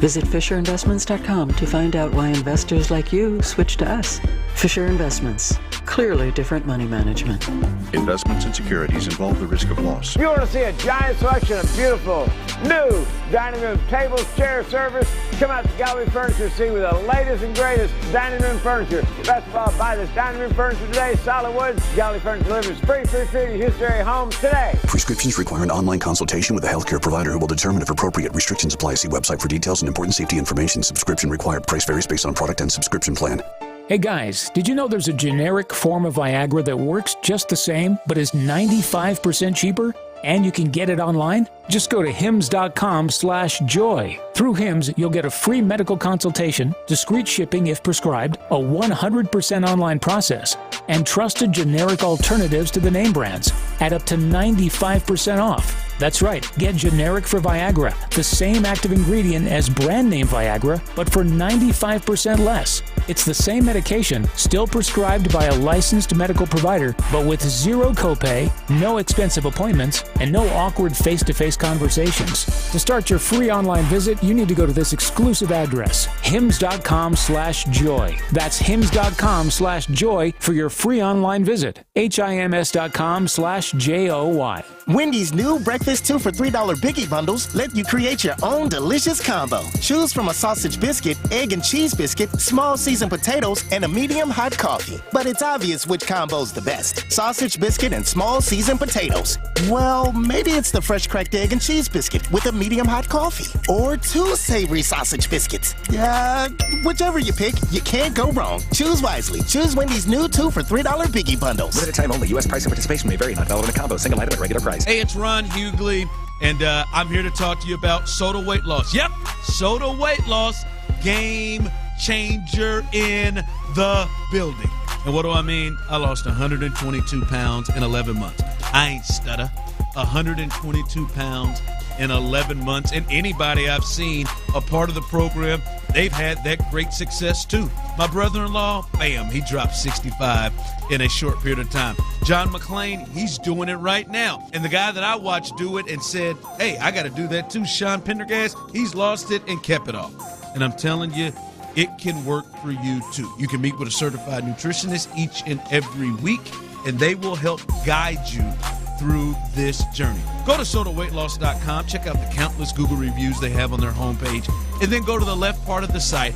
Visit FisherInvestments.com to find out why investors like you switch to us. Fisher Investments. Clearly different money management. Investments and securities involve the risk of loss. If you want to see a giant selection of beautiful, new dining room tables, chairs, servers, come out to Gallery Furniture, see with the latest and greatest dining room furniture. Best of all, buy this dining room furniture today, solid wood. Gallery Furniture delivers free to Houston area homes today. Prescriptions require an online consultation with a healthcare provider who will determine if appropriate restrictions apply. See website for details and important safety information. Subscription required. Price varies based on product and subscription plan. Hey guys, did you know there's a generic form of Viagra that works just the same, but is 95% cheaper? And you can get it online? Just go to hims.com/joy. Through Hims, you'll get a free medical consultation, discreet shipping if prescribed, a 100% online process, and trusted generic alternatives to the name brands at up to 95% off. That's right, get generic for Viagra, the same active ingredient as brand name Viagra, but for 95% less. It's the same medication, still prescribed by a licensed medical provider, but with zero copay, no expensive appointments, and no awkward face-to-face conversations. To start your free online visit, you need to go to this exclusive address, hims.com/joy. That's hims.com/joy for your free online visit. hims.com/joy. Wendy's new breakfast 2 for $3 Biggie bundles let you create your own delicious combo. Choose from a sausage biscuit, egg and cheese biscuit, small seasoned potatoes, and a medium hot coffee. But it's obvious which combo's the best. Sausage biscuit and small seasoned potatoes. Well, maybe it's the fresh cracked egg and cheese biscuit with a medium hot coffee. Or 2 savory sausage biscuits. Whichever you pick, you can't go wrong. Choose wisely. Choose Wendy's new 2 for $3 Biggie bundles. Limited time only. U.S. price and participation may vary. Not valid in a combo. Single item at regular price. Hey, it's Ron Hughley, and I'm here to talk to you about soda weight loss. Yep, soda weight loss, game changer in the building. And what do I mean? I lost 122 pounds in 11 months. I ain't stutter. 122 pounds in 11 months. And anybody I've seen a part of the program, they've had that great success too. My brother-in-law, bam, he dropped 65 in a short period of time. John McClain, he's doing it right now. And the guy that I watched do it and said, hey, I got to do that too, Sean Pendergast, he's lost it and kept it off. And I'm telling you, it can work for you too. You can meet with a certified nutritionist each and every week, and they will help guide you through this journey. Go to sodaweightloss.com, check out the countless Google reviews they have on their homepage, and then go to the left part of the site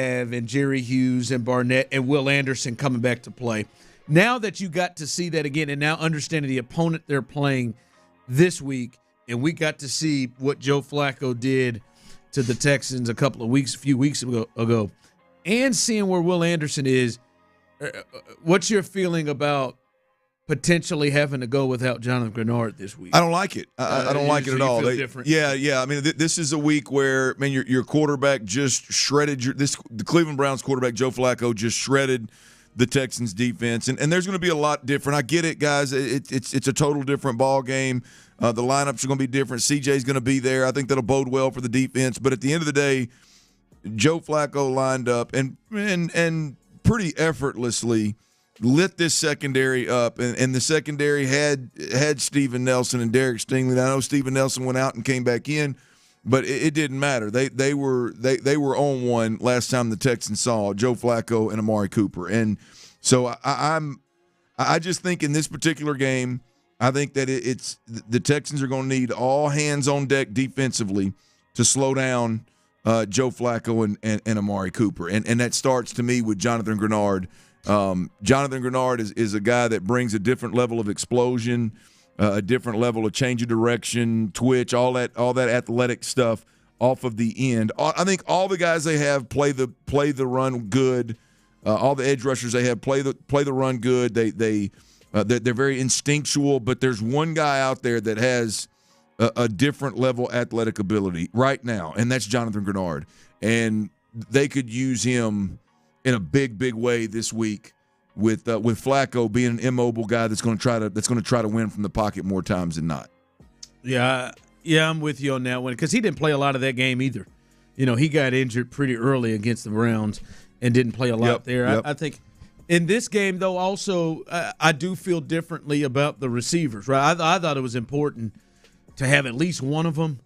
and Jerry Hughes and Barnett and Will Anderson coming back to play. Now that you got to see that again and now understanding the opponent they're playing this week, and we got to see what Joe Flacco did to the Texans a few weeks ago, and seeing where Will Anderson is, what's your feeling about potentially having to go without Jonathan Grenard this week? I don't like it. I don't like it at all. Different. Yeah. I mean, this is a week where, man, your quarterback just shredded the Cleveland Browns quarterback, Joe Flacco, just shredded the Texans defense. And there's going to be a lot different. I get it, guys. It's a total different ball game. The lineups are going to be different. CJ's going to be there. I think that'll bode well for the defense. But at the end of the day, Joe Flacco lined up and pretty effortlessly lit this secondary up, and the secondary had Steven Nelson and Derek Stingley. I know Steven Nelson went out and came back in, but it didn't matter. They were on one last time the Texans saw Joe Flacco and Amari Cooper, and so I just think in this particular game, I think that it's the Texans are going to need all hands on deck defensively to slow down Joe Flacco and Amari Cooper, and that starts to me with Jonathan Grenard. Jonathan Grenard is a guy that brings a different level of explosion, a different level of change of direction, twitch, all that athletic stuff off of the end. I think all the guys they have play the run good. All the edge rushers they have play the run good. They're very instinctual, but there's one guy out there that has a different level athletic ability right now, and that's Jonathan Grenard. And they could use him in a big way this week with Flacco being an immobile guy that's going to try to win from the pocket more times than not. Yeah, I'm with you on that one because he didn't play a lot of that game either. You know, he got injured pretty early against the Browns and didn't play a lot there. Yep. I think in this game, though, also I do feel differently about the receivers. Right, I thought it was important to have at least one of them.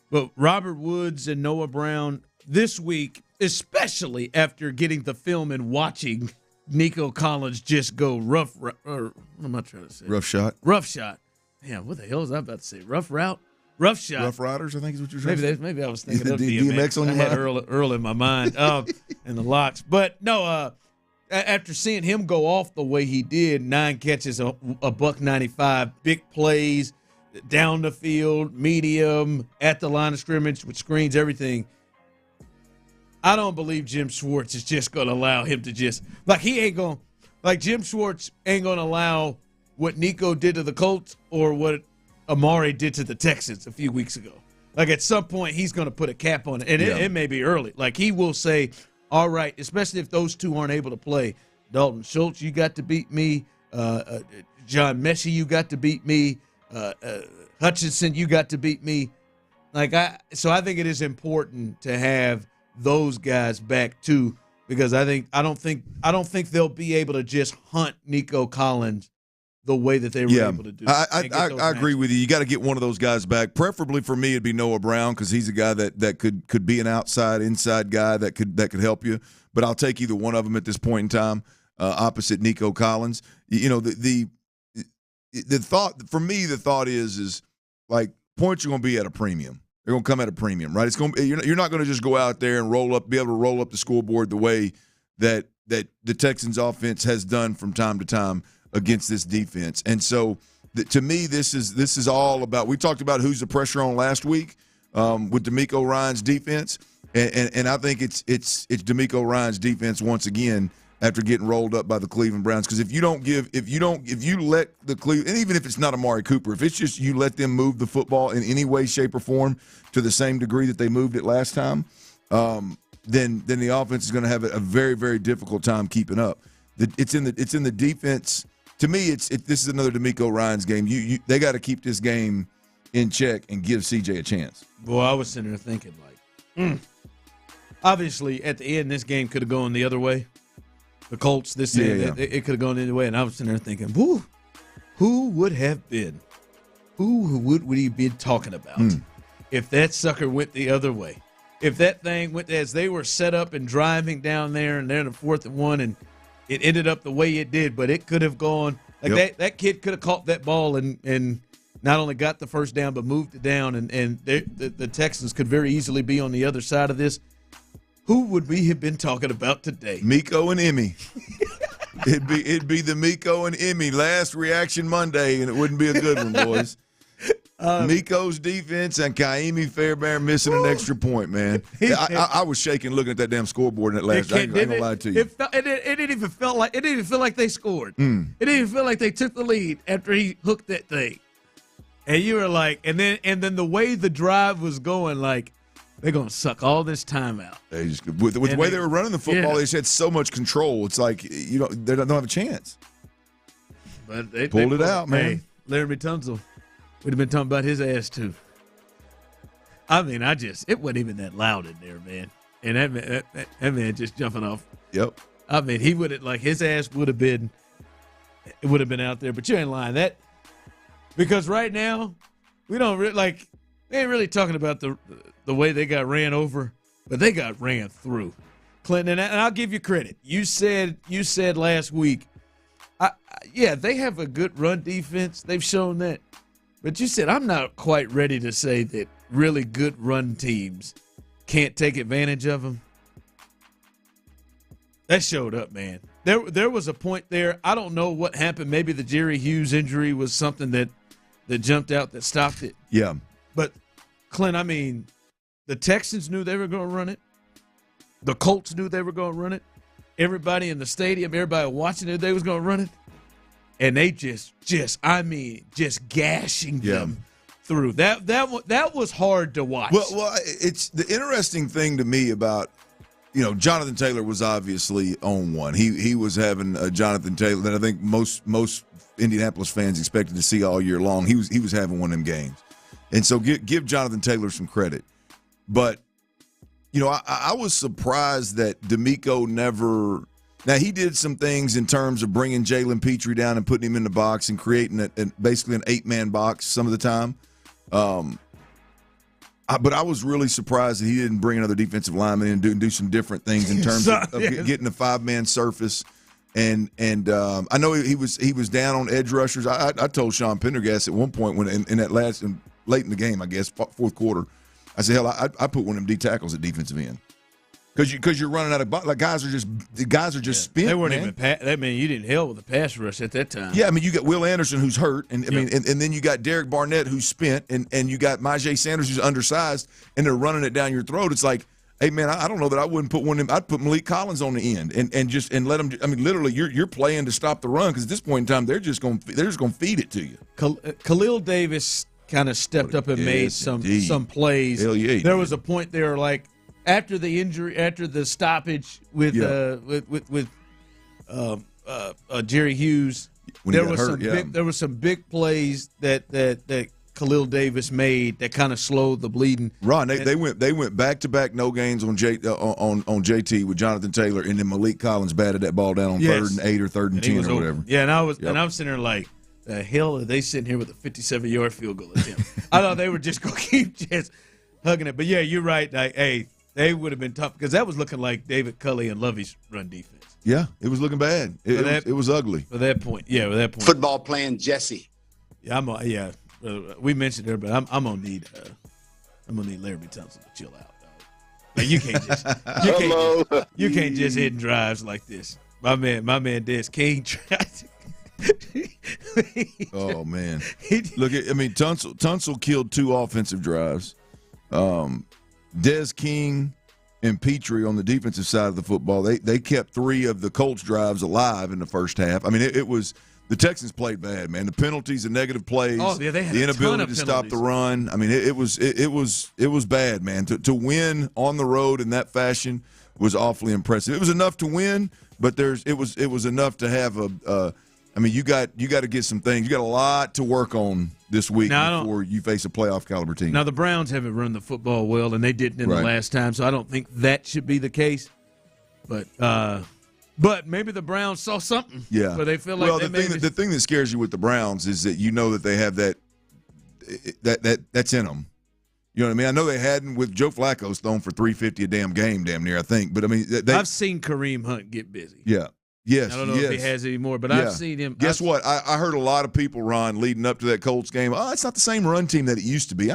But Robert Woods and Noah Brown this week, especially after getting the film and watching Nico Collins just go rough – or what am I trying to say? Rough shot. Rough shot. Damn, what the hell was I about to say? Rough route? Rough shot. Rough Riders, I think is what you're trying to say. Maybe I was thinking of DMX on your mind? I had Earl in my mind and the locks. But, no, after seeing him go off the way he did, 9 catches, a $195, big plays, down the field, medium, at the line of scrimmage with screens, everything – I don't believe Jim Schwartz is just going to allow him to just – Jim Schwartz ain't going to allow what Nico did to the Colts or what Amari did to the Texans a few weeks ago. Like, at some point, he's going to put a cap on it, and it may be early. Like, he will say, all right, especially if those two aren't able to play, Dalton Schultz, you got to beat me. John Mechie, you got to beat me. Hutchinson, you got to beat me. So I think it is important to have those guys back too, because I don't think they'll be able to just hunt Nico Collins the way that they were able to do. I agree with you. You got to get one of those guys back. Preferably for me, it'd be Noah Brown because he's a guy that could be an inside guy that could help you. But I'll take either one of them at this point in time, opposite Nico Collins. You know, the thought for me, the thought is like points are going to be at a premium. They're going to come at a premium, right? It's going to you're not going to just go out there and be able to roll up the scoreboard the way that the Texans offense has done from time to time against this defense. And so to me, this is all about. We talked about who's the pressure on last week with DeMeco Ryans' defense, and I think it's DeMeco Ryans' defense once again after getting rolled up by the Cleveland Browns. Because if you let the Cleveland, and even if it's not Amari Cooper, if it's just you let them move the football in any way, shape, or form to the same degree that they moved it last time, then the offense is going to have a very, very difficult time keeping up. It's in the defense. To me, this is another DeMeco Ryans game. They got to keep this game in check and give CJ a chance. Boy, I was sitting there thinking obviously at the end this game could have gone the other way. The Colts, it could have gone either way, and I was sitting there thinking, who would have been? Who would he be talking about if that sucker went the other way? If that thing went as they were set up and driving down there, and they're in the 4th and 1, and it ended up the way it did, but it could have gone that kid could have caught that ball and not only got the first down but moved it down, and the Texans could very easily be on the other side of this. who would we have been talking about today? Miko and Emmy. It'd be the Miko and Emmy last Reaction Monday, and it wouldn't be a good one, boys. Miko's defense and Kaimi Fairbairn missing an extra point, man. I was shaking looking at that damn scoreboard in that last. I ain't gonna lie to you. It didn't even feel like they scored. It didn't even feel like they took the lead after he hooked that thing. And you were like, and then the way the drive was going, like they're gonna suck all this time out. They just with the way they were running the football, they just had so much control. It's like they don't have a chance. But they pulled it out, man. Hey, Laramie Tunsil. We'd have been talking about his ass, too. I mean, it wasn't even that loud in there, man. And that man just jumping off. Yep. I mean, he would have, like, his ass would have been out there. But you ain't lying. Because right now, we don't they ain't really talking about the way they got ran over, but they got ran through. Clinton, and I'll give you credit. You said last week, they have a good run defense. They've shown that. But you said, I'm not quite ready to say that really good run teams can't take advantage of them. That showed up, man. There was a point there. I don't know what happened. Maybe the Jerry Hughes injury was something that jumped out that stopped it. Yeah. But, Clint, I mean, the Texans knew they were going to run it. The Colts knew they were going to run it. Everybody in the stadium, everybody watching it, they was going to run it. And they just gashing them through. That was hard to watch. Well, it's the interesting thing to me about, Jonathan Taylor was obviously on one. He was having a Jonathan Taylor that I think most Indianapolis fans expected to see all year long. He was having one of them games, and so give Jonathan Taylor some credit. But I was surprised that DeMeco never. Now, he did some things in terms of bringing Jalen Petrie down and putting him in the box and creating basically an 8-man box some of the time. But I was really surprised that he didn't bring another defensive lineman in and do some different things in terms of getting a 5-man surface. And I know he was down on edge rushers. I told Sean Pendergast at one point when in that late in the game, I guess, fourth quarter, I said, hell, I put one of them D tackles at defensive end. Because you're running out of guys are just spent. They weren't even. That mean you didn't hell with the pass rush at that time. Yeah, I mean you got Will Anderson who's hurt, and and then you got Derek Barnett who's spent, and you got Myjai Sanders who's undersized, and they're running it down your throat. It's like, hey man, I don't know that I wouldn't put one of them. I'd put Malik Collins on the end and let him. I mean, literally, you're playing to stop the run because at this point in time they're just going to feed it to you. Khalil Davis kind of stepped up and made some plays. Hell yeah, there was a point there like. After the injury, after the stoppage with Jerry Hughes, there was some big plays that Khalil Davis made that kind of slowed the bleeding. Ron, they went back-to-back no gains on JT with Jonathan Taylor, and then Malik Collins batted that ball down on 3rd and 8 or 3rd and 10 or whatever. Yeah, and I was sitting there like, the hell are they sitting here with a 57-yard field goal attempt? I thought they were just going to keep just hugging it. But yeah, you're right. Like, hey. They would have been tough because that was looking like David Culley and Lovey's run defense. Yeah, it was looking bad. It was ugly. For that point, Football playing Jesse. Yeah, we mentioned it, but I'm gonna need Laramie Tunsil to chill out. Like, you can't just hit drives like this. My man Des King tried to. Oh man, look! Tunsil killed 2 offensive drives. Des King and Petrie on the defensive side of the football, they kept 3 of the Colts drives alive in the first half. I mean, it was the Texans played bad, man. The penalties, the negative plays, they had the inability to stop the run. I mean, it was bad, man. To win on the road in that fashion was awfully impressive. It was enough to win, but it was enough to have I mean, you got to get some things. You got a lot to work on this week before you face a playoff caliber team. Now the Browns haven't run the football well, and they didn't in the last time, so I don't think that should be the case. But maybe the Browns saw something. Yeah, but they feel like the thing that scares you with the Browns is that you know that they have that's in them. You know what I mean? I know they hadn't with Joe Flacco's thrown for 350 a damn game, damn near. I think, but I mean, I've seen Kareem Hunt get busy. Yeah. Yes, I don't know if he has anymore, but I've seen him. Guess what? I heard a lot of people, Ron, leading up to that Colts game. Oh, it's not the same run team that it used to be.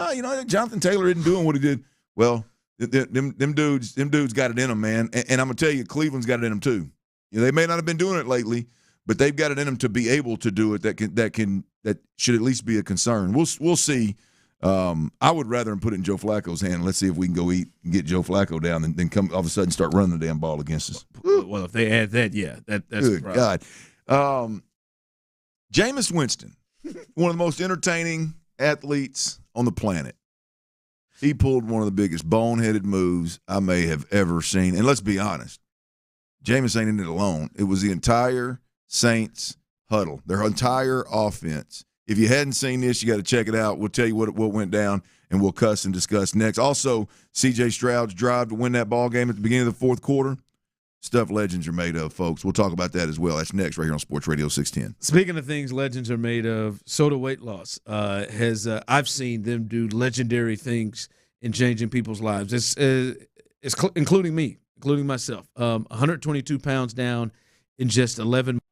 Jonathan Taylor isn't doing what he did. Well, Them dudes got it in them, man. And I'm gonna tell you, Cleveland's got it in them too. They may not have been doing it lately, but they've got it in them to be able to do it. That should at least be a concern. We'll see. I would rather put it in Joe Flacco's hand. Let's see if we can go eat and get Joe Flacco down, than come all of a sudden start running the damn ball against us. Well, if they add that, yeah, that's good God. Jameis Winston, one of the most entertaining athletes on the planet. He pulled one of the biggest boneheaded moves I may have ever seen. And let's be honest, Jameis ain't in it alone. It was the entire Saints huddle, their entire offense. If you hadn't seen this, you got to check it out. We'll tell you what went down, and we'll cuss and discuss next. Also, C.J. Stroud's drive to win that ball game at the beginning of the fourth quarter. Stuff legends are made of, folks. We'll talk about that as well. That's next right here on Sports Radio 610. Speaking of things legends are made of, soda weight loss I've seen them do legendary things in changing people's lives. It's including me, including myself. 122 pounds down in just 11 months.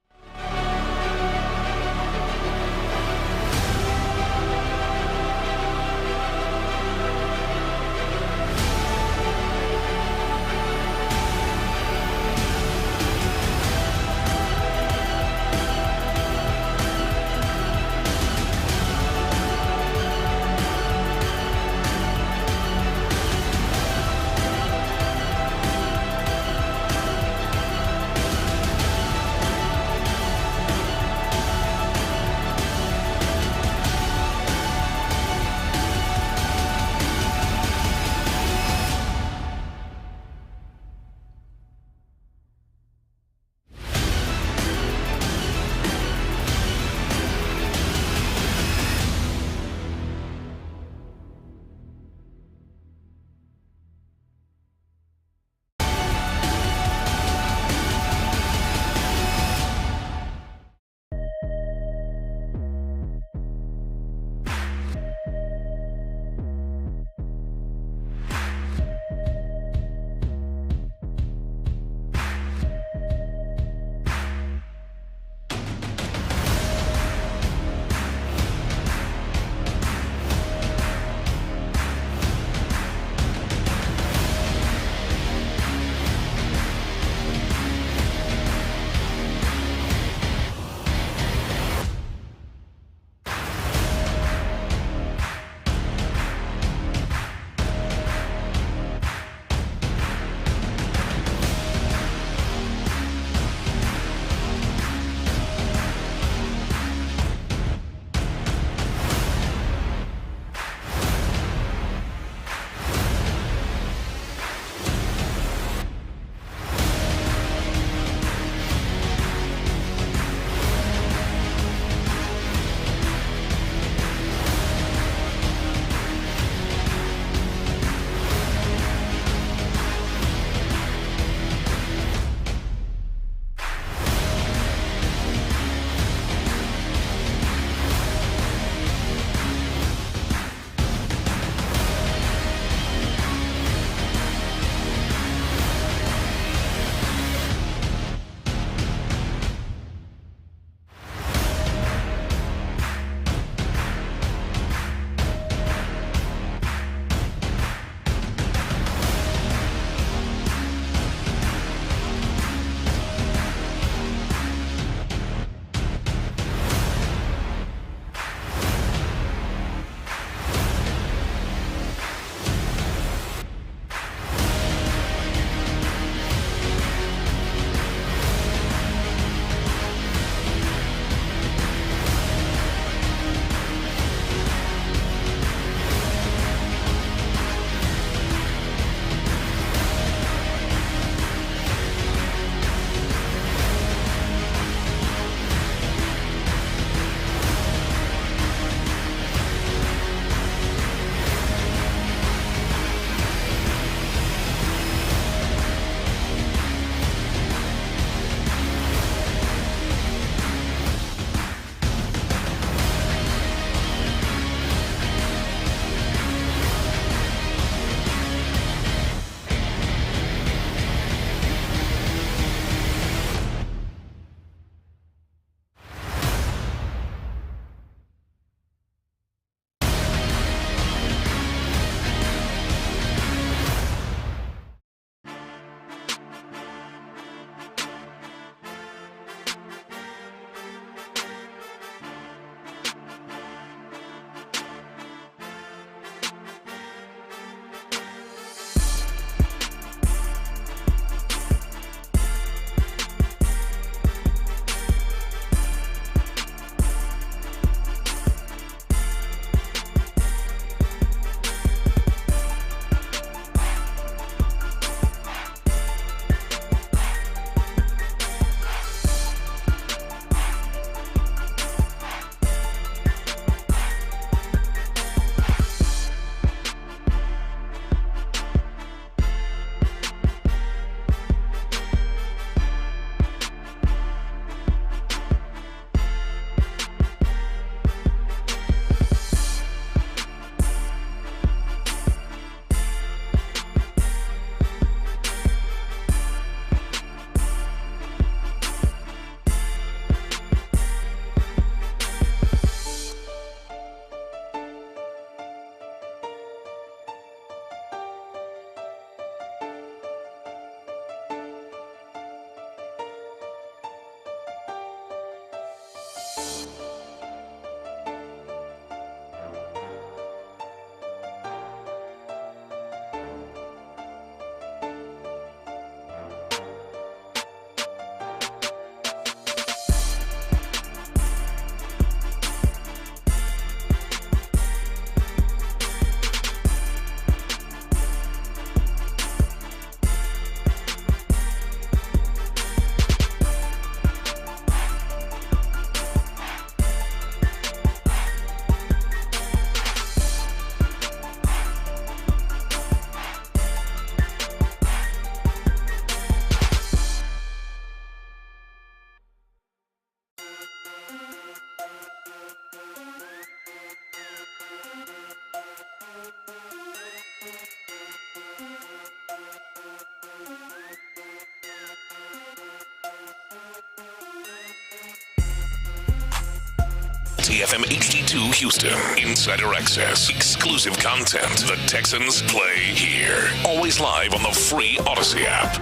TFM HD2 Houston. Insider access. Exclusive content. The Texans play here. Always live on the free Odyssey app.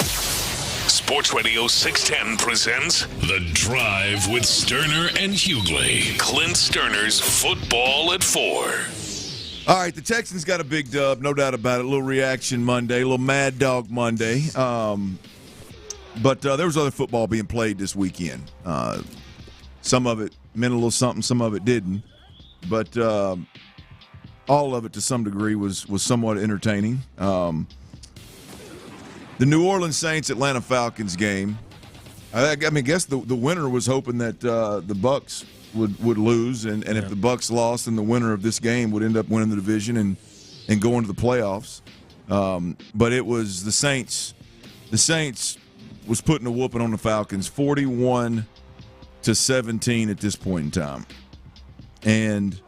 Sports Radio 610 presents The Drive with Stoerner and Hughley. Clint Stoerner's Football at 4. All right, the Texans got a big dub, no doubt about it. A little reaction Monday, a little Mad Dog Monday. But there was other football being played this weekend. Some of it meant a little something, some of it didn't. But all of it, to some degree, was somewhat entertaining. The New Orleans Saints-Atlanta Falcons game, I guess the winner was hoping that the Bucs would lose, and if the Bucs lost, then the winner of this game would end up winning the division and go into the playoffs. But it was the Saints. The Saints was putting a whooping on the Falcons, 41-17 at this point in time. And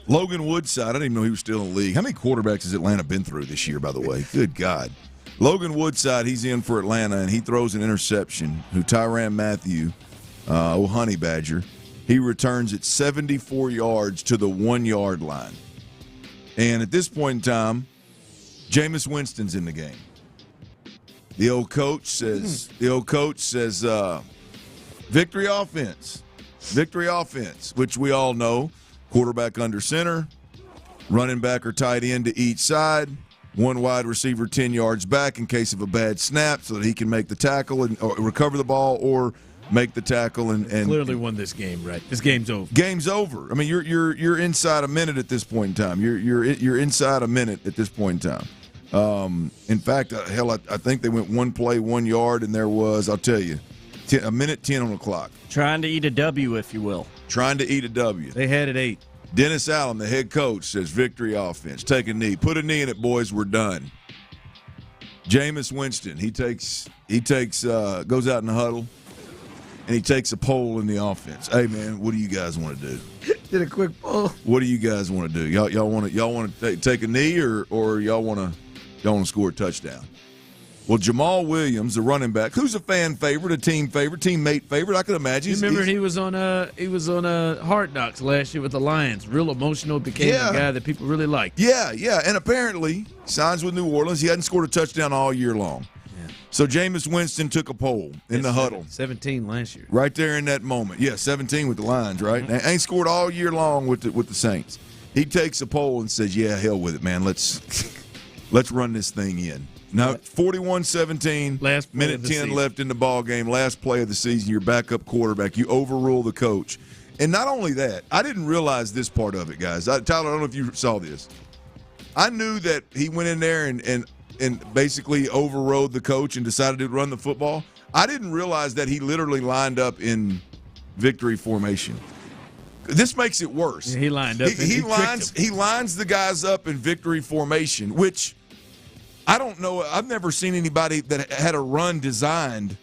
Logan Woodside, I didn't even know he was still in the league. How many quarterbacks has Atlanta been through this year, by the way? Good God. Logan Woodside, he's in for Atlanta, and he throws an interception. Tyrann Mathieu, Honey Badger, he returns it 74 yards to the 1-yard line. And at this point in time, Jameis Winston's in the game. The old coach says, victory offense, which we all know. Quarterback under center, running back or tight end to each side, one wide receiver 10 yards back in case of a bad snap so that he can make the tackle or recover the ball or make the tackle and clearly won this game, right? This game's over. Game's over. I mean, you're inside a minute at this point in time. You're inside a minute at this point in time. In fact, I think they went one play, 1 yard, and there was, I'll tell you, a minute 10 on the clock. Trying to eat a W, if you will. Trying to eat a W. They had it 8. Dennis Allen, the head coach, says victory offense. Take a knee. Put a knee in it, boys. We're done. Jameis Winston, he goes out in the huddle, and he takes a poll in the offense. Hey, man, what do you guys want to do? Did a quick poll. What do you guys want to do? Y'all want to take a knee or y'all want to score a touchdown? Well, Jamal Williams, the running back, who's a fan favorite, a team favorite, teammate favorite, I could imagine. You remember he was on Hard Knocks last year with the Lions. Real emotional, became a guy that people really liked. Yeah, and apparently signs with New Orleans. He hadn't scored a touchdown all year long. Yeah. So Jameis Winston took a poll in the huddle. 17 last year. Right there in that moment. Yeah, 17 with the Lions, right? Mm-hmm. Ain't scored all year long with the Saints. He takes a poll and says, yeah, hell with it, man. Let's run this thing in. Now, 41-17, last minute 10 left in the ball game, last play of the season, your backup quarterback. You overrule the coach. And not only that, I didn't realize this part of it, guys. Tyler, I don't know if you saw this. I knew that he went in there and basically overrode the coach and decided to run the football. I didn't realize that he literally lined up in victory formation. This makes it worse. Yeah, he lined up. He lines the guys up in victory formation, which – I don't know. I've never seen anybody that had a run designed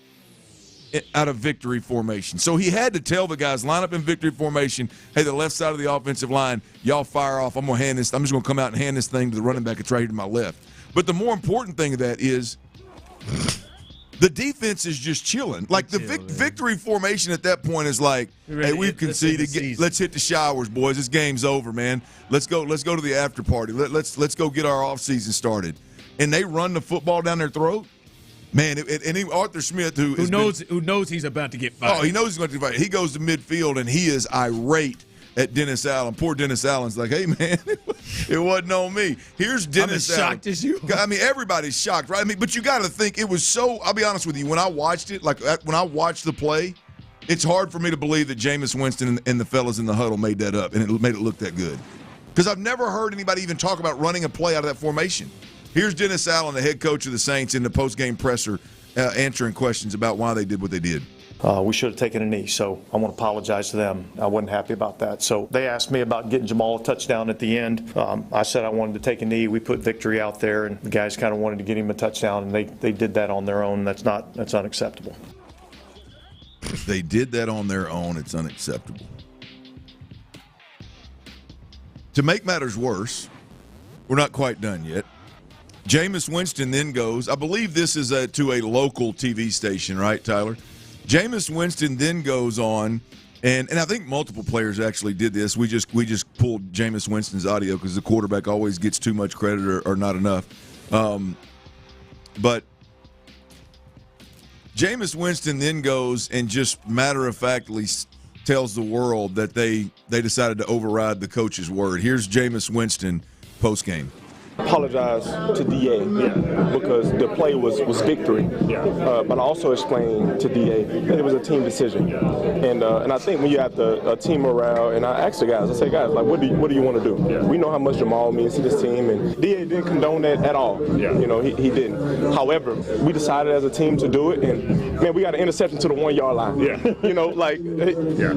out of victory formation. So he had to tell the guys, line up in victory formation. Hey, the left side of the offensive line, y'all fire off. I'm just going to come out and hand this thing to the running back. It's right here to my left. But the more important thing of that is the defense is just chilling. Like the victory formation at that point is like, hey, we've conceded. Let's hit the showers, boys. This game's over, man. Let's go to the after party. Let's go get our offseason started. And they run the football down their throat, man. Arthur Smith, who knows he's about to get fired. Oh, he knows he's going to get fired. He goes to midfield and he is irate at Dennis Allen. Poor Dennis Allen's like, hey man, it wasn't on me. Here's Dennis Allen. I'm as shocked as you. I mean, everybody's shocked, right? I mean, but you got to think it was so. I'll be honest with you. When I watched it, when I watched the play, it's hard for me to believe that Jameis Winston and the fellas in the huddle made that up and it made it look that good. Because I've never heard anybody even talk about running a play out of that formation. Here's Dennis Allen, the head coach of the Saints, in the post-game presser answering questions about why they did what they did. We should have taken a knee, so I want to apologize to them. I wasn't happy about that. So they asked me about getting Jamal a touchdown at the end. I said I wanted to take a knee. We put victory out there, and the guys kind of wanted to get him a touchdown, and they did that on their own. That's unacceptable. They did that on their own. It's unacceptable. To make matters worse, we're not quite done yet. Jameis Winston then goes, I believe this is to a local TV station, right, Tyler? Jameis Winston then goes on And I think multiple players actually did this. We just pulled Jameis Winston's audio because the quarterback always gets too much credit or not enough. But Jameis Winston then goes and just matter-of-factly tells the world that they decided to override the coach's word. Here's Jameis Winston post-game. Apologize to DA because the play was victory. But I also explained to DA that it was a team decision. And I think when you have a team morale, and I asked the guys, I say, guys, like, what do you want to do? We know how much Jamal means to this team, and DA didn't condone that at all. You know, he didn't. However, we decided as a team to do it, and man, we got an interception to the 1 yard line. You know, like,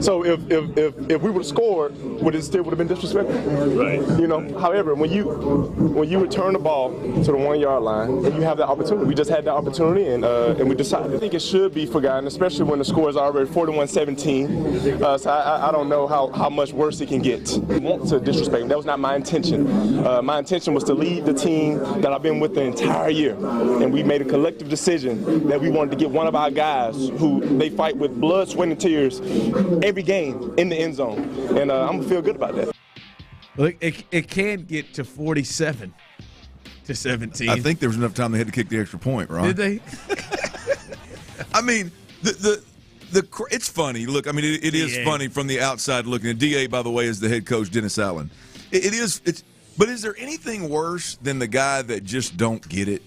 so if we would have scored, would it still would have been disrespectful? Right. You know, however, when you return the ball to the 1 yard line and you have that opportunity, we just had that opportunity and we decided. I think it should be forgotten, especially when the score is already 41-17. So I don't know how much worse it can get. I want to disrespect him. That was not my intention. My intention was to lead the team that I've been with the entire year, and we made a collective decision that we wanted to get one of our guys who they fight with blood, sweat, and tears every game in the end zone, and I'm gonna feel good about that. Look, it can get to 47-17. I think there was enough time they had to kick the extra point, right? Did they? I mean, it's funny. Look, I mean, it is funny from the outside looking. And DA, by the way, is the head coach, Dennis Allen. But is there anything worse than the guy that just don't get it?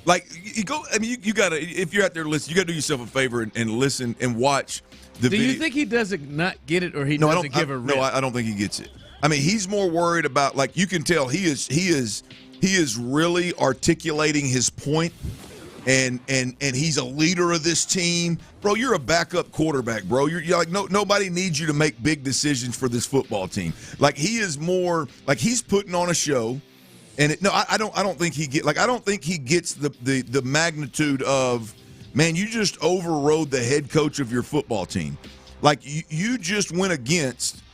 Like, you go. I mean, you gotta. If you're out there listening, you gotta do yourself a favor and listen and watch the video. Do you think he doesn't not get it, or he doesn't give a rip? No, I don't think he gets it. I mean, he's more worried about, like, you can tell he is really articulating his point, and he's a leader of this team. Bro, you're a backup quarterback, bro. You're like, nobody needs you to make big decisions for this football team. Like, he is more like he's putting on a show. And I don't think he gets the magnitude of, man, you just overrode the head coach of your football team. Like, you just went against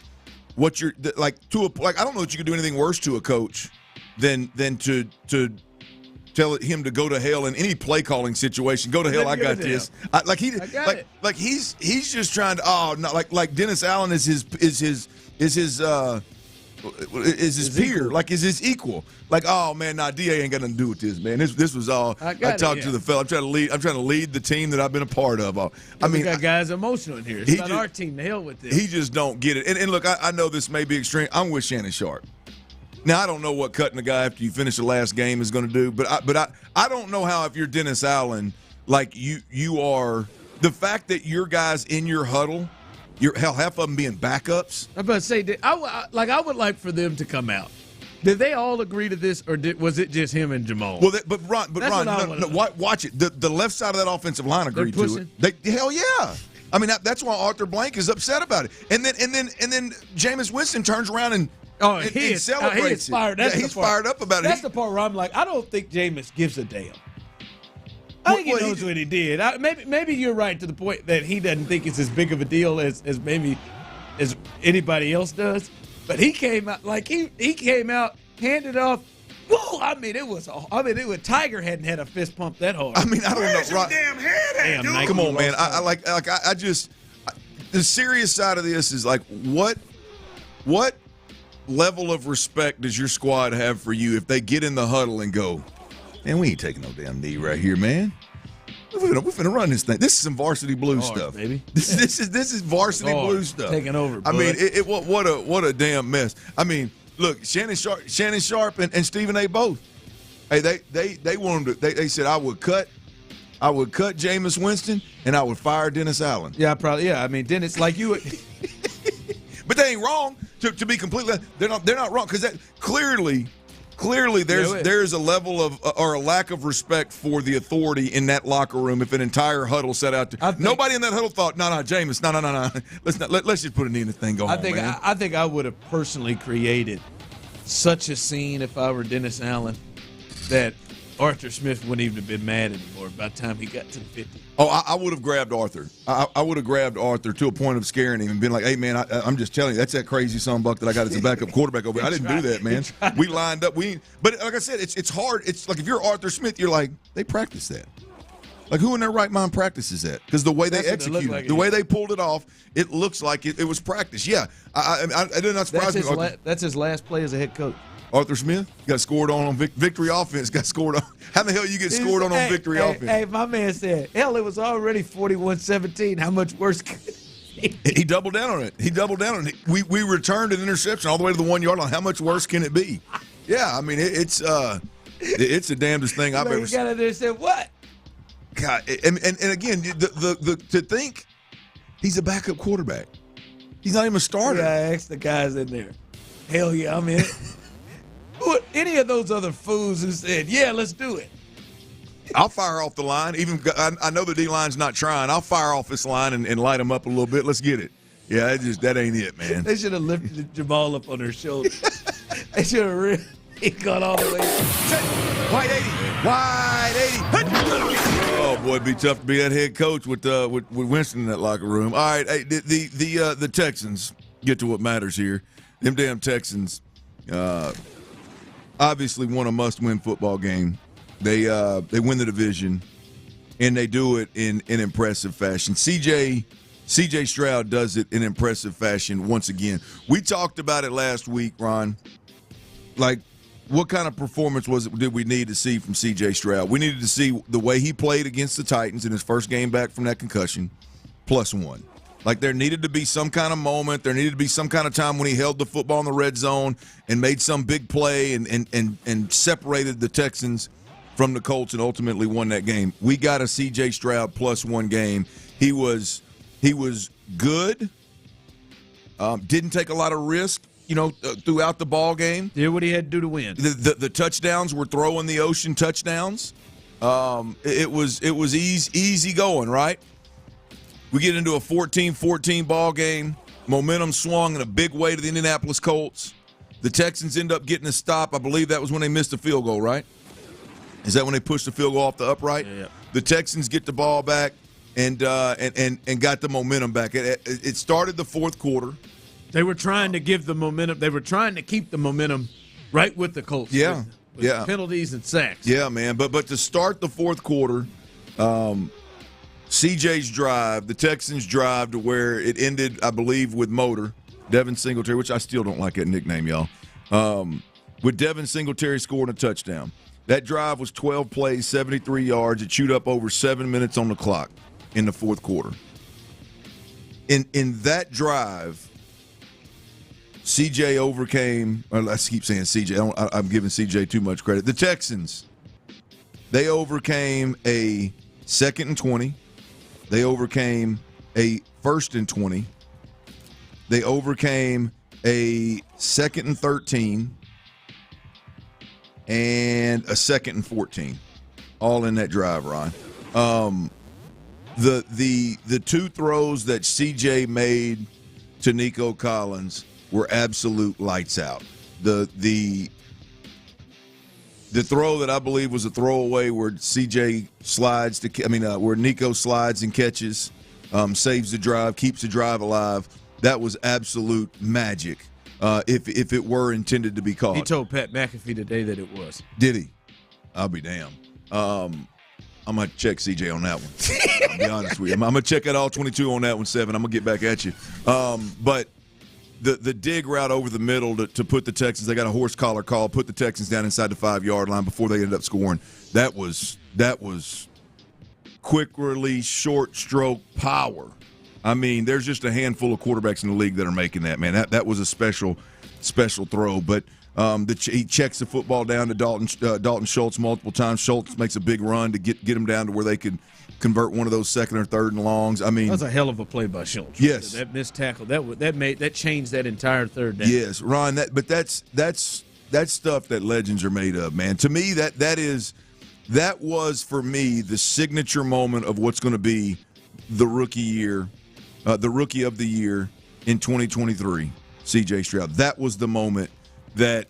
what you're like I don't know that you could do anything worse to a coach than to tell him to go to hell in any play calling situation. Go to hell, I got this. He's just trying to like Dennis Allen is his peer, like is his equal. Like, oh man, DA ain't got nothing to do with this, man. This was all I talked to the fella. I'm trying to lead the team that I've been a part of. I mean, we got guys emotional in here. It's not our team. To hell with this. He just don't get it. And look, I know this may be extreme. I'm with Shannon Sharp. Now, I don't know what cutting the guy after you finish the last game is going to do, but I don't know how, if you're Dennis Allen, like you are, the fact that your guys in your huddle, half of them being backups. I'm about to say, I would like for them to come out. Did they all agree to this, or was it just him and Jamal? Well, Ron, watch it. The left side of that offensive line agreed to it. Hell yeah. I mean, that's why Arthur Blank is upset about it. And then Jameis Winston turns around and celebrates. He is fired. He's fired up about it. That's the part where I'm like, I don't think Jameis gives a damn. I think he knows what he did. Maybe you're right to the point that he doesn't think it's as big of a deal as maybe as anybody else does. But he came out like he came out, handed off. Whoa! I mean, it was Tiger hadn't had a fist pump that hard. I mean, I don't know. Where's your damn head at, dude? Come on, man. I just the serious side of this is like, what level of respect does your squad have for you if they get in the huddle and go, man, we ain't taking no damn knee right here, man. We're finna run this thing. This is some varsity blue stuff, baby. This is varsity blue stuff. Taking over. I mean, what a damn mess. I mean, look, Shannon Sharp and Stephen A. both. Hey, they wanted to. They said I would cut Jameis Winston and I would fire Dennis Allen. Yeah, probably. Yeah, I mean, Dennis, like you. But they ain't wrong. To be completely, they're not wrong, because that clearly there's a level of or a lack of respect for the authority in that locker room. If an entire huddle set out to, nobody in that huddle thought, no, Jameis, no, let's just put a knee in the thing. Go home, man. I think I would have personally created such a scene if I were Dennis Allen that Arthur Smith wouldn't even have been mad anymore by the time he got to the 50. Oh, I would have grabbed Arthur. I would have grabbed Arthur to a point of scaring him and been like, hey, man, I'm just telling you, that's that crazy sonbuck that I got as a backup quarterback over here. I didn't do that, man. We lined up. But like I said, it's hard. It's like if you're Arthur Smith, you're like, they practice that. Like, who in their right mind practices that? Because the way they executed it, the way they pulled it off, it looks like it was practice. Yeah, I did not surprise me. That's his last play as a head coach. Arthur Smith got scored on victory offense. Got scored on. How the hell you get scored on victory offense? Hey, my man said, hell, it was already 41-17. How much worse could it be? He doubled down on it. We returned an interception all the way to the 1 yard line. How much worse can it be? Yeah, I mean it's the damnedest thing I've ever seen. You got there and said what? God, and again, the to think he's a backup quarterback. He's not even a starter. Yeah, I asked the guys in there. Hell yeah, I'm in it. Any of those other fools who said, yeah, let's do it. I'll fire off the line. Even I know the D-line's not trying. I'll fire off this line and light them up a little bit. Let's get it. Yeah, that ain't it, man. They should have lifted Jamal up on their shoulder. They should have really gone all the way. Wide 80. Oh boy, it'd be tough to be that head coach with Winston in that locker room. All right, hey, the Texans get to what matters here. Them damn Texans. Obviously won a must-win football game. They win the division, and they do it in impressive fashion. CJ Stroud does it in impressive fashion once again. We talked about it last week, Ron. Like, what kind of performance did we need to see from CJ Stroud? We needed to see the way he played against the Titans in his first game back from that concussion, +1. Like, there needed to be some kind of moment. There needed to be some kind of time when he held the football in the red zone and made some big play and separated the Texans from the Colts and ultimately won that game. We got a C.J. Stroud +1 game. He was good. Didn't take a lot of risk, throughout the ball game. Did what he had to do to win. The touchdowns were throwing the ocean touchdowns. It was easy going, right? We get into a 14-14 ball game. Momentum swung in a big way to the Indianapolis Colts. The Texans end up getting a stop. I believe that was when they missed a field goal, right? Is that when they pushed the field goal off the upright? Yeah. The Texans get the ball back and got the momentum back. It started the fourth quarter. They were trying to give the momentum. They were trying to keep the momentum right with the Colts. Yeah, with penalties and sacks. Yeah, man. But to start the fourth quarter, CJ's drive, the Texans' drive to where it ended, I believe, with Motor, Devin Singletary, which I still don't like that nickname, y'all. With Devin Singletary scoring a touchdown. That drive was 12 plays, 73 yards. It chewed up over 7 minutes on the clock in the fourth quarter. In that drive, CJ overcame – I keep saying CJ. I'm giving CJ too much credit. The Texans, they overcame a 2nd and 20. They overcame a 1st and 20. They overcame a 2nd and 13 and a 2nd and 14, all in that drive, Ron. The two throws that CJ made to Nico Collins were absolute lights out. The throw that I believe was a throwaway where CJ slides where Nico slides and catches, saves the drive, keeps the drive alive. That was absolute magic. If it were intended to be caught. He told Pat McAfee today that it was. Did he? I'll be damned. I'm going to check CJ on that one. I'll be honest with you. I'm going to check out all 22 on that one, 7. I'm going to get back at you. But the dig route over the middle to put the Texans, they got a horse collar call, put the Texans down inside the 5-yard line before they ended up scoring. That was quick release, short stroke power. I mean, there's just a handful of quarterbacks in the league that are making that, man. That was a special throw. But he checks the football down to Dalton Schultz multiple times. Schultz makes a big run to get him down to where they could convert one of those 2nd or 3rd and longs. I mean, that was a hell of a play by Schultz. Yes, that missed tackle that changed that entire third down. Yes, Ron. That's stuff that legends are made of, man. To me, that was for me the signature moment of what's going to be the rookie year. The rookie of the year in 2023, C.J. Stroud. That was the moment that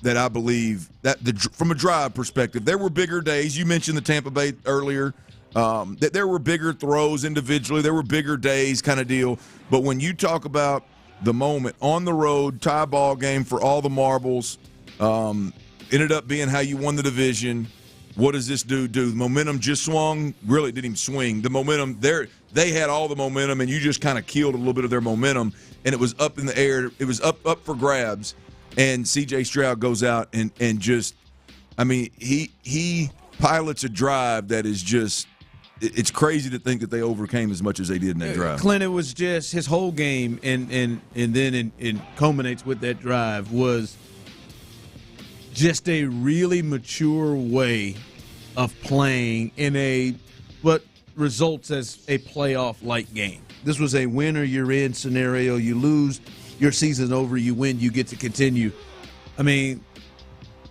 I believe that from a drive perspective, there were bigger days. You mentioned the Tampa Bay earlier. That there were bigger throws individually. There were bigger days kind of deal. But when you talk about the moment on the road, tie ball game for all the marbles, ended up being how you won the division. What does this dude do? The momentum just swung. Really didn't even swing. The momentum they had all the momentum, and you just kind of killed a little bit of their momentum, and it was up in the air. It was up for grabs, and C.J. Stroud goes out and just, I mean, he pilots a drive that is just, it's crazy to think that they overcame as much as they did in that drive. Clint, it was just his whole game, and then it culminates with that drive was just a really mature way of playing in what results as a playoff-like game. This was a win or you're in scenario. You lose, your season's over. You win, you get to continue. I mean,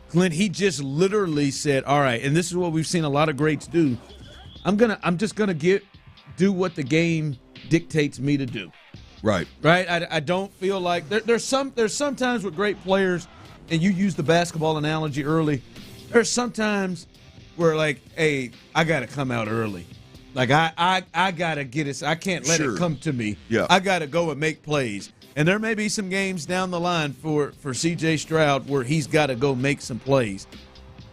Clint, he just literally said, all right, and this is what we've seen a lot of greats do. I'm just gonna do what the game dictates me to do. Right. I don't feel like there's sometimes with great players, and you used the basketball analogy early. There's sometimes where like, hey, I gotta come out early. Like I gotta get it. I can't let it come to me. Yeah. I gotta go and make plays. And there may be some games down the line for C.J. Stroud where he's got to go make some plays.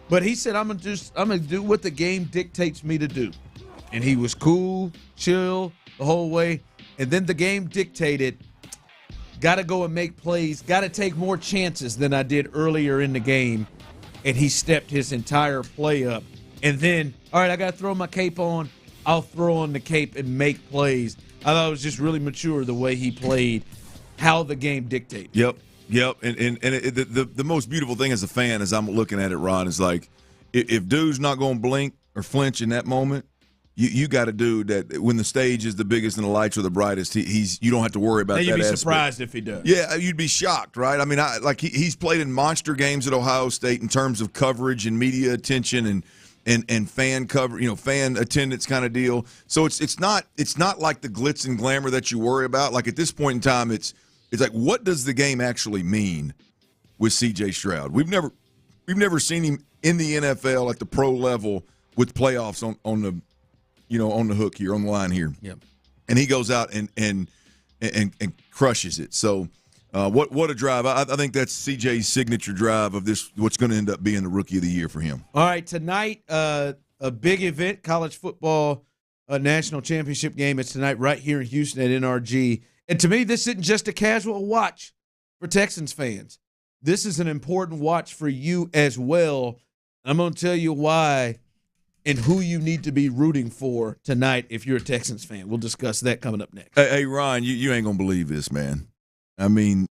But he said, I'm gonna do what the game dictates me to do. And he was cool, chill the whole way. And then the game dictated, got to go and make plays, got to take more chances than I did earlier in the game. And he stepped his entire play up. And then, all right, I got to throw my cape on. I'll throw on the cape and make plays. I thought it was just really mature the way he played, how the game dictated. Yep. And the most beautiful thing as a fan as I'm looking at it, Ron, is like if dude's not going to blink or flinch in that moment, you got to do that when the stage is the biggest and the lights are the brightest. You don't have to worry about that. You'd be aspect. surprised if he does. Yeah, you'd be shocked, right? I mean, he's played in monster games at Ohio State in terms of coverage and media attention and fan cover, fan attendance kind of deal. So it's not like the glitz and glamour that you worry about. Like at this point in time, it's like, what does the game actually mean with C.J. Stroud? We've never seen him in the NFL at the pro level with playoffs on the hook here, on the line here. Yep. And he goes out and crushes it. So what a drive. I think that's C.J.'s signature drive of this, what's going to end up being the Rookie of the Year for him. All right, tonight, a big event, college football national championship game. It's tonight right here in Houston at NRG. And to me, this isn't just a casual watch for Texans fans. This is an important watch for you as well. I'm going to tell you why and who you need to be rooting for tonight if you're a Texans fan. We'll discuss that coming up next. Hey Ryan, you ain't going to believe this, man. I mean,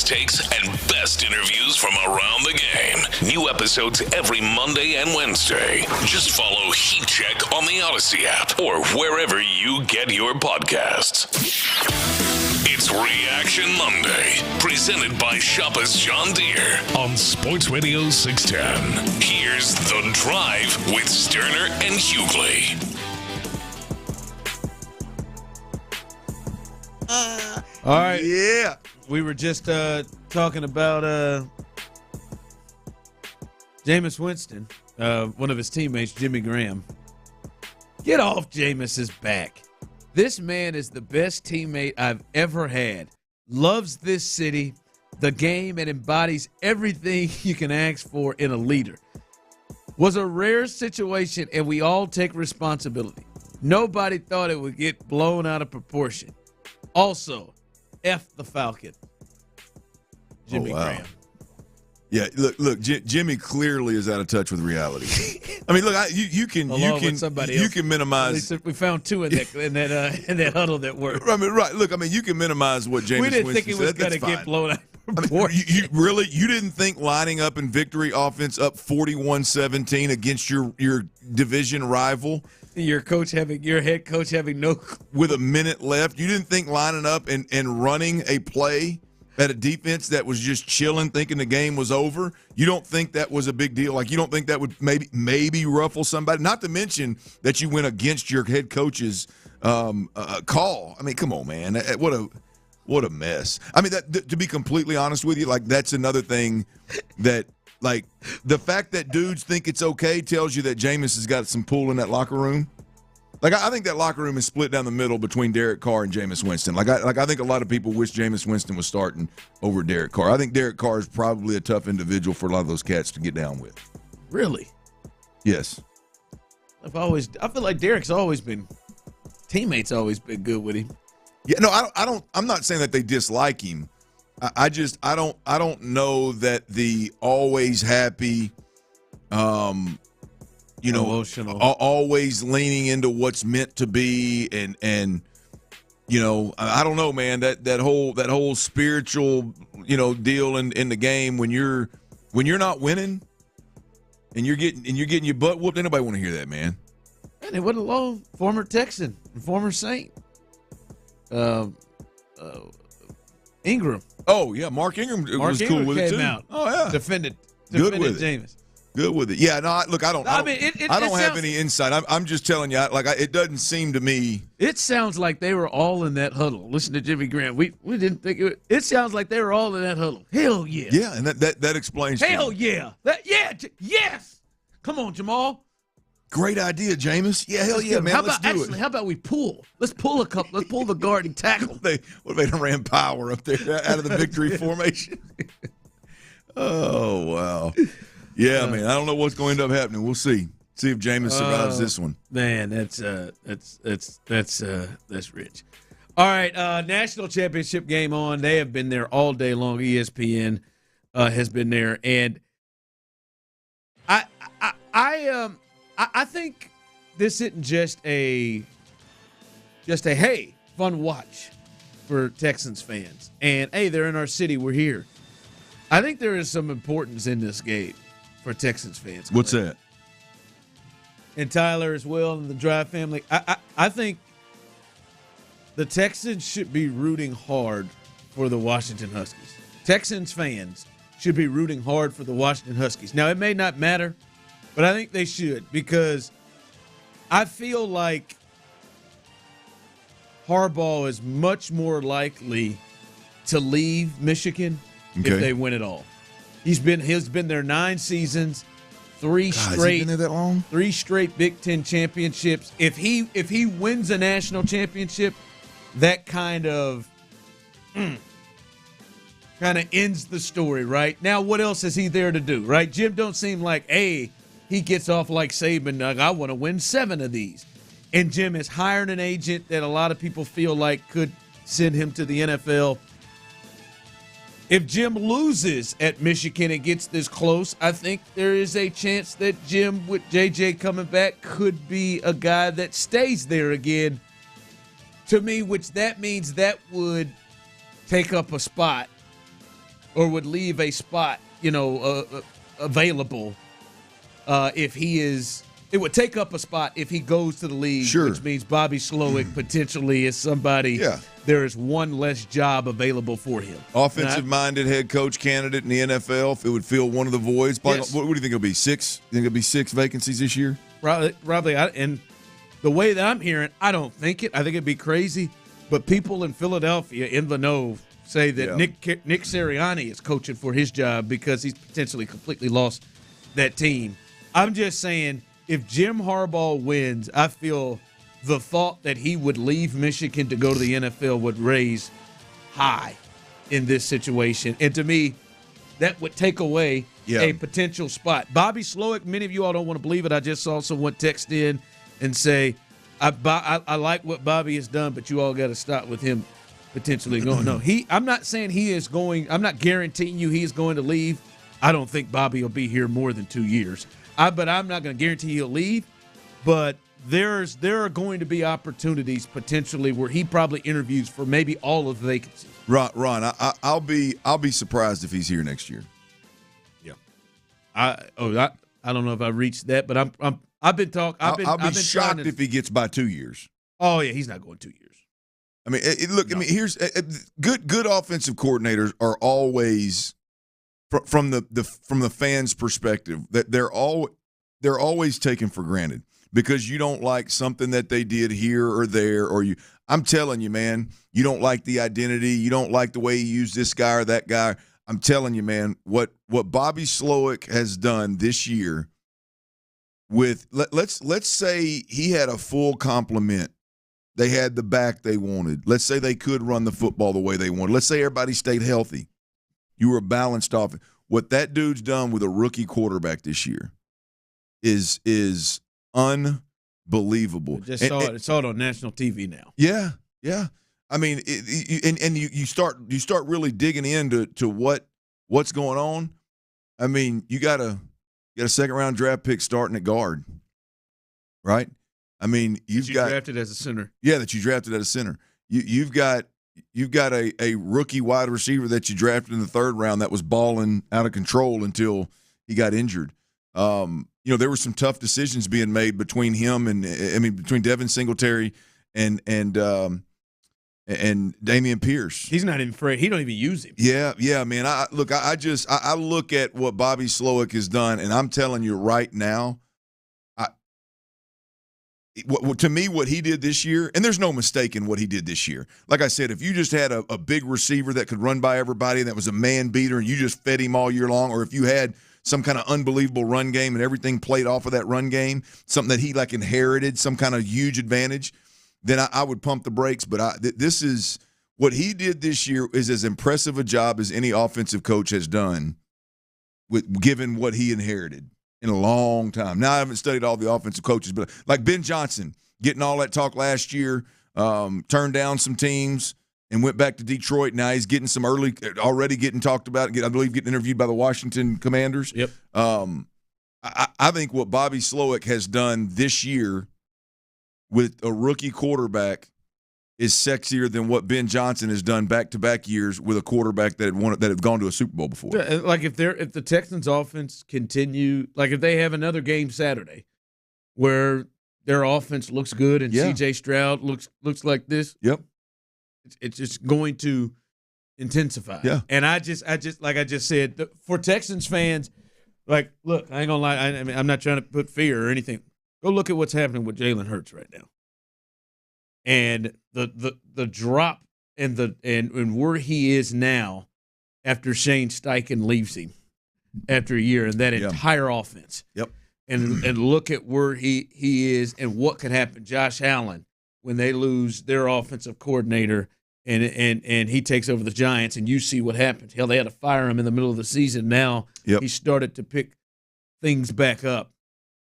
hottest takes and best interviews from around the game. New episodes every Monday and Wednesday. Just follow Heat Check on the Odyssey app or wherever you get your podcasts. It's Reaction Monday, presented by Shoppers John Deere on Sports Radio 610. Here's The Drive with Stoerner and Hughley. All right. Yeah. We were just talking about Jameis Winston, one of his teammates, Jimmy Graham. Get off Jameis's back. This man is the best teammate I've ever had. Loves this city, the game, and embodies everything you can ask for in a leader. Was a rare situation, and we all take responsibility. Nobody thought it would get blown out of proportion. Also, F the Falcon. Jimmy Graham. Yeah, look. Jimmy clearly is out of touch with reality. I mean, look, you can minimize. We found two in that huddle that were. I mean, right. Look, I mean, you can minimize what Jameis Winston said. We didn't think it was going to get blown out. I mean, you didn't think lining up in victory offense up 41-17 against your division rival, your head coach having no with a minute left, you didn't think lining up and running a play at a defense that was just chilling, thinking the game was over, you don't think that was a big deal? Like, you don't think that would maybe ruffle somebody? Not to mention that you went against your head coach's call. I mean, come on, man. What a mess. I mean, to be completely honest with you, like, that's another thing that, like, the fact that dudes think it's okay tells you that Jameis has got some pull in that locker room. Like, I think that locker room is split down the middle between Derek Carr and Jameis Winston. I think a lot of people wish Jameis Winston was starting over Derek Carr. I think Derek Carr is probably a tough individual for a lot of those cats to get down with. Really? Yes. I feel like Derek's always been teammates always been good with him. Yeah, no, I'm not saying that they dislike him. I don't know that the always happy, emotional, always leaning into what's meant to be, and I don't know, man. That whole spiritual, deal in the game when you're not winning, and you're getting your butt whooped. Anybody want to hear that, man? And it wasn't alone. Former Texan and former Saint, Ingram. Oh yeah, Mark Ingram was cool with it too. Out, oh yeah, defended Jameis. Good with it. Yeah, no, look, I don't have any insight. I'm just telling you, it doesn't seem to me. It sounds like they were all in that huddle. Listen to Jimmy Graham. We didn't think it sounds like they were all in that huddle. Hell yeah. Yeah, and that explains. Hell yeah. Yes. Come on, Jamal. Great idea, Jameis. Yeah, hell yeah, man. Let's do it. How about we pull? Let's pull a couple. Let's pull the guarding tackle. What if they ran power up there out of the victory formation? Oh wow. Yeah, man. I don't know what's going to end up happening. We'll see. See if Jameis survives this one. Man, that's rich. All right, national championship game on. They have been there all day long. ESPN has been there, and I think this isn't just a hey, fun watch for Texans fans. And hey, they're in our city. We're here. I think there is some importance in this game for Texans fans. What's that? And Tyler as well, and the Drive family. I think the Texans should be rooting hard for the Washington Huskies. Texans fans should be rooting hard for the Washington Huskies. Now, it may not matter, but I think they should, because I feel like Harbaugh is much more likely to leave Michigan if they win it all. He's been there 9 seasons, 3 straight. Has he been there that long? 3 straight Big Ten championships. If he wins a national championship, that kind of ends the story, right? Now, what else is he there to do, right? Jim don't seem like, hey, he gets off like Saban, like, I want to win 7 of these. And Jim has hired an agent that a lot of people feel like could send him to the NFL. If Jim loses at Michigan and gets this close, I think there is a chance that Jim, with JJ coming back, could be a guy that stays there again. To me, which that means that would take up a spot or would leave a spot, available if he is. It would take up a spot if he goes to the league, which means Bobby Slowick potentially is somebody. Yeah. There is one less job available for him. Offensive-minded head coach candidate in the NFL, if it would fill one of the voids. Yes. What do you think it'll be, 6? You think it'll be 6 vacancies this year? Probably. And the way that I'm hearing, I don't think it. I think it'd be crazy. But people in Philadelphia, in the know, say that Nick Sirianni is coaching for his job because he's potentially completely lost that team. I'm just saying, if Jim Harbaugh wins, I feel the thought that he would leave Michigan to go to the NFL would raise high in this situation. And to me, that would take away a potential spot. Bobby Slowick, many of you all don't want to believe it. I just saw someone text in and say, I like what Bobby has done, but you all got to stop with him potentially going. No, I'm not saying he is going. I'm not guaranteeing you he is going to leave. I don't think Bobby will be here more than 2 years. But I'm not going to guarantee he'll leave. But there are going to be opportunities potentially where he probably interviews for maybe all of the vacancies. Ron, I'll be surprised if he's here next year. Yeah. I don't know if I reached that, but I've been talking. I'll be shocked if he gets by 2 years. Oh yeah, he's not going 2 years. I mean, look. No. I mean, here's good offensive coordinators are always. From the fans' perspective, that they're always taken for granted because you don't like something that they did here or there, or I'm telling you, man, you don't like the identity, you don't like the way he used this guy or that guy. I'm telling you, man, what Bobby Slowick has done this year with let's say he had a full complement. They had the back they wanted. Let's say they could run the football the way they wanted. Let's say everybody stayed healthy. You were balanced off. What that dude's done with a rookie quarterback this year is unbelievable. Saw it on national TV now. Yeah. I mean, you start really digging into what's going on. I mean, you got a second-round draft pick starting at guard, right? I mean, you drafted as a center. Yeah, that you drafted as a center. You've got a rookie wide receiver that you drafted in the 3rd round that was balling out of control until he got injured. There were some tough decisions being made between him between Devin Singletary and Dameon Pierce. He's not even afraid. He don't even use him. Yeah, man. I look at what Bobby Slowick has done, and I'm telling you right now, to me, what he did this year, and there's no mistake in what he did this year. Like I said, if you just had a big receiver that could run by everybody and that was a man beater and you just fed him all year long, or if you had some kind of unbelievable run game and everything played off of that run game, something that he inherited, some kind of huge advantage, then I would pump the brakes. But this is what he did this year is as impressive a job as any offensive coach has done given what he inherited. In a long time. Now, I haven't studied all the offensive coaches, but like Ben Johnson, getting all that talk last year, turned down some teams and went back to Detroit. Now he's getting already getting talked about, I believe getting interviewed by the Washington Commanders. Yep. I think what Bobby Slowick has done this year with a rookie quarterback is sexier than what Ben Johnson has done back-to-back years with a quarterback that had gone to a Super Bowl before. Like if the Texans offense continue, like if they have another game Saturday where their offense looks good and C.J. Stroud looks like this, it's just going to intensify. Yeah. And I just like I just said, for Texans fans, like, look, I ain't gonna lie, I mean, I'm not trying to put fear or anything. Go look at what's happening with Jalen Hurts right now. And the drop and where he is now after Shane Steichen leaves him after a year and that entire offense. Yep. And look at where he is and what could happen. Josh Allen, when they lose their offensive coordinator and he takes over the Giants and you see what happens. Hell, they had to fire him in the middle of the season. Now he started to pick things back up.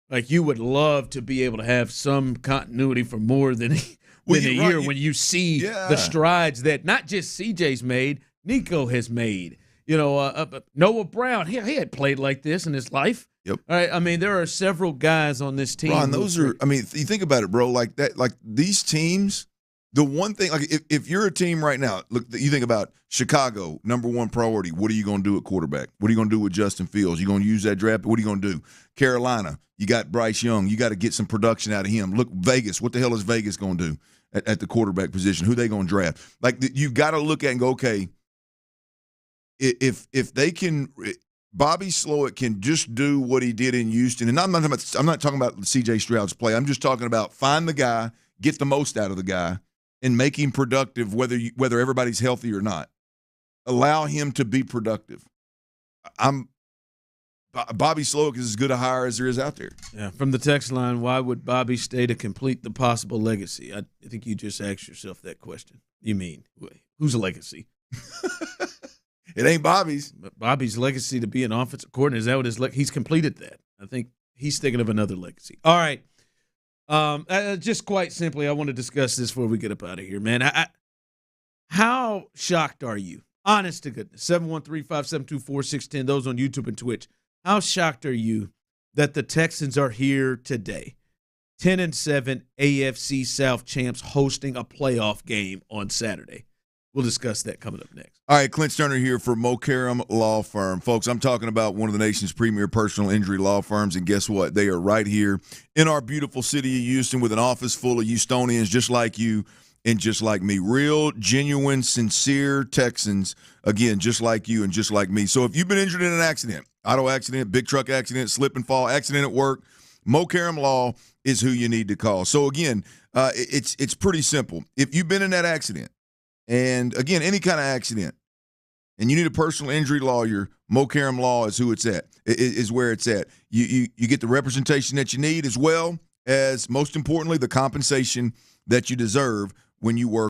Like you would love to be able to have some continuity for more than a year when you see the strides that not just CJ's made, Nico has made. Noah Brown, he had played like this in his life. Yep. All right. I mean, there are several guys on this team. Ron, you think about it, bro, like that, like these teams, The one thing, like if you're a team right now, look, you think about Chicago, number one priority. What are you going to do at quarterback? What are you going to do with Justin Fields? You going to use that draft? What are you going to do? Carolina, you got Bryce Young. You got to get some production out of him. Look, Vegas. What the hell is Vegas going to do at the quarterback position? Who they going to draft? Like you've got to look at and go, okay, if they can, Bobby Slowick can just do what he did in Houston. And I'm not talking about C.J. Stroud's play. I'm just talking about find the guy, get the most out of the guy, and make him productive whether everybody's healthy or not. Allow him to be productive. Bobby Slowick is as good a hire as there is out there. Yeah. From the text line, why would Bobby stay to complete the possible legacy? I think you just asked yourself that question. You mean, who's a legacy? It ain't Bobby's. But Bobby's legacy to be an offensive coordinator, is that what he's completed that? I think he's thinking of another legacy. All right. Just quite simply, I want to discuss this before we get up out of here, man. How shocked are you? Honest to goodness. 713-572-4610, those on YouTube and Twitch. How shocked are you that the Texans are here today? 10-7 AFC South champs hosting a playoff game on Saturday. We'll discuss that coming up next. All right, Clint Stoerner here for Mokaram Law Firm. Folks, I'm talking about one of the nation's premier personal injury law firms, and guess what? They are right here in our beautiful city of Houston with an office full of Houstonians just like you and just like me. Real, genuine, sincere Texans, again, just like you and just like me. So if you've been injured in an accident, auto accident, big truck accident, slip and fall, accident at work, Mokaram Law is who you need to call. So, again, it's pretty simple. If you've been in that accident, and, again, any kind of accident, and you need a personal injury lawyer, Mokaram Law is who it's at, is where it's at. You get the representation that you need as well as, most importantly, the compensation that you deserve when you work.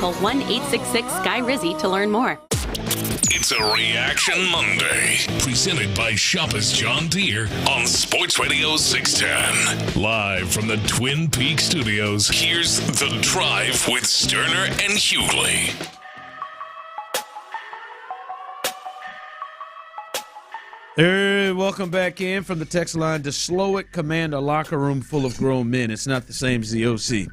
call 1-866-SKY-RIZZY to learn more. It's a Reaction Monday, presented by Shoppers John Deere on Sports Radio 610. Live from the Twin Peaks studios, here's The Drive with Stoerner and Hughley. Hey, welcome back in from the text line. Does Slowick command a locker room full of grown men? It's not the same as the OC.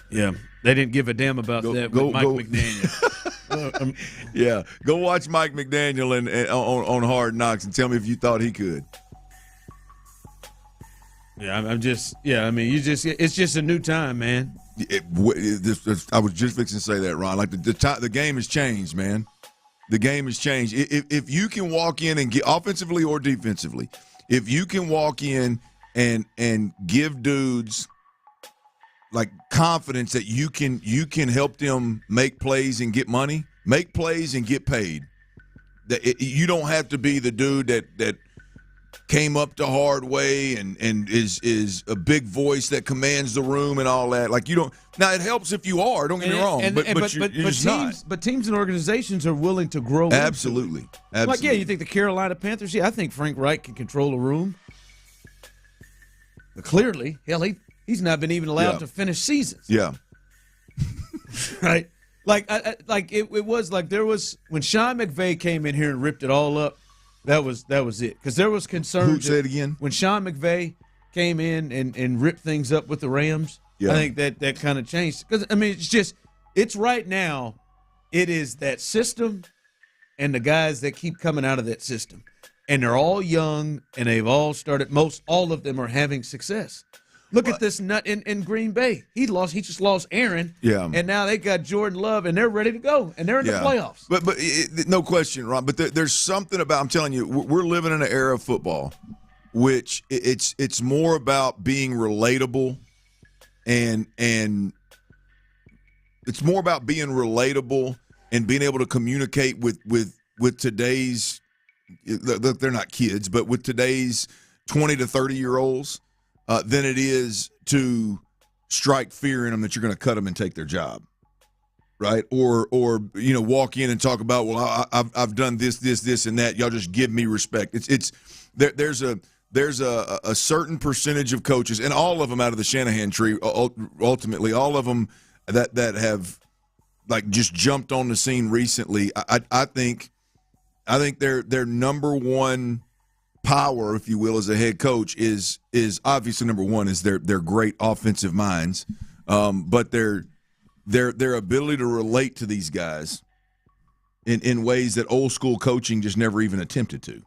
Yeah, they didn't give a damn about that with Mike McDaniel. Yeah, go watch Mike McDaniel on Hard Knocks and tell me if you thought he could. Yeah, it's just a new time, man. I was just fixing to say that, Ron. Like the game has changed, man. The game has changed. If you can walk in and get offensively or defensively, if you can walk in and give dudes like confidence that you can help them make plays and get money, make plays and get paid. You don't have to be the dude that came up the hard way and is a big voice that commands the room and all that. Like you don't. Now it helps if you are. Don't get me wrong, but you're just not. But teams and organizations are willing to grow. Absolutely. Like you think the Carolina Panthers? Yeah, I think Frank Reich can control a room. But clearly, hell, he's not been even allowed to finish seasons. Yeah. Right. It was like there was when Sean McVay came in here and ripped it all up. That was it. Because there was concern. Who said it again? When Sean McVay came in and ripped things up with the Rams, I think that kind of changed. Because, it's right now, it is that system and the guys that keep coming out of that system. And they're all young, and they've all started, all of them are having success. Look at this nut in Green Bay. He just lost Aaron. Yeah. And now they got Jordan Love, and they're ready to go, and they're in the playoffs. But no question, Ron. But there's something about, I'm telling you, we're living in an era of football, which it's more about being relatable, and it's more about being relatable and being able to communicate with today's. Look, they're not kids, but with today's 20 to 30-year-olds. Than it is to strike fear in them that you're going to cut them and take their job, right? Or walk in and talk about, well, I've done this, and that. Y'all just give me respect. There's a certain percentage of coaches, and all of them out of the Shanahan tree. Ultimately, all of them that have like just jumped on the scene recently. I think their number one power, if you will, as a head coach is obviously number one is their great offensive minds, but their ability to relate to these guys in ways that old school coaching just never even attempted to.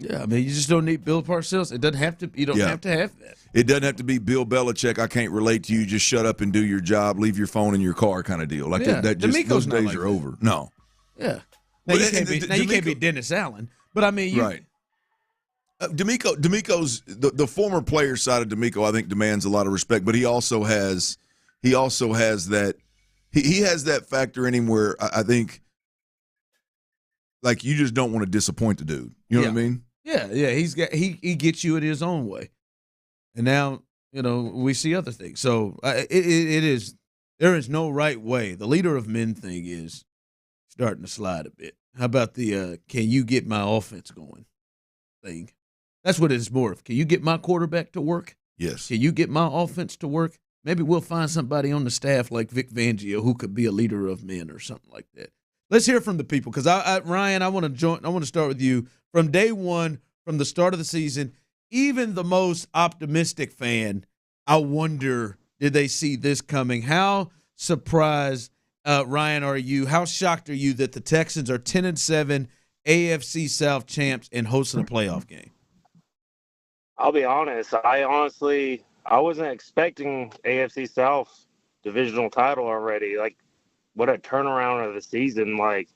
Yeah, you just don't need Bill Parcells. It doesn't have to. You don't have to have that. It doesn't have to be Bill Belichick. I can't relate to you. Just shut up and do your job. Leave your phone in your car, kind of deal. Like that. Just those days are over. No. Yeah. Now you can't be Dennis Allen, but right. DeMeco's the former player side of DeMeco, I think, demands a lot of respect, but he also has that he has that factor in him where I think like you just don't want to disappoint the dude. You know what I mean? Yeah. He gets you in his own way, and now we see other things. So there is no right way. The leader of men thing is starting to slide a bit. How about the can you get my offense going thing? That's what it is more of. Can you get my quarterback to work? Yes. Can you get my offense to work? Maybe we'll find somebody on the staff like Vic Fangio who could be a leader of men or something like that. Let's hear from the people because Ryan, I want to start with you. From day one, from the start of the season, even the most optimistic fan, I wonder, did they see this coming? How surprised, Ryan, are you? How shocked are you that the Texans are 10-7, AFC South champs, and hosting a playoff game? I'll be honest. I wasn't expecting AFC South divisional title already. Like, what a turnaround of the season. Like,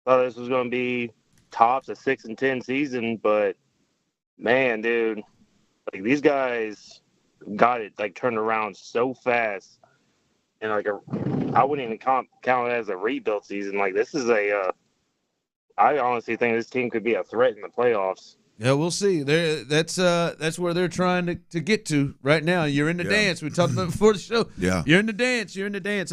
thought this was going to be tops a 6-10 season, but man, dude, like these guys got it like turned around so fast, and like I wouldn't even count it as a rebuild season. Like this is I honestly think this team could be a threat in the playoffs. Yeah, we'll see. That's where they're trying to get to right now. You're in the dance. We talked about it before the show. Yeah, you're in the dance. You're in the dance.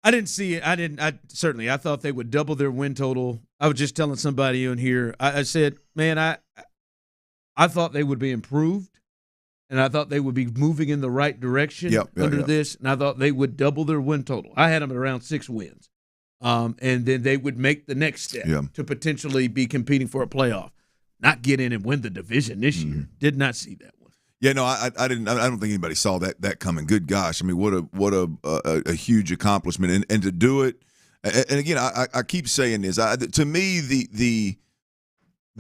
I didn't see it. I thought they would double their win total. I was just telling somebody in here. I said, man, I thought they would be improved, and I thought they would be moving in the right direction this, and I thought they would double their win total. I had them at around 6 wins, and then they would make the next step to potentially be competing for a playoff, not get in and win the division this year. Did not see that one. Yeah, no, I didn't. I don't think anybody saw that coming. Good gosh, I mean, what a huge accomplishment, and to do it. And again, I keep saying this. To me, the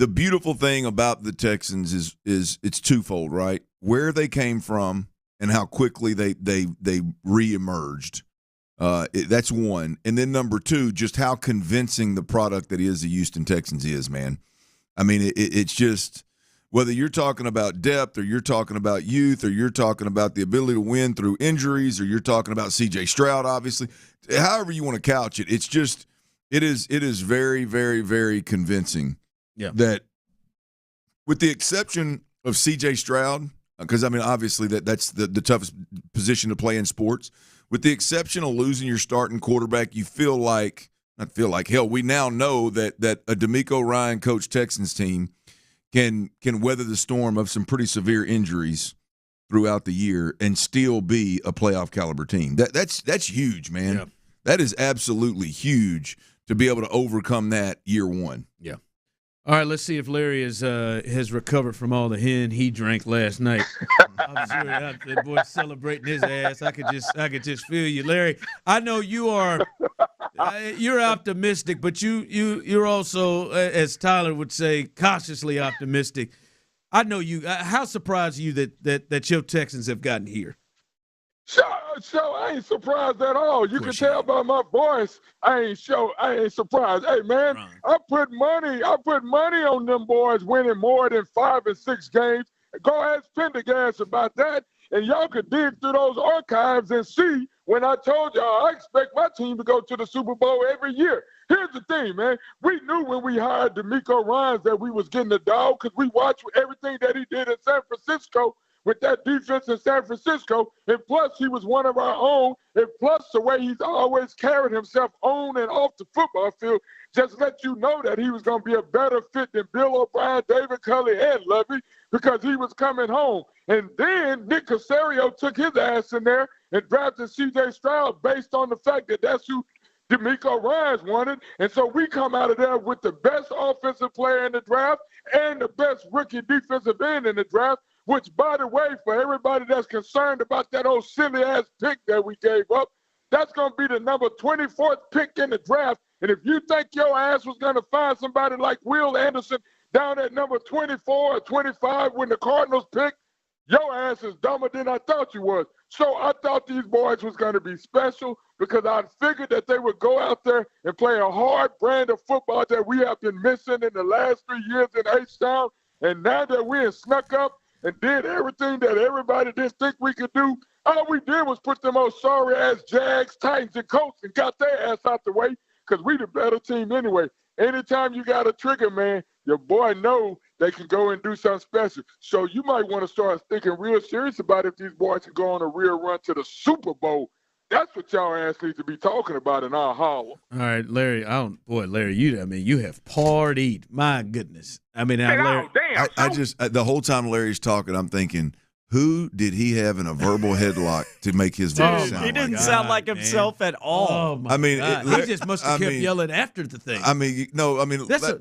beautiful thing about the Texans is it's twofold, right? Where they came from and how quickly they reemerged. That's one, and then number two, just how convincing the product that is the Houston Texans is, man. I mean, it's just. Whether you're talking about depth or you're talking about youth or you're talking about the ability to win through injuries or you're talking about C.J. Stroud, obviously, however you want to couch it, it's just it is very, very, very convincing that with the exception of C.J. Stroud, because, I mean, obviously that's the toughest position to play in sports, with the exception of losing your starting quarterback, you hell, we now know that a DeMeco Ryans coach Texans team can weather the storm of some pretty severe injuries throughout the year and still be a playoff caliber team. That's huge, man. Yeah. That is absolutely huge to be able to overcome that year one. Yeah. All right, let's see if Larry has recovered from all the hen he drank last night. I'm sure that boy celebrating his ass. I could just feel you, Larry. I know you are. You're optimistic, but you're also, as Tyler would say, cautiously optimistic. I know you. How surprised are you that your Texans have gotten here? So I ain't surprised at all. You can tell by my voice. I ain't surprised. Hey man, I put money on them boys winning more than 5 and 6 games. Go ask Pendergast about that, and y'all could dig through those archives and see when I told y'all I expect my team to go to the Super Bowl every year. Here's the thing, man. We knew when we hired DeMeco Ryans that we was getting a dog because we watched everything that he did in San Francisco with that defense in San Francisco, and plus he was one of our own, and plus the way he's always carried himself on and off the football field just let you know that he was going to be a better fit than Bill O'Brien, David Culley, and Lovey because he was coming home. And then Nick Caserio took his ass in there and drafted C.J. Stroud based on the fact that that's who DeMeco Ryans wanted. And so we come out of there with the best offensive player in the draft and the best rookie defensive end in the draft, which, by the way, for everybody that's concerned about that old silly-ass pick that we gave up, that's going to be the number 24th pick in the draft. And if you think your ass was going to find somebody like Will Anderson down at number 24 or 25 when the Cardinals picked, your ass is dumber than I thought you was. So I thought these boys was going to be special because I figured that they would go out there and play a hard brand of football that we have been missing in the last 3 years in H-Town. And now that we have snuck up and did everything that everybody didn't think we could do, all we did was put them old sorry-ass Jags, Titans, and Colts and got their ass out the way because we the better team anyway. Anytime you got a trigger, man, your boy know they can go and do something special. So you might want to start thinking real serious about if these boys can go on a real run to the Super Bowl. That's what y'all ass need to be talking about in our holler. All right, Larry. Larry, you have partied. My goodness. I mean, Larry. I just the whole time Larry's talking, I'm thinking, who did he have in a verbal headlock to make his voice sound? He didn't sound like himself at all. Oh my God. He just must have kept yelling after the thing.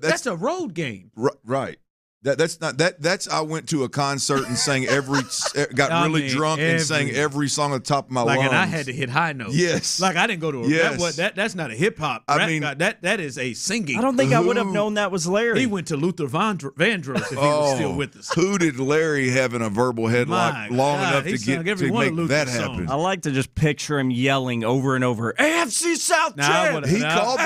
That's a road game. Right. That's I went to a concert and sang really drunk and sang every song at the top of my lungs. And I had to hit high notes. Yes. Like I didn't go to a that's not a hip hop. That is a singing. I don't think I would have known that was Larry. He went to Luther Vandross if he was still with us. Who did Larry have in a verbal headlock long enough to make that happen? I like to just picture him yelling over and over, AFC South champ. He called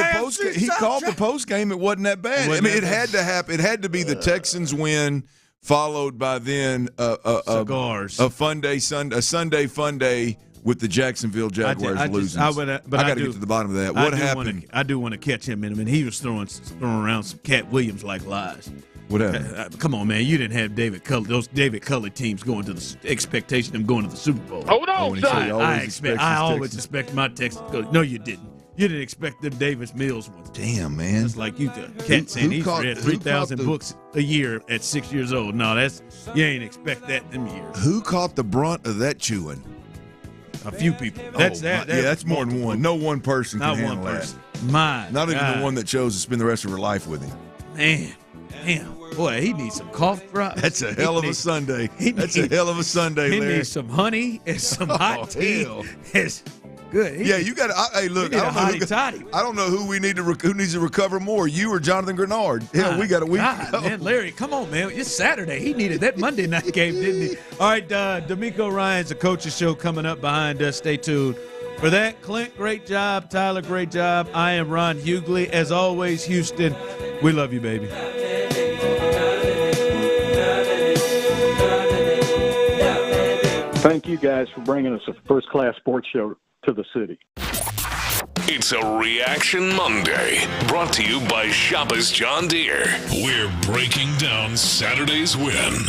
the post game. It wasn't that bad. It had to happen. It had to be the Texans win followed by then a Sunday fun day with the Jacksonville Jaguars losing. I got to get to the bottom of that. What happened? I do want to catch him in. I mean, he was throwing around some Cat Williams like lies. What happened? Come on, man. You didn't have those David Culley teams going to the expectation of them going to the Super Bowl. Hold on, son. I always expect my Texans to go. No, you didn't. You didn't expect them Davis Mills ones. Damn, man. It's like you can't say he's read 3,000 books a year at 6 years old. No, you ain't expect that them years. Who caught the brunt of that chewing? A few people. That's more than one. No one person can handle that. Not even the one that chose to spend the rest of her life with him. Man, damn. Boy, he needs some cough drops. That's a hell of a Sunday. That's a hell of a Sunday, Larry. He needs some honey and some hot tea. It's good. You got to. Hey, look, I don't know who needs to recover more, you or Jonathan Grenard. Hell, we got a week to go. Man, Larry, come on, man. It's Saturday. He needed that Monday night game, didn't he? All right, DeMeco Ryans, the coach's show coming up behind us. Stay tuned for that. Clint, great job. Tyler, great job. I am Ron Hughley. As always, Houston, we love you, baby. Thank you guys for bringing us a first-class sports show to the city. It's a Reaction Monday, brought to you by Shoppers John Deere. We're breaking down Saturday's win.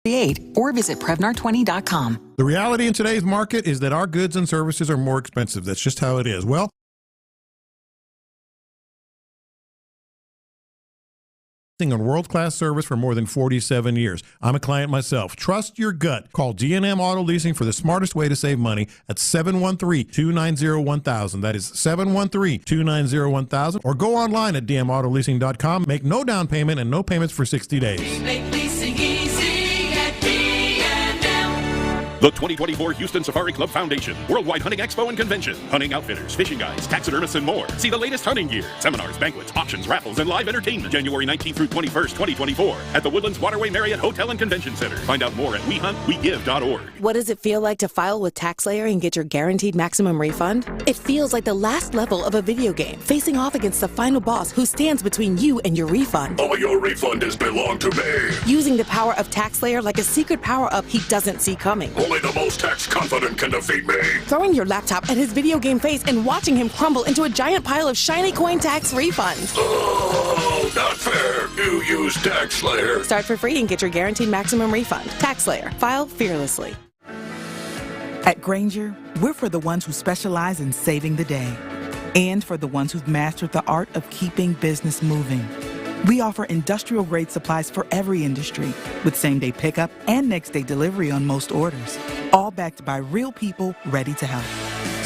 or visit Prevnar20.com. The reality in today's market is that our goods and services are more expensive. That's just how it is. Well, on world-class service for more than 47 years. I'm a client myself. Trust your gut. Call D&M Auto Leasing for the smartest way to save money at 713-290-1000. That is 713-290-1000. Or go online at dmautoleasing.com. Make no down payment and no payments for 60 days. Make leasing easy at D&M. The 2024 Houston Safari Club Foundation, Worldwide Hunting Expo and Convention. Hunting outfitters, fishing guides, taxidermists, and more. See the latest hunting gear, seminars, banquets, auctions, raffles, and live entertainment. January 19th through 21st, 2024 at the Woodlands Waterway Marriott Hotel and Convention Center. Find out more at WeHuntWeGive.org. What does it feel like to file with TaxSlayer and get your guaranteed maximum refund? It feels like the last level of a video game, facing off against the final boss who stands between you and your refund. All your refund has belonged to me. Using the power of TaxSlayer like a secret power-up he doesn't see coming. Only the most tax-confident can defeat me. Throwing your laptop at his video game face and watching him crumble into a giant pile of shiny coin tax refunds. Oh, not fair. You use TaxSlayer. Start for free and get your guaranteed maximum refund. TaxSlayer. File fearlessly. At Grainger, we're for the ones who specialize in saving the day and for the ones who've mastered the art of keeping business moving. We offer industrial-grade supplies for every industry with same-day pickup and next-day delivery on most orders, all backed by real people ready to help.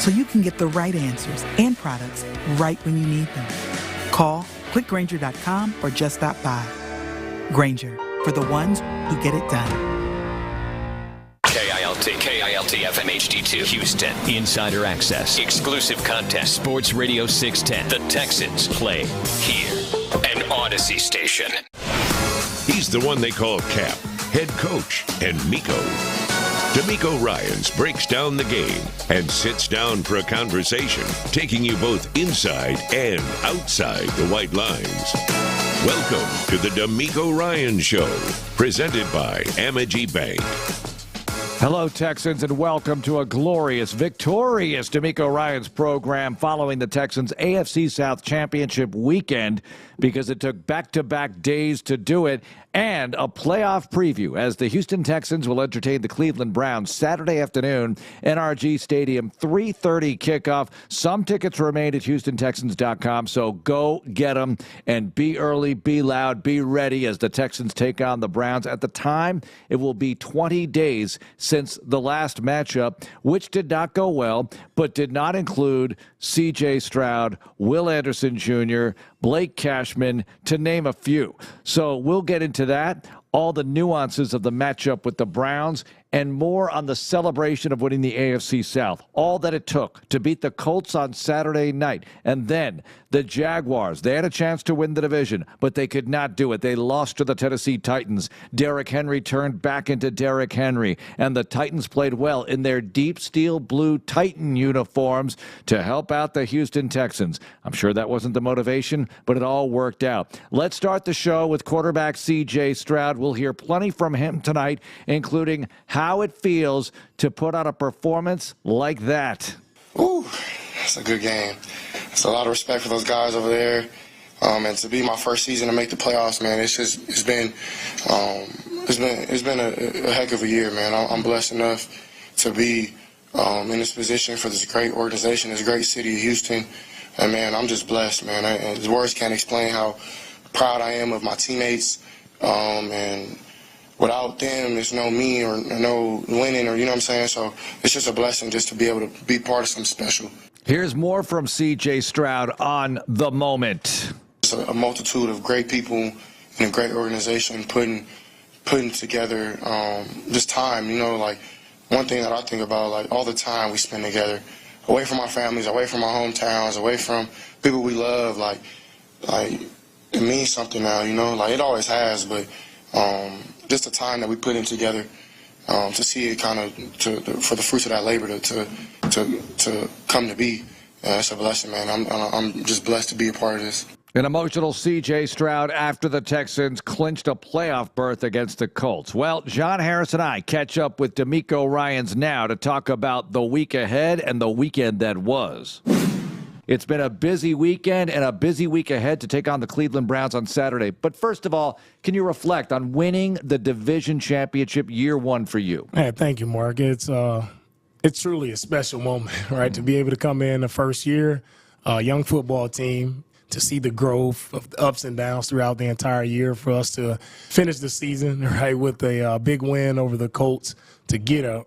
So you can get the right answers and products right when you need them. Call, click Grainger.com, or just stop by. Grainger, for the ones who get it done. KILT FM HD2 Houston. Insider access. Exclusive content. Sports Radio 610. The Texans play here. An Odyssey station. He's the one they call Cap, head coach, and Miko. DeMeco Ryans breaks down the game and sits down for a conversation, taking you both inside and outside the white lines. Welcome to the DeMeco Ryans Show, presented by Amagi Bank. Hello, Texans, and welcome to a glorious, victorious DeMeco Ryans program following the Texans' AFC South Championship weekend, because it took back-to-back days to do it, and a playoff preview as the Houston Texans will entertain the Cleveland Browns Saturday afternoon, NRG Stadium, 3:30 kickoff. Some tickets remain at HoustonTexans.com, so go get them and be early, be loud, be ready as the Texans take on the Browns. At the time, it will be 20 days since the last matchup, which did not go well, but did not include C.J. Stroud, Will Anderson Jr., Blake Cashman, to name a few. So we'll get into that, all the nuances of the matchup with the Browns, and more on the celebration of winning the AFC South. All that it took to beat the Colts on Saturday night. And then the Jaguars, they had a chance to win the division, but they could not do it. They lost to the Tennessee Titans. Derrick Henry turned back into Derrick Henry, and the Titans played well in their deep steel blue Titan uniforms to help out the Houston Texans. I'm sure that wasn't the motivation, but it all worked out. Let's start the show with quarterback C.J. Stroud. We'll hear plenty from him tonight, including how it feels to put on a performance like that. Ooh, it's a good game. It's a lot of respect for those guys over there. And to be my first season to make the playoffs, man, it's been a heck of a year, man. I'm blessed enough to be in this position for this great organization, this great city of Houston. And man, I'm just blessed, man. The words can't explain how proud I am of my teammates. And without them, there's no me or no winning, or you know what I'm saying? So it's just a blessing just to be able to be part of something special. Here's more from C.J. Stroud on the moment. It's a multitude of great people and a great organization putting together this time, you know, like one thing that I think about, like all the time we spend together, away from our families, away from our hometowns, away from people we love, like it means something now, you know, like it always has, but just the time that we put in together to see it kind of for the fruits of that labor to come to be. It's a blessing, man. I'm just blessed to be a part of this. An emotional C.J. Stroud after the Texans clinched a playoff berth against the Colts. Well, John Harris and I catch up with DeMeco Ryans now to talk about the week ahead and the weekend that was. It's been a busy weekend and a busy week ahead to take on the Cleveland Browns on Saturday. But first of all, can you reflect on winning the division championship year one for you? Hey, thank you, Mark. It's truly a special moment, right? To be able to come in the first year, young football team, to see the growth of the ups and downs throughout the entire year, for us to finish the season, right, with a big win over the Colts, to get a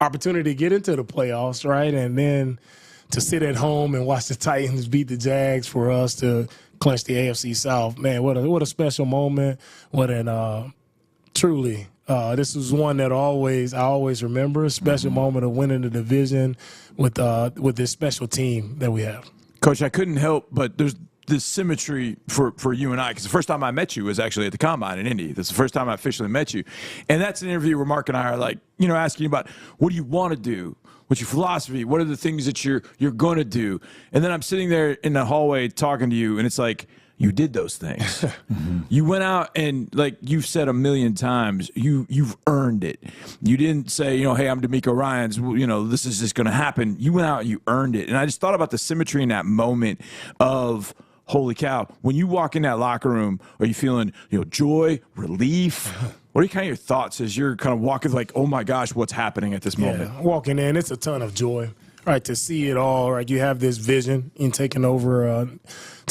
opportunity to get into the playoffs, right, and then to sit at home and watch the Titans beat the Jags for us to clinch the AFC South. Man, what a special moment. What an truly this is one that I always remember, a special moment of winning the division with this special team that we have. Coach, I couldn't help but there's this symmetry for you and I, because the first time I met you was actually at the Combine in Indy. That's the first time I officially met you. And that's an interview where Mark and I are like, asking you about what do you want to do? What's your philosophy? What are the things that you're going to do? And then I'm sitting there in the hallway talking to you, and it's like, you did those things. You went out and, like you've said a million times, you've earned it. You didn't say, hey, I'm DeMeco Ryans, this is just going to happen. You went out and you earned it. And I just thought about the symmetry in that moment of, holy cow, when you walk in that locker room, are you feeling, joy, relief? What are kind of your thoughts as you're kind of walking like, oh, my gosh, what's happening at this moment? Yeah, walking in, it's a ton of joy, right, to see it all, right? You have this vision in taking over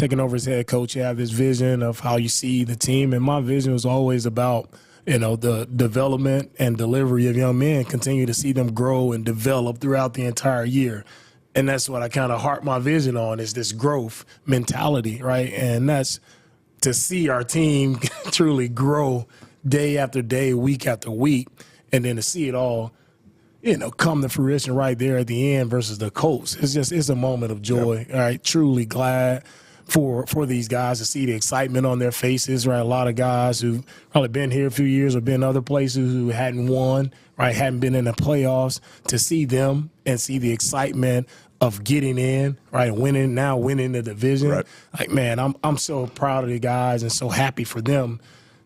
as head coach. You have this vision of how you see the team, and my vision was always about, the development and delivery of young men, continue to see them grow and develop throughout the entire year. And that's what I kind of heart my vision on, is this growth mentality, right? And that's to see our team truly grow day after day, week after week, and then to see it all, come to fruition right there at the end versus the Colts. It's a moment of joy, all right? Truly glad for these guys to see the excitement on their faces, right? A lot of guys who've probably been here a few years or been other places who hadn't won, right, hadn't been in the playoffs, to see them and see the excitement of getting in, right, winning the division. Right. Like, man, I'm so proud of the guys and so happy for them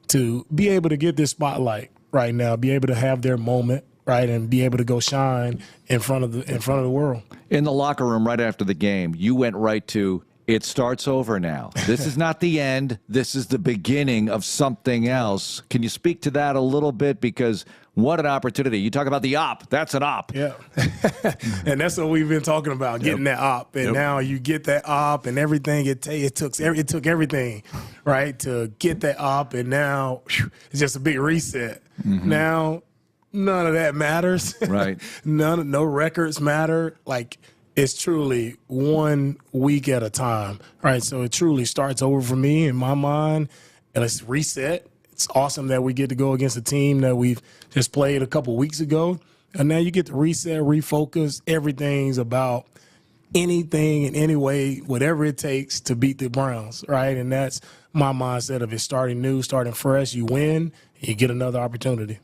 to be able to get this spotlight right now, be able to have their moment, right, and be able to go shine in front of the world. In the locker room right after the game, you went right to, it starts over now. This is not the end. This is the beginning of something else. Can you speak to that a little bit? Because what an opportunity. You talk about the op. That's an op. Yeah. And that's what we've been talking about, getting that op. And now you get that op and everything. It took everything, right, to get that op. And now it's just a big reset. Now none of that matters. Right. No records matter. Like, it's truly 1 week at a time, right? So it truly starts over for me in my mind, and it's reset. It's awesome that we get to go against a team that we've just played a couple weeks ago, and now you get to reset, refocus. Everything's about anything in any way, whatever it takes to beat the Browns, right? And that's my mindset of it, starting new, starting fresh. You win, you get another opportunity.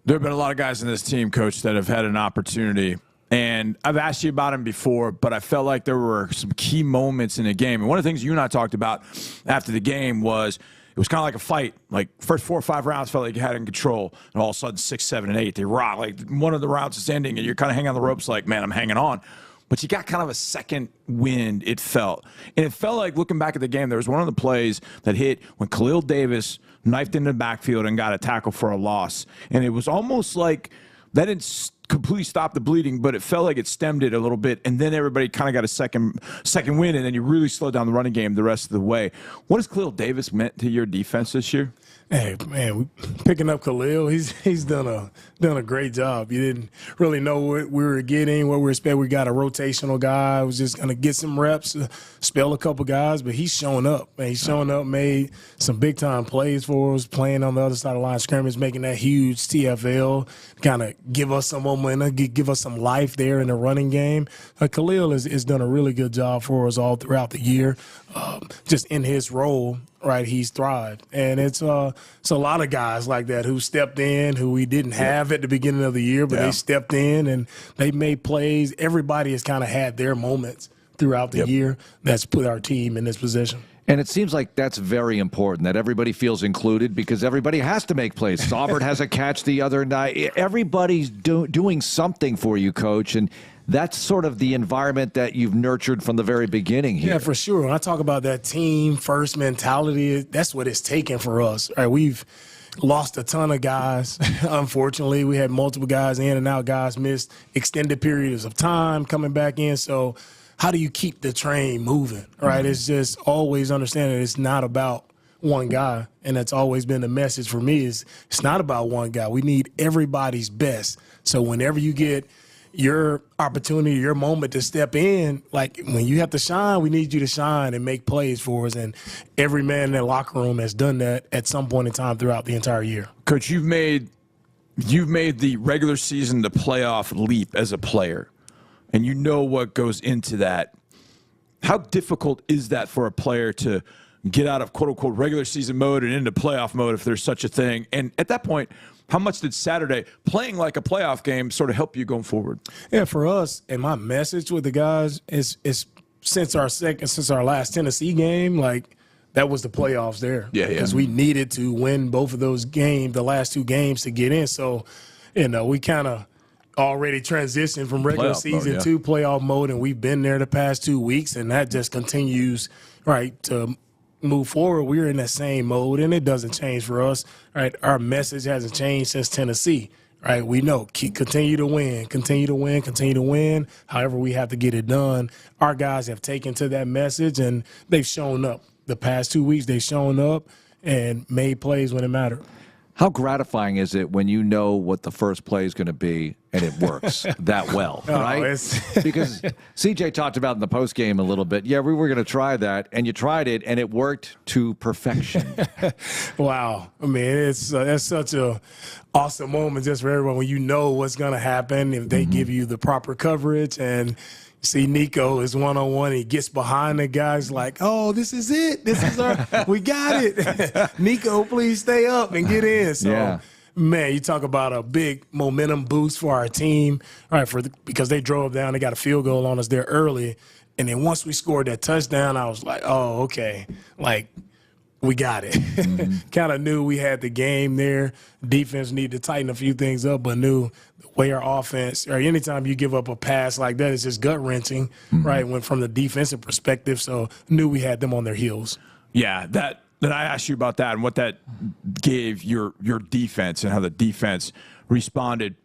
There have been a lot of guys in this team, Coach, that have had an opportunity. And I've asked you about him before, but I felt like there were some key moments in the game. And one of the things you and I talked about after the game was it was kind of like a fight. Like, first 4 or 5 rounds felt like you had it in control. And all of a sudden, 6, 7, and 8, they rock. Like, one of the rounds is ending, and you're kind of hanging on the ropes like, man, I'm hanging on. But you got kind of a second wind, it felt. And it felt like, looking back at the game, there was one of the plays that hit when Khalil Davis knifed into the backfield and got a tackle for a loss. And it was almost like that didn't completely stop the bleeding, but it felt like it stemmed it a little bit, and then everybody kind of got a second win, and then you really slowed down the running game the rest of the way. What has Khalil Davis meant to your defense this year? Hey, man, picking up Khalil, he's done a great job. You didn't really know what we were getting, what we were expecting. We got a rotational guy who was just going to get some reps, spell a couple guys, but he's shown up. Man, he's shown up, made some big-time plays for us, playing on the other side of the line of scrimmage, making that huge TFL, kind of give us some momentum, give us some life there in the running game. Khalil has done a really good job for us all throughout the year, just in his role. Right, he's thrived, and it's a lot of guys like that who stepped in, who we didn't have at the beginning of the year, but they stepped in and they made plays. Everybody has kind of had their moments throughout the year that's put our team in this position. And it seems like that's very important, that everybody feels included, because everybody has to make plays. Auburn has a catch the other night. Everybody's doing something for you, Coach, and that's sort of the environment that you've nurtured from the very beginning here. Yeah, for sure. When I talk about that team first mentality, that's what it's taken for us. All right, we've lost a ton of guys. Unfortunately, we had multiple guys in and out. Guys missed extended periods of time coming back in. So how do you keep the train moving, right? It's just always understanding it's not about one guy, and that's always been the message for me is it's not about one guy. We need everybody's best. So whenever you get your opportunity, your moment to step in, like when you have to shine, we need you to shine and make plays for us. And every man in that locker room has done that at some point in time throughout the entire year. Coach, you've made the regular season to playoff leap as a player, and you know what goes into that. How difficult is that for a player to get out of quote-unquote regular season mode and into playoff mode if there's such a thing? And at that point, how much did Saturday playing like a playoff game sort of help you going forward? Yeah, for us, and my message with the guys is since our last Tennessee game, like that was the playoffs there. Yeah. Because we needed to win both of those games, the last two games, to get in. So, we kind of already transitioned from regular season to playoff mode, and we've been there the past 2 weeks, and that just continues, right, to move forward. We're in that same mode, and it doesn't change for us, right? Our message hasn't changed since Tennessee, right? We know, continue to win. However, we have to get it done. Our guys have taken to that message, and they've shown up. The past 2 weeks, they've shown up and made plays when it mattered. How gratifying is it when you know what the first play is going to be and it works that well, right? Because CJ talked about in the postgame a little bit, we were going to try that, and you tried it, and it worked to perfection. Wow. I mean, that's such a awesome moment just for everyone when you know what's going to happen, if they give you the proper coverage, and see Nico is one-on-one. He gets behind the guys like, oh, this is it. This is we got it. Nico, please stay up and get in. So, man, you talk about a big momentum boost for our team, right? Because they drove down, they got a field goal on us there early. And then once we scored that touchdown, I was like, oh, okay. Like, we got it. Kind of knew we had the game there. Defense needed to tighten a few things up, but knew the way our offense, or anytime you give up a pass like that, it's just gut-wrenching, right, when from the defensive perspective. So knew we had them on their heels. Yeah, that I asked you about that and what that gave your defense and how the defense responded.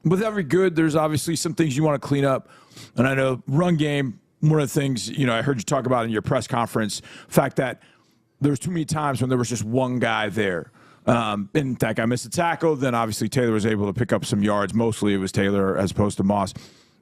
With every good, there's obviously some things you want to clean up. And I know run game, one of the things, I heard you talk about in your press conference, the fact that there was too many times when there was just one guy there. And that guy missed a tackle. Then obviously Taylor was able to pick up some yards. Mostly it was Taylor as opposed to Moss.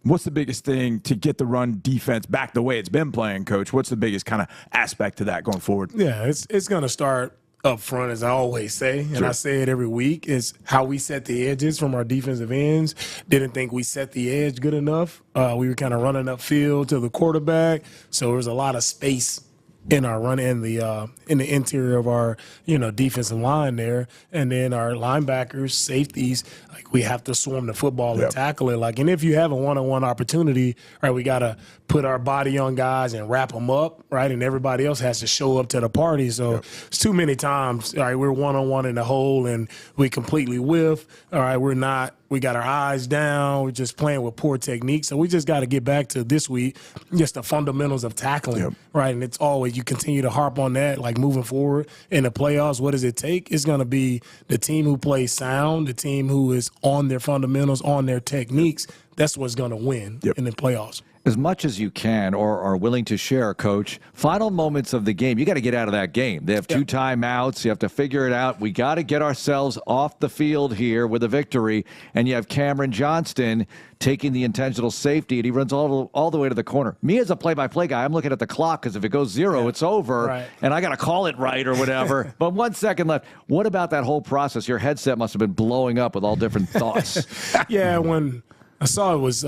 What's the biggest thing to get the run defense back the way it's been playing, Coach? What's the biggest kind of aspect to that going forward? Yeah, it's going to start up front, as I always say, and I say it every week, is how we set the edges from our defensive ends. Didn't think we set the edge good enough. We were kind of running upfield to the quarterback, so there was a lot of space in our run in the interior of our defensive line there, and then our linebackers, safeties, like we have to swarm the football and tackle it. Like, and if you have a one-on-one opportunity, right, we got to put our body on guys and wrap them up, right, and everybody else has to show up to the party. So it's too many times, all right, we're one-on-one in the hole and we completely whiff. All right, we're not. We got our eyes down. We're just playing with poor technique. So we just got to get back to this week, just the fundamentals of tackling, right? And it's always, you continue to harp on that, like moving forward in the playoffs. What does it take? It's going to be the team who plays sound, the team who is on their fundamentals, on their techniques. That's what's going to win in the playoffs. As much as you can or are willing to share, Coach, final moments of the game, you got to get out of that game. They have 2 timeouts. You have to figure it out. We got to get ourselves off the field here with a victory. And you have Cameron Johnston taking the intentional safety, and he runs all the way to the corner. Me as a play-by-play guy, I'm looking at the clock because if it goes 0, it's over, and I got to call it right or whatever. But 1 second left. What about that whole process? Your headset must have been blowing up with all different thoughts. When I saw it was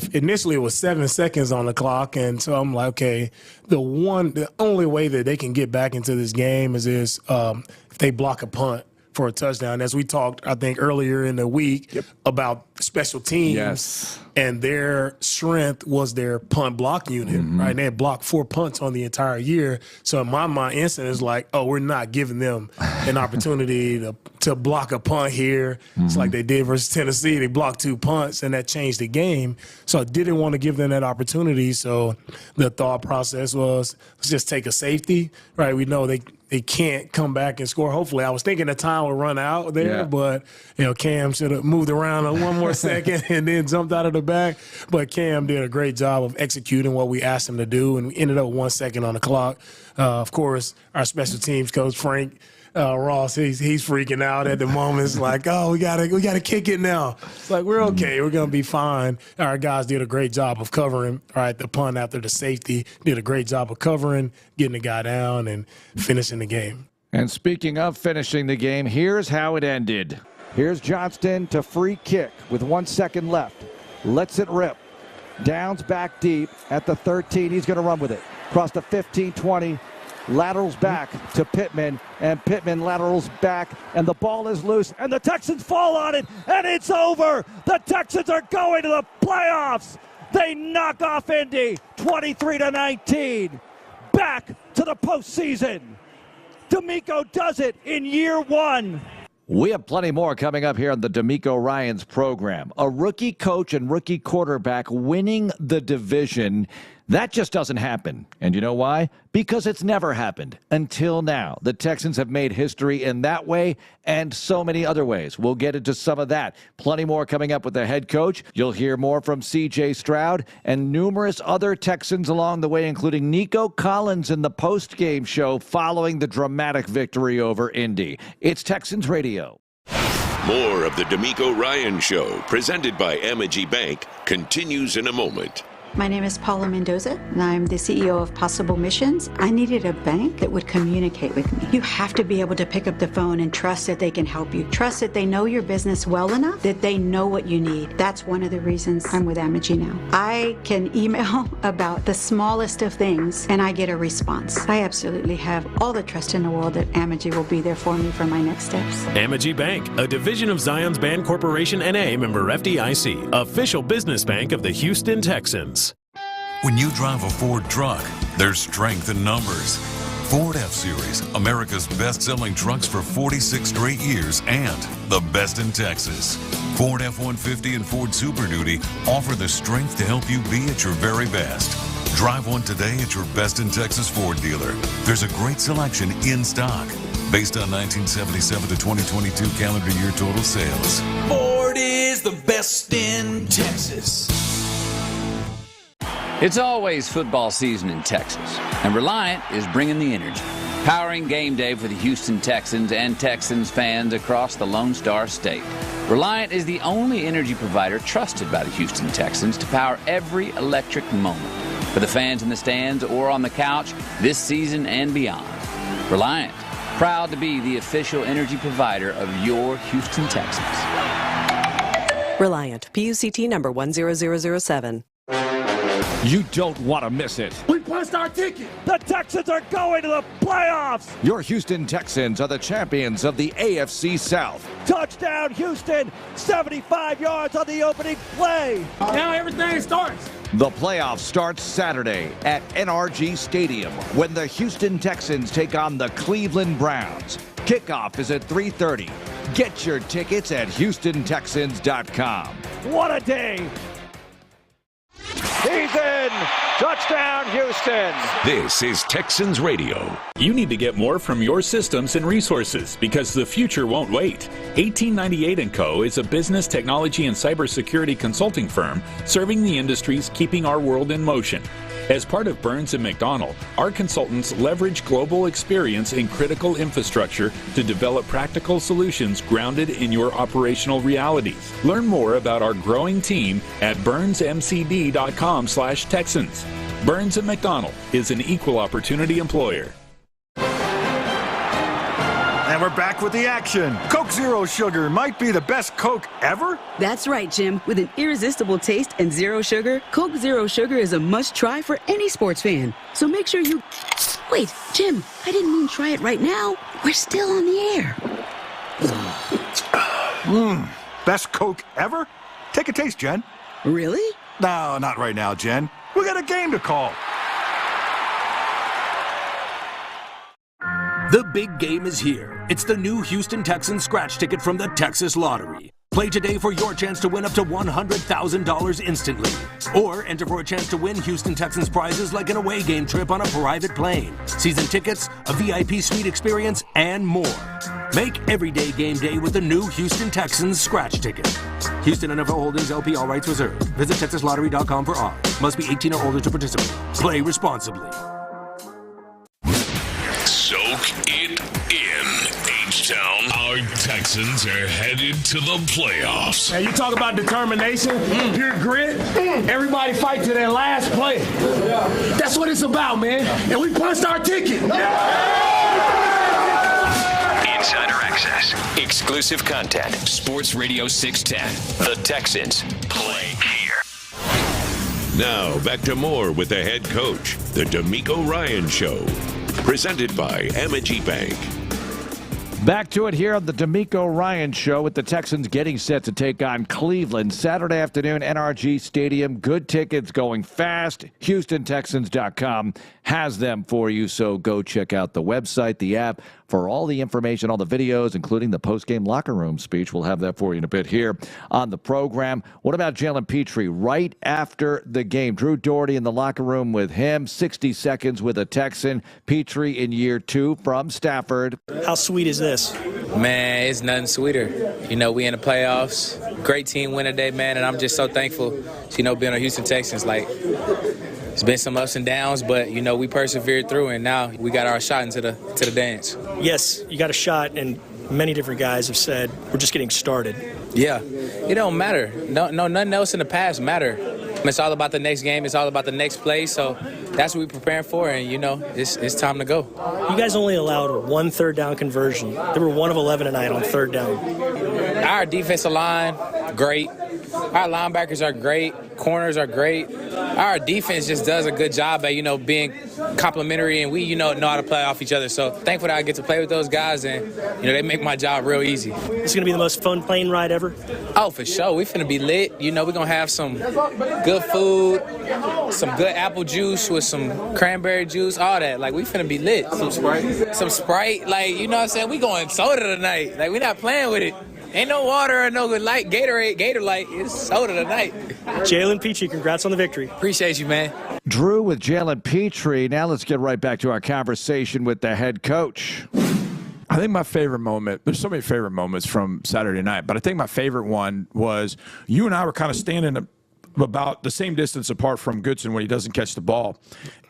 initially it was 7 seconds on the clock, and so I'm like, okay, the only way that they can get back into this game is if they block a punt for a touchdown. As we talked, I think, earlier in the week about special teams, and their strength was their punt block unit, right? And they had blocked 4 punts on the entire year. So in my mind, instant is like, oh, we're not giving them an opportunity to block a punt here. It's like they did versus Tennessee. They blocked 2 punts, and that changed the game. So I didn't want to give them that opportunity. So the thought process was, let's just take a safety, right? We know they can't come back and score. Hopefully, I was thinking the time would run out there, but Cam should have moved around on one more second and then jumped out of the back. But Cam did a great job of executing what we asked him to do, and we ended up 1 second on the clock. Of course, our special teams coach, Frank Ross, he's freaking out at the moment. It's like, oh, we gotta kick it now. It's like, we're okay. We're gonna be fine. Our guys did a great job of covering. All right, the punt after the safety did a great job of covering, getting the guy down, and finishing the game. And speaking of finishing the game, here's how it ended. Here's Johnston to free kick with 1 second left. Lets it rip. Downs back deep at the 13. He's going to run with it. Across the 15, 20. Laterals back to Pittman, and Pittman laterals back, and the ball is loose, and the Texans fall on it, and it's over. The Texans are going to the playoffs. They knock off Indy 23-19. Back to the postseason. DeMeco does it in year 1. We have plenty more coming up here on the DeMeco Ryans program. A rookie coach and rookie quarterback winning the division. That just doesn't happen. And you know why? Because it's never happened until now. The Texans have made history in that way and so many other ways. We'll get into some of that. Plenty more coming up with the head coach. You'll hear more from C.J. Stroud and numerous other Texans along the way, including Nico Collins in the post-game show following the dramatic victory over Indy. It's Texans Radio. More of the DeMeco Ryans Show, presented by Amegy Bank, continues in a moment. My name is Paula Mendoza, and I'm the CEO of Possible Missions. I needed a bank that would communicate with me. You have to be able to pick up the phone and trust that they can help you. Trust that they know your business well enough that they know what you need. That's one of the reasons I'm with Amegy now. I can email about the smallest of things, and I get a response. I absolutely have all the trust in the world that Amegy will be there for me for my next steps. Amegy Bank, a division of Zions Band Corporation N.A., member FDIC, official business bank of the Houston Texans. When you drive a Ford truck, there's strength in numbers. Ford F-Series, America's best-selling trucks for 46 straight years, and the best in Texas. Ford F-150 and Ford Super Duty offer the strength to help you be at your very best. Drive one today at your Best in Texas Ford dealer. There's a great selection in stock, based on 1977 to 2022 calendar year total sales. Ford is the best in Texas. It's always football season in Texas, and Reliant is bringing the energy, powering game day for the Houston Texans and Texans fans across the Lone Star State. Reliant is the only energy provider trusted by the Houston Texans to power every electric moment for the fans in the stands or on the couch this season and beyond. Reliant, proud to be the official energy provider of your Houston Texans. Reliant, PUCT number 10007. You don't want to miss it. We punched our ticket. The Texans are going to the playoffs. Your Houston Texans are the champions of the AFC South. Touchdown, Houston. 75 yards on the opening play. Now everything starts. The playoffs start Saturday at NRG Stadium when the Houston Texans take on the Cleveland Browns. Kickoff is at 3:30. Get your tickets at HoustonTexans.com. What a day. He's in! Touchdown, Houston! This is Texans Radio. You need to get more from your systems and resources because the future won't wait. 1898 & Co. is a business, technology, and cybersecurity consulting firm serving the industries keeping our world in motion. As part of Burns & McDonnell, our consultants leverage global experience in critical infrastructure to develop practical solutions grounded in your operational realities. Learn more about our growing team at burnsmcd.com/Texans. Burns & McDonnell is an equal opportunity employer. And we're back with the action. Coke Zero Sugar might be the best Coke ever. That's right, Jim. With an irresistible taste and zero sugar, Coke Zero Sugar is a must-try for any sports fan. So make sure you... Wait, Jim, I didn't mean try it right now. We're still on the air. Best Coke ever? Take a taste, Jen. Really? No, not right now, Jen. We got a game to call. The big game is here. It's the new Houston Texans scratch ticket from the Texas Lottery. Play today for your chance to win up to $100,000 instantly. Or enter for a chance to win Houston Texans prizes like an away game trip on a private plane, season tickets, a VIP suite experience, and more. Make everyday game day with the new Houston Texans scratch ticket. Houston NFL Holdings LP, all rights reserved. Visit TexasLottery.com for odds. Must be 18 or older to participate. Play responsibly. Soak it in. H-Town, our Texans are headed to the playoffs. Hey, you talk about determination, pure grit. Everybody fight to their last play. That's what it's about, man. And we punched our ticket. Insider access. Exclusive content. Sports Radio 610. The Texans play here. Now, back to more with the head coach, the DeMeco Ryans Show. Presented by Amity Bank. Back to it here on the DeMeco Ryans Show with the Texans getting set to take on Cleveland Saturday afternoon, NRG Stadium. Good tickets going fast. HoustonTexans.com has them for you, so go check out the website, the app, for all the information, all the videos, including the post-game locker room speech. We'll have that for you in a bit here on the program. What about Jalen Petrie right after the game? Drew Doherty in the locker room with him. 60 seconds with a Texan. Petrie in year 2 from Stafford. How sweet is this? Man, it's nothing sweeter. You know, we in the playoffs. Great team win today, man, and I'm just so thankful, being on Houston Texans. Like, it's been some ups and downs, but, we persevered through, and now we got our shot into the dance. Yes, you got a shot, and many different guys have said we're just getting started. Yeah, it don't matter. No, nothing else in the past matter. It's all about the next game. It's all about the next play. So that's what we're preparing for, and, it's time to go. You guys only allowed 1 third-down conversion. They were 1 of 11 tonight on third down. Our defensive line, great. Our linebackers are great. Corners are great. Our defense just does a good job at, being complimentary, and we, know how to play off each other. So thankful that I get to play with those guys, and, they make my job real easy. It's going to be the most fun plane ride ever? Oh, for sure. We're finna be lit. We're going to have some good food, some good apple juice with some cranberry juice, all that. Like, we finna be lit. Some Sprite. Like, you know what I'm saying? We going soda tonight. Like, we not playing with it. Ain't no water or no light Gator light. It's soda tonight. Jalen Petrie, congrats on the victory. Appreciate you, man. Drew with Jalen Petrie. Now let's get right back to our conversation with the head coach. I think my favorite moment, there's so many favorite moments from Saturday night, but I think my favorite one was you and I were kind of standing about the same distance apart from Goodson when he doesn't catch the ball.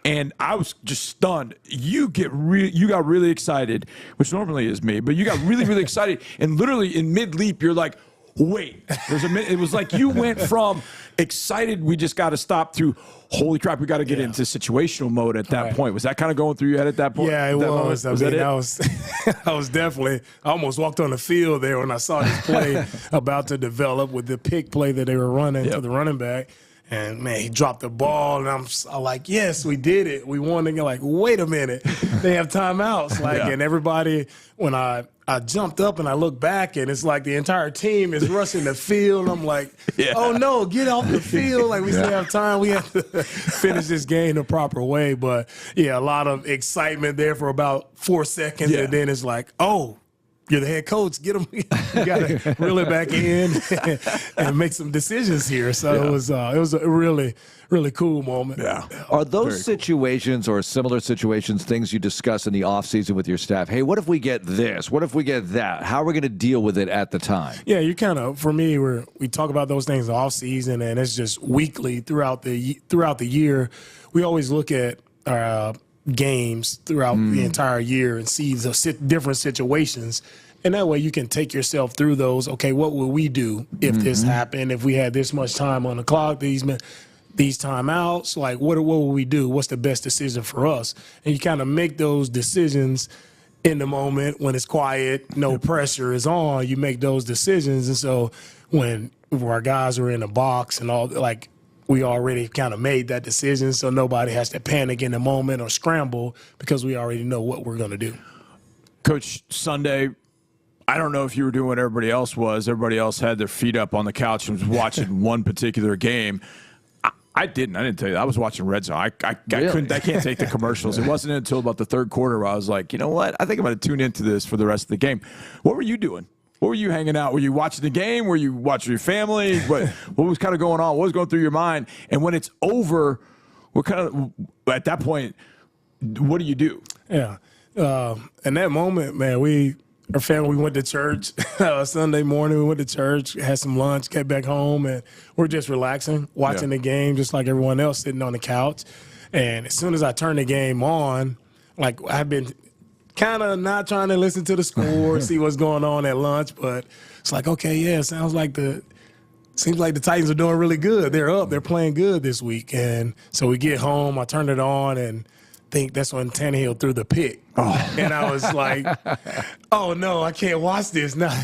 And I was just stunned. You got really excited, which normally is me, but you got really, really excited. And literally in mid-leap, you're like, wait. It was like you went from excited, we just got to stop, to holy crap, we got to get into situational mode at that point. Was that kind of going through your head at that point? Yeah, it was. I was definitely, I almost walked on the field there when I saw this play about to develop with the pick play that they were running to the running back. And, man, he dropped the ball, and I'm like, yes, we did it. We won. And you're like, wait a minute. They have timeouts. And everybody, when I jumped up and I looked back, and it's like the entire team is rushing the field. I'm like, oh, no, get off the field. Like, we still have time. We have to finish this game the proper way. But, a lot of excitement there for about 4 seconds. And then it's like, oh, you're the head coach. Get him. You got to reel it back in and make some decisions here. So it was a really, really cool moment. Yeah. Are those situations or similar situations things you discuss in the offseason with your staff? Hey, what if we get this? What if we get that? How are we going to deal with it at the time? Yeah, you kind of, for me, we talk about those things in the offseason, and it's just weekly throughout the year. We always look at games throughout the entire year and see the different situations. And that way you can take yourself through those. Okay, what would we do if this happened, if we had this much time on the clock, these timeouts? Like, what would we do? What's the best decision for us? And you kind of make those decisions in the moment when it's quiet, no pressure is on. You make those decisions. And so when our guys are in the box and all, like, we already kind of made that decision, so nobody has to panic in the moment or scramble because we already know what we're going to do. Coach, Sunday, I don't know if you were doing what everybody else was. Everybody else had their feet up on the couch and was watching one particular game. I didn't. I didn't tell you that. I was watching Red Zone. I couldn't. I can't take the commercials. It wasn't until about the third quarter where I was like, you know what? I think I'm going to tune into this for the rest of the game. What were you doing? What were you hanging out? Were you watching the game? Were you watching your family? What was kind of going on? What was going through your mind? And when it's over, what kind of at that point? What do you do? Yeah. In that moment, man, our family, we went to church Sunday morning. We went to church, had some lunch, came back home, and we're just relaxing, watching the game just like everyone else sitting on the couch. And as soon as I turned the game on, like I've been kind of not trying to listen to the score, see what's going on at lunch, but it's like, okay, yeah, seems like the Titans are doing really good. They're up. They're playing good this week. And so we get home, I turned it on, and think that's when Tannehill threw the pick. Oh. And I was like, oh, no, I can't watch this now.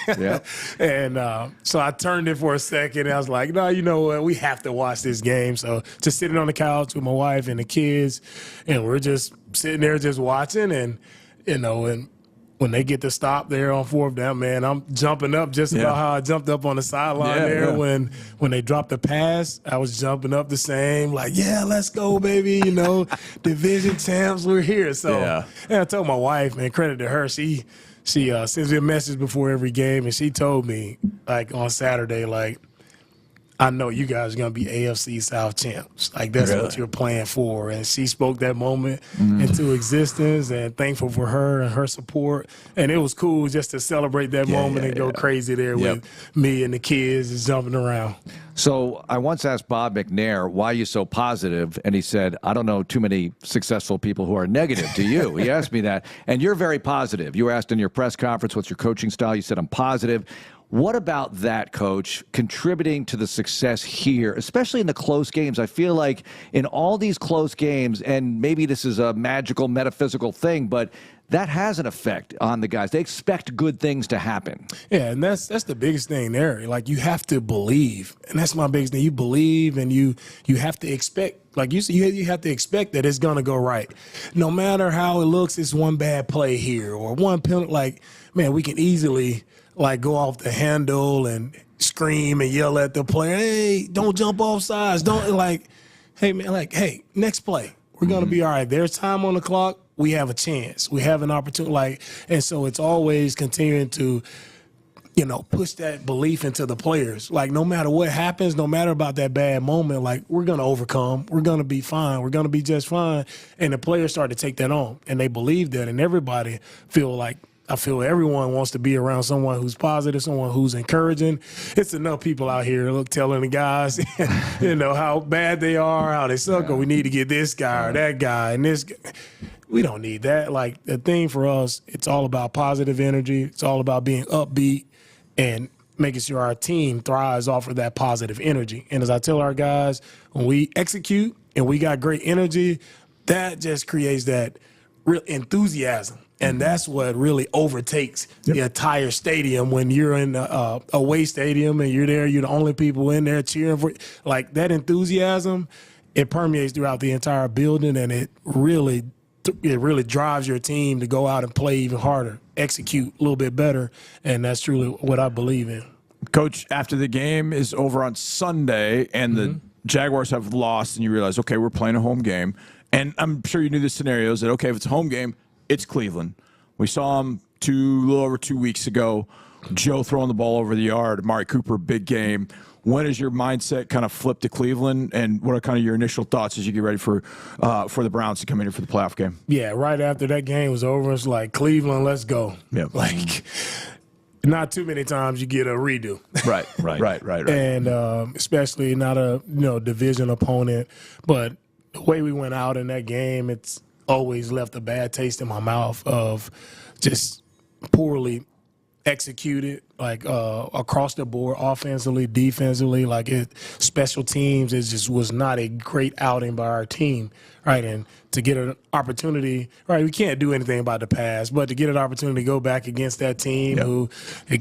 Yeah. And so I turned it for a second, and I was like, no, you know what? We have to watch this game. So just sitting on the couch with my wife and the kids, and we're just sitting there just watching. And, you know, and when they get to stop there on fourth down, man, I'm jumping up just about how I jumped up on the sideline there. When they dropped the pass, I was jumping up the same, like, yeah, let's go, baby, you know, division champs, we're here. So and I told my wife, man, credit to her, she sends me a message before every game, and she told me, like, on Saturday, like, I know you guys are going to be AFC South champs. Like, that's what you're playing for. And she spoke that moment into existence, and thankful for her and her support. And it was cool just to celebrate that moment and go crazy there with me and the kids just jumping around. So I once asked Bob McNair, why are you so positive? And he said, I don't know too many successful people who are negative. Do you? He asked me that. And you're very positive. You were asked in your press conference, what's your coaching style? You said, I'm positive. What about that, Coach, contributing to the success here, especially in the close games? I feel like in all these close games, and maybe this is a magical, metaphysical thing, but that has an effect on the guys. They expect good things to happen. Yeah, and that's the biggest thing there. Like, you have to believe, and that's my biggest thing. You believe, and you have to expect. Like you have to expect that it's going to go right. No matter how it looks, it's one bad play here or one penalty. Like, man, we can easily – like go off the handle and scream and yell at the player, hey, don't jump off sides. Don't hey, man, hey, next play. We're going to be all right. There's time on the clock. We have a chance. We have an opportunity. And so it's always continuing to, you know, push that belief into the players. Like, no matter what happens, no matter about that bad moment, like, we're going to overcome. We're going to be fine. We're going to be just fine. And the players start to take that on, and they believe that, and everybody I feel everyone wants to be around someone who's positive, someone who's encouraging. It's enough people out here telling the guys, you know, how bad they are, how they suck, or we need to get this guy or that guy and this guy. We don't need that. Like, the thing for us, it's all about positive energy. It's all about being upbeat and making sure our team thrives off of that positive energy. And as I tell our guys, when we execute and we got great energy, that just creates that real enthusiasm. And that's what really overtakes the entire stadium when you're in a away stadium and you're there, you're the only people in there cheering for. Like, that enthusiasm, it permeates throughout the entire building, and it really drives your team to go out and play even harder, execute a little bit better, and that's truly what I believe in. Coach, after the game is over on Sunday and the Jaguars have lost and you realize, okay, we're playing a home game, and I'm sure you knew the scenarios that, okay, if it's a home game, it's Cleveland. We saw him a little over 2 weeks ago. Joe throwing the ball over the yard. Amari Cooper, big game. When is your mindset kind of flip to Cleveland, and what are kind of your initial thoughts as you get ready for the Browns to come in here for the playoff game? Yeah, right after that game was over, it's like, Cleveland, let's go. Yeah. Like, not too many times you get a redo. Right. And especially not a division opponent. But the way we went out in that game, it's always left a bad taste in my mouth of just poorly executed, like across the board, offensively, defensively. Like, special teams, it just was not a great outing by our team, right? And to get an opportunity, right, we can't do anything about the past, but to get an opportunity to go back against that team who they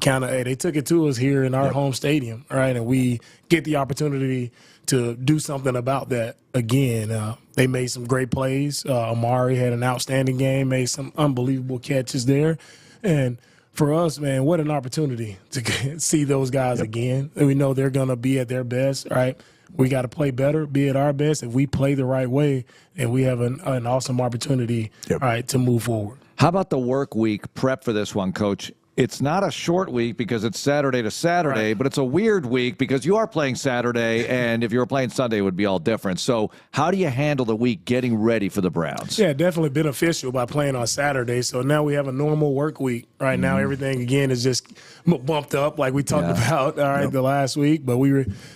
took it to us here in our home stadium, right? And we get the opportunity to do something about that again. They made some great plays. Amari had an outstanding game, made some unbelievable catches there. And for us, man, what an opportunity to see those guys again. We know they're going to be at their best, right? We got to play better, be at our best. If we play the right way, and we have an awesome opportunity, all right, to move forward. How about the work week prep for this one, Coach? It's not a short week because it's Saturday to Saturday, but it's a weird week because you are playing Saturday, and if you were playing Sunday, it would be all different. So how do you handle the week getting ready for the Browns? Yeah, definitely beneficial by playing on Saturday. So now we have a normal work week. Right now, everything, again, is just bumped up like we talked about the last week. But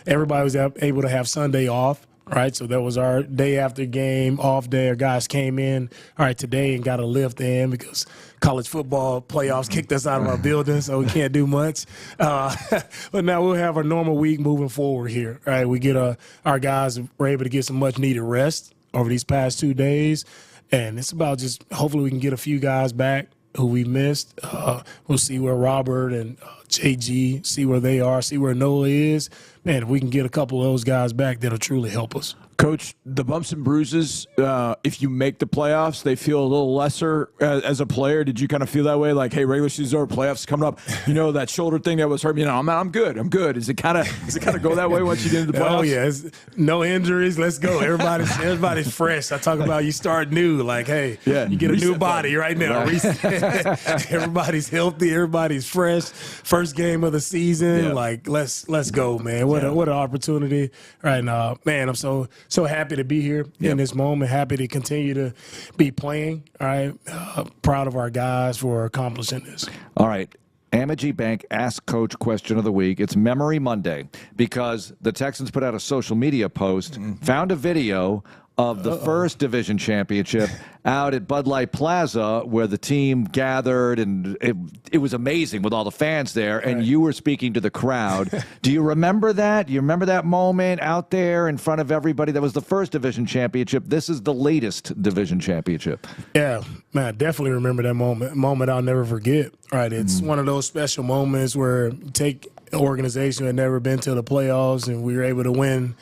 everybody was able to have Sunday off. Right, so that was our day after game off day. Our guys came in, today and got a lift in because college football playoffs kicked us out of our building, so we can't do much. But now we'll have our normal week moving forward here. Right, we get our guys were able to get some much needed rest over these past 2 days, and it's about just hopefully we can get a few guys back who we missed. We'll see where Robert and JG, see where they are, see where Noah is. Man, if we can get a couple of those guys back, that'll truly help us. Coach, the bumps and bruises, if you make the playoffs, they feel a little lesser as a player. Did you kind of feel that way? Like, hey, regular season over, playoffs coming up. You know, that shoulder thing that was hurt me. I'm good. Does it kind of go that way once you get into the playoffs? Oh yeah, no injuries. Let's go. Everybody's fresh. I talk about you start new. Like, hey, you get a new body right now. Right. Everybody's healthy. Everybody's fresh. First game of the season. Yeah. Like, let's go, man. What an opportunity right now, man. I'm so happy to be here in this moment. Happy to continue to be playing. All right. Proud of our guys for accomplishing this. All right. Amegy Bank Ask Coach Question of the Week. It's Memory Monday because the Texans put out a social media post, found a video of the first division championship out at Bud Light Plaza where the team gathered, and it was amazing with all the fans there, and you were speaking to the crowd. Do you remember that? Do you remember that moment out there in front of everybody? That was the first division championship. This is the latest division championship. Yeah, man, I definitely remember that moment I'll never forget. Right, it's one of those special moments where you take an organization that had never been to the playoffs, and we were able to win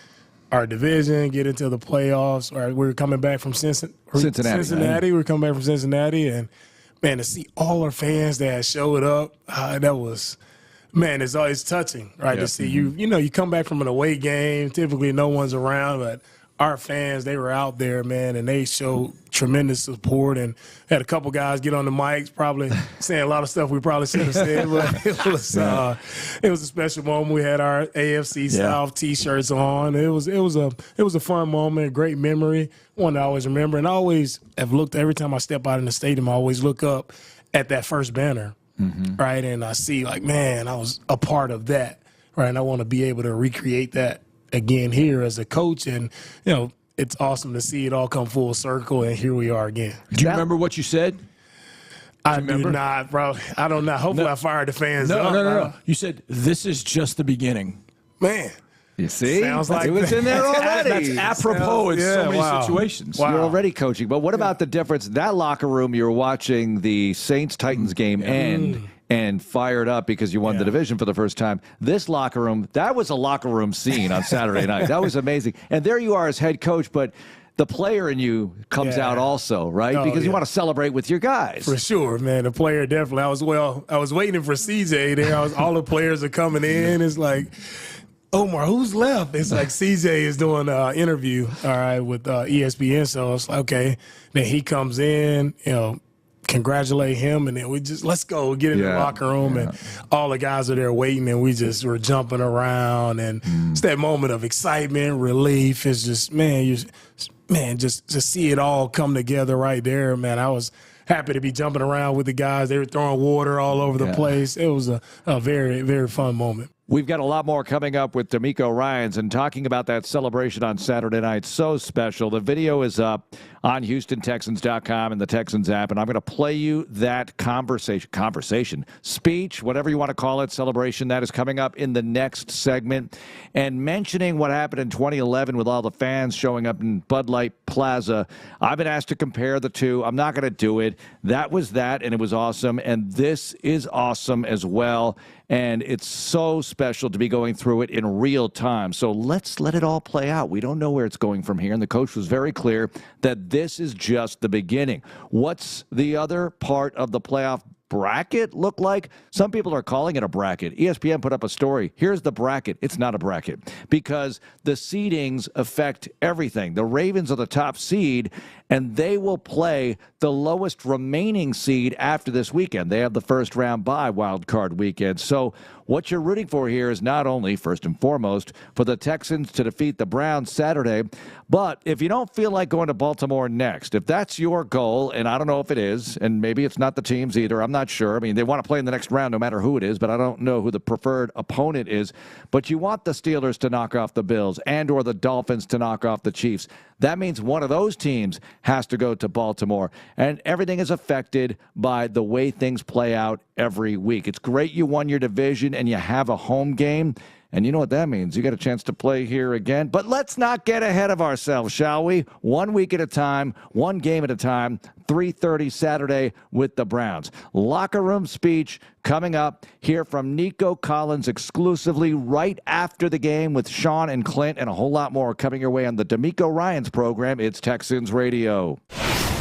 our division, get into the playoffs. All right, we were coming back from Cincinnati. We were coming back from Cincinnati, and man, to see all our fans that had showed up, that was, man, it's always touching, right? To see you come back from an away game. Typically, no one's around, but our fans, they were out there, man, and they showed tremendous support, and had a couple guys get on the mics, probably saying a lot of stuff we probably should have said, but it was a special moment. We had our AFC South T-shirts on. It was a fun moment, a great memory, one I always remember, and I always have looked every time I step out in the stadium. I always look up at that first banner, right, and I see like, man, I was a part of that, right, and I want to be able to recreate that again here as a coach, and it's awesome to see it all come full circle, and here we are again. Do you remember what you said? I do not, bro. I don't know. Hopefully I fired the fans up. No. You said, this is just the beginning. Man. You see? Sounds like it was in there already. That's apropos in so many situations. You're already coaching. But what about the difference? That locker room, you were watching the Saints-Titans game end and fired up because you won the division for the first time. This locker room, that was a locker room scene on Saturday night. That was amazing. And there you are as head coach, but the player in you comes out also, right? Because you want to celebrate with your guys. For sure, man. The player definitely. I was waiting for CJ there. All the players are coming in. It's like, Omar, who's left? It's like CJ is doing an interview, with ESPN. So it's like, okay. Then he comes in, congratulate him, and then we just let's go get in the locker room, and all the guys are there waiting, and we just were jumping around, and it's that moment of excitement, relief. It's just just to see it all come together right there, man. I was happy to be jumping around with the guys. They were throwing water all over the place. It was a very, very fun moment. We've got a lot more coming up with DeMeco Ryans and talking about that celebration on Saturday night. So special. The video is up on HoustonTexans.com and the Texans app, and I'm going to play you that speech, whatever you want to call it, celebration. That is coming up in the next segment. And mentioning what happened in 2011 with all the fans showing up in Bud Light Plaza, I've been asked to compare the two. I'm not going to do it. That was that, and it was awesome. And this is awesome as well. And it's so special to be going through it in real time. So let's let it all play out. We don't know where it's going from here. And the coach was very clear that this is just the beginning. What's the other part of the playoff bracket look like? Some people are calling it a bracket. ESPN put up a story. Here's the bracket. It's not a bracket because the seedings affect everything. The Ravens are the top seed, and they will play the lowest remaining seed after this weekend. They have the first round bye wild card weekend. So what you're rooting for here is not only, first and foremost, for the Texans to defeat the Browns Saturday, but if you don't feel like going to Baltimore next, if that's your goal, and I don't know if it is, and maybe it's not the team's either, I'm not sure. I mean, they want to play in the next round no matter who it is, but I don't know who the preferred opponent is. But you want the Steelers to knock off the Bills and or the Dolphins to knock off the Chiefs. That means one of those teams has to go to Baltimore. And everything is affected by the way things play out every week. It's great you won your division and you have a home game. And you know what that means. You get a chance to play here again. But let's not get ahead of ourselves, shall we? 1 week at a time, one game at a time, 3:30 Saturday with the Browns. Locker room speech coming up. Hear from Nico Collins exclusively right after the game with Sean and Clint, and a whole lot more coming your way on the DeMeco Ryans program. It's Texans Radio.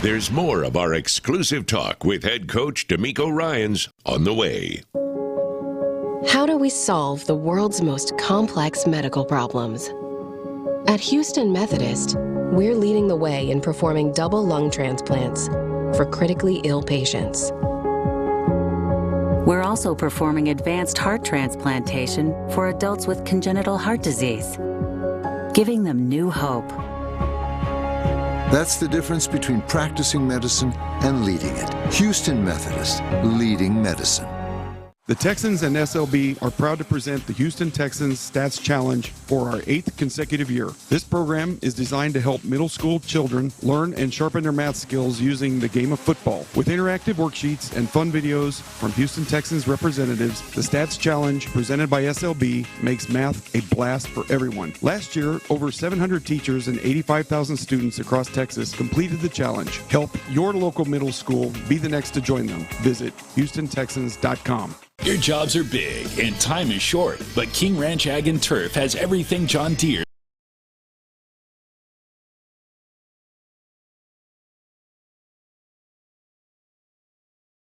There's more of our exclusive talk with head coach DeMeco Ryans on the way. How do we solve the world's most complex medical problems? At Houston Methodist, we're leading the way in performing double lung transplants for critically ill patients. We're also performing advanced heart transplantation for adults with congenital heart disease, giving them new hope. That's the difference between practicing medicine and leading it. Houston Methodist, leading medicine. The Texans and SLB are proud to present the Houston Texans Stats Challenge for our 8th consecutive year. This program is designed to help middle school children learn and sharpen their math skills using the game of football. With interactive worksheets and fun videos from Houston Texans representatives, the Stats Challenge presented by SLB makes math a blast for everyone. Last year, over 700 teachers and 85,000 students across Texas completed the challenge. Help your local middle school be the next to join them. Visit HoustonTexans.com. Your jobs are big and time is short, but King Ranch Ag and Turf has everything John Deere